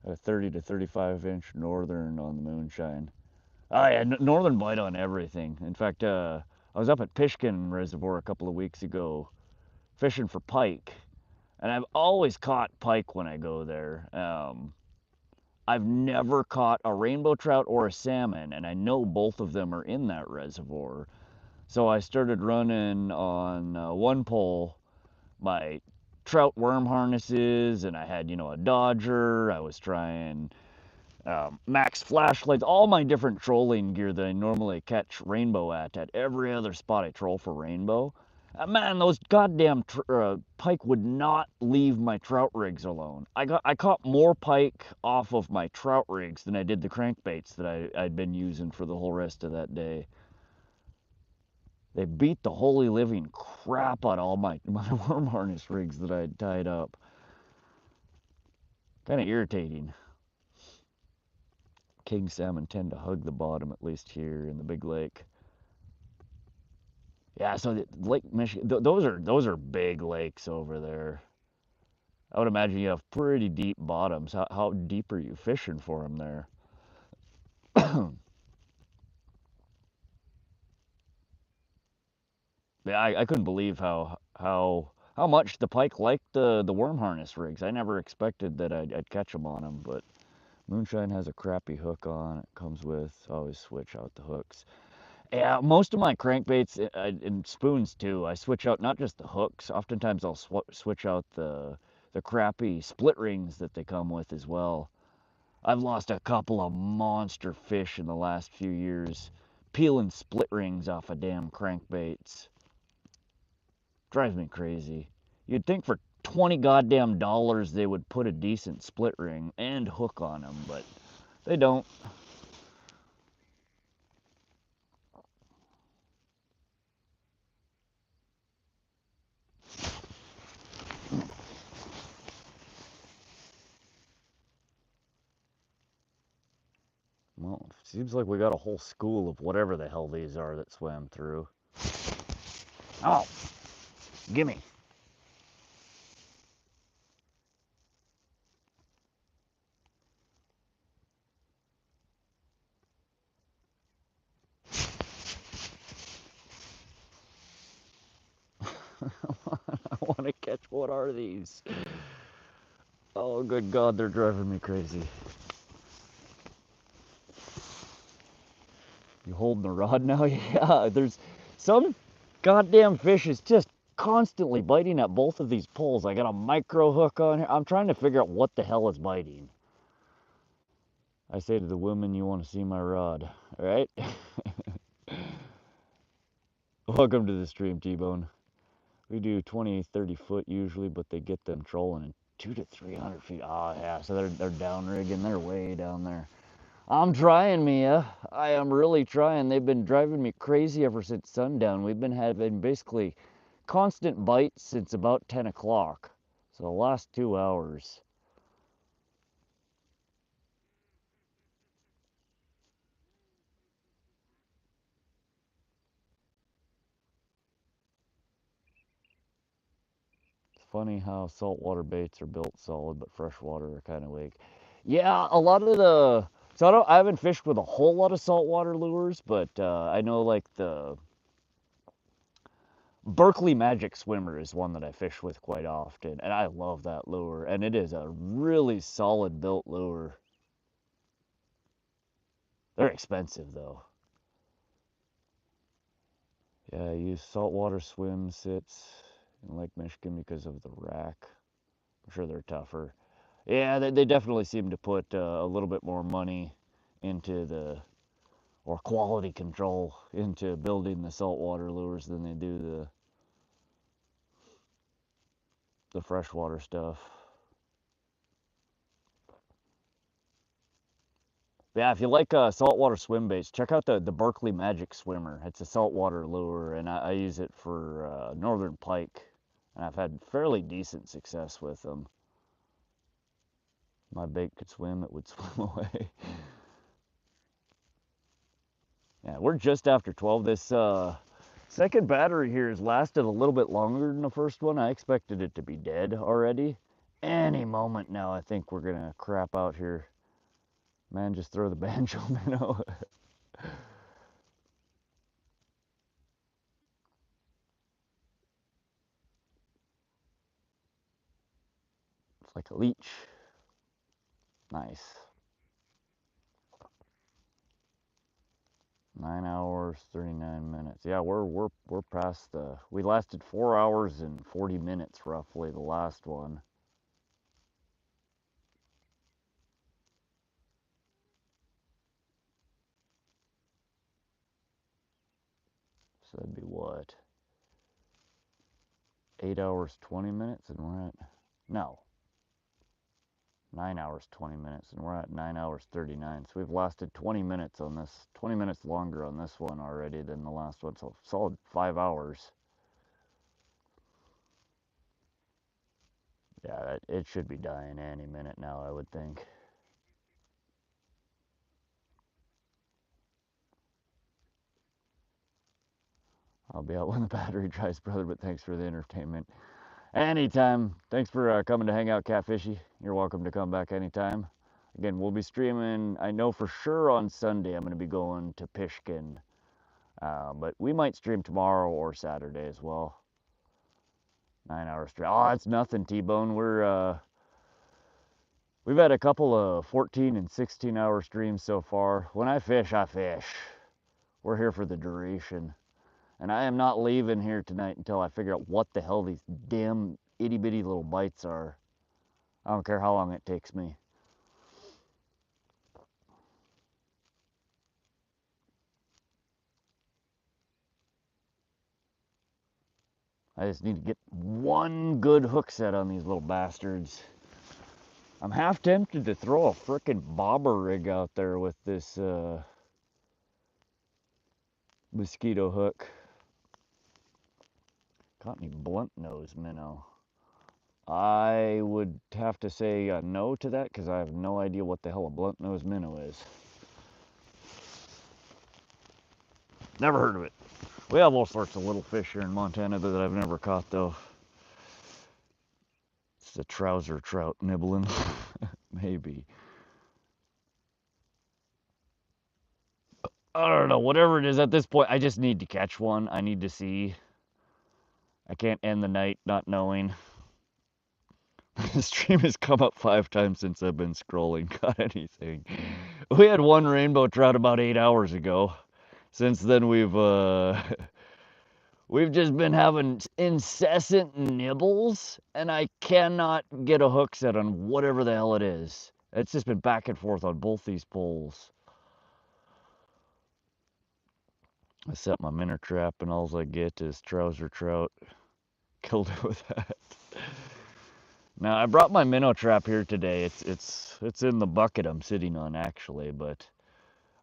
A 30 to 35 inch northern on the moonshine. Oh yeah, northern bite on everything. In fact, I was up at Pishkin Reservoir a couple of weeks ago fishing for pike, and I've always caught pike when I go there. I've never caught a rainbow trout or a salmon, and I know both of them are in that reservoir. So I started running on one pole my trout worm harnesses, and I had, a dodger. I was trying max flashlights, all my different trolling gear that I normally catch rainbow at every other spot I troll for rainbow. Man, those goddamn pike would not leave my trout rigs alone. I caught more pike off of my trout rigs than I did the crankbaits that I'd been using for the whole rest of that day. They beat the holy living crap out of all my worm harness rigs that I'd tied up. Kind of irritating. King salmon tend to hug the bottom, at least here in the big lake. Yeah, so Lake Michigan, those are big lakes over there. I would imagine you have pretty deep bottoms. How deep are you fishing for them there? Yeah, I couldn't believe how much the pike liked the worm harness rigs. I never expected that I'd catch them on them, but Moonshine has a crappy hook on it comes with. Always switch out the hooks. Yeah, most of my crankbaits and spoons too, I switch out not just the hooks. Oftentimes I'll switch out the crappy split rings that they come with as well. I've lost a couple of monster fish in the last few years peeling split rings off of damn crankbaits. Drives me crazy. You'd think for 20 goddamn dollars they would put a decent split ring and hook on them, but they don't. Well, seems like we got a whole school of whatever the hell these are that swam through. Oh, gimme. I want to catch, what are these? Oh, good God, they're driving me crazy. You holding the rod now? Yeah, there's some goddamn fish is just constantly biting at both of these poles. I got a micro hook on here. I'm trying to figure out what the hell is biting. I say to the woman, you want to see my rod, all right? Welcome to the stream, T-Bone. We do 20, 30 foot usually, but they get them trolling in 200 to 300 feet. Oh, yeah, so they're down rigging. They're way down there. I'm trying, Mia. I am really trying. They've been driving me crazy ever since sundown. We've been having basically constant bites since about 10 o'clock. So the last 2 hours. It's funny how saltwater baits are built solid, but freshwater are kind of weak. Yeah, a lot of the... So I haven't fished with a whole lot of saltwater lures, but I know like the Berkeley Magic Swimmer is one that I fish with quite often, and I love that lure, and it is a really solid built lure. They're expensive though. Yeah, I use saltwater swim sits in Lake Michigan because of the rack. I'm sure they're tougher. Yeah, they definitely seem to put a little bit more money into or quality control into building the saltwater lures than they do the freshwater stuff. Yeah, if you like saltwater swim baits, check out the Berkeley Magic Swimmer. It's a saltwater lure, and I use it for northern pike, and I've had fairly decent success with them. My bait could swim, it would swim away. Yeah, we're just after 12. This second battery here has lasted a little bit longer than the first one. I expected it to be dead already. Any moment now, I think we're gonna crap out here. Man, just throw the banjo minnow. like a leech. Nice. 9 hours, 39 minutes. Yeah, we're past the. We lasted 4 hours and 40 minutes roughly the last one. So that'd be what? 8 hours, 20 minutes, and we're at. No. 9 hours, 20 minutes, and we're at 9 hours, 39. So we've lasted 20 minutes on this, 20 minutes longer on this one already than the last one. So solid 5 hours. Yeah, it should be dying any minute now, I would think. I'll be out when the battery dries, brother, but thanks for the entertainment. Anytime. Thanks for coming to hang out, Catfishy. You're welcome to come back anytime. Again, we'll be streaming, I know for sure on Sunday I'm going to be going to Pishkin. But we might stream tomorrow or Saturday as well. 9 hours stream. Oh, that's nothing, T-Bone. We've had a couple of 14 and 16 hour streams so far. When I fish, I fish. We're here for the duration. And I am not leaving here tonight until I figure out what the hell these damn itty bitty little bites are. I don't care how long it takes me. I just need to get one good hook set on these little bastards. I'm half tempted to throw a frickin' bobber rig out there with this mosquito hook. Caught any blunt nose minnow? I would have to say no to that because I have no idea what the hell a blunt nose minnow is. Never heard of it. We have all sorts of little fish here in Montana that I've never caught though. It's the trouser trout nibbling. Maybe. I don't know, whatever it is at this point, I just need to catch one. I need to see. I can't end the night not knowing. The stream has come up 5 times since I've been scrolling. Got anything? We had one rainbow trout about 8 hours ago. Since then we've just been having incessant nibbles, and I cannot get a hook set on whatever the hell it is. It's just been back and forth on both these poles. I set my minnow trap, and all I get is trouser trout. Killed it with that. Now I brought my minnow trap here today. It's in the bucket I'm sitting on actually, but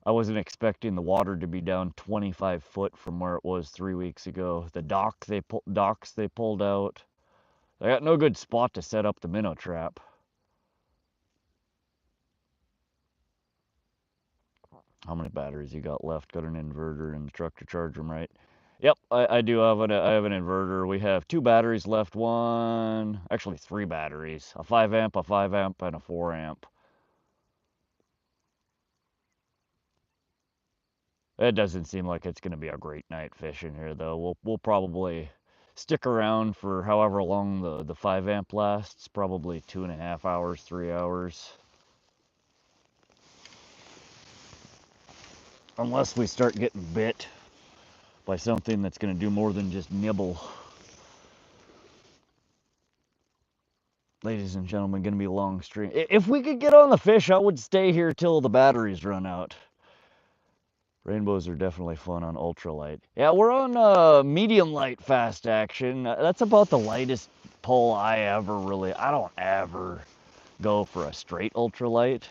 I wasn't expecting the water to be down 25 foot from where it was 3 weeks ago. The docks they pulled out. I got no good spot to set up the minnow trap. How many batteries you got left? Got an inverter in the truck to charge them, right? Yep, I do have I have an inverter. We have 2 batteries left. Actually 3 batteries. A 5 amp, and a 4 amp. It doesn't seem like it's going to be a great night fishing here, though. We'll probably stick around for however long the 5 amp lasts. Probably 2.5 hours, 3 hours. Unless we start getting bit by something that's going to do more than just nibble. Ladies and gentlemen, going to be a long stream. If we could get on the fish, I would stay here till the batteries run out. Rainbows are definitely fun on ultralight. Yeah, we're on medium light fast action. That's about the lightest pull I don't ever go for a straight ultralight.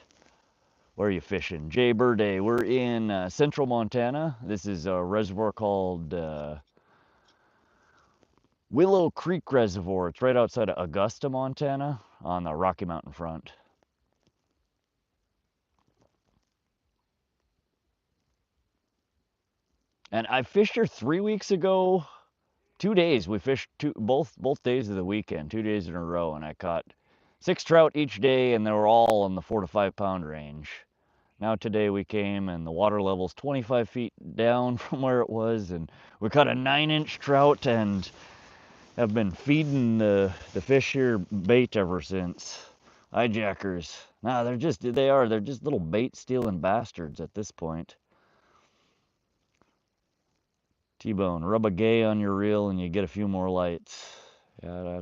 Where are you fishing? Jay Birday, we're in central Montana. This is a reservoir called Willow Creek Reservoir. It's right outside of Augusta, Montana on the Rocky Mountain front. And I fished here 3 weeks ago. 2 days. We fished both days of the weekend, 2 days in a row, and I caught 6 trout each day, and they were all in the 4 to 5 pound range. Now today we came, and the water level's 25 feet down from where it was, and we caught a 9-inch trout, and have been feeding the fish here bait ever since. Hijackers. Nah, they're just little bait stealing bastards at this point. T-bone, rub a gay on your reel and you get a few more lights. Yeah,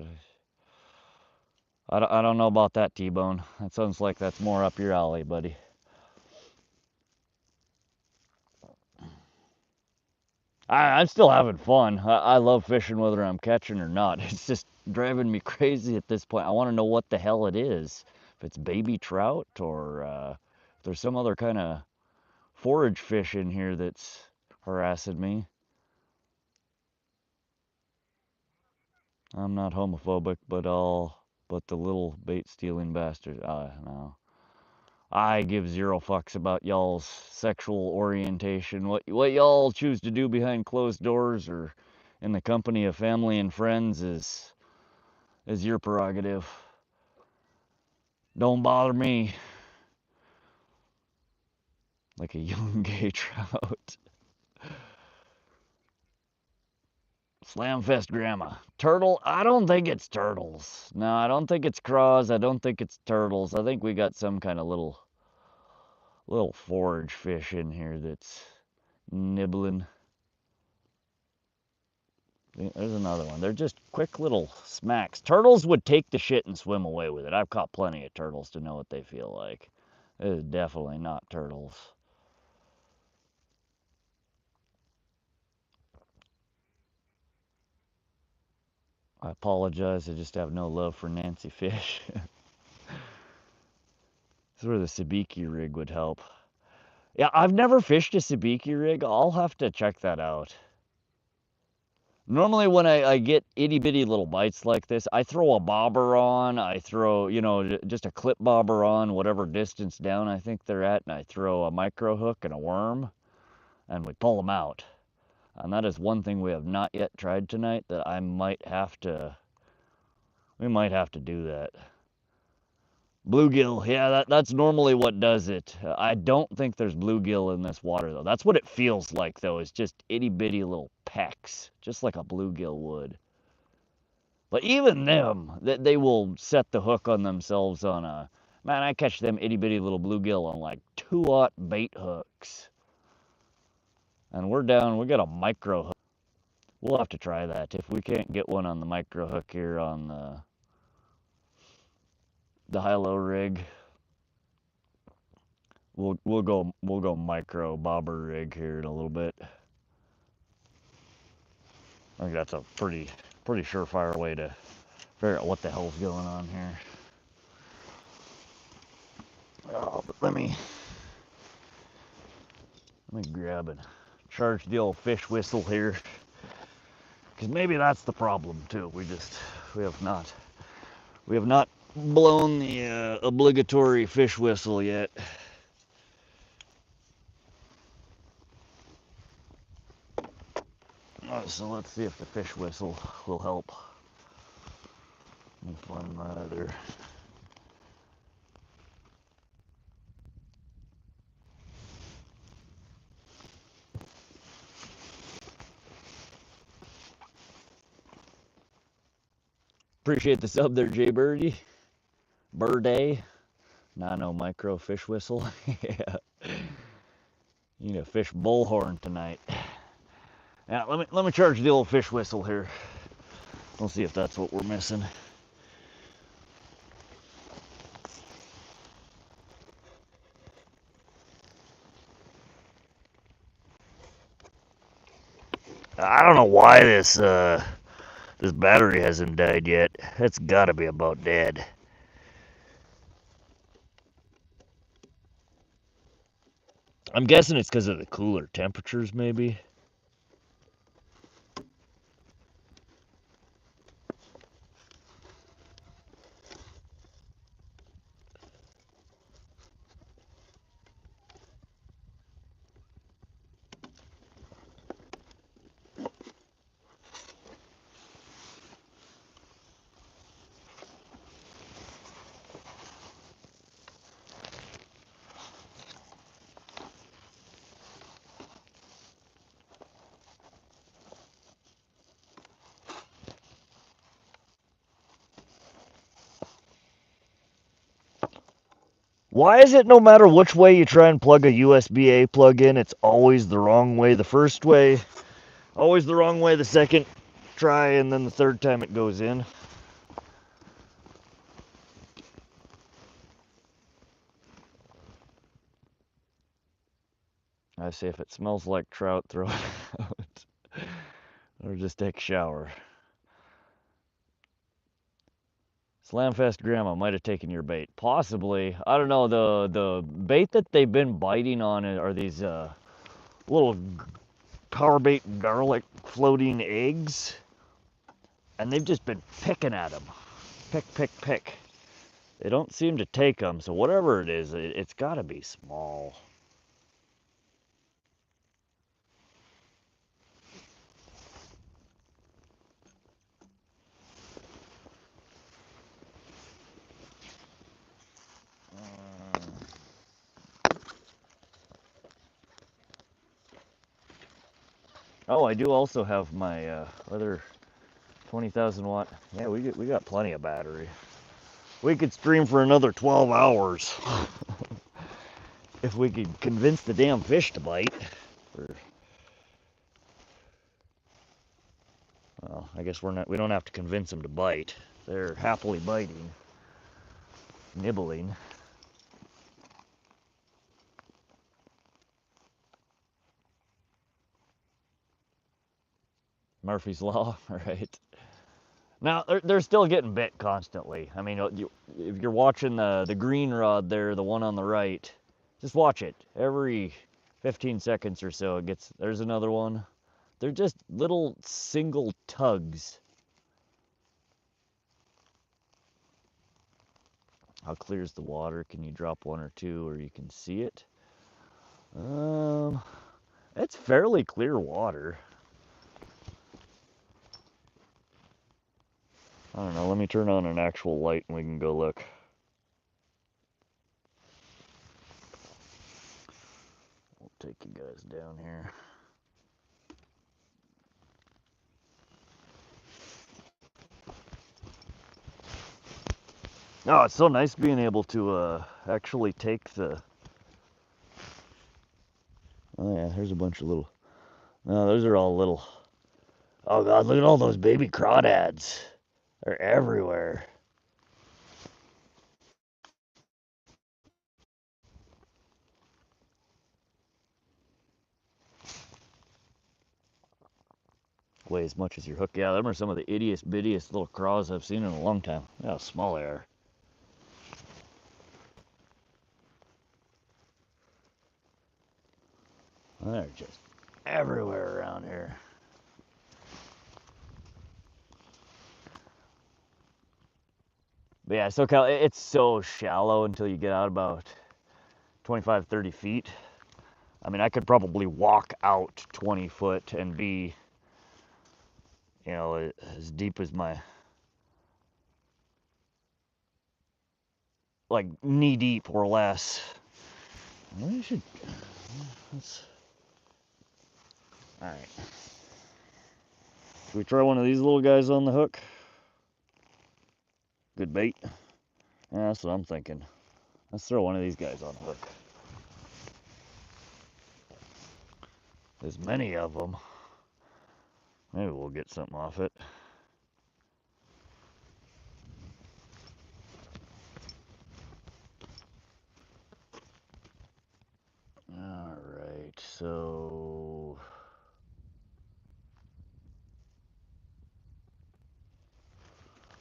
I don't know about that, T-bone. That sounds like that's more up your alley, buddy. I'm still having fun. I love fishing whether I'm catching or not. It's just driving me crazy at this point. I want to know what the hell it is. If it's baby trout or if there's some other kind of forage fish in here that's harassing me. I'm not homophobic, but the little bait stealing bastards. No. I give zero fucks about y'all's sexual orientation. What y'all choose to do behind closed doors or in the company of family and friends is your prerogative. Don't bother me. Like a young gay trout. Slamfest grandma. Turtle? I don't think it's turtles. No, I don't think it's craws. I don't think it's turtles. I think we got some kind of little forage fish in here that's nibbling. There's another one. They're just quick little smacks. Turtles would take the shit and swim away with it. I've caught plenty of turtles to know what they feel like. It is definitely not turtles. I apologize. I just have no love for Nancy Fish. This is where the sabiki rig would help. Yeah, I've never fished a sabiki rig. I'll have to check that out. Normally when I get itty bitty little bites like this, I throw a bobber on. I throw, just a clip bobber on whatever distance down I think they're at, and I throw a micro hook and a worm, and we pull them out. And that is one thing we have not yet tried tonight that we might have to do that. Bluegill, yeah, that's normally what does it. I don't think there's bluegill in this water, though. That's what it feels like, though, is just itty-bitty little pecks, just like a bluegill would. But even them, they will set the hook on themselves on a... Man, I catch them itty-bitty little bluegill on, like, 2-aught bait hooks. And we got a micro hook. We'll have to try that. If we can't get one on the micro hook here on the high-low rig, we'll go micro bobber rig here in a little bit. I think that's a pretty surefire way to figure out what the hell's going on here. Oh, but let me grab and charge the old fish whistle here, because maybe that's the problem too. We have not blown the obligatory fish whistle yet. So let's see if the fish whistle will help. Let me find my other. Appreciate the sub there, Jay Birdie. Birday. Nano micro fish whistle. Yeah. You need a fish bullhorn tonight. Yeah, let me charge the old fish whistle here. We'll see if that's what we're missing. I don't know why this battery hasn't died yet. It's got to be about dead. I'm guessing it's because of the cooler temperatures, maybe. Why is it no matter which way you try and plug a USB-A plug in, it's always the wrong way the first way, always the wrong way the second try, and then the third time it goes in? I say if it smells like trout, throw it out. Or just take a shower. Slamfest Grandma might have taken your bait. Possibly. I don't know. The bait that they've been biting on are these little power bait garlic floating eggs. And they've just been picking at them. Pick, pick, pick. They don't seem to take them. So whatever it is, it's got to be small. Oh, I do also have my other 20,000 watt. Yeah, we got plenty of battery. We could stream for another 12 hours if we could convince the damn fish to bite. Well, I guess we don't have to convince them to bite. They're happily biting, nibbling. Murphy's Law, right? Now, they're still getting bit constantly. I mean, if you're watching the green rod there, the one on the right, just watch it. Every 15 seconds or so, there's another one. They're just little single tugs. How clear is the water? Can you drop one or two, or you can see it? It's fairly clear water. I don't know, let me turn on an actual light and we can go look. We'll take you guys down here. Oh, it's so nice being able to actually take the... Oh yeah, there's a bunch of little... No, those are all little... Oh god, look at all those baby crawdads. They're everywhere. Weigh as much as your hook. Yeah, them are some of the ittiest bittiest little craws I've seen in a long time. Look how small they are. They're just everywhere around here. But yeah, SoCal, it's so shallow until you get out about 25, 30 feet. I mean, I could probably walk out 20 foot and be, you know, as deep as my, like, knee deep or less. I should, alright. Should we try one of these little guys on the hook? Good bait. Yeah, that's what I'm thinking. Let's throw one of these guys on the hook. There's many of them. Maybe we'll get something off it. Alright, so...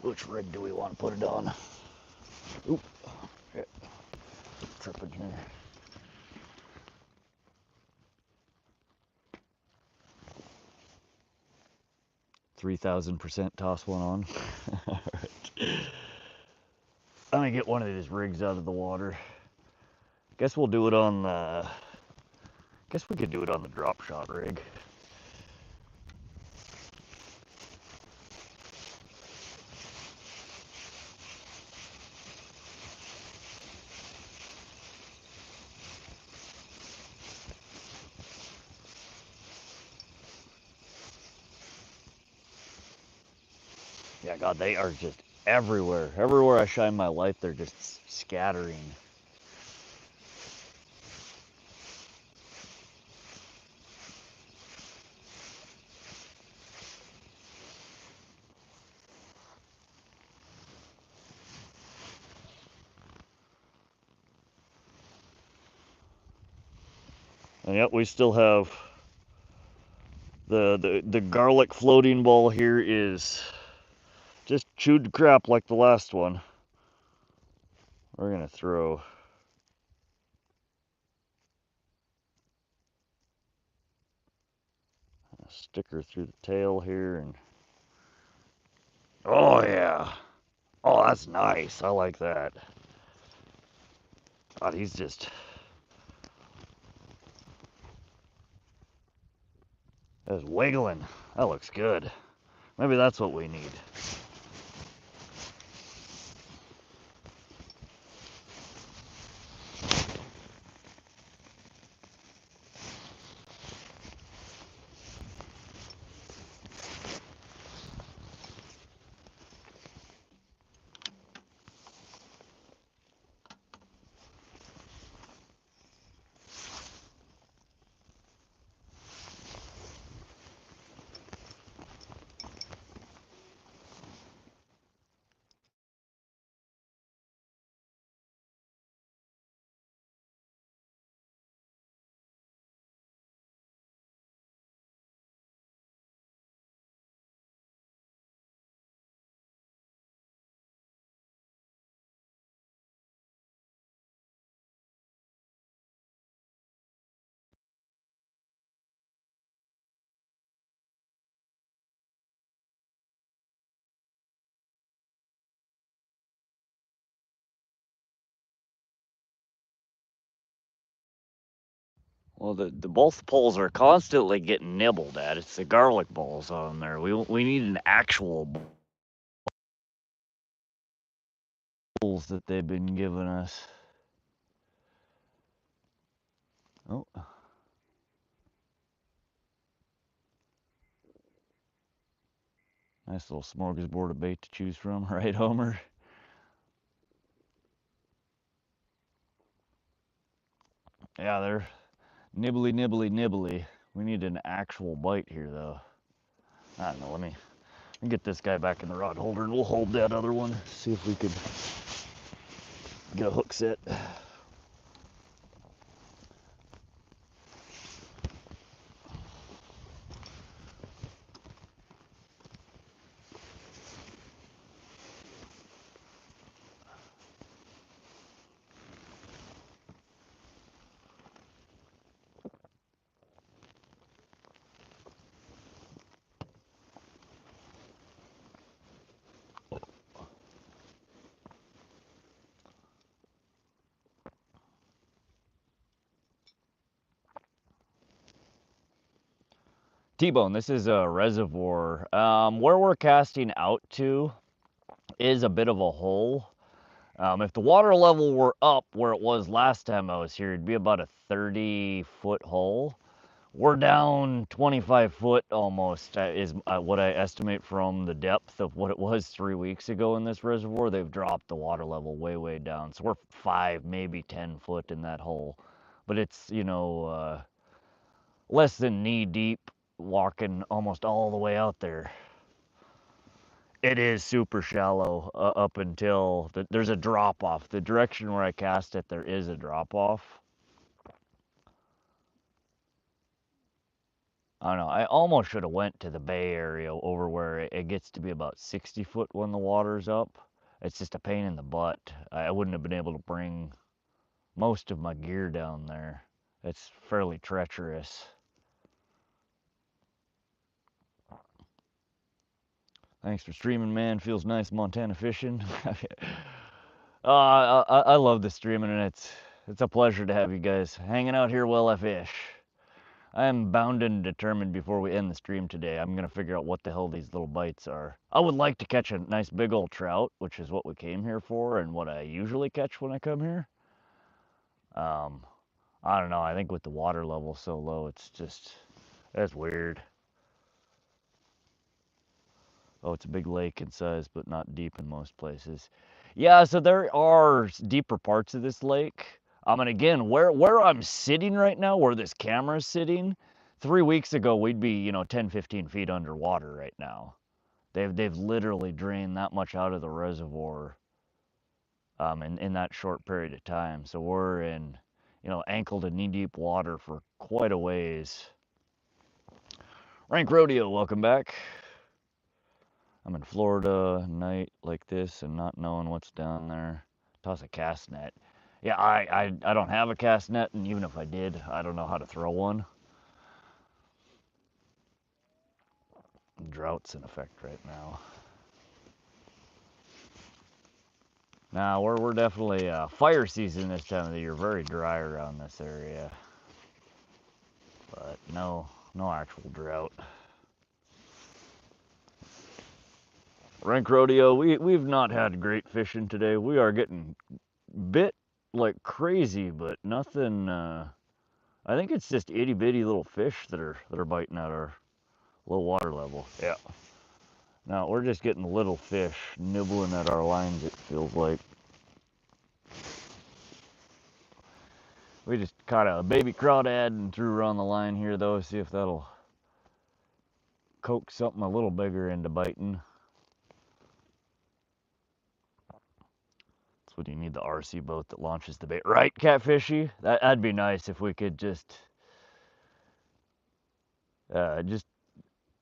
Which rig do we want to put it on? Oop. Okay. Tripping here. $3,000% toss one on. Alright. I'm gonna get one of these rigs out of the water. Guess we'll do it on the... Guess we could do it on the drop shot rig. Yeah, God, they are just everywhere. Everywhere I shine my light, they're just scattering. And yet we still have the garlic floating ball here is just chewed crap like the last one. We're gonna throw a sticker through the tail here, and oh yeah, oh that's nice. I like that. God, he's just wiggling. That looks good. Maybe that's what we need. Well, the both poles are constantly getting nibbled at. It's the garlic balls on there. We need an actual balls that they've been giving us. Oh. Nice little smorgasbord of bait to choose from, right, Homer? Yeah, they're nibbly, nibbly, nibbly. We need an actual bite here, though. I don't know, let me get this guy back in the rod holder and we'll hold that other one. See if we could get a hook set. T-Bone, this is a reservoir. Where we're casting out to is a bit of a hole. If the water level were up where it was last time I was here, it'd be about a 30-foot hole. We're down 25 foot almost, is what I estimate from the depth of what it was 3 weeks ago in this reservoir. They've dropped the water level way, way down. So we're 5, maybe 10 foot in that hole. But it's, less than knee deep walking almost all the way out there. It is super shallow up until there's a drop off. The direction where I cast it, there is a drop off. I don't know. I almost should have went to the bay area over where it gets to be about 60 foot when the water's up. It's just a pain in the butt. I wouldn't have been able to bring most of my gear down there. It's fairly treacherous. Thanks for streaming, man. Feels nice Montana fishing. I love the streaming, and it's a pleasure to have you guys hanging out here while I fish. I am bound and determined before we end the stream today, I'm gonna figure out what the hell these little bites are. I would like to catch a nice big old trout, which is what we came here for and what I usually catch when I come here. I don't know. I think with the water level so low, that's weird. Oh, it's a big lake in size, but not deep in most places. Yeah, so there are deeper parts of this lake. And again, where I'm sitting right now, where this camera is sitting, 3 weeks ago we'd be, 10, 15 feet underwater right now. They've literally drained that much out of the reservoir in that short period of time. So we're in you know, ankle to knee deep water for quite a ways. Rank Rodeo, welcome back. I'm in Florida night like this and not knowing what's down there. Toss a cast net. Yeah, I don't have a cast net, and even if I did, I don't know how to throw one. Drought's in effect right now. Now we're definitely fire season this time of the year. Very dry around this area, but no actual drought. Rank Rodeo, we've not had great fishing today. We are getting bit like crazy, but nothing. I think it's just itty bitty little fish that are biting at our low water level. Yeah. Now we're just getting little fish nibbling at our lines. It feels like. We just caught a baby crawdad and threw her on the line here, though. See if that'll coax something a little bigger into biting. That's what you need, the RC boat that launches the bait. Right, Catfishy? That'd be nice if we could just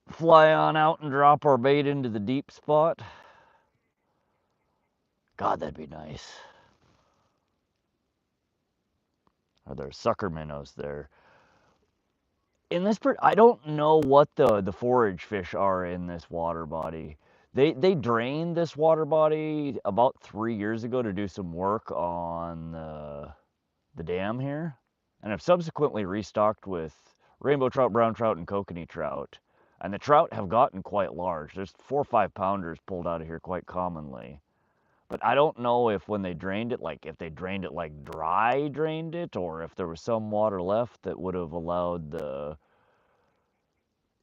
fly on out and drop our bait into the deep spot. God, that'd be nice. Are there sucker minnows there? In this part, I don't know what the forage fish are in this water body. They drained this water body about 3 years ago to do some work on the dam here, and have subsequently restocked with rainbow trout, brown trout, and kokanee trout. And the trout have gotten quite large. There's 4 or 5 pounders pulled out of here quite commonly. But I don't know if when they drained it, like if they drained it like dry drained it, or if there was some water left that would have allowed the,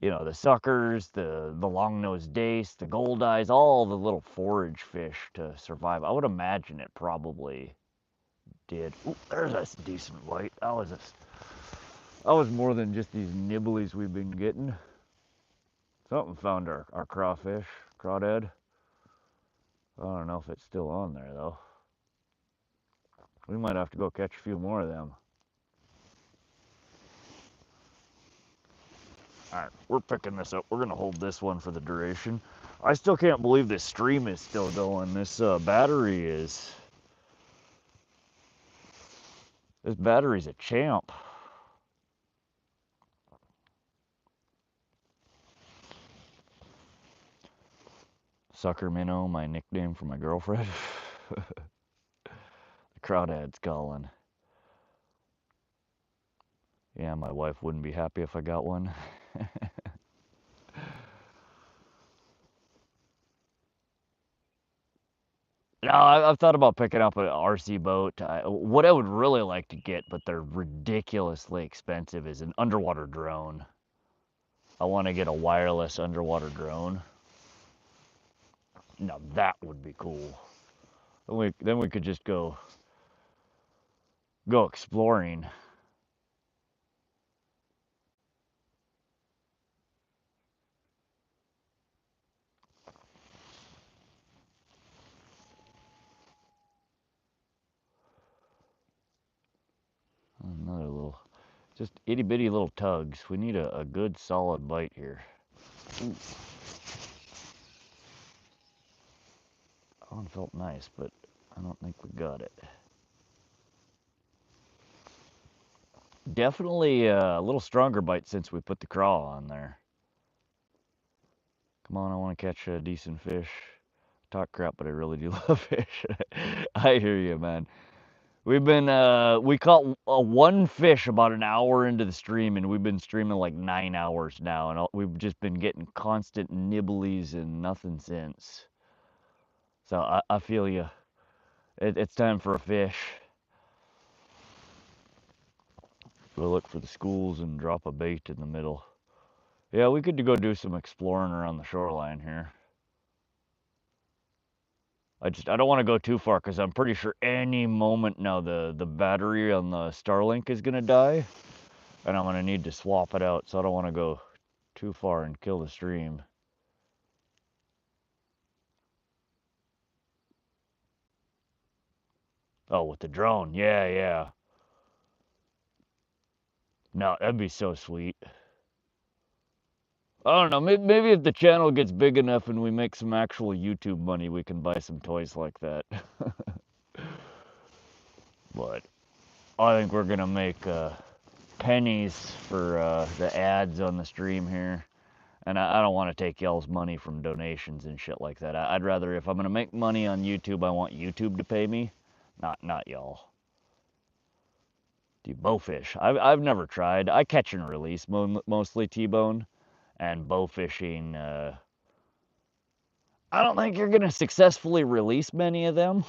you know, the suckers, the long-nosed dace, the gold eyes, all the little forage fish to survive. I would imagine it probably did. Ooh, there's a decent white. That was more than just these nibblies we've been getting. Something found our crawfish, crawdad. I don't know if it's still on there though. We might have to go catch a few more of them. Alright, we're picking this up. We're going to hold this one for the duration. I still can't believe this stream is still going. This battery's a champ. Sucker Minnow, my nickname for my girlfriend. The crawdad's calling. Yeah, my wife wouldn't be happy if I got one. No, I've thought about picking up an RC boat. What I would really like to get, but they're ridiculously expensive, is an underwater drone. I want to get a wireless underwater drone. Now that would be cool. Then we could just go exploring. Another little, just itty bitty little tugs. We need a good solid bite here. Ooh. That one felt nice, but I don't think we got it. Definitely a little stronger bite since we put the crawl on there. Come on, I want to catch a decent fish. Talk crap, but I really do love fish. I hear you, man. We've been, we caught one fish about an hour into the stream, and we've been streaming like 9 hours now, and we've just been getting constant nibblies and nothing since. So I feel you. It's time for a fish. We'll look for the schools and drop a bait in the middle. Yeah, we could go do some exploring around the shoreline here. I don't want to go too far because I'm pretty sure any moment now the battery on the Starlink is gonna die, and I'm gonna need to swap it out. So I don't want to go too far and kill the stream. Oh, with the drone, yeah. No, that'd be so sweet. I don't know, maybe if the channel gets big enough and we make some actual YouTube money, we can buy some toys like that. But I think we're gonna make pennies for the ads on the stream here. And I don't want to take y'all's money from donations and shit like that. I'd rather, if I'm gonna make money on YouTube, I want YouTube to pay me, not y'all. Do you bowfish? I've never tried. I catch and release mostly T-bone, and bow fishing. I don't think you're gonna successfully release many of them.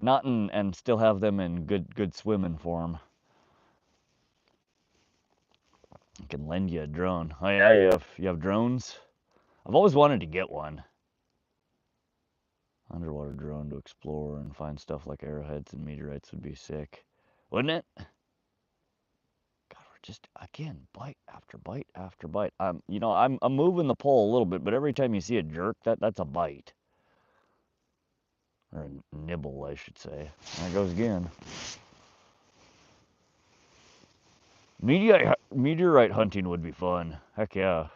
Not in, and still have them in good swimming form. I can lend you a drone. Oh yeah, you have drones? I've always wanted to get one. Underwater drone to explore and find stuff like arrowheads and meteorites would be sick, wouldn't it? God, we're just again bite after bite after bite. I'm moving the pole a little bit, but every time you see a jerk, that's a bite. Or a nibble, I should say. There it goes again. Meteorite hunting would be fun. Heck yeah.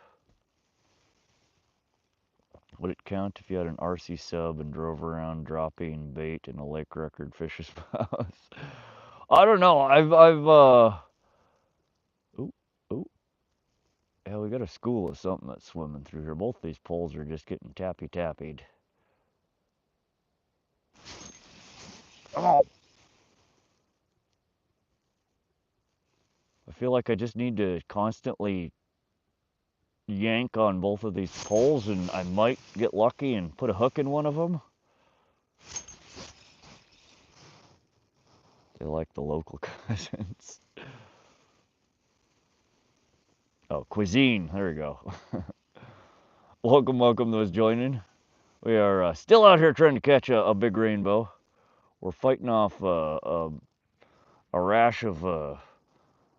Would it count if you had an RC sub and drove around dropping bait in a lake record fisher's house? I don't know. Ooh, ooh. Yeah, we got a school of something that's swimming through here. Both these poles are just getting tappy-tappied. Oh! I feel like I just need to constantly yank on both of these poles and I might get lucky and put a hook in one of them. They like the local cousins. Oh, cuisine. There we go. Welcome to those joining. We are still out here trying to catch a big rainbow. We're fighting off a rash of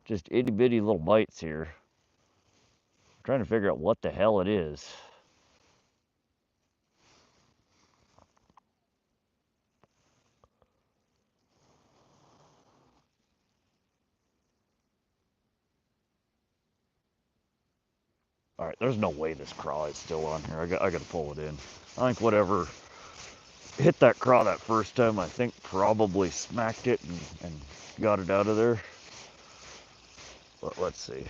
just itty bitty little bites here. I'm trying to figure out what the hell it is. All right, there's no way this craw is still on here. I got to pull it in. I think whatever hit that craw that first time, I think probably smacked it and got it out of there. But let's see.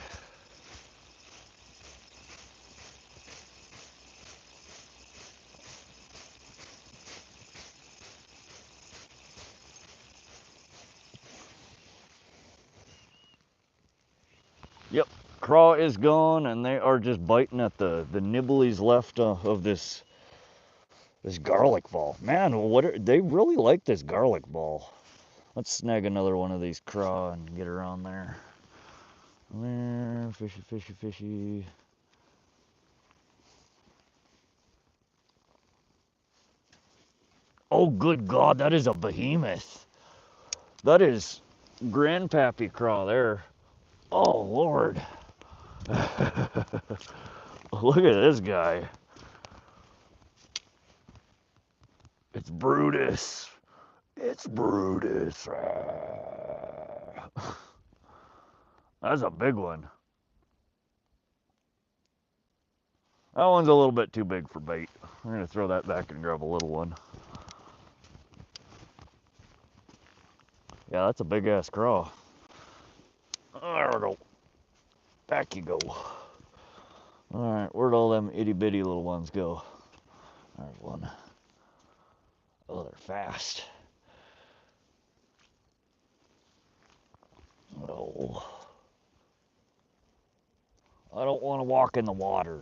Yep, craw is gone, and they are just biting at the nibblies left of this garlic ball. Man, they really like this garlic ball. Let's snag another one of these craw and get her on there. There, fishy, fishy, fishy. Oh, good God, that is a behemoth. That is grandpappy craw there. Oh, Lord. Look at this guy. It's Brutus. It's Brutus. That's a big one. That one's a little bit too big for bait. I'm going to throw that back and grab a little one. Yeah, that's a big ass craw. There we go. Back you go. Alright, where'd all them itty bitty little ones go? There's one. Oh, they're fast. Oh. I don't want to walk in the water.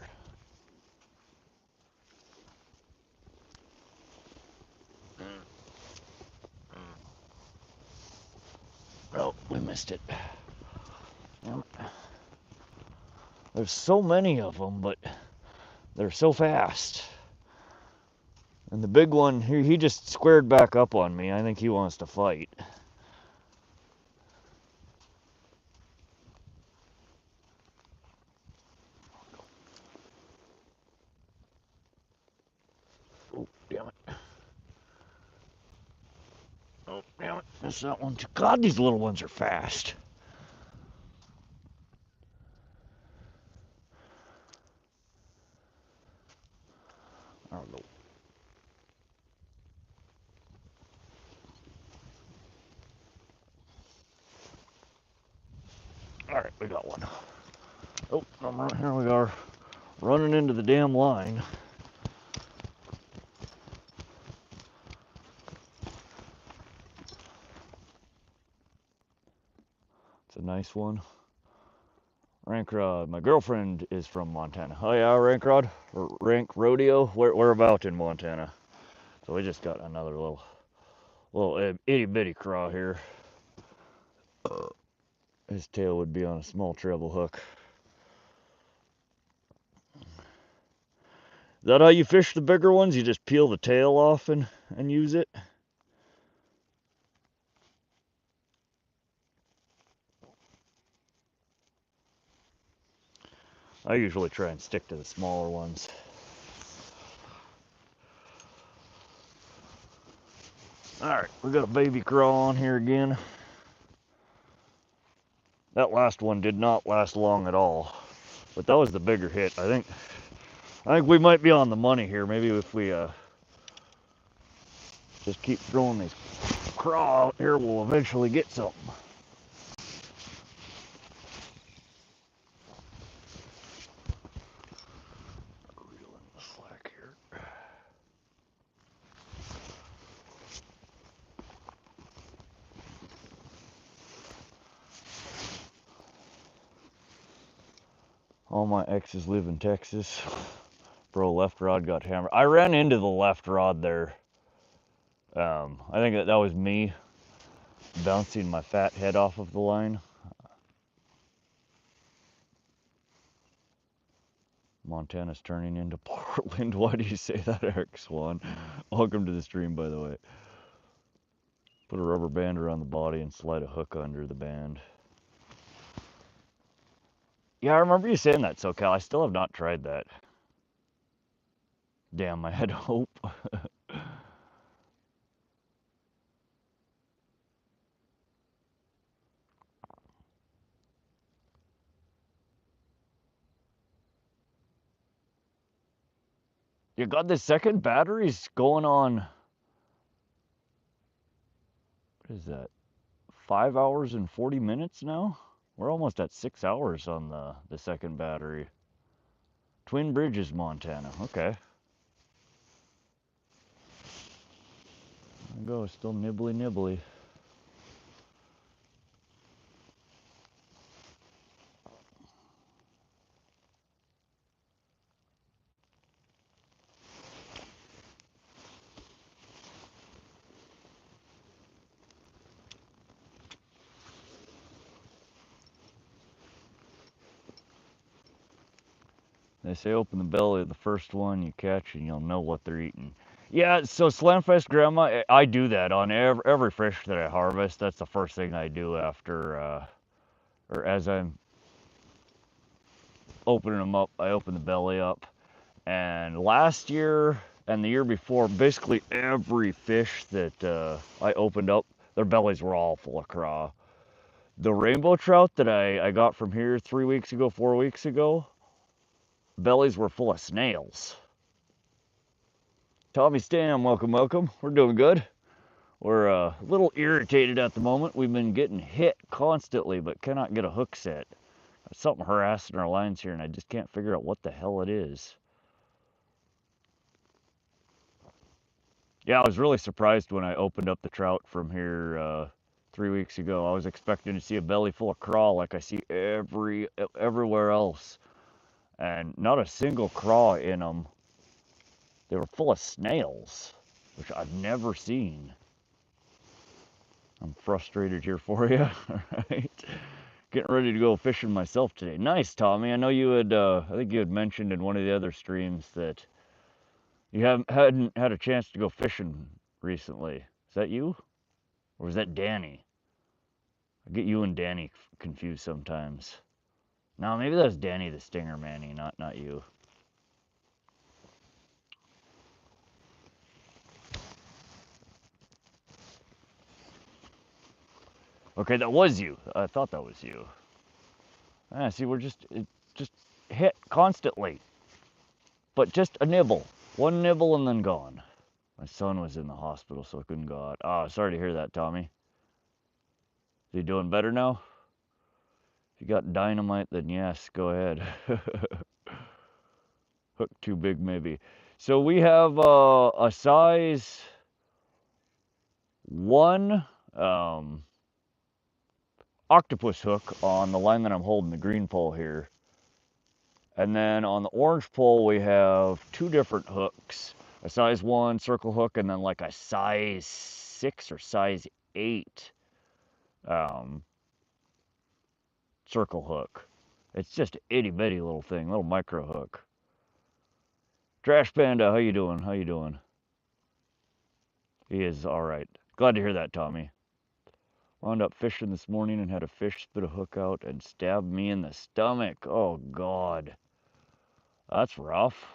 Oh, we missed it. Yep. There's so many of them, but they're so fast. And the big one, he just squared back up on me. I think he wants to fight. Oh, damn it. Oh, damn it. Missed that one too. God, these little ones are fast. Alright, we got one. Oh, here we are, running into the damn line. It's a nice one. Rank Rod. My girlfriend is from Montana. Oh yeah, Rank Rod? Or Rank Rodeo? We're about in Montana. So we just got another little itty bitty craw here. His tail would be on a small treble hook. Is that how you fish the bigger ones? You just peel the tail off and use it? I usually try and stick to the smaller ones. Alright, we got a baby craw on here again. That last one did not last long at all. But that was the bigger hit. I think we might be on the money here. Maybe if we just keep throwing these craw out here, we'll eventually get something. Reeling the slack here. All my exes live in Texas. Bro, left rod got hammered. I ran into the left rod there. I think that was me bouncing my fat head off of the line. Montana's turning into Portland. Why do you say that, Eric Swan? Welcome to the stream, by the way. Put a rubber band around the body and slide a hook under the band. Yeah, I remember you saying that, SoCal. I still have not tried that. Damn, I had hope. You got the second batteries going on. What is that? 5 hours and 40 minutes now? We're almost at 6 hours on the second battery. Twin Bridges, Montana. Okay. There we go. Still nibbly nibbly. They say open the belly of the first one you catch and you'll know what they're eating. Yeah, so Slamfest Grandma, I do that on every fish that I harvest. That's the first thing I do after, or as I'm opening them up, I open the belly up. And last year and the year before, basically every fish that I opened up, their bellies were all full of craw. The rainbow trout that I got from here 3 weeks ago, 4 weeks ago, bellies were full of snails. Tommy Stam, welcome, welcome. We're doing good. We're a little irritated at the moment. We've been getting hit constantly, but cannot get a hook set. There's something harassing our lines here, and I just can't figure out what the hell it is. Yeah, I was really surprised when I opened up the trout from here 3 weeks ago. I was expecting to see a belly full of craw like I see everywhere else. And not a single craw in them. They were full of snails, which I've never seen. I'm frustrated here for you. All right. Getting ready to go fishing myself today. Nice, Tommy. I know you had, I think you had mentioned in one of the other streams that you hadn't had a chance to go fishing recently. Is that you? Or is that Danny? I get you and Danny confused sometimes. No, maybe that's Danny the Stinger Manny, not you. Okay, that was you. I thought that was you. Ah, see, we're just hit constantly. But just a nibble. One nibble and then gone. My son was in the hospital, so I couldn't go out. Oh, sorry to hear that, Tommy. Is he doing better now? If you got dynamite, then yes, go ahead. Hook too big, maybe. So we have a size 1 octopus hook on the line that I'm holding, the green pole here. And then on the orange pole, we have 2 different hooks. A size 1 circle hook, and then like a size 6 or size 8 circle hook. It's just an itty bitty little thing, little micro hook. Trash Panda, how you doing? How you doing? He is all right. Glad to hear that, Tommy. Wound up fishing this morning and had a fish spit a hook out and stabbed me in the stomach. Oh, God. That's rough.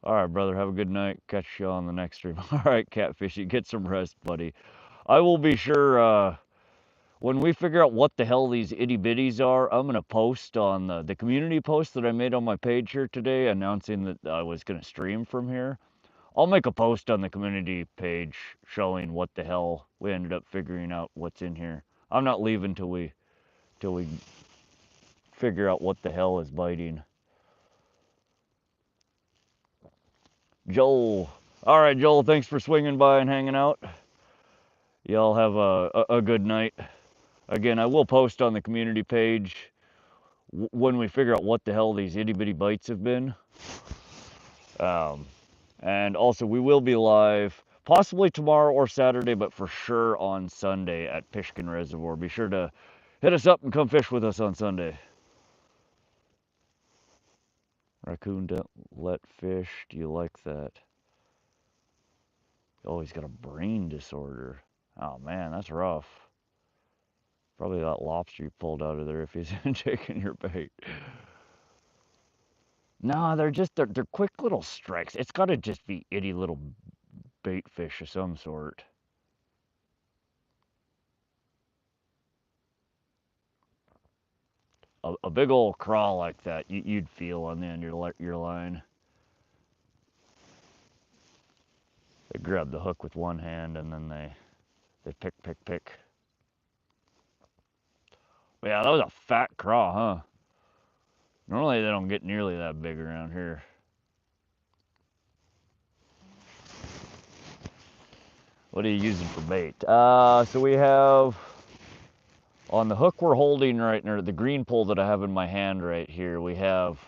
All right, brother. Have a good night. Catch you on the next stream. All right, Catfishy. Get some rest, buddy. I will be sure, when we figure out what the hell these itty-bitties are, I'm going to post on the community post that I made on my page here today announcing that I was going to stream from here. I'll make a post on the community page showing what the hell we ended up figuring out what's in here. I'm not leaving till we figure out what the hell is biting. Joel. All right, Joel, thanks for swinging by and hanging out. Y'all have a good night. Again, I will post on the community page when we figure out what the hell these itty-bitty bites have been. And also, we will be live possibly tomorrow or Saturday, but for sure on Sunday at Pishkin Reservoir. Be sure to hit us up and come fish with us on Sunday. Raccoon don't let fish. Do you like that? Oh, he's got a brain disorder. Oh man, that's rough. Probably that lobster you pulled out of there if he's taking your bait. No, they're quick little strikes. It's got to just be itty little bait fish of some sort. A big old crawl like that, you'd feel on the end of your line. They grab the hook with one hand and then they pick. But yeah, that was a fat craw, huh? Normally they don't get nearly that big around here. What are you using for bait? So we have on the hook we're holding right now, the green pole that I have in my hand right here, we have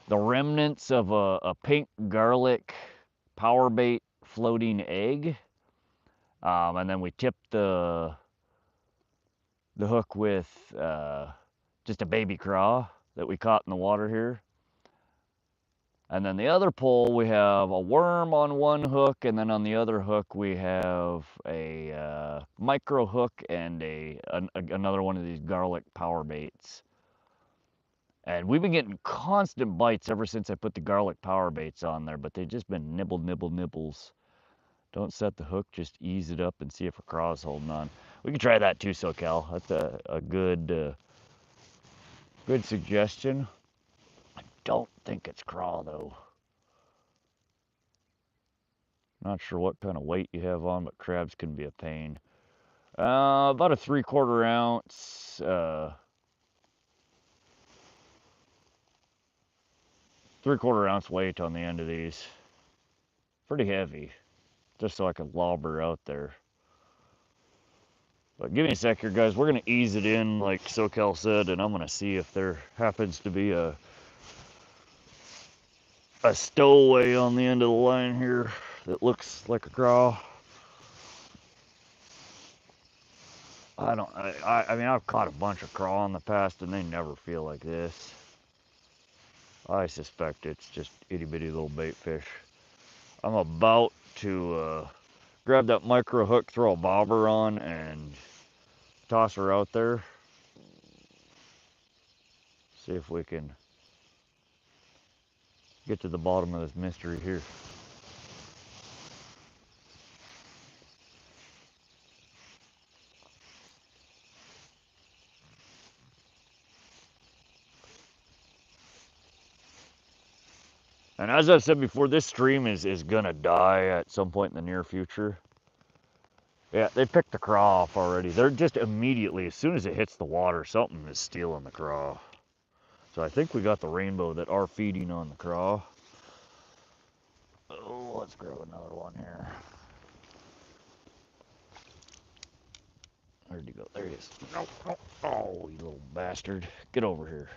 the remnants of a pink garlic power bait floating egg. And then we tipped the hook with just a baby craw that we caught in the water here. And then the other pole, we have a worm on one hook, and then on the other hook, we have a micro hook and another one of these garlic power baits. And we've been getting constant bites ever since I put the garlic power baits on there, but they've just been nibbles. Don't set the hook, just ease it up and see if a craw's holding on. We can try that too, SoCal. That's a good suggestion. I don't think it's craw though. Not sure what kind of weight you have on, but crabs can be a pain. About a 3/4 ounce. 3/4 ounce weight on the end of these. Pretty heavy. Just so I can lob her out there. But give me a sec here, guys. We're going to ease it in, like SoCal said, and I'm going to see if there happens to be a stowaway on the end of the line here that looks like a craw. I mean, I've caught a bunch of craw in the past, and they never feel like this. I suspect it's just itty-bitty little bait fish. I'm about to grab that micro hook, throw a bobber on, and toss her out there. See if we can get to the bottom of this mystery here. And as I've said before, this stream is gonna die at some point in the near future. Yeah, they picked the craw off already. They're just immediately, as soon as it hits the water, something is stealing the craw. So I think we got the rainbow that are feeding on the craw. Oh, let's grab another one here. Where'd he go? There he is. No, no. Oh, you little bastard. Get over here.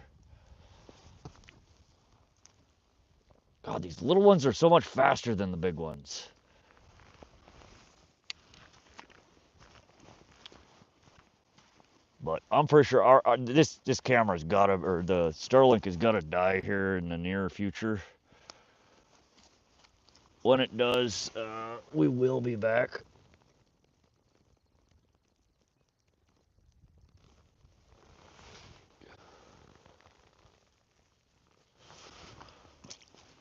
God, these little ones are so much faster than the big ones. But I'm pretty sure this camera's gotta, or the Starlink is gonna die here in the near future. When it does, we will be back.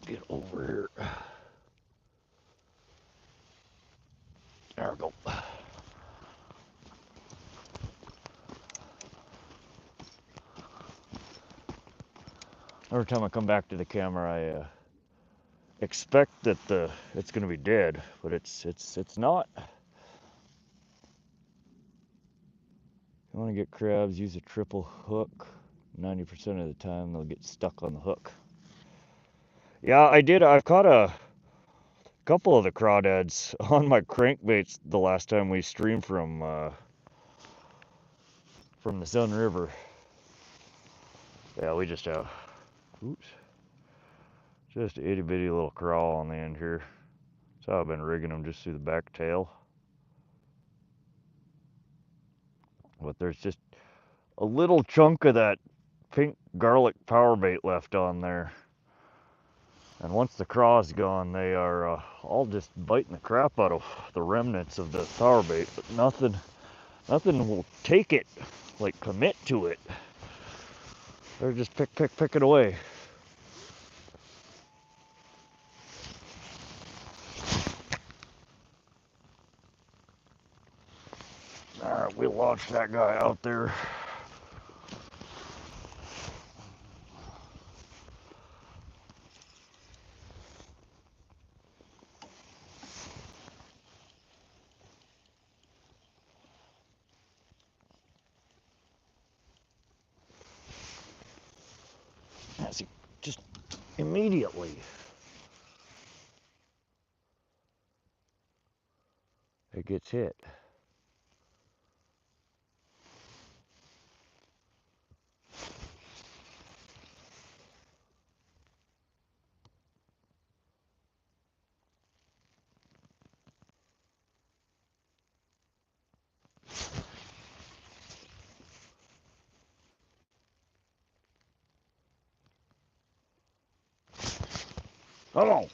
Get over here. There we go. Every time I come back to the camera, I expect that it's gonna be dead, but it's not. You want to get crabs, use a triple hook. 90% of the time they'll get stuck on the hook. Yeah, I did. I've caught a couple of the crawdads on my crankbaits the last time we streamed from the Sun River. Yeah, we just have, oops, just a itty bitty little crawl on the end here. So I've been rigging them just through the back tail. But there's just a little chunk of that pink garlic power bait left on there. And once the craw's gone, they are all just biting the crap out of the remnants of the power bait, but nothing will take it, like commit to it. They're just pick it away. All right, we'll launch that guy out there. As he just immediately, it gets hit. Come on.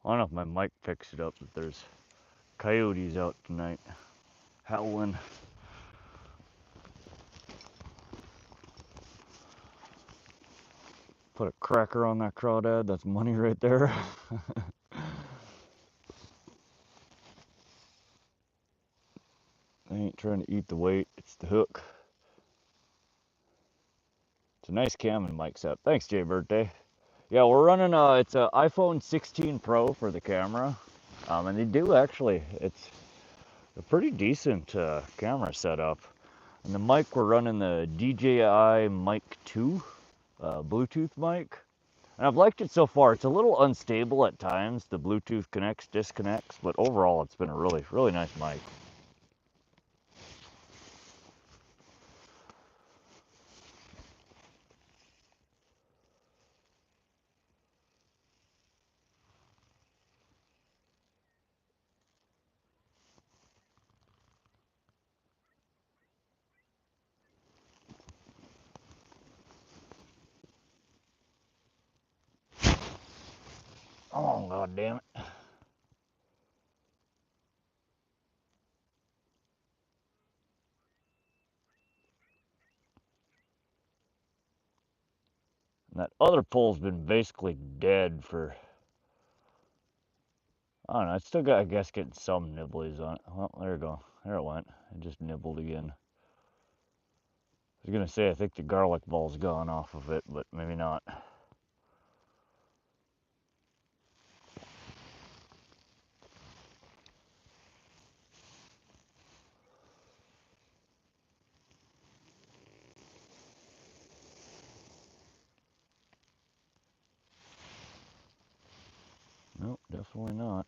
I don't know if my mic picks it up, but there's coyotes out tonight howling. Put a cracker on that crawdad, that's money right there. I ain't trying to eat the weight, it's the hook. It's a nice cam and mic setup. Thanks, Jay Birthday. Yeah, we're running it's an iPhone 16 Pro for the camera. And they do actually, it's a pretty decent camera setup. And the mic, we're running the DJI Mic 2 Bluetooth mic. And I've liked it so far. It's a little unstable at times. The Bluetooth connects, disconnects, but overall it's been a really, really nice mic. Oh, god damn it. And that other pole's been basically dead for, I don't know, it's still got, I guess, getting some nibblies on it. Well, there you go. there it went. It just nibbled again. I was gonna say I think the garlic ball's gone off of it, but maybe not. Nope, definitely not.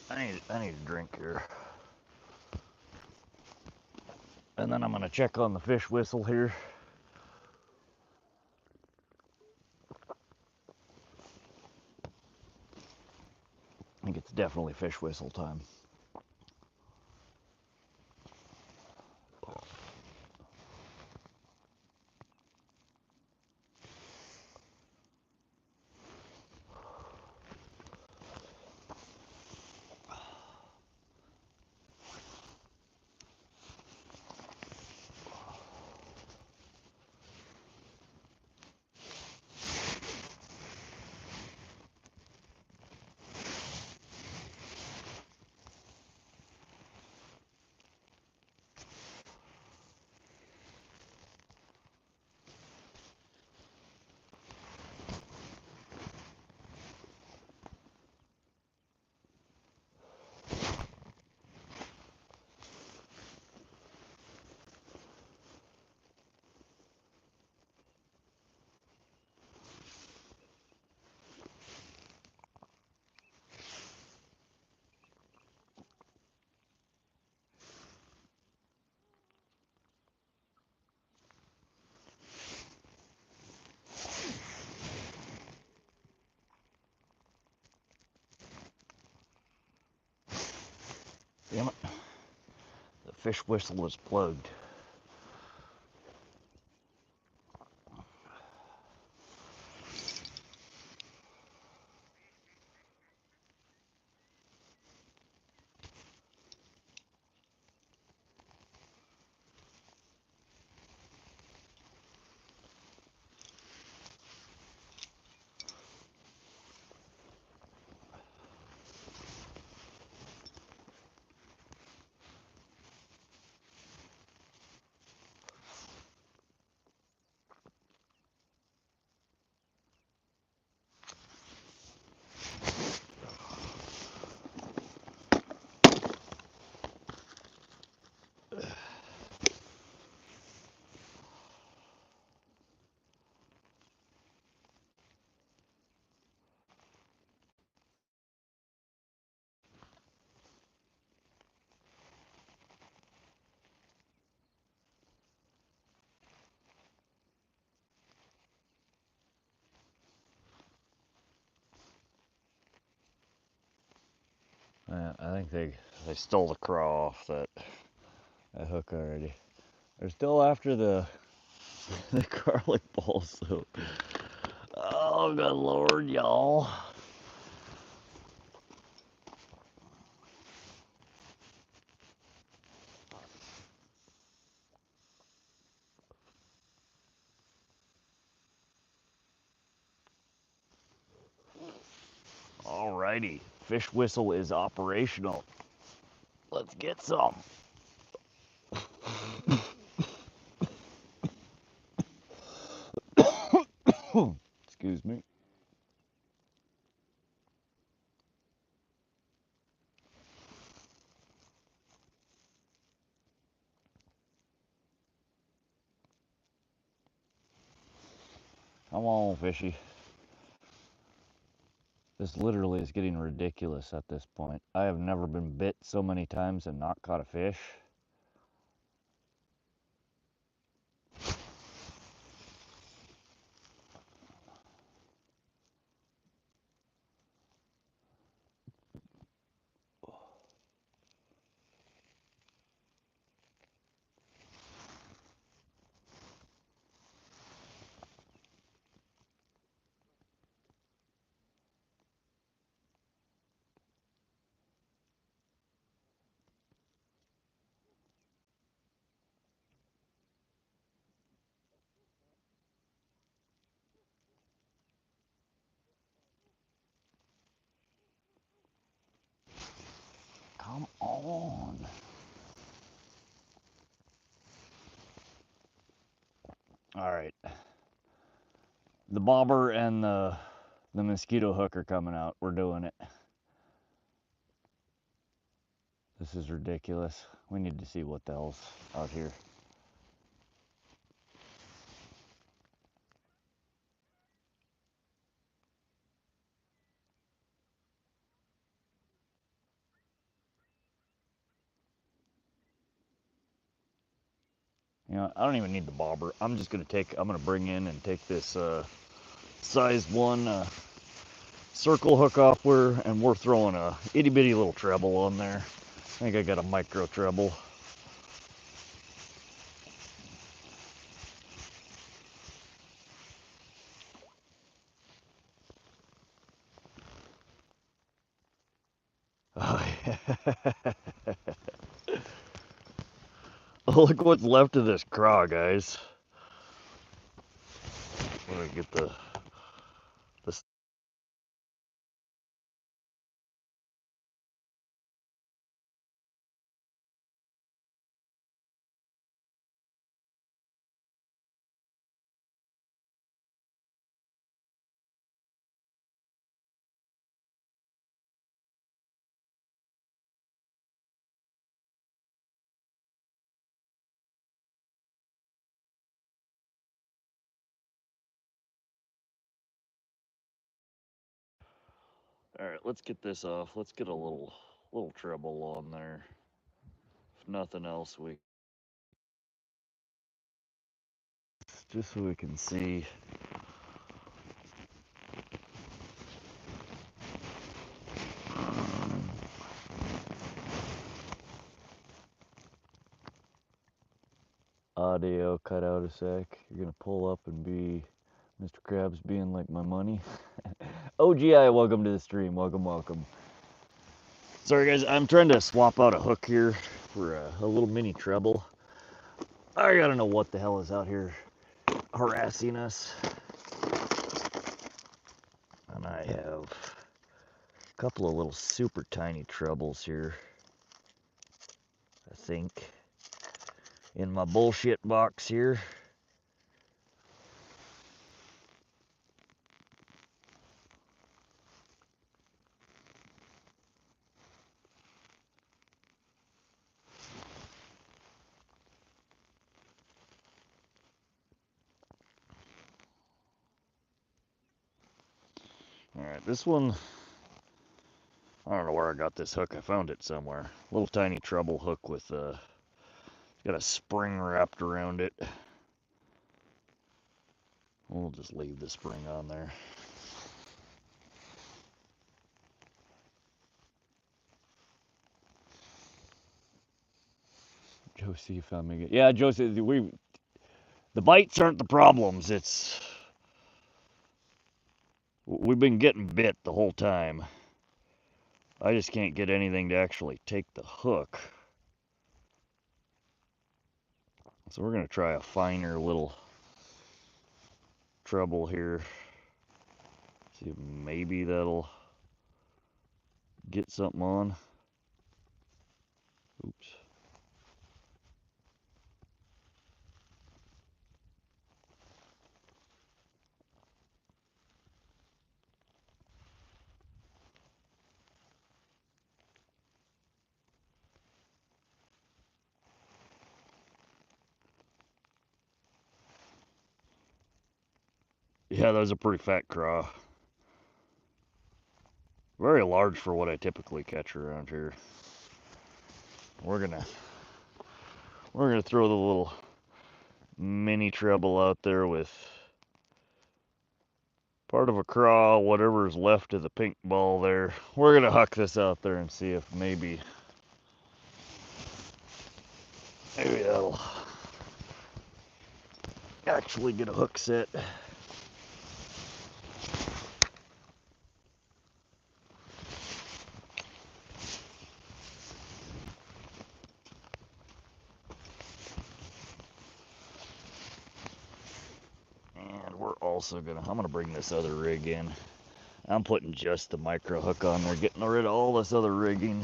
Alright, I need a drink here. And then I'm gonna check on the fish whistle here. I think it's definitely fish whistle time. Damn it. The fish whistle was plugged. I think they stole the craw off that hook already. They're still after the the garlic balls though. Oh good lord, y'all. Alrighty, fish whistle is operational. Let's get some. Excuse me. Come on, fishy. This literally is getting ridiculous at this point. I have never been bit so many times and not caught a fish. on. All right. The bobber and the mosquito hook are coming out. We're doing it. This is ridiculous. We need to see what the hell's out here. You know, I don't even need the bobber. I'm gonna bring in and take this size 1 circle hook off and we're throwing a itty bitty little treble on there. I think I got a micro treble. Oh, yeah. Look what's left of this craw, guys. I'm gonna get this. All right, let's get this off. Let's get a little treble on there. If nothing else, just so we can see. Audio cut out a sec. You're gonna pull up and be Mr. Krabs being like my money. OGI, welcome to the stream. Welcome. Sorry guys, I'm trying to swap out a hook here for a little mini treble. I gotta know what the hell is out here harassing us. And I have a couple of little super tiny trebles here, I think, in my bullshit box here. Alright, this one, I don't know where I got this hook. I found it somewhere. Little tiny treble hook with got a spring wrapped around it. We'll just leave the spring on there. Josie found me. Yeah, Josie, the bites aren't the problems. We've been getting bit the whole time. I just can't get anything to actually take the hook. So we're gonna try a finer little treble here. See if maybe that'll get something on. Oops. Yeah, that was a pretty fat craw. Very large for what I typically catch around here. We're gonna throw the little mini treble out there with part of a craw, whatever's left of the pink ball there. We're gonna huck this out there and see if maybe that'll actually get a hook set. And we're also I'm gonna bring this other rig in. I'm putting just the micro hook on there, getting rid of all this other rigging.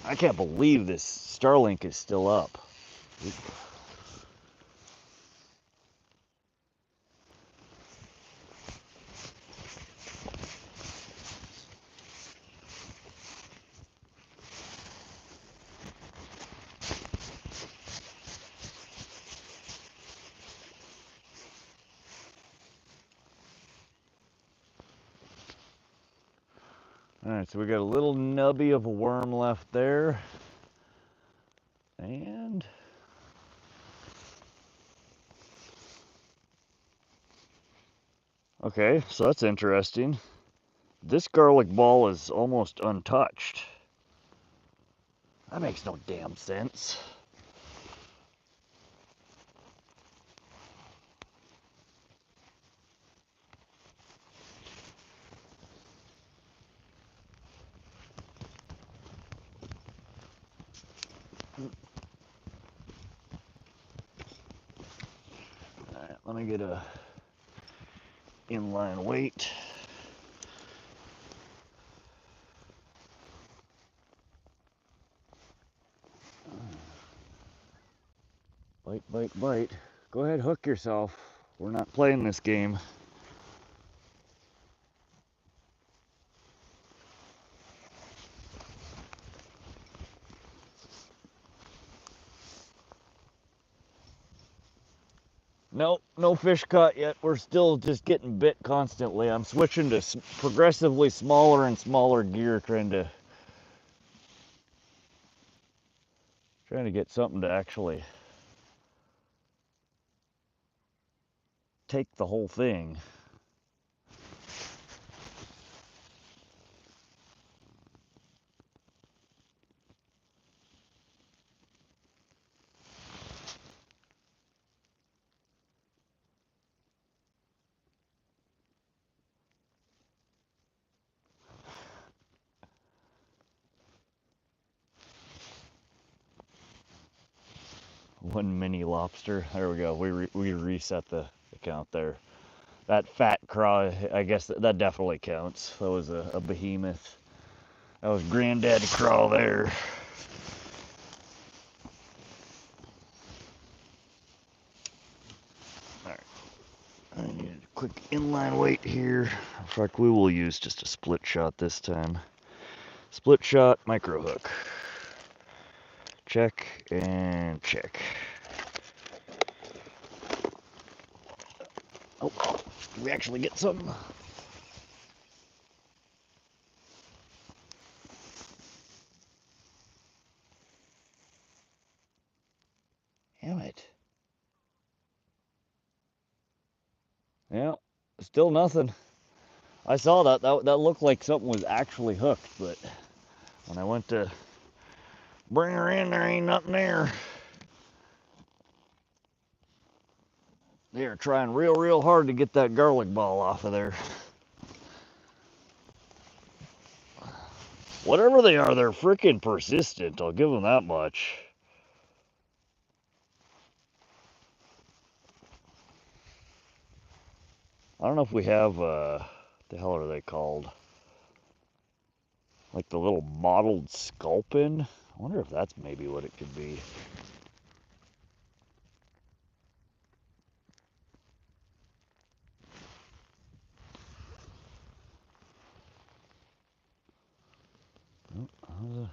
I can't believe this Starlink is still up. Alright, so we got a little nubby of a worm left there. And okay, so that's interesting. This garlic ball is almost untouched. That makes no damn sense. Alright, let me get a inline weight. Bite, bite, bite. Go ahead, hook yourself. We're not playing this game. Nope, no fish caught yet. We're still just getting bit constantly. I'm switching to progressively smaller and smaller gear, trying to get something to actually take the whole thing. One mini lobster. There we go. We reset the count there. That fat craw, I guess that definitely counts. That was a behemoth. That was granddad craw there. Alright. I need a quick inline weight here. In fact, we will use just a split shot this time. Split shot micro hook. Check and check. Oh, did we actually get something? Damn it. Yeah, still nothing. I saw that. That looked like something was actually hooked, but when I went to bring her in, there ain't nothing there. They are trying real hard to get that garlic ball off of there. Whatever they are, they're freaking persistent. I'll give them that much. I don't know if we have, the hell are they called? Like the little mottled sculpin? I wonder if that's maybe what it could be. Oh,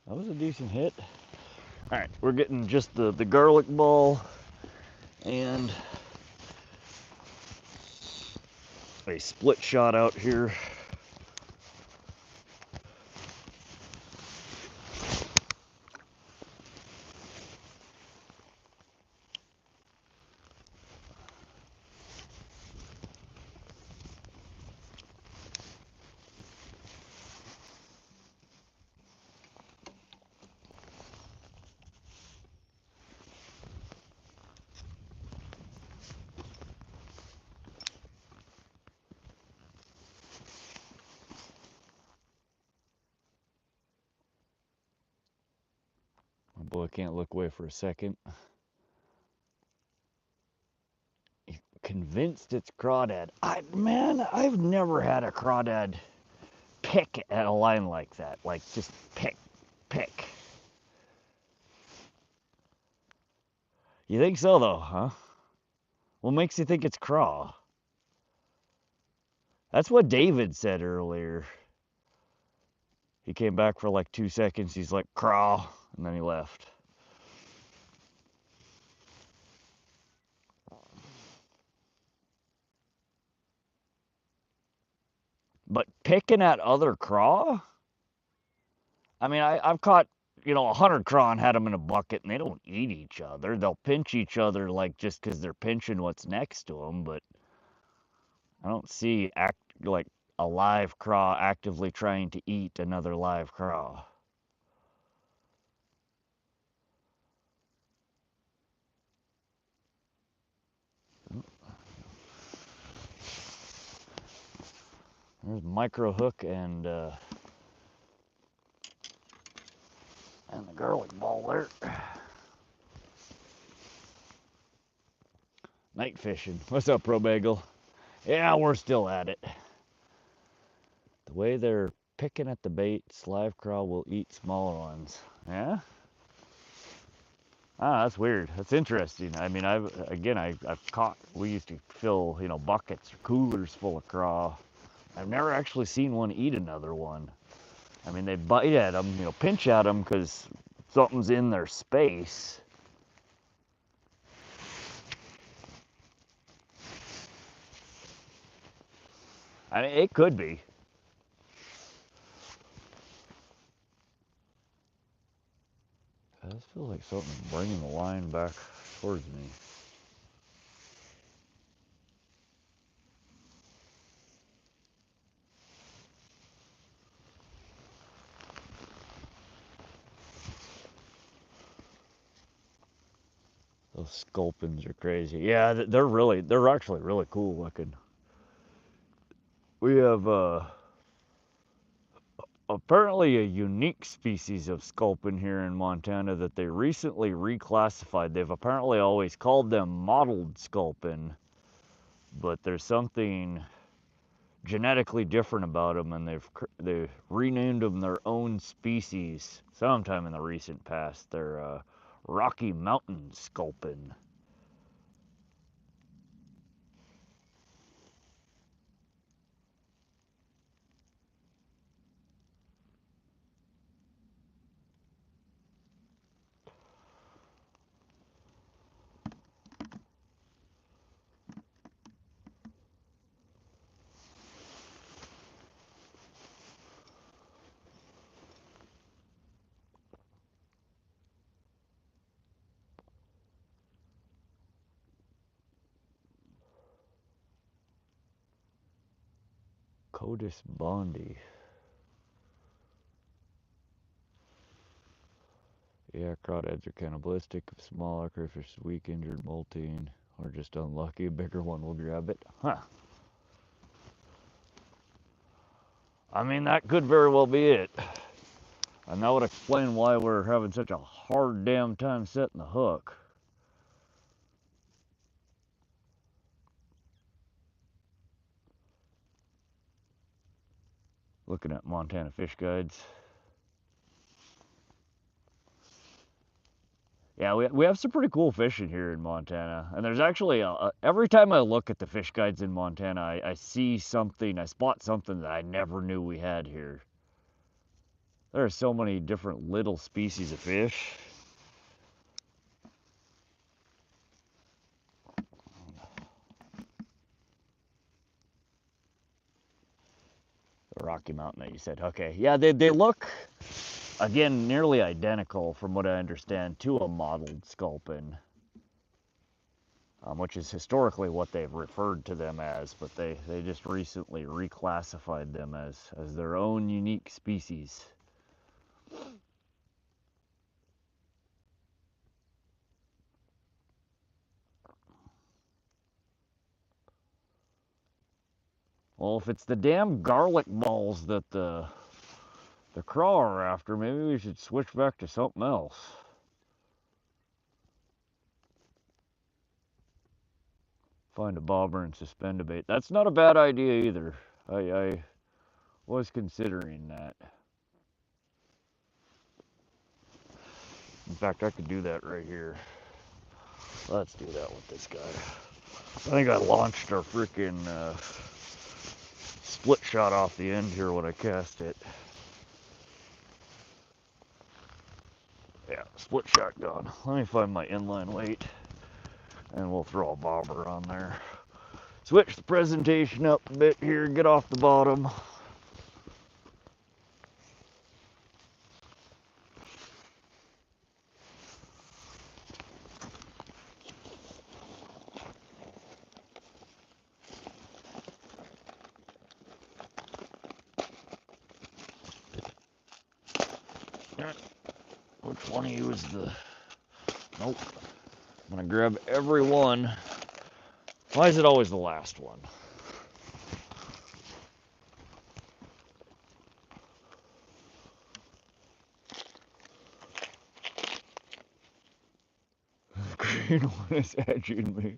that was a decent hit. Alright, we're getting just the garlic ball and a split shot out here. My boy can't look away for a second. Convinced it's crawdad. Man, I've never had a crawdad pick at a line like that. Like just pick. You think so, though, huh? What makes you think it's craw? That's what David said earlier. He came back for like 2 seconds. He's like, craw, and then he left. But picking at other craw? I mean, I've caught, 100 craw and had them in a bucket, and they don't eat each other. They'll pinch each other, like, just because they're pinching what's next to them, but I don't see, like, a live craw actively trying to eat another live craw. There's micro hook and the garlic ball there. Night fishing. What's up, Pro Bagel? Yeah, we're still at it. The way they're picking at the baits, live craw will eat smaller ones. Yeah? Ah, that's weird. That's interesting. I mean, I've caught. We used to fill, buckets or coolers full of craw. I've never actually seen one eat another one. I mean, they bite at them, pinch at them because something's in their space. I mean, it could be. I just feel like something's bringing the line back towards me. Those sculpins are crazy. Yeah, they're actually really cool looking. We have apparently a unique species of sculpin here in Montana that they recently reclassified. They've apparently always called them mottled sculpin, but there's something genetically different about them, and they've renamed them their own species sometime in the recent past. They're Rocky Mountain sculpin. Codus bondi. Yeah, crawdads are cannibalistic. If smaller crayfish is weak, injured, molting, or just unlucky, a bigger one will grab it. Huh. I mean, that could very well be it. And that would explain why we're having such a hard damn time setting the hook. Looking at Montana fish guides. Yeah, we have some pretty cool fishing here in Montana. And there's actually, every time I look at the fish guides in Montana, I see something, I spot something that I never knew we had here. There are so many different little species of fish. The Rocky Mountain that you said. Okay, yeah, they look, again, nearly identical from what I understand to a mottled sculpin. Which is historically what they've referred to them as, but they just recently reclassified them as their own unique species. Well, if it's the damn garlic balls that the craw are after, maybe we should switch back to something else. Find a bobber and suspend a bait. That's not a bad idea either. I was considering that. In fact, I could do that right here. Let's do that with this guy. I think I launched our freaking split shot off the end here when I cast it. Yeah, split shot gone. Let me find my inline weight and we'll throw a bobber on there. Switch the presentation up a bit here, get off the bottom. Which one of you is the... Nope. I'm gonna grab every one. Why is it always the last one? The green one is edging me.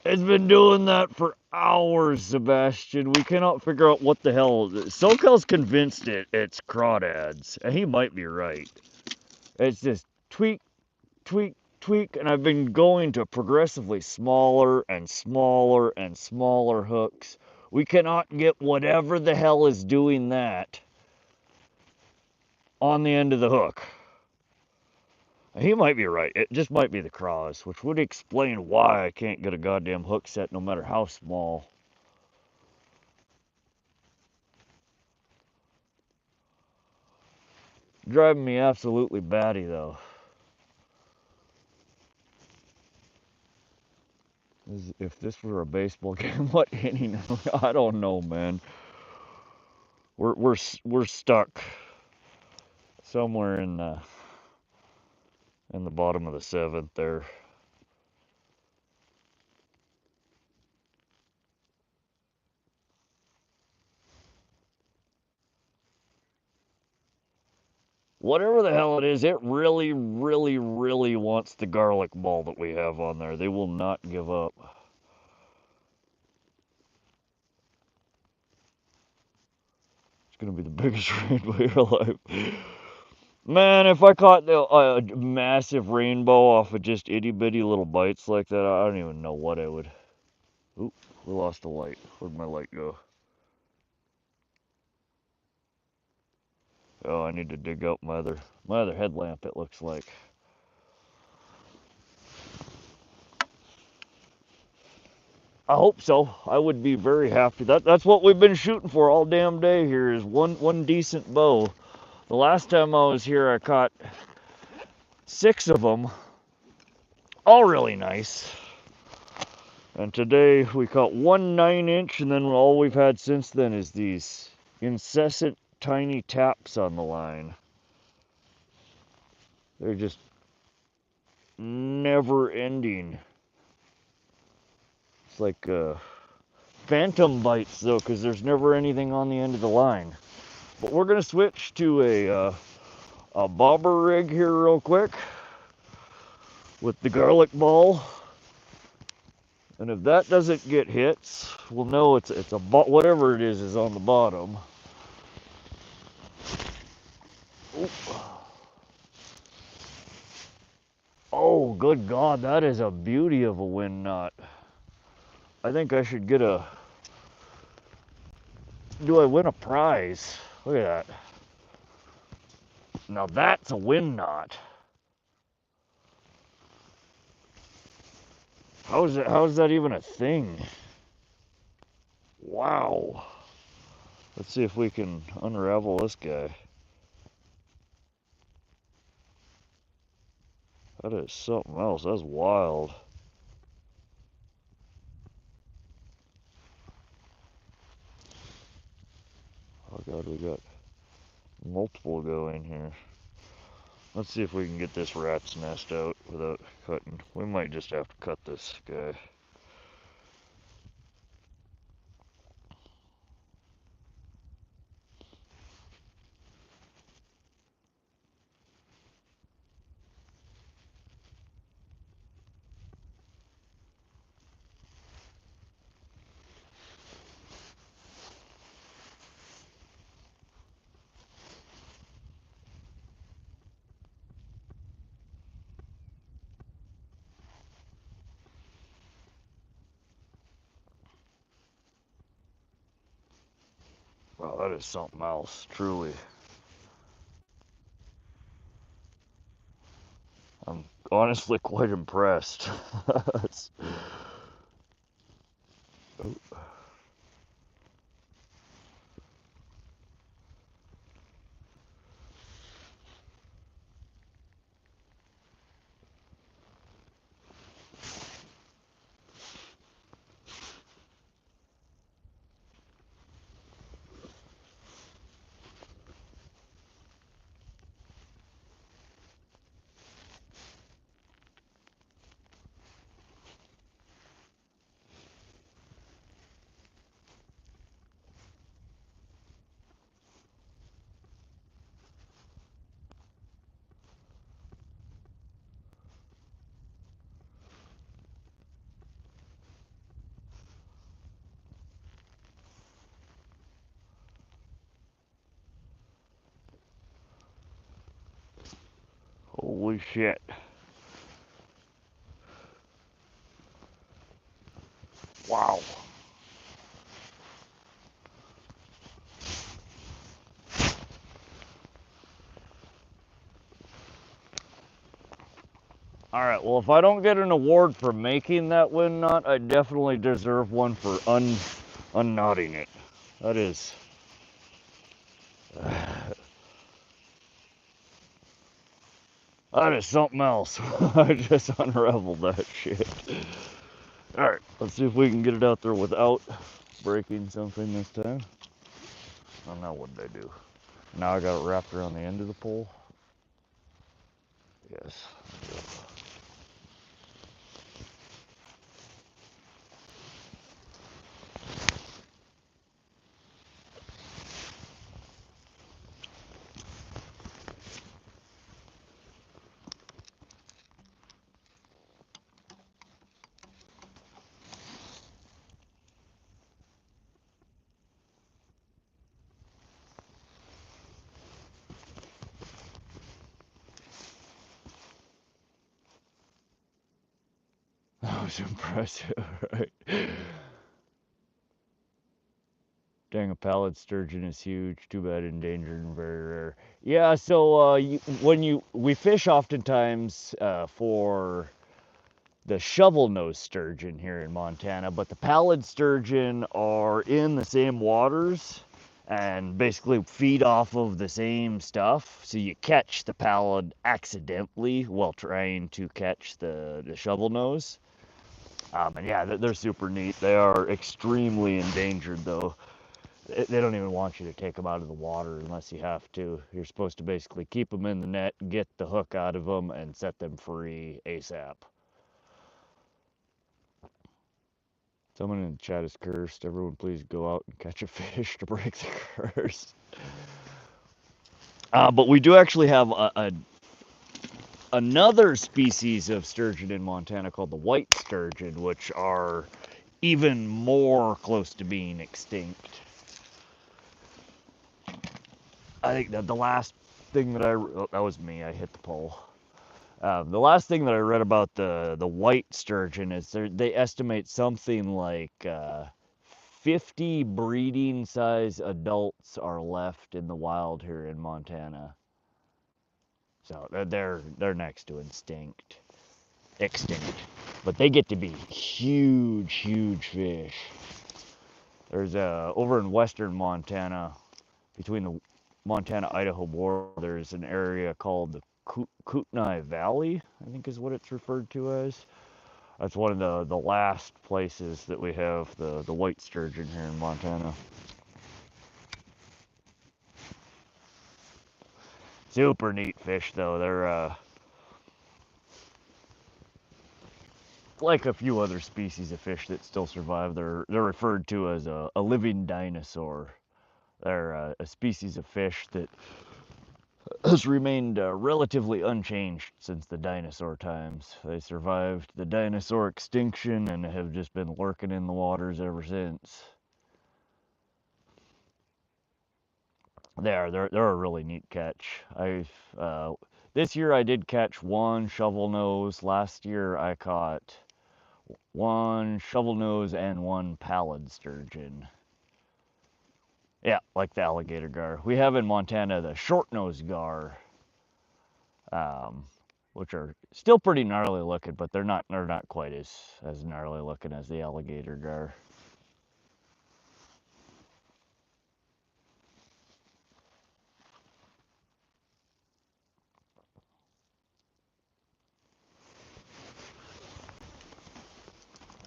It's been doing that for hours, Sebastian. We cannot figure out what the hell. SoCal's convinced it's crawdads, and he might be right. It's just tweak, tweak, tweak, and I've been going to progressively smaller and smaller and smaller hooks. We cannot get whatever the hell is doing that on the end of the hook. He might be right. It just might be the craws, which would explain why I can't get a goddamn hook set no matter how small. Driving me absolutely batty though. If this were a baseball game, what inning? I don't know, man. We're stuck somewhere in the bottom of the seventh there. Whatever the hell it is, it really, really, really wants the garlic ball that we have on there. They will not give up. It's gonna be the biggest rainbow of your life. Man, if I caught a massive rainbow off of just itty bitty little bites like that, I don't even know what I would. Oop, we lost a light. Where'd my light go? Oh, I need to dig out my other headlamp, it looks like. I hope so. I would be very happy. That's what we've been shooting for all damn day here is one decent bow. The last time I was here, I caught 6 of them, all really nice. And today we caught one 9-inch, and then all we've had since then is these incessant tiny taps on the line. They're just never ending. It's like phantom bites though, because there's never anything on the end of the line. But we're gonna switch to a bobber rig here real quick with the garlic ball. And if that doesn't get hits, we'll know it's a whatever it is on the bottom. Oop. Oh, good God, that is a beauty of a wind knot. I think I should get a... Do I win a prize? Look at that. Now that's a wind knot. How is that even a thing? Wow. Let's see if we can unravel this guy. That is something else. That's wild. Oh God, we got multiple going here. Let's see if we can get this rat's nest out without cutting. We might just have to cut this guy. Wow, that is something else, truly. I'm honestly quite impressed. Holy shit. Wow. All right, well, if I don't get an award for making that wind knot, I definitely deserve one for unknotting it. That is... that is something else. I just unraveled that shit. All right, let's see if we can get it out there without breaking something this time. Oh, now what did I do? Now I got it wrapped around the end of the pole. Yes. That was impressive, right? Dang, a pallid sturgeon is huge. Too bad endangered and very rare. Yeah, so we fish oftentimes for the shovel nose sturgeon here in Montana, but the pallid sturgeon are in the same waters and basically feed off of the same stuff. So you catch the pallid accidentally while trying to catch the shovel nose. And yeah, they're super neat. They are extremely endangered though. They don't even want you to take them out of the water unless you have to. You're supposed to basically keep them in the net, get the hook out of them, and set them free ASAP. Someone in the chat is cursed. Everyone please go out and catch a fish to break the curse. But we do actually have another species of sturgeon in Montana called the white sturgeon, which are even more close to being extinct. I think that the last thing that that was me, I hit the pole. The last thing that I read about the white sturgeon is they estimate something like 50 breeding size adults are left in the wild here in Montana. So they're next to extinct. But they get to be huge fish. There's over in western Montana, between the Montana-Idaho border, there's an area called the Kootenai Valley, I think is what it's referred to as. That's one of the last places that we have the white sturgeon here in Montana. Super neat fish though. They're like a few other species of fish that still survive. They're referred to as a living dinosaur. They're a species of fish that has remained relatively unchanged since the dinosaur times. They survived the dinosaur extinction and have just been lurking in the waters ever since. They're a really neat catch. This year I did catch one shovel nose. Last year I caught one shovel nose and one pallid sturgeon. Yeah, like the alligator gar. We have in Montana the short-nosed gar, um, which are still pretty gnarly looking, but they're not quite as gnarly looking as the alligator gar.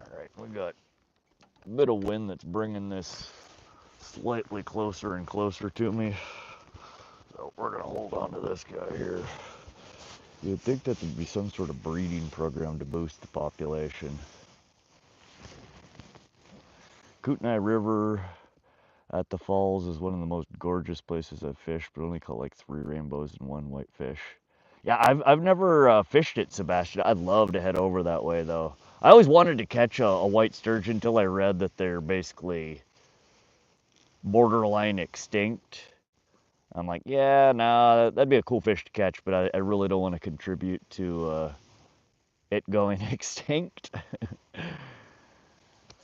All right, we got a bit of wind that's bringing this slightly closer and closer to me. So we're gonna hold on to this guy here. You'd think that there'd be some sort of breeding program to boost the population. Kootenai River at the falls is one of the most gorgeous places I've fished, but only caught like 3 rainbows and 1 whitefish. Yeah, I've never fished it, Sebastian. I'd love to head over that way though. I always wanted to catch a white sturgeon until I read that they're basically borderline extinct. I'm like, yeah, nah, that'd be a cool fish to catch, but I really don't want to contribute to it going extinct.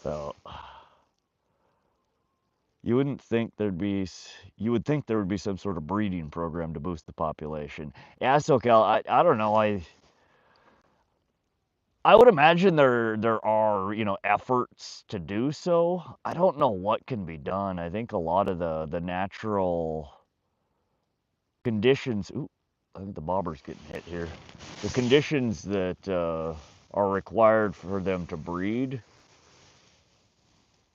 So you would think there would be some sort of breeding program to boost the population. Yeah, SoCal, I don't know. I would imagine there are, efforts to do so. I don't know what can be done. I think a lot of the natural conditions. Ooh, I think the bobber's getting hit here. The conditions that are required for them to breed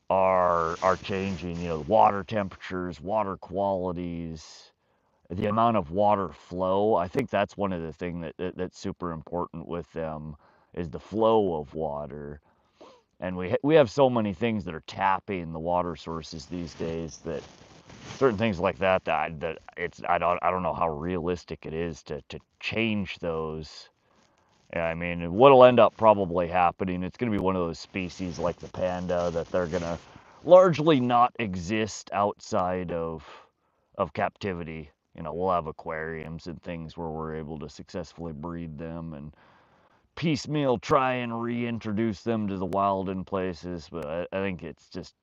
are changing. Water temperatures, water qualities, the amount of water flow. I think that's one of the things that's super important with them is the flow of water. And we have so many things that are tapping the water sources these days that certain things like I don't know how realistic it is to change those. Yeah, I mean, what'll end up probably happening, it's going to be one of those species like the panda that they're going to largely not exist outside of captivity. We'll have aquariums and things where we're able to successfully breed them and piecemeal try and reintroduce them to the wild in places. But I think it's just,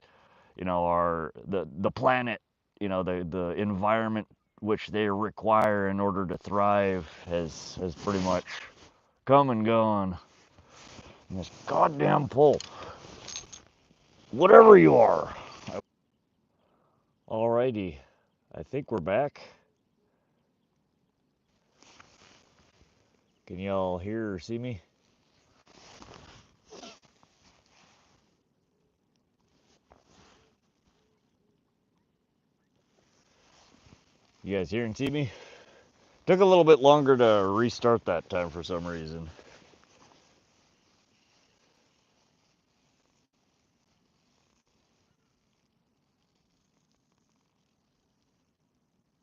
the planet, the environment which they require in order to thrive has pretty much come and gone. And this goddamn pole. Whatever you are. Alrighty. I think we're back. Can y'all hear or see me? You guys hear and see me? Took a little bit longer to restart that time for some reason.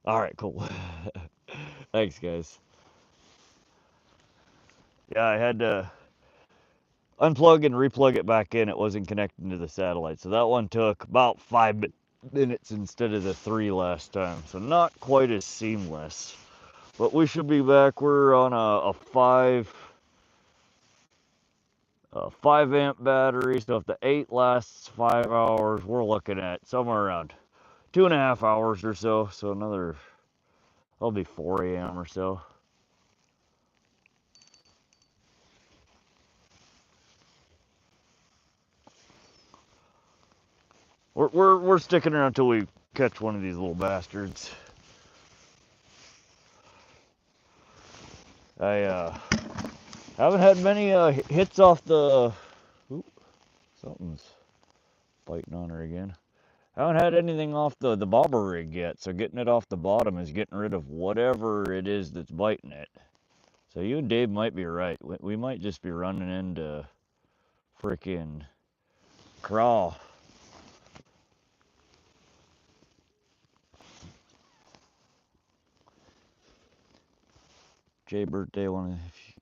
Alright, cool. Thanks, guys. Yeah, I had to unplug and replug it back in. It wasn't connecting to the satellite. So that one took about 5 minutes instead of the 3 last time. So not quite as seamless. But we should be back. We're on a 5 amp battery. So if the 8 lasts 5 hours, we're looking at somewhere around 2.5 hours or so. So that'll be 4 a.m. or so. We're sticking around until we catch one of these little bastards. I haven't had many hits off the. Oop, something's biting on her again. Haven't had anything off the bobber rig yet, so getting it off the bottom is getting rid of whatever it is that's biting it. So you and Dave might be right. We might just be running into freaking craw. Jay Birthday, if you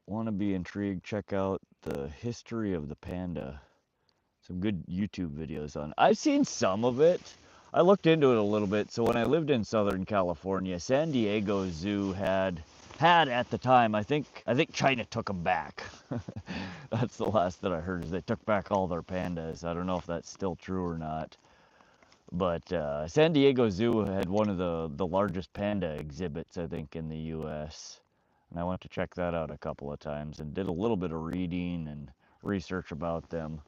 want to be intrigued, check out the history of the panda. Some good YouTube videos on. I've seen some of it. I looked into it a little bit. So when I lived in Southern California, San Diego Zoo had at the time, I think China took them back. That's the last that I heard, is they took back all their pandas. I don't know if that's still true or not. But San Diego Zoo had one of the largest panda exhibits, I think, in the U.S. And I went to check that out a couple of times and did a little bit of reading and research about them.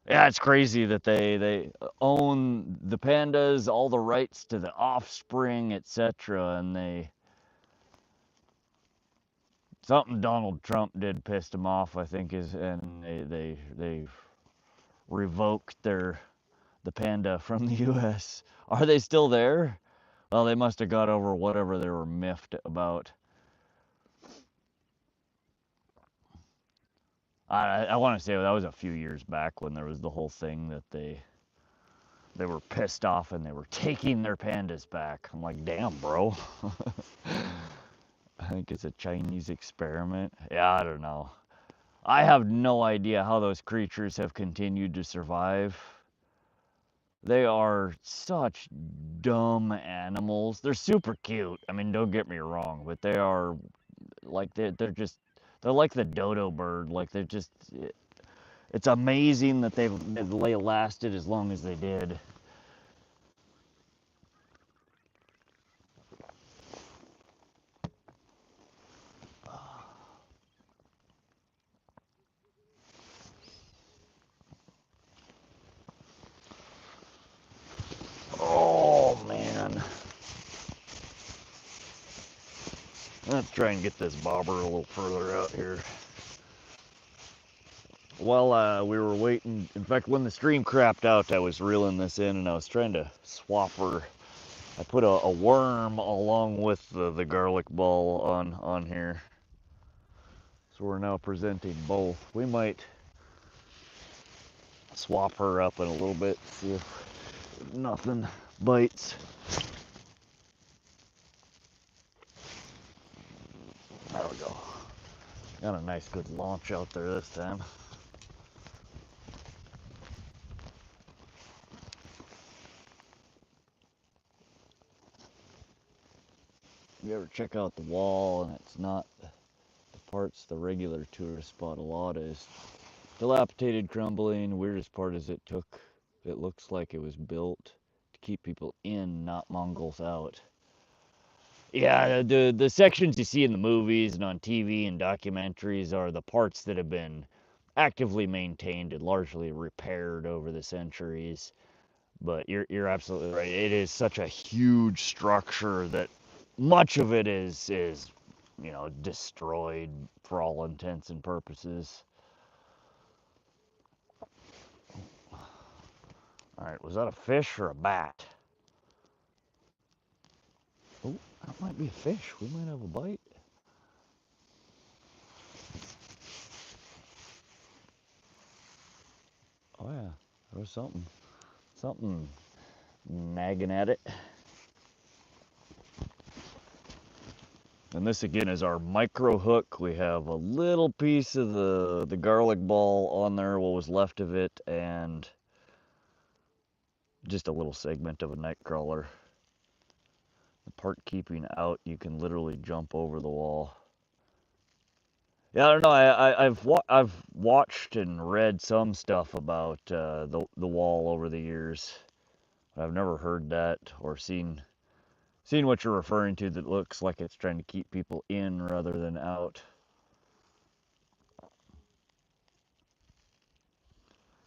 Yeah, it's crazy that they own the pandas, all the rights to the offspring, etc. And something Donald Trump did pissed them off, I think, and they revoked the panda from the U.S. Are they still there? Well, they must have got over whatever they were miffed about. I want to say that was a few years back when there was the whole thing that they were pissed off and they were taking their pandas back. I'm like, damn, bro. I think it's a Chinese experiment. Yeah, I don't know. I have no idea how those creatures have continued to survive. They are such dumb animals. They're super cute. I mean, don't get me wrong, but they are like they're like the dodo bird. Like they're just it's amazing that they lasted as long as they did. Oh man. Let's try and get this bobber a little further out here. While we were waiting, in fact, when the stream crapped out, I was reeling this in and I was trying to swap her. I put a worm along with the garlic ball on here. So we're now presenting both. We might swap her up in a little bit, see if nothing bites. There we go. Got a nice good launch out there this time. You ever check out the wall and it's not the parts the regular tourist spot a lot is dilapidated, crumbling. Weirdest part is it looks like it was built to keep people in, not Mongols out. Yeah, the sections you see in the movies and on TV and documentaries are the parts that have been actively maintained and largely repaired over the centuries. But you're absolutely right. It is such a huge structure that much of it is destroyed for all intents and purposes. All right, was that a fish or a bat? Oh, that might be a fish. We might have a bite. Oh yeah, there was something nagging at it. And this again is our micro hook. We have a little piece of the garlic ball on there, what was left of it, and just a little segment of a night crawler. The part keeping out, you can literally jump over the wall. Yeah, I don't know. I've watched and read some stuff about the wall over the years. I've never heard that or seen what you're referring to that looks like it's trying to keep people in rather than out.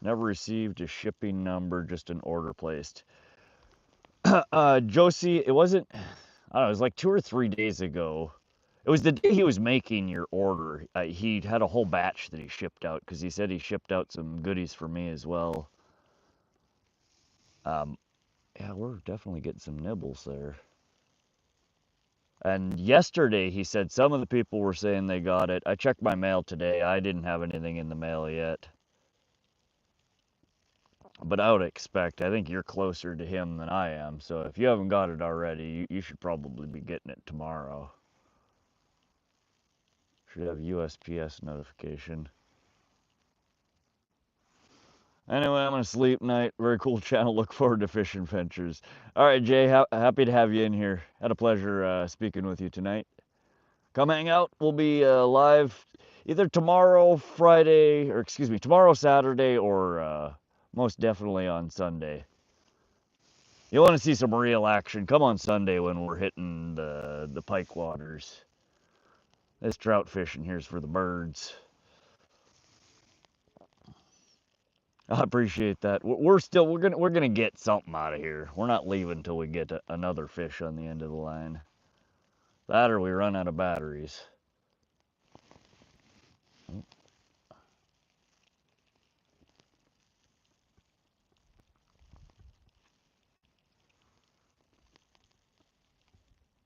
Never received a shipping number, just an order placed. Josie, it wasn't, I don't know, it was like 2 or 3 days ago. It was the day he was making your order. He had a whole batch that he shipped out because he said he shipped out some goodies for me as well. Yeah, we're definitely getting some nibbles there. And yesterday he said some of the people were saying they got it. I checked my mail today. I didn't have anything in the mail yet. But I would expect, I think you're closer to him than I am. So if you haven't got it already, you should probably be getting it tomorrow. Should have USPS notification. Anyway, I'm going to sleep night. Very cool channel. Look forward to fishing ventures. All right, Jay, happy to have you in here. Had a pleasure speaking with you tonight. Come hang out. We'll be live either tomorrow, Saturday, or most definitely on Sunday. You want to see some real action, come on Sunday when we're hitting the pike waters. This trout fishing here's for the birds. I appreciate that. We're gonna get something out of here. We're not leaving until we get another fish on the end of the line. That or we run out of batteries.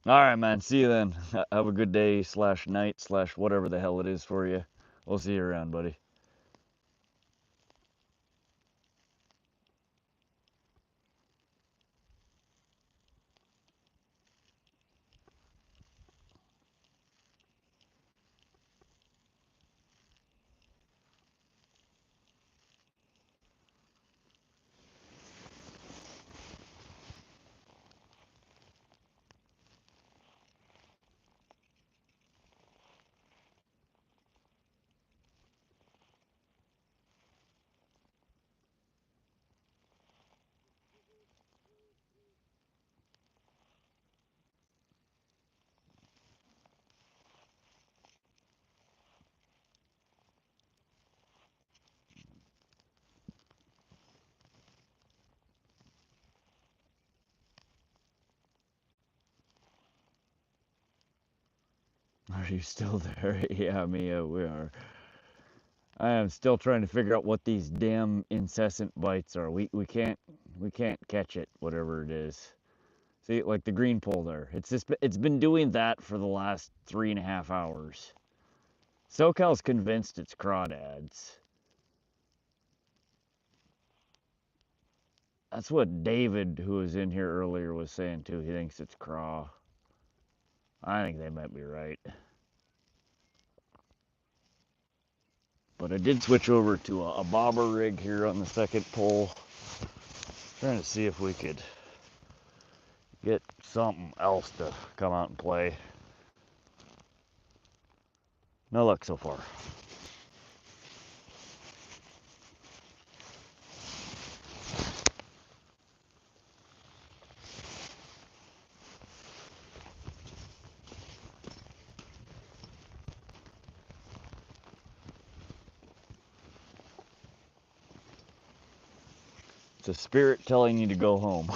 All right, man. See you then. Have a good day / night / whatever the hell it is for you. We'll see you around, buddy. Are you still there? Yeah, Mia, we are. I am still trying to figure out what these damn incessant bites are. We can't catch it, whatever it is. See, like the green pole there. It's been doing that for the last 3.5 hours. SoCal's convinced it's crawdads. That's what David, who was in here earlier, was saying too. He thinks it's craw. I think they might be right. But I did switch over to a bobber rig here on the second pole. Trying to see if we could get something else to come out and play. No luck so far. It's a spirit telling you to go home.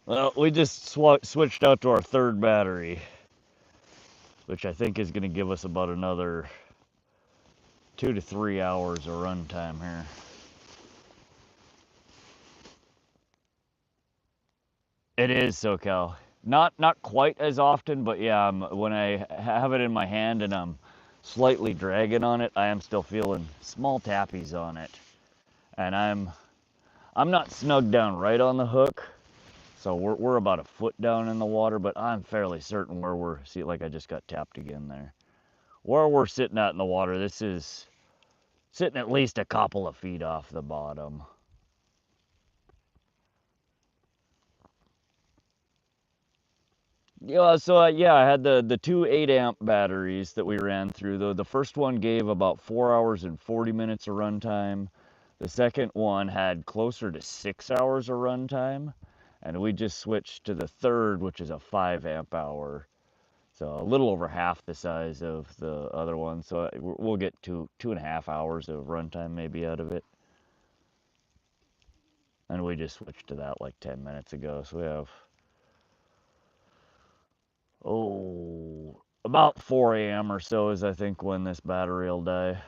Well, we just switched out to our third battery, which I think is going to give us about another 2 to 3 hours of run time here. It is SoCal. Not quite as often, but yeah, when I have it in my hand and I'm slightly dragging on it, I am still feeling small tappies on it. And I'm not snug down right on the hook, so we're about a foot down in the water, but I'm fairly certain where we're, see, like I just got tapped again there. Where we're sitting at in the water, this is sitting at least a couple of feet off the bottom. Yeah, so yeah, I had the two 8-amp batteries that we ran through. The first one gave about 4 hours and 40 minutes of runtime. The second one had closer to 6 hours of runtime, and we just switched to the third, which is a 5-amp hour. So a little over half the size of the other one. So we'll get 2.5 hours of runtime maybe out of it. And we just switched to that like 10 minutes ago. So we have, about 4 a.m. or so is I think when this battery will die.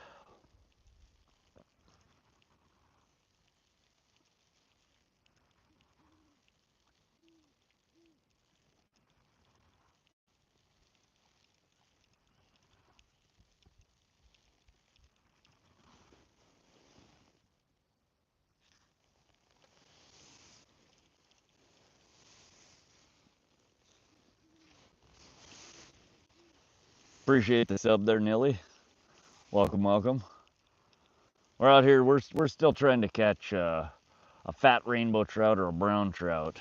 Appreciate the sub there, Nilly. Welcome, welcome. We're out here, we're still trying to catch a fat rainbow trout or a brown trout.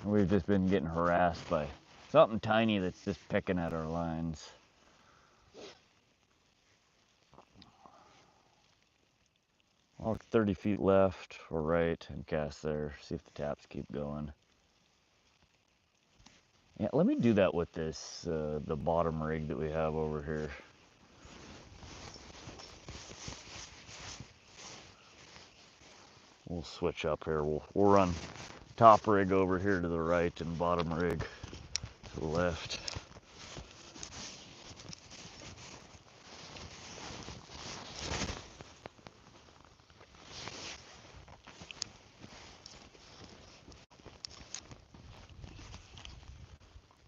We've just been getting harassed by something tiny that's just picking at our lines. Walk 30 feet left or right and cast there. See if the taps keep going. Yeah, let me do that with this, the bottom rig that we have over here. We'll switch up here. We'll run top rig over here to the right and bottom rig to the left.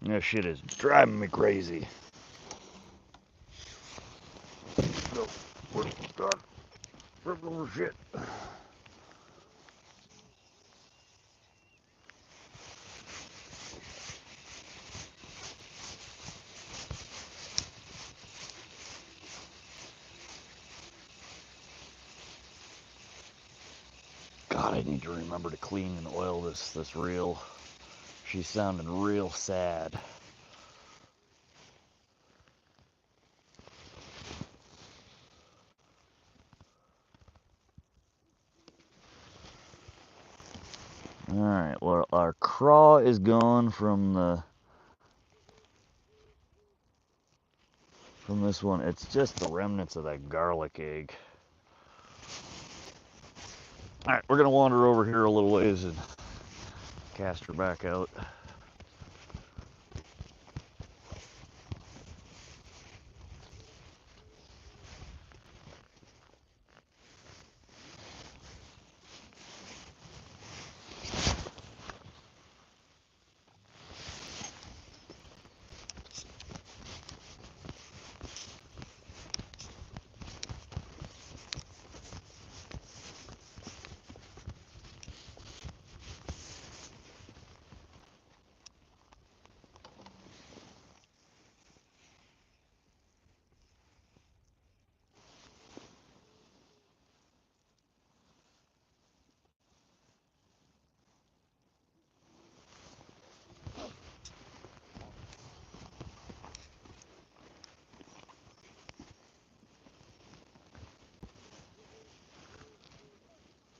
That shit is driving me crazy. No, we're done. Rip over shit. God, I need to remember to clean and oil this reel. She's sounding real sad. Alright, well, our craw is gone from this one. It's just the remnants of that garlic egg. Alright, we're gonna wander over here a little ways and cast her back out.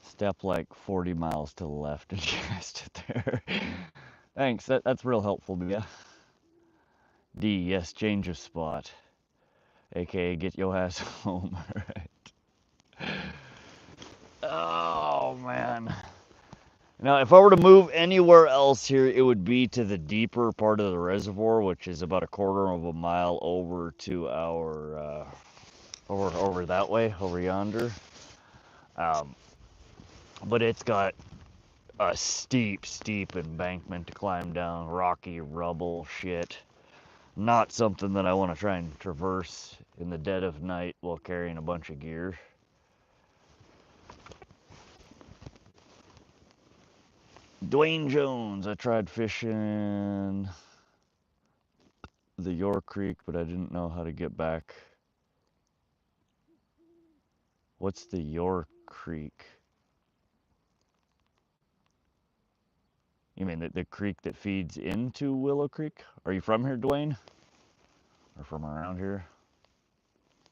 Step like 40 miles to the left and cast it there. Thanks, that's real helpful to you. D, yes, change of spot. AKA get your ass home. Alright. Oh, man. Now, if I were to move anywhere else here, it would be to the deeper part of the reservoir, which is about a quarter of a mile over to our, over that way, over yonder. But it's got a steep embankment to climb down, rocky rubble shit. Not something that I want to try and traverse in the dead of night while carrying a bunch of gear. Dwayne Jones, I tried fishing the York Creek, but I didn't know how to get back. What's the York Creek? You mean the creek that feeds into Willow Creek? Are you from here, Dwayne? Or from around here?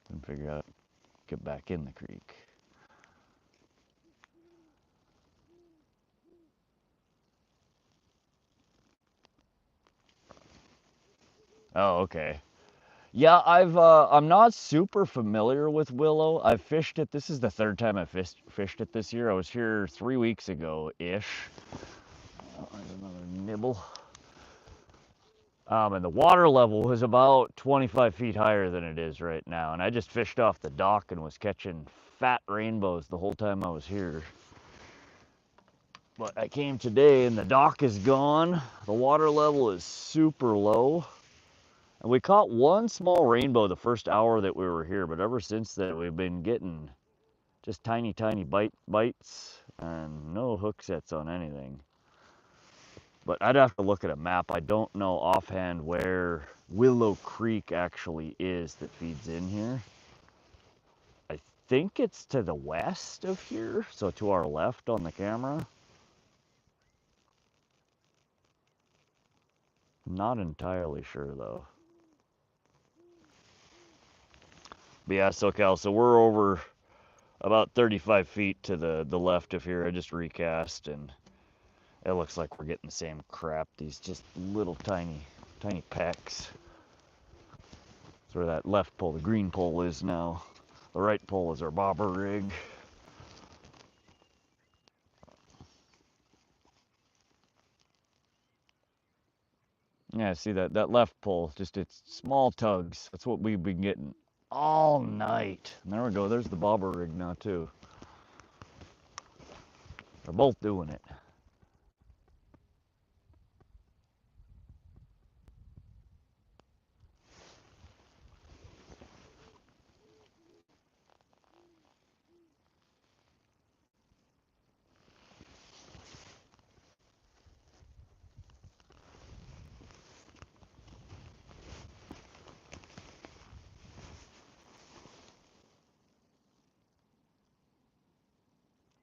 Couldn't figure out get back in the creek. Oh, okay. Yeah, I'm not super familiar with Willow. I've fished it. This is the third time I fished it this year. I was here 3 weeks ago-ish. Oh, there's another nibble. And the water level was about 25 feet higher than it is right now. And I just fished off the dock and was catching fat rainbows the whole time I was here. But I came today and the dock is gone. The water level is super low. And we caught one small rainbow the first hour that we were here, but ever since then we've been getting just tiny bites and no hook sets on anything. But I'd have to look at a map. I don't know offhand where Willow Creek actually is that feeds in here. I think it's to the west of here, so to our left on the camera. Not entirely sure though. But yeah, SoCal, so we're over about 35 feet to the left of here. I just recast, and it looks like we're getting the same crap. These just little tiny pecks. That's where that left pole, the green pole, is now. The right pole is our bobber rig. Yeah, see that left pole, just it's small tugs. That's what we've been getting all night. And there we go, there's the bobber rig now too. They're both doing it.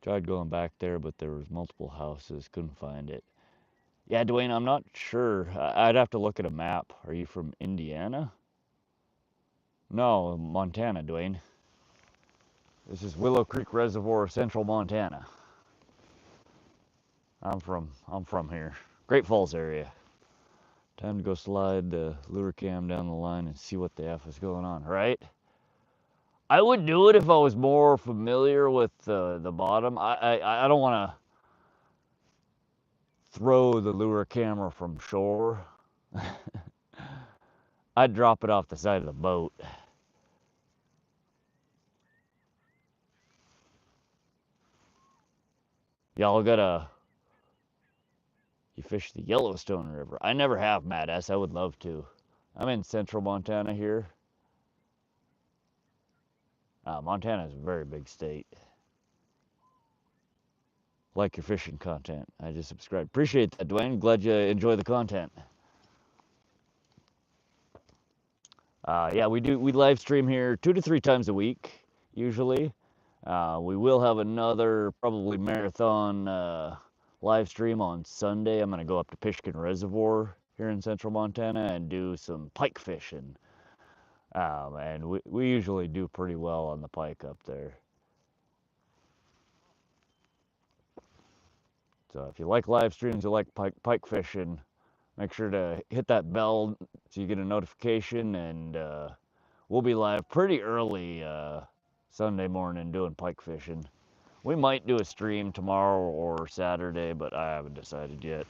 Tried going back there, but there was multiple houses, couldn't find it. Yeah, Dwayne, I'm not sure. I'd have to look at a map. Are you from Indiana? No, Montana, Dwayne. This is Willow Creek Reservoir, central Montana. I'm from here. Great Falls area. Time to go slide the lure cam down the line and see what the F is going on, right? I would do it if I was more familiar with the bottom. I don't want to throw the lure camera from shore. I'd drop it off the side of the boat. Y'all you fish the Yellowstone River. I never have, Mad S. I would love to. I'm in central Montana here. Montana is a very big state. Like your fishing content. I just subscribed. Appreciate that, Dwayne. Glad you enjoy the content. Yeah, we live stream here 2 to 3 times a week, usually. We will have another probably marathon live stream on Sunday. I'm going to go up to Pishkin Reservoir here in central Montana and do some pike fishing. And we usually do pretty well on the pike up there. So if you like live streams, you like pike fishing, make sure to hit that bell so you get a notification, and we'll be live pretty early Sunday morning doing pike fishing. We might do a stream tomorrow or Saturday, but I haven't decided yet.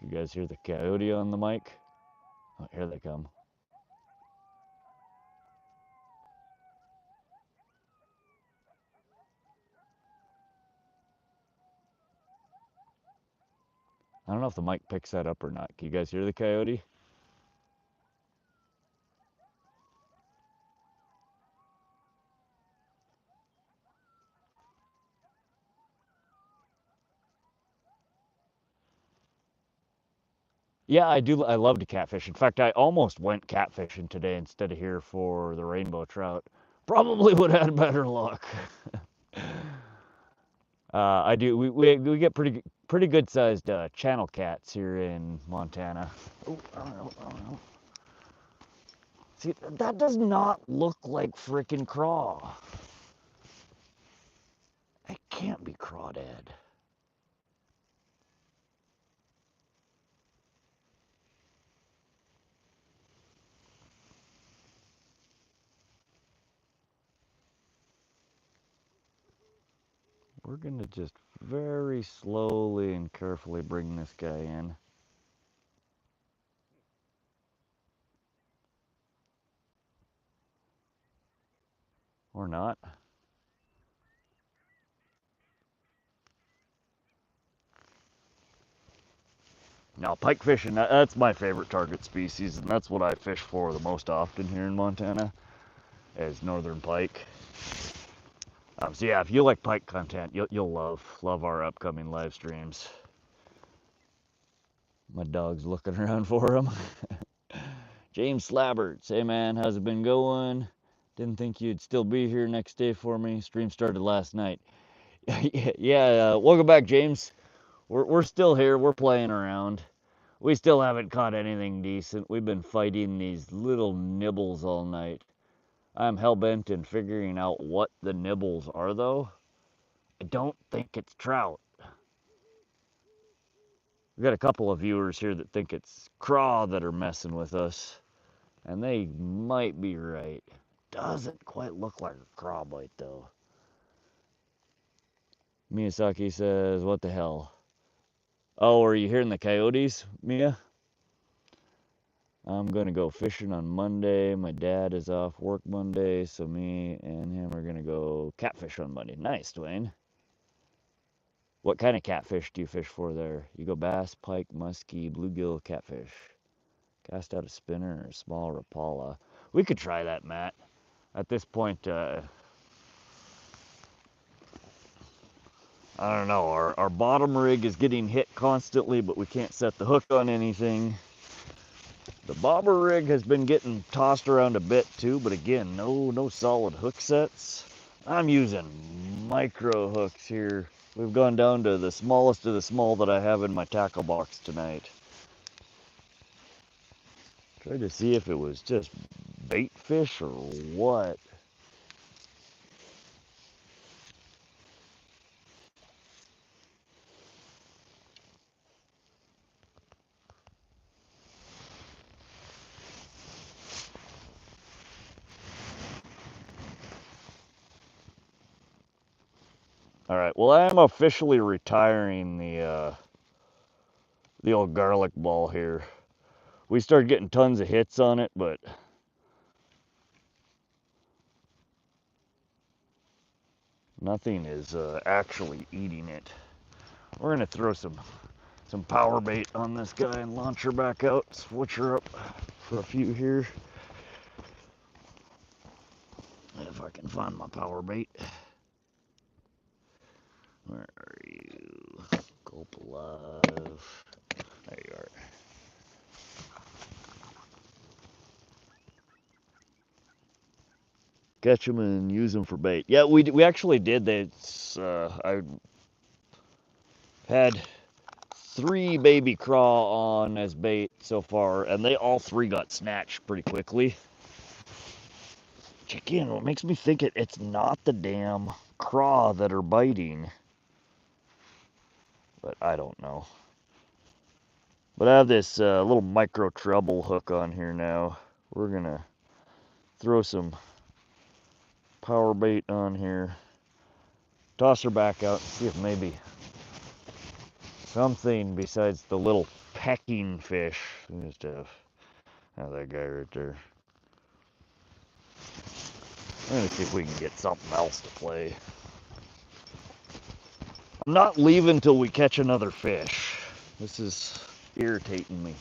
You guys hear the coyote on the mic? Oh, here they come. I don't know if the mic picks that up or not. Can you guys hear the coyote? Yeah, I do. I love to catfish. In fact, I almost went catfishing today instead of here for the rainbow trout. Probably would have had better luck. I do. We get pretty good sized channel cats here in Montana. Oh, I don't know. See, that does not look like frickin' craw. It can't be crawdad. We're gonna just very slowly and carefully bring this guy in. Or not. Now, pike fishing, that's my favorite target species, and that's what I fish for the most often here in Montana, is northern pike. So yeah, if you like pike content, you'll love our upcoming live streams. My dog's looking around for him. James Slabberts, hey man, how's it been going? Didn't think you'd still be here next day for me. Stream started last night. Yeah, welcome back, James. We're still here. We're playing around. We still haven't caught anything decent. We've been fighting these little nibbles all night. I'm hell-bent in figuring out what the nibbles are, though. I don't think it's trout. We've got a couple of viewers here that think it's craw that are messing with us, and they might be right. Doesn't quite look like a craw bite, though. Miyazaki says, what the hell? Oh, are you hearing the coyotes, Mia? I'm going to go fishing on Monday. My dad is off work Monday, so me and him are going to go catfish on Monday. Nice, Dwayne. What kind of catfish do you fish for there? You go bass, pike, muskie, bluegill, catfish. Cast out a spinner or small rapala. We could try that, Matt. At this point, I don't know. Our bottom rig is getting hit constantly, but we can't set the hook on anything. The bobber rig has been getting tossed around a bit too, but again, no solid hook sets. I'm using micro hooks here. We've gone down to the smallest of the small that I have in my tackle box tonight. Tried to see if it was just bait fish or what. All right, well, I am officially retiring the old garlic ball here. We started getting tons of hits on it, but nothing is actually eating it. We're gonna throw some power bait on this guy and launch her back out, switch her up for a few here. If I can find my power bait. Where are you? Gulp alive. There you are. Catch them and use them for bait. Yeah, we actually did. I had 3 baby craw on as bait so far, and they all 3 got snatched pretty quickly. Which again, what makes me think it's not the damn craw that are biting. But I don't know. But I have this little micro treble hook on here now. We're gonna throw some power bait on here, toss her back out, and see if maybe something besides the little pecking fish. Just have that guy right there. I'm gonna see if we can get something else to play. I'm not leaving till we catch another fish. This is irritating me.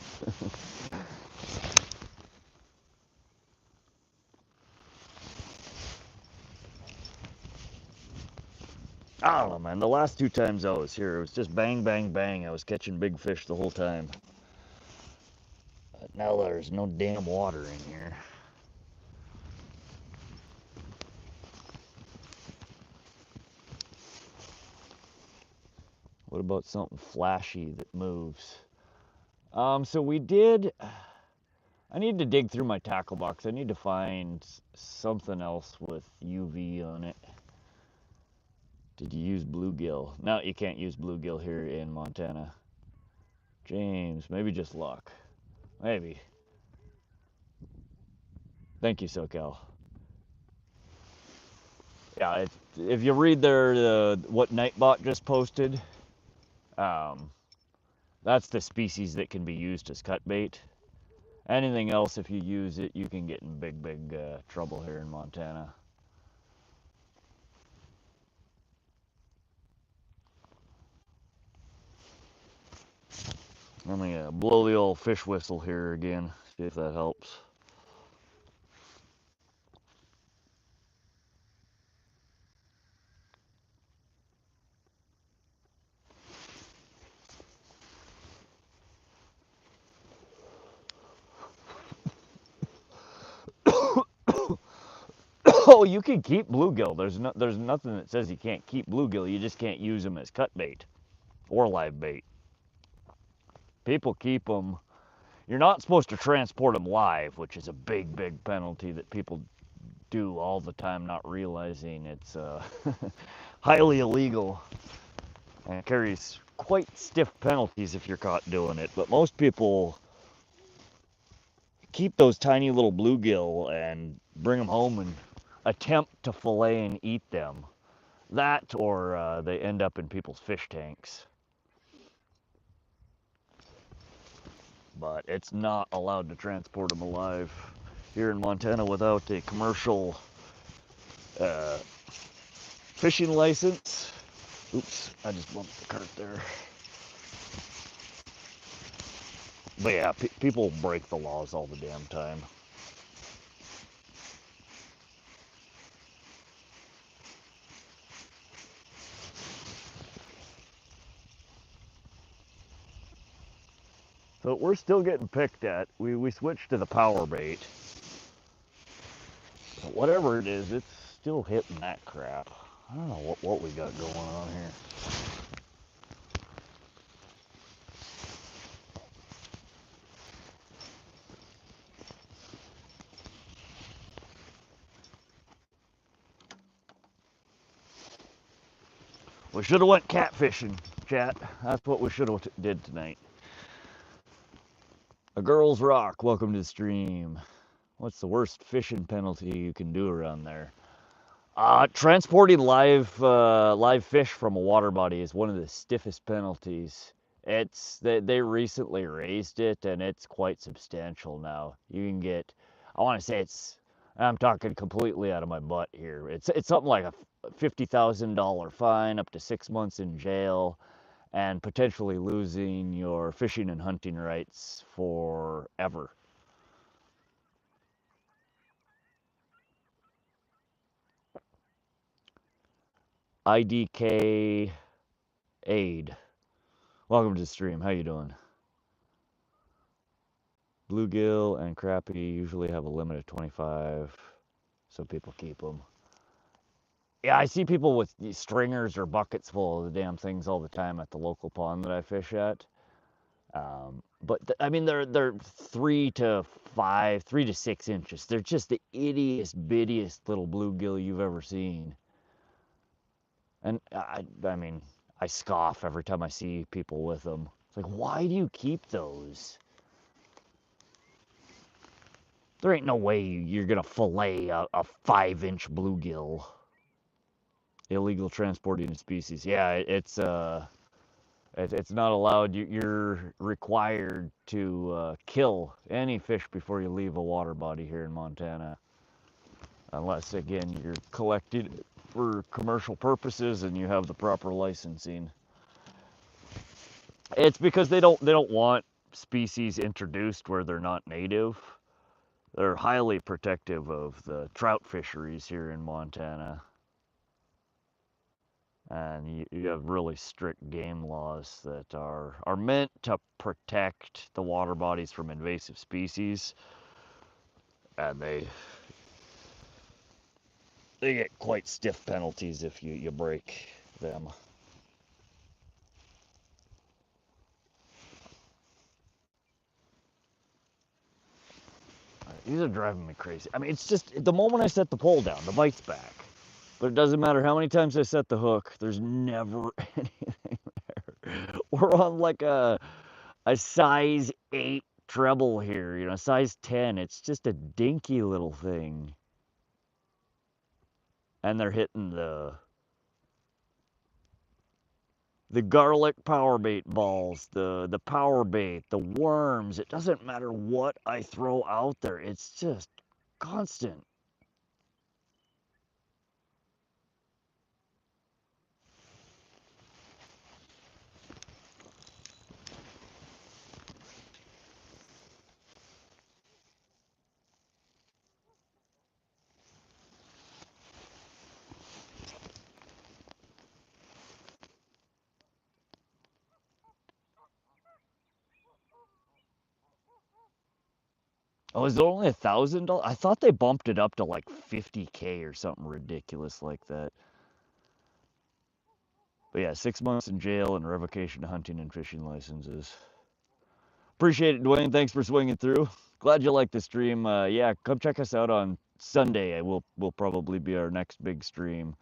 I don't know, man. The last 2 times I was here, it was just bang, bang, bang. I was catching big fish the whole time. But now there's no damn water in here. What about something flashy that moves? So we did. I need to dig through my tackle box. I need to find something else with UV on it. Did you use bluegill? No, you can't use bluegill here in Montana. James, maybe just luck. Maybe. Thank you, SoCal. Yeah, if you read there what Nightbot just posted, that's the species that can be used as cut bait. Anything else, if you use it, you can get in big trouble here in Montana. I'm gonna blow the old fish whistle here again, see if that helps. Oh, you can keep bluegill. There's nothing that says you can't keep bluegill. You just can't use them as cut bait or live bait. People keep them. You're not supposed to transport them live, which is a big, big penalty that people do all the time, not realizing it's highly illegal and carries quite stiff penalties if you're caught doing it. But most people keep those tiny little bluegill and bring them home and attempt to fillet and eat them. That, or they end up in people's fish tanks. But it's not allowed to transport them alive here in Montana without a commercial fishing license. Oops, I just bumped the cart there. But yeah, people break the laws all the damn time. So we're still getting picked at. We switched to the power bait. But whatever it is, it's still hitting that crap. I don't know what we got going on here. We should have went catfishing, chat. That's what we should have did tonight. A girl's rock. Welcome to the stream. What's the worst fishing penalty you can do around there? Transporting live fish from a water body is one of the stiffest penalties. They recently raised it, and it's quite substantial now. You can get, I want to say I'm talking completely out of my butt here. It's something like a $50,000 fine, up to 6 months in jail, and potentially losing your fishing and hunting rights forever. IDK Aid. Welcome to the stream. How you doing? Bluegill and crappie usually have a limit of 25, so people keep them. Yeah, I see people with these stringers or buckets full of the damn things all the time at the local pond that I fish at. But I mean, they're 3 to 5, 3 to 6 inches. They're just the ittiest, bittiest little bluegill you've ever seen. And I mean, I scoff every time I see people with them. It's like, why do you keep those? There ain't no way you're gonna fillet a 5-inch bluegill. Illegal transporting a species. Yeah, it's not allowed. You're required to kill any fish before you leave a water body here in Montana, unless again you're collecting for commercial purposes and you have the proper licensing. It's because they don't want species introduced where they're not native. They're highly protective of the trout fisheries here in Montana. And you have really strict game laws that are meant to protect the water bodies from invasive species. And they get quite stiff penalties if you break them. These are driving me crazy. I mean, it's just the moment I set the pole down, the bite's back. But it doesn't matter how many times I set the hook, there's never anything there. We're on like a size 8 treble here, you know, size 10. It's just a dinky little thing. And they're hitting the garlic power bait balls, the power bait, the worms. It doesn't matter what I throw out there. It's just constant. Oh, is it only $1,000? I thought they bumped it up to like 50K or something ridiculous like that. But yeah, 6 months in jail and revocation of hunting and fishing licenses. Appreciate it, Dwayne. Thanks for swinging through. Glad you liked the stream. Yeah, come check us out on Sunday. Will probably be our next big stream.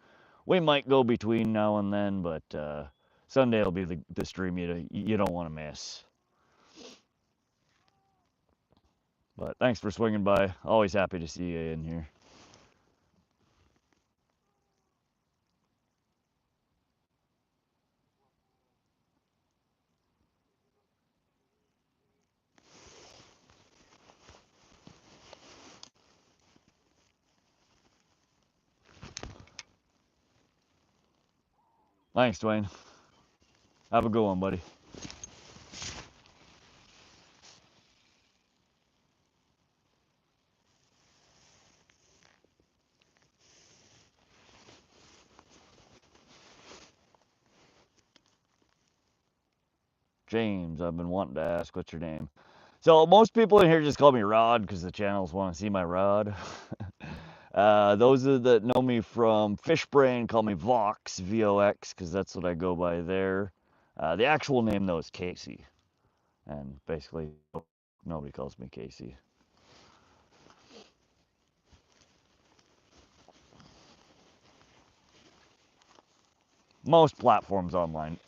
We might go between now and then, but Sunday will be the stream you don't want to miss. But thanks for swinging by. Always happy to see you in here. Thanks, Dwayne. Have a good one, buddy. James, I've been wanting to ask, what's your name? So most people in here just call me Rod because the channels want to see my rod. Those that know me from Fish Brain call me Vox, V-O-X, because that's what I go by there. The actual name, though, is Casey. And basically, nobody calls me Casey. Most platforms online,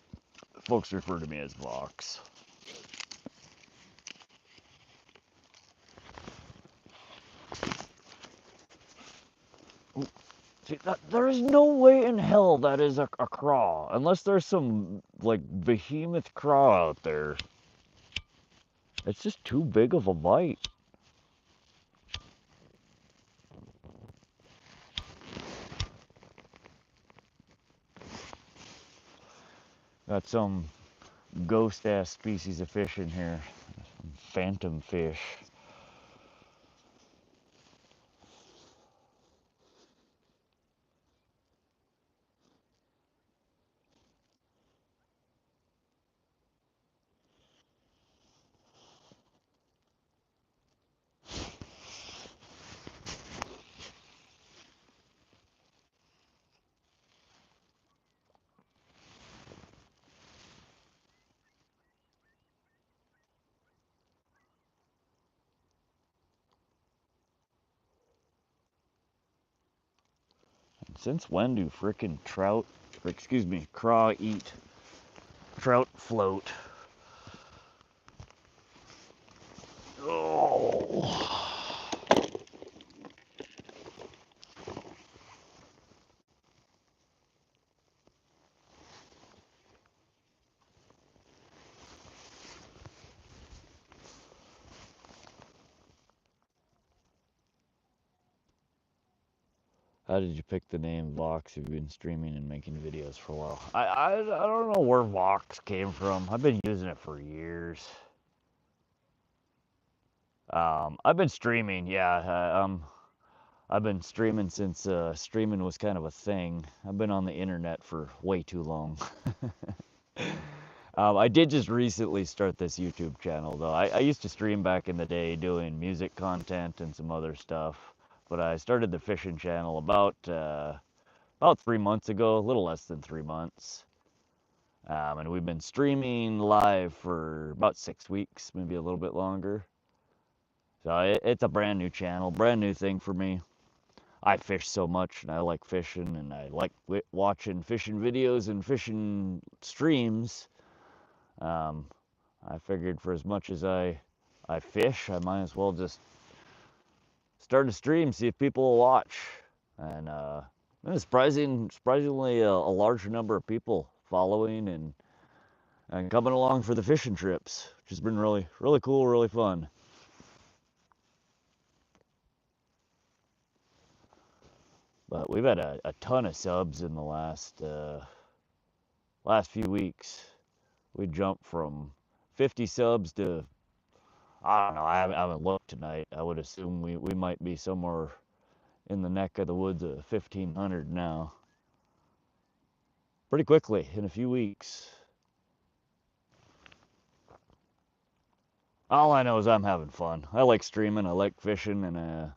folks refer to me as Vox. See, there is no way in hell that is a craw, unless there's some, like, behemoth craw out there. It's just too big of a bite. Got some ghost-ass species of fish in here. Phantom fish. Since when do frickin' trout, or excuse me, craw eat trout float? Oh. How did you pick the name Vox? You've been streaming and making videos for a while. I don't know where Vox came from. I've been using it for years. I've been streaming, yeah. I've been streaming since streaming was kind of a thing. I've been on the internet for way too long. I did just recently start this YouTube channel, though. I used to stream back in the day doing music content and some other stuff. But I started the fishing channel about 3 months ago, a little less than 3 months. And we've been streaming live for about 6 weeks, maybe a little bit longer. So it's a brand new channel, brand new thing for me. I fish so much, and I like fishing, and I like watching fishing videos and fishing streams. I figured for as much as I fish, I might as well just start a stream, see if people will watch. And surprisingly a large number of people following and coming along for the fishing trips, which has been really cool, really fun. But we've had a ton of subs in the last few weeks. We jumped from 50 subs to, I don't know, I haven't looked tonight. I would assume we might be somewhere in the neck of the woods of 1,500 now. Pretty quickly, in a few weeks. All I know is I'm having fun. I like streaming, I like fishing, and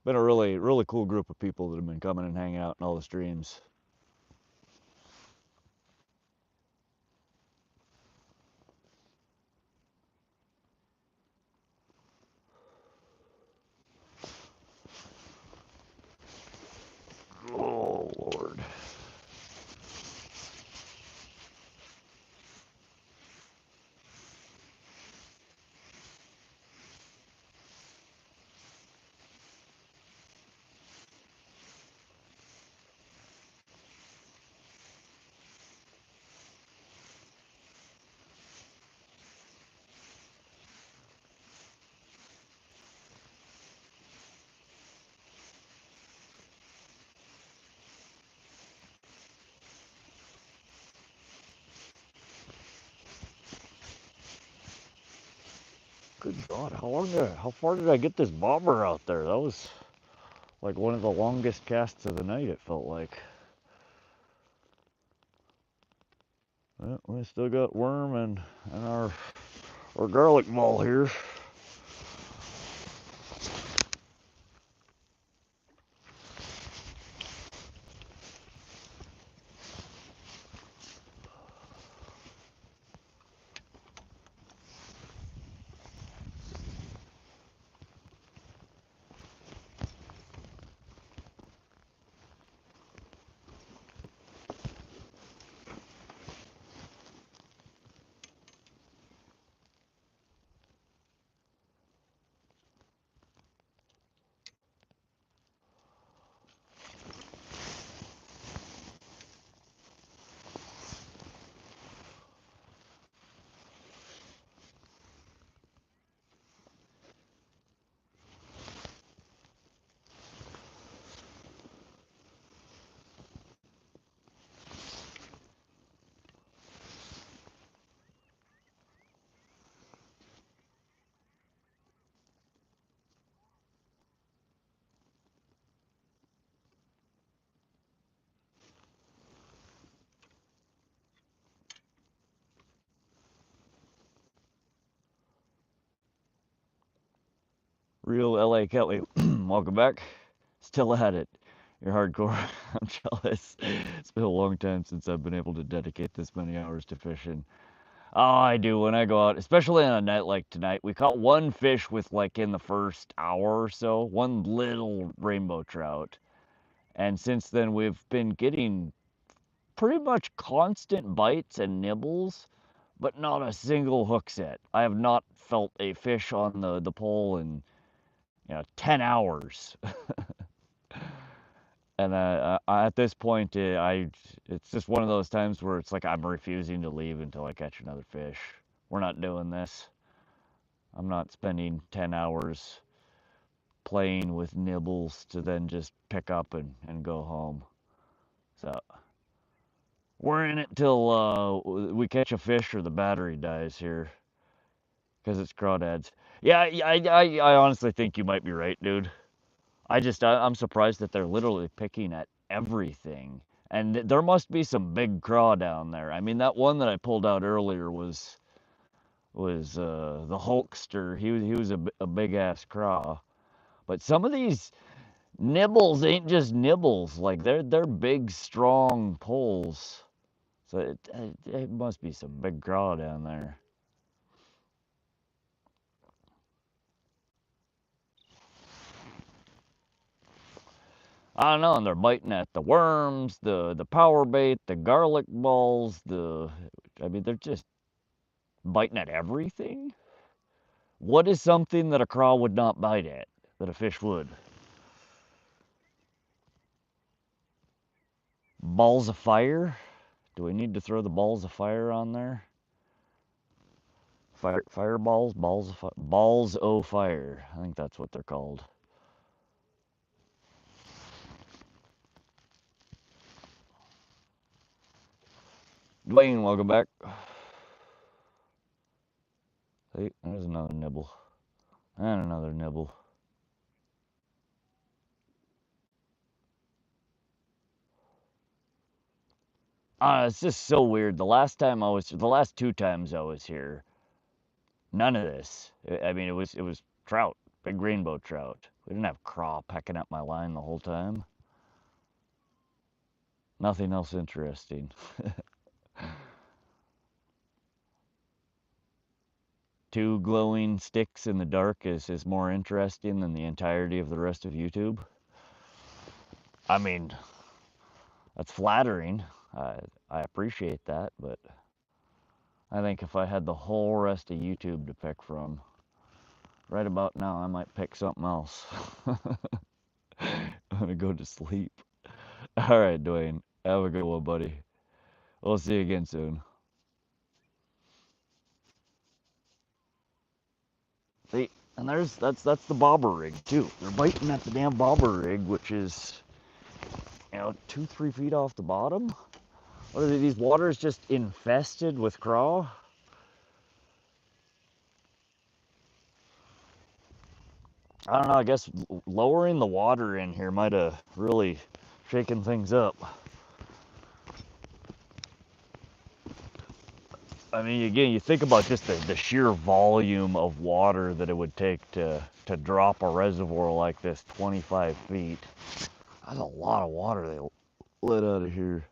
been a really cool group of people that have been coming and hanging out in all the streams. Good God, how far did I get this bobber out there? That was like one of the longest casts of the night, it felt like. Well, we still got worm and our garlic ball here. Real LA Kelly, welcome back. Still at it. You're hardcore. I'm jealous. It's been a long time since I've been able to dedicate this many hours to fishing. Oh, I do when I go out, especially on a night like tonight. We caught one fish with like in the first hour or so, one little rainbow trout. And since then we've been getting pretty much constant bites and nibbles, but not a single hook set. I have not felt a fish on the pole in 10 hours. And at this point, it's just one of those times where it's like I'm refusing to leave until I catch another fish. We're not doing this. I'm not spending 10 hours playing with nibbles to then just pick up and go home. So we're in it till we catch a fish or the battery dies here. Because it's crawdads. Yeah, I honestly think you might be right, dude. I'm surprised that they're literally picking at everything. And there must be some big craw down there. I mean, that one that I pulled out earlier was the Hulkster. He was a big ass craw. But some of these nibbles ain't just nibbles. Like they're big, strong pulls. So it must be some big craw down there. I don't know, and they're biting at the worms, the power bait, the garlic balls, I mean, they're just biting at everything. What is something that a craw would not bite at that a fish would? Balls of fire? Do we need to throw the balls of fire on there? Fireballs, balls o' fire. I think that's what they're called. Dwayne, welcome back. See, there's another nibble. And another nibble. It's just so weird. The last two times I was here, none of this. I mean, it was trout, big rainbow trout. We didn't have craw pecking at my line the whole time. Nothing else interesting. Two glowing sticks in the dark is more interesting than the entirety of the rest of YouTube. I mean, that's flattering. I appreciate that, but I think if I had the whole rest of YouTube to pick from, right about now I might pick something else. I'm gonna go to sleep. All right, Dwayne. Have a good one, buddy. We'll see you again soon. See, and that's the bobber rig too. They're biting at the damn bobber rig, which is 2-3 feet off the bottom. What are these waters just infested with craw? I don't know, I guess lowering the water in here might have really shaken things up. I mean, again, you think about just the sheer volume of water that it would take to drop a reservoir like this 25 feet. That's a lot of water they let out of here.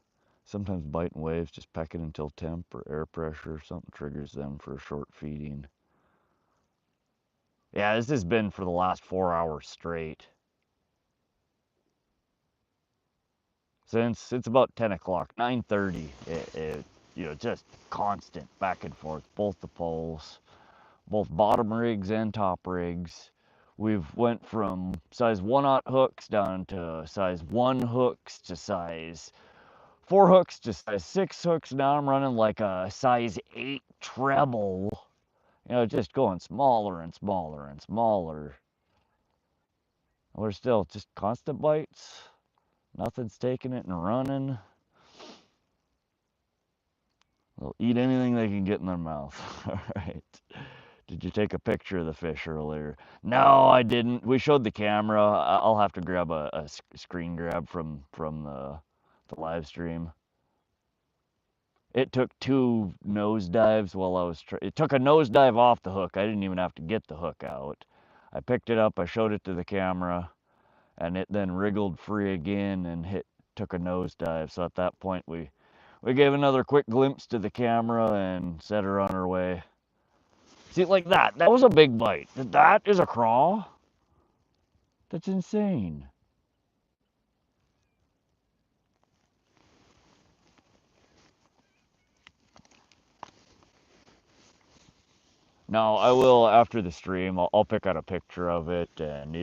Sometimes biting waves, just pecking until temp or air pressure or something triggers them for short feeding. Yeah, this has been for the last 4 hours straight. Since it's about 10 o'clock, 9:30, just constant back and forth, both the poles, both bottom rigs and top rigs. We've went from size 1/0 hooks down to size 1 hooks to size 4 hooks to size 6 hooks. Now I'm running like a size 8 treble. Just going smaller and smaller and smaller. We're still just constant bites. Nothing's taking it and running. They'll eat anything they can get in their mouth. All right. Did you take a picture of the fish earlier? No, I didn't. We showed the camera. I'll have to grab a screen grab from the live stream. It took 2 nosedives while I was it took a nosedive off the hook. I didn't even have to get the hook out. I picked it up, I showed it to the camera, and it then wriggled free again and took a nosedive. So at that point we gave another quick glimpse to the camera and set her on her way. See, like that. That was a big bite. That is a craw. That's insane. No, I will after the stream. I'll pick out a picture of it and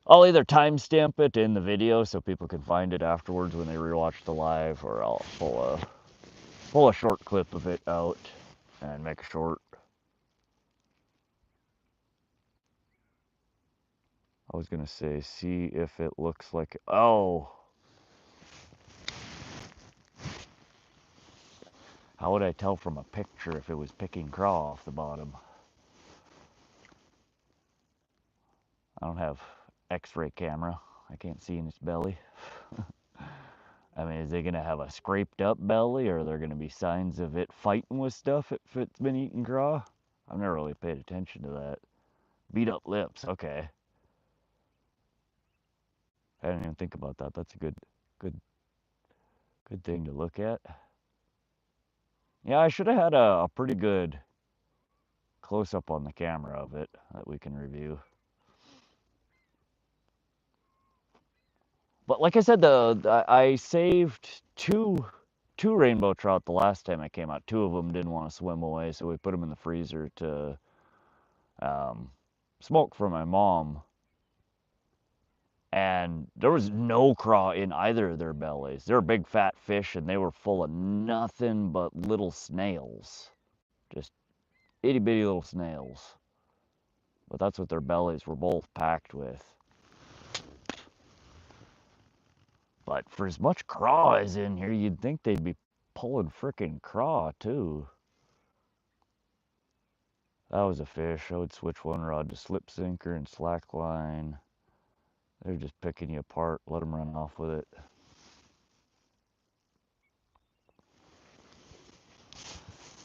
I'll either timestamp it in the video so people can find it afterwards when they rewatch the live, or I'll pull a short clip of it out and make a short. I was gonna say, see if it looks like it. Oh, how would I tell from a picture if it was picking craw off the bottom? I don't have X-ray camera. I can't see in its belly. I mean, is it gonna have a scraped up belly, or are there gonna be signs of it fighting with stuff if it's been eating craw? I've never really paid attention to that. Beat up lips, okay. I didn't even think about that. That's a good thing to look at. Yeah, I should have had a pretty good close-up on the camera of it that we can review. But like I said, I saved two rainbow trout the last time I came out. 2 of them didn't want to swim away, so we put them in the freezer to smoke for my mom. And there was no craw in either of their bellies. They're big fat fish, and they were full of nothing but little snails. Just itty bitty little snails. But that's what their bellies were both packed with. But for as much craw as in here, you'd think they'd be pulling frickin' craw too. That was a fish. I would switch one rod to slip sinker and slack line. They're just picking you apart. Let them run off with it.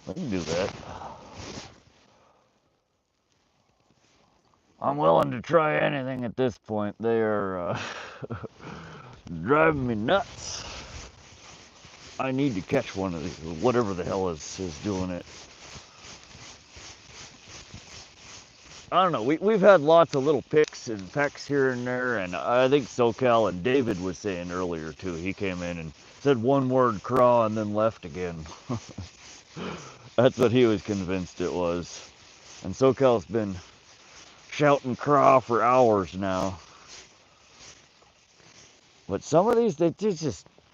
I can do that. I'm willing to try anything at this point. They are driving me nuts. I need to catch one of these, whatever the hell is doing it. I don't know. We've had lots of little picks and pecks here and there, and I think SoCal and David was saying earlier too. He came in and said one word craw and then left again. That's what he was convinced it was. And SoCal's been shouting craw for hours now. But some of these,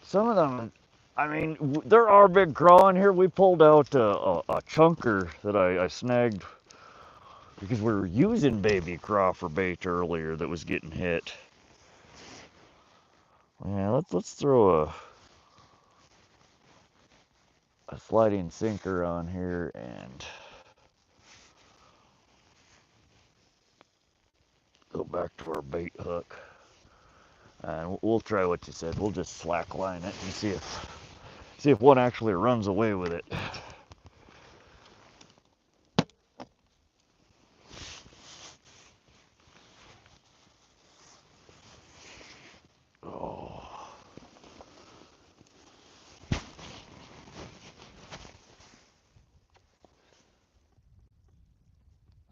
some of them, I mean, there are big craw in here. We pulled out a chunker that I snagged because we were using baby craw for bait earlier that was getting hit. Yeah, let's throw a sliding sinker on here and Go back to our bait hook. And we'll try what you said. We'll just slack line it and see if one actually runs away with it. Oh.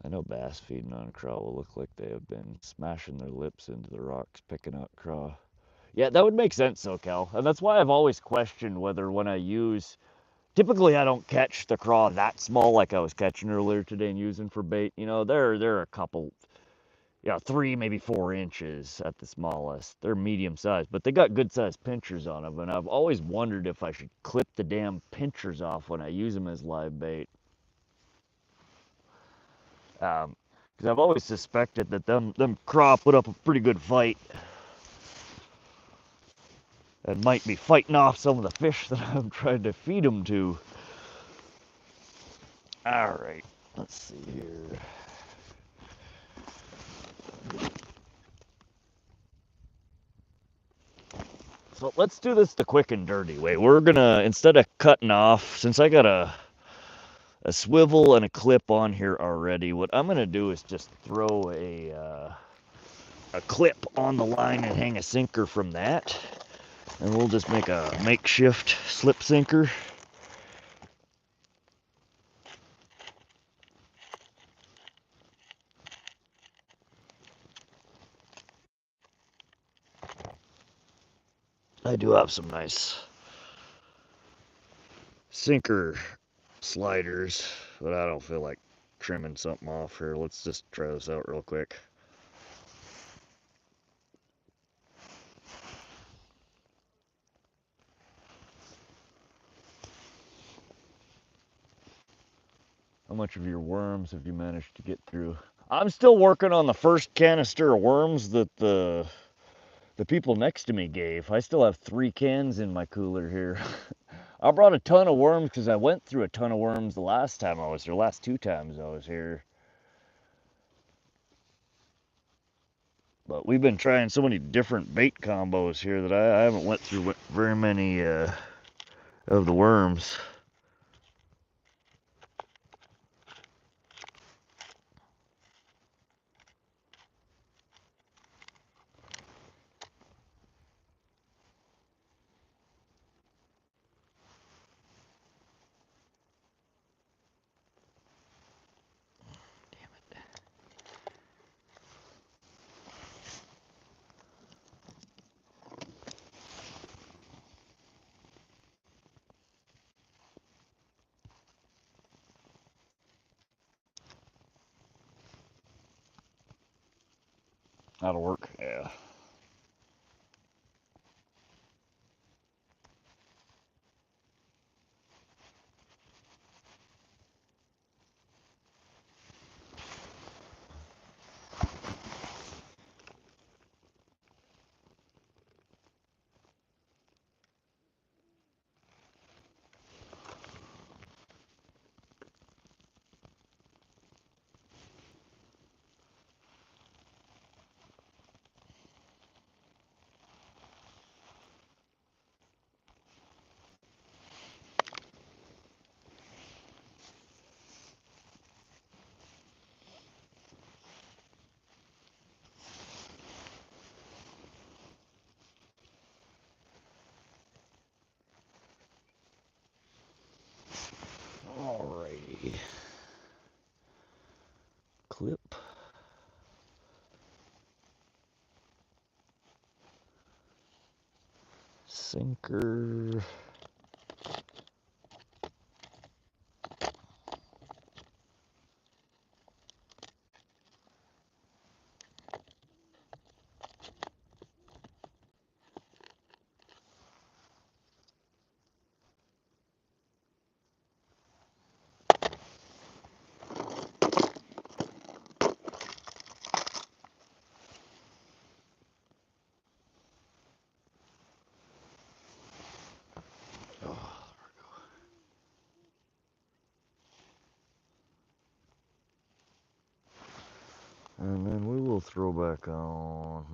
I know bass feeding on craw will look like they have been smashing their lips into the rocks picking out craw. Yeah, that would make sense though, Cal. And that's why I've always questioned whether when I use, typically I don't catch the craw that small like I was catching earlier today and using for bait. You know, they're a couple, 3, maybe 4 inches at the smallest. They're medium sized, but they got good sized pinchers on them. And I've always wondered if I should clip the damn pinchers off when I use them as live bait. Because I've always suspected that them craw put up a pretty good fight and might be fighting off some of the fish that I'm trying to feed them to. All right, let's see here. So let's do this the quick and dirty way. We're gonna, instead of cutting off, since I got a swivel and a clip on here already, what I'm gonna do is just throw a clip on the line and hang a sinker from that. And we'll just make a makeshift slip sinker. I do have some nice sinker sliders, but I don't feel like trimming something off here. Let's just try this out real quick. How much of your worms have you managed to get through? I'm still working on the first canister of worms that the people next to me gave. I still have 3 cans in my cooler here. I brought a ton of worms because I went through a ton of worms the last time I was here, last 2 times I was here. But we've been trying so many different bait combos here that I haven't went through very many of the worms. That'll work, yeah. Alrighty. Clip. Sinker. throw back on.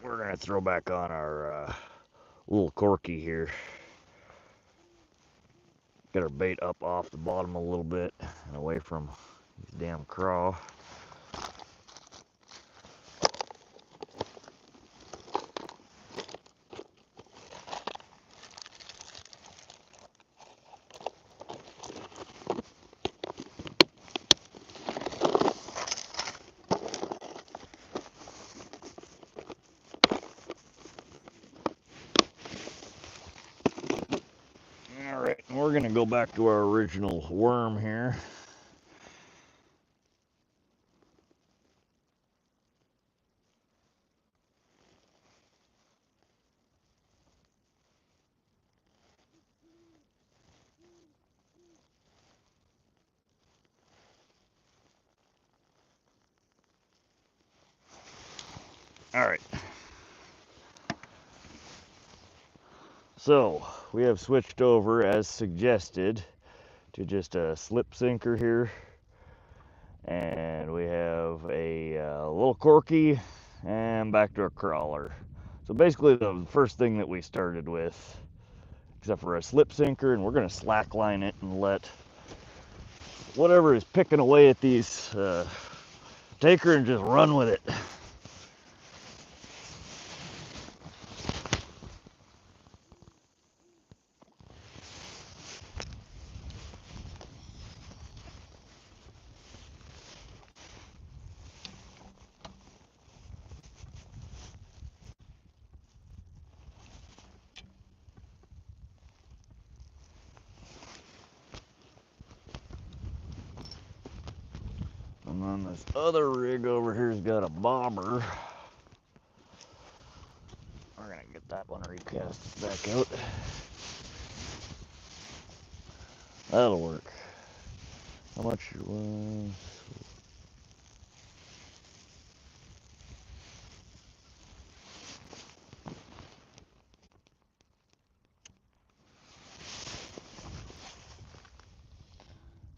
We're gonna throw back on our little corky here. Get our bait up off the bottom a little bit and away from these damn craw. Alright, we're gonna go back to our original worm here. Alright. So, we have switched over, as suggested, to just a slip sinker here. And we have a little corky and back to a crawler. So basically the first thing that we started with, except for a slip sinker, and we're going to slack line it and let whatever is picking away at these take her and just run with it. And then this other rig over here's got a bobber. We're gonna get that one recast back out. That'll work. How much you want?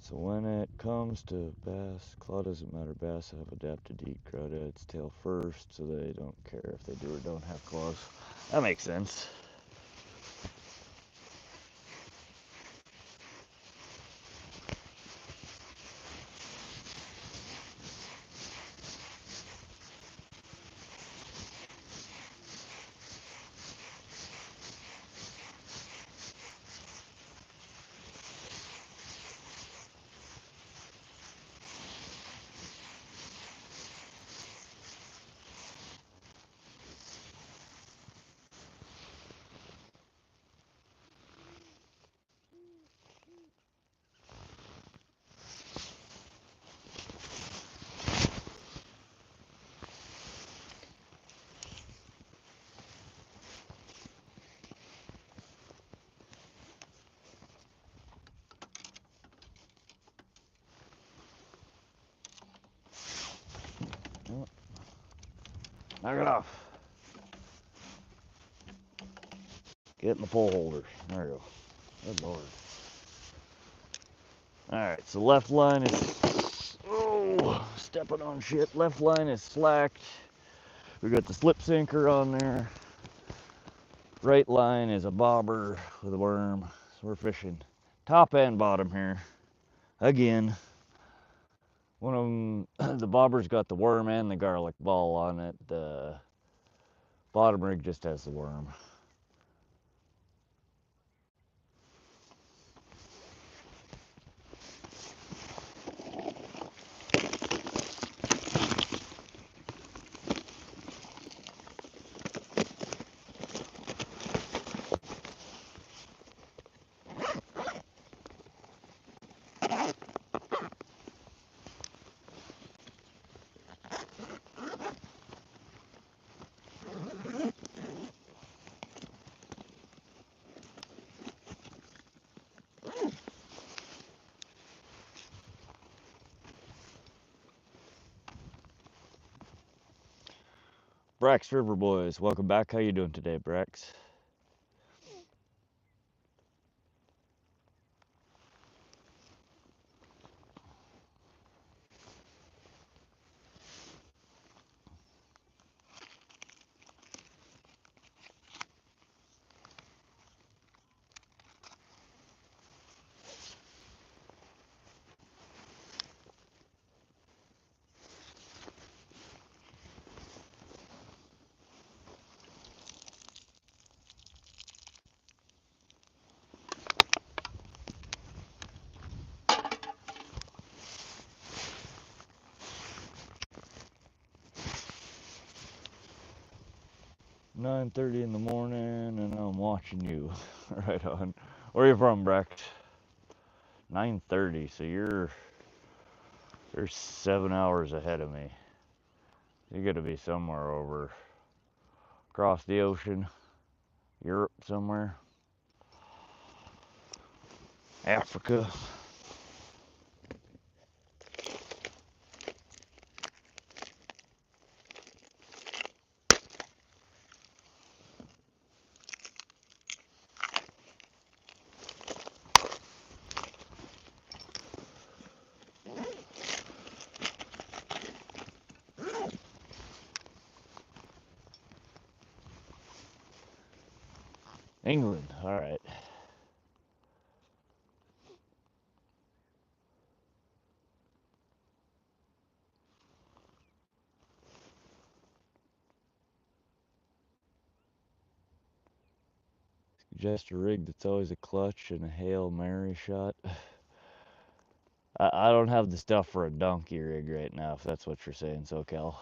So when it comes to bass, claw doesn't matter. Bass have adapted to eat crawdads tail first, so they don't care if they do or don't have claws. That makes sense. Knock it off. Get in the pole holder. There you go. Good lord. Alright, so left line is, oh, stepping on shit. Left line is slacked. We got the slip sinker on there. Right line is a bobber with a worm. So we're fishing top and bottom here. Again, one of them, the bobber's got the worm and the garlic ball on it. The bottom rig just has the worm. Brax River Boys, welcome back. How you doing today, Brax? 9:30 in the morning, and I'm watching you. Right on. Where are you from, Brecht? 9:30, so you're 7 hours ahead of me. You got to be somewhere over across the ocean, Europe somewhere, Africa. England, all right. Suggest a rig that's always a clutch and a Hail Mary shot. I don't have the stuff for a donkey rig right now, if that's what you're saying, SoCal.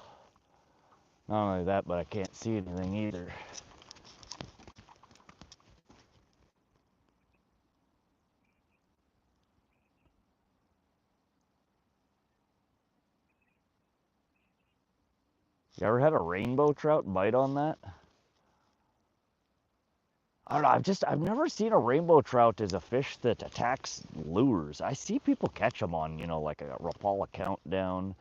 Not only that, but I can't see anything either. You ever had a rainbow trout bite on that? I don't know. I've never seen a rainbow trout as a fish that attacks lures. I see people catch them on, like a Rapala Countdown,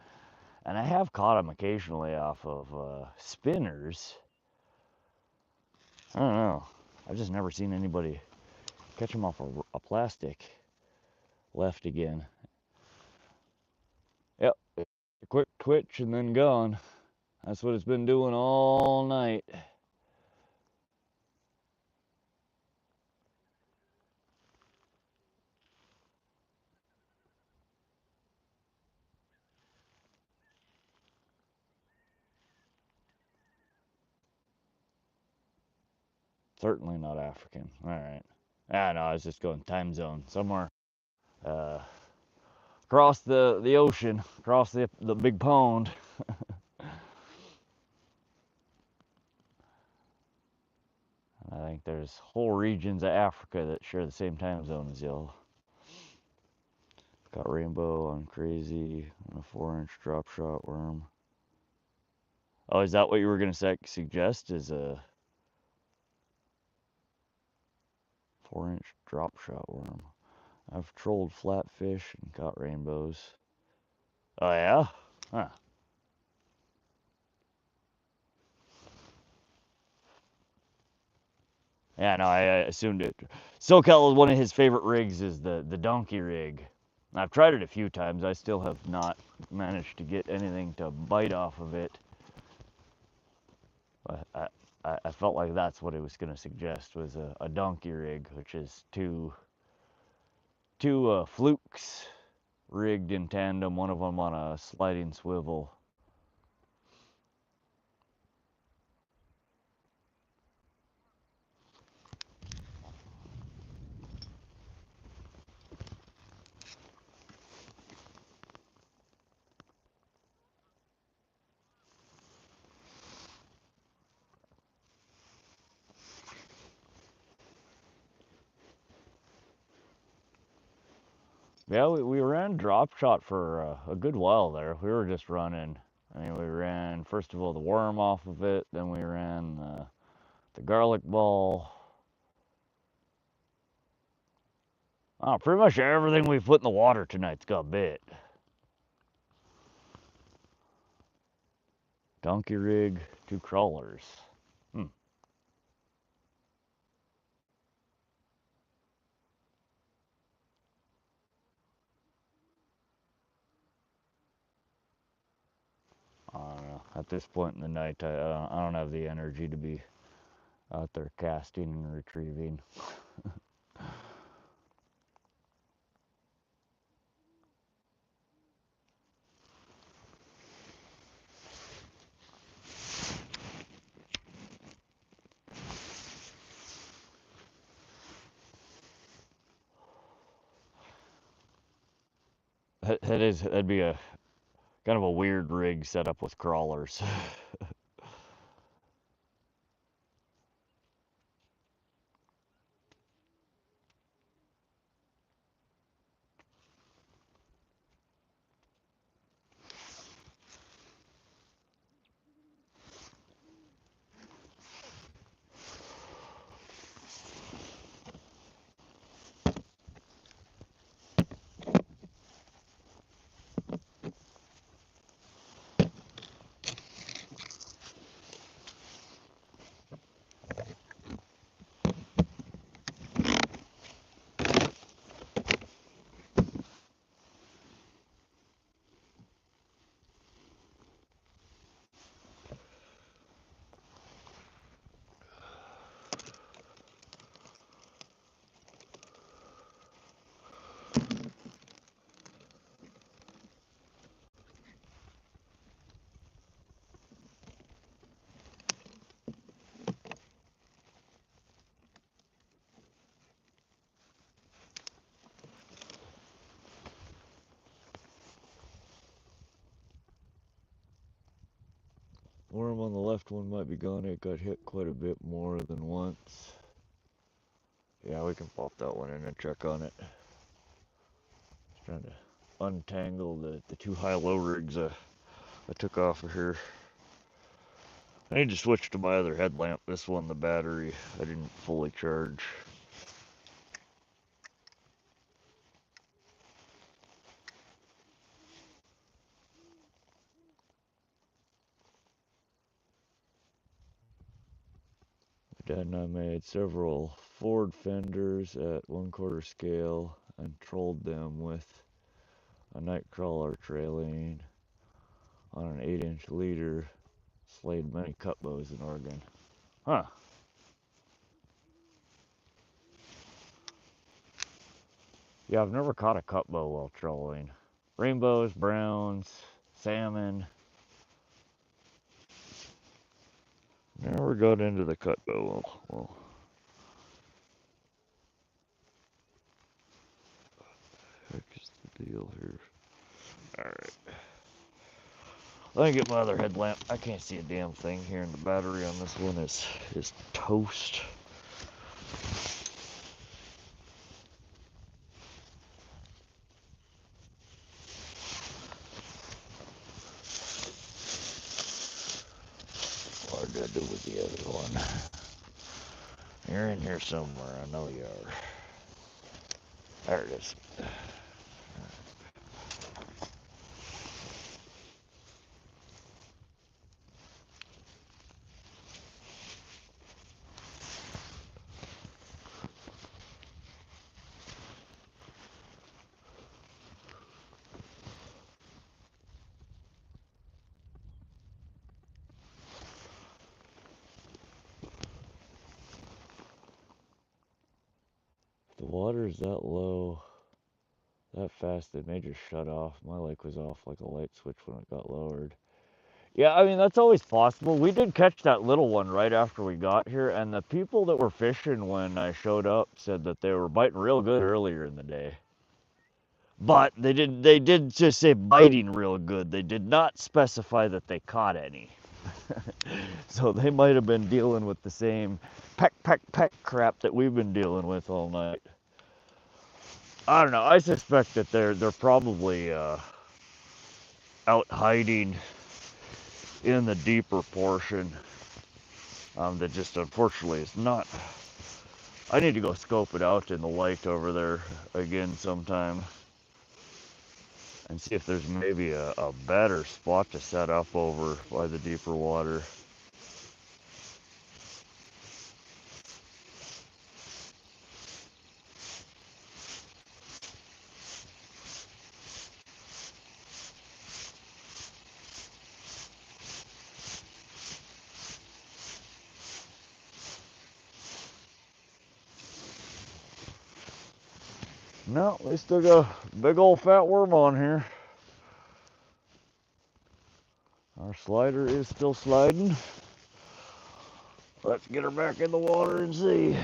and I have caught them occasionally off of spinners. I don't know. I've just never seen anybody catch them off a plastic. Left again. Yep. A quick twitch and then gone. That's what it's been doing all night. Certainly not African. All right. Ah, no, I was just going time zone somewhere. Uh, Across the ocean, across the big pond. I think there's whole regions of Africa that share the same time zone as y'all. Got rainbow on crazy and a 4-inch drop shot worm. Oh, is that what you were gonna suggest? Is a 4-inch drop shot worm? I've trolled flatfish and caught rainbows. Oh yeah? Huh. Yeah, no, I assumed it. SoCal, one of his favorite rigs is the donkey rig. I've tried it a few times. I still have not managed to get anything to bite off of it. But I felt like that's what it was going to suggest, was a donkey rig, which is two flukes rigged in tandem, one of them on a sliding swivel. Yeah, we ran drop shot for a good while there. We were just running. I mean, we ran, first of all, the worm off of it, then we ran the garlic ball. Oh, pretty much everything we put in the water tonight's got bit. Donkey rig, 2 crawlers. Hmm. I don't know. At this point in the night, I don't have the energy to be out there casting and retrieving. That'd be a kind of a weird rig set up with crawlers. Worm on the left one might be gone. It got hit quite a bit more than once. Yeah, we can pop that one in and check on it. Just trying to untangle the two high-low rigs I took off of here. I need to switch to my other headlamp. This one, the battery, I didn't fully charge. My dad and I made several Ford fenders at 1/4 scale and trolled them with a nightcrawler trailing on an 8-inch leader. Slayed many cut bows in Oregon. Huh. Yeah, I've never caught a cut bow while trolling. Rainbows, browns, salmon. Never got into the cut bow. Well, what the heck is the deal here? Alright. Let me get my other headlamp. I can't see a damn thing here, and the battery on this one is toast. What did I do with the other one? You're in here somewhere. I know you are. There it is. The water is that low, that fast, it may just shut off. My lake was off like a light switch when it got lowered. Yeah, I mean, that's always possible. We did catch that little one right after we got here, and the people that were fishing when I showed up said that they were biting real good earlier in the day. But they did just say biting real good. They did not specify that they caught any. So they might have been dealing with the same peck, peck, peck crap that we've been dealing with all night. I don't know. I suspect that they're probably out hiding in the deeper portion. That just unfortunately is not. I need to go scope it out in the light over there again sometime and see if there's maybe a better spot to set up over by the deeper water. No, we still got a big old fat worm on here. Our slider is still sliding. Let's get her back in the water and see.